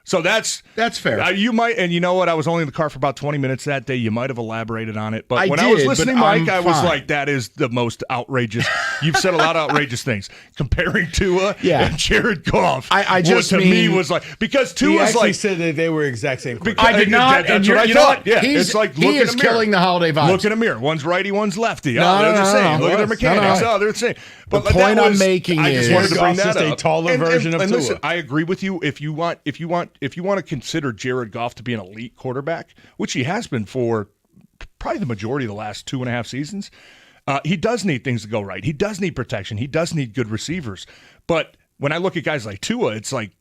So that's fair. You might, and you know what? I was only in the car for about 20 minutes that day. You might have elaborated on it, but I when I was did, listening, but Mike, I'm I was fine. like, "That is the most outrageous." You've said a lot of outrageous things comparing Tua and Jared Goff. I just to me mean- was like because He Tua's actually like said that they were exact same. because- I did not, That's and what I you know thought. what? Yeah, He's- it's like he look is in a mirror. killing the holiday vibes. Look in a mirror. One's righty, one's lefty. No, they're no, the no, same. no. Look at their mechanics. No. Oh, they're the same. But The point I'm making I just is- wanted to bring Goff's that just a up. taller version of and Tua. listen, I agree with you. If you want to consider Jared Goff to be an elite quarterback, which he has been for probably the majority of the last 2.5 seasons, he does need things to go right. He does need protection. He does need good receivers. But when I look at guys like Tua, it's like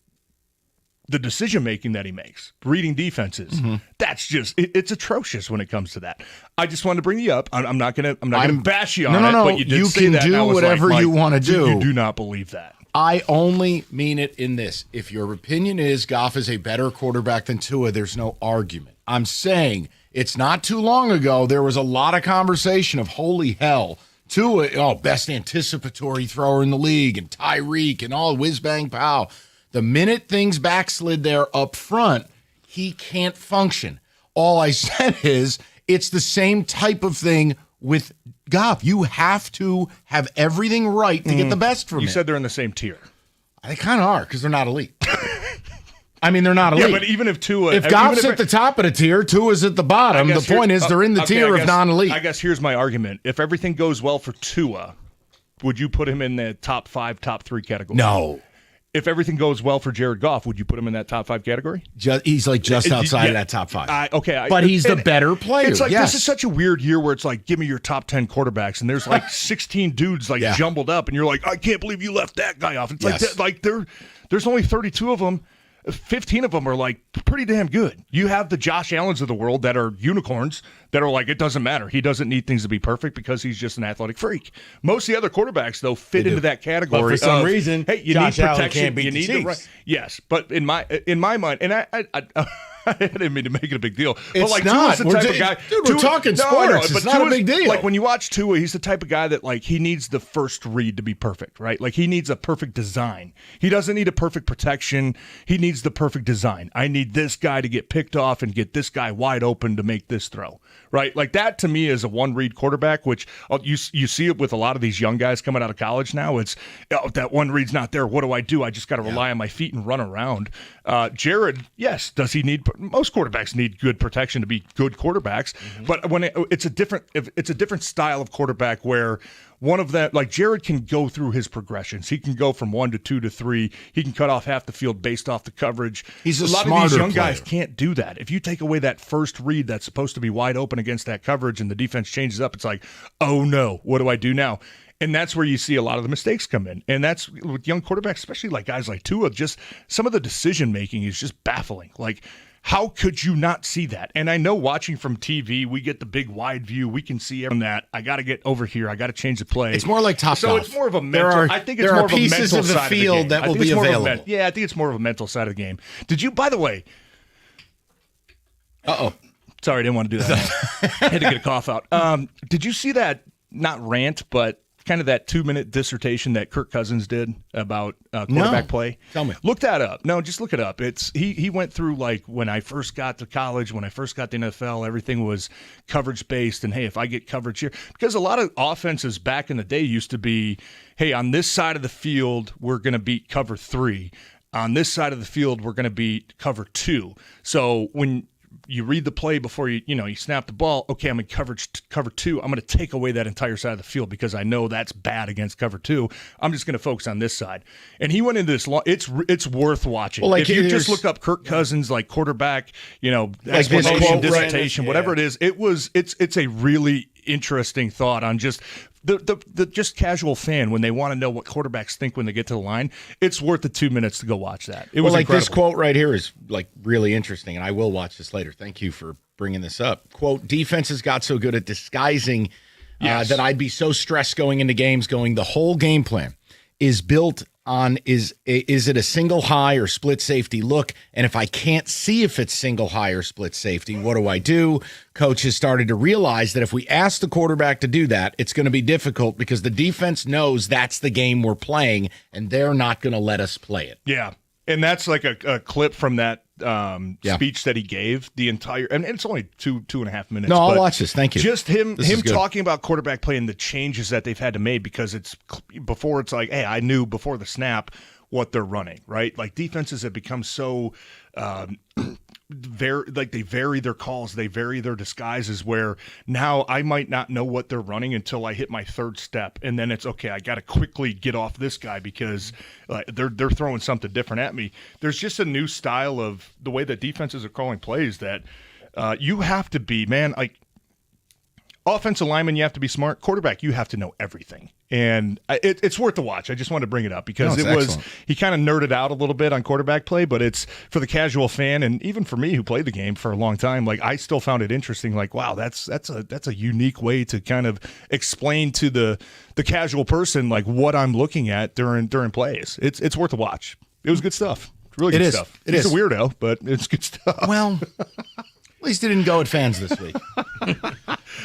the decision making that he makes, reading defenses, that's just it's atrocious when it comes to that. I just wanted to bring you up. I'm not gonna bash you on it, but you did say can that, and I do was whatever like, you Mike, want to do. You do not believe that. I only mean it in this. If your opinion is Goff is a better quarterback than Tua, there's no argument. I'm saying it's not too long ago, there was a lot of conversation of holy hell, Tua, best anticipatory thrower in the league, and Tyreek and all whiz bang pow. The minute things backslid there up front, he can't function. All I said is it's the same type of thing with Goff. You have to have everything right to get the best from him. You said they're in the same tier. They kind of are because they're not elite. I mean, they're not elite. Yeah, but even if Tua, if Goff's at the top of the tier, Tua's at the bottom. The point is they're in the tier of non-elite. I guess here's my argument. If everything goes well for Tua, would you put him in the top 5, top 3 category? No. If everything goes well for Jared Goff, would you put him in that top 5 category? He's like just outside of that top 5. But he's the better player. It's like yes. this is such a weird year where it's like, give me your top 10 quarterbacks, and there's like 16 dudes like jumbled up, and you're like, I can't believe you left that guy off. It's like there's only 32 of them. 15 of them are like pretty damn good. You have the Josh Allens of the world that are unicorns that are like, it doesn't matter. He doesn't need things to be perfect because he's just an athletic freak. Most of the other quartticks, though, fit into that category. But for some reason, hey, you Josh need Allen protection. can't beat you the need Chiefs. Yes, but in my mind, and I didn't mean to make it a big deal. But It's like not. Tua's the type of guy. Dude, we're talking sports. It's not a big deal. Like when you watch Tua, he's the type of guy that like he needs the first read to be perfect, right? Like he needs a perfect design. He doesn't need a perfect protection. He needs the perfect design. I need this guy to get picked off and get this guy wide open to make this throw, right? Like that to me is a one-read quarterback, which you see it with a lot of these young guys coming out of college now. It's that one read's not there. What do? I just got to rely on my feet and run around. Jared, yes, does he need? Most quarterbacks need good protection to be good quarterbacks, but when it's a different style of quarterback where one of them, like Jared, can go through his progressions. He can go from 1 to 2 to 3. He can cut off half the field based off the coverage. He's a lot of smarter these young player. guys can't do that. If you take away that first read that's supposed to be wide open against that coverage and the defense changes up, it's like, oh no, what do I do now? And that's where you see a lot of the mistakes come in. And that's with young quarterbacks, especially like guys like Tua, just some of the decision making is just baffling. Like, how could you not see that? And I know watching from TV, we get the big wide view. We can see from that. I got to get over here. I got to change the play. It's more like Top So Golf. it's more of a mental. I think it's more of a mental pieces of the side field of the game. that will be available. I think it's more of a mental side of the game. Did you, by the way? Sorry, I didn't want to do that. I had to get a cough out. Did you see that? Not rant, but kind of that 2-minute dissertation that Kirk Cousins did about quarterback play. Tell me. Look that up. No, just look it up. It's he went through like when I first got to college, when I first got to NFL, everything was coverage based. And hey, if I get coverage here, because a lot of offenses back in the day used to be, hey, on this side of the field, we're going to beat cover 3. On this side of the field, we're going to beat cover 2. So when you read the play before you snap the ball. Okay, I'm in cover 2. I'm going to take away that entire side of the field because I know that's bad against cover 2. I'm just going to focus on this side. And he went into this it's worth watching. Well, like, if you just look up Kirk Cousins, like quarterback, explanation, dissertation, whatever it is, it's a really interesting thought on just the just casual fan when they want to know what quarterbacks think when they get to the line. It's worth the 2 minutes to go watch that. It was like incredible. This quote right here is like really interesting, and I will watch this later. Thank you for bringing this up. Quote, defenses got so good at disguising that I'd be so stressed going into games going the whole game plan is built on is it a single high or split safety look? And if I can't see if it's single high or split safety, what do? Coach has started to realize that if we ask the quarterback to do that, it's going to be difficult because the defense knows that's the game we're playing, and they're not going to let us play it. Yeah, and that's like a clip from that speech that he gave the entire, and it's only two and a half minutes. No, I'll watch this. Thank you. Just him talking about quarterback play and the changes that they've had to make because it's like, hey, I knew before the snap what they're running, right? Like defenses have become so they vary their calls, they vary their disguises, where now I might not know what they're running until I hit my third step, and then it's okay, I got to quickly get off this guy because they're throwing something different at me. There's just a new style of the way that defenses are calling plays that you have to be, man, like offensive lineman, you have to be smart. Quarterback, you have to know everything. And it's worth the watch. I just wanted to bring it up because he kind of nerded out a little bit on quarterback play, but it's for the casual fan and even for me who played the game for a long time, like I still found it interesting. Like, wow, that's a unique way to kind of explain to the casual person like what I'm looking at during plays. It's worth a watch. It was good stuff. Really good stuff. It's a weirdo, but it's good stuff. Well, at least it didn't go at fans this week.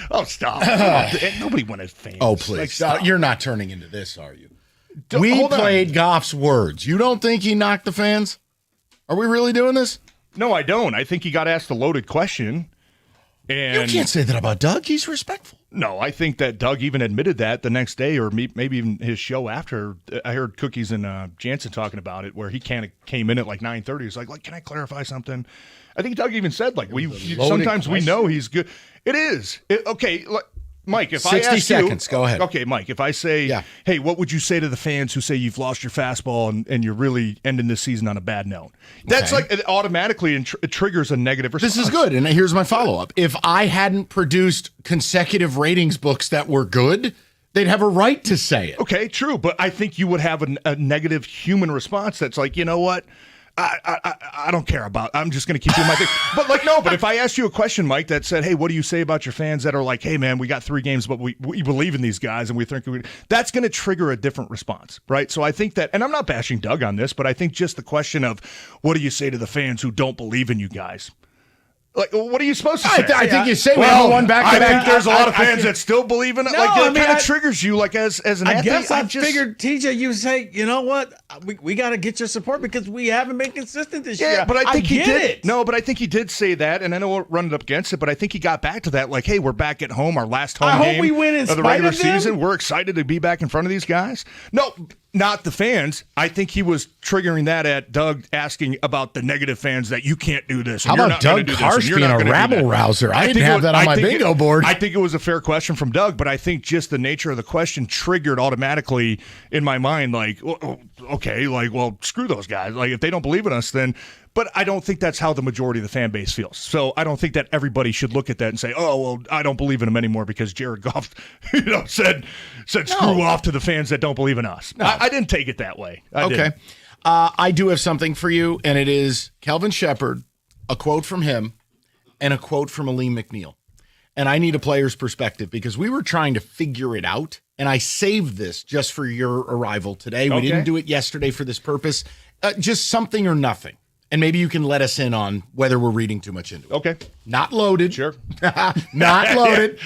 Oh, stop. Nobody went at fans. Oh, please. Like, stop. You're not turning into this, are you? We played Goff's words. You don't think he knocked the fans? Are we really doing this? No, I don't. I think he got asked a loaded question. And you can't say that about Doug. He's respectful. No, I think that Doug even admitted that the next day or maybe even his show after. I heard Cookies and Jansen talking about it where he kind of came in at like 9:30. He's like, can I clarify something? I think Doug even said, like, sometimes we know he's good. It is. Okay, Mike, if 60 I ask 60 seconds, go ahead. Okay, Mike, if I say, hey, what would you say to the fans who say you've lost your fastball and you're really ending this season on a bad note? That's like it automatically it triggers a negative response. This is good, and here's my follow-up. If I hadn't produced consecutive ratings books that were good, they'd have a right to say it. Okay, true, but I think you would have a negative human response that's like, you know what? I don't care about. I'm just going to keep doing my thing. But if I asked you a question, Mike, that said, "Hey, what do you say about your fans that are like, hey, man, we got 3 games, but we believe in these guys and we think that's going to trigger a different response, right?" So I think that, and I'm not bashing Doug on this, but I think just the question of what do you say to the fans who don't believe in you guys? Like, what are you supposed to say? I think you say we have one back-to-back. I think there's a lot of fans that still believe in it. No, it kind of triggers you, like as an athlete. I figured, TJ, you say, you know what? We got to get your support because we haven't been consistent this year. Yeah, but I think he did. It. No, but I think he did say that, and I know we'll run it up against it, but I think he got back to that, like, hey, we're back at home, our last home game we win in of the regular spite of them? season. We're excited to be back in front of these guys. No, not the fans. I think he was triggering that at Doug asking about the negative fans that you can't do this. How about Doug Karsh being a rabble-rouser? I didn't have that on my bingo board. I think it was a fair question from Doug, but I think just the nature of the question triggered automatically in my mind, like, okay, like, well, screw those guys. Like, if they don't believe in us, then... But I don't think that's how the majority of the fan base feels. So I don't think that everybody should look at that and say, oh, well, I don't believe in him anymore because Jared Goff said screw off to the fans that don't believe in us. No. I didn't take it that way. Okay. I do have something for you, and it is Kelvin Shepherd, a quote from him, and a quote from Aleem McNeil. And I need a player's perspective because we were trying to figure it out, and I saved this just for your arrival today. We didn't do it yesterday for this purpose. Just something or nothing. And maybe you can let us in on whether we're reading too much into it. Okay. Not loaded. Sure. Not loaded.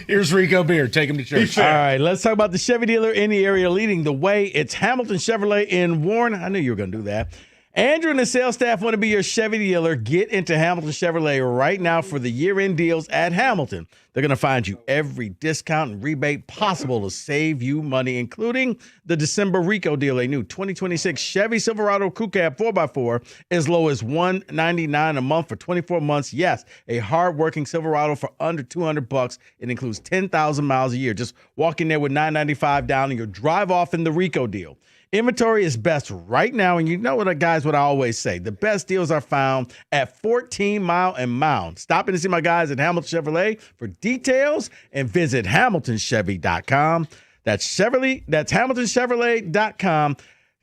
Here's Rico Beard. Take him to church. All right, let's talk about the Chevy dealer in the area leading the way. It's Hamilton Chevrolet in Warren. I knew you were going to do that. Andrew and the sales staff want to be your Chevy dealer. Get into Hamilton Chevrolet right now for the year-end deals at Hamilton. They're going to find you every discount and rebate possible to save you money, including the December Rico deal, a new 2026 Chevy Silverado Crew Cab 4x4 as low as $199 a month for 24 months. Yes, a hard-working Silverado for under $200. It includes 10,000 miles a year. Just walk in there with $995 down and you'll drive off in the Rico deal. Inventory is best right now, and you know what I always say. The best deals are found at 14 Mile and Mound. Stop in to see my guys at Hamilton Chevrolet for details and visit HamiltonChevy.com. That's HamiltonChevrolet.com.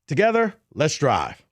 Together, let's drive.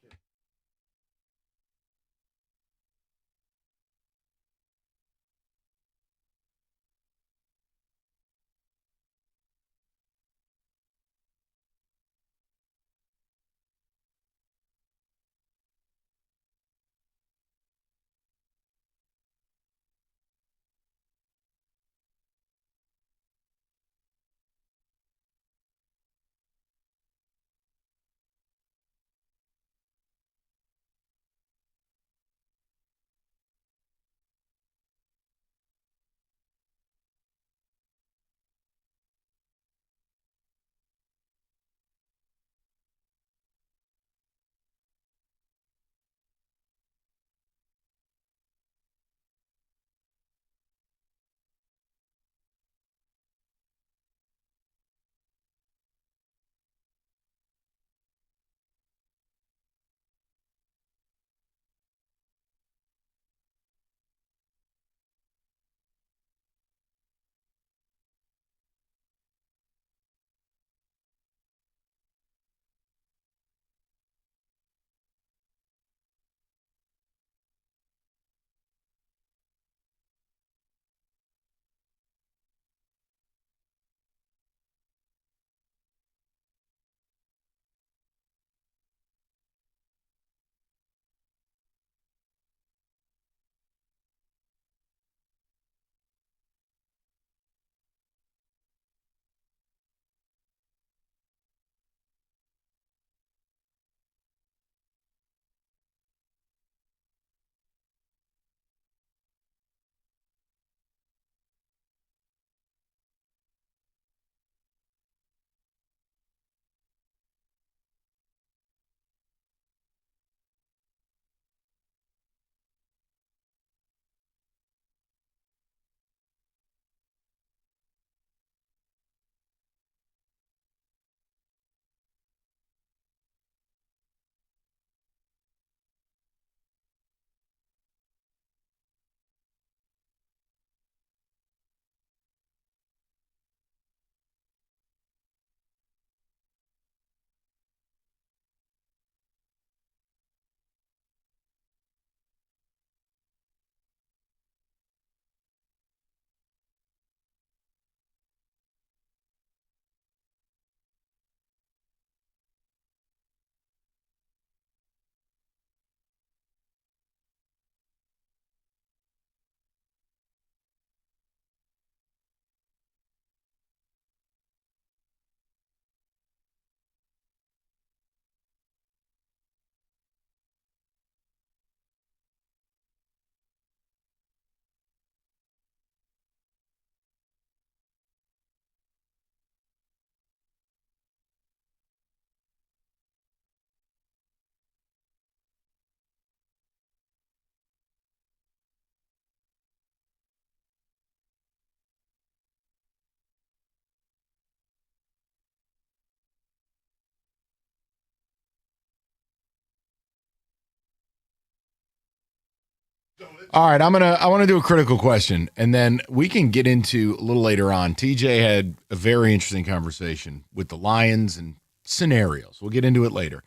All right, I want to do a critical question, and then we can get into a little later on. TJ had a very interesting conversation with the Lions and scenarios. We'll get into it later.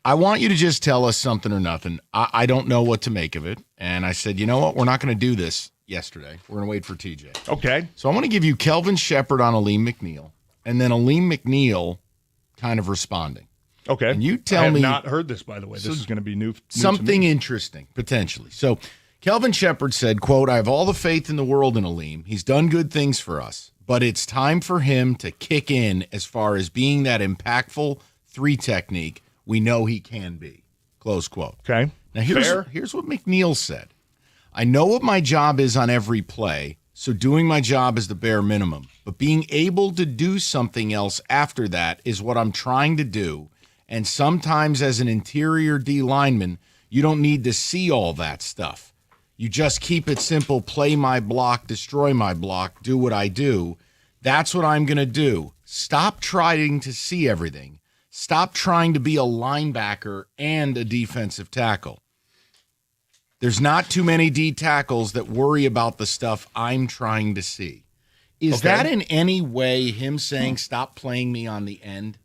I want you to just tell us something or nothing. I don't know what to make of it, and I said, you know what? We're not going to do this yesterday. We're going to wait for TJ. Okay. So I want to give you Kelvin Shepherd on Aleem McNeil, and then Aleem McNeil kind of responding. Okay. And you tell me. I have not heard this, by the way. This is going to be new. Something interesting, potentially. So Kelvin Shepherd said, quote, I have all the faith in the world in Aleem. He's done good things for us, but it's time for him to kick in as far as being that impactful 3 technique we know he can be. Close quote. Okay. Now, Fair. here's what McNeil said. I know what my job is on every play, so doing my job is the bare minimum. But being able to do something else after that is what I'm trying to do. And sometimes as an interior D lineman, you don't need to see all that stuff. You just keep it simple, play my block, destroy my block, do what I do. That's what I'm going to do. Stop trying to see everything. Stop trying to be a linebacker and a defensive tackle. There's not too many D tackles that worry about the stuff I'm trying to see. Is that in any way him saying, stop playing me on the end?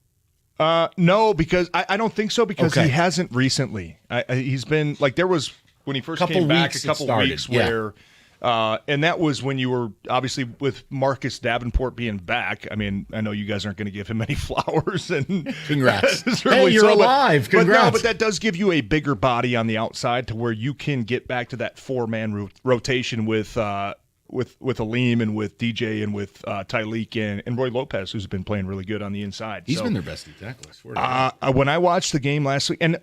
No, because I don't think so, because he hasn't recently. He's been, like, there was, when he first came back, a couple weeks where, and that was when you were, obviously, with Marcus Davenport being back. I mean, I know you guys aren't going to give him any flowers. And congrats. Hey, you're alive. Congrats. But that does give you a bigger body on the outside to where you can get back to that four-man rotation with Alim and with DJ and with Tyleek and Roy Lopez, who's been playing really good on the inside. He's been their best D tackle, I swear to God. When I watched the game last week, and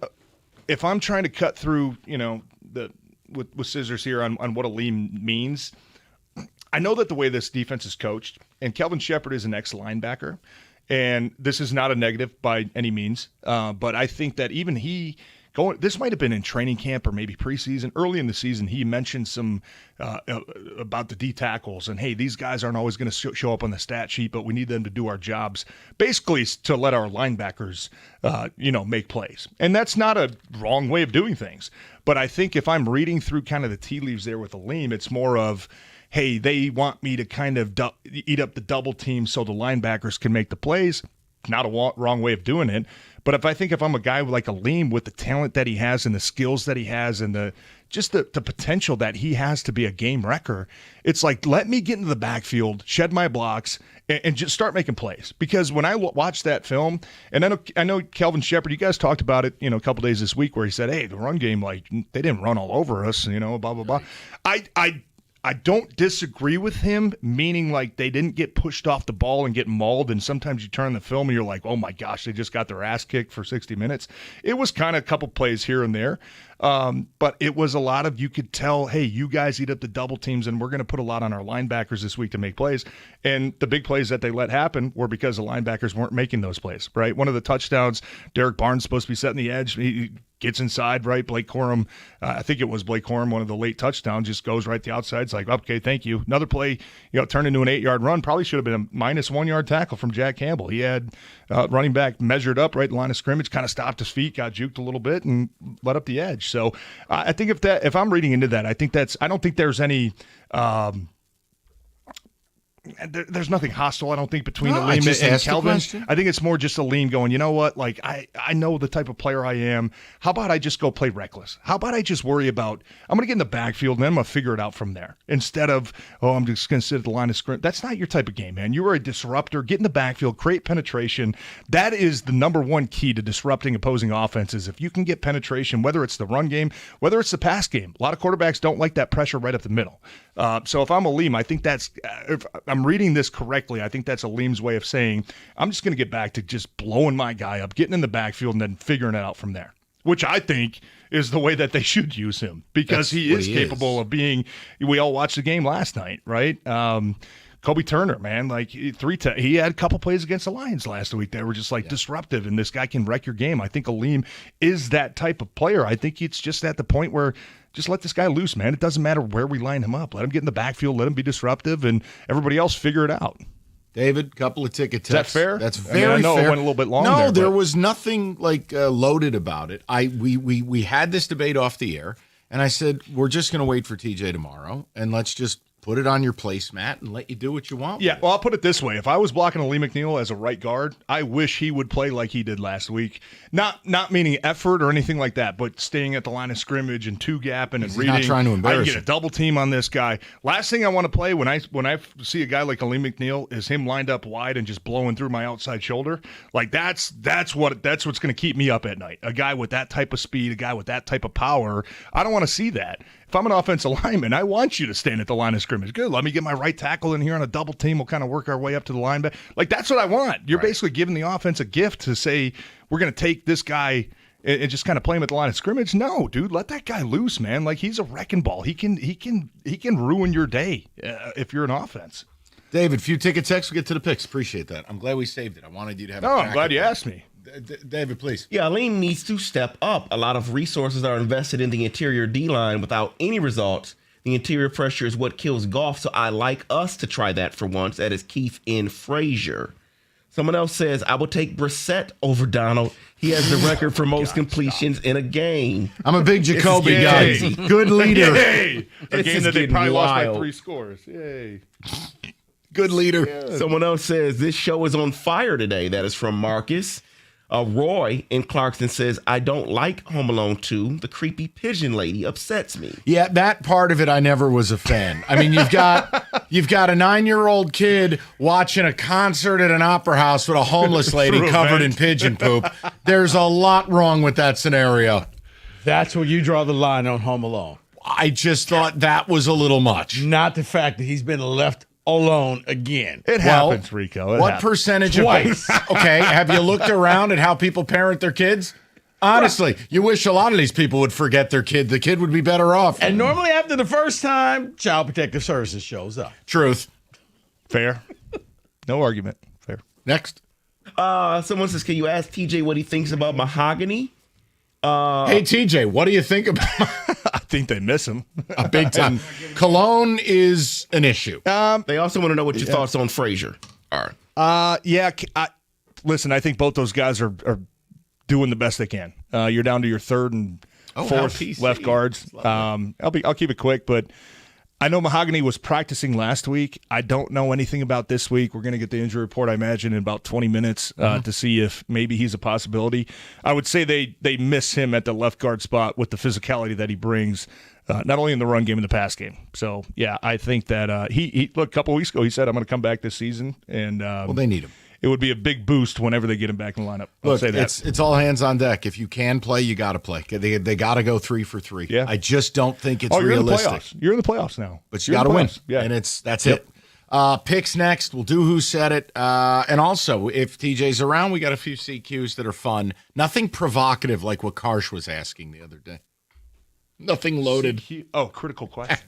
if I'm trying to cut through, with scissors here on what Alim means, I know that the way this defense is coached, and Kelvin Shepherd is an ex-linebacker, and this is not a negative by any means, but I think that even this might have been in training camp or maybe preseason. Early in the season, he mentioned some about the D tackles and, hey, these guys aren't always going to show up on the stat sheet, but we need them to do our jobs. Basically, to let our linebackers, make plays. And that's not a wrong way of doing things. But I think if I'm reading through kind of the tea leaves there with Alim, it's more of, hey, they want me to kind of eat up the double team so the linebackers can make the plays. Not a wrong way of doing it. But if I'm a guy like Alim with the talent that he has and the skills that he has and the potential that he has to be a game wrecker, it's like, let me get into the backfield, shed my blocks, and just start making plays. Because when I watched that film, and I know Kelvin Shepherd, you guys talked about it, a couple days this week where he said, hey, the run game, like, they didn't run all over us, blah, blah, blah. I don't disagree with him, meaning like they didn't get pushed off the ball and get mauled, and sometimes you turn the film and you're like, oh my gosh, they just got their ass kicked for 60 minutes. It was kind of a couple plays here and there, but it was a lot of, you could tell, hey, you guys eat up the double teams, and we're going to put a lot on our linebackers this week to make plays. And the big plays that they let happen were because the linebackers weren't making those plays, right? One of the touchdowns, Derek Barnes supposed to be setting the edge. He gets inside, right? Blake Corum, I think it was Blake Corum, one of the late touchdowns, just goes right to the outside. It's like, okay, thank you. Another play, turned into an 8-yard run. Probably should have been a minus 1 yard tackle from Jack Campbell. He had running back measured up right in the line of scrimmage, kind of stopped his feet, got juked a little bit, and let up the edge. So I think if I'm reading into that, I don't think there's any there's nothing hostile, I don't think, between Alim and Kelvin. I think it's more just Alim going, you know what, like, I know the type of player I am. How about I just go play reckless? How about I just worry about, I'm going to get in the backfield and then I'm going to figure it out from there. Instead of, I'm just going to sit at the line of scrimmage. That's not your type of game, man. You are a disruptor. Get in the backfield, create penetration. That is the number one key to disrupting opposing offenses. If you can get penetration, whether it's the run game, whether it's the pass game. A lot of quarterbacks don't like that pressure right up the middle. So if I'm Alim, I think that's, if I'm reading this correctly, I think that's Alim's way of saying, I'm just going to get back to just blowing my guy up, getting in the backfield, and then figuring it out from there, which I think is the way that they should use him, because he is capable of being, we all watched the game last night, right? Kobe Turner, man, like he had a couple plays against the Lions last week that were just like disruptive, and this guy can wreck your game. I think Alim is that type of player. I think it's just at the point where just let this guy loose, man. It doesn't matter where we line him up. Let him get in the backfield, let him be disruptive, and everybody else figure it out. David, couple of ticket Is texts. that fair? That's very I know fair. It went a little bit long. No, there was nothing like loaded about it. We had this debate off the air, and I said we're just going to wait for TJ tomorrow, and let's just put it on your placemat and let you do what you want. Yeah, well, I'll put it this way. If I was blocking Alim McNeil as a right guard, I wish he would play like he did last week. Not meaning effort or anything like that, but staying at the line of scrimmage and two-gapping and reading. Not trying to embarrass I get a double team on this guy. Last thing I want to play when I see a guy like Alim McNeil is him lined up wide and just blowing through my outside shoulder. Like that's what's going to keep me up at night. A guy with that type of speed, a guy with that type of power. I don't want to see that. If I'm an offensive lineman, I want you to stand at the line of scrimmage. Good, let me get my right tackle in here on a double team. We'll kind of work our way up to the linebacker. Like, that's what I want. You're basically giving the offense a gift to say, we're going to take this guy and just kind of play him at the line of scrimmage. No, dude, let that guy loose, man. Like, he's a wrecking ball. He can ruin your day if you're an offense. David, few ticket texts. We'll get to the picks. Appreciate that. I'm glad we saved it. I wanted you to have. No, I'm glad you asked me. David, please. Yeah, Aleem needs to step up. A lot of resources are invested in the interior D-line without any results. The interior pressure is what kills Goff, so I like us to try that for once. That is Keith in Frazier. Someone else says, I will take Brissett over Donald. He has the record for most completions in a game. I'm a big Jacoby guy. Good leader. Yay. A game that they probably lost by 3 scores. Yay. Good leader. Yeah. Someone else says, this show is on fire today. That is from Marcus. Roy in Clarkson says, I don't like Home Alone 2. The creepy pigeon lady upsets me. Yeah, that part of it I never was a fan. I mean, you've got a 9-year-old kid watching a concert at an opera house with a homeless lady covered in pigeon poop. There's a lot wrong with that scenario. That's where you draw the line on Home Alone. I just thought that was a little much. Not the fact that he's been left alone again. It happens, Rico. What percentage Twice. of okay, have you looked around at how people parent their kids? Honestly, you wish a lot of these people would forget their kid. The kid would be better off. And normally after the first time, Child Protective Services shows up. Truth. Fair. No argument. Fair. Next. Someone says, can you ask TJ what he thinks about Mahogany? Hey, TJ, what do you think about I think they miss him. a big time? Cologne is an issue. They also want to know what your thoughts on Frazier are. Listen, I think both those guys are doing the best they can. You're down to your third and fourth left guards. I'll keep it quick, but I know Mahogany was practicing last week. I don't know anything about this week. We're going to get the injury report, I imagine, in about 20 minutes to see if maybe he's a possibility. I would say they miss him at the left guard spot with the physicality that he brings, not only in the run game and the pass game. So, yeah, I think that he look, a couple weeks ago, he said, I'm going to come back this season. And well, they need him. It would be a big boost whenever they get him back in the lineup. Look, it's all hands on deck. If you can play, you got to play. They got to go 3 for 3. Yeah. I just don't think it's you're realistic. You're in the playoffs now. But you got to win. Yeah. And that's it. Picks next. We'll do Who Said It. And also, if TJ's around, we got a few CQs that are fun. Nothing provocative like what Karsh was asking the other day. Nothing loaded. Critical question.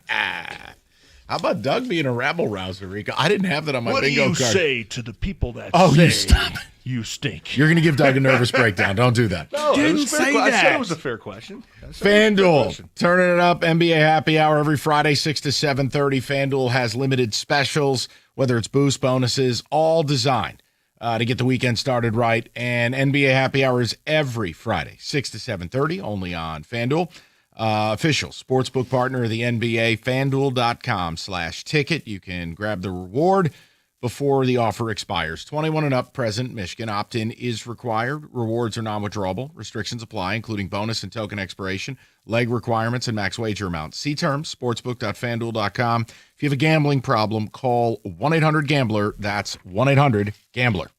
How about Doug being a rabble-rouser, Rico? I didn't have that on my bingo card. What do you say to the people that you say stop. You stink? You're going to give Doug a nervous breakdown. Don't do that. No, Didn't say that. I said it was a fair question. FanDuel, turning it up. NBA Happy Hour every Friday, 6 to 7:30. FanDuel has limited specials, whether it's boost bonuses, all designed to get the weekend started right. And NBA Happy Hour is every Friday, 6 to 7:30, only on FanDuel. Official sportsbook partner of the NBA, FanDuel.com/ticket. You can grab the reward before the offer expires. 21 and up, present, Michigan. Opt-in is required. Rewards are non-withdrawable. Restrictions apply, including bonus and token expiration, leg requirements, and max wager amount. See terms, sportsbook.fanduel.com. If you have a gambling problem, call 1-800-GAMBLER. That's 1-800-GAMBLER.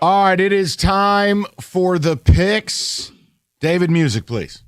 All right, it is time for the picks. David, music, please.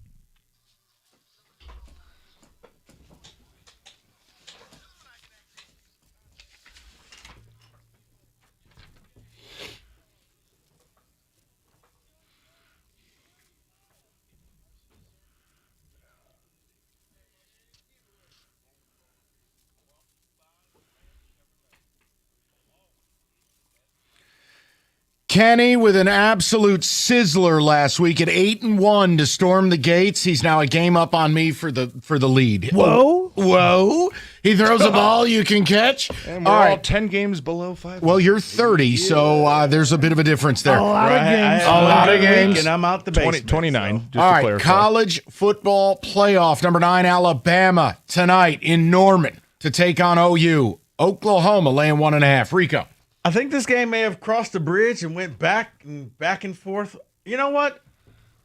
Kenny with an absolute sizzler last week at 8-1 to storm the gates. He's now a game up on me for the lead. Whoa. He throws a ball you can catch. And we're all 10 games below 5. Well, you're 30, so there's a bit of a difference there. A lot of games. And I'm out the basement. 29. Just All to right, clarify. college football playoff. Number 9, Alabama tonight in Norman to take on OU. Oklahoma laying 1.5. Rico. I think this game may have crossed the bridge and went back and forth. You know what?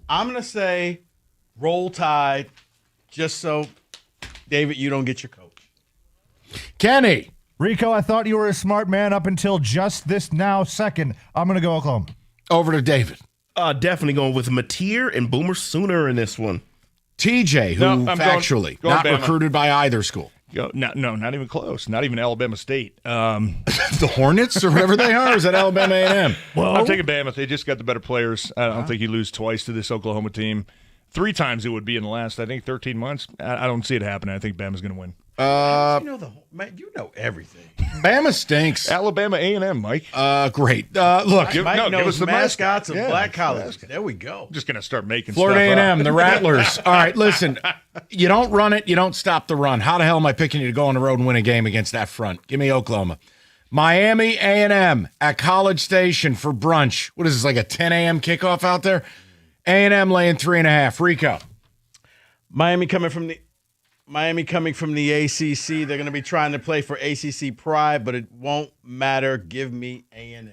I'm going to say Roll Tide, just so, David, you don't get your coach. Kenny. Rico, I thought you were a smart man up until just this now second. I'm going to go Oklahoma. Over to David. Definitely going with Mateer and Boomer Sooner in this one. TJ, who I'm factually going not Bama. recruited by either school. No, not even close. Not even Alabama State. The Hornets or whatever they are? Is that Alabama A&M? Well, I'm taking Bama. They just got the better players. I don't think you lose twice to this Oklahoma team. 3 times it would be in the last, I think, 13 months. I don't see it happening. I think Bama's going to win. You know everything. Bama stinks. Alabama A&M, Mike. Great. Look, Mike knows give us the mascots of mascot. black Yeah, colleges. mascot. There we go. I'm just going to start making Florida stuff A&M, up. the Rattlers. All right, listen. You don't run it. You don't stop the run. How the hell am I picking you to go on the road and win a game against that front? Give me Oklahoma. Miami A&M at College Station for brunch. What is this, like a 10 a.m. kickoff out there? A&M laying 3.5. Rico. Miami coming from the ACC. They're going to be trying to play for ACC pride, but it won't matter. Give me A&M.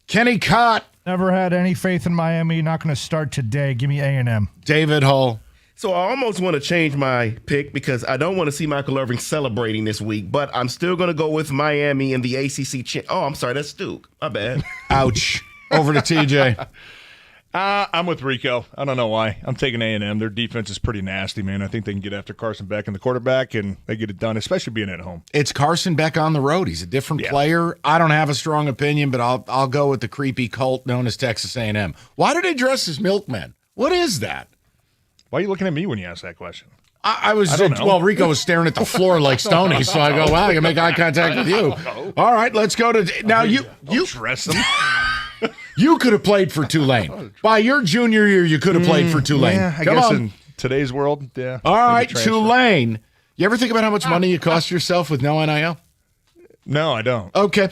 Kenny Cott. Never had any faith in Miami. Not going to start today. Give me A&M. David Hull. So I almost want to change my pick because I don't want to see Michael Irvin celebrating this week, but I'm still going to go with Miami and the ACC. Oh, I'm sorry. That's Duke. My bad. Ouch. Over to TJ. I'm with Rico. I don't know why. I'm taking A&M. Their defense is pretty nasty, man. I think they can get after Carson Beck and the quarterback, and they get it done, especially being at home. It's Carson Beck on the road. He's a different player. I don't have a strong opinion, but I'll go with the creepy cult known as Texas A&M. Why do they dress as milkmen? What is that? Why are you looking at me when you ask that question? I was don't know. well, Rico was staring at the floor like Stoney, so I go, well, I can make eye contact with you. All right, let's go to now. You dress them. You could have played for Tulane. By your junior year, you could have played for Tulane. Yeah, I Come guess on. in today's world, yeah. All right, maybe transfer. Tulane. You ever think about how much money you cost yourself with no NIL? No, I don't. Okay.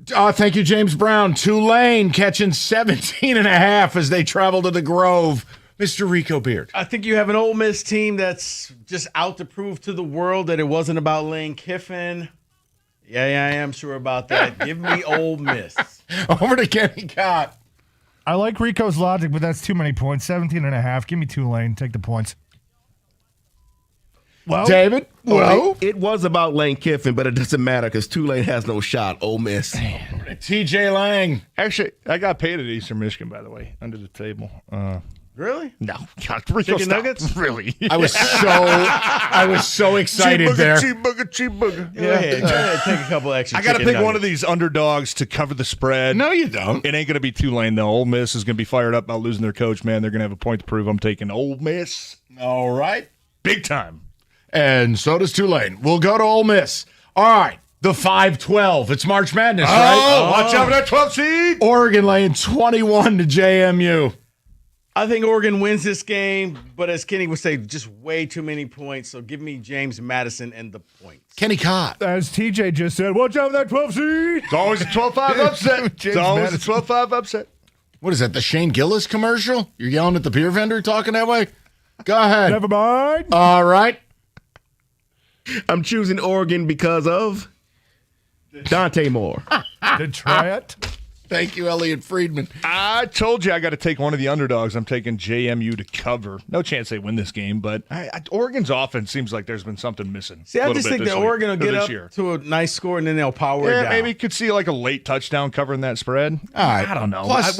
Thank you, James Brown. Tulane catching 17.5 as they travel to the Grove. Mr. Rico Beard. I think you have an Ole Miss team that's just out to prove to the world that it wasn't about Lane Kiffin. Yeah, I am sure about that. Give me Ole Miss. Over to Kenny Cott. I like Rico's logic, but that's too many points. 17.5. Give me Tulane. Take the points. Well, David? Well, it was about Lane Kiffin, but it doesn't matter because Tulane has no shot. Ole Miss. TJ Lang. Actually, I got paid at Eastern Michigan, by the way, under the table. Really? No. Rico, Chicken nuggets? Really? I was so excited there. Cheap booger. Go ahead, take a couple extra. I got to chicken pick one of nuggets. these underdogs to cover the spread. No, you don't. It ain't going to be Tulane, though. Ole Miss is going to be fired up about losing their coach, man. They're going to have a point to prove. I'm taking Ole Miss. All right. Big time. And so does Tulane. We'll go to Ole Miss. All right. The 5-12. It's March Madness, right? Watch out for that 12 seed. Oregon laying 21 to JMU. I think Oregon wins this game, but as Kenny would say, just way too many points. So give me James Madison and the points. Kenny Cott. As TJ just said, watch out for that 12 seed. It's always a 12-5 upset. It's always a 12-5 upset. What is that, the Shane Gillis commercial? You're yelling at the beer vendor talking that way? Go ahead. Never mind. All right. I'm choosing Oregon because of Dante Moore. Detroit. Thank you, Elliot Friedman. I told you I got to take one of the underdogs. I'm taking JMU to cover. No chance they win this game, but Oregon's offense seems like there's been something missing. See, I just think that Oregon will get up to a nice score and then they'll power it down. Maybe you could see like a late touchdown covering that spread. All right. I don't know. Plus,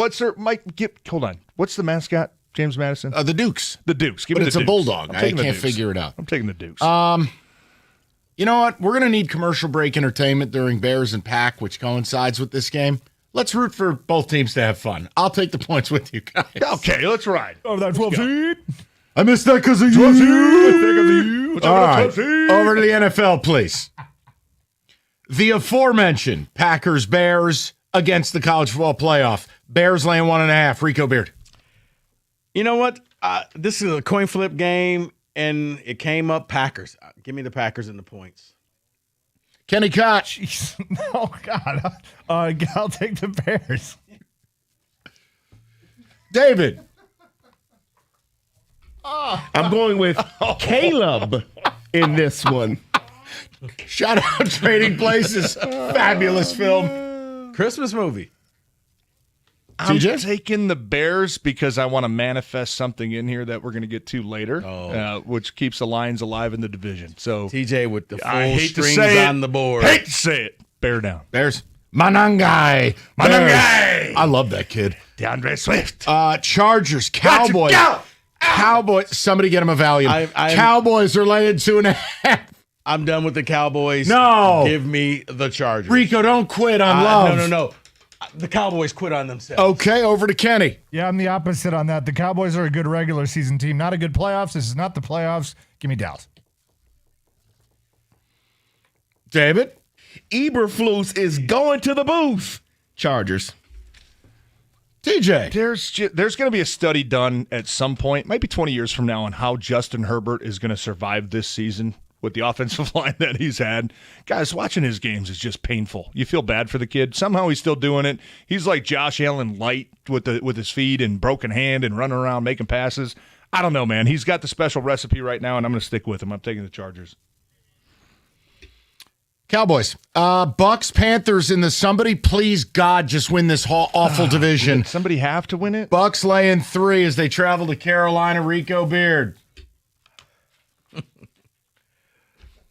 hold on. What's the mascot? James Madison? The Dukes. The Dukes. But it's a bulldog. I can't figure it out. I'm taking the Dukes. You know what? We're going to need commercial break entertainment during Bears and Pack, which coincides with this game. Let's root for both teams to have fun. I'll take the points with you guys. Okay, let's ride. Over that 12 seed. I missed that because of you. All right, over to the NFL, please. The aforementioned Packers-Bears against the college football playoff. Bears laying 1.5. Rico Beard. You know what? This is a coin flip game, and it came up Packers. Give me the Packers and the points. Kenny Koch. Oh, God. I'll take the Bears. David. I'm going with Caleb in this one. Shout out Trading Places. Fabulous film. Christmas movie. I'm taking the Bears because I want to manifest something in here that we're going to get to later, which keeps the Lions alive in the division. So TJ with the full I hate strings to say on the board. Hate to say it. Bear down. Bears. Manangai. I love that kid. DeAndre Swift. Chargers. Cowboys. Cowboys. Somebody get him a Valium. Cowboys are laying 2.5. I'm done with the Cowboys. No. Give me the Chargers. Rico, don't quit on love. No. The Cowboys quit on themselves. Okay, over to Kenny. Yeah, I'm the opposite on that. The Cowboys are a good regular season team, not a good playoffs. This is not the playoffs. Give me Dallas. David? Eberflus is going to the booth. Chargers. TJ. There's going to be a study done at some point, might be 20 years from now, on how Justin Herbert is going to survive this season with the offensive line that he's had. Guys, watching his games is just painful. You feel bad for the kid. Somehow he's still doing it. He's like Josh Allen light with his feet and broken hand and running around making passes. I don't know, man. He's got the special recipe right now, and I'm going to stick with him. I'm taking the Chargers. Cowboys. Bucks, Panthers in the somebody please God just win this awful division. Somebody have to win it? Bucks laying 3 as they travel to Carolina. Rico Beard.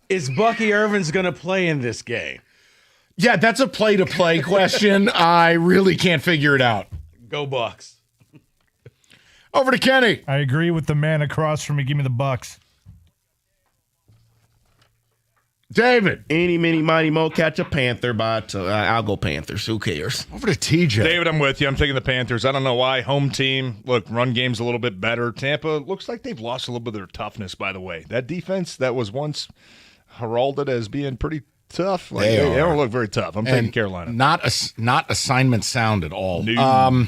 Is Bucky Irvins going to play in this game? Yeah, that's a play-to-play question. I really can't figure it out. Go Bucks. Over to Kenny. I agree with the man across from me. Give me the Bucks. David. Eeny, meeny, miny, mo, catch a Panther, but I'll go Panthers. Who cares? Over to TJ. David, I'm with you. I'm taking the Panthers. I don't know why. Home team. Look, run game's a little bit better. Tampa looks like they've lost a little bit of their toughness, by the way. That defense that was once heralded as being pretty tough. Like, they don't look very tough. I'm taking Carolina. Not assignment sound at all. No.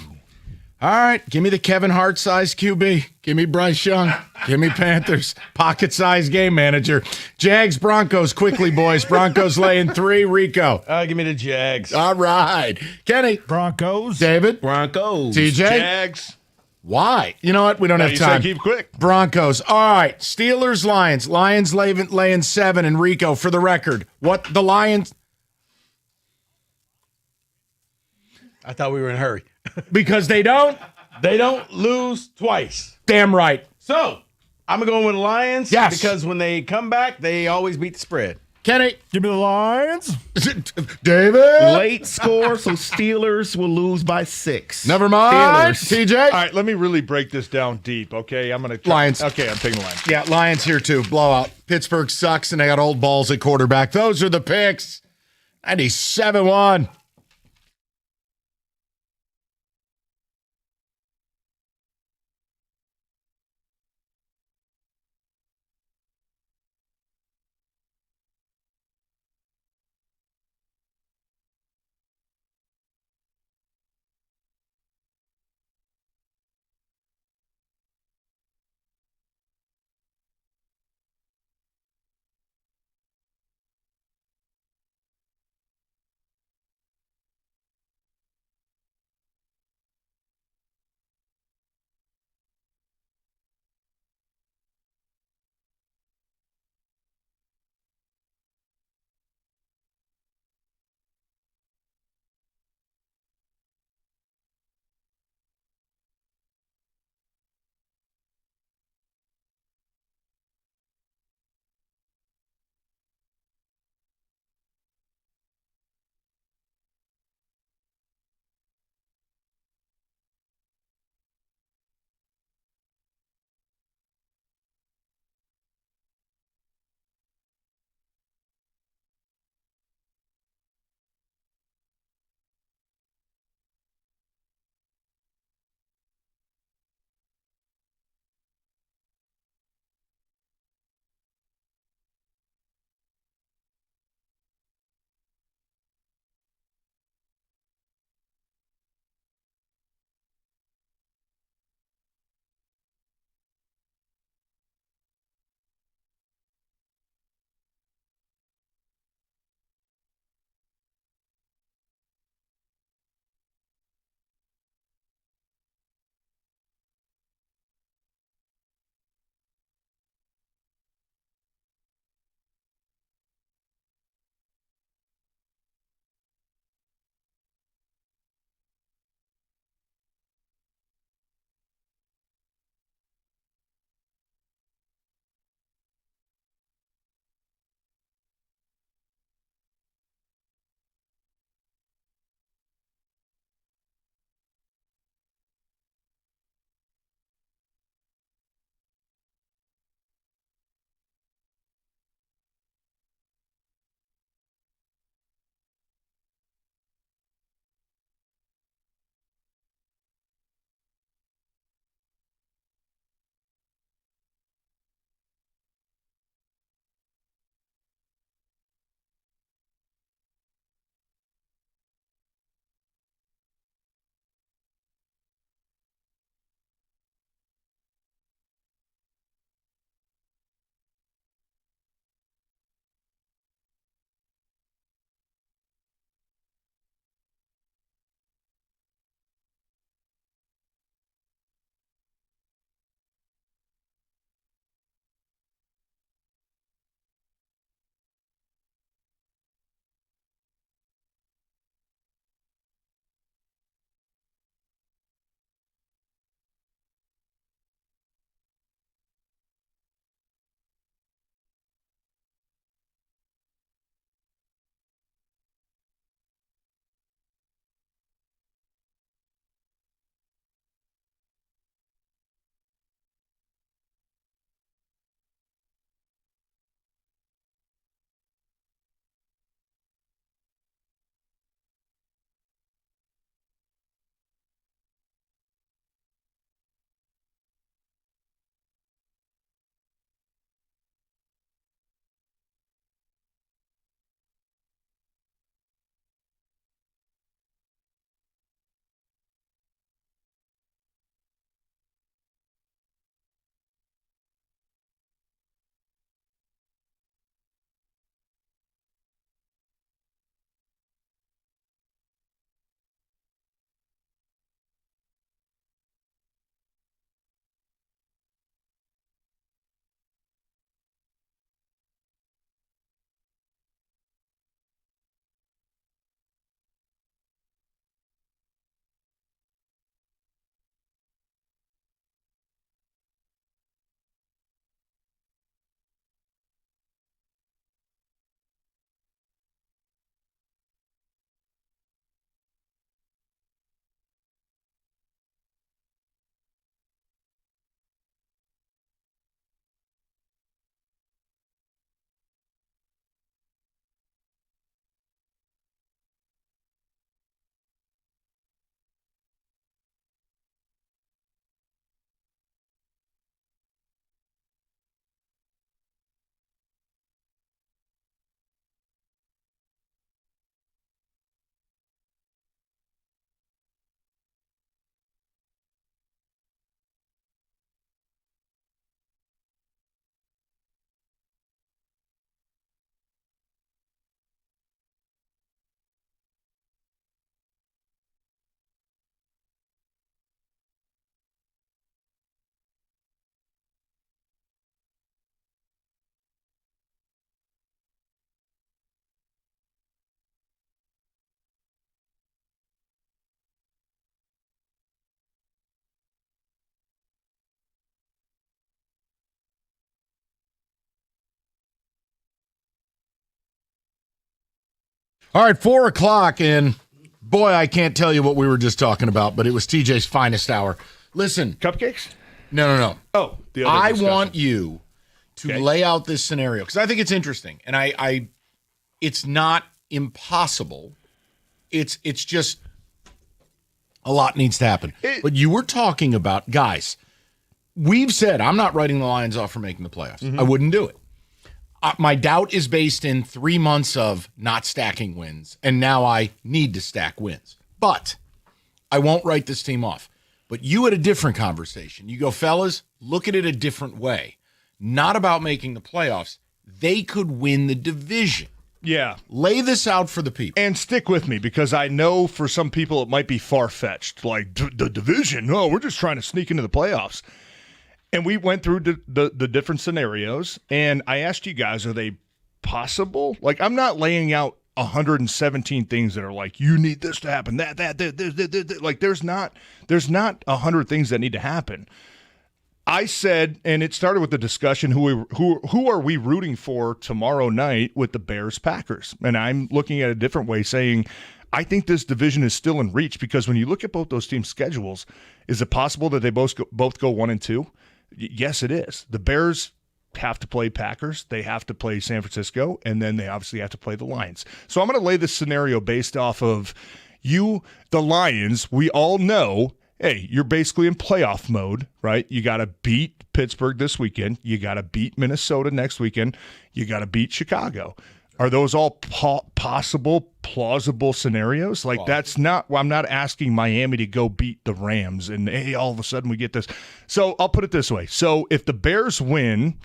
All right, give me the Kevin Hart-sized QB. Give me Bryce Young. Give me Panthers. Pocket-sized game manager. Jags, Broncos, quickly, boys. Broncos laying 3. Rico. Give me the Jags. All right. Kenny. Broncos. David. Broncos. TJ. Jags. Why? You know what? We don't have time. Keep quick. Broncos. All right. Steelers, Lions. Lions laying 7. And Rico, for the record, what the Lions... I thought we were in a hurry. Because they don't lose twice. Damn right. So, I'm going with the Lions. Yes. Because when they come back, they always beat the spread. Kenny. Give me the Lions. David. Late score, so Steelers will lose by 6. Never mind. Steelers. TJ. All right, let me really break this down deep, okay? I'm going to try. Lions. Okay, I'm taking the Lions. Yeah, Lions here too. Blowout. Pittsburgh sucks, and they got old balls at quarterback. Those are the picks. 97-1. All right, 4 o'clock, and boy, I can't tell you what we were just talking about, but it was TJ's finest hour. Listen. Cupcakes? No. Oh, the other I discussion. want you to lay out this scenario because I think it's interesting, and I it's not impossible. It's just a lot needs to happen. But you were talking about, guys, we've said I'm not writing the Lions off for making the playoffs. I wouldn't do it. My doubt is based in 3 months of not stacking wins, and now I need to stack wins. But I won't write this team off. But you had a different conversation. You go, fellas, look at it a different way. Not about making the playoffs. They could win the division. Yeah. Lay this out for the people. And stick with me because I know for some people it might be far-fetched. Like, the division? No, we're just trying to sneak into the playoffs. And we went through the different scenarios, and I asked you guys, are they possible? Like, I'm not laying out 117 things that are like, you need this to happen, that. Like, there's not 100 things that need to happen. I said, and it started with the discussion, who are we rooting for tomorrow night with the Bears-Packers? And I'm looking at a different way, saying, I think this division is still in reach because when you look at both those teams' schedules, is it possible that they both go 1-2? Yes, it is. The Bears have to play Packers. They have to play San Francisco, and then they obviously have to play the Lions. So I'm going to lay this scenario based off of you, the Lions. We all know, hey, you're basically in playoff mode, right? You got to beat Pittsburgh this weekend. You got to beat Minnesota next weekend. You got to beat Chicago. Are those all possible, plausible scenarios? Like, that's not – I'm not asking Miami to go beat the Rams and, hey, all of a sudden we get this. So I'll put it this way. So if the Bears win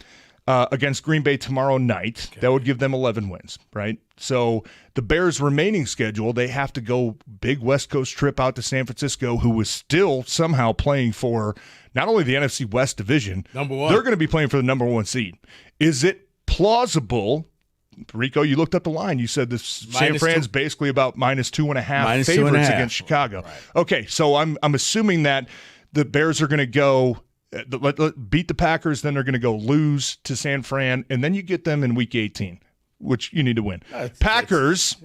against Green Bay tomorrow night, that would give them 11 wins, right? So the Bears' remaining schedule, they have to go big West Coast trip out to San Francisco, who is still somehow playing for not only the NFC West division. Number one. They're going to be playing for the number one seed. Is it plausible – Rico, you looked up the line. You said this San Fran's basically about -2.5 favorites against Chicago. Right. Okay, so I'm assuming that the Bears are going to go beat the Packers, then they're going to go lose to San Fran, and then you get them in Week 18, which you need to win. Packers,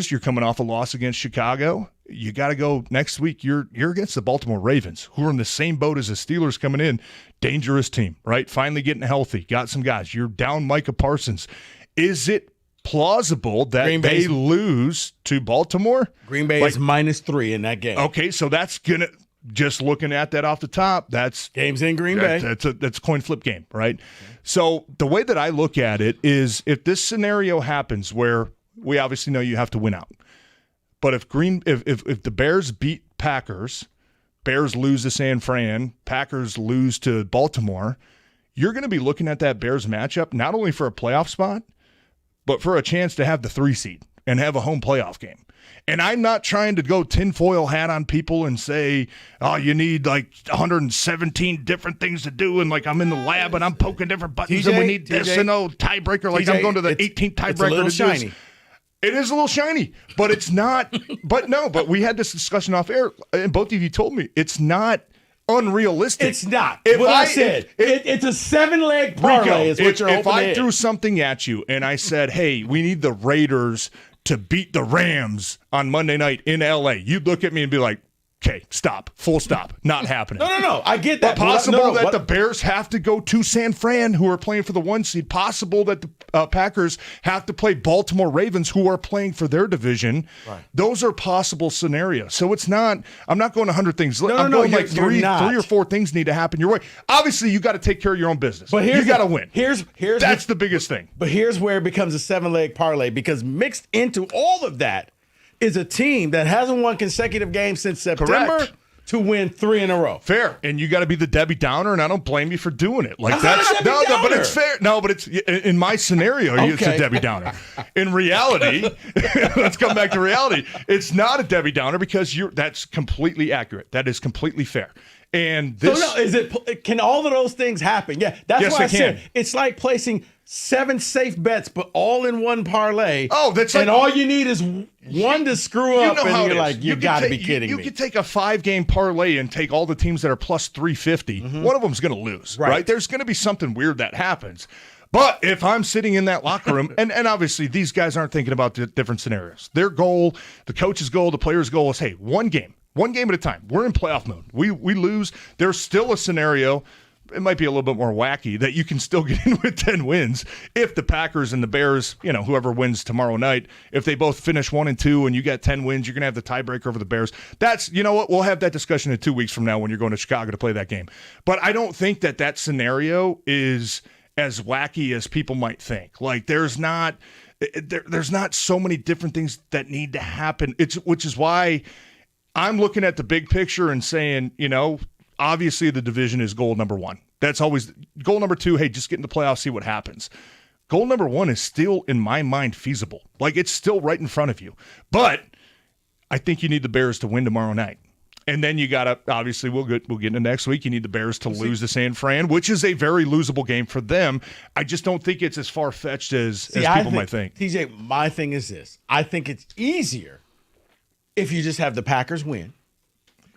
you're coming off a loss against Chicago. You got to go next week. You're against the Baltimore Ravens, who are in the same boat as the Steelers coming in. Dangerous team, right? Finally getting healthy. Got some guys. You're down Micah Parsons. Is it plausible that they lose to Baltimore? Green Bay is -3 in that game. Okay, so that's going to – just looking at that off the top, that's – game's in Green Bay. That's a coin flip game, right? So the way that I look at it is if this scenario happens where we obviously know you have to win out, but if the Bears beat Packers, Bears lose to San Fran, Packers lose to Baltimore, you're going to be looking at that Bears matchup not only for a playoff spot, but for a chance to have the 3 seed and have a home playoff game. And I'm not trying to go tinfoil hat on people and say, oh, you need like 117 different things to do, and like I'm in the lab and I'm poking different buttons and we need this and tiebreaker. Like I'm going to the 18th tiebreaker. It's a little shiny. It is a little shiny, but it's not. But we had this discussion off air, and both of you told me it's not unrealistic. It's not. I said, it's a 7-leg parlay is what you're hoping. If I threw something at you and I said, hey, we need the Raiders to beat the Rams on Monday night in L.A., you'd look at me and be like, okay, stop. Full stop. Not happening. No. I get that. But possible that the Bears have to go to San Fran, who are playing for the 1 seed. Possible that the Packers have to play Baltimore Ravens, who are playing for their division. Right. Those are possible scenarios. So it's not – I'm not going 100 things. I'm going like three or four things need to happen your way. Obviously, you got to take care of your own business. But you got to win. That's the biggest thing. But here's where it becomes a 7-leg parlay, because mixed into all of that is a team that hasn't won consecutive games since September to win 3 in a row. Fair. And you got to be the Debbie Downer, and I don't blame you for doing it. Like that's no, but it's fair. No, but it's in my scenario, it's a Debbie Downer. In reality, let's come back to reality. It's not a Debbie Downer because that's completely accurate. That is completely fair. And this, can all of those things happen? Yeah, that's Yes, why I they said can. it's like placing 7 safe bets, but all in one parlay. Oh, that's and like- all you need is one to screw up, and it you're is. like, you can got to take- be kidding you me. could take a 5-game parlay and take all the teams that are plus 350. One of them's going to lose, right? There's going to be something weird that happens. But if I'm sitting in that locker room, and obviously these guys aren't thinking about the different scenarios. Their goal, the coach's goal, the player's goal is, hey, one game at a time. We're in playoff mode. We lose. There's still a scenario. It might be a little bit more wacky that you can still get in with 10 wins if the Packers and the Bears, whoever wins tomorrow night, if they both finish 1-2 and you get 10 wins, you're going to have the tiebreaker over the Bears. That's, you know what? We'll have that discussion in 2 weeks from now when you're going to Chicago to play that game. But I don't think that scenario is as wacky as people might think. Like there's not so many different things that need to happen. Which is why I'm looking at the big picture and saying, obviously the division is goal number 1. That's always goal number 2. Hey, just get in the playoffs, see what happens. Goal number 1 is still, in my mind, feasible. Like it's still right in front of you. But I think you need the Bears to win tomorrow night. And then you got to, obviously, we'll get into next week. You need the Bears to lose to San Fran, which is a very losable game for them. I just don't think it's as far-fetched as people might think. TJ, my thing is this. I think it's easier if you just have the Packers win.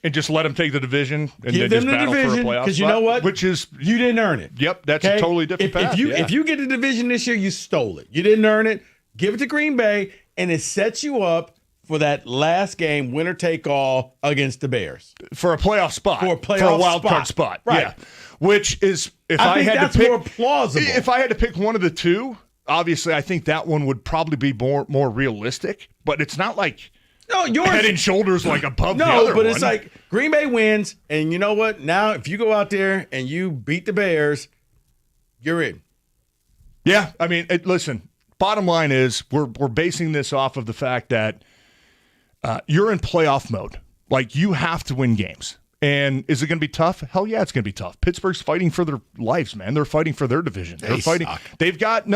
And just let them take the division and Give then them just battle the division, for a playoff because you spot, know what? Which is, you didn't earn it. Yep, that's a totally different path. If you get the division this year, you stole it. You didn't earn it. Give it to Green Bay, and it sets you up for that last game, winner take all against the Bears for a playoff spot, for a wild card spot, right? Yeah. Which is, if I I think had that's to pick, more plausible. If I had to pick one of the two, obviously, I think that one would probably be more realistic. But it's not like yours head and shoulders like above the No, other but one. it's like Green Bay wins, and you know what? Now, if you go out there and you beat the Bears, you're in. Yeah, I mean, listen. Bottom line is, we're basing this off of the fact that you're in playoff mode. Like, you have to win games. And is it going to be tough? Hell yeah, it's going to be tough. Pittsburgh's fighting for their lives, man. They're fighting for their division. They're fighting. Suck. They've got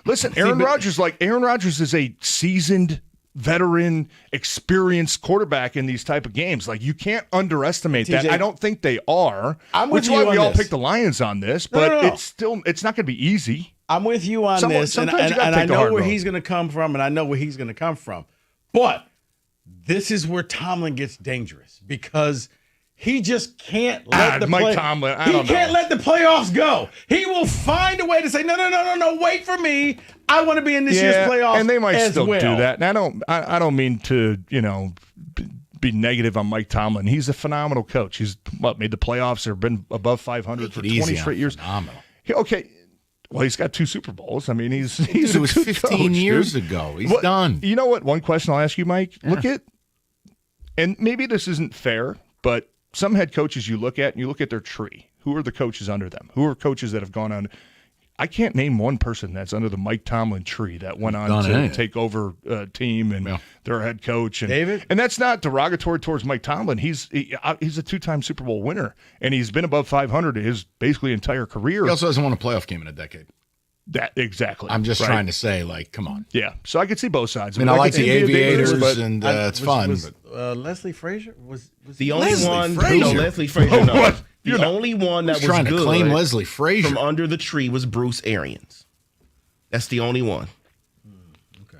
listen, Aaron Rodgers is a seasoned veteran, experienced quarterback in these type of games. Like, you can't underestimate that. I don't think they are. Which is why we all picked the Lions on this, but it's not going to be easy. I'm with you on this, and I know where he's going to come from, and I know where he's going to come from. But this is where Tomlin gets dangerous because he just can't let the let the playoffs go. He will find a way to say, no, wait for me. I want to be in this year's playoffs, and they might still well. do that. And I don't mean to be negative on Mike Tomlin. He's a phenomenal coach. He's made the playoffs or been above 500 for 20 straight years. Phenomenal. Okay. Well, he's got 2 Super Bowls. I mean, he's it was 15 coach, years dude. ago. He's done. You know what? One question I'll ask you, Mike. Yeah. Look at, and maybe this isn't fair, but some head coaches you look at and you look at their tree. Who are the coaches under them? Who are coaches that have gone on? I can't name one person that's under the Mike Tomlin tree that went on to take over a team and their head coach. And, David? And that's not derogatory towards Mike Tomlin. He's a 2-time Super Bowl winner, and he's been above 500 his basically entire career. He also hasn't won a playoff game in a decade. That exactly. I'm just trying to say, like, come on. Yeah. So I could see both sides. I mean, I like the Aviators, and it's fun. Leslie Frazier was the only one. Frazier. No, Leslie Frazier. No. What? The only one that was trying good to claim Leslie Frazier from under the tree was Bruce Arians. That's the only one.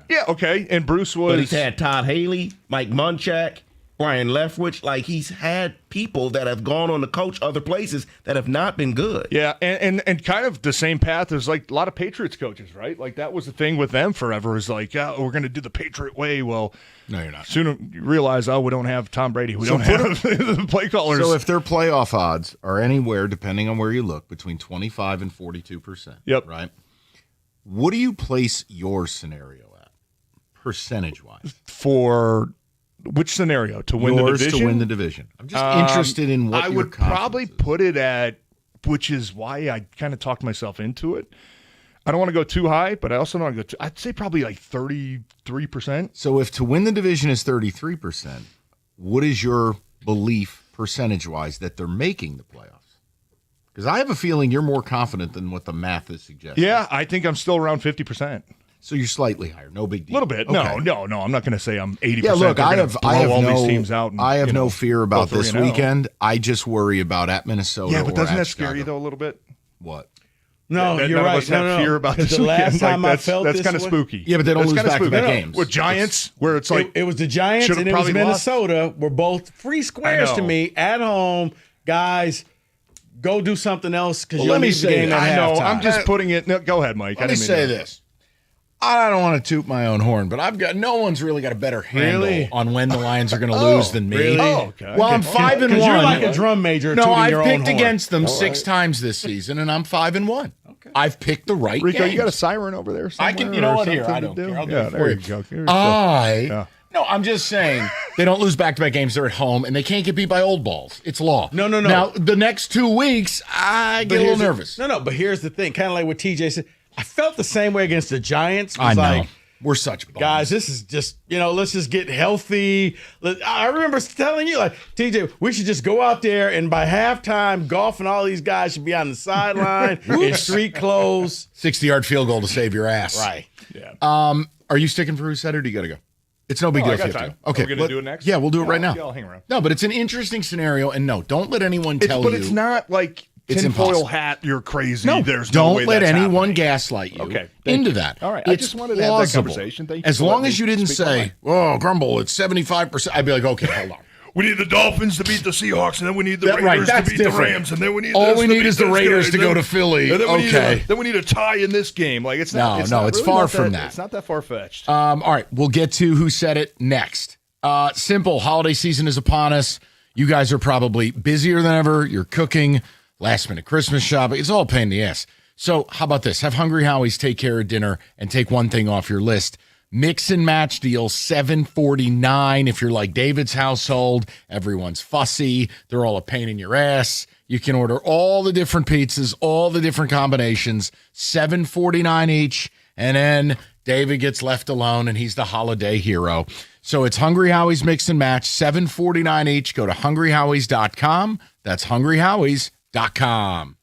Yeah, okay. And Bruce was. But he's had Todd Haley, Mike Munchak, Brian Leftwich. Like, he's had people that have gone on to coach other places that have not been good. Yeah, and kind of the same path as like a lot of Patriots coaches, right? Like, that was the thing with them forever, is like, we're going to do the Patriot way. Well, no, you're not. Soon you realize, we don't have Tom Brady. We don't have the play callers. So if their playoff odds are anywhere, depending on where you look, between 25 and 42%. Yep. Right. What do you place your scenario at, percentage-wise? For which scenario? To win the division? To win the division. I'm just interested in what I your would probably confidence is. put it at, which is why I kind of talked myself into it. I don't want to go too high, but I also don't want to go too. I'd say probably like 33%. So if to win the division is 33%, what is your belief percentage-wise that they're making the playoffs? Because I have a feeling you're more confident than what the math is suggesting. Yeah, I think I'm still around 50%. So you're slightly higher. No big deal. A little bit. Okay. No. I'm not going to say I'm 80%. Yeah, look, I have all no, these teams out. And, I have no fear about go this 3-0. weekend. I just worry about at Minnesota. Yeah, but or doesn't at that scare Chicago. you though a little bit? What? No, That you're none right. of us have fear about this the last weekend. time Like, I felt that's this kind of way- spooky. Yeah, but they don't That's lose kinda back-to-back spooky. games. With Giants, where it's like it was the Giants should've and it was probably lost. Minnesota. Were both free squares I to know. me at home, guys. Go do something else because Well, you'll let me need the say game this. at I know. halftime. I'm just putting it. No, go ahead, Mike. Let me say this. I don't want to toot my own horn, but no one's really got a better handle Really? on when the Lions are going to lose than me. really? Oh, okay. Well, I'm 5-1. Because you're like a drum major. No, tooting I've your own picked horn. against them All 6 right. times this season, and I'm 5-1. Okay. I've picked the right Rico, games. you got a siren over there somewhere? I can. You know or what? Here, something I to don't do? care. I'll do Yeah, it for there you. you go. Here's No, I'm just saying they don't lose back-to-back games. They're at home, and they can't get beat by old balls. It's law. No. Now, the next 2 weeks, I get a little nervous. No, but here's the thing. Kind of like what TJ said. I felt the same way against the Giants. It I was know. like, We're such bums. guys, this is just, let's just get healthy. I remember telling you, like, TJ, we should just go out there and by halftime, Golf and all these guys should be on the sideline in street clothes. 60-yard field goal to save your ass. Right. Yeah. Are you sticking for who said it, or do you got to go? It's no big Oh, deal I if you got have to time. go. Okay. Are we gonna do it next? Yeah, we'll do it right now. Yeah, I'll hang around. No, but it's an interesting scenario, and no, don't let anyone tell you. But it's not like It's tinfoil impossible. hat, you're crazy. No, There's no don't way let that's anyone happening. gaslight you Okay, thank into you. that. All right, I It's just wanted to have that plausible. conversation. Thank you As for long letting as you me didn't speak my say, mind. "Oh, Grumble, it's 75%," I'd be like, "Okay, hold on." We need the Dolphins to beat the Seahawks, and then we need the That- right, Raiders that's to beat different. the Rams, and then we need All this we to need beat is the this Raiders guy, to and go then- to Philly. And then we Okay. then we need a tie in this game. Like it's not. No, it's far from that. It's not that far fetched. All right, we'll get to who said it next. Simple. Holiday season is upon us. You guys are probably busier than ever. You're cooking, last minute Christmas shopping. It's all a pain in the ass. So how about this? Have Hungry Howie's take care of dinner and take one thing off your list. Mix and match deal, $7.49. If you're like David's household, everyone's fussy. They're all a pain in your ass. You can order all the different pizzas, all the different combinations, $7.49 each. And then David gets left alone, and he's the holiday hero. So it's Hungry Howie's Mix and Match, $7.49 each. Go to hungryhowies.com. That's hungryhowies.com.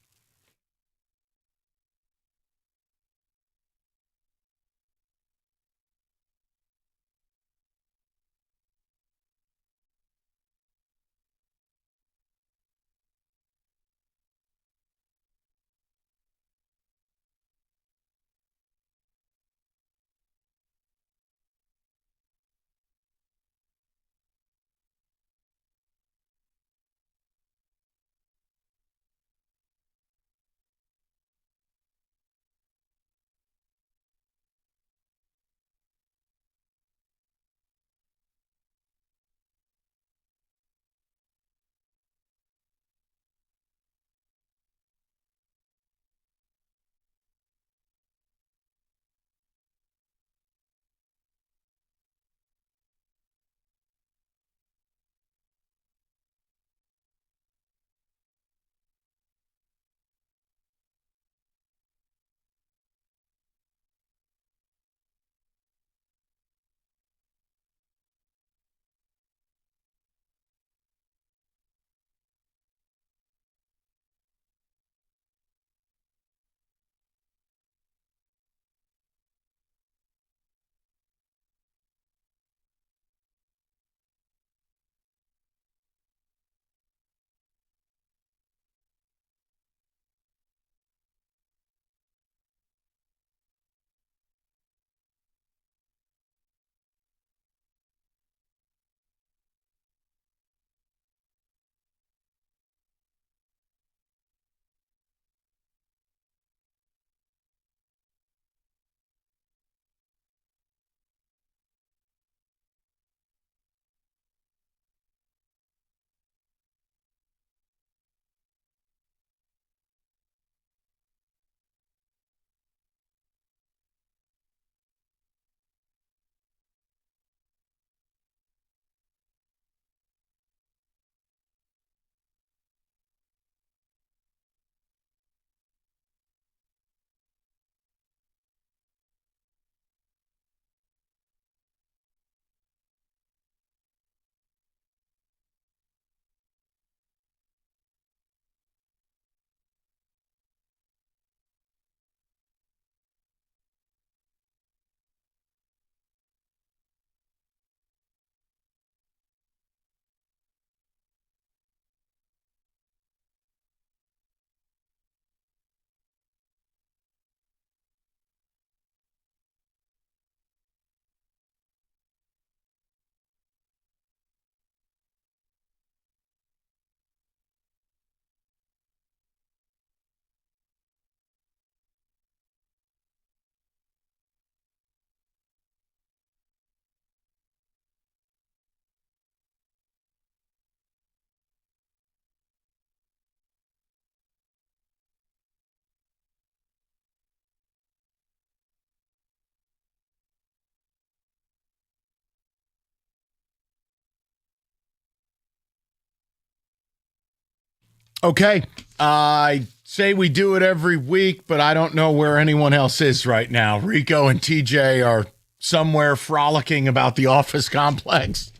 Okay. I say we do it every week, but I don't know where anyone else is right now. Rico and TJ are somewhere frolicking about the office complex.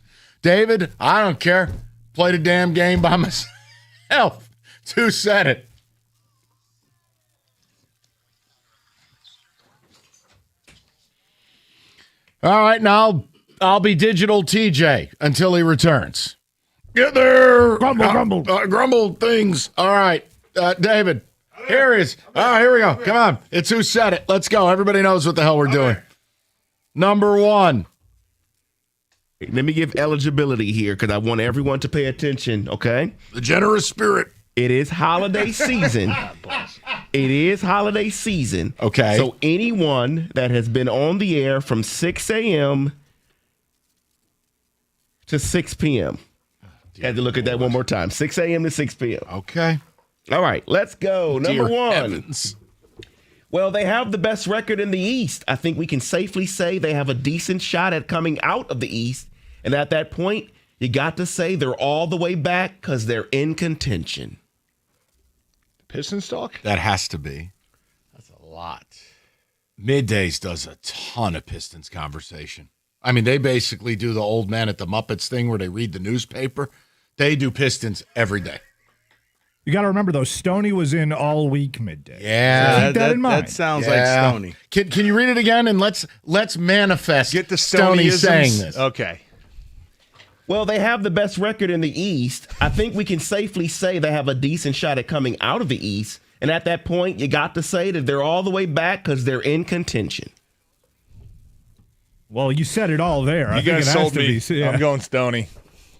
David, I don't care. Played a damn game by myself. Who said it? All right, now I'll be digital TJ until he returns. Get there. Grumble. Grumble things. All right, David. Here he is. All right, here we go. Come on. It's Who Said It. Let's go. Everybody knows what the hell we're doing. Number one. Let me give eligibility here because I want everyone to pay attention, okay? The generous spirit. It is holiday season. It is holiday season. Okay. So anyone that has been on the air from 6 a.m. to 6 p.m. Had to look at that one more time. 6 a.m. to 6 p.m. Okay. All right, let's go. Number Dear one. heavens. Well, they have the best record in the East. I think we can safely say they have a decent shot at coming out of the East. And at that point, you got to say they're all the way back because they're in contention. Pistons talk? That has to be. That's a lot. Middays does a ton of Pistons conversation. I mean, they basically do the old man at the Muppets thing where they read the newspaper. They do Pistons every day. You got to remember, though, Stoney was in all week midday. Yeah. So keep that in mind. That sounds like Stoney. Can you read it again and let's manifest Get the Stoney Stoneyisms. saying this. Okay. Well, they have the best record in the East. I think we can safely say they have a decent shot at coming out of the East. And at that point, you got to say that they're all the way back because they're in contention. Well, you said it all there. You guys sold me. Yeah. I'm going Stoney.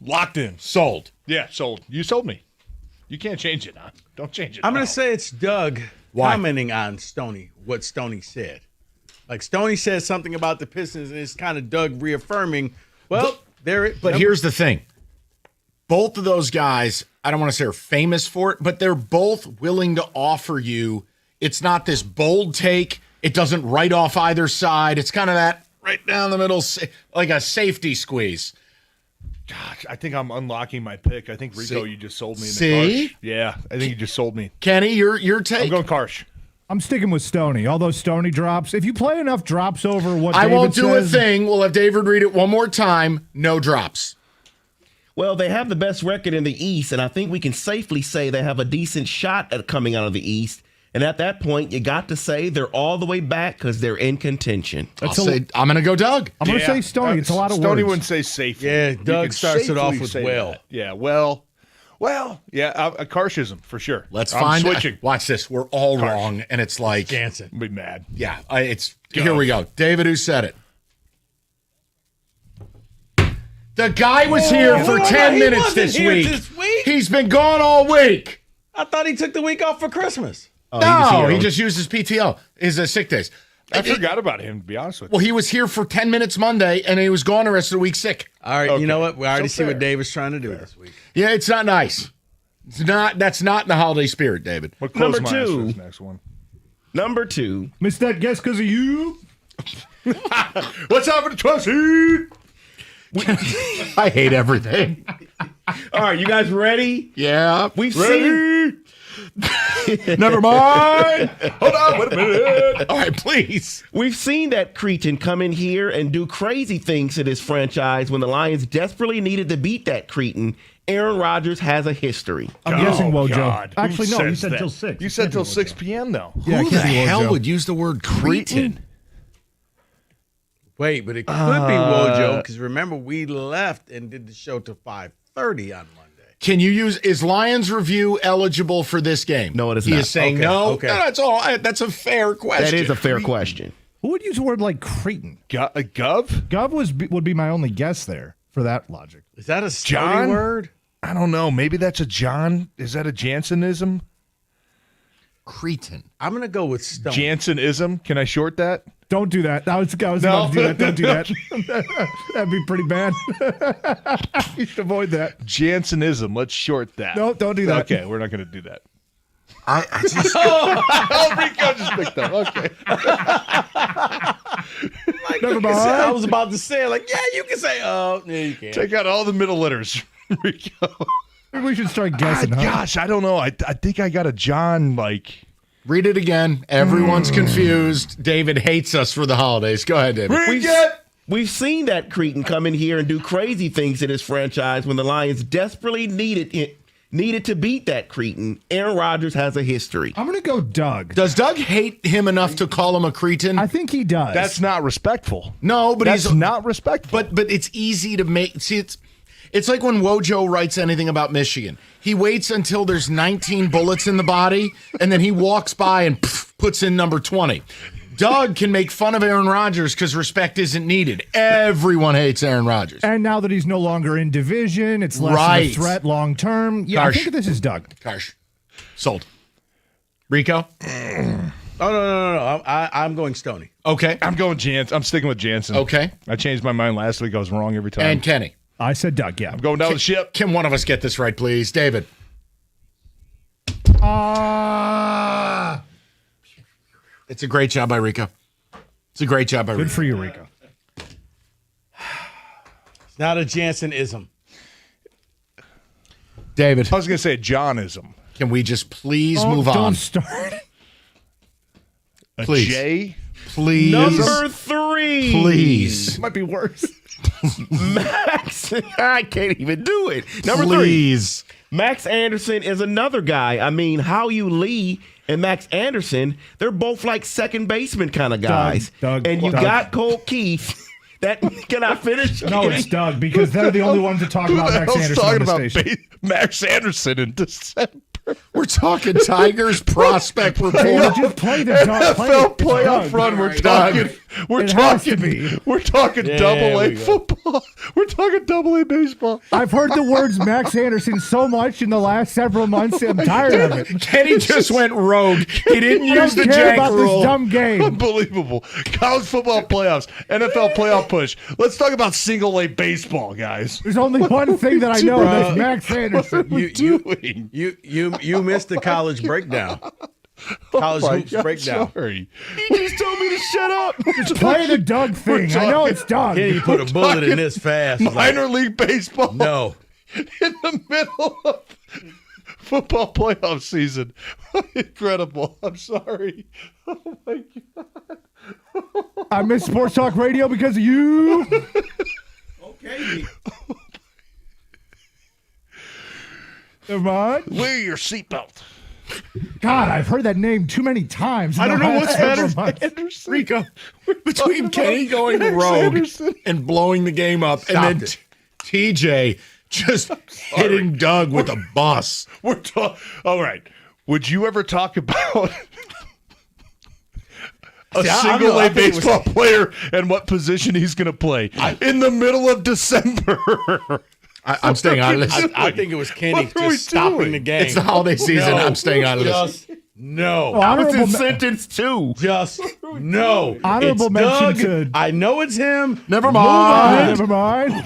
Locked in. Sold. Yeah, sold. You sold me. You can't change it, huh? Don't change it. I'm going now. to say it's Doug commenting on Stoney, what Stoney said. Like, Stoney said something about the Pistons, and it's kind of Doug reaffirming, well, But here's the thing. Both of those guys, I don't want to say are famous for it, but they're both willing to offer you. It's not this bold take. It doesn't write off either side. It's kind of that right down the middle, like a safety squeeze. Gosh, I think I'm unlocking my pick. I think, Rico, you just sold me in the See? Karsh. Yeah, I think you just sold me. Kenny, your take. I'm going Karsh. I'm sticking with Stoney. Although Stoney drops, if you play enough drops over what I David won't do says, a thing. We'll have David read it one more time. No drops. Well, they have the best record in the East, and I think we can safely say they have a decent shot at coming out of the East. And at that point, you got to say they're all the way back because they're in contention. I'm going to go Doug. I'm going to say Stoney. It's a lot of Stoney words. wouldn't say safely. Yeah, You Doug could starts it off safely with say well. that. Yeah, well, yeah, a Karshism for sure. Let's I'm find switching. Watch this. We're all Karsh. wrong, and it's like Jansen. Be mad. Yeah, here we go. David, who said it? The guy was here for 10 minutes this week. He's been gone all week. I thought he took the week off for Christmas. No, he just used his PTO, his sick days. I forgot about him, to be honest with you. Well, he was here for 10 minutes Monday, and he was gone the rest of the week sick. All right, Okay. you know what? We already So see what fair. David's trying to do this week. Yeah, it's not nice. That's not in the holiday spirit, David. We'll close Number my eyes for two. this next one. Number two. Missed that guess because of you? What's happening to Chelsea? I hate everything. All right, you guys ready? Yeah. We've seen. Never mind. Hold on, wait a minute. All right, please. We've seen that Cretan come in here and do crazy things to this franchise when the Lions desperately needed to beat that Cretan. Aaron Rodgers has a history. I'm guessing Wojo. God. Who Actually, no, you says said that? till 6. You said till 6 p.m., though. Yeah, Who the Kenny hell Wojo. would use the word Cretan? Wait, but it could be Wojo because remember we left and did the show till 5:30 on Monday. Can you is Lions Review eligible for this game? No, it is he not. He is saying Okay, no. okay. No, that's all. That's a fair question. That is a fair question. Who would use a word like Cretan? Gov? Gov would be my only guess there for that logic. Is that a John? Stoney word? I don't know. Maybe that's a John. Is that a Jansenism? Cretan. I'm gonna go with Stone. Jansenism? Can I short that? Don't do that. I was about to do that. Don't do that. That'd be pretty bad. You should avoid that. Jansenism. Let's short that. No, don't do that. Okay, we're not going to do that. I just Oh, Rico just picked up. Okay. Never mind. I was about to say, like, yeah, you can say, oh, no, you can't. Take out all the middle letters, Rico. Maybe we should start guessing. Huh? Gosh, I don't know. I think I got a John, like... Read it again. Everyone's confused. David hates us for the holidays. Go ahead, David. We've seen that Cretin come in here and do crazy things in his franchise when the Lions desperately needed to beat that Cretin. Aaron Rodgers has a history. I'm going to go Doug. Does Doug hate him enough to call him a cretin? I think he does. That's not respectful. No, but That's he's not respectful. But it's easy to make. See, it's like when Wojo writes anything about Michigan. He waits until there's 19 bullets in the body, and then he walks by and puts in number 20. Doug can make fun of Aaron Rodgers because respect isn't needed. Everyone hates Aaron Rodgers. And now that he's no longer in division, it's less of a threat long term. Yeah, I think this is Doug. Karsh. Sold. Rico? Oh, no. I'm going Stoney. Okay. I'm going Jansen. I'm sticking with Jansen. Okay. I changed my mind last week. I was wrong every time. And Kenny? I said Doug, yeah. I'm going down the ship. Can one of us get this right, please? David? It's a great job by Rico. It's a great job by Rico. Good for you, Rico. It's not a Jansenism. David. I was going to say Johnism. Can we just please move on? Don't start. A Please. J? Please. Number 3. Please. Might be worse. Max. I can't even do it. Number Please. 3. Max Anderson is another guy. I mean, Hao-Yu Lee and Max Anderson, they're both like second baseman kind of guys. Doug, and you got Cole Keith. Can I finish? No, it's Doug, because they're the only ones that talk about Max Anderson talking on the about station. Max Anderson in December. We're talking Tigers prospect report. Just play the NFL playoff run. We're talking. We're talking double A football. We're talking double A baseball. I've heard the words Max Anderson so much in the last several months. I'm tired of it. Kenny just went rogue. He didn't use the care jank about rule. this dumb game. Unbelievable. College football playoffs, NFL playoff push. Let's talk about single A baseball, guys. There's only one thing that I know, and that's Max Anderson. You missed the college breakdown. College hoops breakdown. Sorry. He just told me to shut up. Just play the Doug thing. I know it's Doug. Kenny, you put a bullet in this fast. Minor league baseball. No. In the middle of football playoff season. Incredible. I'm sorry. Oh, my God. I miss Sports Talk Radio because of you. Okay. Never mind. Wear your seatbelt. God, I've heard that name too many times. I don't know what's better, Rico, between Kenny going rogue and blowing the game up, and then TJ just hitting Doug with a bus. All right. Would you ever talk about a single A baseball player and what position he's going to play in the middle of December? I'm staying out of this. I think it was Kenny just stopping the game. It's the holiday season. I'm staying out of this. No. I was in sentence 2. Just no. Honorable It's mention Doug. I know it's him. Never mind. Never mind.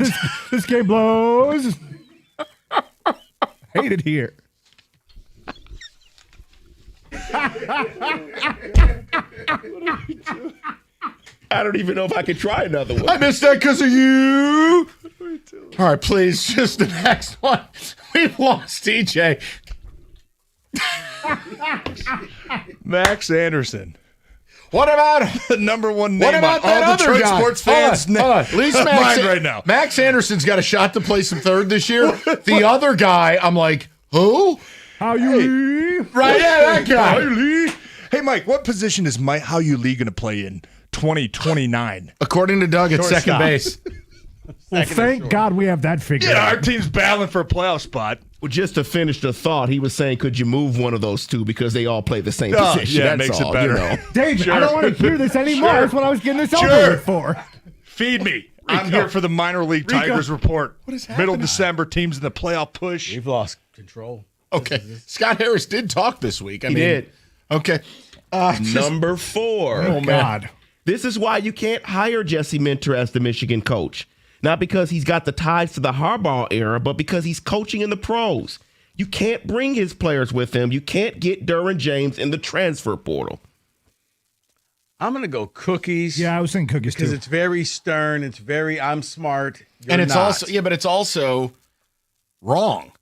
This game blows. Hate it here. I don't even know if I could try another one. I missed that because of you. All right, please, just the next one. We've lost TJ. Max Anderson. What about the number one name what about on that all other Detroit guy? sports fans' Hold on. At least Max, mind right now. Max Anderson's got a shot to play some third this year. The other guy, I'm like, who? Hao-Yu Lee? Right, yeah, that guy. Hao-Yu Lee. Hey, Mike, what position is Hao-Yu Lee going to play in 2029? According to Doug, it's second base. Well, thank God we have that figured Yeah, out. our team's battling for a playoff spot. Well, just to finish the thought, he was saying, could you move one of those two because they all play the same position? Yeah, it That's makes all, it better. You know. David, I don't want to hear this anymore. Sure. That's what I was getting this Sure. over with for. Feed me. I'm here for the minor league Tigers report. What is Middle happening? December, teams in the playoff push. We've lost control. Okay. Scott Harris did talk this week. He did. Okay. Number 4. Oh, God. This is why you can't hire Jesse Minter as the Michigan coach. Not because he's got the ties to the Harbaugh era, but because he's coaching in the pros. You can't bring his players with him. You can't get Derwin James in the transfer portal. I'm going to go Cookies. Yeah, I was thinking Cookies, too. Because it's very stern. It's very, I'm smart. And it's not. also, but it's also wrong.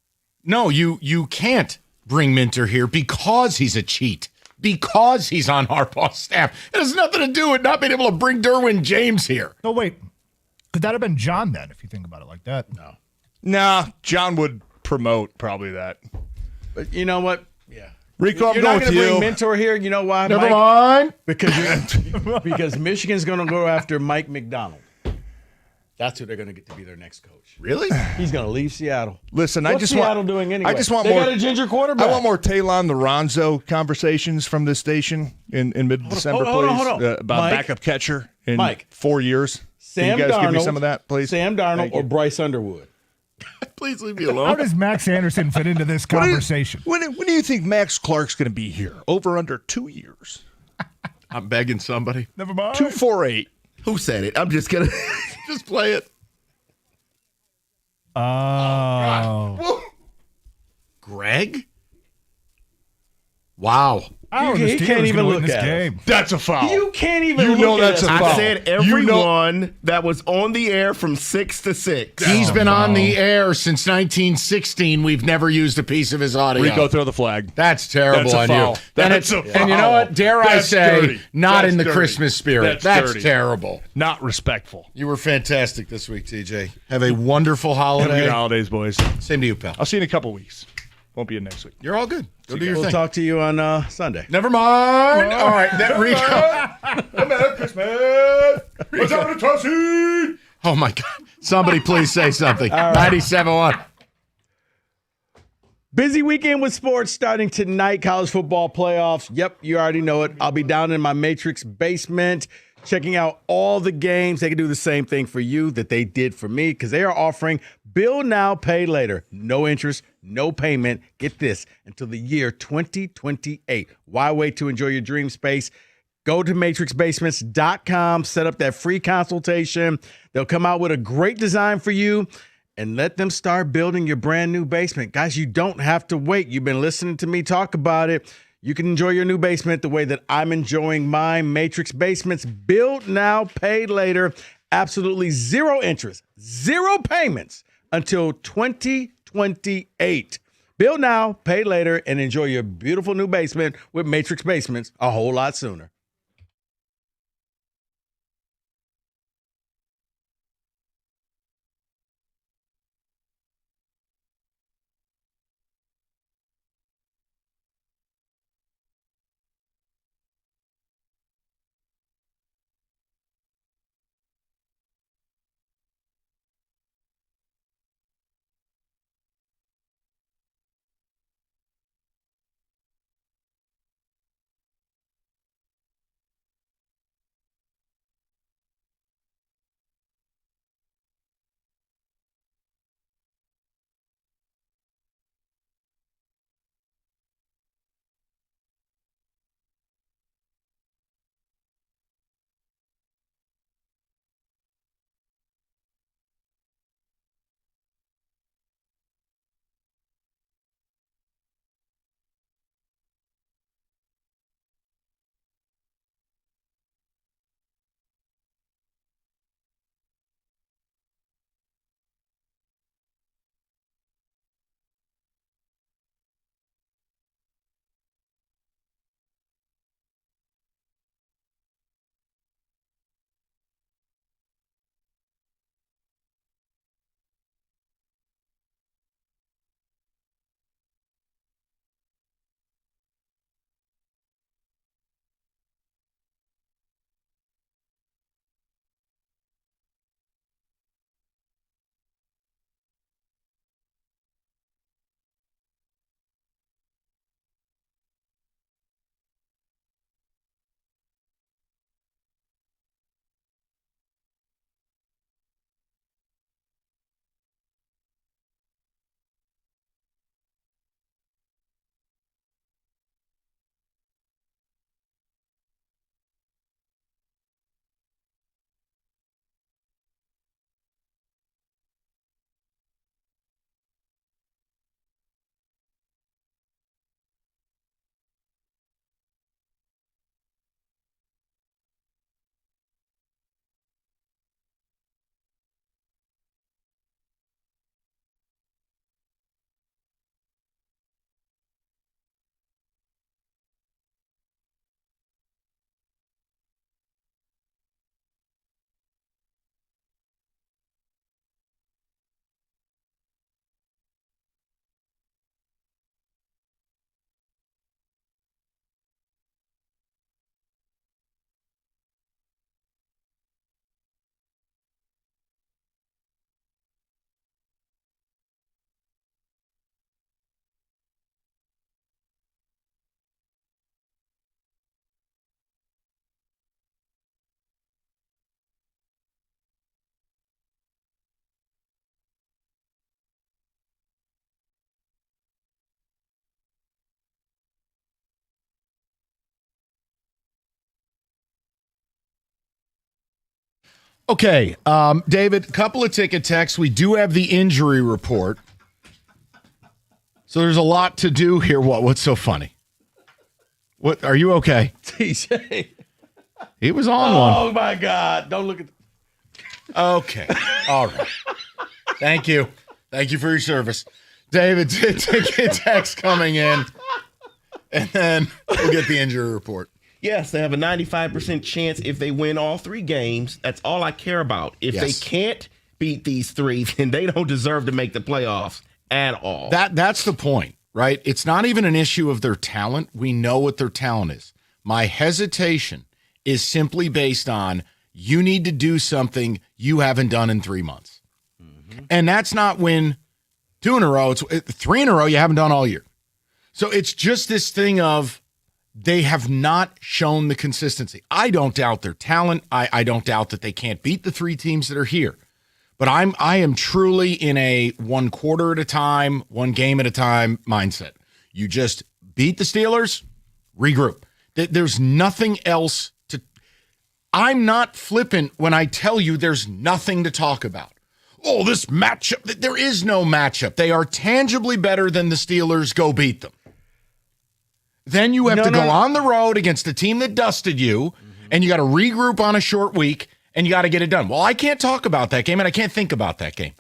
No, you can't bring Minter here because he's a cheat. Because he's on Harbaugh's staff. It has nothing to do with not being able to bring Derwin James here. No, wait. Could that have been John then, if you think about it like that? No. Nah, John would promote probably that. But you know what? Yeah. Rico, you're not going to bring Mentor here. You know why, Never Mike? mind. Because Michigan's going to go after Mike McDonald. That's who they're going to get to be their next coach. Really? He's going to leave Seattle. Listen, What's Seattle doing anyway? I just want they more. Got a ginger quarterback. I want more Talon Lorenzo conversations from this station in mid-December, hold please. on. About Mike, backup catcher in Mike, 4 years. Sam Can you guys Darnold, give me some of that, please? Sam Darnold Thank or you. Bryce Underwood. Please leave me alone. How does Max Anderson fit into this conversation? When do you think Max Clark's going to be here? Over under 2 years. I'm begging somebody. Never mind. 248. Who said it? I'm just gonna just play it. Oh. Greg? Wow. He can't even look at it. That's a foul. You can't even You look know at that's us. a foul. I said everyone that was on the air from 6 to 6. He's been on the air since 1916. We've never used a piece of his audio. Rico, throw the flag. That's terrible That's a on foul. you. And That's a and you know what? foul. Dare I That's say, dirty. not That's in the dirty. Christmas spirit. That's dirty. terrible. Not respectful. You were fantastic this week, TJ. Have a wonderful holiday. Have a good holidays, boys. Same to you, pal. I'll see you in a couple weeks. Won't be in next week. You're all good. Go do your We'll thing. talk to you on Sunday. Never mind. All right, that Rico. Merry Christmas. What's happening, Tussie? Oh my God! Somebody please say something. 97.1. Busy weekend with sports starting tonight. College football playoffs. Yep, you already know it. I'll be down in my Matrix basement checking out all the games. They can do the same thing for you that they did for me because they are offering Bill Now, Pay Later. No interest, no payment. Get this, until the year 2028. Why wait to enjoy your dream space? Go to matrixbasements.com, set up that free consultation. They'll come out with a great design for you and let them start building your brand new basement. Guys, you don't have to wait. You've been listening to me talk about it. You can enjoy your new basement the way that I'm enjoying mine. Matrix Basements, build now, pay later. Absolutely zero interest, zero payments until 2028. Build now, pay later, and enjoy your beautiful new basement with Matrix Basements a whole lot sooner. Okay, David, couple of ticket texts. We do have the injury report. So there's a lot to do here. What's so funny? What are you okay? TJ. He was on one. Oh my God. Don't look at Okay. All right. Thank you. Thank you for your service. David, ticket text coming in. And then we'll get the injury report. Yes, they have a 95% chance if they win all 3 games. That's all I care about. If they can't beat these 3, then they don't deserve to make the playoffs at all. That's the point, right? It's not even an issue of their talent. We know what their talent is. My hesitation is simply based on you need to do something you haven't done in 3 months. Mm-hmm. And that's not win 2 in a row. It's 3 in a row you haven't done all year. So it's just this thing of they have not shown the consistency. I don't doubt their talent. I don't doubt that they can't beat the 3 teams that are here. But I am truly in a 1 quarter at a time, 1 game at a time mindset. You just beat the Steelers, regroup. There's nothing else to. I'm not flippant when I tell you there's nothing to talk about. Oh, this matchup. There is no matchup. They are tangibly better than the Steelers. Go beat them. Then you have to go on the road against a team that dusted you, and you got to regroup on a short week, and you got to get it done. Well, I can't talk about that game, and I can't think about that game.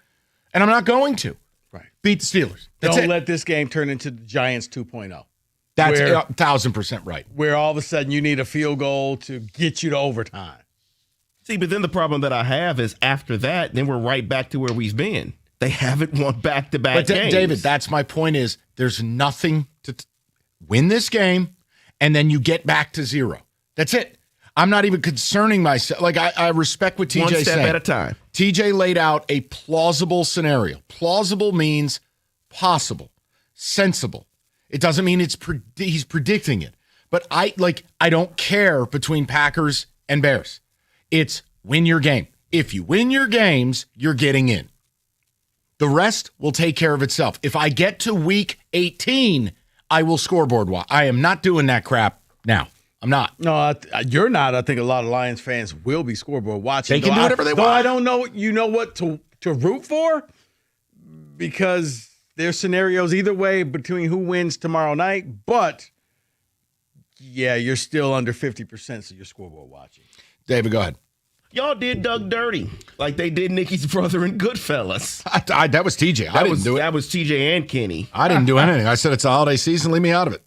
And I'm not going to. Right. Beat the Steelers. Don't let this game turn into the Giants 2.0. That's 1,000% right. Where all of a sudden you need a field goal to get you to overtime. See, but then the problem that I have is after that, then we're right back to where we've been. They haven't won back-to-back games. David, that's my point is there's nothing to win this game, and then you get back to 0. That's it. I'm not even concerning myself. Like, I respect what TJ said. One step at a time. TJ laid out a plausible scenario. Plausible means possible, sensible. It doesn't mean he's predicting it. But I don't care between Packers and Bears. It's win your game. If you win your games, you're getting in. The rest will take care of itself. If I get to week 18, I will scoreboard watch. I am not doing that crap now. I'm not. No, you're not. I think a lot of Lions fans will be scoreboard watching. They can do whatever they want. I don't know. You know what to root for? Because there's scenarios either way between who wins tomorrow night. But, yeah, you're still under 50%, so you're scoreboard watching. David, go ahead. Y'all did Doug dirty like they did Nicky's brother in Goodfellas. That was TJ. I didn't do it. That was TJ and Kenny. I didn't do anything. I said it's the holiday season. Leave me out of it.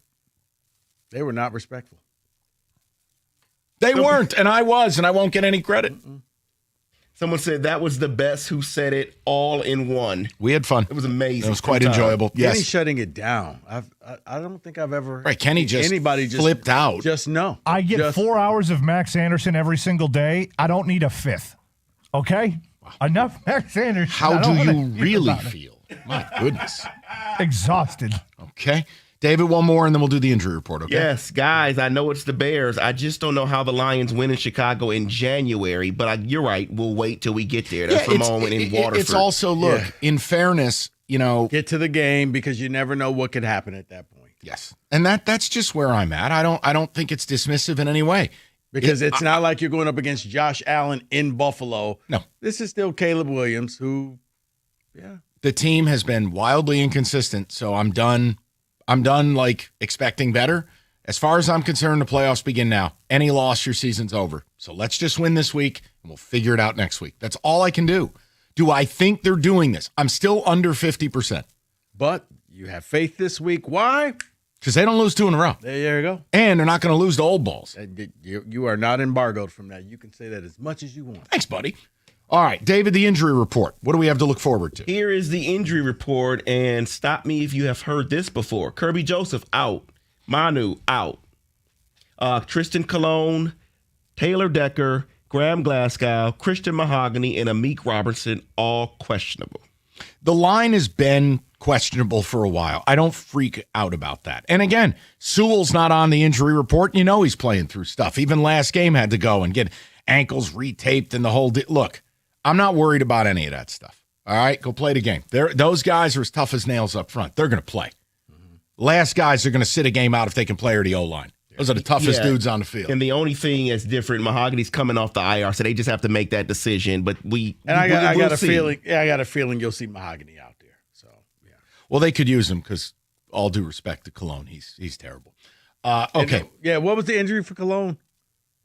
They were not respectful. They weren't, and I was, and I won't get any credit. Someone said that was the best who said it all in one. We had fun. It was amazing. It was quite enjoyable. Yes. Kenny shutting it down. I don't think I've ever. Right, Kenny anybody flipped out. Just no. I get 4 hours of Max Anderson every single day. I don't need a 5th. Okay? Wow. Enough Max Anderson. How do you really feel? My goodness. Exhausted. Okay. David, one more, and then we'll do the injury report, okay? Yes, guys, I know it's the Bears. I just don't know how the Lions win in Chicago in January, but you're right. We'll wait till we get there. That's Ramon in Waterford. It's also, look, in fairness, get to the game because you never know what could happen at that point. Yes. And that's just where I'm at. I don't think it's dismissive in any way. Because it's not like you're going up against Josh Allen in Buffalo. No. This is still Caleb Williams, who, the team has been wildly inconsistent, so I'm done expecting better. As far as I'm concerned, the playoffs begin now. Any loss, your season's over. So let's just win this week, and we'll figure it out next week. That's all I can do. Do I think they're doing this? I'm still under 50%. But you have faith this week. Why? Because they don't lose 2 in a row. There you go. And they're not going to lose to old balls. You are not embargoed from that. You can say that as much as you want. Thanks, buddy. All right, David, the injury report. What do we have to look forward to? Here is the injury report, and stop me if you have heard this before. Kirby Joseph out. Manu out. Tristan Colon, Taylor Decker, Graham Glasgow, Christian Mahogany, and Amik Robertson all questionable. The line has been questionable for a while. I don't freak out about that. And again, Sewell's not on the injury report. You know he's playing through stuff. Even last game had to go and get ankles retaped and the whole look. I'm not worried about any of that stuff. All right, go play the game. Those guys are as tough as nails up front. They're going to play. Last guys are going to sit a game out if they can play or the O-line. Those are the toughest dudes on the field. And the only thing that's different, Mahogany's coming off the IR, so they just have to make that decision. But I got a feeling. Yeah, I got a feeling you'll see Mahogany out there. So yeah. Well, they could use him because, all due respect to Cologne, he's terrible. Okay. What was the injury for Cologne?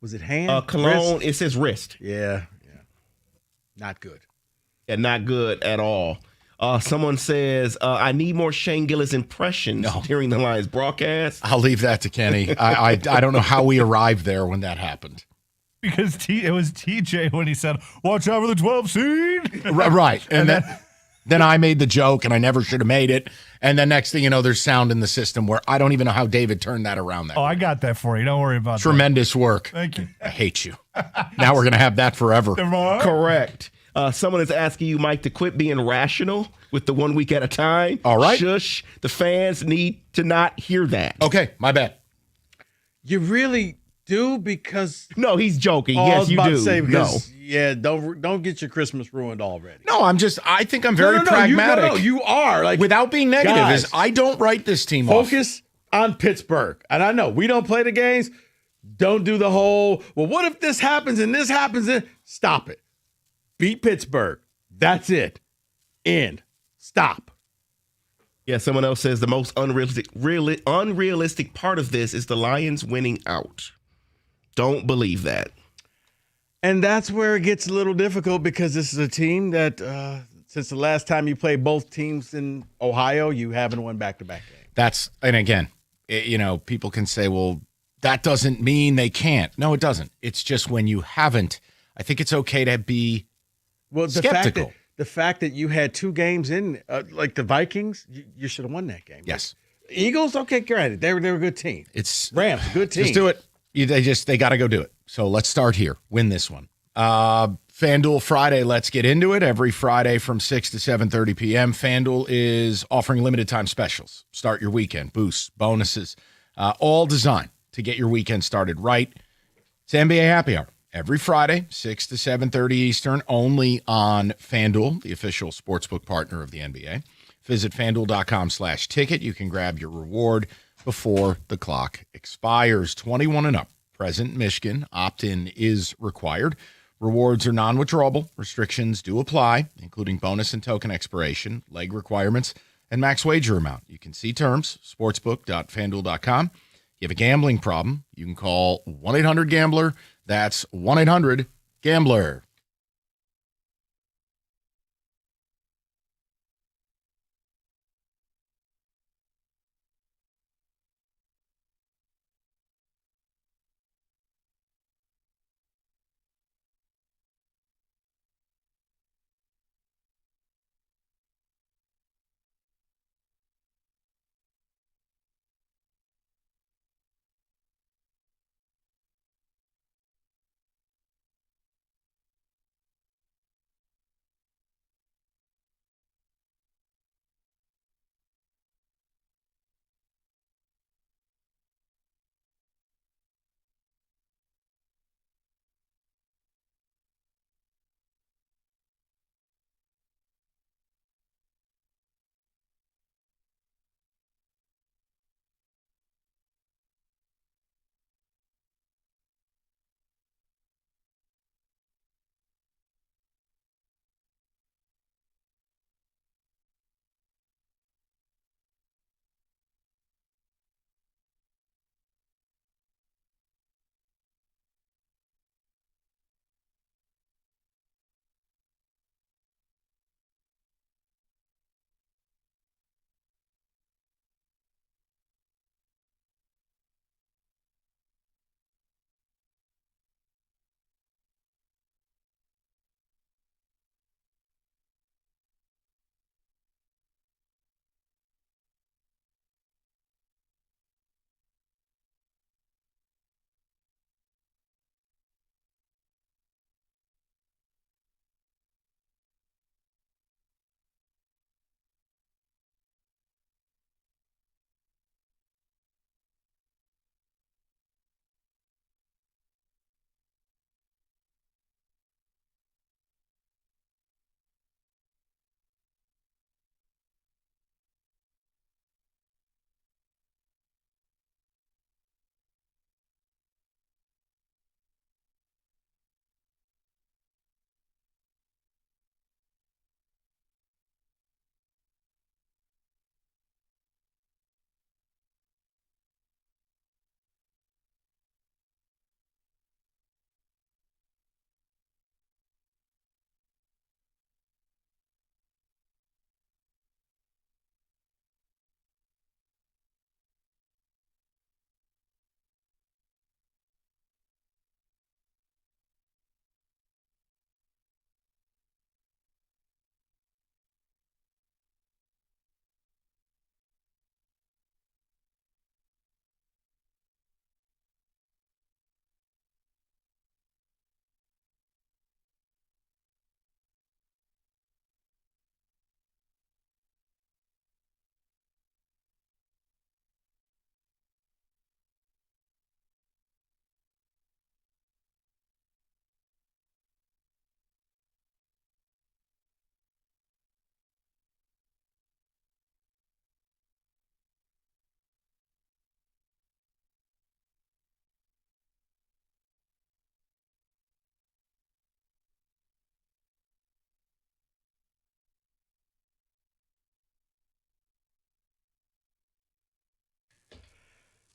Was it hand? Cologne, wrist? it says wrist. Yeah. Not good. Yeah, not good at all. Someone says, I need more Shane Gillis impressions during the Lions broadcast. I'll leave that to Kenny. I don't know how we arrived there when that happened. Because it was TJ when he said, watch out for the 12 seed. Right. And then I made the joke, and I never should have made it. And then next thing you know, there's sound in the system where I don't even know how David turned that around. I got that for you. Don't worry about Tremendous work. Thank you. I hate you. Now we're going to have that forever. Correct. Someone is asking you, Mike, to quit being rational with the 1 week at a time. All right. Shush. The fans need to not hear that. Okay, my bad. You really do? Because no, he's joking. I Yes, was you about do. to say because, no. Yeah, don't get your Christmas ruined already. No, I think I'm very pragmatic. You are. Like, without being negative, guys, is I don't write this team off. Focus on Pittsburgh. And I know we don't play the games. Don't do the whole, well, what if this happens and this happens? Stop it. Beat Pittsburgh. That's it. End. Stop. Yeah, someone else says the most unrealistic part of this is the Lions winning out. Don't believe that. And that's where it gets a little difficult because this is a team that, since the last time you played both teams in Ohio, you haven't won back-to-back games. And again, people can say, well, that doesn't mean they can't. No, it doesn't. It's just when you haven't, I think it's okay to be skeptical. The fact that you had two games in, like the Vikings, you should have won that game. Yes. Eagles, okay, granted, they were a good team. It's Rams, good team. Just do it. They got to go do it. So let's start here. Win this one. FanDuel Friday. Let's get into it. Every Friday from 6 to 7:30 p.m. FanDuel is offering limited time specials. Start your weekend, boosts, bonuses, all designed to get your weekend started right. It's NBA Happy Hour. Every Friday, 6 to 7:30 Eastern, only on FanDuel, the official sportsbook partner of the NBA. Visit FanDuel.com/ticket. You can grab your reward before the clock expires. 21 and up. Present Michigan. Opt-in is required. Rewards are non-withdrawable. Restrictions do apply, including bonus and token expiration, leg requirements, and max wager amount. You can see terms, sportsbook.fanduel.com. You have a gambling problem, you can call 1-800-GAMBLER. That's 1-800-GAMBLER.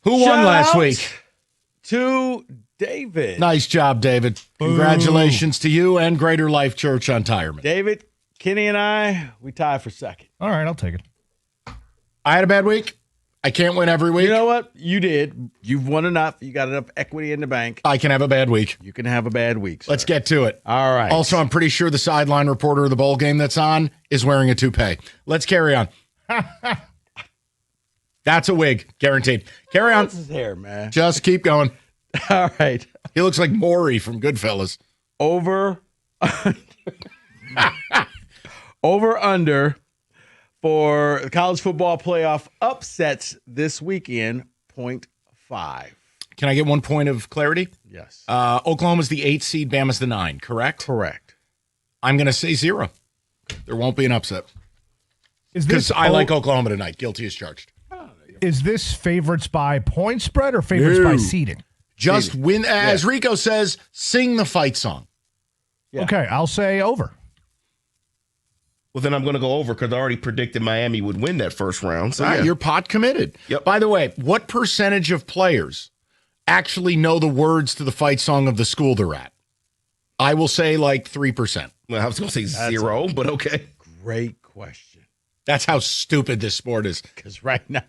Who won last week? To David. Nice job, David. Congratulations to you and Greater Life Church on Tireman. David, Kenny, and I, we tied for second. All right, I'll take it. I had a bad week. I can't win every week. You know what? You did. You've won enough. You got enough equity in the bank. I can have a bad week. You can have a bad week, sir. Let's get to it. All right. Also, I'm pretty sure the sideline reporter of the bowl game that's on is wearing a toupee. Let's carry on. That's a wig, guaranteed. Carry on. That's his hair, man. Just keep going. All right. He looks like Maury from Goodfellas. Over under for the college football playoff upsets this weekend, 0.5. Can I get 1 point of clarity? Yes. Oklahoma's the 8 seed, Bama's the 9, correct? Correct. I'm going to say 0. There won't be an upset. Because I like Oklahoma tonight. Guilty as charged. Is this favorites by point spread or favorites by seeding? Just win, as Rico says, sing the fight song. Yeah. Okay, I'll say over. Well, then I'm going to go over because I already predicted Miami would win that first round. So You're pot committed. Yep. By the way, what percentage of players actually know the words to the fight song of the school they're at? I will say like 3%. Well, I was going to say 0, but okay. Great question. That's how stupid this sport is. Because right now,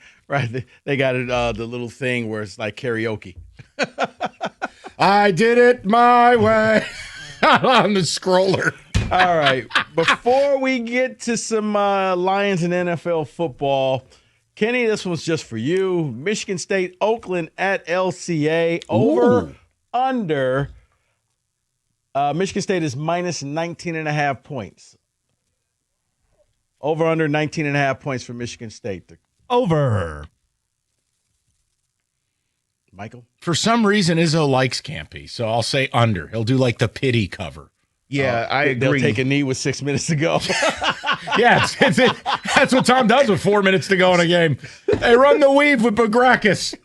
they got it, the little thing where it's like karaoke. I did it my way on the scroller. All right. Before we get to some Lions and NFL football, Kenny, this one's just for you. Michigan State, Oakland at LCA. Over, under. Michigan State is minus 19.5 points. Over, under 19.5 points for Michigan State. Over. Michael? For some reason, Izzo likes Campy, so I'll say under. He'll do like the pity cover. Yeah, I agree. They'll take a knee with 6 minutes to go. Yeah, that's what Tom does with 4 minutes to go in a game. They run the weave with Bagrakis.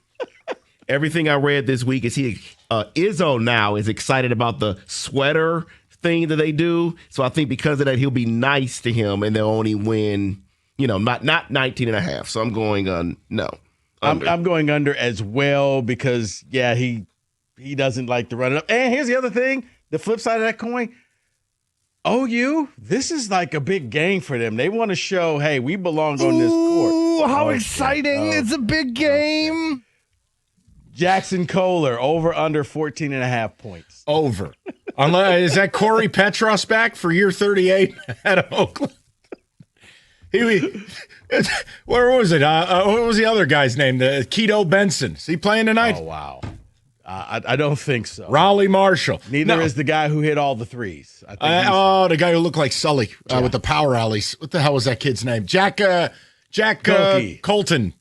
Everything I read this week is Izzo now is excited about the sweater thing that they do. So I think because of that, he'll be nice to him and they'll only win, not 19.5. So I'm going on no. I'm going under as well because, he doesn't like to run it up. And here's the other thing, the flip side of that coin. OU, this is like a big game for them. They want to show, hey, we belong on this court. Ooh, how exciting. It's a big game. Jackson Kohler, over under 14.5 points. Over. Is that Corey Petros back for year 38 at Oakland? Where was it? What was the other guy's name? The Keto Benson. Is he playing tonight? Oh, wow. I don't think so. Raleigh Marshall. Neither is the guy who hit all the threes. The guy who looked like Sully with the power alleys. What the hell was that kid's name? Jack Colton.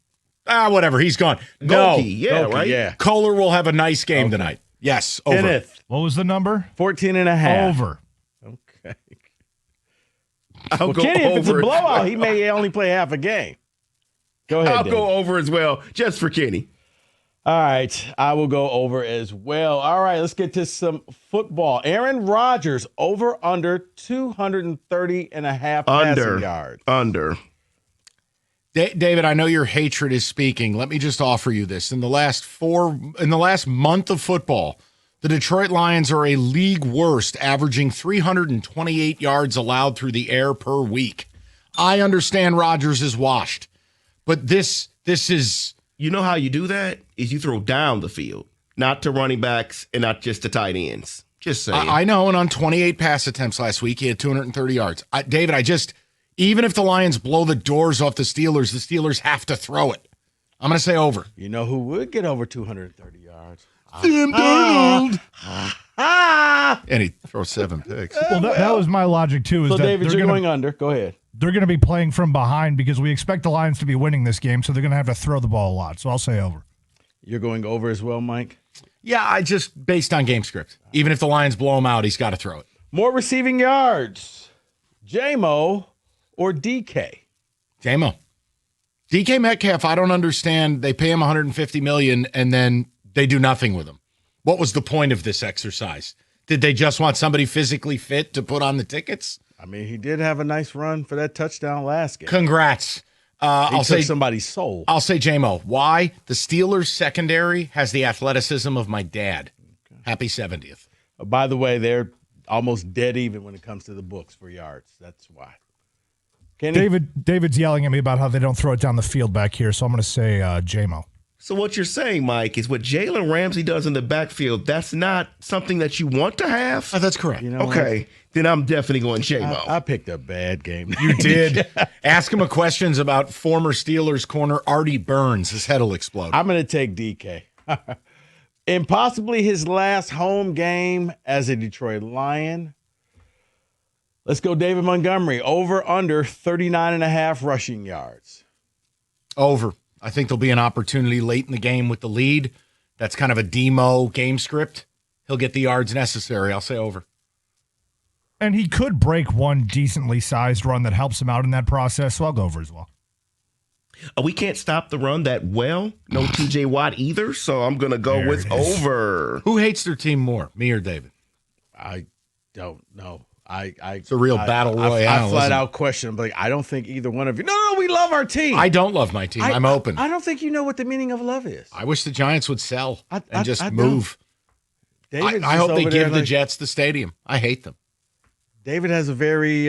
Whatever. He's gone. Golke, right? Yeah. Kohler will have a nice game tonight. Yes, over. Kenneth. What was the number? 14.5. Over. Okay. I'll go Kenny, over. if it's a blowout, he may only play half a game. Go ahead, I'll David. go over as well, just for Kenny. All right, I will go over as well. All right, let's get to some football. Aaron Rodgers, over under 230.5 passing yards. Under. David, I know your hatred is speaking. Let me just offer you this. In the last month of football, the Detroit Lions are a league worst, averaging 328 yards allowed through the air per week. I understand Rodgers is washed, but this is... You know how you do that? Is you throw down the field, not to running backs and not just to tight ends. Just saying. I know, and on 28 pass attempts last week, he had 230 yards. David, even if the Lions blow the doors off the Steelers have to throw it. I'm going to say over. You know who would get over 230 yards? Sam Darnold. And he throws 7 picks. Well, that was my logic, too. So, David, you're going under. Go ahead. They're going to be playing from behind because we expect the Lions to be winning this game, so they're going to have to throw the ball a lot. So I'll say over. You're going over as well, Mike? Yeah, based on game script. Even if the Lions blow him out, he's got to throw it. More receiving yards. J-Mo or DK? J-Mo. DK Metcalf, I don't understand. They pay him $150 million and then they do nothing with him. What was the point of this exercise? Did they just want somebody physically fit to put on the tickets? I mean, he did have a nice run for that touchdown last game. Congrats. I'll say somebody's soul. I'll say J-Mo. Why? The Steelers secondary has the athleticism of my dad. Okay. Happy 70th. By the way, they're almost dead even when it comes to the books for yards. That's why. David's yelling at me about how they don't throw it down the field back here, so I'm going to say J-Mo. So what you're saying, Mike, is what Jalen Ramsey does in the backfield, that's not something that you want to have? That's correct. Okay, then I'm definitely going J-Mo. I picked a bad game. You did. Ask him a questions about former Steelers corner Artie Burns. His head will explode. I'm going to take DK. In possibly his last home game as a Detroit Lion, let's go David Montgomery. Over, under 39.5 rushing yards. Over. I think there'll be an opportunity late in the game with the lead. That's kind of a demo game script. He'll get the yards necessary. I'll say over. And he could break one decently sized run that helps him out in that process, so I'll go over as well. We can't stop the run that well. No TJ Watt either, so I'm going to go with over. Who hates their team more, me or David? I don't know. It's a real battle royale. I flat out question. I'm like, I don't think either one of you. No, we love our team. I don't love my team. I'm open. I don't think you know what the meaning of love is. I wish the Giants would sell and just move. I hope they give the Jets the stadium. I hate them. David has a very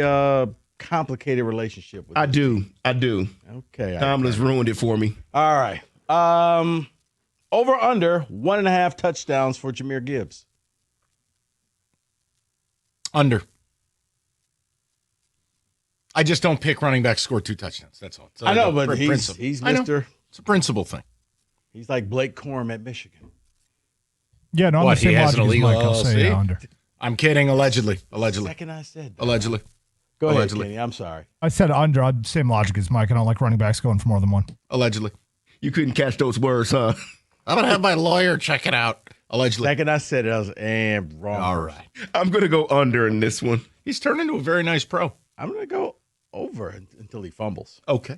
complicated relationship with I do. Okay. Tomlin's ruined it for me. All right. Over under 1.5 touchdowns for Jahmyr Gibbs. Under. I just don't pick running backs score 2 touchdowns. That's all. I know, but he's Mr. It's a principle thing. He's like Blake Corum at Michigan. Yeah, no, I'm the same logic as Mike. I'll say under. I'm kidding. Allegedly. Second I said that. Allegedly. Go ahead, Kenny. I'm sorry. I said under. Same logic as Mike. I don't like running backs going for more than one. Allegedly. You couldn't catch those words, huh? I'm going to have my lawyer check it out. Allegedly. Second I said it, I was wrong. All right. I'm going to go under in this one. He's turned into a very nice pro. I'm going to go over until he fumbles. Okay.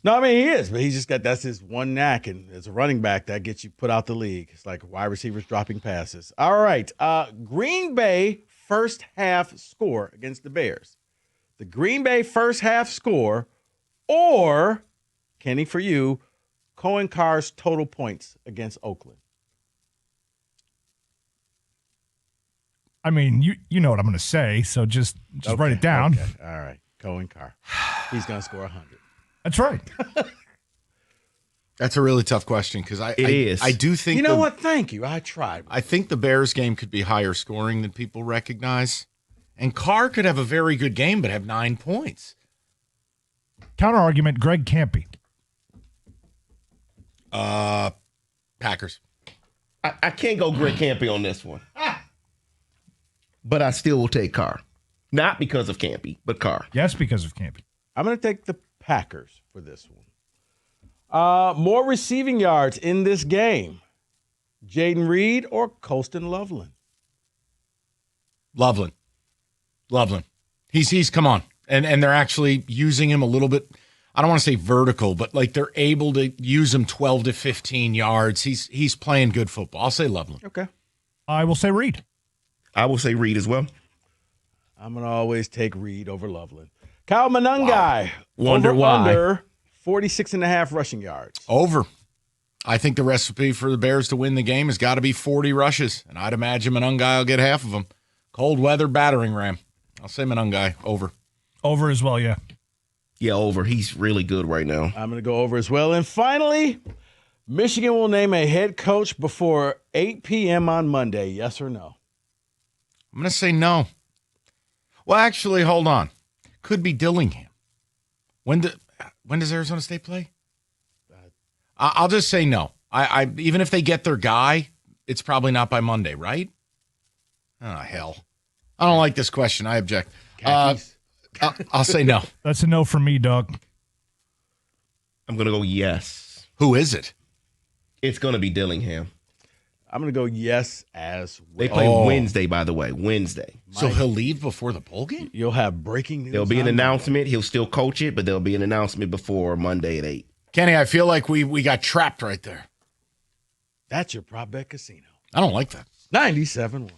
No, I mean, he is, but he's just that's his one knack. And as a running back, that gets you put out the league. It's like wide receivers dropping passes. All right. Green Bay first half score against the Bears. The Green Bay first half score, or, Kenny, for you, Cohen Carr's total points against Oakland. I mean, you know what I'm going to say, so just okay, write it down. Okay. All right. Cohen Carr. He's going to score 100. That's right. That's a really tough question because I do think you know what? Thank you. I tried. I think the Bears game could be higher scoring than people recognize, and Carr could have a very good game but have 9 points. Counter argument: Greg Campy. Packers. I can't go Greg Campy on this one, but I still will take Carr, not because of Campy, but Carr. Yes, because of Campy. I'm going to take the Packers for this one. More receiving yards in this game. Jaden Reed or Colston Loveland? Loveland. He's come on. And they're actually using him a little bit, I don't want to say vertical, but like they're able to use him 12 to 15 yards. He's playing good football. I'll say Loveland. Okay. I will say Reed. I will say Reed as well. I'm going to always take Reed over Loveland. Kyle Monangai. Wonder why. Under 46.5 rushing yards. Over. I think the recipe for the Bears to win the game has got to be 40 rushes, and I'd imagine Monangai will get half of them. Cold weather battering ram. I'll say Monangai over. Over as well, yeah. Yeah, over. He's really good right now. I'm going to go over as well. And finally, Michigan will name a head coach before 8 p.m. on Monday. Yes or no? I'm going to say no. Well, actually, hold on. Could be Dillingham. When does Arizona State play? I'll just say no. I even if they get their guy, it's probably not by Monday, right? Oh, hell. I don't like this question. I object. I'll say no. That's a no for me, Doug. I'm going to go yes. Who is it? It's going to be Dillingham. I'm going to go yes as well. They play Wednesday, by the way. Wednesday. So he'll leave before the bowl game? You'll have breaking news. There'll be an announcement. He'll still coach it, but there'll be an announcement before Monday at 8. Kenny, I feel like we got trapped right there. That's your prop bet casino. I don't like that. 97-1.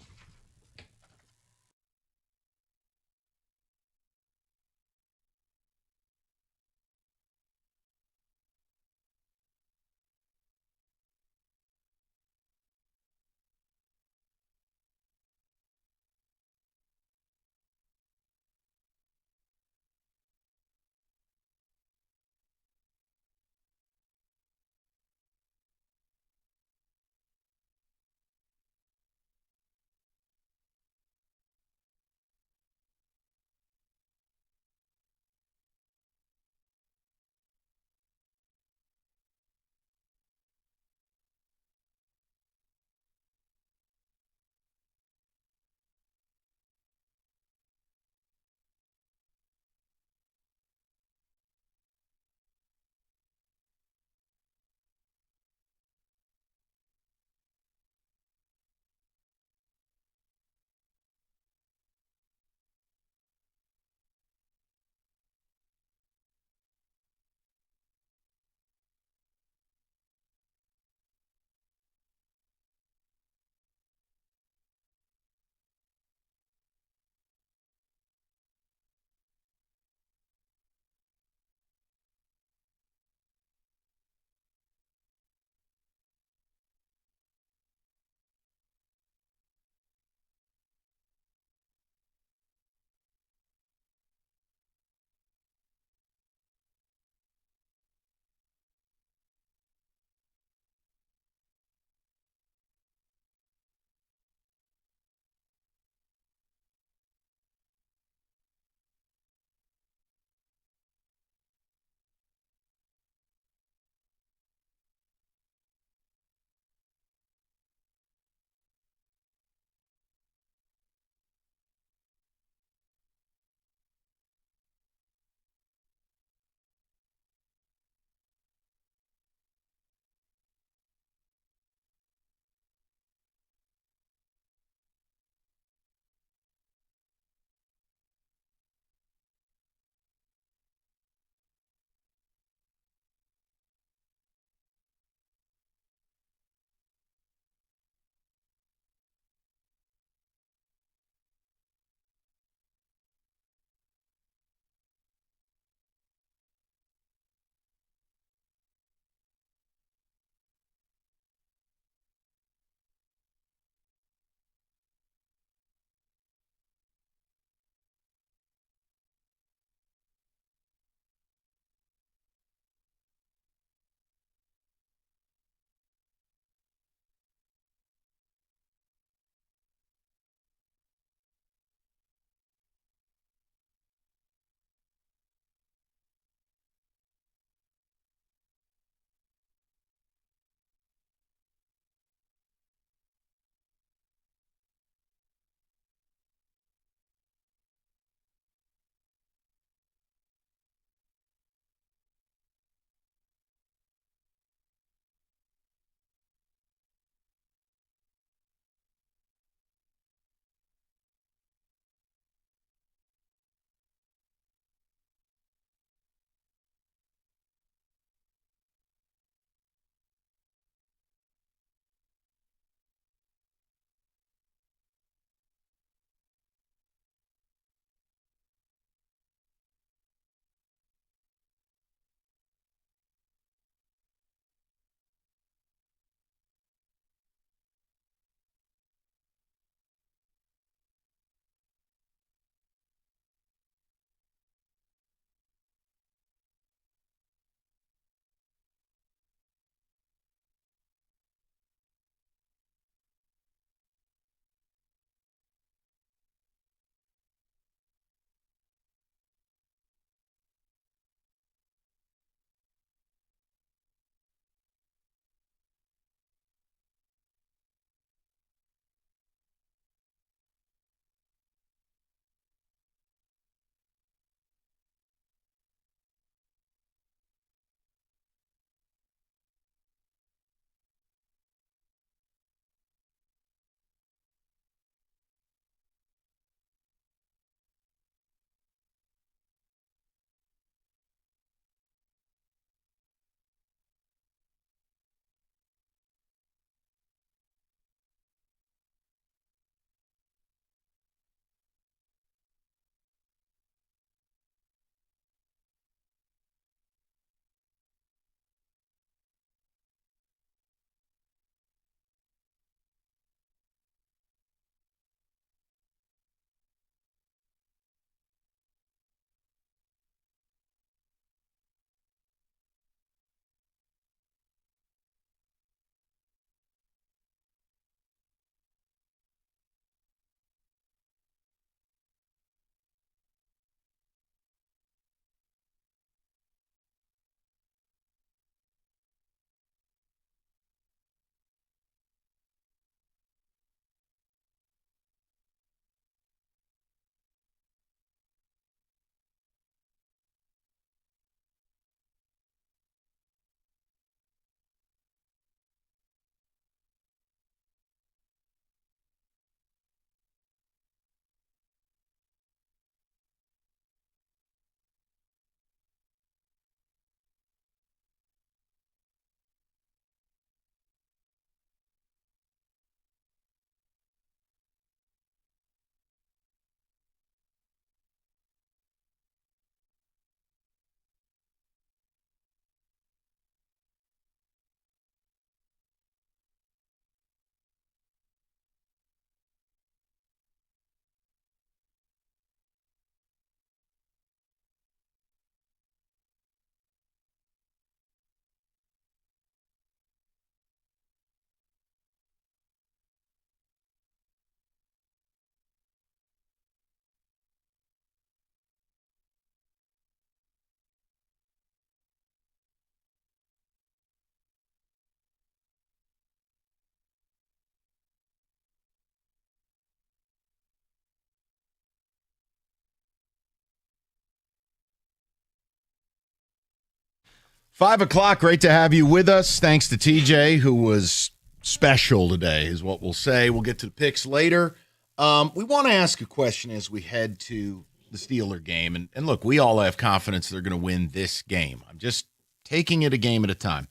5 o'clock. Great to have you with us. Thanks to TJ, who was special today, is what we'll say. We'll get to the picks later. We want to ask a question as we head to the Steeler game. And look, we all have confidence they're going to win this game. I'm just taking it a game at a time.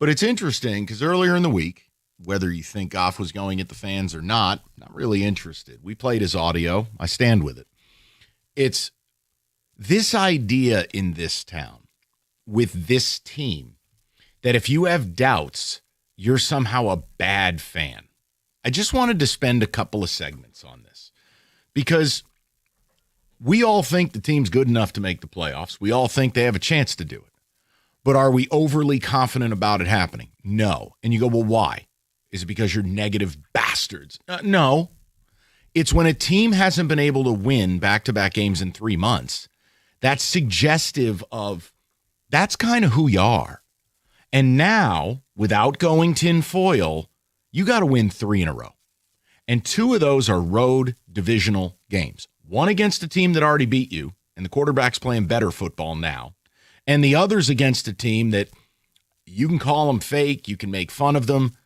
But it's interesting because earlier in the week, whether you think Goff was going at the fans or not really interested. We played his audio. I stand with it. It's this idea in this town with this team that if you have doubts, you're somehow a bad fan. I just wanted to spend a couple of segments on this because we all think the team's good enough to make the playoffs. We all think they have a chance to do it. But are we overly confident about it happening? No. And you go, well, why? Is it because you're negative bastards? No. It's when a team hasn't been able to win back-to-back games in 3 months. That's suggestive of that's kind of who you are. And now, without going tinfoil, you got to win 3 in a row. And 2 of those are road divisional games. One against a team that already beat you, and the quarterback's playing better football now. And the other's against a team that you can call them fake, you can make fun of them.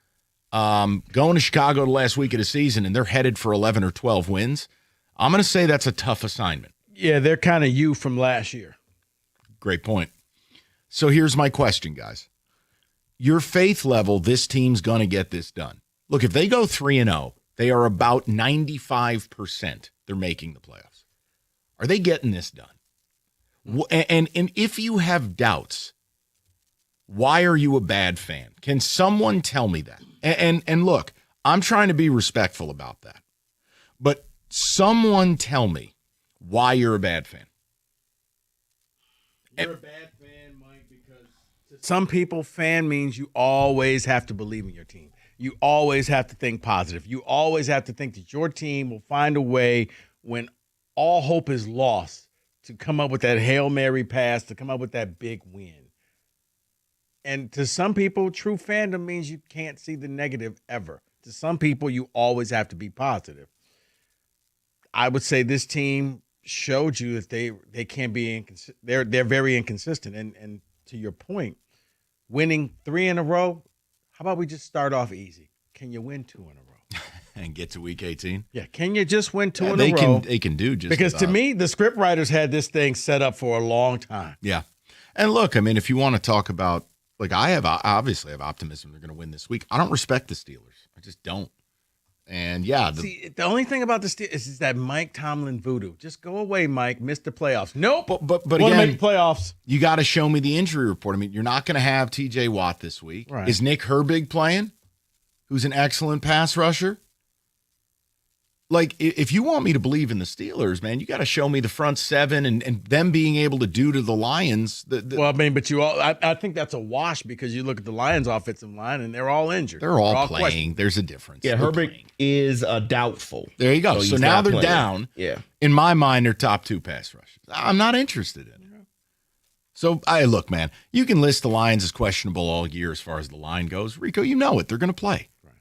Going to Chicago the last week of the season, and they're headed for 11 or 12 wins. I'm going to say that's a tough assignment. Yeah, they're kind of you from last year. Great point. So here's my question, guys. Your faith level, this team's going to get this done. Look, if they go 3-0, they are about 95% they're making the playoffs. Are they getting this done? And if you have doubts, why are you a bad fan? Can someone tell me that? And look, I'm trying to be respectful about that. But someone tell me why you're a bad fan. You're a bad fan, Mike, because to some people, fan means you always have to believe in your team. You always have to think positive. You always have to think that your team will find a way when all hope is lost to come up with that Hail Mary pass, to come up with that big win. And to some people, true fandom means you can't see the negative ever. To some people, you always have to be positive. I would say this team showed you that they can be they're very inconsistent. And to your point, winning 3 in a row, how about we just start off easy? Can you win 2 in a row? And get to week 18? Yeah, can you just win 2 in a row? They can do just because about. To me, the script writers had this thing set up for a long time. Yeah. And look, I mean, if you want to talk about, like I obviously have optimism they're going to win this week. I don't respect the Steelers. I just don't. And yeah. The only thing about the Steelers is that Mike Tomlin voodoo. Just go away, Mike. Missed the playoffs. Nope. But again, make the playoffs. You got to show me the injury report. I mean, you're not going to have TJ Watt this week. Right. Is Nick Herbig playing? Who's an excellent pass rusher? Like, if you want me to believe in the Steelers, man, you got to show me the front 7 and them being able to do to the Lions. Well, I mean, but I think that's a wash because you look at the Lions' offensive line and they're all injured. They're all playing. There's a difference. Yeah, Herbig is doubtful. There you go. So now they're down. Yeah. In my mind, they're top 2 pass rushers. I'm not interested in it. So, look, man, you can list the Lions as questionable all year as far as the line goes. Rico, you know it. They're going to play. Right.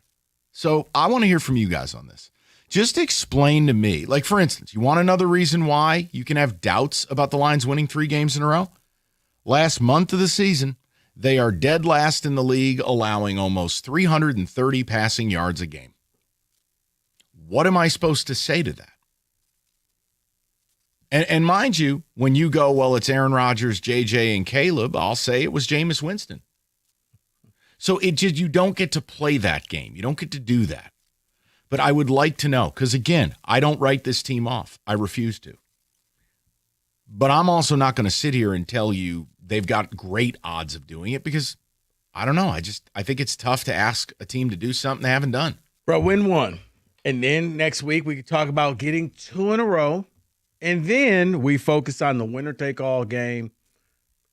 So I want to hear from you guys on this. Just explain to me, like, for instance, you want another reason why you can have doubts about the Lions winning 3 games in a row? Last month of the season, they are dead last in the league, allowing almost 330 passing yards a game. What am I supposed to say to that? And mind you, when you go, well, it's Aaron Rodgers, JJ, and Caleb, I'll say it was Jameis Winston. So you don't get to play that game. You don't get to do that. But I would like to know, because, again, I don't write this team off. I refuse to. But I'm also not going to sit here and tell you they've got great odds of doing it because, I don't know. I think it's tough to ask a team to do something they haven't done. Bro, win 1. And then next week we can talk about getting 2 in a row. And then we focus on the winner-take-all game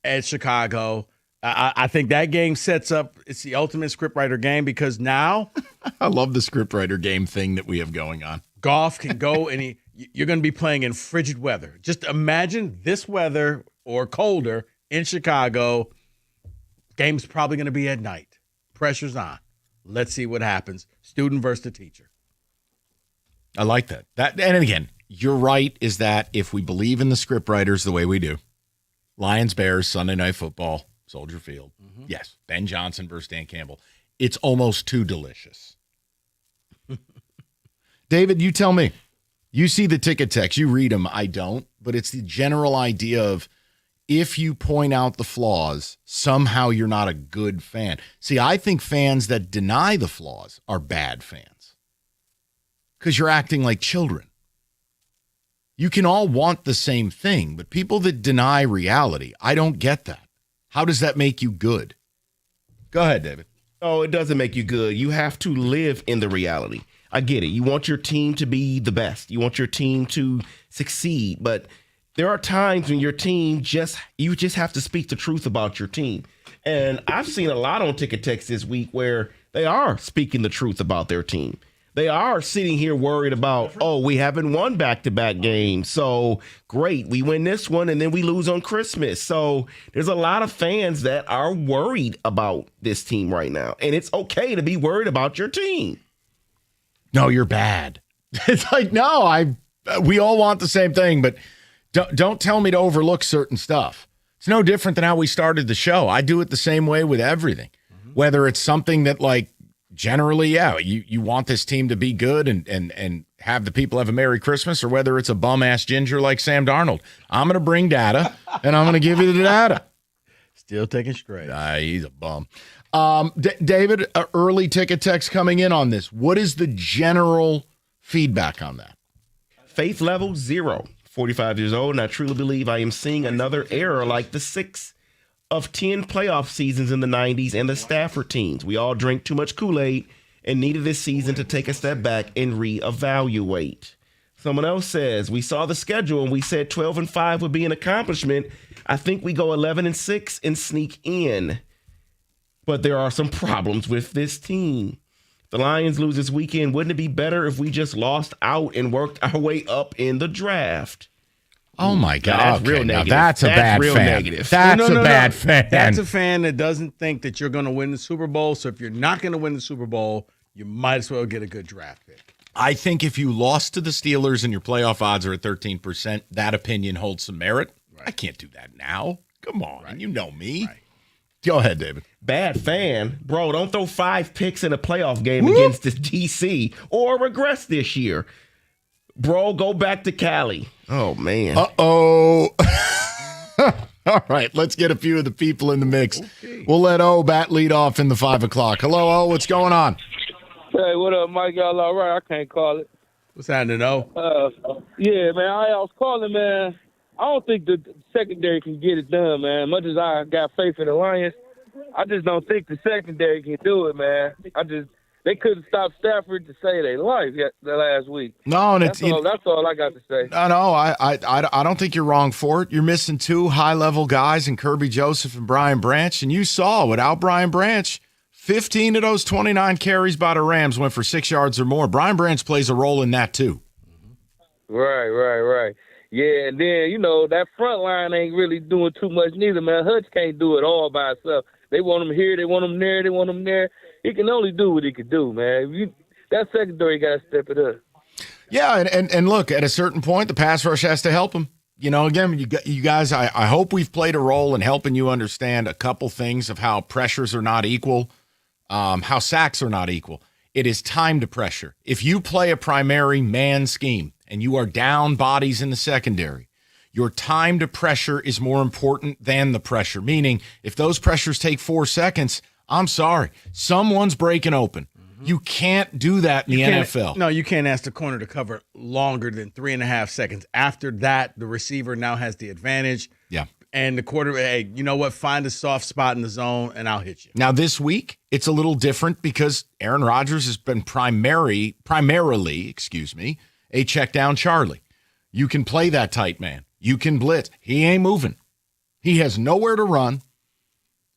at Chicago. I think that game sets up, it's the ultimate scriptwriter game because now. I love the scriptwriter game thing that we have going on. Goff can go and you're going to be playing in frigid weather. Just imagine this weather or colder in Chicago. Game's probably going to be at night. Pressure's on. Let's see what happens. Student versus the teacher. I like that. And again, you're right, is that if we believe in the scriptwriters the way we do, Lions, Bears, Sunday Night Football, Soldier Field. Yes, Ben Johnson versus Dan Campbell. It's almost too delicious. David, you tell me. You see the ticket text. You read them. I don't. But it's the general idea of if you point out the flaws, somehow you're not a good fan. See, I think fans that deny the flaws are bad fans because you're acting like children. You can all want the same thing, but people that deny reality, I don't get that. How does that make you good? Go ahead, David. Oh, it doesn't make you good. You have to live in the reality. I get it. You want your team to be the best. You want your team to succeed. But there are times when your team you just have to speak the truth about your team. And I've seen a lot on Ticket Text this week where they are speaking the truth about their team. They are sitting here worried about, we haven't won back-to-back games. So great, we win this one and then we lose on Christmas. So there's a lot of fans that are worried about this team right now. And it's okay to be worried about your team. No, you're bad. It's like, no, we all want the same thing, but don't tell me to overlook certain stuff. It's no different than how we started the show. I do it the same way with everything. Whether it's something that, like, generally, you want this team to be good and have the people have a Merry Christmas, or whether it's a bum-ass ginger like Sam Darnold. I'm going to bring data, and I'm going to give you the data. Still taking straight. He's a bum. David, early ticket text coming in on this. What is the general feedback on that? Faith level 0. 45 years old, and I truly believe I am seeing another era like the 6 of 10 playoff seasons in the 90s and the Stafford teams. We all drank too much Kool-Aid and needed this season to take a step back and reevaluate. Someone else says, we saw the schedule and we said 12-5 would be an accomplishment. I think we go 11-6 and sneak in. But there are some problems with this team. The Lions lose this weekend. Wouldn't it be better if we just lost out and worked our way up in the draft? Oh, my God. That's real negative. That's a bad real fan. Negative. That's a bad fan. That's a fan that doesn't think that you're going to win the Super Bowl. So if you're not going to win the Super Bowl, you might as well get a good draft pick. I think if you lost to the Steelers and your playoff odds are at 13%, that opinion holds some merit. Right. I can't do that now. Come on. Right. You know me. Right. Go ahead, David. Bad fan. Bro, don't throw 5 picks in a playoff game against the DC or regress this year. Bro, go back to Cali. Oh, man. Uh-oh. All right, let's get a few of the people in the mix. Okay. We'll let O-Bat lead off in the 5 o'clock. Hello, O, what's going on? Hey, what up, Mike? Y'all all right? I can't call it. What's happening, O? Yeah, man, I was calling, man. I don't think the secondary can get it done, man. Much as I got faith in the Lions, I just don't think the secondary can do it, man. They couldn't stop Stafford to save their life the last week. No, and that's all I got to say. No, I don't think you're wrong for it. You're missing 2 high-level guys in Kirby Joseph and Brian Branch, and you saw without Brian Branch, 15 of those 29 carries by the Rams went for 6 yards or more. Brian Branch plays a role in that too. Right. Yeah, and then, that front line ain't really doing too much neither, man. Hutch can't do it all by himself. They want him here, they want him there, they want him there. He can only do what he can do, man. That secondary got to step it up. Yeah, and look, at a certain point, the pass rush has to help him. Again, you guys, I hope we've played a role in helping you understand a couple things of how pressures are not equal, how sacks are not equal. It is time to pressure. If you play a primary man scheme and you are down bodies in the secondary, your time to pressure is more important than the pressure. Meaning, if those pressures take 4 seconds, I'm sorry, someone's breaking open. Mm-hmm. You can't do that in the NFL. No, you can't ask the corner to cover longer than 3.5 seconds. After that, the receiver now has the advantage. Yeah. And the quarterback, hey, you know what? Find a soft spot in the zone, and I'll hit you. Now, this week, it's a little different because Aaron Rodgers has been primarily, a check down Charlie. You can play that tight man. You can blitz. He ain't moving. He has nowhere to run.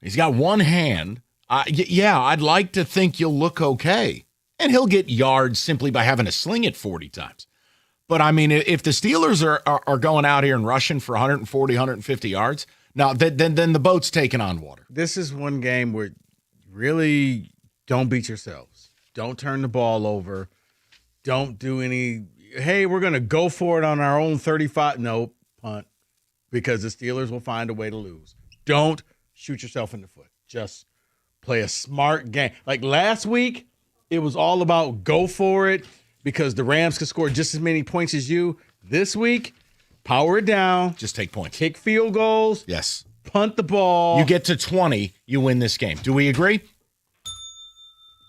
He's got one hand. I'd like to think you'll look okay. And he'll get yards simply by having to sling it 40 times. But, I mean, if the Steelers are going out here and rushing for 140, 150 yards, now then the boat's taking on water. This is one game where really don't beat yourselves. Don't turn the ball over. Don't do any, hey, we're going to go for it on our own 35. No, punt, because the Steelers will find a way to lose. Don't shoot yourself in the foot. Just play a smart game. Like last week, it was all about go for it because the Rams could score just as many points as you. This week, power it down. Just take points. Kick field goals. Yes. Punt the ball. You get to 20, you win this game. Do we agree?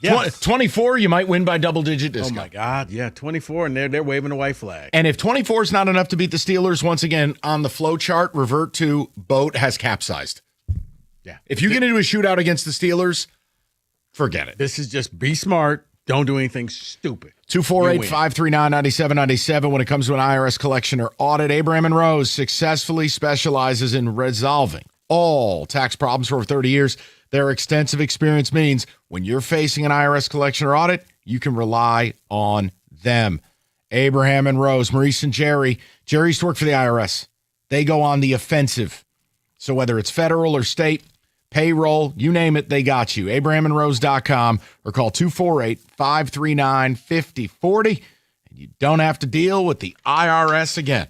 Yes. 24, you might win by double-digit discount. Oh, my God. Yeah, 24, and they're waving a white flag. And if 24 is not enough to beat the Steelers, once again, on the flow chart, revert to boat has capsized. Yeah. If you get into a shootout against the Steelers, forget it. This is just be smart. Don't do anything stupid. 248-539-9797. When it comes to an IRS collection or audit, Abraham and Rose successfully specializes in resolving all tax problems for over 30 years. Their extensive experience means when you're facing an IRS collection or audit, you can rely on them. Abraham and Rose, Maurice and Jerry. Jerry used to work for the IRS. They go on the offensive. So whether it's federal or state, payroll, you name it, they got you. AbrahamandRose.com or call 248-539-5040. And you don't have to deal with the IRS again.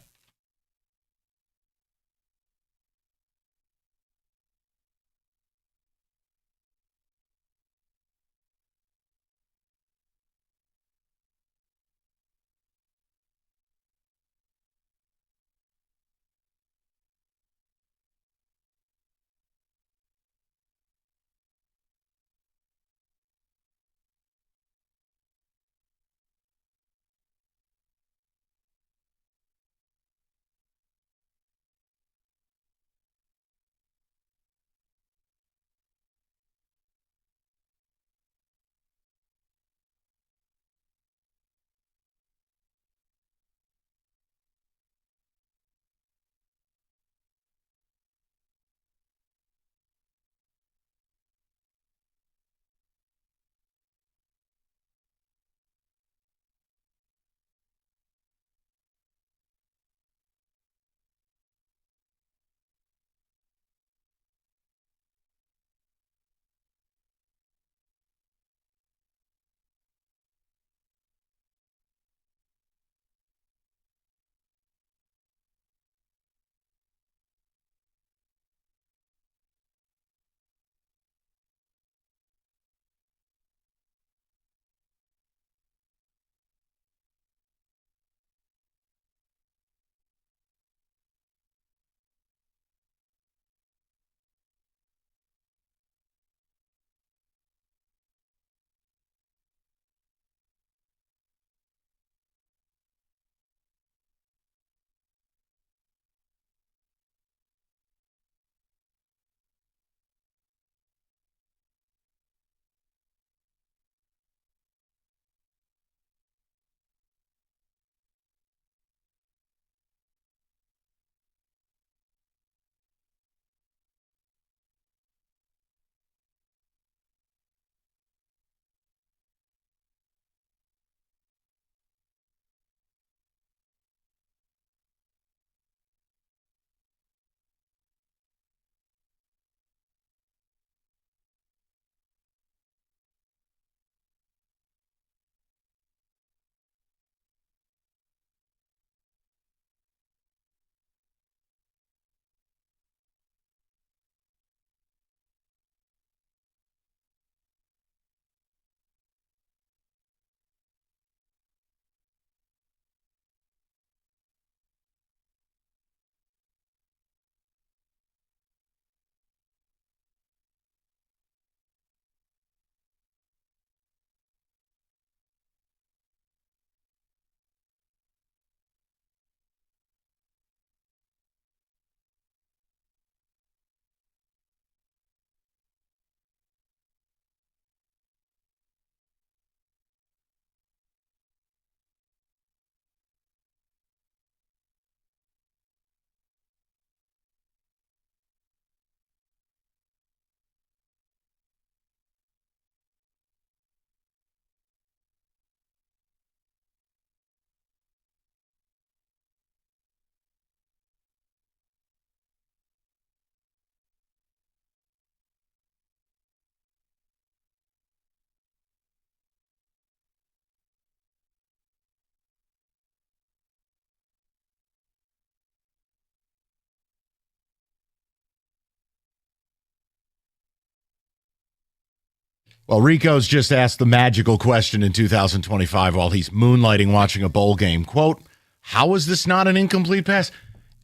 Well, Rico's just asked the magical question in 2025 while he's moonlighting watching a bowl game. Quote, how is this not an incomplete pass?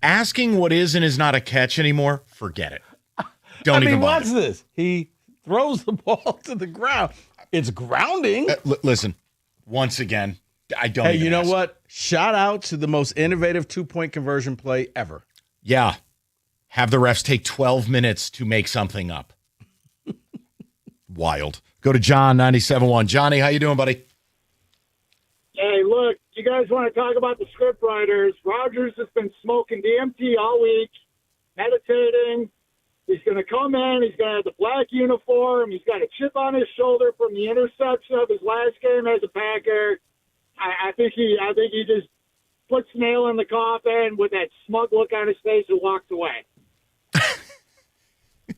Asking what is and is not a catch anymore, forget it. Don't even bother. Watch this. He throws the ball to the ground. It's grounding. Listen, once again, I don't Hey, even you know ask. what? Shout out to the most innovative 2-point conversion play ever. Yeah. Have the refs take 12 minutes to make something up. Wild. Go to John, 97.1. Johnny, how you doing, buddy? Hey, look, you guys want to talk about the script writers. Rodgers has been smoking DMT all week, meditating. He's going to come in. He's going to have the black uniform. He's got a chip on his shoulder from the interception of his last game as a Packer. I think he just puts nail in the coffin with that smug look on his face and walks away.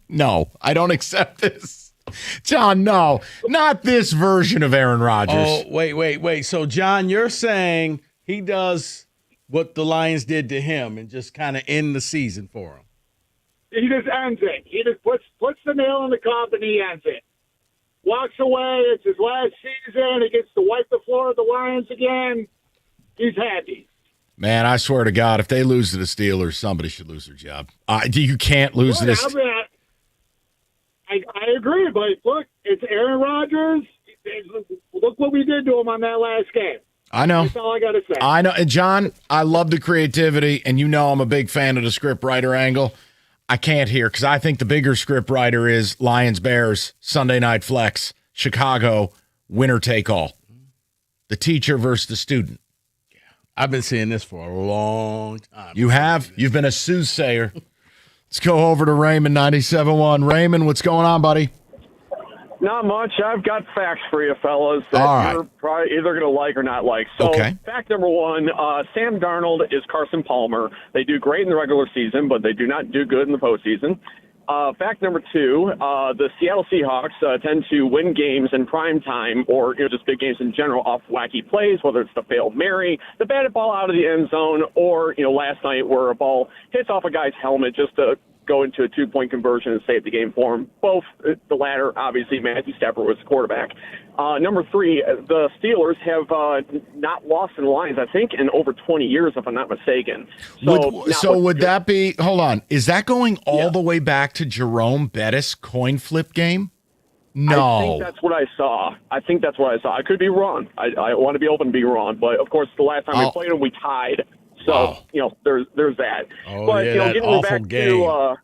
No, I don't accept this. John, no. Not this version of Aaron Rodgers. Oh, wait. So, John, you're saying he does what the Lions did to him and just kind of end the season for him. He just ends it. He just puts the nail in the coffin. He ends it. Walks away. It's his last season. He gets to wipe the floor of the Lions again. He's happy. Man, I swear to God, if they lose to the Steelers, somebody should lose their job. You can't lose to this. I agree, but look, it's Aaron Rodgers. Look what we did to him on that last game. I know. That's all I got to say. I know. And, John, I love the creativity, and you know I'm a big fan of the script writer angle. I can't hear because I think the bigger script writer is Lions-Bears, Sunday Night Flex, Chicago, winner take all. The teacher versus the student. Yeah, I've been seeing this for a long time. You have? You've been a soothsayer. Let's go over to Raymond, 97.1. Raymond, what's going on, buddy? Not much. I've got facts for you, fellas, that you're probably either going to like or not like. So, Fact number one, Sam Darnold is Carson Palmer. They do great in the regular season, but they do not do good in the postseason. Fact number two, the Seattle Seahawks tend to win games in prime time or just big games in general off wacky plays, whether it's the failed Mary, the batted ball out of the end zone, or last night where a ball hits off a guy's helmet just to go into a 2-point conversion and save the game for him. Both, the latter, obviously, Matthew Stafford was the quarterback. Number three, the Steelers have not lost in the Lions, I think, in over 20 years, if I'm not mistaken. Would that be – hold on. Is that going all the way back to Jerome Bettis' coin flip game? No. I think that's what I saw. I could be wrong. I want to be open to be wrong. But, of course, the last time we played them, we tied. So, there's that. Oh, but, yeah, that getting awful back game. to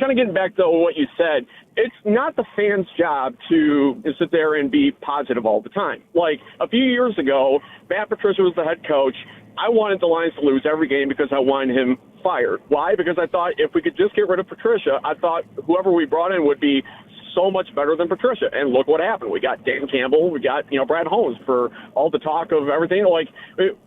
kind of getting back to what you said, it's not the fans' job to sit there and be positive all the time. Like, a few years ago, Matt Patricia was the head coach. I wanted the Lions to lose every game because I wanted him fired. Why? Because I thought if we could just get rid of Patricia, I thought whoever we brought in would be so much better than Patricia. And look what happened. We got Dan Campbell. We got, Brad Holmes for all the talk of everything. Like,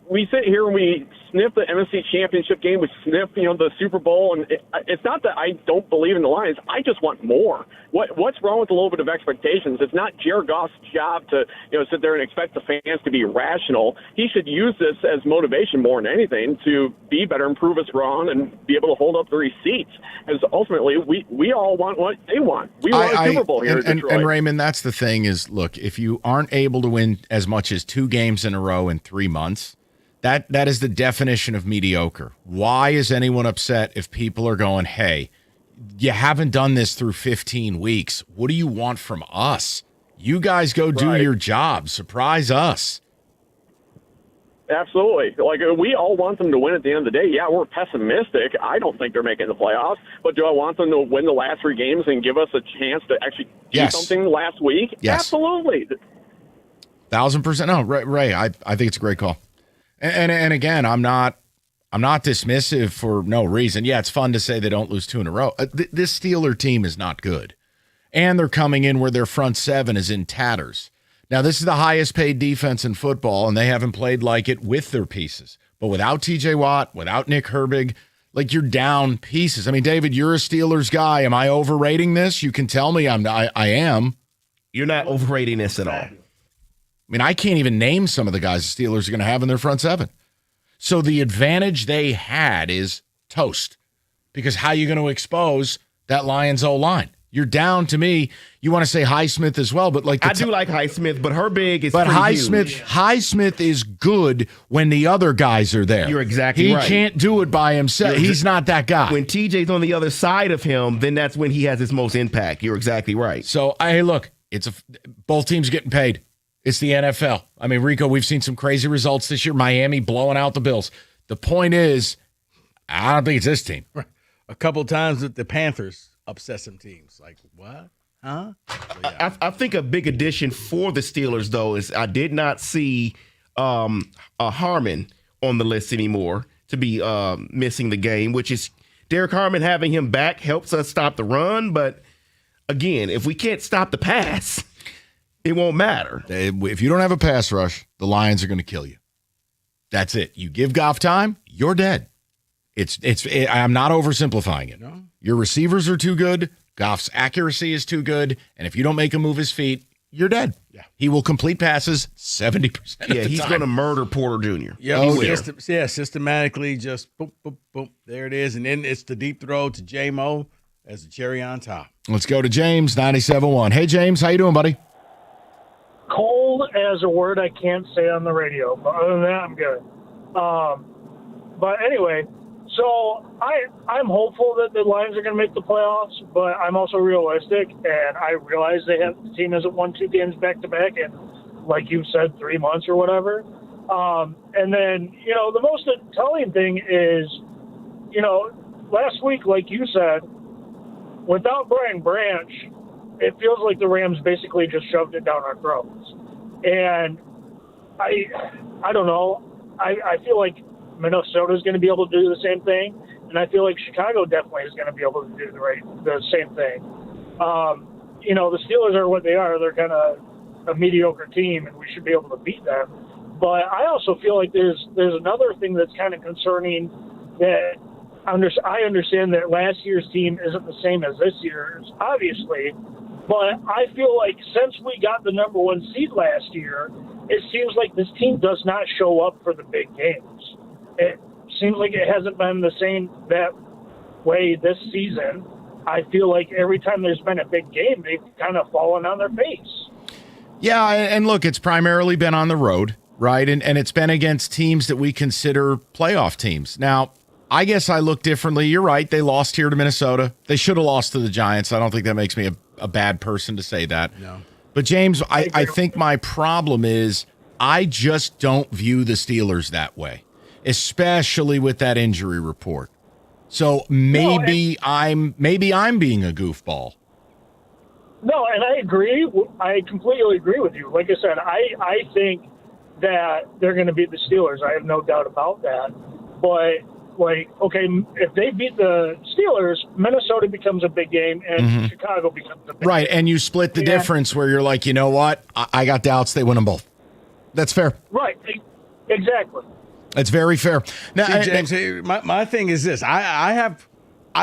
we sit here and we sniff the NFC Championship game. We sniff, the Super Bowl. And it's not that I don't believe in the Lions. I just want more. What's wrong with a little bit of expectations? It's not Jared Goff's job to, sit there and expect the fans to be rational. He should use this as motivation more than anything to be better and prove us wrong and be able to hold up the receipts. Because ultimately, we all want what they want. We want a Super Bowl here in Detroit. And Raymond, that's the thing is, look, if you aren't able to win as much as 2 games in a row in 3 months, that is the definition of mediocre. Why is anyone upset if people are going, hey, you haven't done this through 15 weeks. What do you want from us? You guys go do your job. Surprise us. Absolutely. Like, we all want them to win at the end of the day. Yeah, we're pessimistic. I don't think they're making the playoffs. But do I want them to win the last 3 games and give us a chance to actually do something last week? Yes. Absolutely. 1,000%. No, Ray, I think it's a great call. And again, I'm not dismissive for no reason. Yeah, it's fun to say they don't lose 2 in a row. This Steeler team is not good. And they're coming in where their front 7 is in tatters. Now, this is the highest paid defense in football, and they haven't played like it with their pieces. But without TJ Watt, without Nick Herbig, like, you're down pieces. I mean, David, you're a Steelers guy. Am I overrating this? You can tell me I am. You're not overrating this at all. I mean, I can't even name some of the guys the Steelers are going to have in their front 7. So the advantage they had is toast. Because how are you going to expose that Lions O-line? You're down to me. You want to say Highsmith as well, but like I do like Highsmith, but her big is but pretty Highsmith is good when the other guys are there. You're exactly right. He can't do it by himself. He's not that guy. When TJ's on the other side of him, then that's when he has his most impact. You're exactly right. So, hey, look, both teams getting paid. It's the NFL. I mean, Rico, we've seen some crazy results this year. Miami blowing out the Bills. The point is, I don't think it's this team. A couple times that the Panthers upset some teams. Like, what? Huh? So, yeah. I think a big addition for the Steelers, though, is I did not see Harmon on the list anymore to be missing the game, which is Derek Harmon having him back helps us stop the run. But, again, if we can't stop the pass, it won't matter. If you don't have a pass rush, the Lions are going to kill you. That's it. You give Goff time, you're dead. I'm not oversimplifying it. No. Your receivers are too good. Goff's accuracy is too good. And if you don't make him move his feet, you're dead. Yeah. He will complete passes 70% of the time. He's going to murder Porter Jr. Yeah, systematically just boom, boom, boom. There it is. And then it's the deep throw to J-Mo as the cherry on top. Let's go to James, 97.1. Hey, James, how you doing, buddy? Cold as a word I can't say on the radio. But other than that, I'm good. But anyway, so I'm hopeful that the Lions are going to make the playoffs, but I'm also realistic, and I realize the team hasn't won 2 games back-to-back in, like you said, 3 months or whatever. And then, the most telling thing is, last week, like you said, without Brian Branch, it feels like the Rams basically just shoved it down our throats. And I don't know. I feel like Minnesota is going to be able to do the same thing, and I feel like Chicago definitely is going to be able to do the same thing. The Steelers are what they are. They're kind of a mediocre team, and we should be able to beat them. But I also feel like there's another thing that's kind of concerning that I understand that last year's team isn't the same as this year's, obviously, but I feel like since we got the number 1 seed last year, it seems like this team does not show up for the big games. It seems like it hasn't been the same that way this season. I feel like every time there's been a big game, they've kind of fallen on their face. Yeah, and look, it's primarily been on the road, right? And it's been against teams that we consider playoff teams. Now, I guess I look differently. You're right. They lost here to Minnesota. They should have lost to the Giants. I don't think that makes me a bad person to say that. No. But, James, I think my problem is I just don't view the Steelers that way, especially with that injury report. So maybe I'm being a goofball. No, and I agree. I completely agree with you. Like I said, I think that they're going to beat the Steelers. I have no doubt about that. But, if they beat the Steelers, Minnesota becomes a big game, and Chicago becomes a big game. Right, and you split the difference where you're like, you know what? I got doubts. They win them both. That's fair. Right, exactly. That's very fair. Now, James, my thing is this. I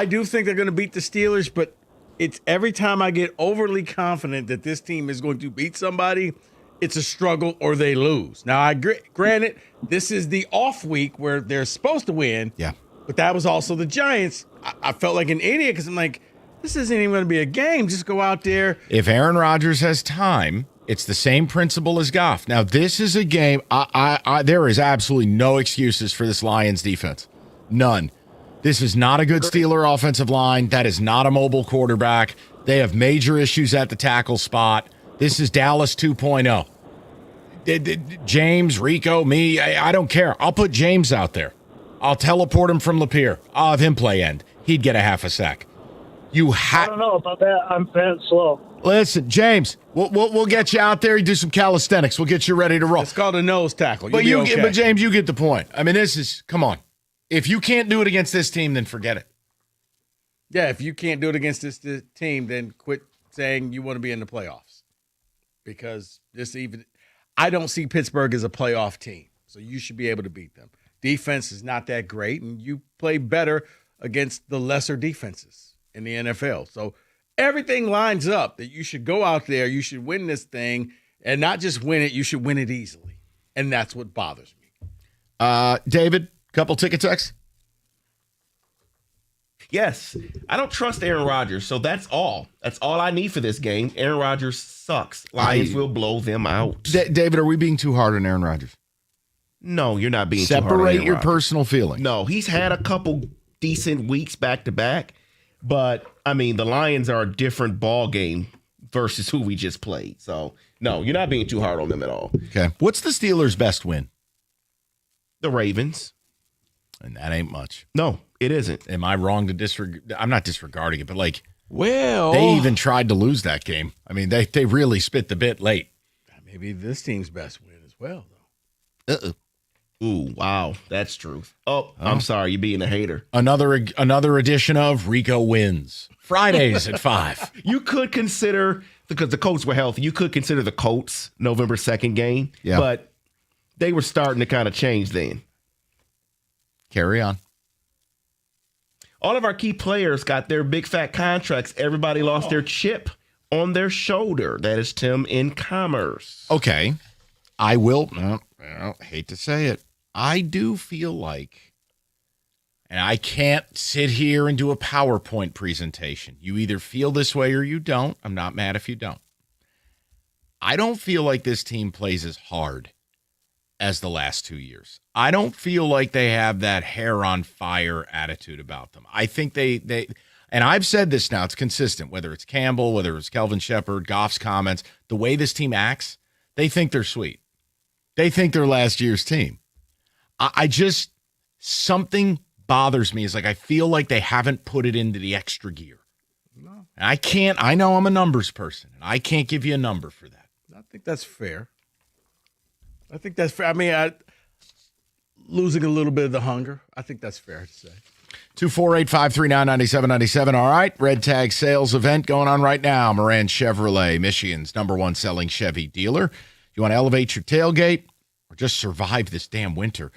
do think they're going to beat the Steelers, but it's every time I get overly confident that this team is going to beat somebody, it's a struggle or they lose. Now, I granted, this is the off week where they're supposed to win. Yeah. But that was also the Giants. I felt like an idiot because I'm like, this isn't even going to be a game. Just go out there. If Aaron Rodgers has time, it's the same principle as Goff. Now, this is a game. There is absolutely no excuses for this Lions defense. None. This is not a good Steeler offensive line. That is not a mobile quarterback. They have major issues at the tackle spot. This is Dallas 2.0. James, Rico, me, I don't care. I'll put James out there. I'll teleport him from Lapeer. I'll have him play end. He'd get a half a sack. I don't know about that. I'm fat slow. Listen, James, we'll get you out there. You do some calisthenics. We'll get you ready to roll. It's called a nose tackle. But James, you get the point. I mean, come on. If you can't do it against this team, then forget it. Yeah, if you can't do it against this team, then quit saying you want to be in the playoffs. Because I don't see Pittsburgh as a playoff team. So you should be able to beat them. Defense is not that great, and you play better against the lesser defenses in the NFL. So everything lines up that you should go out there, you should win this thing, and not just win it, you should win it easily. And that's what bothers me. David, couple ticket texts? Yes, I don't trust Aaron Rodgers, so that's all. That's all I need for this game. Aaron Rodgers sucks. Lions will blow them out. David, are we being too hard on Aaron Rodgers? No, you're not being too hard on Separate Aaron your Rodgers. personal feelings. No, he's had a couple decent weeks back to back, but I mean, the Lions are a different ball game versus who we just played. So, no, you're not being too hard on them at all. Okay. What's the Steelers' best win? The Ravens. And that ain't much. No, it isn't. Am I wrong to disregard? I'm not disregarding it, but like, well, they even tried to lose that game. I mean, they really spit the bit late. Maybe this team's best win as well, though. Ooh, wow, that's true. Oh, I'm sorry, you're being a hater. Another edition of Rico Wins. Fridays at 5. You could consider, because the Colts were healthy, you could consider the Colts November 2nd game, but they were starting to kind of change then. Carry on. All of our key players got their big fat contracts. Everybody lost their chip on their shoulder. That is Tim in Commerce. Okay. I will, hate to say it, I do feel like, and I can't sit here and do a PowerPoint presentation. You either feel this way or you don't. I'm not mad if you don't. I don't feel like this team plays as hard as the last 2 years. I don't feel like they have that hair on fire attitude about them. I think they and I've said this now, it's consistent, whether it's Campbell, whether it's Kelvin Shepard, Goff's comments, the way this team acts, they think they're sweet. They think they're last year's team. I just, something bothers me is like, I feel like they haven't put it into the extra gear. No. And I know I'm a numbers person, and I can't give you a number for that. I think that's fair. I mean, losing a little bit of the hunger. I think that's fair to say. 248-539-9797. All right. Red Tag sales event going on right now. Moran Chevrolet, Michigan's #1 selling Chevy dealer. You want to elevate your tailgate or just survive this damn winter?